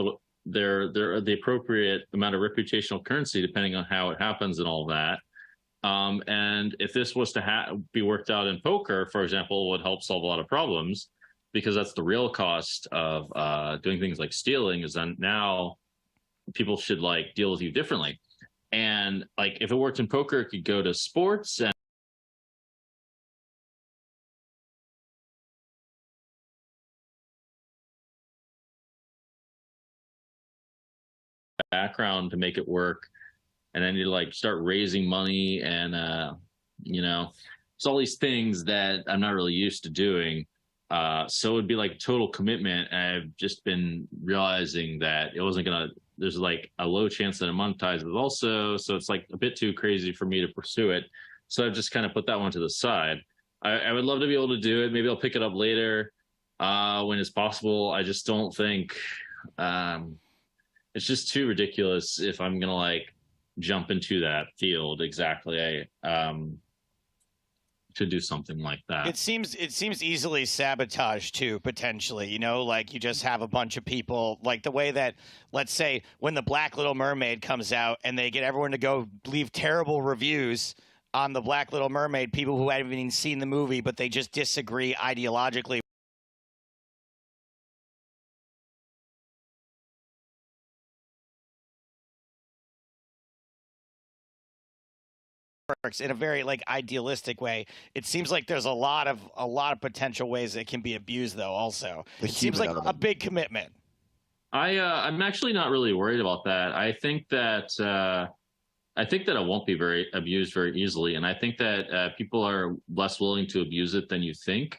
the appropriate amount of reputational currency, depending on how it happens and all that. And if this was to be worked out in poker, for example, would help solve a lot of problems, because that's the real cost of doing things like stealing, is that now people should like deal with you differently. And like, if it worked in poker, it could go to sports and background to make it work, and then you like start raising money, and you know, it's all these things that I'm not really used to doing, so it'd be like total commitment. And I've just been realizing that it wasn't gonna, there's like a low chance that it monetizes also, so it's like a bit too crazy for me to pursue it. So I've just kind of put that one to the side. I would love to be able to do it. Maybe I'll pick it up later when it's possible. I just don't think it's just too ridiculous if I'm gonna like jump into that field exactly. To do something like that. It seems easily sabotaged too, potentially. You know, like you just have a bunch of people, like the way that, let's say, when the Black Little Mermaid comes out and they get everyone to go leave terrible reviews on the Black Little Mermaid, people who haven't even seen the movie, but they just disagree ideologically in a very like idealistic way. It seems like there's a lot of potential ways it can be abused, though. Also, it seems like a big commitment. I'm actually not really worried about that. I think that it won't be very abused very easily, and I think that people are less willing to abuse it than you think.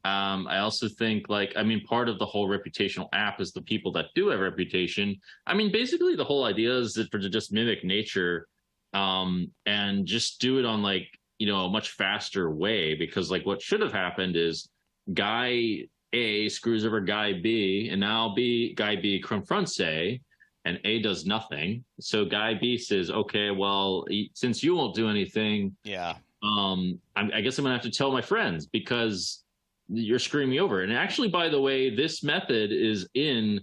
I also think, like, I mean, part of the whole reputational app is the people that do have reputation. I mean, basically the whole idea is that to just mimic nature, and just do it on, like, you know, a much faster way, because like what should have happened is guy A screws over guy B, and now guy B confronts A, and A does nothing. So guy B says, okay, well, since you won't do anything, yeah, I guess I'm gonna have to tell my friends because you're screwing me over. And actually, by the way, this method is in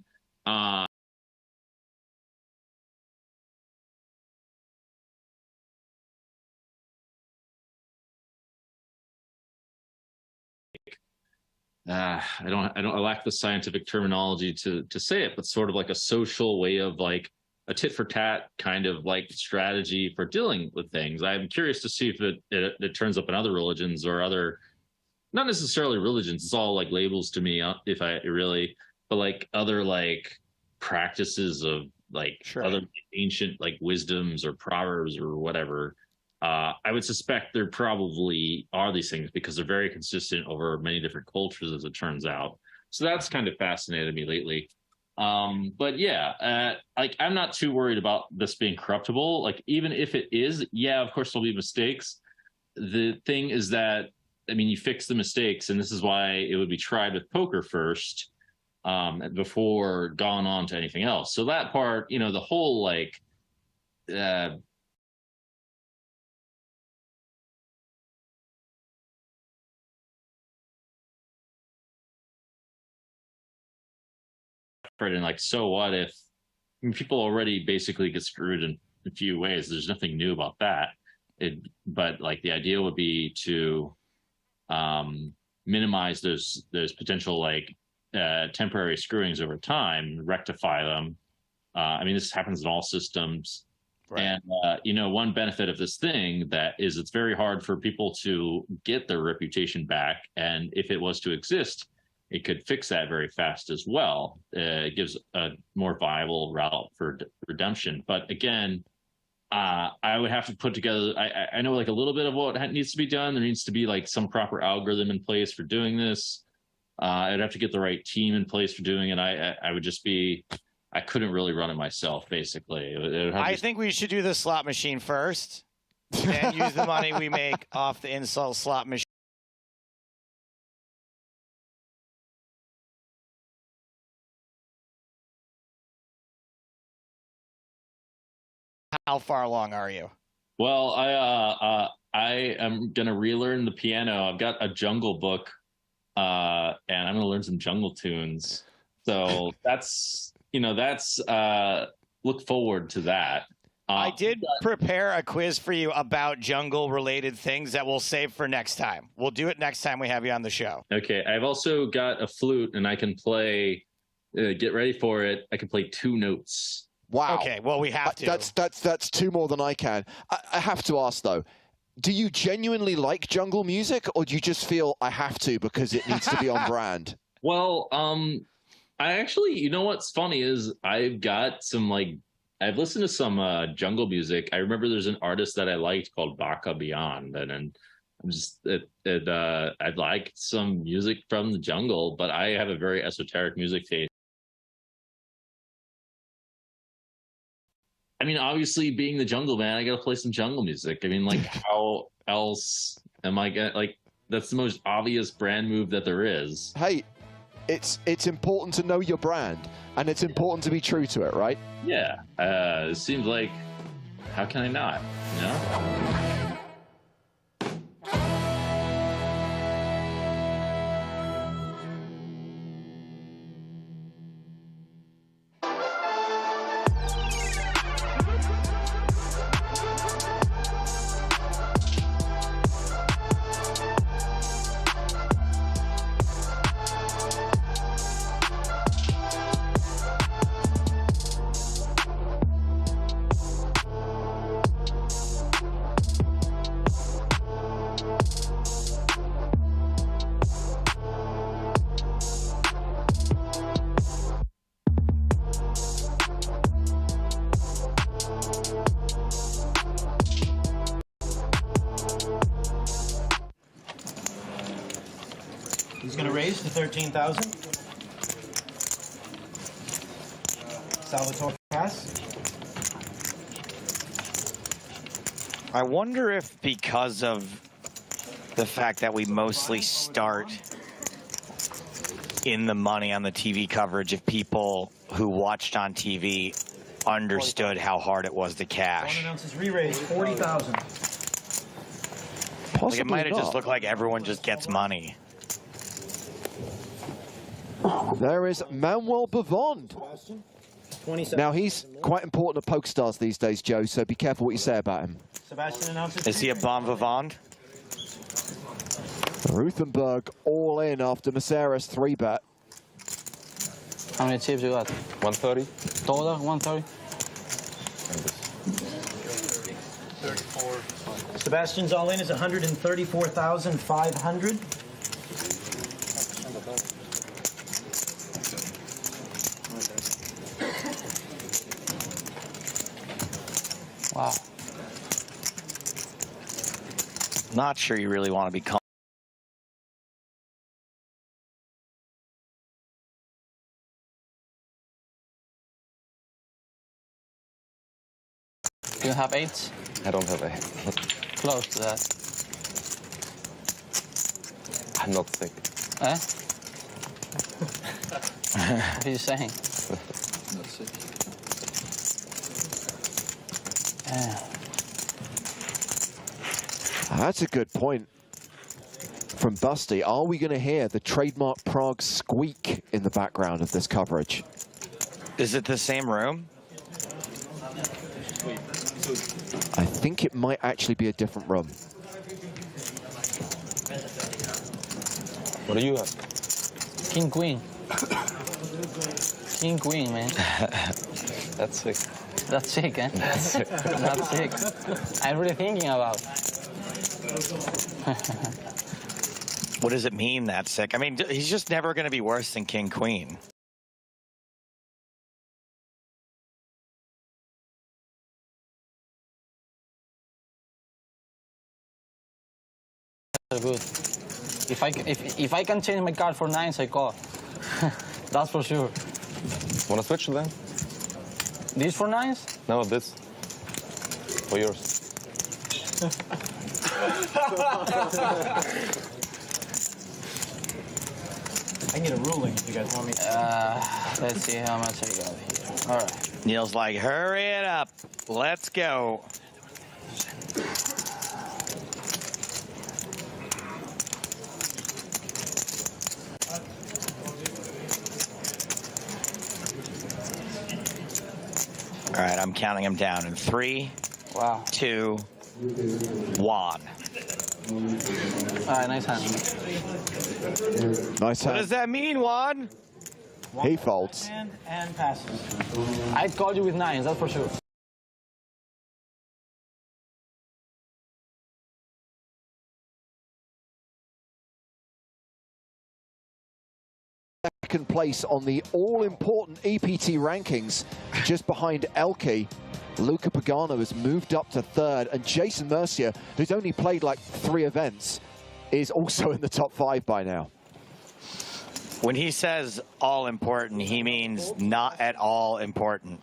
I lack the scientific terminology to say it, but sort of like a social way of like a tit for tat kind of like strategy for dealing with things. I'm curious to see if it turns up in other religions or other, not necessarily religions. It's all like labels to me, if I really, but like other like practices of like other ancient like wisdoms or proverbs or whatever. I would suspect there probably are these things because they're very consistent over many different cultures, as it turns out. So that's kind of fascinated me lately. But yeah, like I'm not too worried about this being corruptible. Like even if it is, yeah, of course there'll be mistakes. The thing is that, I mean, you fix the mistakes, and this is why it would be tried with poker first, before gone on to anything else. So that part, you know, the whole like, and like, so what if, I mean, people already basically get screwed in a few ways. There's nothing new about that. But like the idea would be to minimize those potential like temporary screwings over time, rectify them. I mean, this happens in all systems. Right. And you know, one benefit of this thing that is it's very hard for people to get their reputation back, and if it was to exist, it could fix that very fast as well. It gives a more viable route for redemption. But again, I would have to put together, I know like a little bit of what needs to be done. There needs to be like some proper algorithm in place for doing this. I'd have to get the right team in place for doing it. I would just be, I couldn't really run it myself, basically. I think we should do the slot machine first and use the money we make off the install slot machine. How far along are you? Well, I am gonna relearn the piano. I've got a jungle book, and I'm gonna learn some jungle tunes. So that's look forward to that. I did prepare a quiz for you about jungle-related things that we'll save for next time. We'll do it next time we have you on the show. Okay, I've also got a flute, and I can play. Get ready for it. I can play 2 notes. Wow. Okay, well, we have to. That's 2 more than I can. I have to ask, though, do you genuinely like jungle music, or do you just feel I have to because it needs to be on brand? Well, I actually, you know what's funny is I've got some, like, I've listened to some jungle music. I remember there's an artist that I liked called Baka Beyond, and I'm just, I'd like some music from the jungle, but I have a very esoteric music taste. I mean, obviously, being the jungle man, I gotta play some jungle music. I mean, like, how else am I gonna, like, that's the most obvious brand move that there is. Hey, it's important to know your brand, and it's important to be true to it, right? Yeah. It seems like, how can I not, you know? He's going to raise to 13,000. Salvatore pass. I wonder if because of the fact that we mostly start in the money on the TV coverage, if people who watched on TV understood how hard it was to cash. One announces re-raise 40,000. Like it might have just looked like everyone just gets money. There is Manuel Bavond. Now, he's quite important at PokerStars these days, Joe, so be careful what you say about him. Sebastian announces. Is he a bon vivant? Ruthenberg all in after Macera's 3-bet. How many chips you got? 130. Total 130. 34. Sebastian's all in is 134,500. Wow. Not sure you really want to be calm. Do you have 8? I don't have a. Close to that. I'm not sick. Eh? What are you saying? Not sick. Yeah. That's a good point from Busty. Are we going to hear the trademark Prague squeak in the background of this coverage? Is it the same room? I think it might actually be a different room. What do you have? King Queen. King Queen, man. That's sick. That's sick, eh? That's sick. That's sick. I'm really thinking about. What does it mean that's sick? I mean, he's just never going to be worse than King Queen. Good. If I can change my card for 9s, I call. That's for sure. Wanna switch then? This for 9s? No, this. For yours. I need a ruling if you guys want me. Let's see how much I got here. All right. Neil's like, hurry it up. Let's go. All right, I'm counting them down in 3, 2, 1. All right, nice hand. Nice What hand. does that mean, Juan? He folds. And passes. I'd call you with 9s, that's for sure. Second place on the all-important EPT rankings, just behind Elke. Luca Pagano has moved up to 3rd, and Jason Mercier, who's only played like 3 events, is also in the top 5 by now. When he says all important, he means not at all important.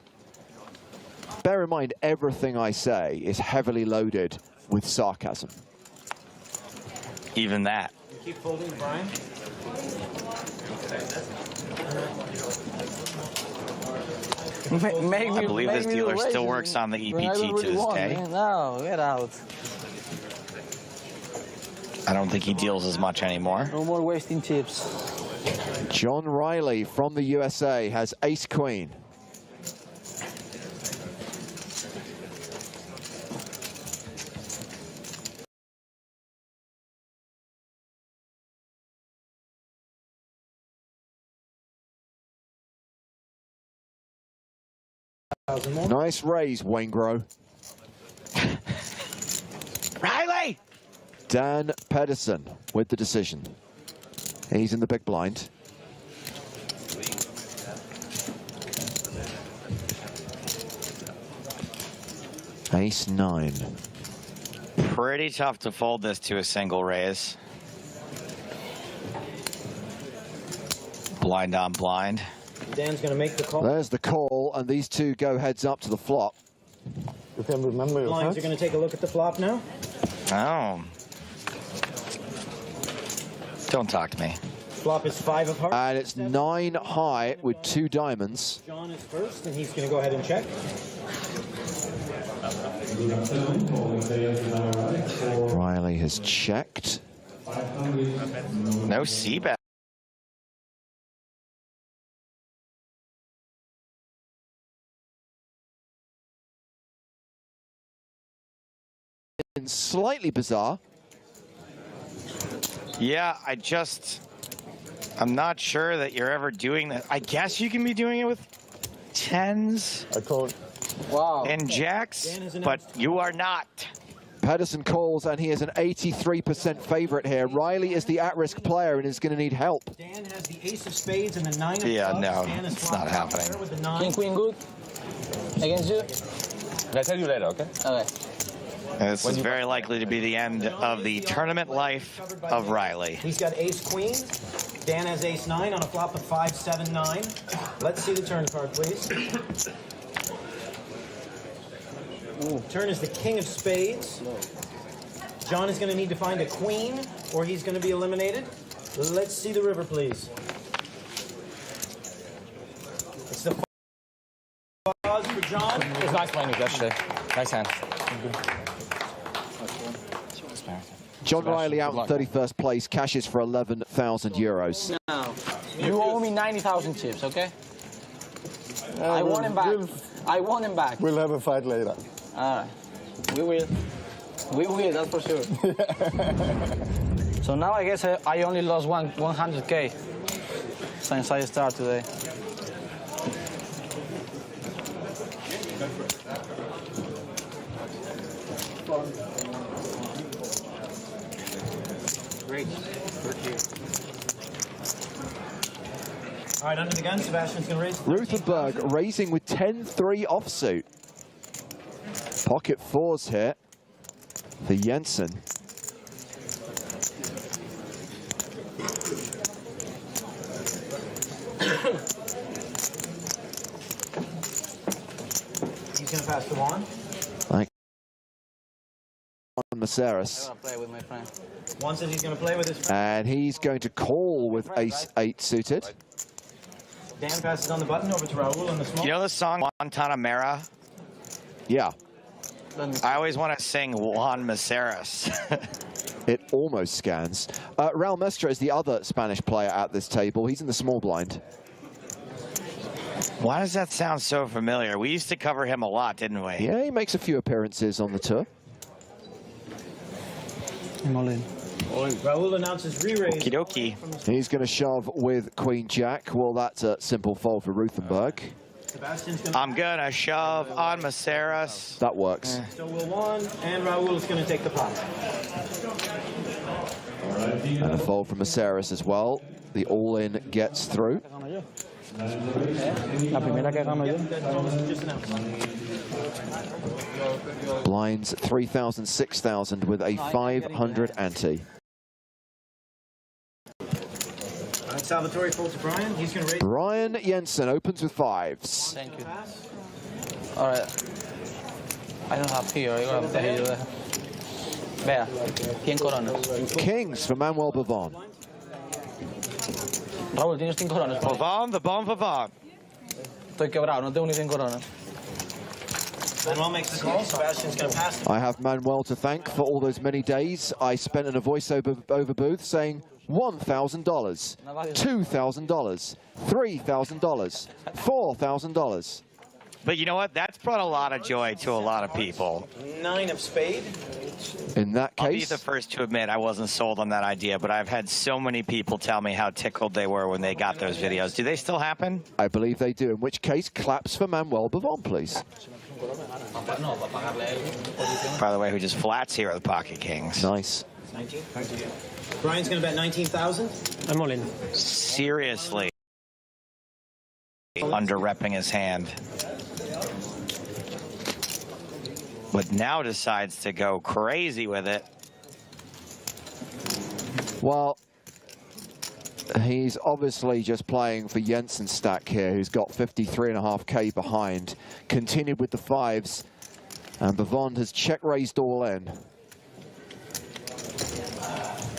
Bear in mind, everything I say is heavily loaded with sarcasm. Even that. You keep folding, Brian. I believe this dealer still works on the EPT to this day. No, get out. I don't think he deals as much anymore. No more wasting chips. John Riley from the USA has ace-queen. Nice raise, Wayne Grow. Riley! Dan Pedersen with the decision. He's in the big blind. Ace-9. Pretty tough to fold this to a single raise. Blind on blind. Dan's going to make the call. There's the call, and these two go heads up to the flop. You can remember your Blinds are going to take a look at the flop now. Oh. Don't talk to me. Flop is 5 of hearts. And it's 9 high with 2 diamonds. John is first, and he's going to go ahead and check. Riley has checked. No C-bet. Slightly bizarre. Yeah, I'm not sure that you're ever doing that. I guess you can be doing it with 10s. I called. Wow. And jacks, but you are not. Pedersen calls, and he is an 83% favorite here. Riley is the at-risk player and is going to need help. Dan has the ace of spades and the 9 of Yeah, clubs. no, Dan is it's not happening. with the 9. King, queen, good. Against you? I'll tell you later, okay? Okay. And this is very likely to be the end of the tournament life of Riley. He's got ace queen. Dan has ace 9 on a flop of 5, 7, 9. Let's see the turn card, please. Turn is the king of spades. John is going to need to find a queen, or he's going to be eliminated. Let's see the river, please. It's the pause for John. It was nice playing with yesterday. Nice hand. John Riley out in 31st place, cashes for 11,000 euros. No. You owe me 90,000 chips, okay? I want him back. I want him back. We'll have a fight later. All right. We will. We will, that's for sure. So now I guess I only lost 100K since I started today. Great. All right, under the gun, Sebastian's going to raise. Ruthenberg raising with 10-3 offsuit. Pocket 4s here for Jensen. He's going to pass the wand. Like Maceras. I'm going to play with my friend. One says he's going to play with his friend. And he's going to call with ace-8 suited. Dan passes on the button over to Raul on the small. You know the song Guantanamera? Yeah. I always want to sing Juan Maceras. It almost scans. Raul Mestre is the other Spanish player at this table. He's in the small blind. Why does that sound so familiar? We used to cover him a lot, didn't we? Yeah, he makes a few appearances on the tour. I'm all in. Raul announces re-raise. Okie dokie. He's going to shove with Queen Jack. Well, that's a simple fold for Ruthenberg. I'm going to shove on Maceras. That works. So will one, and Raul is going to take the pot. And a fold from Maceras as well. The all-in gets through. La primera que gano yo. Blinds 3,000, 6,000 with a 500 ante. Salvatore folds to Brian. He's going to raise. Brian Jensen opens with 5s. Thank you. All right. I don't have here. I got here. Vea, 100 coronas. Kings for Manuel Bavon. Raúl, tienes 5 coronas. Bavon, the bomb Bavon. Estoy quebrado, no tengo ni 100 coronas. Manuel makes the call. Sebastian's going to pass. I have Manuel to thank for all those many days I spent in a voiceover booth saying $1,000, $2,000, $3,000, $4,000. But you know what? That's brought a lot of joy to a lot of people. 9 of spade. In that case, I'll be the first to admit I wasn't sold on that idea, but I've had so many people tell me how tickled they were when they got those videos. Do they still happen? I believe they do, in which case, claps for Manuel Bavon, please. By the way, who just flats here at the Pocket Kings. Nice. 19. Brian's going to bet 19,000. I'm all in. Seriously. Under-repping his hand. But now decides to go crazy with it. Well, He's obviously just playing for Jensen's stack here, who's got 53.5k behind. Continued with the fives, and Bavond has check-raised all in.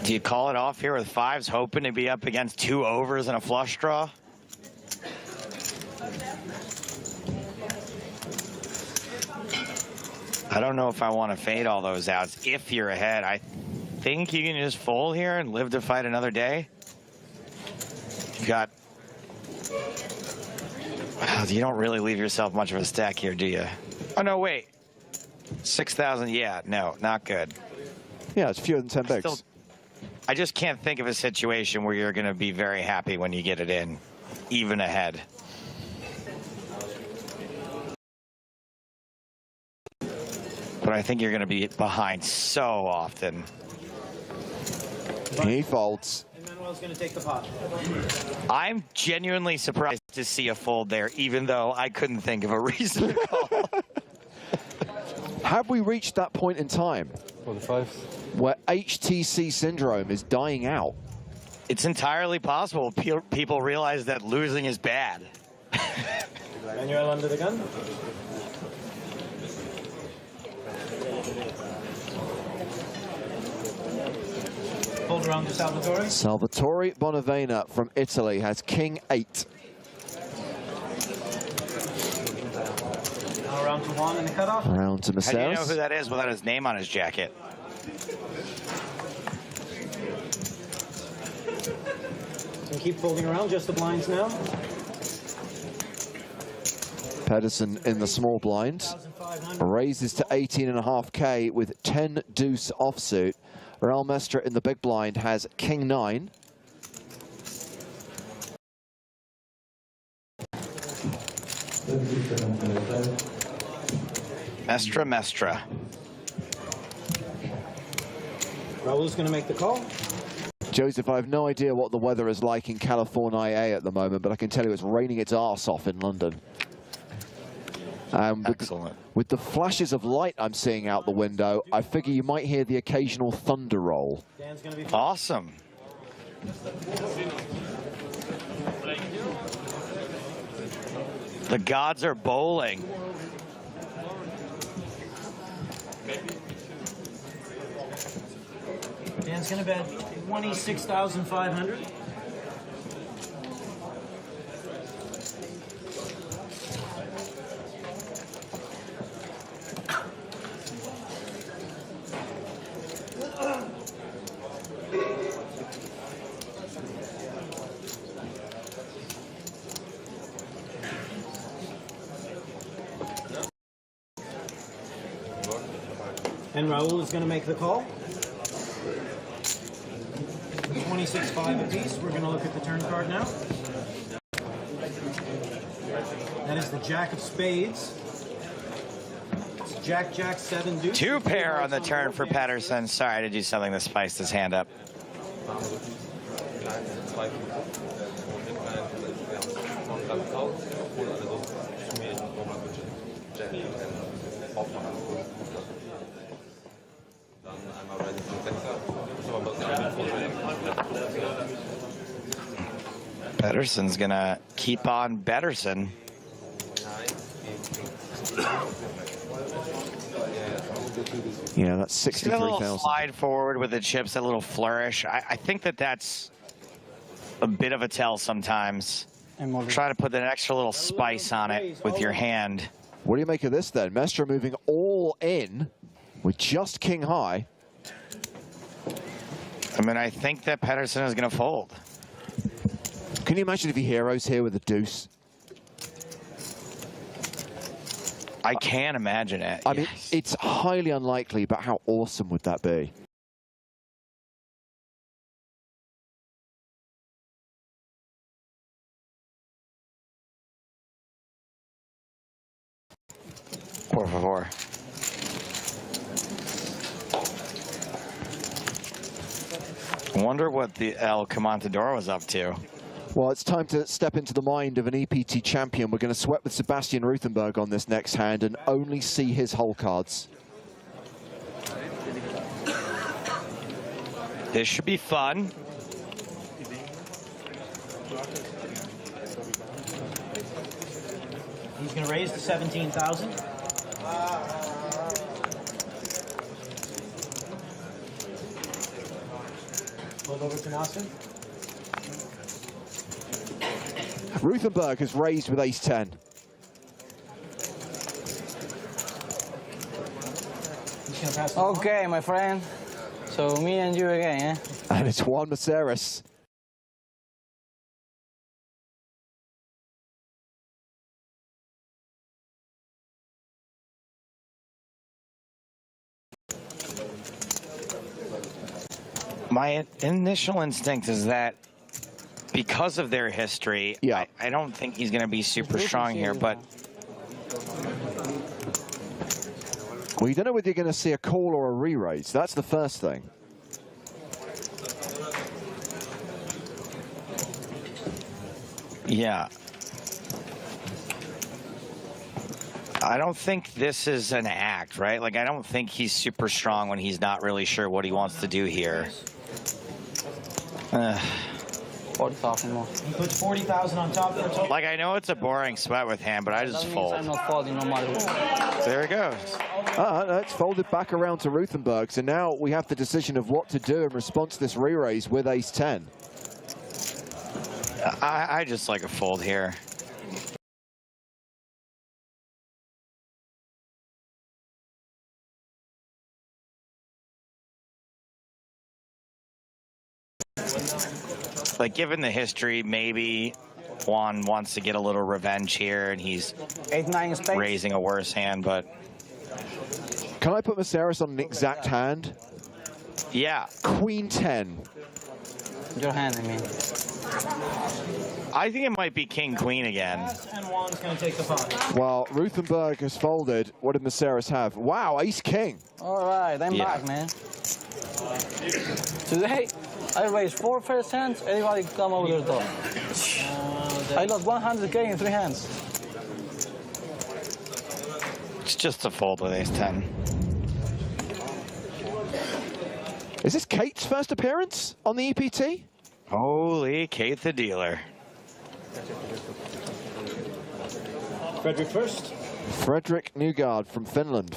Do you call it off here with fives, hoping to be up against 2 overs and a flush draw? I don't know if I want to fade all those outs. If you're ahead, I think you can just fold here and live to fight another day. You got... You don't really leave yourself much of a stack here, do you? Oh, no, wait. 6,000, yeah, no, not good. Yeah, it's fewer than 10 bigs. I just can't think of a situation where you're going to be very happy when you get it in, even ahead. But I think you're going to be behind so often. He folds. Emmanuel's going to take the pot. I'm genuinely surprised to see a fold there, even though I couldn't think of a reason to call. Have we reached that point in time where HTC syndrome is dying out? It's entirely possible. People realize that losing is bad. Emmanuel under the gun. Hold around to Salvatore. Salvatore Bonavena from Italy has King 8. Now around to Juan in the cutoff. Around to Maceras. How do you know who that is without his name on his jacket? And keep folding around, just the blinds now. Pedersen in the small blind. Raises to 18.5k with 10 deuce offsuit. Raul Mestre in the big blind has King 9. Mestre. Raul's going to make the call. Joseph, I have no idea what the weather is like in California at the moment, but I can tell you it's raining its arse off in London. Excellent. With the flashes of light I'm seeing out the window, I figure you might hear the occasional thunder roll. Awesome. The gods are bowling. Dan's going to bet 26,500. And Raul is going to make the call. 26-5 apiece. We're going to look at the turn card now. That is the Jack of Spades. It's Jack, 7 deuce. 2 pair on the turn for Pedersen. Sorry to do something that spiced his hand up. Pedersen's gonna keep on Pedersen. Yeah, that's 63,000. A little slide forward with the chips, a little flourish. I think that's a bit of a tell sometimes. Try to put an extra little spice on it with your hand. What do you make of this then? Mestre moving all in with just king high. I mean, I think that Pedersen is going to fold. Can you imagine if he heroes here with a deuce? I can imagine it. I mean, it's highly unlikely, but how awesome would that be? Por favor. I wonder what the El Comantador was up to. Well, it's time to step into the mind of an EPT champion. We're going to sweat with Sebastian Ruthenberg on this next hand and only see his hole cards. This should be fun. He's going to raise to 17,000. Fold over to Nasser. Ruthenberg has raised with ace-10. Okay, my friend. So me and you again, eh? And it's Juan Maceras. My initial instinct is that because of their history, I don't think he's going to be super strong here, but well, you don't know whether you're going to see a call or a re-raise. That's the first thing. yeah. I don't think this is an act, right? Like, I don't think he's super strong when he's not really sure what he wants to do here. 40,000 more. He puts 40,000 on top for a total. Like, I know it's a boring sweat with him, but I just fold. I'm not folding no matter what. There it goes. That's folded back around to Ruthenberg. So now we have the decision of what to do in response to this re-raise with ace-10. I just like a fold here. Like, given the history, maybe Juan wants to get a little revenge here, and he's 8-9 spades. Raising a worse hand, but... Can I put Maceras on an exact hand? Yeah. Queen 10. Your hand, I mean. I think it might be King Queen again. And Juan's going to take the pot. Well, Ruthenberg has folded. What did Maceras have? Wow, ace king. All right, I'm back, man. Today, I raised 4 first hands. Anybody come over the door. I lost 100K in 3 hands. It's just a fold with ace-10. Is this Kate's first appearance on the EPT? Holy Kate the dealer. Frederick first. Frederick Nygard from Finland.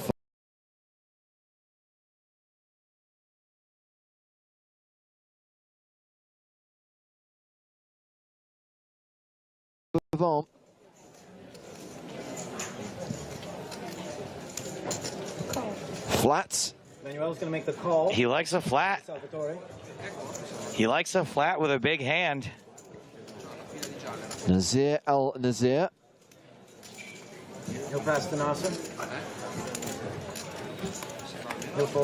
Flats. Manuel's going to make the call. He likes a flat. Salvatore. He likes a flat with a big hand. Nazir El Nazir. He'll pass to Nasser.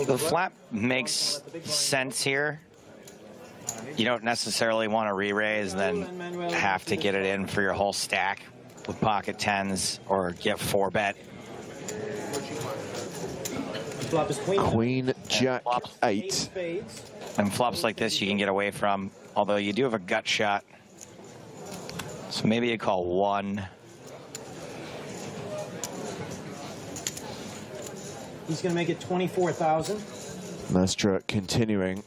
The flat makes sense here. You don't necessarily want to re-raise and then have to get it in for your whole stack with pocket 10s or get 4-bet. Flop is queen. Queen, jack, 8. And flops like this you can get away from, although you do have a gut shot. So maybe you call 1. He's going to make it 24,000. Mestra continuing.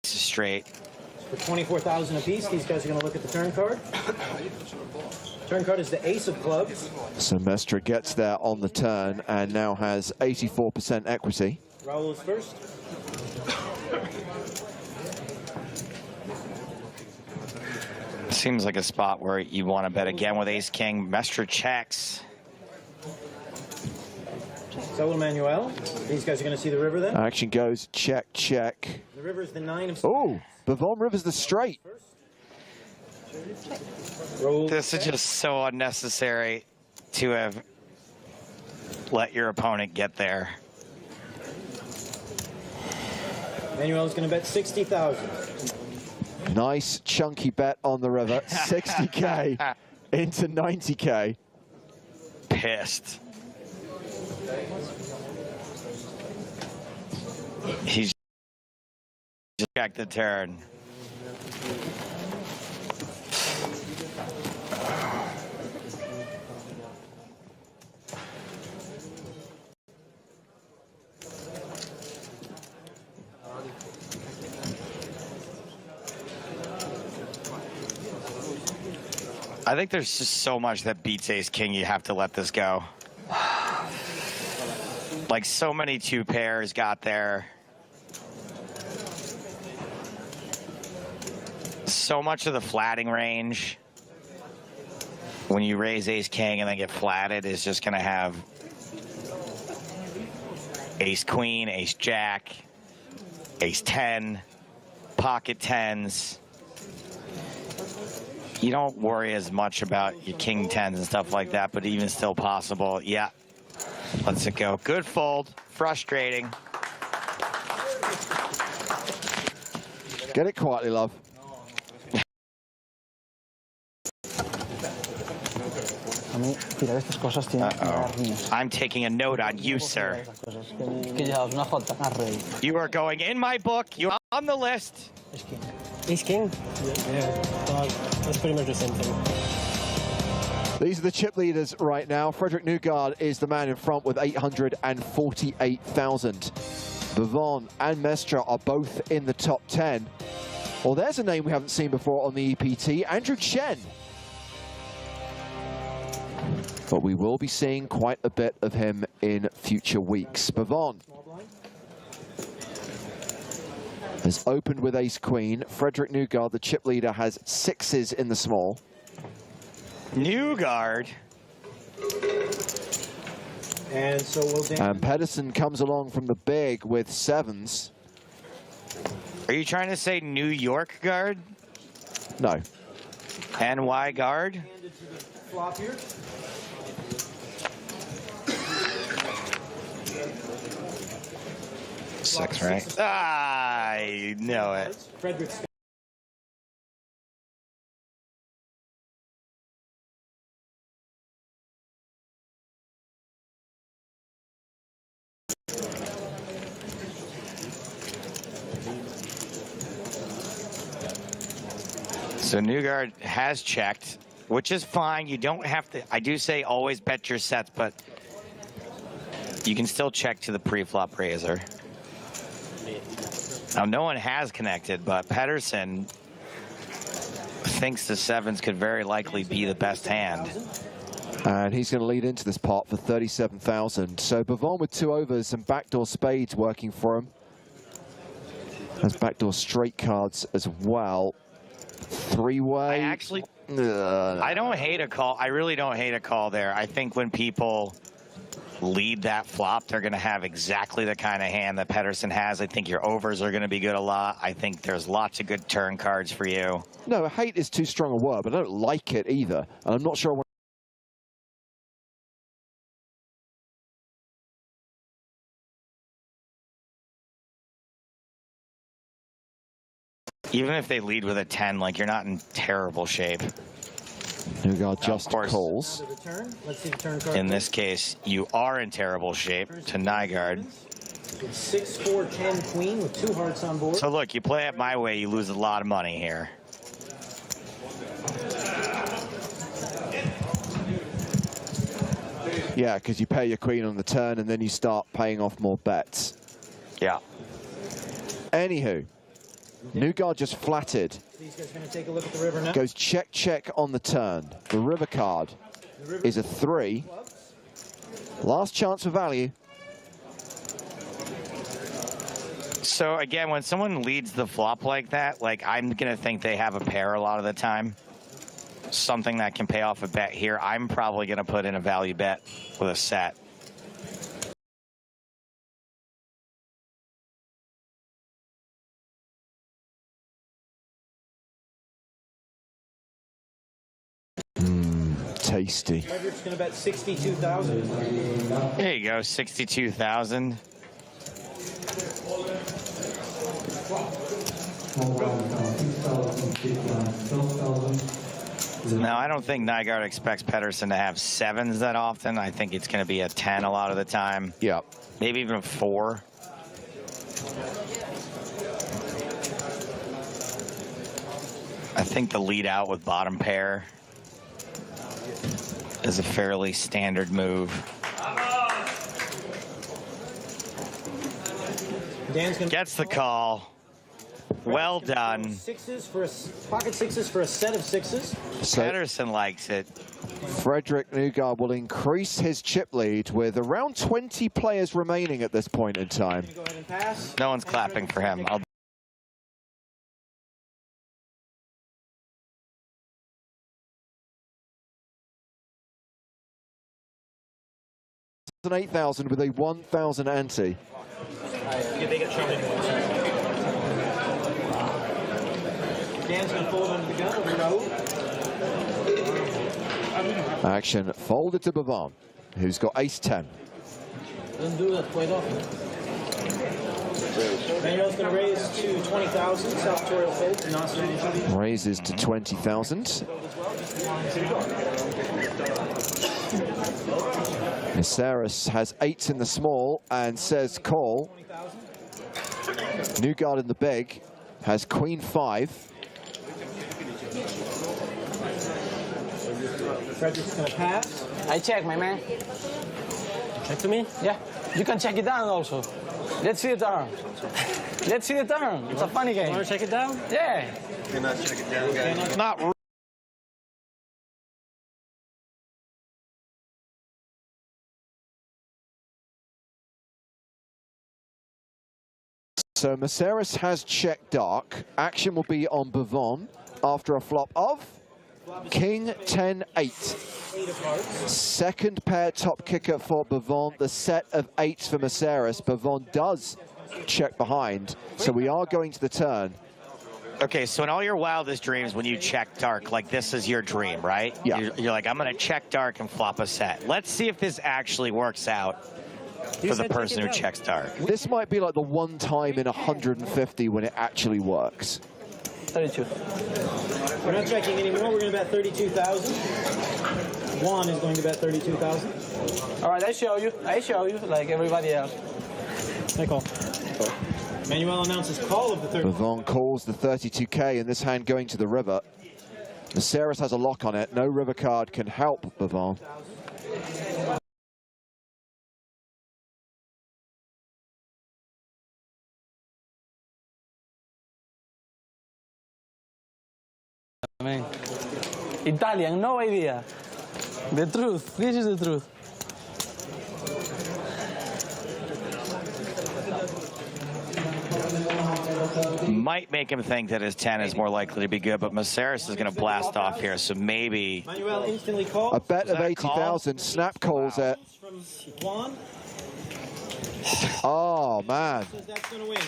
Straight. For 24,000 apiece, these guys are going to look at the turn card. Turn card is the ace of clubs. So Mestra gets there on the turn and now has 84% equity. Raul is first. Seems like a spot where you want to bet again with ace-king. Mestra checks. So will Manuel. These guys are going to see the river then. Action goes check, check. The river is the 9 of spades. Oh, Bavon River's the straight. This is just so unnecessary to have let your opponent get there. Manuel's going to bet 60,000. Nice chunky bet on the river. 60K into 90K. Pissed. He's just checked the turn. I think there's just so much that beats ace king. You have to let this go. Like so many two pairs got there. So much of the flatting range when you raise ace king and then get flatted is just going to have ace queen, ace jack, ace 10, pocket tens. You don't worry as much about your king tens and stuff like that, but even still possible. Yeah, lets it go. Good fold. Frustrating. Get it quietly, love. I'm taking a note on you, sir. You are going in my book. You're on the list. Ace king? Yeah, that's pretty much the same thing. These are the chip leaders right now. Frederick Nygård is the man in front with 848,000. Bavon and Mestra are both in the top 10. Well, there's a name we haven't seen before on the EPT, Andrew Chen. But we will be seeing quite a bit of him in future weeks. Bavon has opened with ace queen. Frederick Nygård, the chip leader, has sixes in the small. Nygård. And so we'll and Pedersen comes along from the big with sevens. Are you trying to say New York guard? No. NY guard? Flop here. Six, right? I know it. Frederick's So Nygård has checked, which is fine. You don't have to. I do say always bet your sets, but you can still check to the pre-flop raiser. Now, no one has connected, but Pedersen thinks the sevens could very likely be the best hand. And he's going to lead into this pot for 37,000. So Bavon with two overs and backdoor spades working for him. Has backdoor straight cards as well. Three-way. I actually, I don't hate a call. I really don't hate a call there. I think when people lead that flop, they're going to have exactly the kind of hand that Pedersen has. I think your overs are going to be good a lot. I think there's lots of good turn cards for you. No, hate is too strong a word, but I don't like it either. And I'm not sure I want Even if they lead with a 10, like, you're not in terrible shape. Nygård just calls. In this case, you are in terrible shape to Nygård. 6-4-10 queen with two hearts on board. So look, you play it my way, you lose a lot of money here. Yeah, because you pay your queen on the turn and then you start paying off more bets. Yeah. Anywho, Nygård just flatted. These guys are going to take a look at the river now. Goes check, check on the turn. The river card is a 3. Last chance for value. So again, when someone leads the flop like that, like, I'm going to think they have a pair a lot of the time. Something that can pay off a bet here. I'm probably going to put in a value bet with a set. Tasty. Frederick's going to bet 62,000. There you go, 62,000. Now, I don't think Nygård expects Pedersen to have sevens that often. I think it's going to be a 10 a lot of the time. Yeah. Maybe even 4. I think the lead out with bottom pair is a fairly standard move. Dan's gonna gets the call. Well done. Pocket sixes for a set of sixes. Pedersen likes it. Frederick Nugard will increase his chip lead with around 20 players remaining at this point in time. Go ahead and pass. No one's clapping for him. I'll 8,000 with a 1,000 ante. Dan's going to fold under the gun over row. Action folded to Bavon, who's got ace-10. Doesn't do that quite often. Manuel's going to raise to 20,000. Salvatorial fold, not strange. Raises to 20,000. Miseris has 8s in the small and says call. Nugard in the big has queen 5. Frederick's going to pass. I check, my man. Check to me? Yeah, you can check it down also. Let's see the turn. Let's see the turn. It's a funny game. You want to check it down? Yeah. Cannot check it down, guys. not. So Miseris has checked dark. Action will be on Bavon after a flop of King 10-8. Second pair top kicker for Bavon. The set of 8s for Miseris. Bavon does check behind, so we are going to the turn. Okay, so in all your wildest dreams, when you check dark, like this is your dream, right? Yeah. You're like, I'm going to check dark and flop a set. Let's see if this actually works out for the person who checks dark. This might be like the one time in 150 when it actually works. 32. We're not checking anymore. We're going to bet 32,000. Juan is going to bet 32,000. All right, I show you, like everybody else. I call. Manuel announces call of the 30. Bavon calls the 32K, and this hand going to the river. Miseris has a lock on it. No river card can help Bavon. I mean, Italian, no idea. The truth. This is the truth. Might make him think that his 10 is more likely to be good, but Miseris is going to blast off here, so maybe... Manuel instantly calls. A bet of 80,000. Snap calls it. From Juan. Oh, man. That's going to win.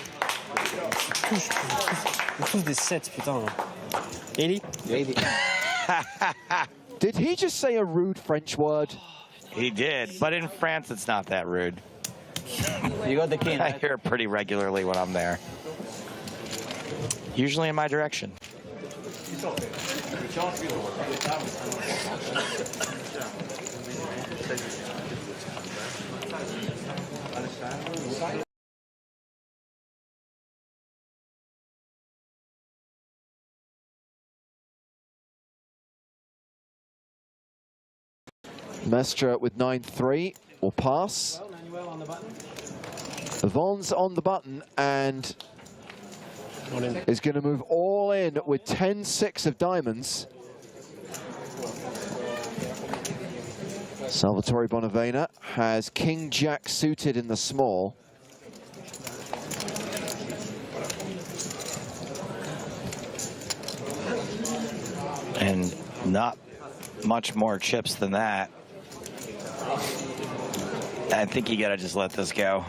Tous des 7, putain. 80? 80. Did he just say a rude French word? He did, but in France, it's not that rude. You got the king, I right? hear it pretty regularly when I'm there. Usually in my direction. Mestre with 9-3 will pass. Yvonne's on the button and is going to move all in with 10-6 of diamonds. Salvatore Bonavena has King-Jack suited in the small. And not much more chips than that. I think you gotta just let this go.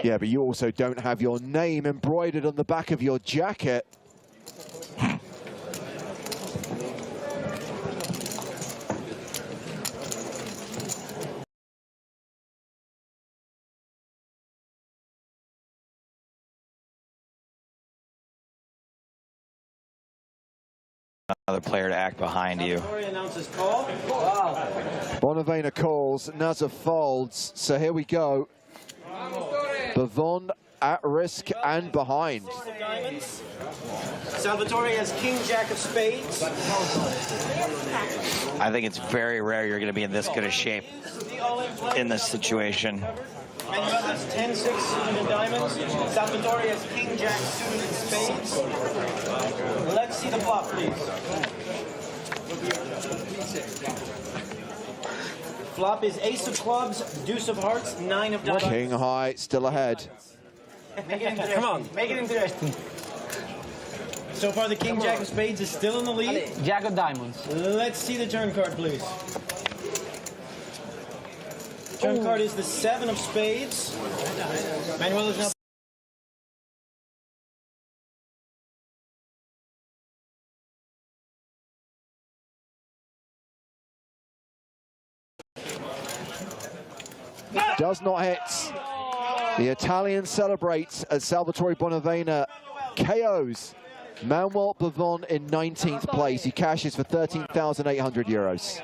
Yeah, but you also don't have your name embroidered on the back of your jacket. Another player to act behind you. Announces call. Bonavena calls, Nazar folds, so here we go. Bavon at risk and behind. Diamonds. Salvatore has king, jack of spades. I think it's very rare you're going to be in this good a shape in this situation. Manuel has 10-6 suited in diamonds. Salvatore has king, jack suited in spades. Let's see the flop, please. Flop is ace of clubs, deuce of hearts, 9 of diamonds. King high still ahead. Make it interesting. Come on, make it interesting. So far, the king, jack of spades is still in the lead. Jack of diamonds. Let's see the turn card, please. Turn card is the 7 of spades. Manuel is now. Does not hit. The Italian celebrates as Salvatore Bonavena KOs Manuel Bavon in 19th place. He cashes for 13,800 euros.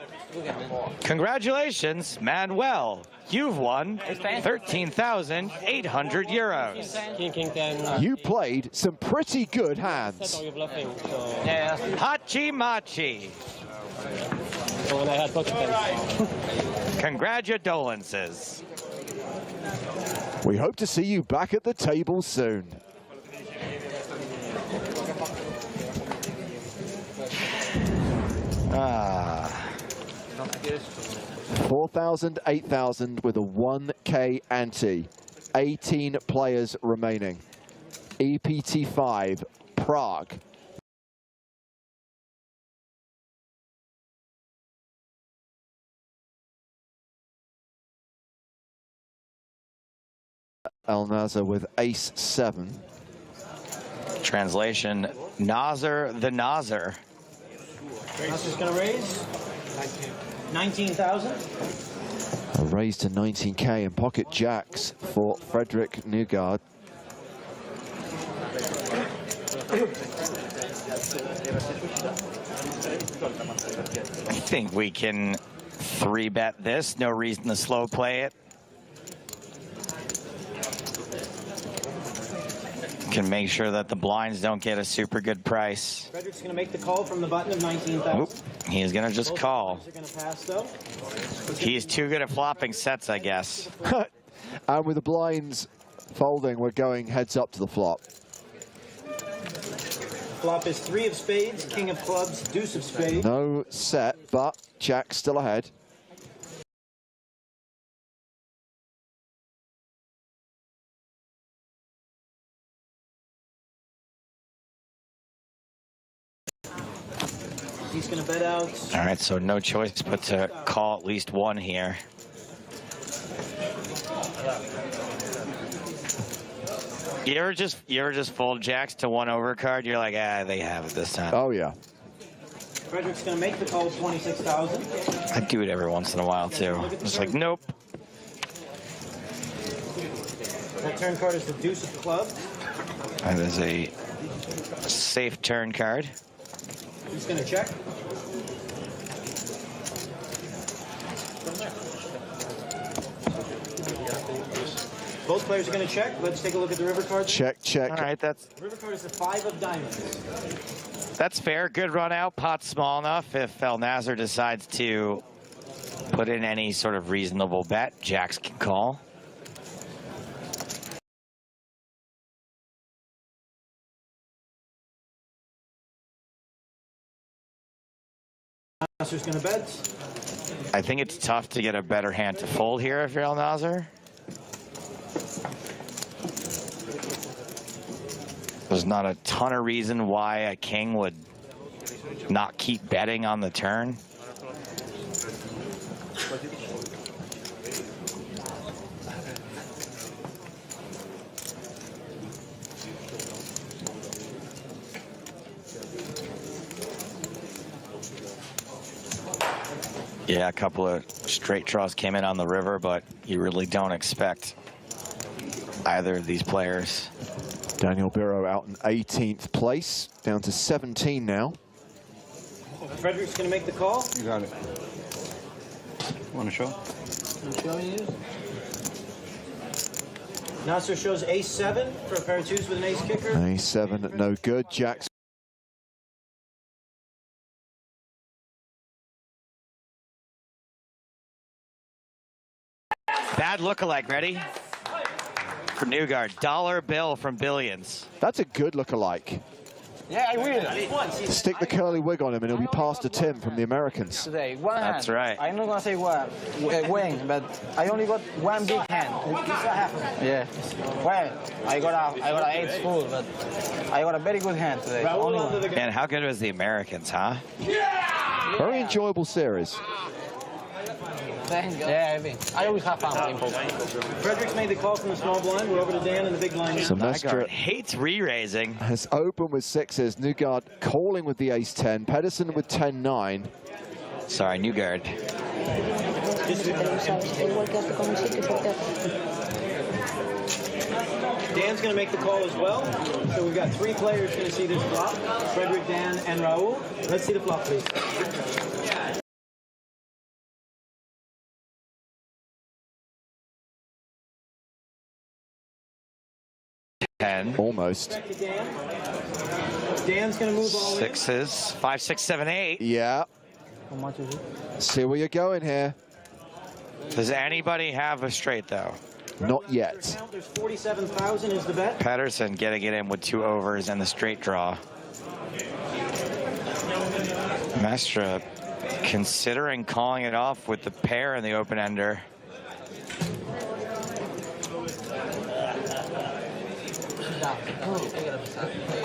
Congratulations, Manuel. You've won 13,800 euros. King 10. You played some pretty good hands. Yeah. Hachi Machi. When I had poker pens. Congratulations. We hope to see you back at the table soon. Ah. 4,000, 8,000 with a 1K ante. 18 players remaining. EPT 5, Prague. El Nazar with ace 7. Translation, Nazar the Nazar. Nazar's going to raise 19,000. A raise to 19K and pocket jacks for Frederick Nugard. I think we can 3-bet this. No reason to slow play it. Can make sure that the blinds don't get a super good price. Frederick's going to make the call from the button of 19,000. He's going to just call. Both players are going to pass, though. He's too good at flopping sets, I guess. And with the blinds folding, we're going heads up to the flop. Flop is 3 of spades, king of clubs, deuce of spades. No set, but jack still ahead. He's going to bet out. All right, so no choice but to call at least one here. You ever just fold jacks to one overcard? You're like, they have it this time. Oh yeah. Frederick's going to make the call 26,000. I do it every once in a while too. It's like, nope. That turn card is the deuce of clubs. That is a safe turn card. He's going to check. Both players are going to check. Let's take a look at the river card. Check, check. All right, that's River card is the 5 of diamonds. that's fair. Good run out. Pot small enough. If El Nazar decides to put in any sort of reasonable bet, jacks can call. Nazar's going to bet. I think it's tough to get a better hand to fold here if you're El Nazar. There's not a ton of reason why a king would not keep betting on the turn. Yeah, a couple of straight draws came in on the river, but you really don't expect either of these players. Daniel Biro out in 18th place, down to 17 now. Frederick's going to make the call. You got it. Want to show? I'm showing you. Nasser shows ace-7 for a pair of twos with an ace kicker. A7, no good. Jacks. Bad lookalike, ready? For Newgard, dollar bill from Billions. That's a good lookalike. Yeah, I will. Stick the curly wig on him and he'll be passed to Tim from the Americans. Today, one That's hand. right. I'm not gonna say when, but I only got one big hand. Yeah. Well, I got an ace full, but I got a very good hand today. Only one. Man, how good was the Americans, huh? Very enjoyable series. Yeah, I always have fun playing poker. Frederick's made the call from the small blind. We're over to Dan in the big blind. So Mestra hates re-raising. Has opened with sixes. Newgard calling with the ace-10. Pedersen with 10-9. Sorry, Newgard. Dan's going to make the call as well. So we've got 3 players going to see this flop. Frederick, Dan, and Raul. Let's see the flop, please. Almost. Dan's going to move all Sixes, 5, 6, 7, 8. Yeah. How much is it? See where you're going here. Does anybody have a straight, though? Not yet. There's 47,000 is the bet. Pedersen getting it in with 2 overs and the straight draw. Mestra considering calling it off with the pair in the open ender.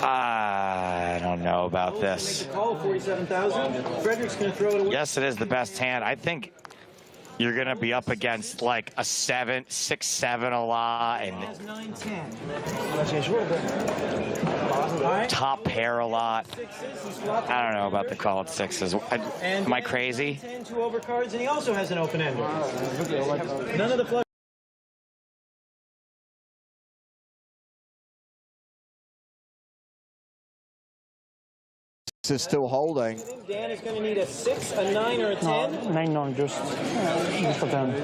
I don't know about this. Call 47,000. Frederick's going to throw it away. Yes, it is the best hand. I think you're going to be up against like a 7, 6, 7 a lot and 9-10. top pair a lot. I don't know about the call at sixes. Am I crazy? 10, 2 over cards, and he also has an open ender. None of the flush. Is still holding. Dan is going to need a 6, a 9, or a 10. No, just a 10.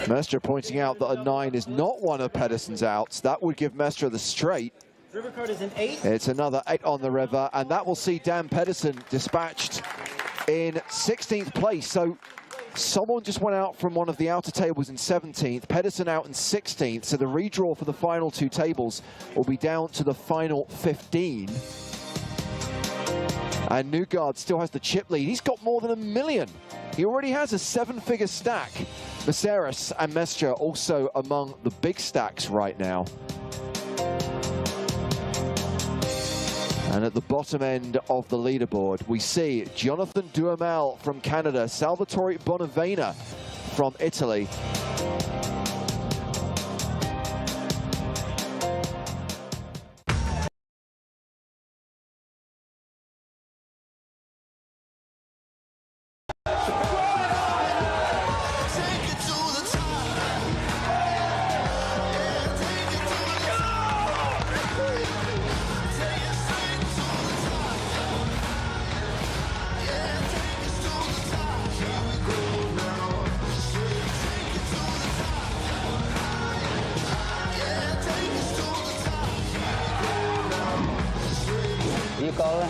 Mestra pointing out that a 9 is not one of Pedersen's outs. That would give Mestra the straight. River card is an 8. It's another 8 on the river, and that will see Dan Pedersen dispatched in 16th place. So someone just went out from one of the outer tables in 17th, Pedersen out in 16th. So the redraw for the final 2 tables will be down to the final 15. And Newgard still has the chip lead. He's got more than $1 million. He already has a 7-figure stack. Maceras and Mestra also among the big stacks right now. And at the bottom end of the leaderboard, we see Jonathan Duhamel from Canada, Salvatore Bonavena from Italy.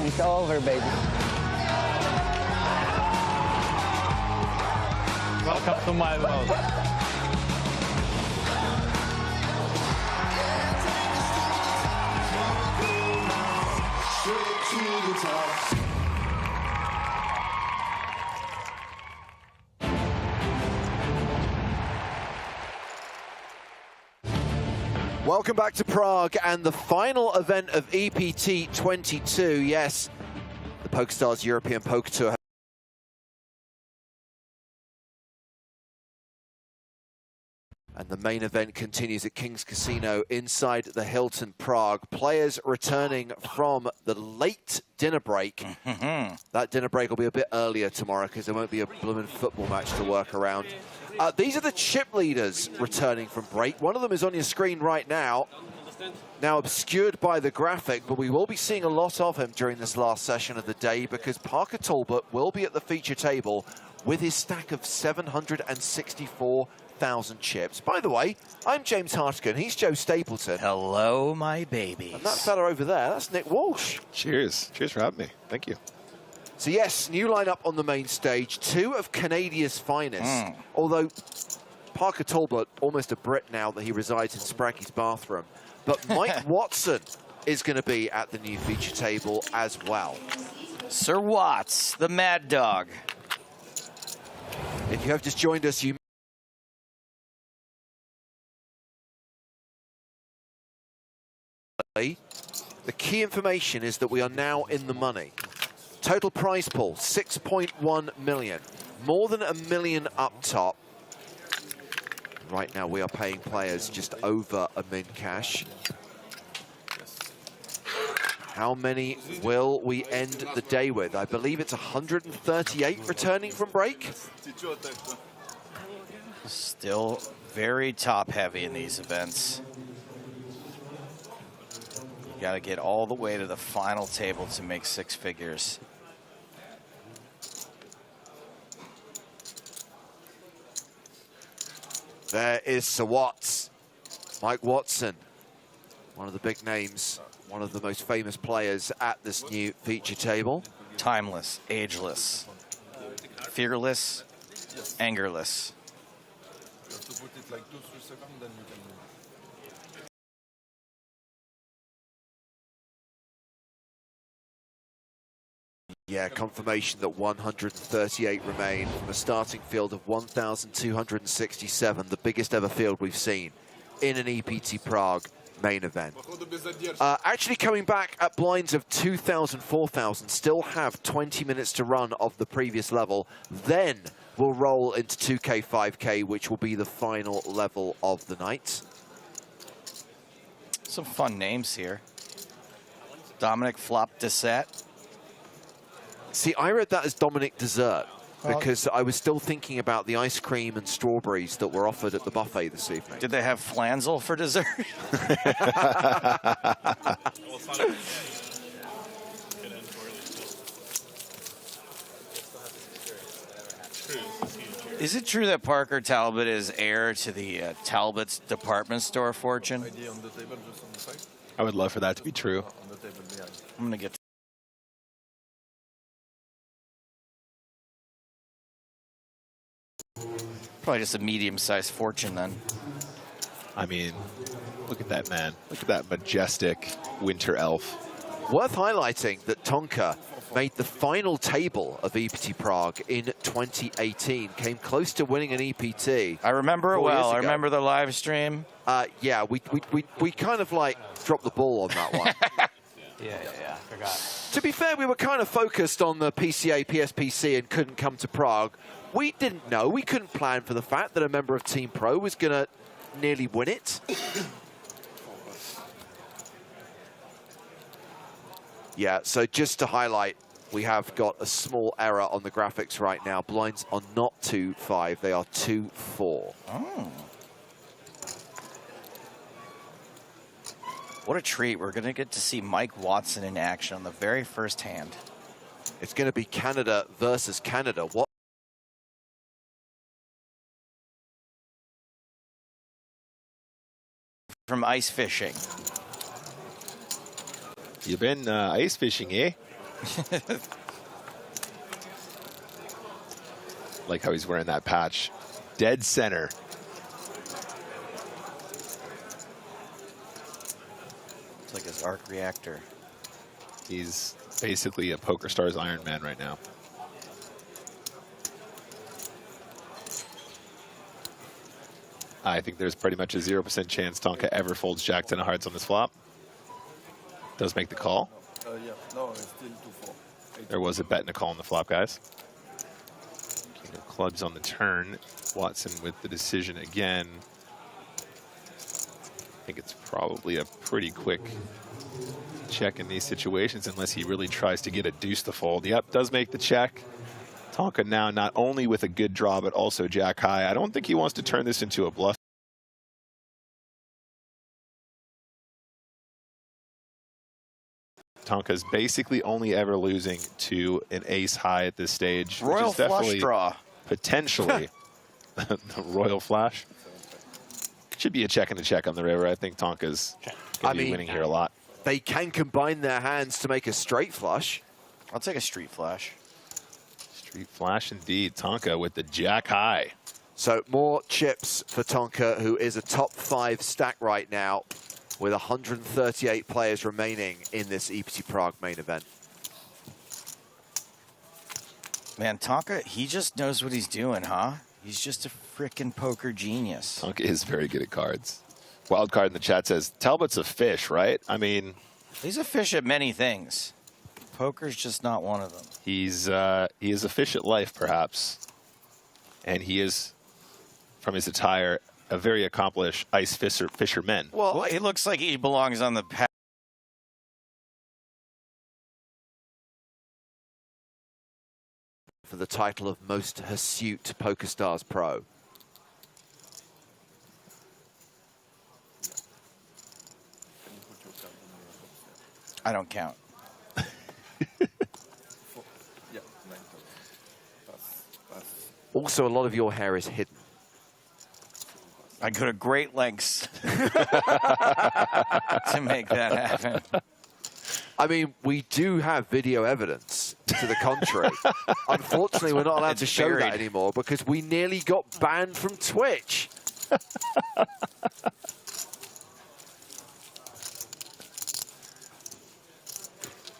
It's over, baby. Welcome to my world. Welcome back to Prague and the final event of EPT 22. Yes, the PokerStars European Poker Tour. And the main event continues at King's Casino inside the Hilton Prague. Players returning from the late dinner break. That dinner break will be a bit earlier tomorrow because there won't be a blooming football match to work around. These are the chip leaders returning from break. One of them is on your screen right now. Now obscured by the graphic, but we will be seeing a lot of him during this last session of the day because Parker Talbot will be at the feature table with his stack of 764 1,000 chips. By the way, I'm James Hartigan. He's Joe Stapleton. Hello, my babies. And that fella over there, that's Nick Walsh. Cheers. Cheers for having me. Thank you. So yes, new lineup on the main stage. Two of Canada's finest. Although Parker Talbot, almost a Brit now that he resides in Spraggy's bathroom. But Mike Watson is going to be at the new feature table as well. Sir Watts, the Mad Dog. If you have just joined us, you the key information is that we are now in the money. Total prize pool, 6.1 million. More than $1 million up top. Right now we are paying players just over $1 million cash. How many will we end the day with? I believe it's 138 returning from break. Still very top heavy in these events. You got to get all the way to the final table to make 6 figures. There is Sir Watts, Mike Watson, one of the big names, one of the most famous players at this new feature table. Timeless, ageless, fearless, angerless. You have to put it like 2-3 seconds, then you can move. Yeah, confirmation that 138 remain from a starting field of 1,267, the biggest ever field we've seen in an EPT Prague main event. Actually coming back at blinds of 2,000, 4,000, still have 20 minutes to run of the previous level. Then we'll roll into 2K, 5K, which will be the final level of the night. Some fun names here. Dominic Flop Dessert. See, I read that as Dominic Dessert because I was still thinking about the ice cream and strawberries that were offered at the buffet this evening. Did they have flansel for dessert? Is it true that Parker Talbot is heir to the Talbot's department store fortune? I would love for that to be true. I'm going to get probably just a medium-sized fortune then. I mean, look at that man. Look at that majestic winter elf. Worth highlighting that Tonka made the final table of EPT Prague in 2018. Came close to winning an EPT. I remember it well. I remember the live stream. Yeah, we kind of like dropped the ball on that one. Yeah, I forgot. To be fair, we were kind of focused on the PCA, PSPC and couldn't come to Prague. We didn't know, we couldn't plan for the fact that a member of Team Pro was going to nearly win it. Yeah, so just to highlight, we have got a small error on the graphics right now. Blinds are not 2-5, they are 2-4. Oh. What a treat. We're going to get to see Mike Watson in action on the very first hand. It's going to be Canada versus Canada. What? From ice fishing. You've been ice fishing, eh? Like how he's wearing that patch. Dead center. It's like his arc reactor. He's basically a PokerStars Iron Man right now. I think there's pretty much a 0% chance Tonka ever folds Jack 10 of hearts on this flop. Does make the call. Yeah, no, it's still 2-4. There was a bet and a call on the flop, guys. King of clubs on the turn. Watson with the decision again. I think it's probably a pretty quick check in these situations unless he really tries to get a deuce to fold. Yep, does make the check. Tonka now not only with a good draw, but also jack high. I don't think he wants to turn this into a bluff. Tonka's basically only ever losing to an ace high at this stage. Royal which is definitely flush draw. Potentially the Royal Flash. Should be a check and a check on the river. I think Tonka's going to be winning here a lot. They can combine their hands to make a straight flush. I'll take a street flash. Street flash indeed. Tonka with the jack high. So more chips for Tonka, who is a top 5 stack right now, with 138 players remaining in this EPT Prague main event. Man, Tonka, he just knows what he's doing, huh? He's just a freaking poker genius. Tonka is very good at cards. Wildcard in the chat says, Talbot's a fish, right? I mean... He's a fish at many things. Poker's just not one of them. He is a fish at life, perhaps. And he is, from his attire, a very accomplished ice fisherman. Well, he looks like he belongs on the path. For the title of most hirsute PokerStars Pro. I don't count. Also, a lot of your hair is hidden. I go to great lengths to make that happen. I mean, we do have video evidence to the contrary. Unfortunately, we're not allowed to show that anymore because we nearly got banned from Twitch.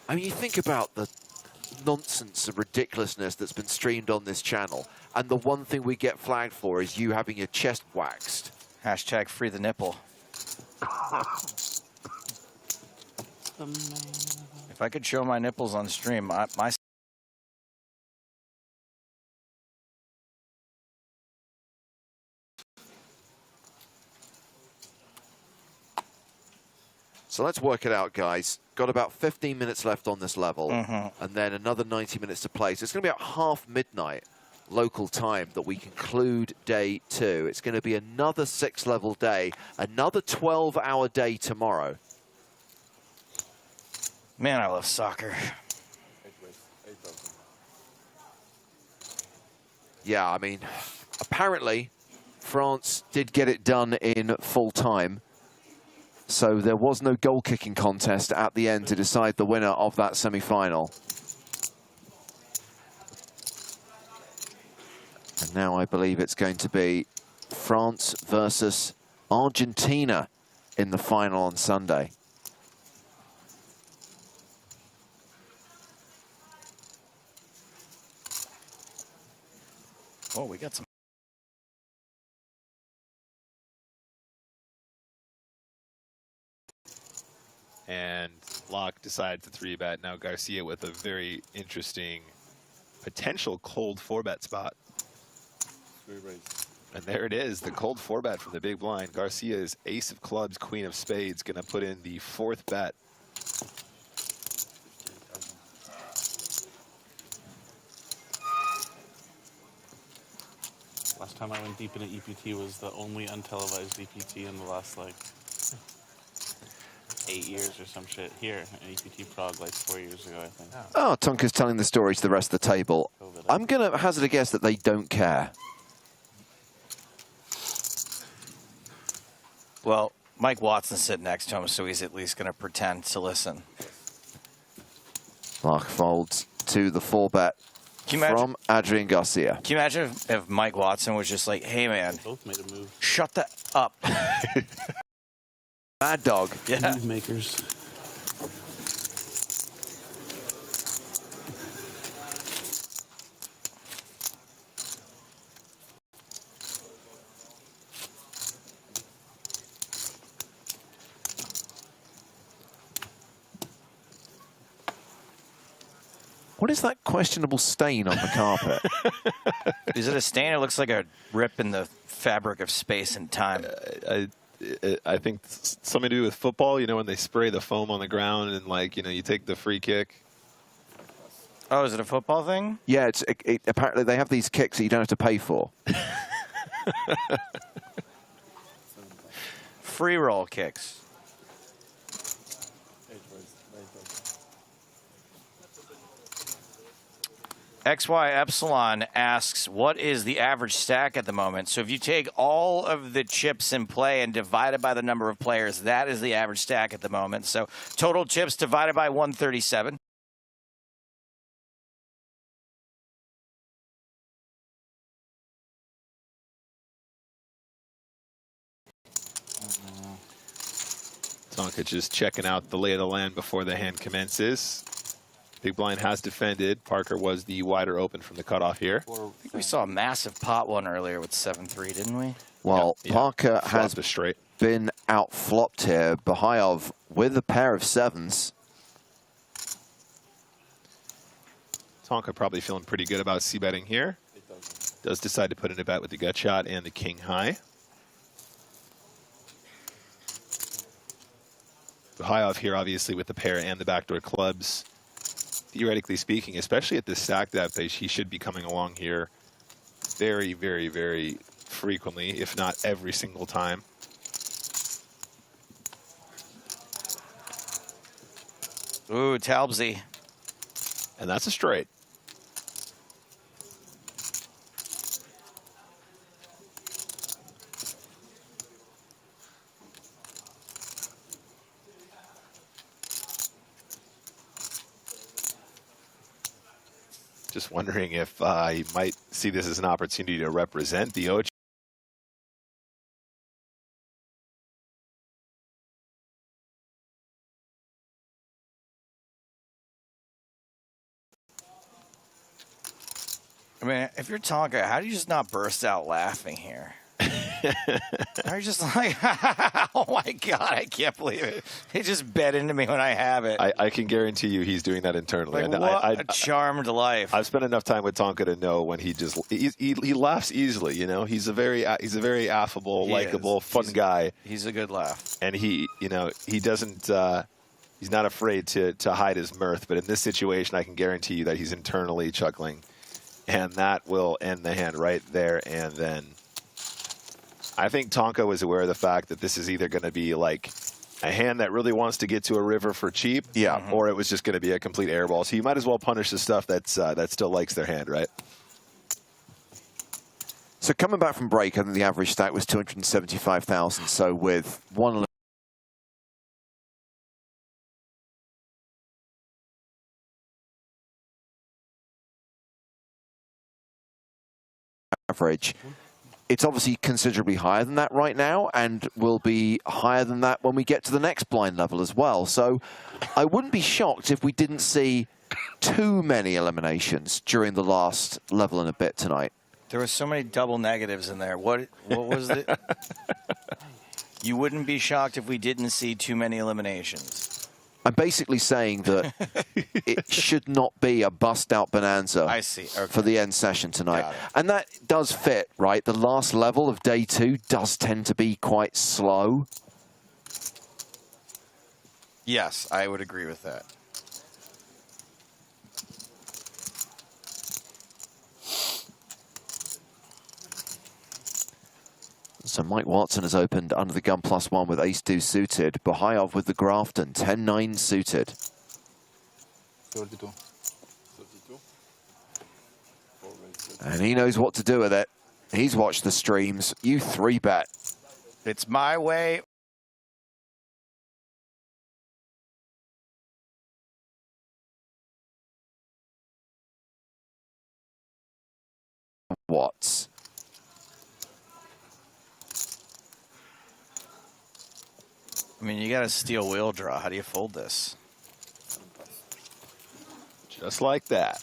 I mean, you think about the nonsense and ridiculousness that's been streamed on this channel, and the one thing we get flagged for is you having your chest waxed. Hashtag free the nipple. If I could show my nipples on stream, my... So let's work it out, guys. Got about 15 minutes left on this level, and then another 90 minutes to play. So it's going to be about half midnight local time that we conclude day 2. It's going to be another 6-level day, another 12-hour day tomorrow. Man, I love soccer. Yeah, I mean, apparently France did get it done in full time. So there was no goal-kicking contest at the end to decide the winner of that semi-final. And now I believe it's going to be France versus Argentina in the final on Sunday. Oh, we got some. And Locke decides to 3-bet. Now Garcia with a very interesting potential cold 4-bet spot. And there it is, the cold 4-bet from the big blind. Garcia is ace of clubs, queen of spades, going to put in the 4th bet. Last time I went deep in an EPT was the only untelevised EPT in the last, like, 8 years or some shit. Here, in EPT Prague, like 4 years ago, I think. Oh, Tonka's telling the story to the rest of the table. I'm going to hazard a guess that they don't care. Well, Mike Watson's sitting next to him, so he's at least going to pretend to listen. Locke folds to the 4-bet from Adrian Garcia. Can you imagine if Mike Watson was just like, hey, man, both made a move. Shut that up. Mad dog. Yeah. Move makers. What is that questionable stain on the carpet? Is it a stain? It looks like a rip in the fabric of space and time. I think something to do with football, you know, when they spray the foam on the ground and, like, you know, you take the free kick. Oh, is it a football thing? Yeah, apparently they have these kicks that you don't have to pay for. Free roll kicks. XY Epsilon asks, what is the average stack at the moment? So if you take all of the chips in play and divide it by the number of players, that is the average stack at the moment. So total chips divided by 137. Tonka just checking out the lay of the land before the hand commences. Big blind has defended. Parker was the wider open from the cutoff here. I think we saw a massive pot one earlier with 7-3, didn't we? Well, Parker has straight. Been out-flopped here. Bahayov with a pair of sevens. Tonka probably feeling pretty good about c-betting here. Does decide to put in a bet with the gut shot and the king high. Bahayov here, obviously, with the pair and the backdoor clubs. Theoretically speaking, especially at this stack depth, he should be coming along here very, very, very frequently, if not every single time. Ooh, Talbsy. And that's a straight. Just wondering if he might see this as an opportunity to represent the Ocho. I mean, if you're Tonka, how do you just not burst out laughing here? Are you just like, oh my God, I can't believe it. He just bet into me when I have it. I can guarantee you he's doing that internally. Like, what a charmed life. I've spent enough time with Tonka to know when he just he laughs easily. You know, he's a very affable, likable, fun guy. He's a good laugh, and he doesn't. He's not afraid to hide his mirth. But in this situation, I can guarantee you that he's internally chuckling, and that will end the hand right there and then. I think Tonka was aware of the fact that this is either going to be like a hand that really wants to get to a river for cheap, or it was just going to be a complete airball. So you might as well punish the stuff that's that still likes their hand, right? So coming back from break, I think the average stack was 275,000. So with one average. It's obviously considerably higher than that right now, and will be higher than that when we get to the next blind level as well. So I wouldn't be shocked if we didn't see too many eliminations during the last level and a bit tonight. There were so many double negatives in there. What was it? You wouldn't be shocked if we didn't see too many eliminations. I'm basically saying that it should not be a bust-out bonanza for the end session tonight. And that does fit, right? The last level of day 2 does tend to be quite slow. Yes, I would agree with that. So Mike Watson has opened under the gun +1 with ace-2 suited. Bahayov with the Grafton, 10-9 suited. 32. And he knows what to do with it. He's watched the streams. You 3-bet. It's my way. Watts. I mean, you got a steel wheel draw. How do you fold this? Just like that.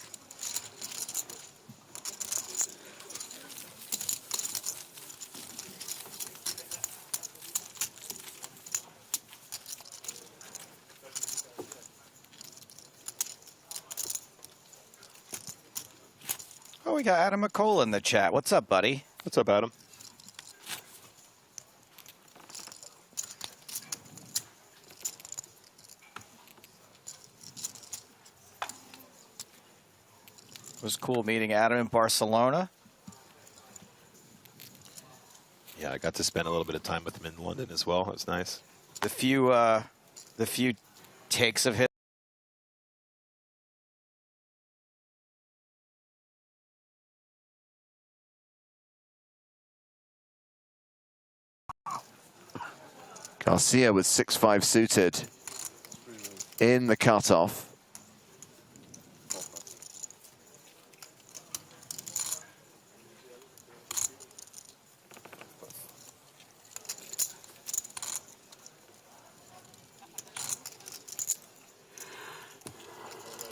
Oh, we got Adam McCall in the chat. What's up, buddy? What's up, Adam? It was cool meeting Adam in Barcelona. Yeah, I got to spend a little bit of time with him in London as well. It was nice. The few takes of his Garcia with 6-5 suited in the cutoff.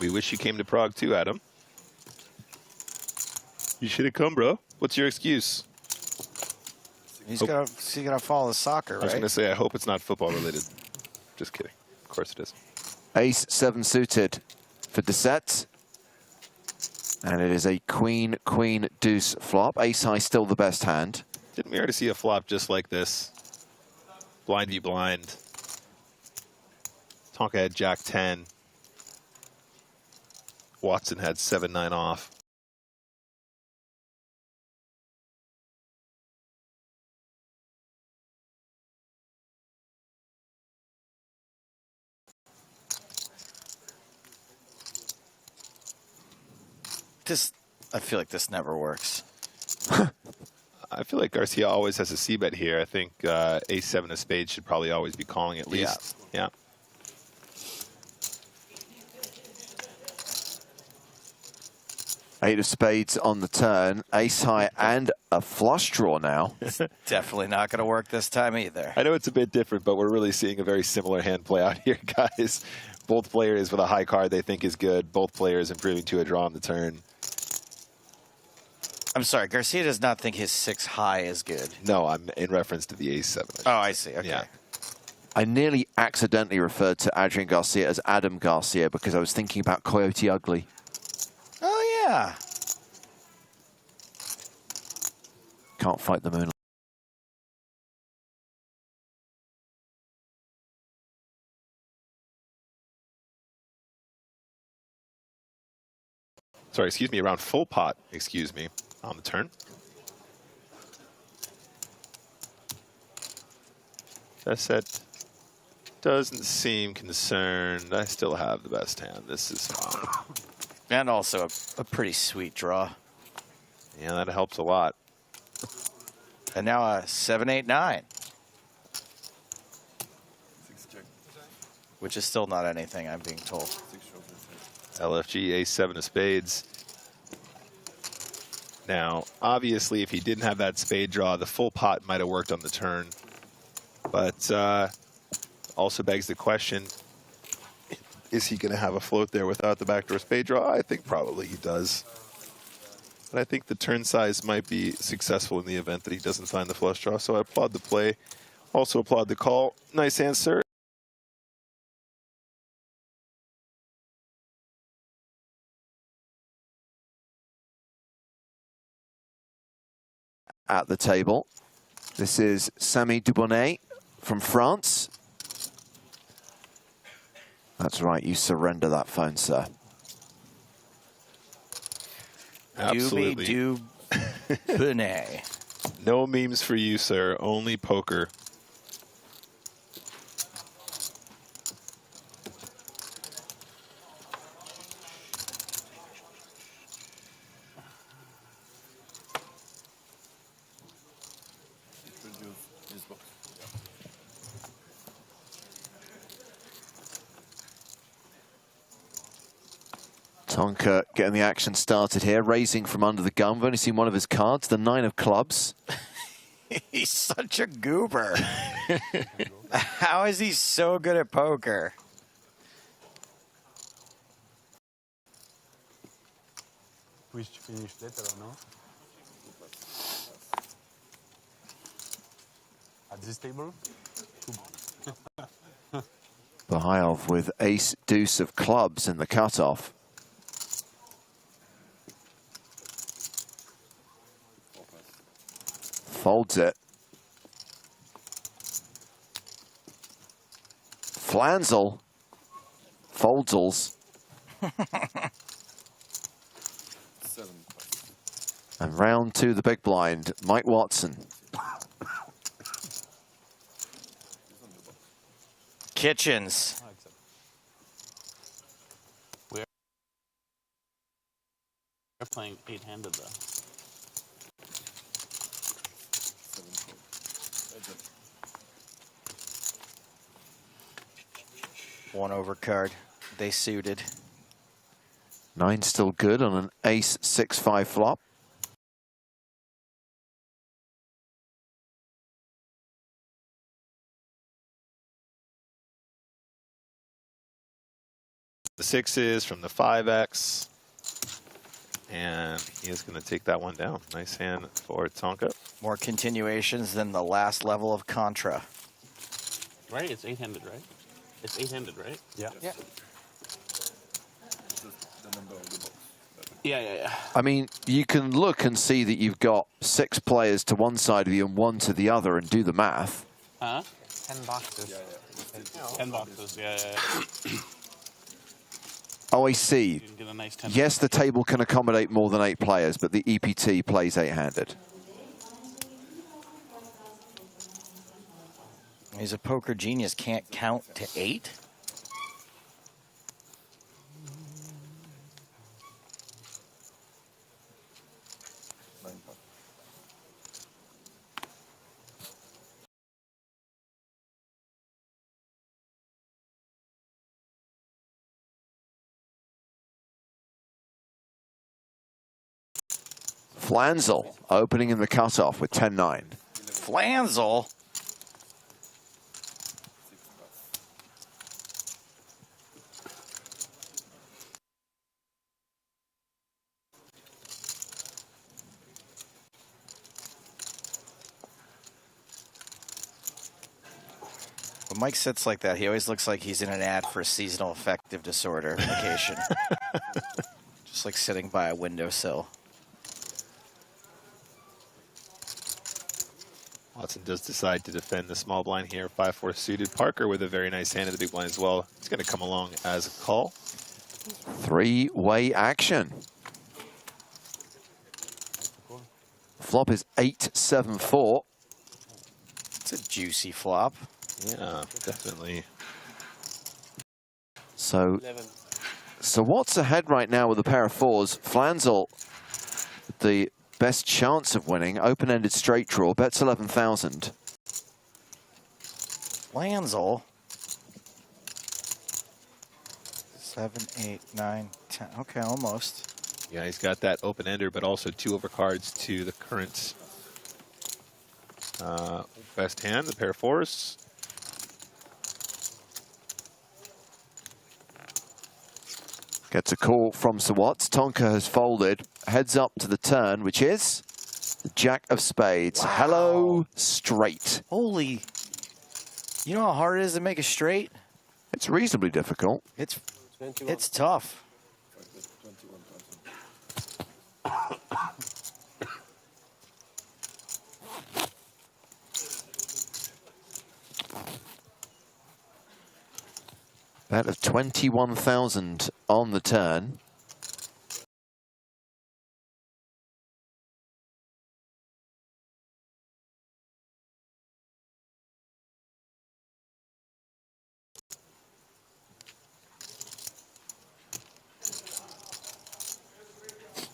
We wish you came to Prague too, Adam. You should have come, bro. What's your excuse? He's gonna follow the soccer, right? I was gonna say, I hope it's not football related. Just kidding. Of course it is. Ace 7 suited for Deset. And it is a queen, queen, deuce flop. Ace high still the best hand. Didn't we already see a flop just like this? Blind v blind. Tonka had Jack 10. Watson had 7-9 off. I feel like this never works. I feel like Garcia always has a c-bet here. I think ace-7 of spades should probably always be calling at least. Yeah. Eight of spades on the turn, ace high and a flush draw now. Definitely not going to work this time either. I know it's a bit different, but we're really seeing a very similar hand play out here, guys. Both players with a high card they think is good. Both players improving to a draw on the turn. I'm sorry, Garcia does not think his 6 high is good. No, I'm in reference to the ace-7. Oh, I see. Okay. Yeah. I nearly accidentally referred to Adrian Garcia as Adam Garcia because I was thinking about Coyote Ugly. Oh, yeah. Can't fight the moon. Sorry, excuse me, around full pot, excuse me, on the turn. That set doesn't seem concerned. I still have the best hand. This is fine. And also a pretty sweet draw. Yeah, that helps a lot. And now a 7-8-9. Which is still not anything, I'm being told. LFG, ace-7 of spades. Now, obviously, if he didn't have that spade draw, the full pot might have worked on the turn. But also begs the question, is he going to have a float there without the backdoor spade draw? I think probably he does. But I think the turn size might be successful in the event that he doesn't find the flush draw. So I applaud the play. Also applaud the call. Nice answer. At the table, this is Samy Dubonnet from France. That's right, you surrender that phone, sir. Absolutely. Dubonnet. No memes for you, sir. Only poker. Tonka getting the action started here, raising from under the gun. We've only seen one of his cards, the 9 of clubs. He's such a goober. How is he so good at poker? Wish to finish later or no? At this table? Bahayev with ace deuce of clubs in the cutoff. Folds it. Flansel. Foldsels. And round 2, the big blind, Mike Watson. Kitchens. We're playing 8-handed though. One overcard. They suited. 9 still good on an ace 6-5 flop. The 6s from the 5x. And he is going to take that one down. Nice hand for Tonka. More continuations than the last level of Contra. Right? It's 8-handed, right? It's 8-handed, right? Yeah. Yeah. Yeah. I mean, you can look and see that you've got 6 players to one side of you and 1 to the other and do the math. Huh? 10 boxes. 10 boxes, yeah. Oh, I see. You can get a nice 10. Yes, the table can accommodate more than 8 players, but the EPT plays 8-handed. He's a poker genius, can't count to 8? Flanzel opening in the cutoff with 10-9. Flanzel? When Mike sits like that, he always looks like he's in an ad for a seasonal affective disorder medication. Just like sitting by a windowsill. Watson does decide to defend the small blind here. 5-4 suited. Parker with a very nice hand in the big blind as well. He's going to come along as a call. 3-way action. Flop is 8-7-4. It's a juicy flop. Yeah, definitely. So what's ahead right now with a pair of 4s? Flanzel, the best chance of winning. Open-ended straight draw. Bets 11,000. Flanzel. 7, 8, 9, 10. Okay, almost. Yeah, he's got that open-ender, but also 2 overcards to the current best hand, the pair of 4s. Gets a call from Sir Watts. Tonka has folded. Heads up to the turn, which is the Jack of Spades. Wow. Hello, straight. Holy. You know how hard it is to make a straight? It's reasonably difficult. It's tough. Bet of 21,000 on the turn.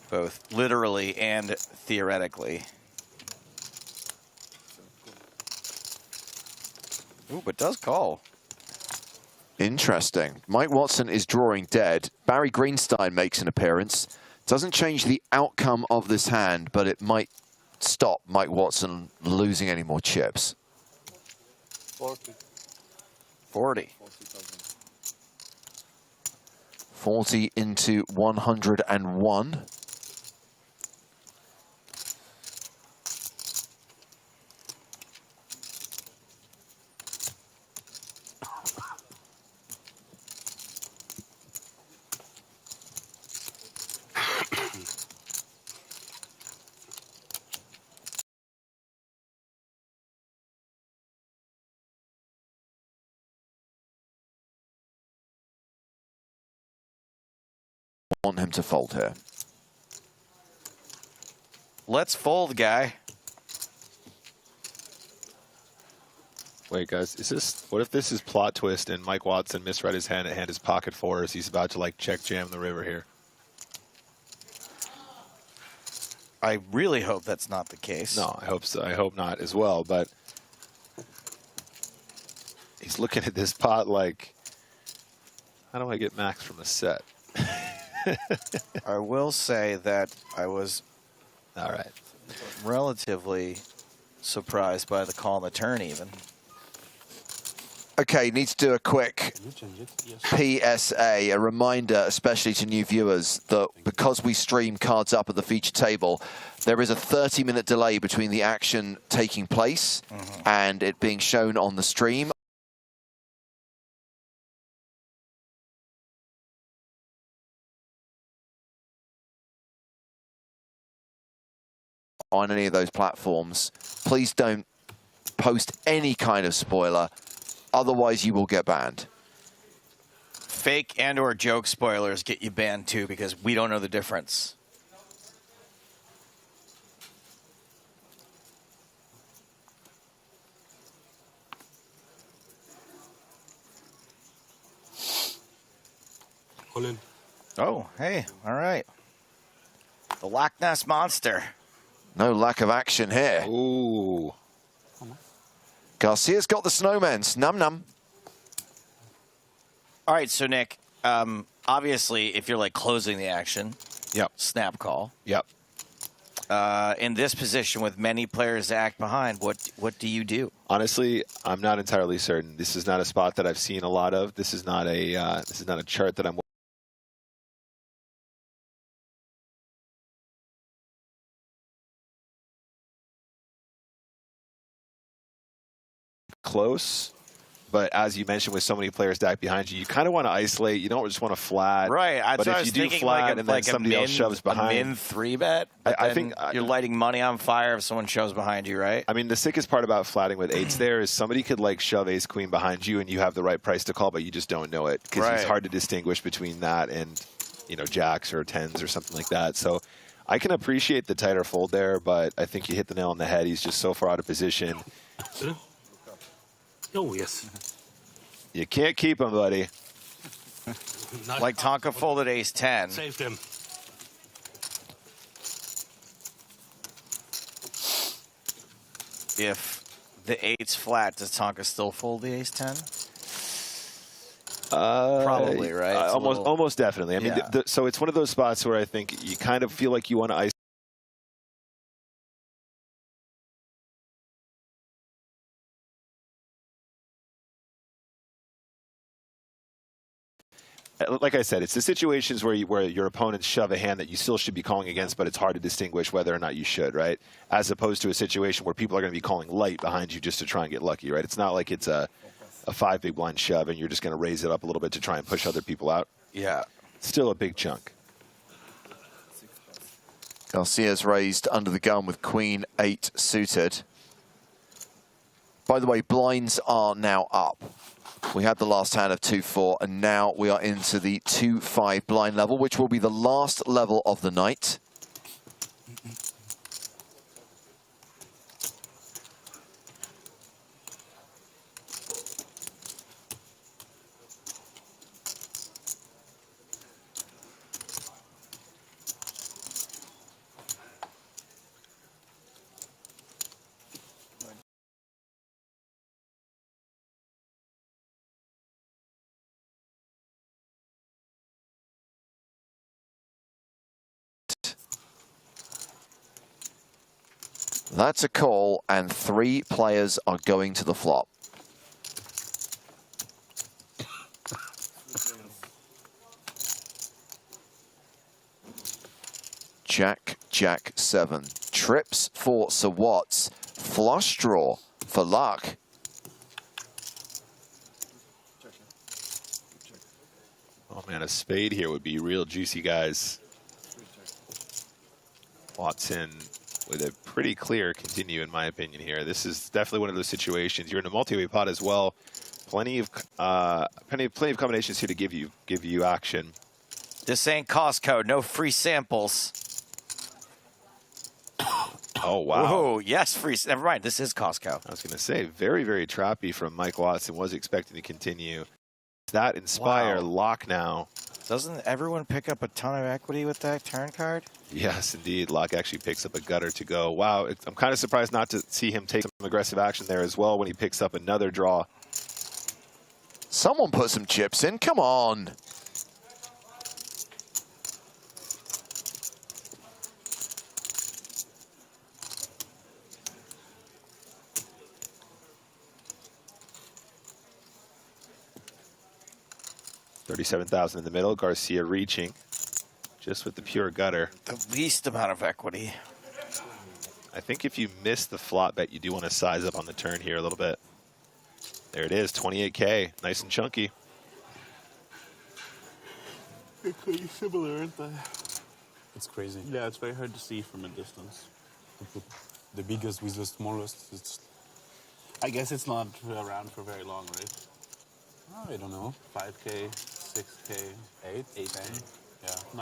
Both literally and theoretically. Ooh, but does call. Interesting. Mike Watson is drawing dead. Barry Greenstein makes an appearance. Doesn't change the outcome of this hand, but it might stop Mike Watson losing any more chips. 40. 40 into 101. Want him to fold here. Let's fold, guy. Wait, guys, is this? What if this is plot twist and Mike Watson misread his hand and hand his pocket 4s? He's about to like check jam the river here. I really hope that's not the case. No, I hope so. I hope not as well. But he's looking at this pot like How do I get max from a set? I will say that I was relatively surprised by the call on the turn even. Okay, need to do a quick PSA, a reminder, especially to new viewers, that because we stream cards up at the feature table, there is a 30-minute delay between the action taking place and it being shown on the stream. On any of those platforms, please don't post any kind of spoiler. Otherwise, you will get banned. Fake and or joke spoilers get you banned too because we don't know the difference. All in. Oh, hey, all right. The Loch Ness Monster. No lack of action here. Ooh. Garcia's got the snowman. Num num. All right, so Nick, obviously, if you're like closing the action, snap call. In this position with many players to act behind, what do you do? Honestly, I'm not entirely certain. This is not a spot that I've seen a lot of. This is not a chart that I'm close. But as you mentioned, with so many players stacked behind you, you kind of want to isolate. You don't just want to flat. Right. But if you do flat and then somebody else shoves behind, a min 3-bet. I think you're lighting money on fire if someone shoves behind you, right? I mean, the sickest part about flatting with eights there is somebody could like shove ace queen behind you and you have the right price to call, but you just don't know it because it's hard to distinguish between that and, you know, jacks or tens or something like that. So I can appreciate the tighter fold there, but I think you hit the nail on the head. He's just so far out of position. Oh, yes. You can't keep him, buddy. Like Tonka folded ace 10. Saved him. If the eight's flat, does Tonka still fold the ace 10? Probably, right? Almost definitely. I mean, so it's one of those spots where I think you kind of feel like you want to isolate. Like I said, it's the situations where your opponents shove a hand that you still should be calling against, but it's hard to distinguish whether or not you should, right? As opposed to a situation where people are going to be calling light behind you just to try and get lucky, right? It's not like it's a 5 big blind shove and you're just going to raise it up a little bit to try and push other people out. Yeah. Still a big chunk. Garcia's raised under the gun with queen 8 suited. By the way, blinds are now up. We had the last hand of 2-4, and now we are into the 2-5 blind level, which will be the last level of the night. That's a call, and 3 players are going to the flop. Jack, Jack 7. Trips for Sir Watts. Flush draw for luck. Oh man, a spade here would be real juicy, guys. Watson with a pretty clear continue, in my opinion here. This is definitely one of those situations. You're in a multi-way pot as well. Plenty of combinations here to give you action. This ain't Costco. No free samples. Oh wow! Oh yes, free. Never mind. This is Costco. I was going to say very, very trappy from Mike Watson. Was expecting to continue. That Inspire lock now. Doesn't everyone pick up a ton of equity with that turn card? Yes, indeed. Lock actually picks up a gutter to go. Wow, I'm kind of surprised not to see him take some aggressive action there as well when he picks up another draw. Someone put some chips in. Come on. 37,000 in the middle. Garcia reaching just with the pure gutter. The least amount of equity. I think if you miss the flop bet, you do want to size up on the turn here a little bit. There it is, 28K, nice and chunky. They're pretty similar, aren't they? It's crazy. Yeah, it's very hard to see from a distance. The biggest with the smallest. It's. I guess it's not around for very long, right? Oh, I don't know. 5K, 6K, 8, 10. Yeah.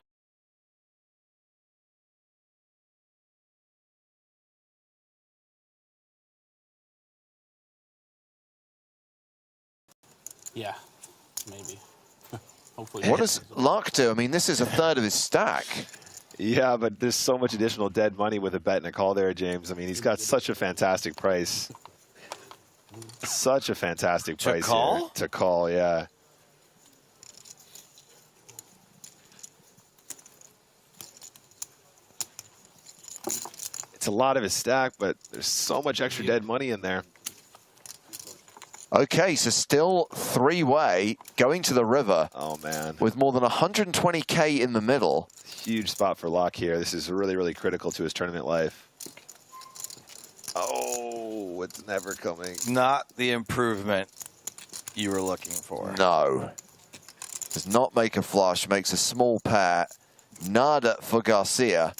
Yeah, maybe. Hopefully. What does Lark do? I mean, this is a third of his stack. Yeah, but there's so much additional dead money with a bet and a call there, James. I mean, he's got such a fantastic price. Such a fantastic price here. To call, yeah. It's a lot of his stack, but there's so much extra dead money in there. Okay, so still three-way, going to the river. Oh, man. With more than 120K in the middle. Huge spot for Locke here. This is really, really critical to his tournament life. Oh, it's never coming. Not the improvement you were looking for. No. Does not make a flush, makes a small pair. Nada for Garcia.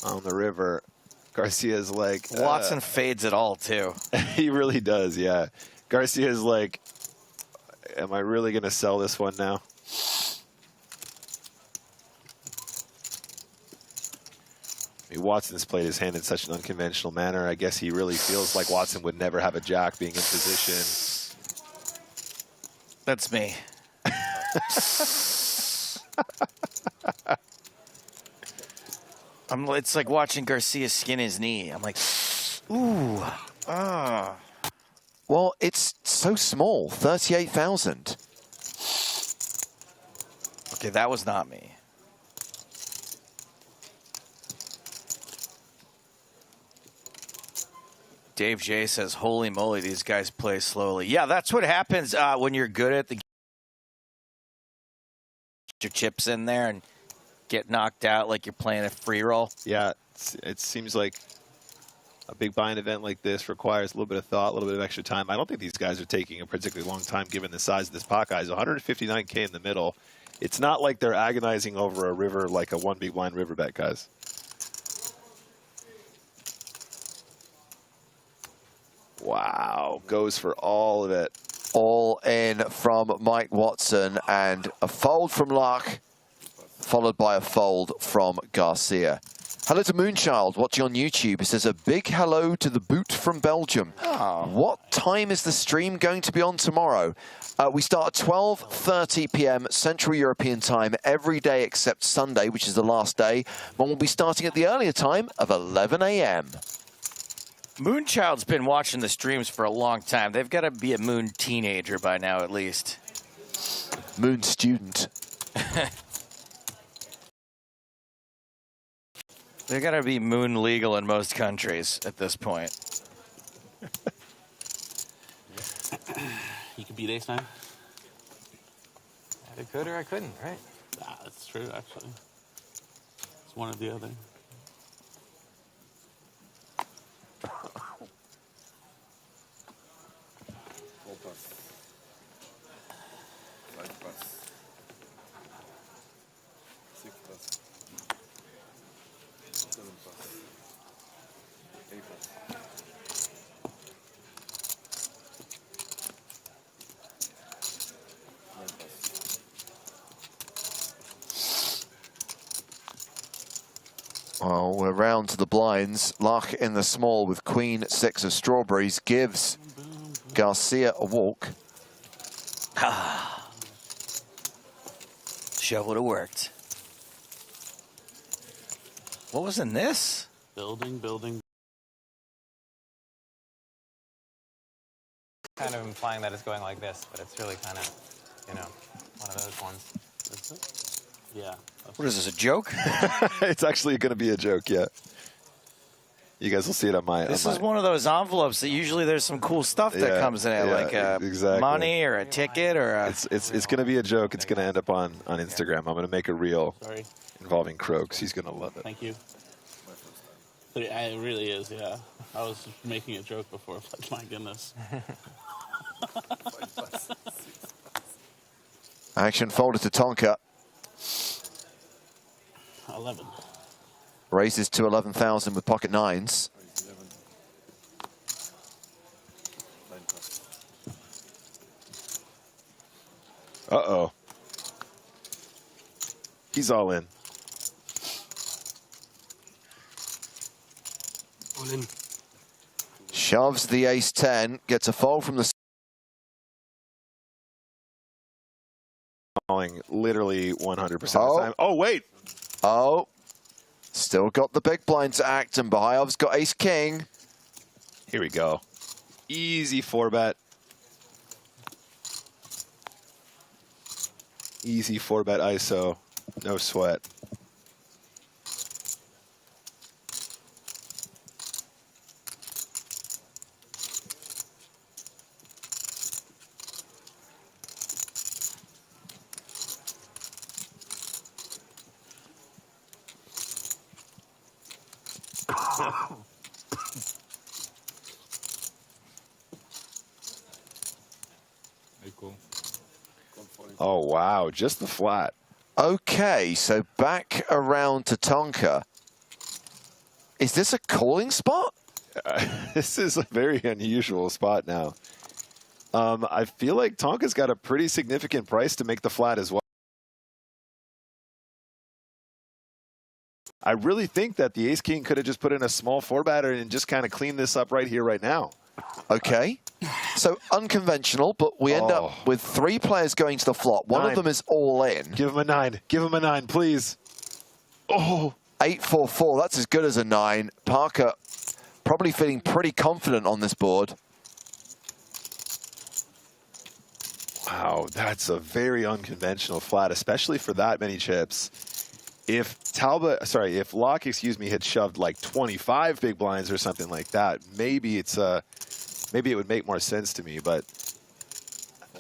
On the river, Garcia's like... Watson fades it all, too. He really does, yeah. Garcia's like, am I really going to sell this one now? I mean, Watson's played his hand in such an unconventional manner. I guess he really feels like Watson would never have a jack being in position. That's me. It's like watching Garcia skin his knee. I'm like, ooh, ah. Well, it's so small, 38,000. Okay, that was not me. Dave J says, holy moly, these guys play slowly. Yeah, that's what happens when you're good at the... your chips in there and get knocked out like you're playing a free roll. Yeah, it seems like a big buy-in event like this requires a little bit of thought, a little bit of extra time. I don't think these guys are taking a particularly long time given the size of this pot, guys. 159K in the middle. It's not like they're agonizing over a river like a one big blind river bet, guys. Wow, goes for all of it. All in from Mike Watson and a fold from Lark, followed by a fold from Garcia. Hello to Moonchild, watching on YouTube. It says a big hello to the boot from Belgium. Oh. What time is the stream going to be on tomorrow? We start at 12:30 p.m. Central European time every day except Sunday, which is the last day. But we'll be starting at the earlier time of 11 a.m. Moonchild's been watching the streams for a long time. They've got to be a Moon teenager by now, at least. Moon student. They've got to be Moon legal in most countries at this point. You could beat ace-9. I could or I couldn't, right? Nah, that's true, actually. It's one or the other. Well, we're round to the blinds. Lark in the small with queen 6 of strawberries gives Garcia a walk. Shove would have worked. What was in this? Building. Kind of implying that it's going like this, but it's really kind of, you know, one of those ones. Yeah. What is this, a joke? It's actually going to be a joke, yeah. You guys will see it on my... This is one of those envelopes that usually there's some cool stuff that comes in it, like exactly. money or a ticket or a... It's going to be a joke. It's going to end up on Instagram. I'm going to make a reel involving Croaks. He's going to love it. Thank you. It really is, yeah. I was making a joke before, but my goodness. Action folded to Tonka. 11. Raises to 11,000 with pocket nines. Uh-oh. He's all in. All in. Shoves the ace-10, gets a fold from the... Falling literally 100% of the time. Oh, wait. Oh. Still got the big blind to act, and Bahayov's got ace-king. Here we go. Easy 4-bet. Easy 4-bet ISO. No sweat. Oh, wow. Just the flat. Okay, so back around to Tonka. Is this a calling spot? This is a very unusual spot now. I feel like Tonka's got a pretty significant price to make the flat as well. I really think that the ace-king could have just put in a small 4-batter and just kind of cleaned this up right here, right now. Okay. So unconventional, but we end up with 3 players going to the flop. One of them is all in. Give him a 9. Give him a 9, please. Oh. 8-4-4. That's as good as a 9. Parker probably feeling pretty confident on this board. Wow, that's a very unconventional flat, especially for that many chips. If if Locke, had shoved like 25 big blinds or something like that, maybe maybe it would make more sense to me, but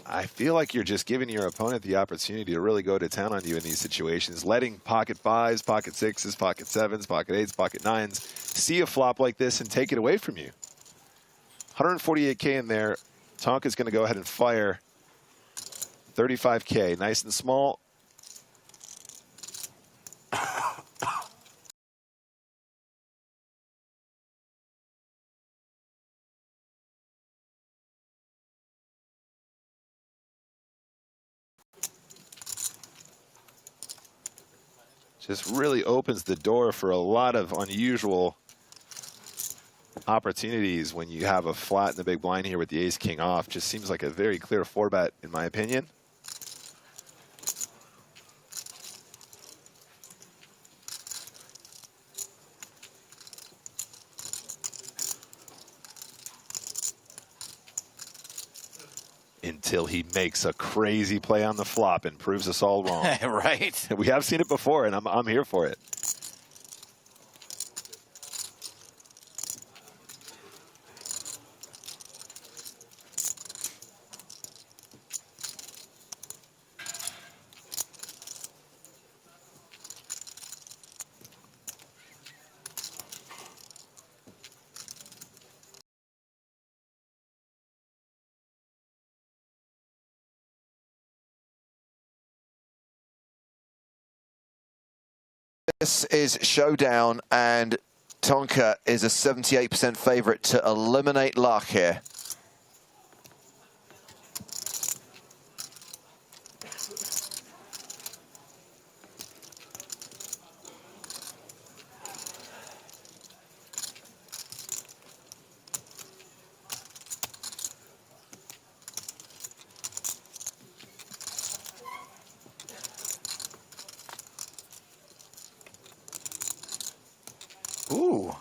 I feel like you're just giving your opponent the opportunity to really go to town on you in these situations, letting pocket 5s, pocket 6s, pocket 7s, pocket 8s, pocket 9s see a flop like this and take it away from you. 148K in there. Tonka's going to go ahead and fire 35K, nice and small. Just really opens the door for a lot of unusual opportunities when you have a flat in the big blind here with the ace-king off. Just seems like a very clear 4-bet, in my opinion. Until he makes a crazy play on the flop and proves us all wrong. Right. We have seen it before, and I'm here for it. This is showdown, and Tonka is a 78% favorite to eliminate Luck here. Ooh.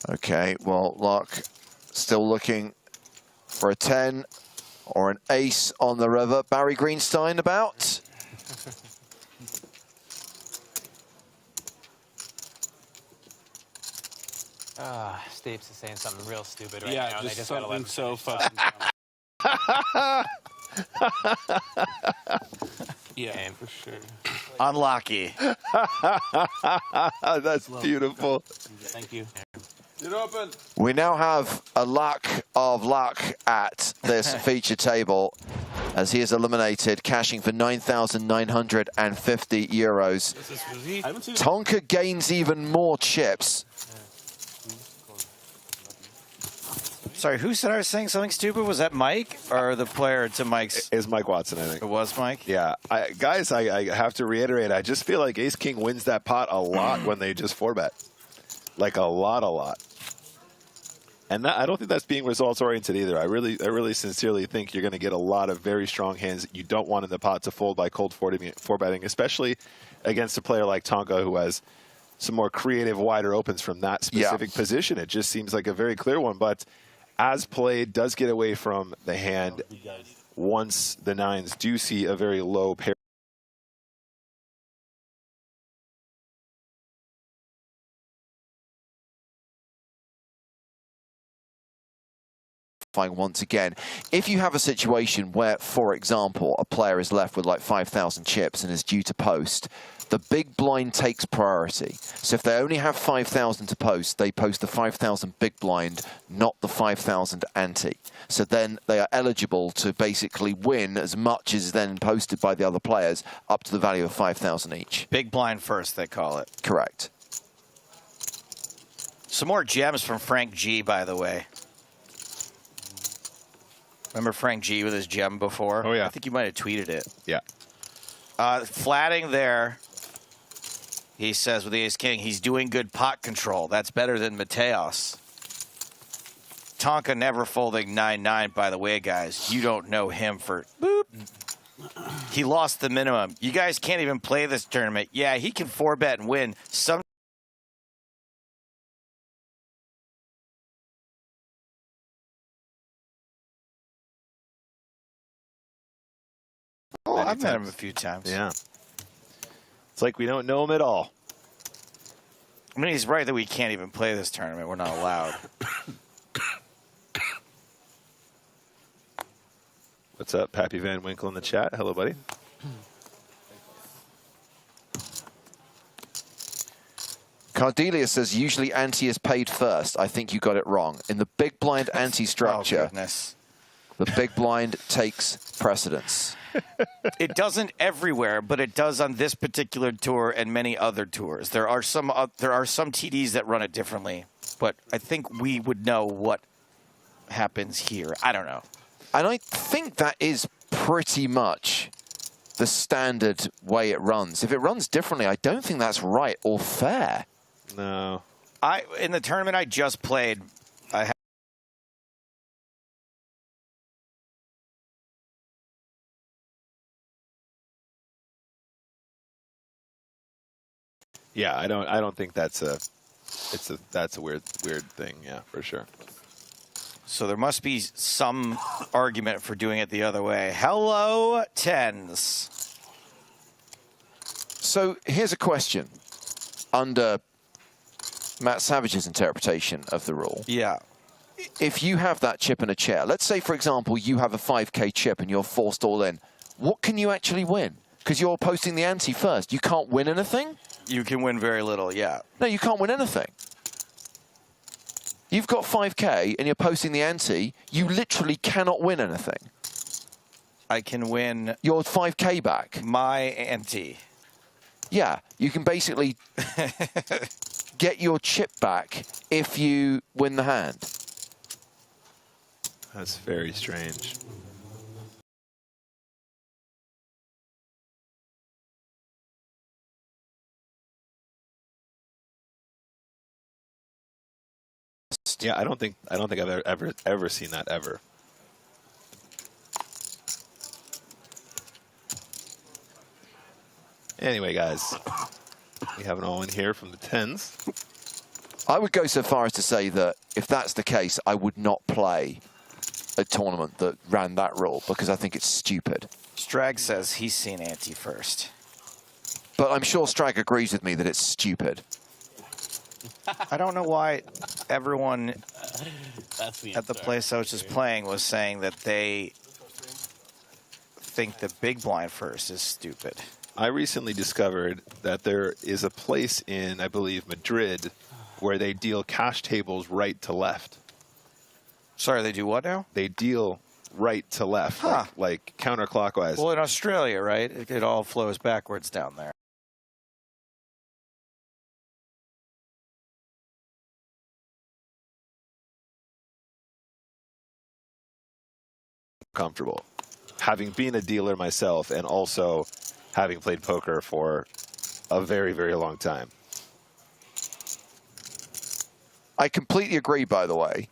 Okay, well, Luck still looking for a 10 or an ace on the river. Barry Greenstein about? Steve's is saying something real stupid right Yeah, now. just They just gotta let something him so finish. Yeah, for sure. Unlucky. That's beautiful. Thank you. You're open. We now have a luck of luck at this feature table as he is eliminated, cashing for 9,950 euros. Tonka gains even more chips. Sorry, who said I was saying something stupid? Was that Mike or the player to Mike's? It's Mike Watson, I think. It was Mike? Yeah. Guys, I have to reiterate, I just feel like Ace-King wins that pot a lot when they just 4-bet. Like a lot. And that, I don't think that's being results-oriented either. I really sincerely think you're going to get a lot of very strong hands that you don't want in the pot to fold by cold 4-betting, especially against a player like Tonka who has some more creative, wider opens from that specific position. It just seems like a very clear one, but as played, does get away from the hand once the nines do see a very low pair. Once again, if you have a situation where, for example, a player is left with like 5,000 chips and is due to post, the big blind takes priority. So if they only have 5,000 to post, they post the 5,000 big blind, not the 5,000 ante. So then they are eligible to basically win as much as then posted by the other players, up to the value of 5,000 each. Big blind first, they call it. Correct. Some more gems from Frank G, by the way. Remember Frank G with his gem before? Oh, yeah. I think you might have tweeted it. Yeah. Flatting there, he says with the Ace-King, he's doing good pot control. That's better than Mateos. Tonka never folding 9-9, by the way, guys. You don't know him for... Boop. He lost the minimum. You guys can't even play this tournament. Yeah, he can 4-bet and win. Some... Oh, I've met him a few times. Yeah. It's like we don't know him at all. I mean, he's right that we can't even play this tournament. We're not allowed. What's up, Pappy Van Winkle in the chat? Hello, buddy. Cardelia says usually ante is paid first. I think you got it wrong. In the big blind ante structure, the big blind takes precedence. It doesn't everywhere, but it does on this particular tour and many other tours. There are some TDs that run it differently, but I think we would know what happens here. I don't know. And I think that is pretty much the standard way it runs. If it runs differently, I don't think that's right or fair. No. In the tournament I just played, I had Yeah, I don't think that's a weird thing, yeah, for sure. So there must be some argument for doing it the other way. Hello, tens. So here's a question under Matt Savage's interpretation of the rule. Yeah. If you have that chip in a chair, let's say, for example, you have a 5K chip and you're forced all in, what can you actually win? Because you're posting the ante first. You can't win anything? You can win very little, yeah. No, you can't win anything. You've got 5K and you're posting the ante, you literally cannot win anything. I can win your 5K back. My ante. Yeah, you can basically get your chip back if you win the hand. That's very strange. Yeah, I don't think I've ever seen that ever. Anyway, guys, we have an all-in here from the tens. I would go so far as to say that if that's the case, I would not play a tournament that ran that rule because I think it's stupid. Strag says he's seen ante first. But I'm sure Strag agrees with me that it's stupid. I don't know why. everyone That's the at the place I was just playing was saying that they think the big blind first is stupid. I recently discovered that there is a place in, I believe, Madrid where they deal cash tables right to left. Sorry, they do what now? They deal right to left, like counterclockwise. Well, in Australia, right? It all flows backwards down there. Comfortable. Having been a dealer myself and also having played poker for a very, very long time. I completely agree, by the way,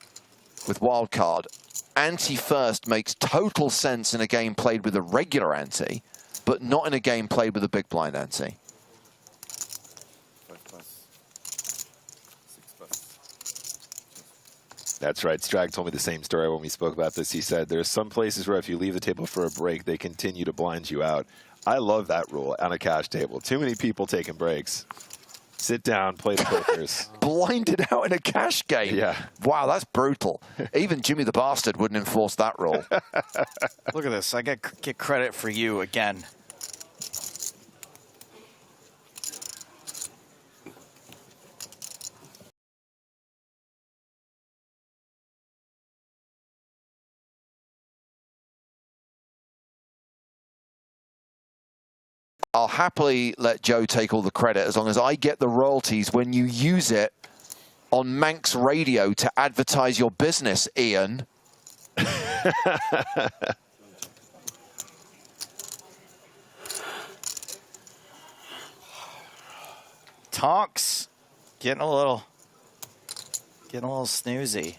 with wildcard. Ante first makes total sense in a game played with a regular ante, but not in a game played with a big blind ante. 5 plus, 6 plus. That's right. Strag told me the same story when we spoke about this. He said there's some places where if you leave the table for a break, they continue to blind you out. I love that rule on a cash table. Too many people taking breaks. Sit down, play the pokers. Blinded out in a cash game? Yeah. Wow, that's brutal. Even Jimmy the Bastard wouldn't enforce that rule. Look at this. I get credit for you again. I'll happily let Joe take all the credit as long as I get the royalties when you use it on Manx Radio to advertise your business, Ian. Tonks getting a little snoozy.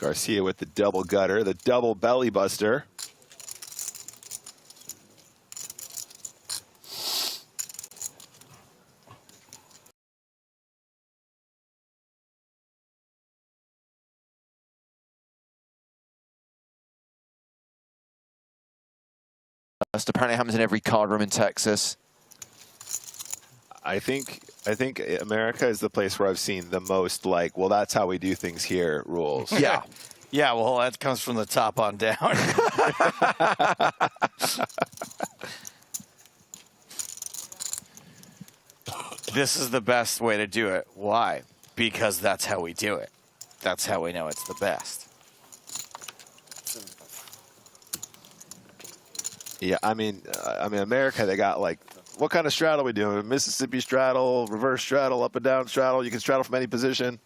Garcia with the double gutter, the double belly buster. Apparently happens in every card room in Texas. I think America is the place where I've seen the most like, well, that's how we do things here rules. Yeah. Yeah, well, that comes from the top on down. This is the best way to do it. Why? Because that's how we do it. That's how we know it's the best. Yeah, I mean, America, they got like, what kind of straddle are we doing? Mississippi straddle, reverse straddle, up and down straddle. You can straddle from any position.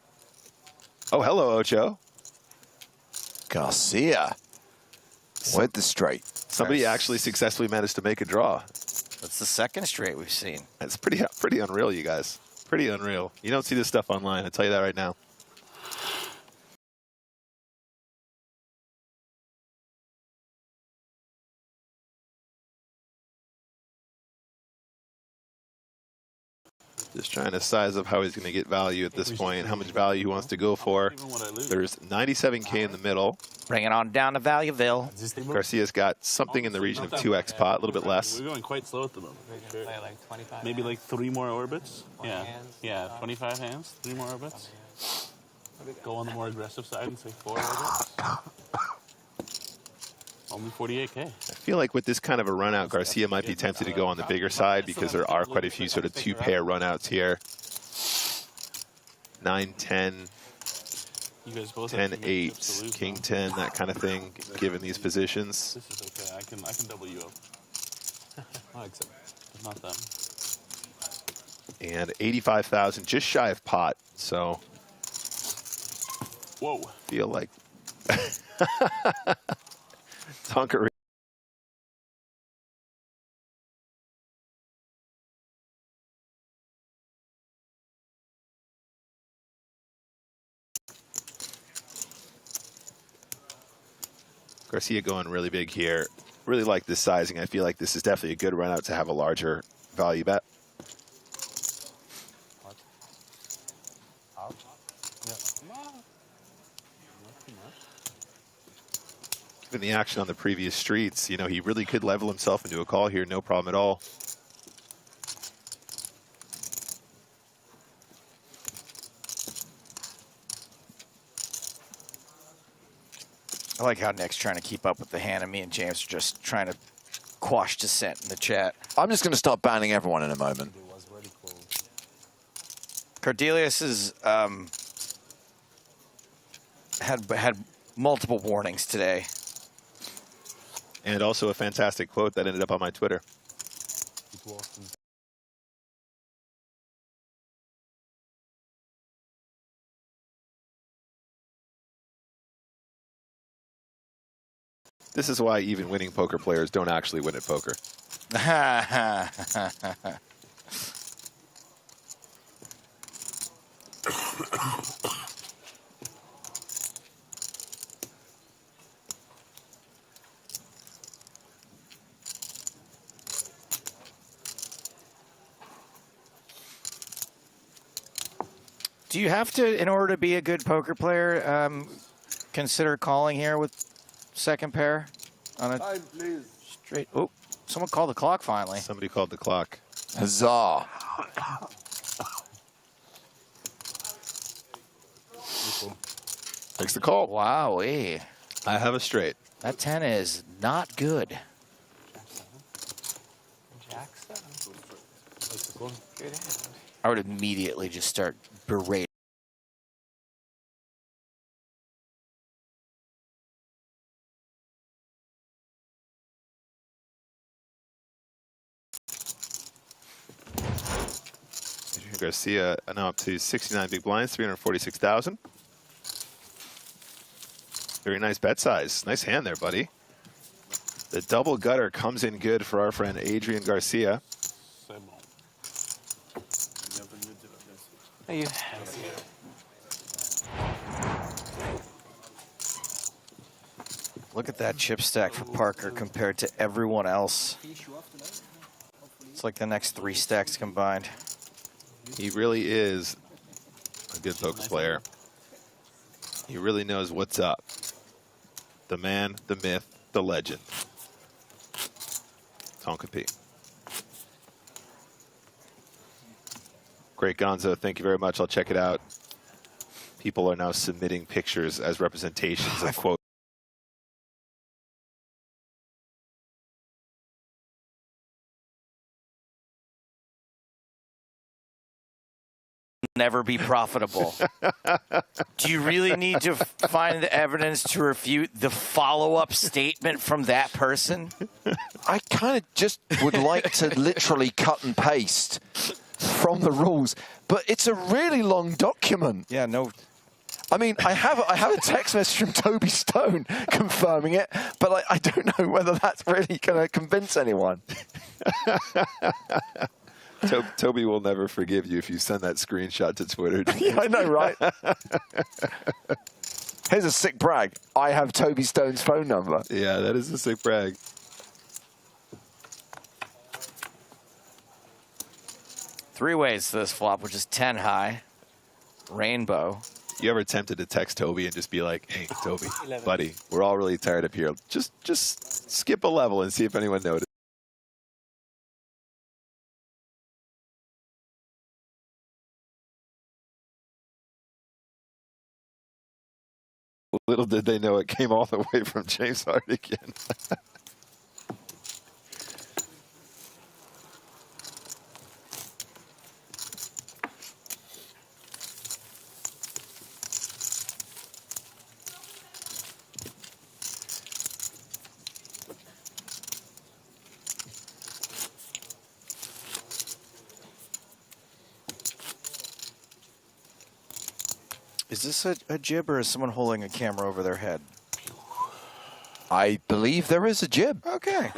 Oh, hello, Ocho. Garcia with the straight. Somebody actually successfully managed to make a draw. That's the second straight we've seen. It's pretty unreal, you guys. Pretty unreal. You don't see this stuff online. I'll tell you that right now. Just trying to size up how he's going to get value at this point, how much value he wants to go for. There's 97K in the middle. Bring it on down to Valueville. Garcia's got something in the region of 2x pot, a little bit less. We're going quite slow at the moment. Play like 25 Maybe like 3 more orbits. Yeah, hands, yeah, 25 hands, 3 more orbits. Go on the more aggressive side and say 4 orbits. Only 48K. I feel like with this kind of a run out, Garcia might be tempted to go on the bigger side because there are quite a few sort of 2-pair runouts here. 9, 10, You guys both 10, 8, King 10, that kind of thing, given these positions. This is okay. I can double you up. Except not them. And 85,000, just shy of pot. So, whoa. Feel like Tonka. Garcia going really big here. Really like this sizing. I feel like this is definitely a good run out to have a larger value bet. Given the action on the previous streets, you know, he really could level himself into a call here, no problem at all. I like how Nick's trying to keep up with the hand, and me and James are just trying to quash dissent in the chat. I'm just going to start banning everyone in a moment. Cordelius is had multiple warnings today. And also a fantastic quote that ended up on my Twitter. This is why even winning poker players don't actually win at poker. Do you have to, in order to be a good poker player, consider calling here with second pair on a straight? Oh, someone called the clock finally. Somebody called the clock. Huzzah. Takes the call. Wowee. I have a straight. That 10 is not good. Jackson. Good hand. I would immediately just start berating. Garcia now up to 69 big blinds, 346,000. Very nice bet size. Nice hand there, buddy. The double gutter comes in good for our friend Adrian Garcia. You. Look at that chip stack for Parker compared to everyone else. It's like the next 3 stacks combined. He really is a good poker player. He really knows what's up. The man, the myth, the legend. Tonka P. Great, Gonzo. Thank you very much. I'll check it out. People are now submitting pictures as representations of quotes. Never be profitable. Do you really need to find the evidence to refute the follow-up statement from that person? I kind of just would like to literally cut and paste from the rules, but it's a really long document. Yeah, no. I mean, I have a text message from Toby Stone confirming it, but I don't know whether that's really going to convince anyone. Toby will never forgive you if you send that screenshot to Twitter. Yeah, I know, right? Here's a sick brag. I have Toby Stone's phone number. Yeah, that is a sick brag. Three ways to this flop, which is 10 high, rainbow. You ever tempted to text Toby and just be like, hey, Toby, buddy, we're all really tired up here. Just skip a level and see if anyone noticed. Little did they know it came all the way from James Hardigan. Is this a jib or is someone holding a camera over their head? I believe there is a jib. Okay.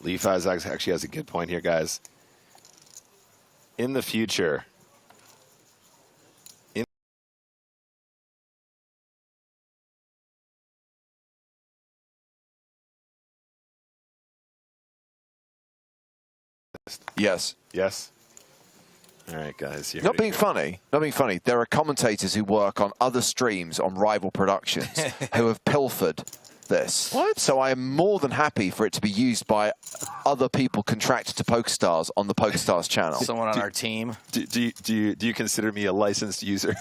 Leaf actually has a good point here, guys. In the future, Yes. Yes. All right, guys. Not being funny. There are commentators who work on other streams on rival productions who have pilfered this. What? So I am more than happy for it to be used by other people contracted to PokerStars on the PokerStars channel. Someone on our team. Do you consider me a licensed user?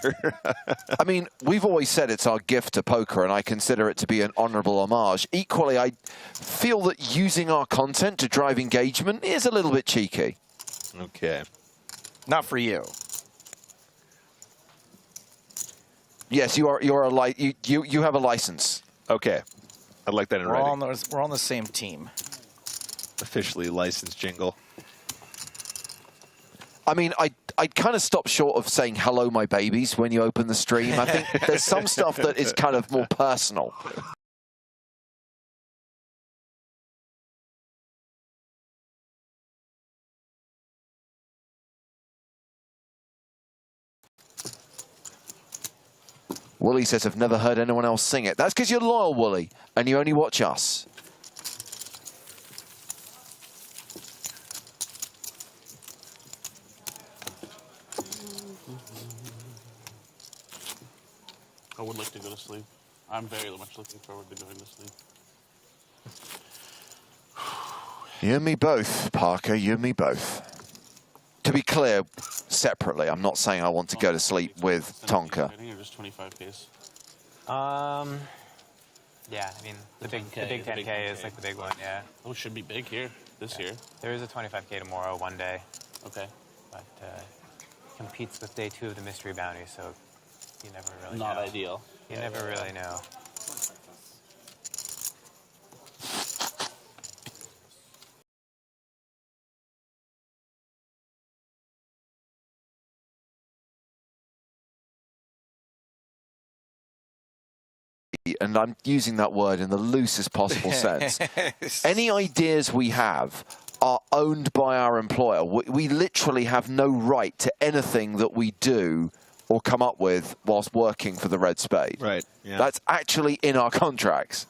I mean, we've always said it's our gift to poker, and I consider it to be an honourable homage. Equally, I feel that using our content to drive engagement is a little bit cheeky. Okay. Not for you. Yes, you have a license. Okay. I'd like that in writing. We're on the same team. Officially licensed jingle. I mean, I'd kind of stop short of saying hello, my babies, when you open the stream. I think there's some stuff that is kind of more personal. Wooly says, I've never heard anyone else sing it. That's because you're loyal, Wooly, and you only watch us. I would like to go to sleep. I'm very much looking forward to going to sleep. You and me both, Parker, you and me both. To be clear, separately, I'm not saying I want to go to sleep with Tonka. I think just 25Ks. Yeah, I mean, the big 10K is like the big one, yeah. Oh, it should be big here, this year. There is a 25K tomorrow, one day. Okay. But competes with day 2 of the mystery bounty, so you never really know. Not ideal. You never really know. And I'm using that word in the loosest possible sense. Any ideas we have are owned by our employer. We literally have no right to anything that we do or come up with whilst working for the Red Spade. Right. Yeah. That's actually in our contracts.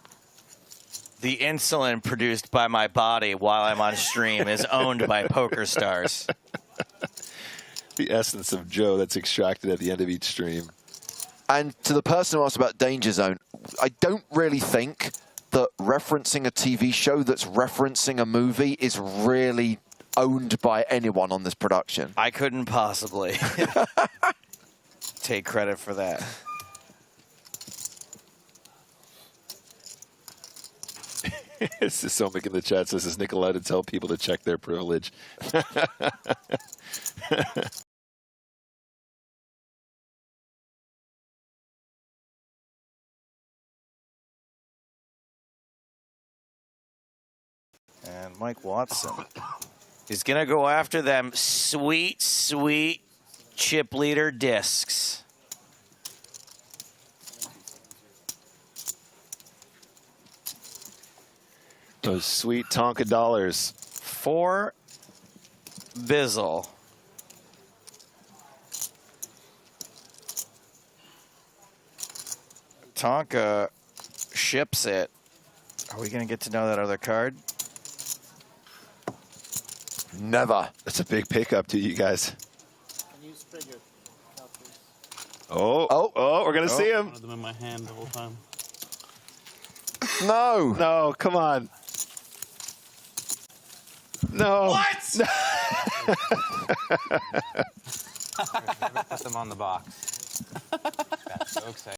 The insulin produced by my body while I'm on stream is owned by PokerStars. The essence of Joe that's extracted at the end of each stream. And to the person who asked about Danger Zone, I don't really think that referencing a TV show that's referencing a movie is really owned by anyone on this production. I couldn't possibly take credit for that. This is Somic in the chat says, is Nick allowed to tell people to check their privilege? And Mike Watson is going to go after them sweet, sweet chip leader discs. Those sweet Tonka dollars. For Bizzle. Tonka ships it. Are we going to get to know that other card? Never. That's a big pickup to you guys. Oh, we're going to see him. I had them in my hand the whole time. No. No, come on. No. What? Never put them on the box. That's so exciting.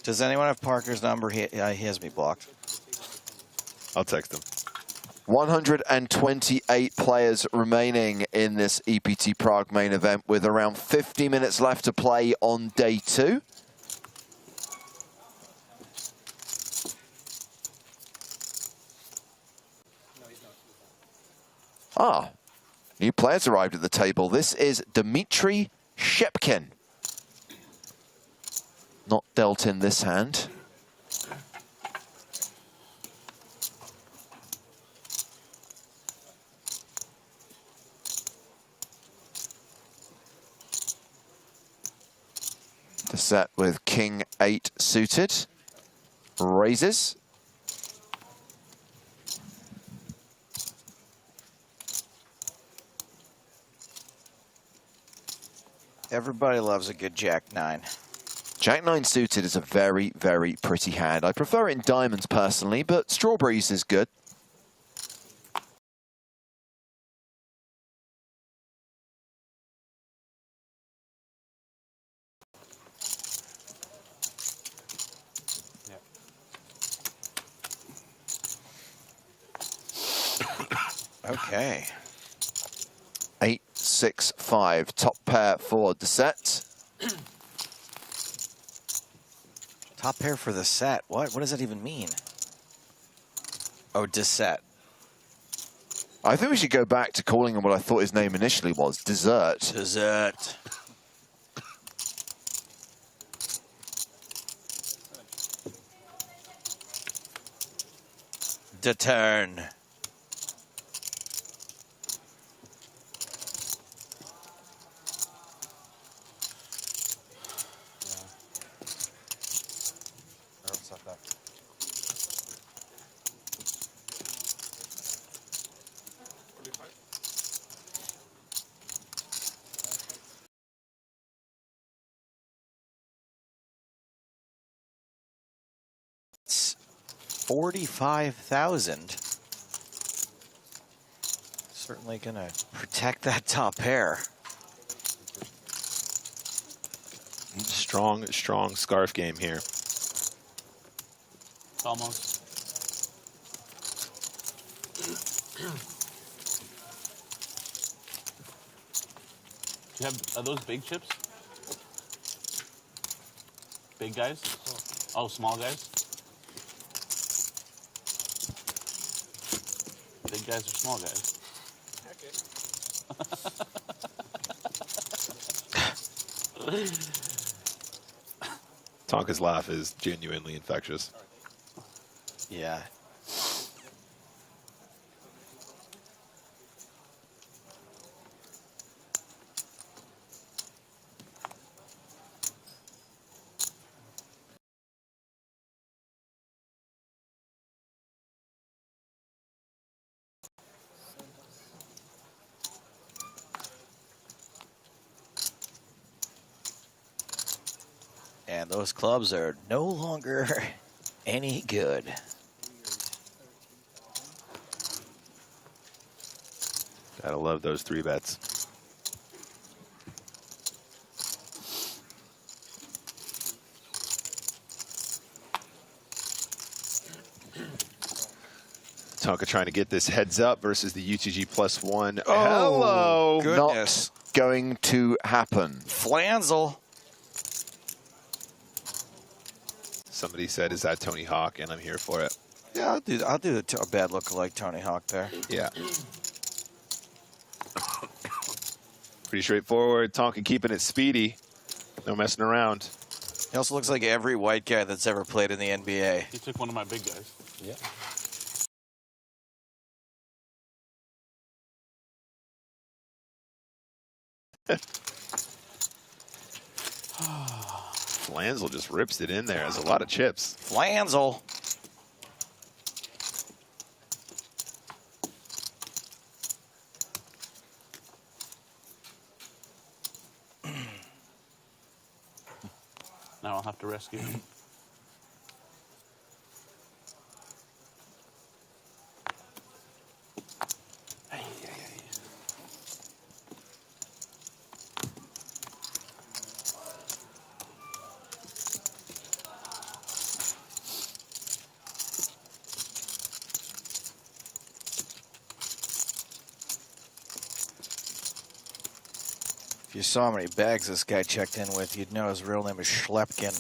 Does anyone have Parker's number? He has me blocked. I'll text him. 128 players remaining in this EPT Prague main event with around 50 minutes left to play on day 2. New players arrived at the table. This is Dmitry Shepkin. Not dealt in this hand. The set with King 8 suited. Raises. Everybody loves a good Jack 9. Jack 9 suited is a very, very pretty hand. I prefer it in diamonds personally, but strawberries is good. Okay. 8, 6, 5. Top pair for the set. Top pair for the set. What does that even mean? Oh, Deset. I think we should go back to calling him what I thought his name initially was, Dessert. Dessert. The turn. It's 45,000. Certainly gonna protect that top pair. Strong scarf game here. Almost. Do you have, are those big chips? Big guys? Oh, small guys? Big guys or small guys? Tonka's laugh is genuinely infectious. Yeah. And those clubs are no longer any good. Gotta love those 3 bets. Tonka trying to get this heads up versus the UTG +1. Oh, hello. Goodness. Not going to happen. Flanzel. Somebody said, "Is that Tony Hawk?" And I'm here for it. Yeah, I'll do a bad look like Tony Hawk there. Yeah. Pretty straightforward. Tonka keeping it speedy. No messing around. He also looks like every white guy that's ever played in the NBA. He took one of my big guys. Yeah. Flanzel just rips it in there. There's a lot of chips. Flanzel. Now I'll have to rescue him. If you saw how many bags this guy checked in with, you'd know his real name is Schlepkin.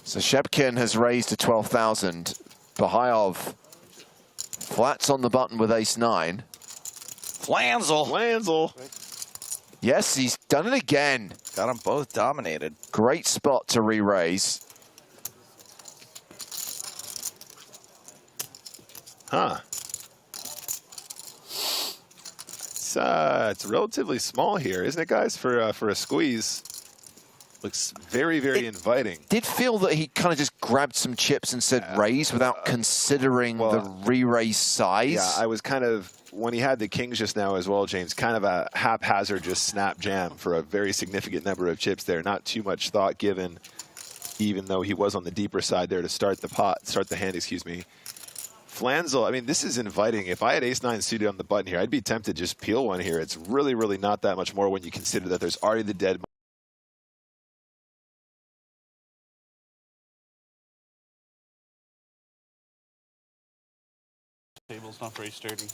So Shebkin has raised to 12,000. Bahayov flats on the button with ace-9. Flanzel. Yes, he's done it again. Got them both dominated. Great spot to re-raise. Huh. It's relatively small here, isn't it, guys? For a squeeze, looks very, very inviting. Did feel that he kind of just grabbed some chips and said raise without considering the re-raise size. Yeah, I was kind of, when he had the kings just now as well, James, kind of a haphazard just snap jam for a very significant number of chips there. Not too much thought given, even though he was on the deeper side there to start the hand, excuse me. Flanzel, I mean, this is inviting. If I had ace-9 suited on the button here, I'd be tempted to just peel one here. It's really, really not that much more when you consider that there's already the dead. Table's not very sturdy.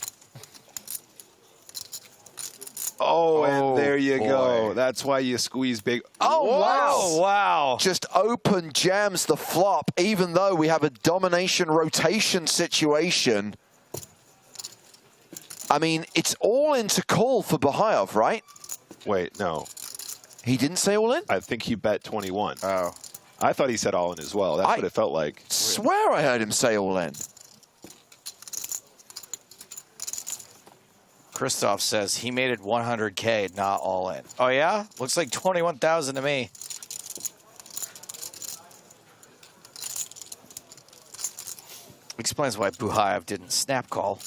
Oh, and there you go. That's why you squeeze big. Oh, wow. Wow. Just open jams the flop, even though we have a domination rotation situation. I mean, it's all in to call for Bahayov, right? Wait, no. He didn't say all in? I think he bet 21. Oh. I thought he said all in as well. That's what it felt like. Swear I heard him say all in. Christoph says he made it 100K, not all in. Oh, yeah? Looks like 21,000 to me. Explains why Buhayev didn't snap call.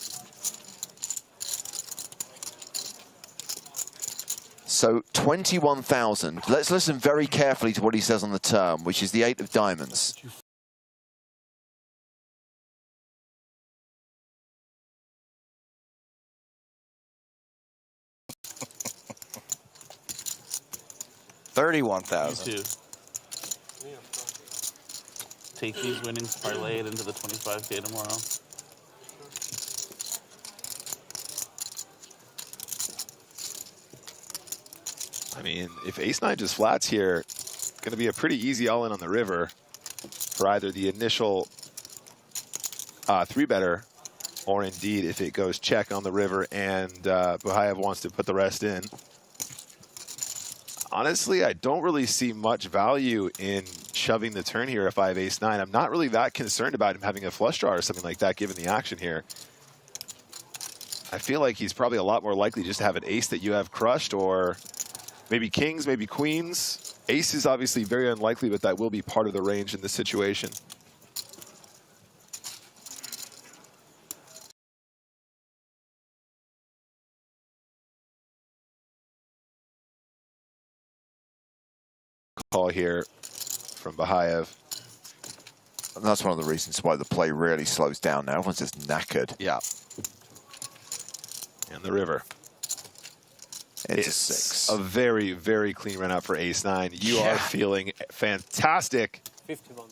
So 21,000. Let's listen very carefully to what he says on the turn, which is the 8 of diamonds. $31,000. Take these winnings, parlay it into the 25K tomorrow. I mean, if ace-9 just flats here, it's going to be a pretty easy all-in on the river for either the initial 3-better or indeed if it goes check on the river and Buhayev wants to put the rest in. Honestly, I don't really see much value in shoving the turn here if I have ace-9. I'm not really that concerned about him having a flush draw or something like that given the action here. I feel like he's probably a lot more likely just to have an ace that you have crushed, or maybe kings, maybe queens. Ace is obviously very unlikely, but that will be part of the range in this situation. Call here from Buhayev. And that's one of the reasons why the play really slows down now. Everyone's just knackered. Yeah. And the river. It's a 6. A very, very clean run out for ace-9. You are feeling fantastic. 51.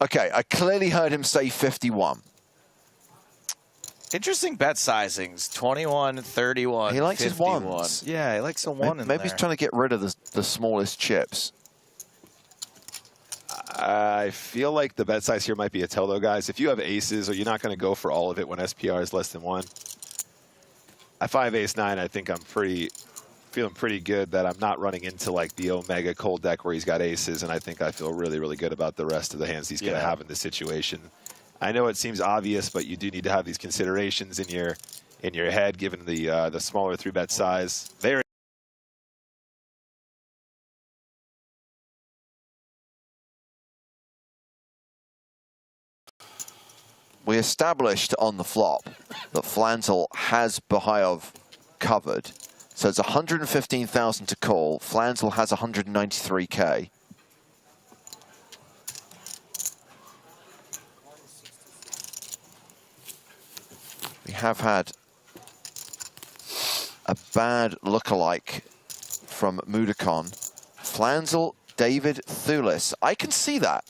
Okay, I clearly heard him say 51. Interesting bet sizings. 21, 31, He likes 51. his ones. Yeah, he likes a 1 in Maybe he's there. trying to get rid of the smallest chips. I feel like the bet size here might be a tell, though, guys. If you have aces, or you're not going to go for all of it when SPR is less than 1. At 5 ace-9, I think I'm feeling pretty good that I'm not running into like the Omega cold deck where he's got aces, and I think I feel really, really good about the rest of the hands he's going to have in this situation. I know it seems obvious, but you do need to have these considerations in your head, given the smaller 3-bet size. Very. We established on the flop that Flanzel has Buhayev covered. So it's 115,000 to call. Flanzel has 193K. We have had a bad lookalike from Mudokon. Flanzel, David Thulis. I can see that.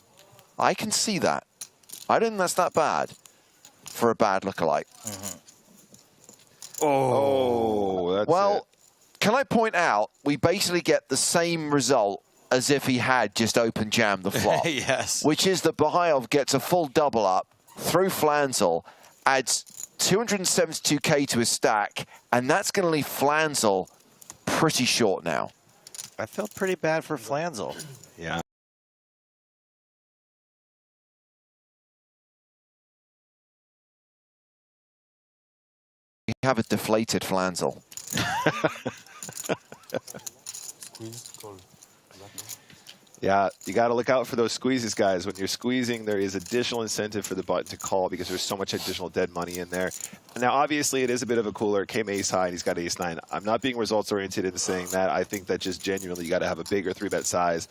I can see that. I don't think that's that bad for a bad lookalike. Oh, that's well, can I point out, we basically get the same result as if he had just open jammed the flop. Yes. Which is that Bahayev gets a full double up through Flanzel, adds 272k to his stack, and that's going to leave Flanzel pretty short now. I feel pretty bad for Flanzel. Yeah. We have a deflated Flanzel. Yeah, you got to look out for those squeezes, guys. When you're squeezing, there is additional incentive for the button to call because there's so much additional dead money in there. Now, obviously, it is a bit of a cooler. It came ace high, and he's got ace nine. I'm not being results-oriented in saying that. I think that just genuinely you got to have a bigger 3-bet size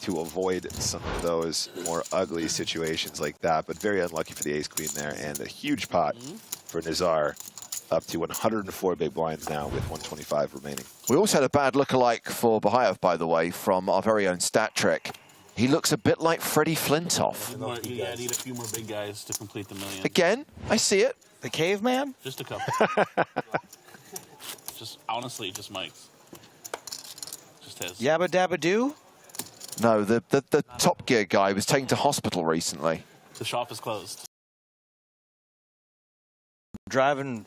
to avoid some of those more ugly situations like that. But very unlucky for the ace-queen there, and a huge pot for Nazar. Up to 104 big blinds now with 125 remaining. We also had a bad lookalike for Bahayev, by the way, from our very own Stat Trick. He looks a bit like Freddie Flintoff. You gotta need a few more big guys to complete the million. Again, I see it. The caveman? Just a couple. Just honestly, just Mike's. Just his. Yabba Dabba Doo? No, the Top Gear guy was taken to hospital recently. The shop is closed. Driving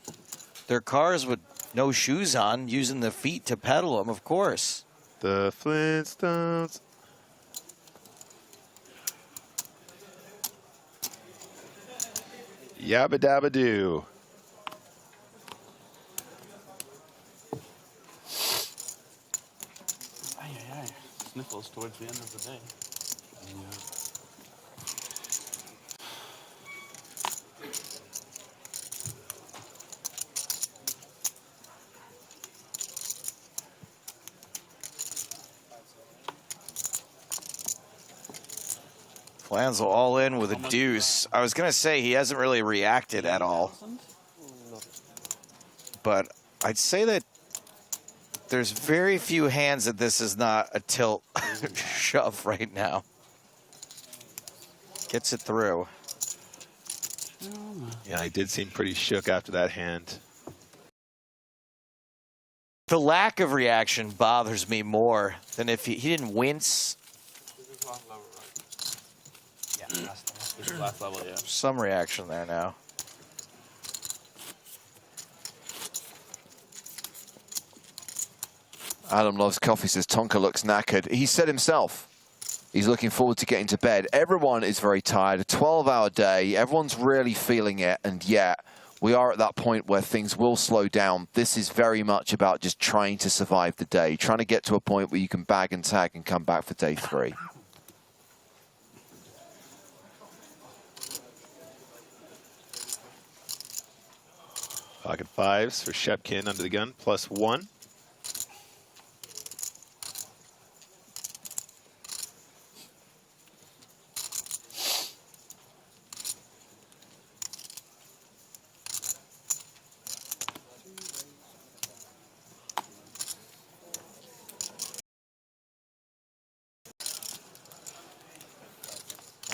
their cars with no shoes on, using the feet to pedal them, of course. The Flintstones. Yabba dabba doo. Ay. Sniffles towards the end of the day. Flanzel all in with a deuce. I was going to say he hasn't really reacted at all. But I'd say that there's very few hands that this is not a tilt shove right now. Gets it through. Yeah, he did seem pretty shook after that hand. The lack of reaction bothers me more than if he didn't wince. Last level, yeah. Some reaction there now. Adam Loves Coffee says Tonka looks knackered. He said himself he's looking forward to getting to bed. Everyone is very tired. A 12-hour day. Everyone's really feeling it. And yet, we are at that point where things will slow down. This is very much about just trying to survive the day, trying to get to a point where you can bag and tag and come back for day 3. Pocket fives for Shepkin under the gun, +1.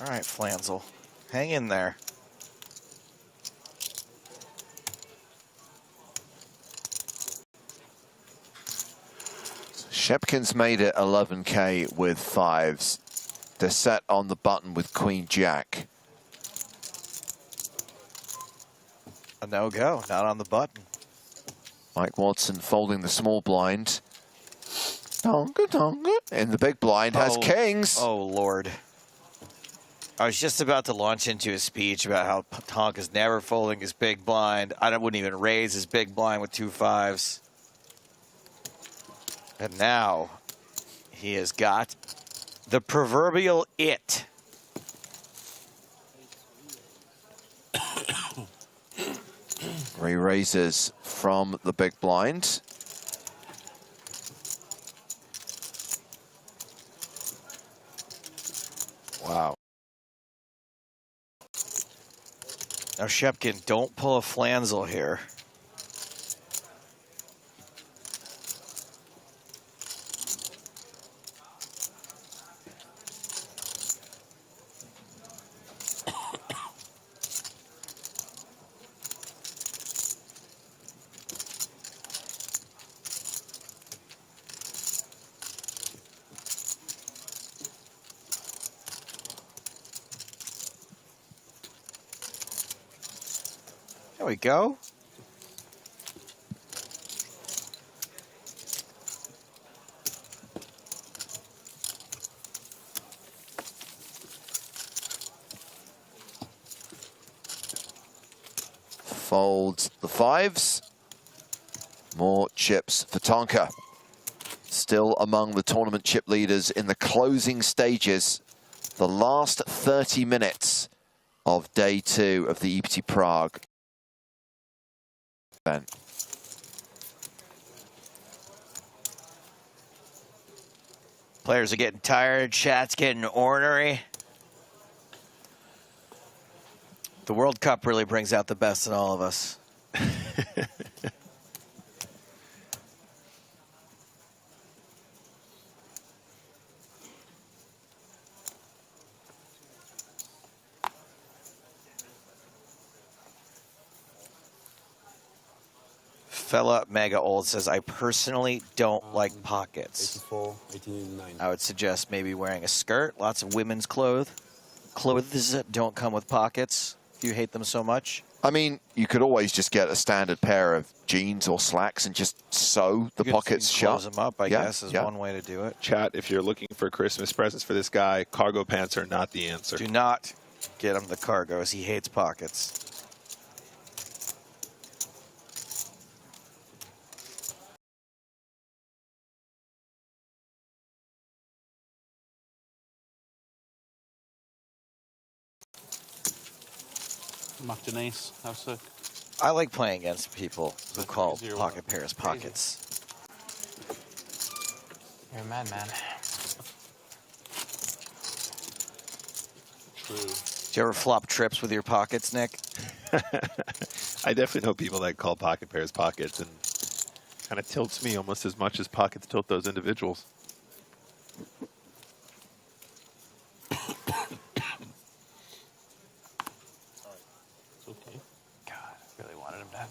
All right, Flanzel. Hang in there. Shepkin's made it 11k with 5s. They're set on the button with Queen Jack. A no-go, not on the button. Mike Watson folding the small blind. Tonga, tonga. In the big blind has kings. Oh, Lord. I was just about to launch into a speech about how Tonka's never folding his big blind. I wouldn't even raise his big blind with 2 5s. And now he has got the proverbial it. Re-raises from the big blind. Wow. Now, Shepkin, don't pull a Flanzel here. There we go. Folds the fives. More chips for Tonka. Still among the tournament chip leaders in the closing stages. The last 30 minutes of day 2 of the EPT Prague event. Players are getting tired. Chat's getting ornery. The World Cup really brings out the best in all of us. Fella Mega Old says, I personally don't like pockets. 84, 89. I would suggest maybe wearing a skirt. Lots of women's clothes don't come with pockets if you hate them so much. I mean, you could always just get a standard pair of jeans or slacks and just sew the pockets shut. Close them up, I guess, is one way to do it. Chat, if you're looking for Christmas presents for this guy, cargo pants are not the answer. Do not get him the cargos. He hates pockets. Much nice. How sick. I like playing against people who call pocket pairs pockets. You're a madman. True. Do you ever flop trips with your pockets, Nick? I definitely know people that call pocket pairs pockets, and kind of tilts me almost as much as pockets tilt those individuals.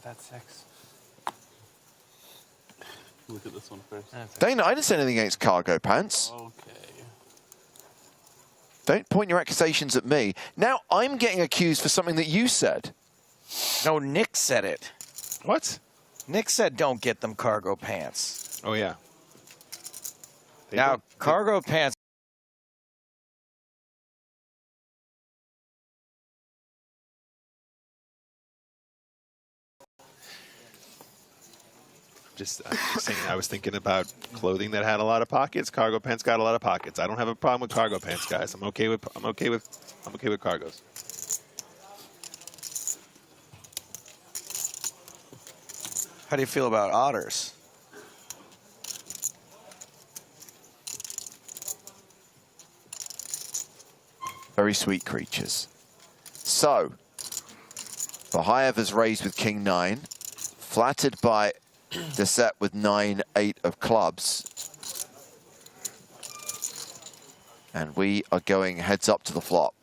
That 6. Look at this one first. Dana, I didn't say anything against cargo pants. Okay. Don't point your accusations at me. Now I'm getting accused for something that you said. No, Nick said it. What? Nick said don't get them cargo pants. Oh, yeah. Now, cargo pants. I'm just saying, I was thinking about clothing that had a lot of pockets. Cargo pants got a lot of pockets. I don't have a problem with cargo pants, guys. I'm okay with cargos. How do you feel about otters? Very sweet creatures. So, Bahayev is raised with King 9, flattered by the set with 9-8 of clubs. And we are going heads up to the flop.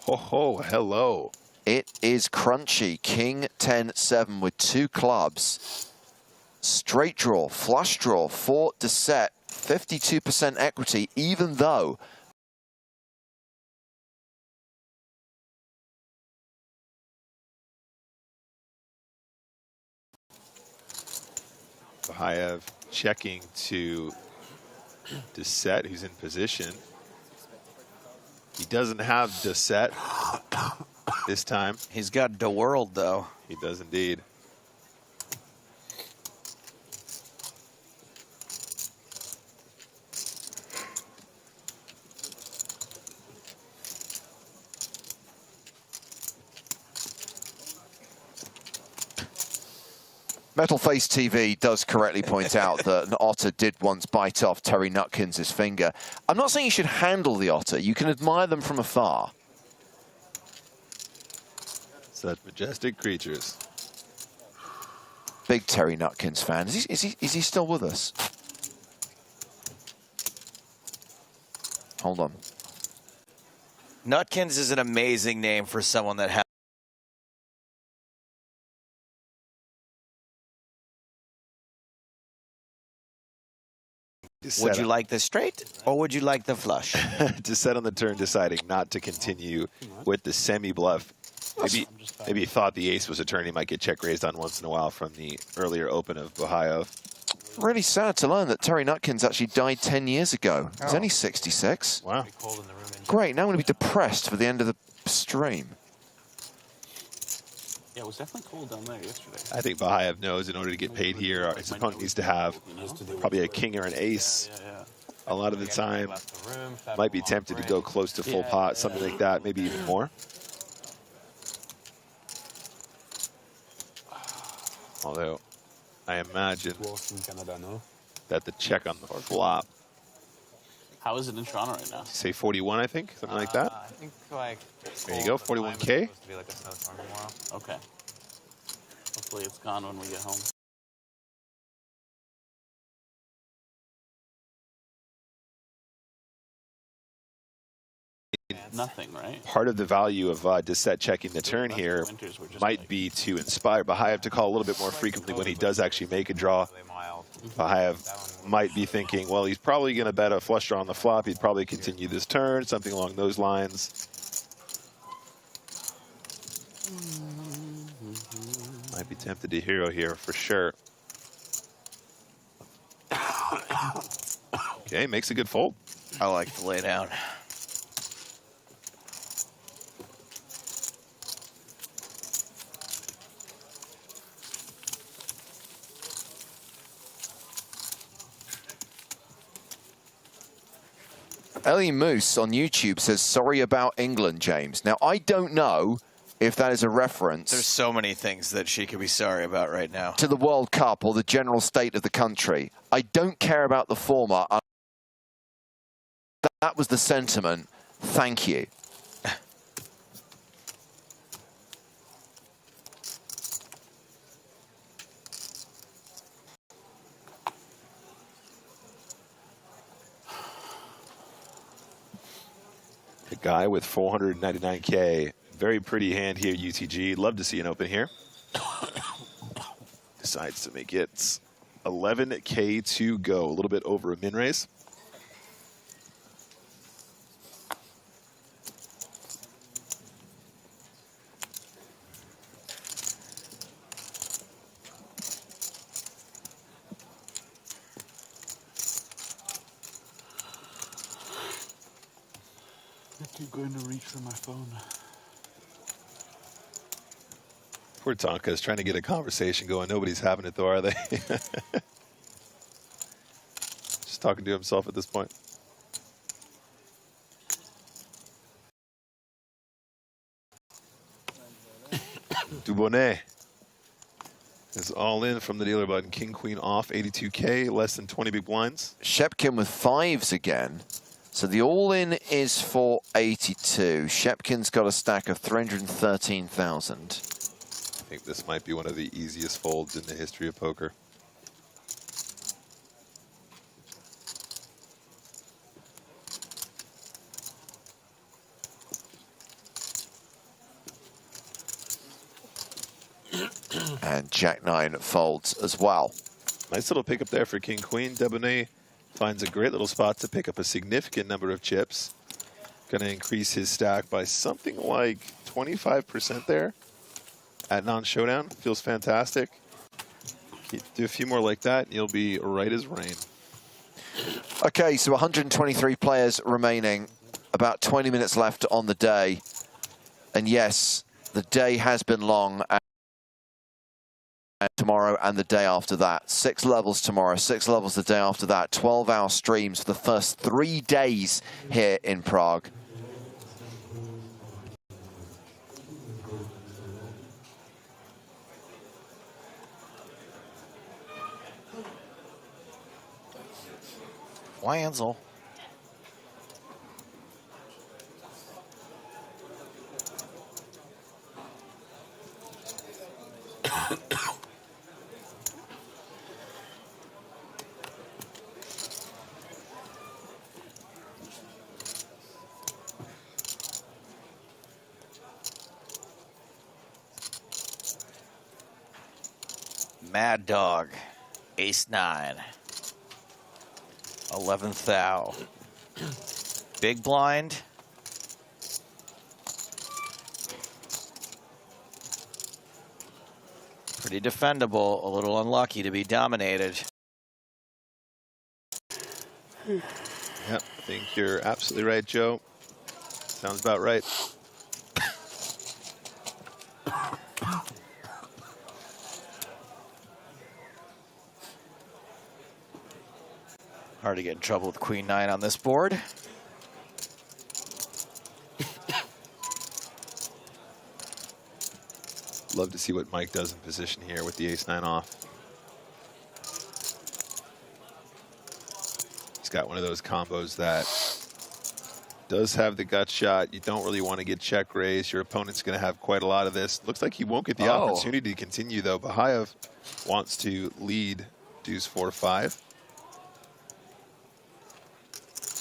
Ho ho, hello. It is crunchy. King 10-7 with 2 clubs. Straight draw, flush draw, 4 to set, 52% equity, even though Bahayev checking to Deset, who's in position. He doesn't have Deset this time. He's got the world, though. He does indeed. Metal Face TV does correctly point out that an otter did once bite off Terry Nutkins' finger. I'm not saying you should handle the otter. You can admire them from afar. Such majestic creatures. Big Terry Nutkins fan. Is he still with us? Hold on. Nutkins is an amazing name for someone that has Would you like the straight or would you like the flush? To set on the turn, deciding not to continue with the semi-bluff. Maybe he thought the ace was a turn he might get check raised on once in a while from the earlier open of Bahayev. Really sad to learn that Terry Nutkins actually died 10 years ago. He's only 66. Wow. Great, now I'm going to be depressed for the end of the stream. Yeah, it was definitely cold down there yesterday. I think Bahayev knows in order to get paid here, his opponent needs to have probably a king or an ace. A lot of the time, might be tempted to go close to full pot, something like that, maybe even more. Although, I imagine that the check on the flop. How is it in Toronto right now? Say 41, I think, something like that. I think like There you go, 41K. It's supposed to be like a snowstorm tomorrow. Okay. Hopefully it's gone when we get home. Nothing, right? Part of the value of Dissett checking the turn here might be to inspire Bahayev to call a little bit more frequently when he does actually make a draw. Bahayev might be thinking, well, he's probably going to bet a flush draw on the flop. He'd probably continue this turn, something along those lines. Might be tempted to hero here for sure. Okay, makes a good fold. I like to lay down. Ellie Moose on YouTube says, sorry about England, James. Now, I don't know if that is a reference. There's so many things that she could be sorry about right now. To the World Cup or the general state of the country. I don't care about the former. That was the sentiment. Thank you. The guy with 499K. Very pretty hand here, UTG. Love to see an open here. Decides to make it 11K to go. A little bit over a min raise. I keep going to reach for my phone. Poor Tonka is trying to get a conversation going. Nobody's having it though, are they? Just talking to himself at this point. Dubonnet is all in from the dealer button. King, queen off, 82K, less than 20 big blinds. Shepkin with fives again. So the all-in is for 82. Shepkin's got a stack of 313,000. I think this might be one of the easiest folds in the history of poker. And Jack-9 folds as well. Nice little pickup there for King Queen. Debonair finds a great little spot to pick up a significant number of chips. Going to increase his stack by something like 25% there at non-showdown. Feels fantastic. Do a few more like that and you'll be right as rain. Okay, so 123 players remaining. About 20 minutes left on the day. And yes, the day has been long. Tomorrow and the day after that. 6 levels tomorrow, 6 levels the day after that. 12-hour streams for the first 3 days here in Prague. Lansel. Mad Dog, Ace-9. 11th thou. Big blind. Pretty defendable, a little unlucky to be dominated. Yep, I think you're absolutely right, Joe. Sounds about right. Hard to get in trouble with Queen 9 on this board. Love to see what Mike does in position here with the ace-9 off. He's got one of those combos that does have the gut shot. You don't really want to get check raised. Your opponent's going to have quite a lot of this. Looks like he won't get the opportunity to continue, though. Bahayev wants to lead deuce 4-5.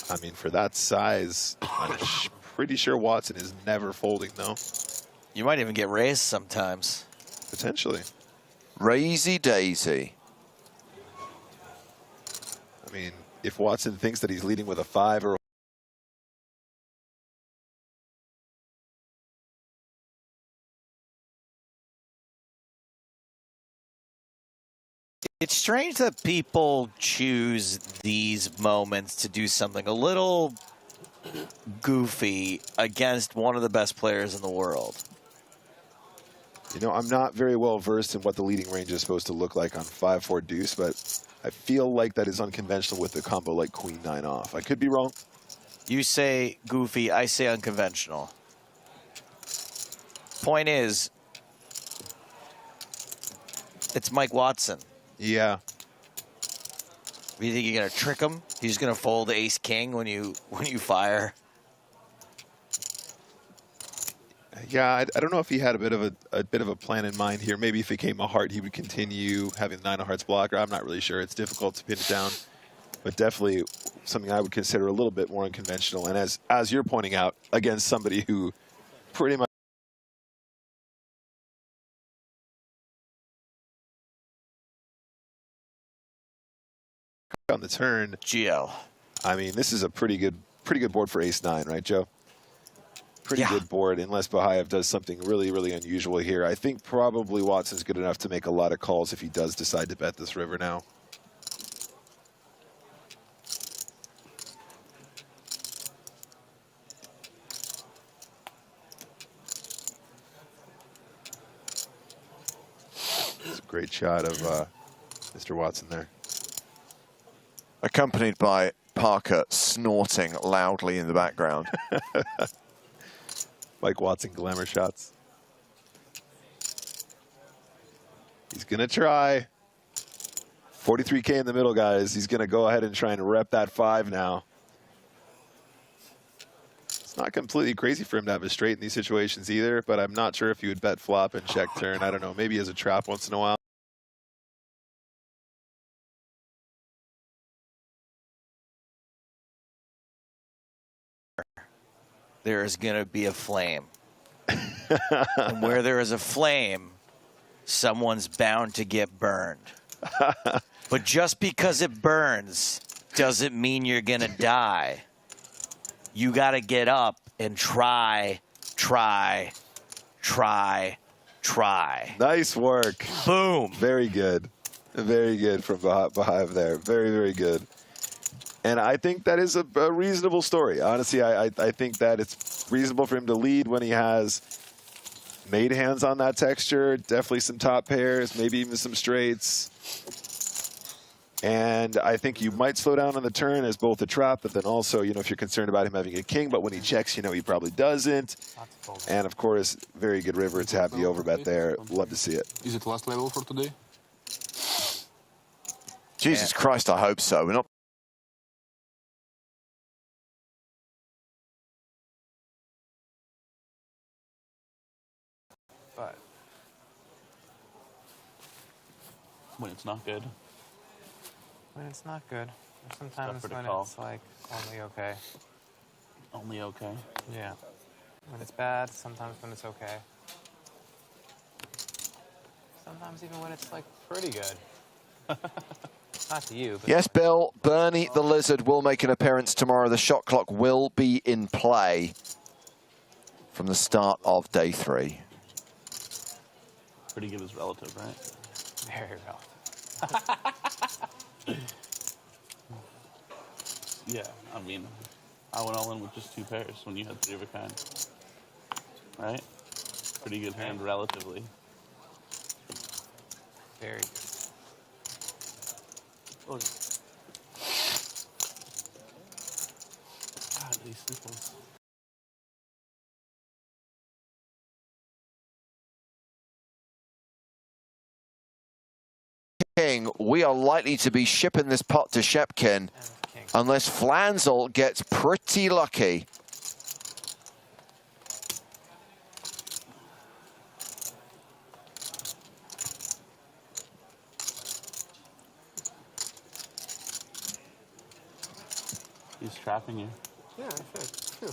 I mean, for that size, I'm pretty sure Watson is never folding, though. You might even get raised sometimes. Potentially. Raisy daisy. I mean, if Watson thinks that he's leading with a 5 or It's strange that people choose these moments to do something a little goofy against one of the best players in the world. You know, I'm not very well versed in what the leading range is supposed to look like on 5-4 deuce, but I feel like that is unconventional with a combo like Queen 9 off. I could be wrong. You say goofy, I say unconventional. Point is, it's Mike Watson. Yeah. You think you're gonna trick him? He's just gonna fold ace king when you fire. Yeah, I don't know if he had a bit of a plan in mind here. Maybe if it came a heart, he would continue having the 9 of hearts blocker. I'm not really sure. It's difficult to pin it down, but definitely something I would consider a little bit more unconventional. And as you're pointing out, against somebody who pretty much on the turn. GL. I mean, this is a pretty good board for ace-9, right, Joe? Pretty good board, unless Bahayev does something really, really unusual here. I think probably Watson's good enough to make a lot of calls if he does decide to bet this river now. It's a great shot of Mr. Watson there. Accompanied by Parker snorting loudly in the background. Mike Watson glamour shots. He's going to try. 43K in the middle, guys. He's going to go ahead and try and rep that 5 now. It's not completely crazy for him to have a straight in these situations either, but I'm not sure if he would bet flop and check turn. I don't know. Maybe as a trap once in a while. There is going to be a flame. And where there is a flame, someone's bound to get burned. But just because it burns doesn't mean you're going to die. You got to get up and try. Nice work. Boom. Very good. Very good from Bahayev there. Very, very good. And I think that is a reasonable story. Honestly, I think that it's reasonable for him to lead when he has made hands on that texture, definitely some top pairs, maybe even some straights. And I think you might slow down on the turn as both a trap, but then also, you know, if you're concerned about him having a king, but when he checks, you know, he probably doesn't. And of course, very good river to have the overbet there. Love to see it. Is it last level for today? Jesus Christ, I hope so. We're not. But when it's not good. When it's not good. Or sometimes Tougher to when call. it's like only okay. Only okay. Yeah. When it's bad, sometimes when it's okay. Sometimes even when it's like pretty good. Not to you, but Yes, Bill, Bernie the Lizard will make an appearance tomorrow. The shot clock will be in play from the start of day 3. Pretty good is relative, right? very relative. Yeah, I mean, I went all in with just 2 pairs when you had 3 of a kind. Right? Pretty good hand relatively. Very good. Oh, God, these nipples. King, we are likely to be shipping this pot to Shepkin unless Flanzel gets pretty lucky. He's trapping you. Yeah, sure.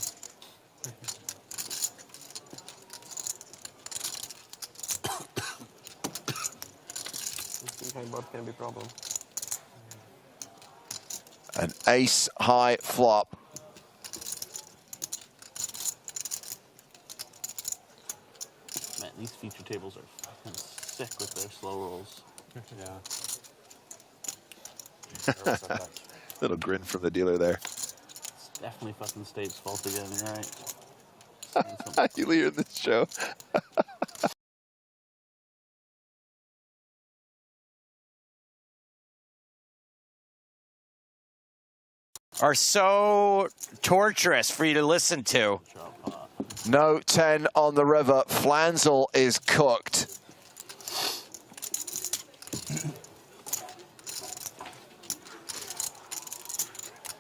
This kind of bot can be a problem. An ace high flop. Man, these feature tables are fucking sick with their slow rolls. Yeah. Little grin from the dealer there. It's definitely fucking State's fault again, you're right. You leave in this show. Are so torturous for you to listen to. No 10 on the river. Flanzel is cooked.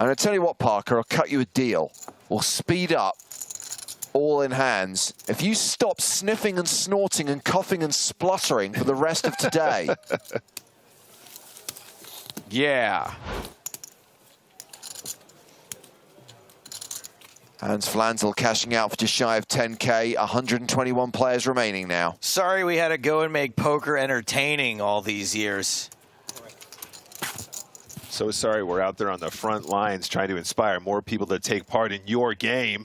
And I tell you what, Parker, I'll cut you a deal. We'll speed up all in hands. If you stop sniffing and snorting and coughing and spluttering for the rest of today. Yeah. Hans Flanzel cashing out for just shy of 10K. 121 players remaining now. Sorry we had to go and make poker entertaining all these years. So sorry, we're out there on the front lines trying to inspire more people to take part in your game.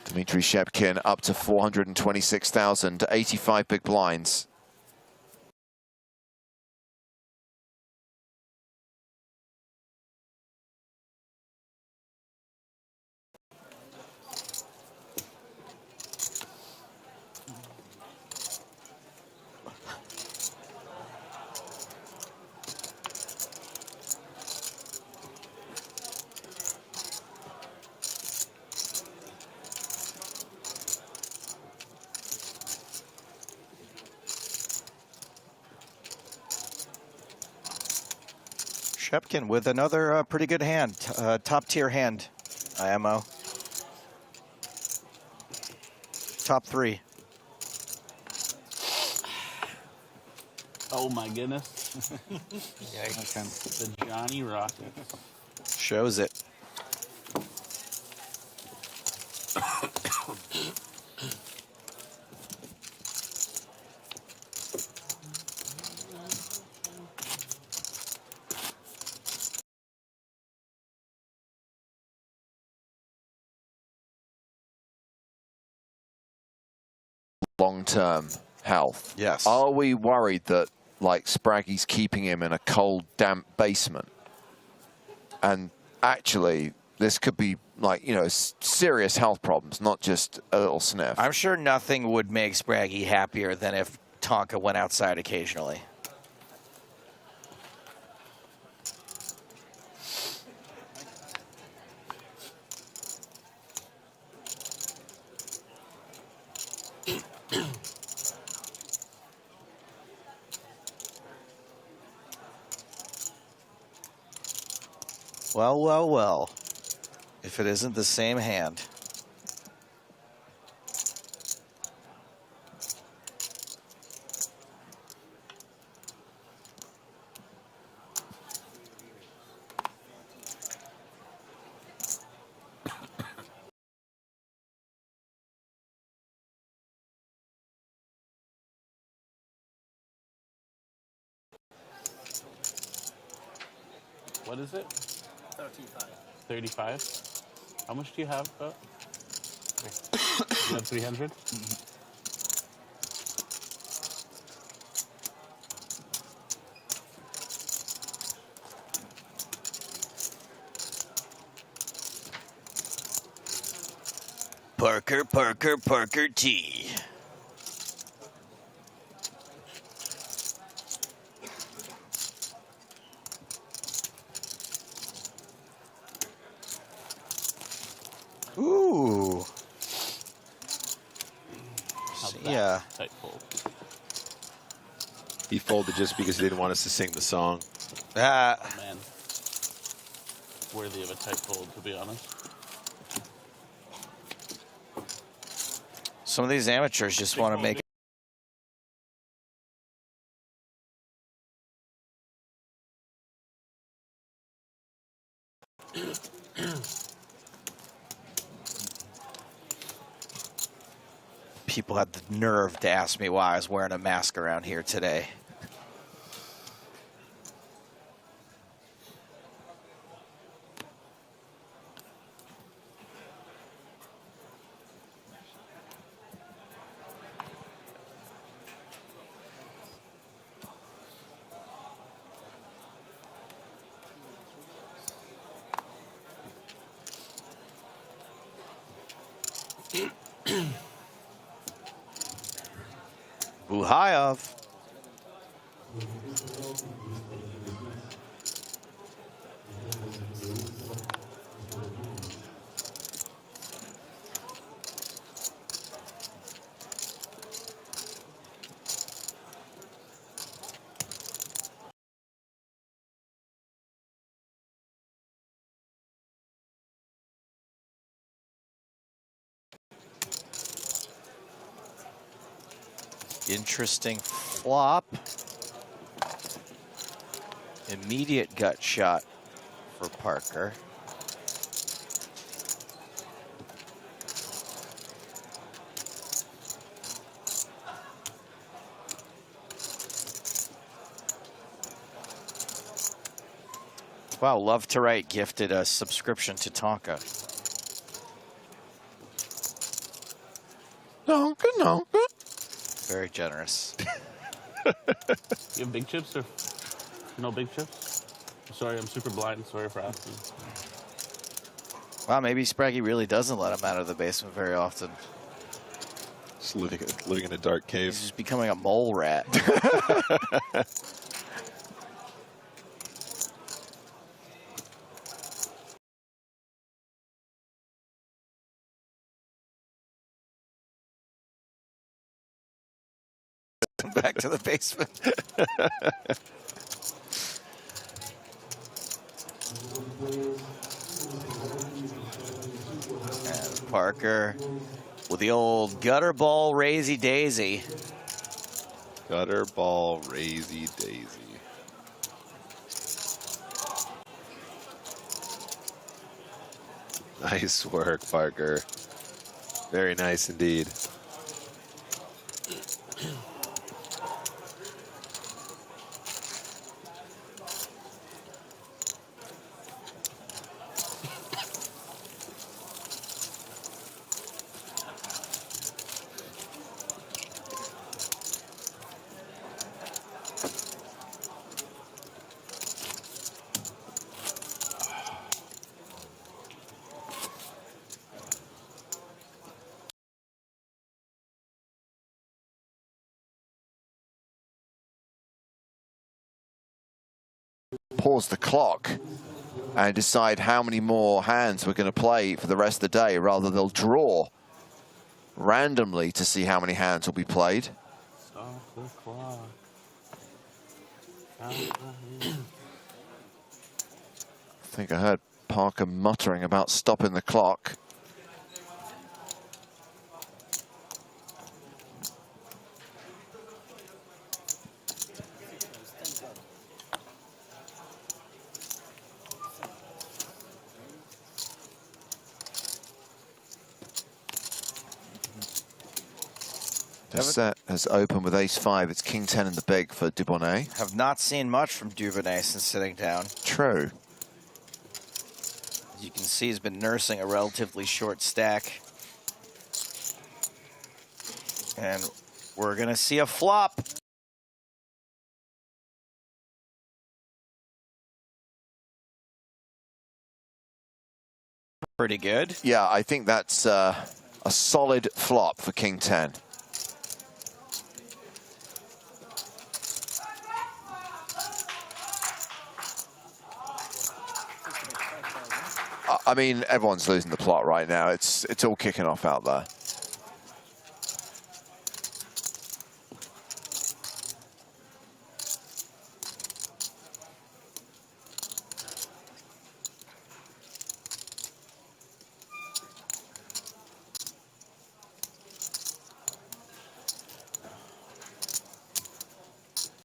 Dmitry Shepkin up to 426,000, 85 big blinds. Shepkin with another pretty good hand, top tier hand, IMO. Top 3. Oh my goodness. Yikes. The Johnny Rocket. Shows it. Long-term health. Yes. Are we worried that, like, Spraggy's keeping him in a cold, damp basement? And actually, this could be, like, you know, serious health problems, not just a little sniff. I'm sure nothing would make Spraggy happier than if Tonka went outside occasionally. Well, well, well. If it isn't the same hand. What is it? 35. 35? How much do you have? You have 300? Parker T. Ooh. Yeah. Tight fold. He folded just because he didn't want us to sing the song. Man. Worthy of a tight fold, to be honest. Some of these amateurs just want to make it. People had the nerve to ask me why I was wearing a mask around here today. Buhayev. Interesting flop. Immediate gut shot for Parker. Wow, Love to Write gifted a subscription to Tonka. No. Very generous. You have big chips or no big chips? I'm sorry, I'm super blind. Sorry for asking. Wow, maybe Spraggy really doesn't let him out of the basement very often. Just living in a dark cave. He's just becoming a mole rat. Back to the basement. And Parker with the old gutter ball raisy daisy. Gutter ball raisy daisy. Nice work, Parker. Very nice indeed. Pause the clock and decide how many more hands we're going to play for the rest of the day. Rather, they'll draw randomly to see how many hands will be played. Stop the clock. I think I heard Parker muttering about stopping the clock. The set has opened with ace-5. It's king-10 in the big for Dubonnet. Have not seen much from Dubonnet since sitting down. True. As you can see, he's been nursing a relatively short stack. And we're going to see a flop. Pretty good. Yeah, I think that's a solid flop for King 10. I mean, everyone's losing the plot right now. It's all kicking off out there.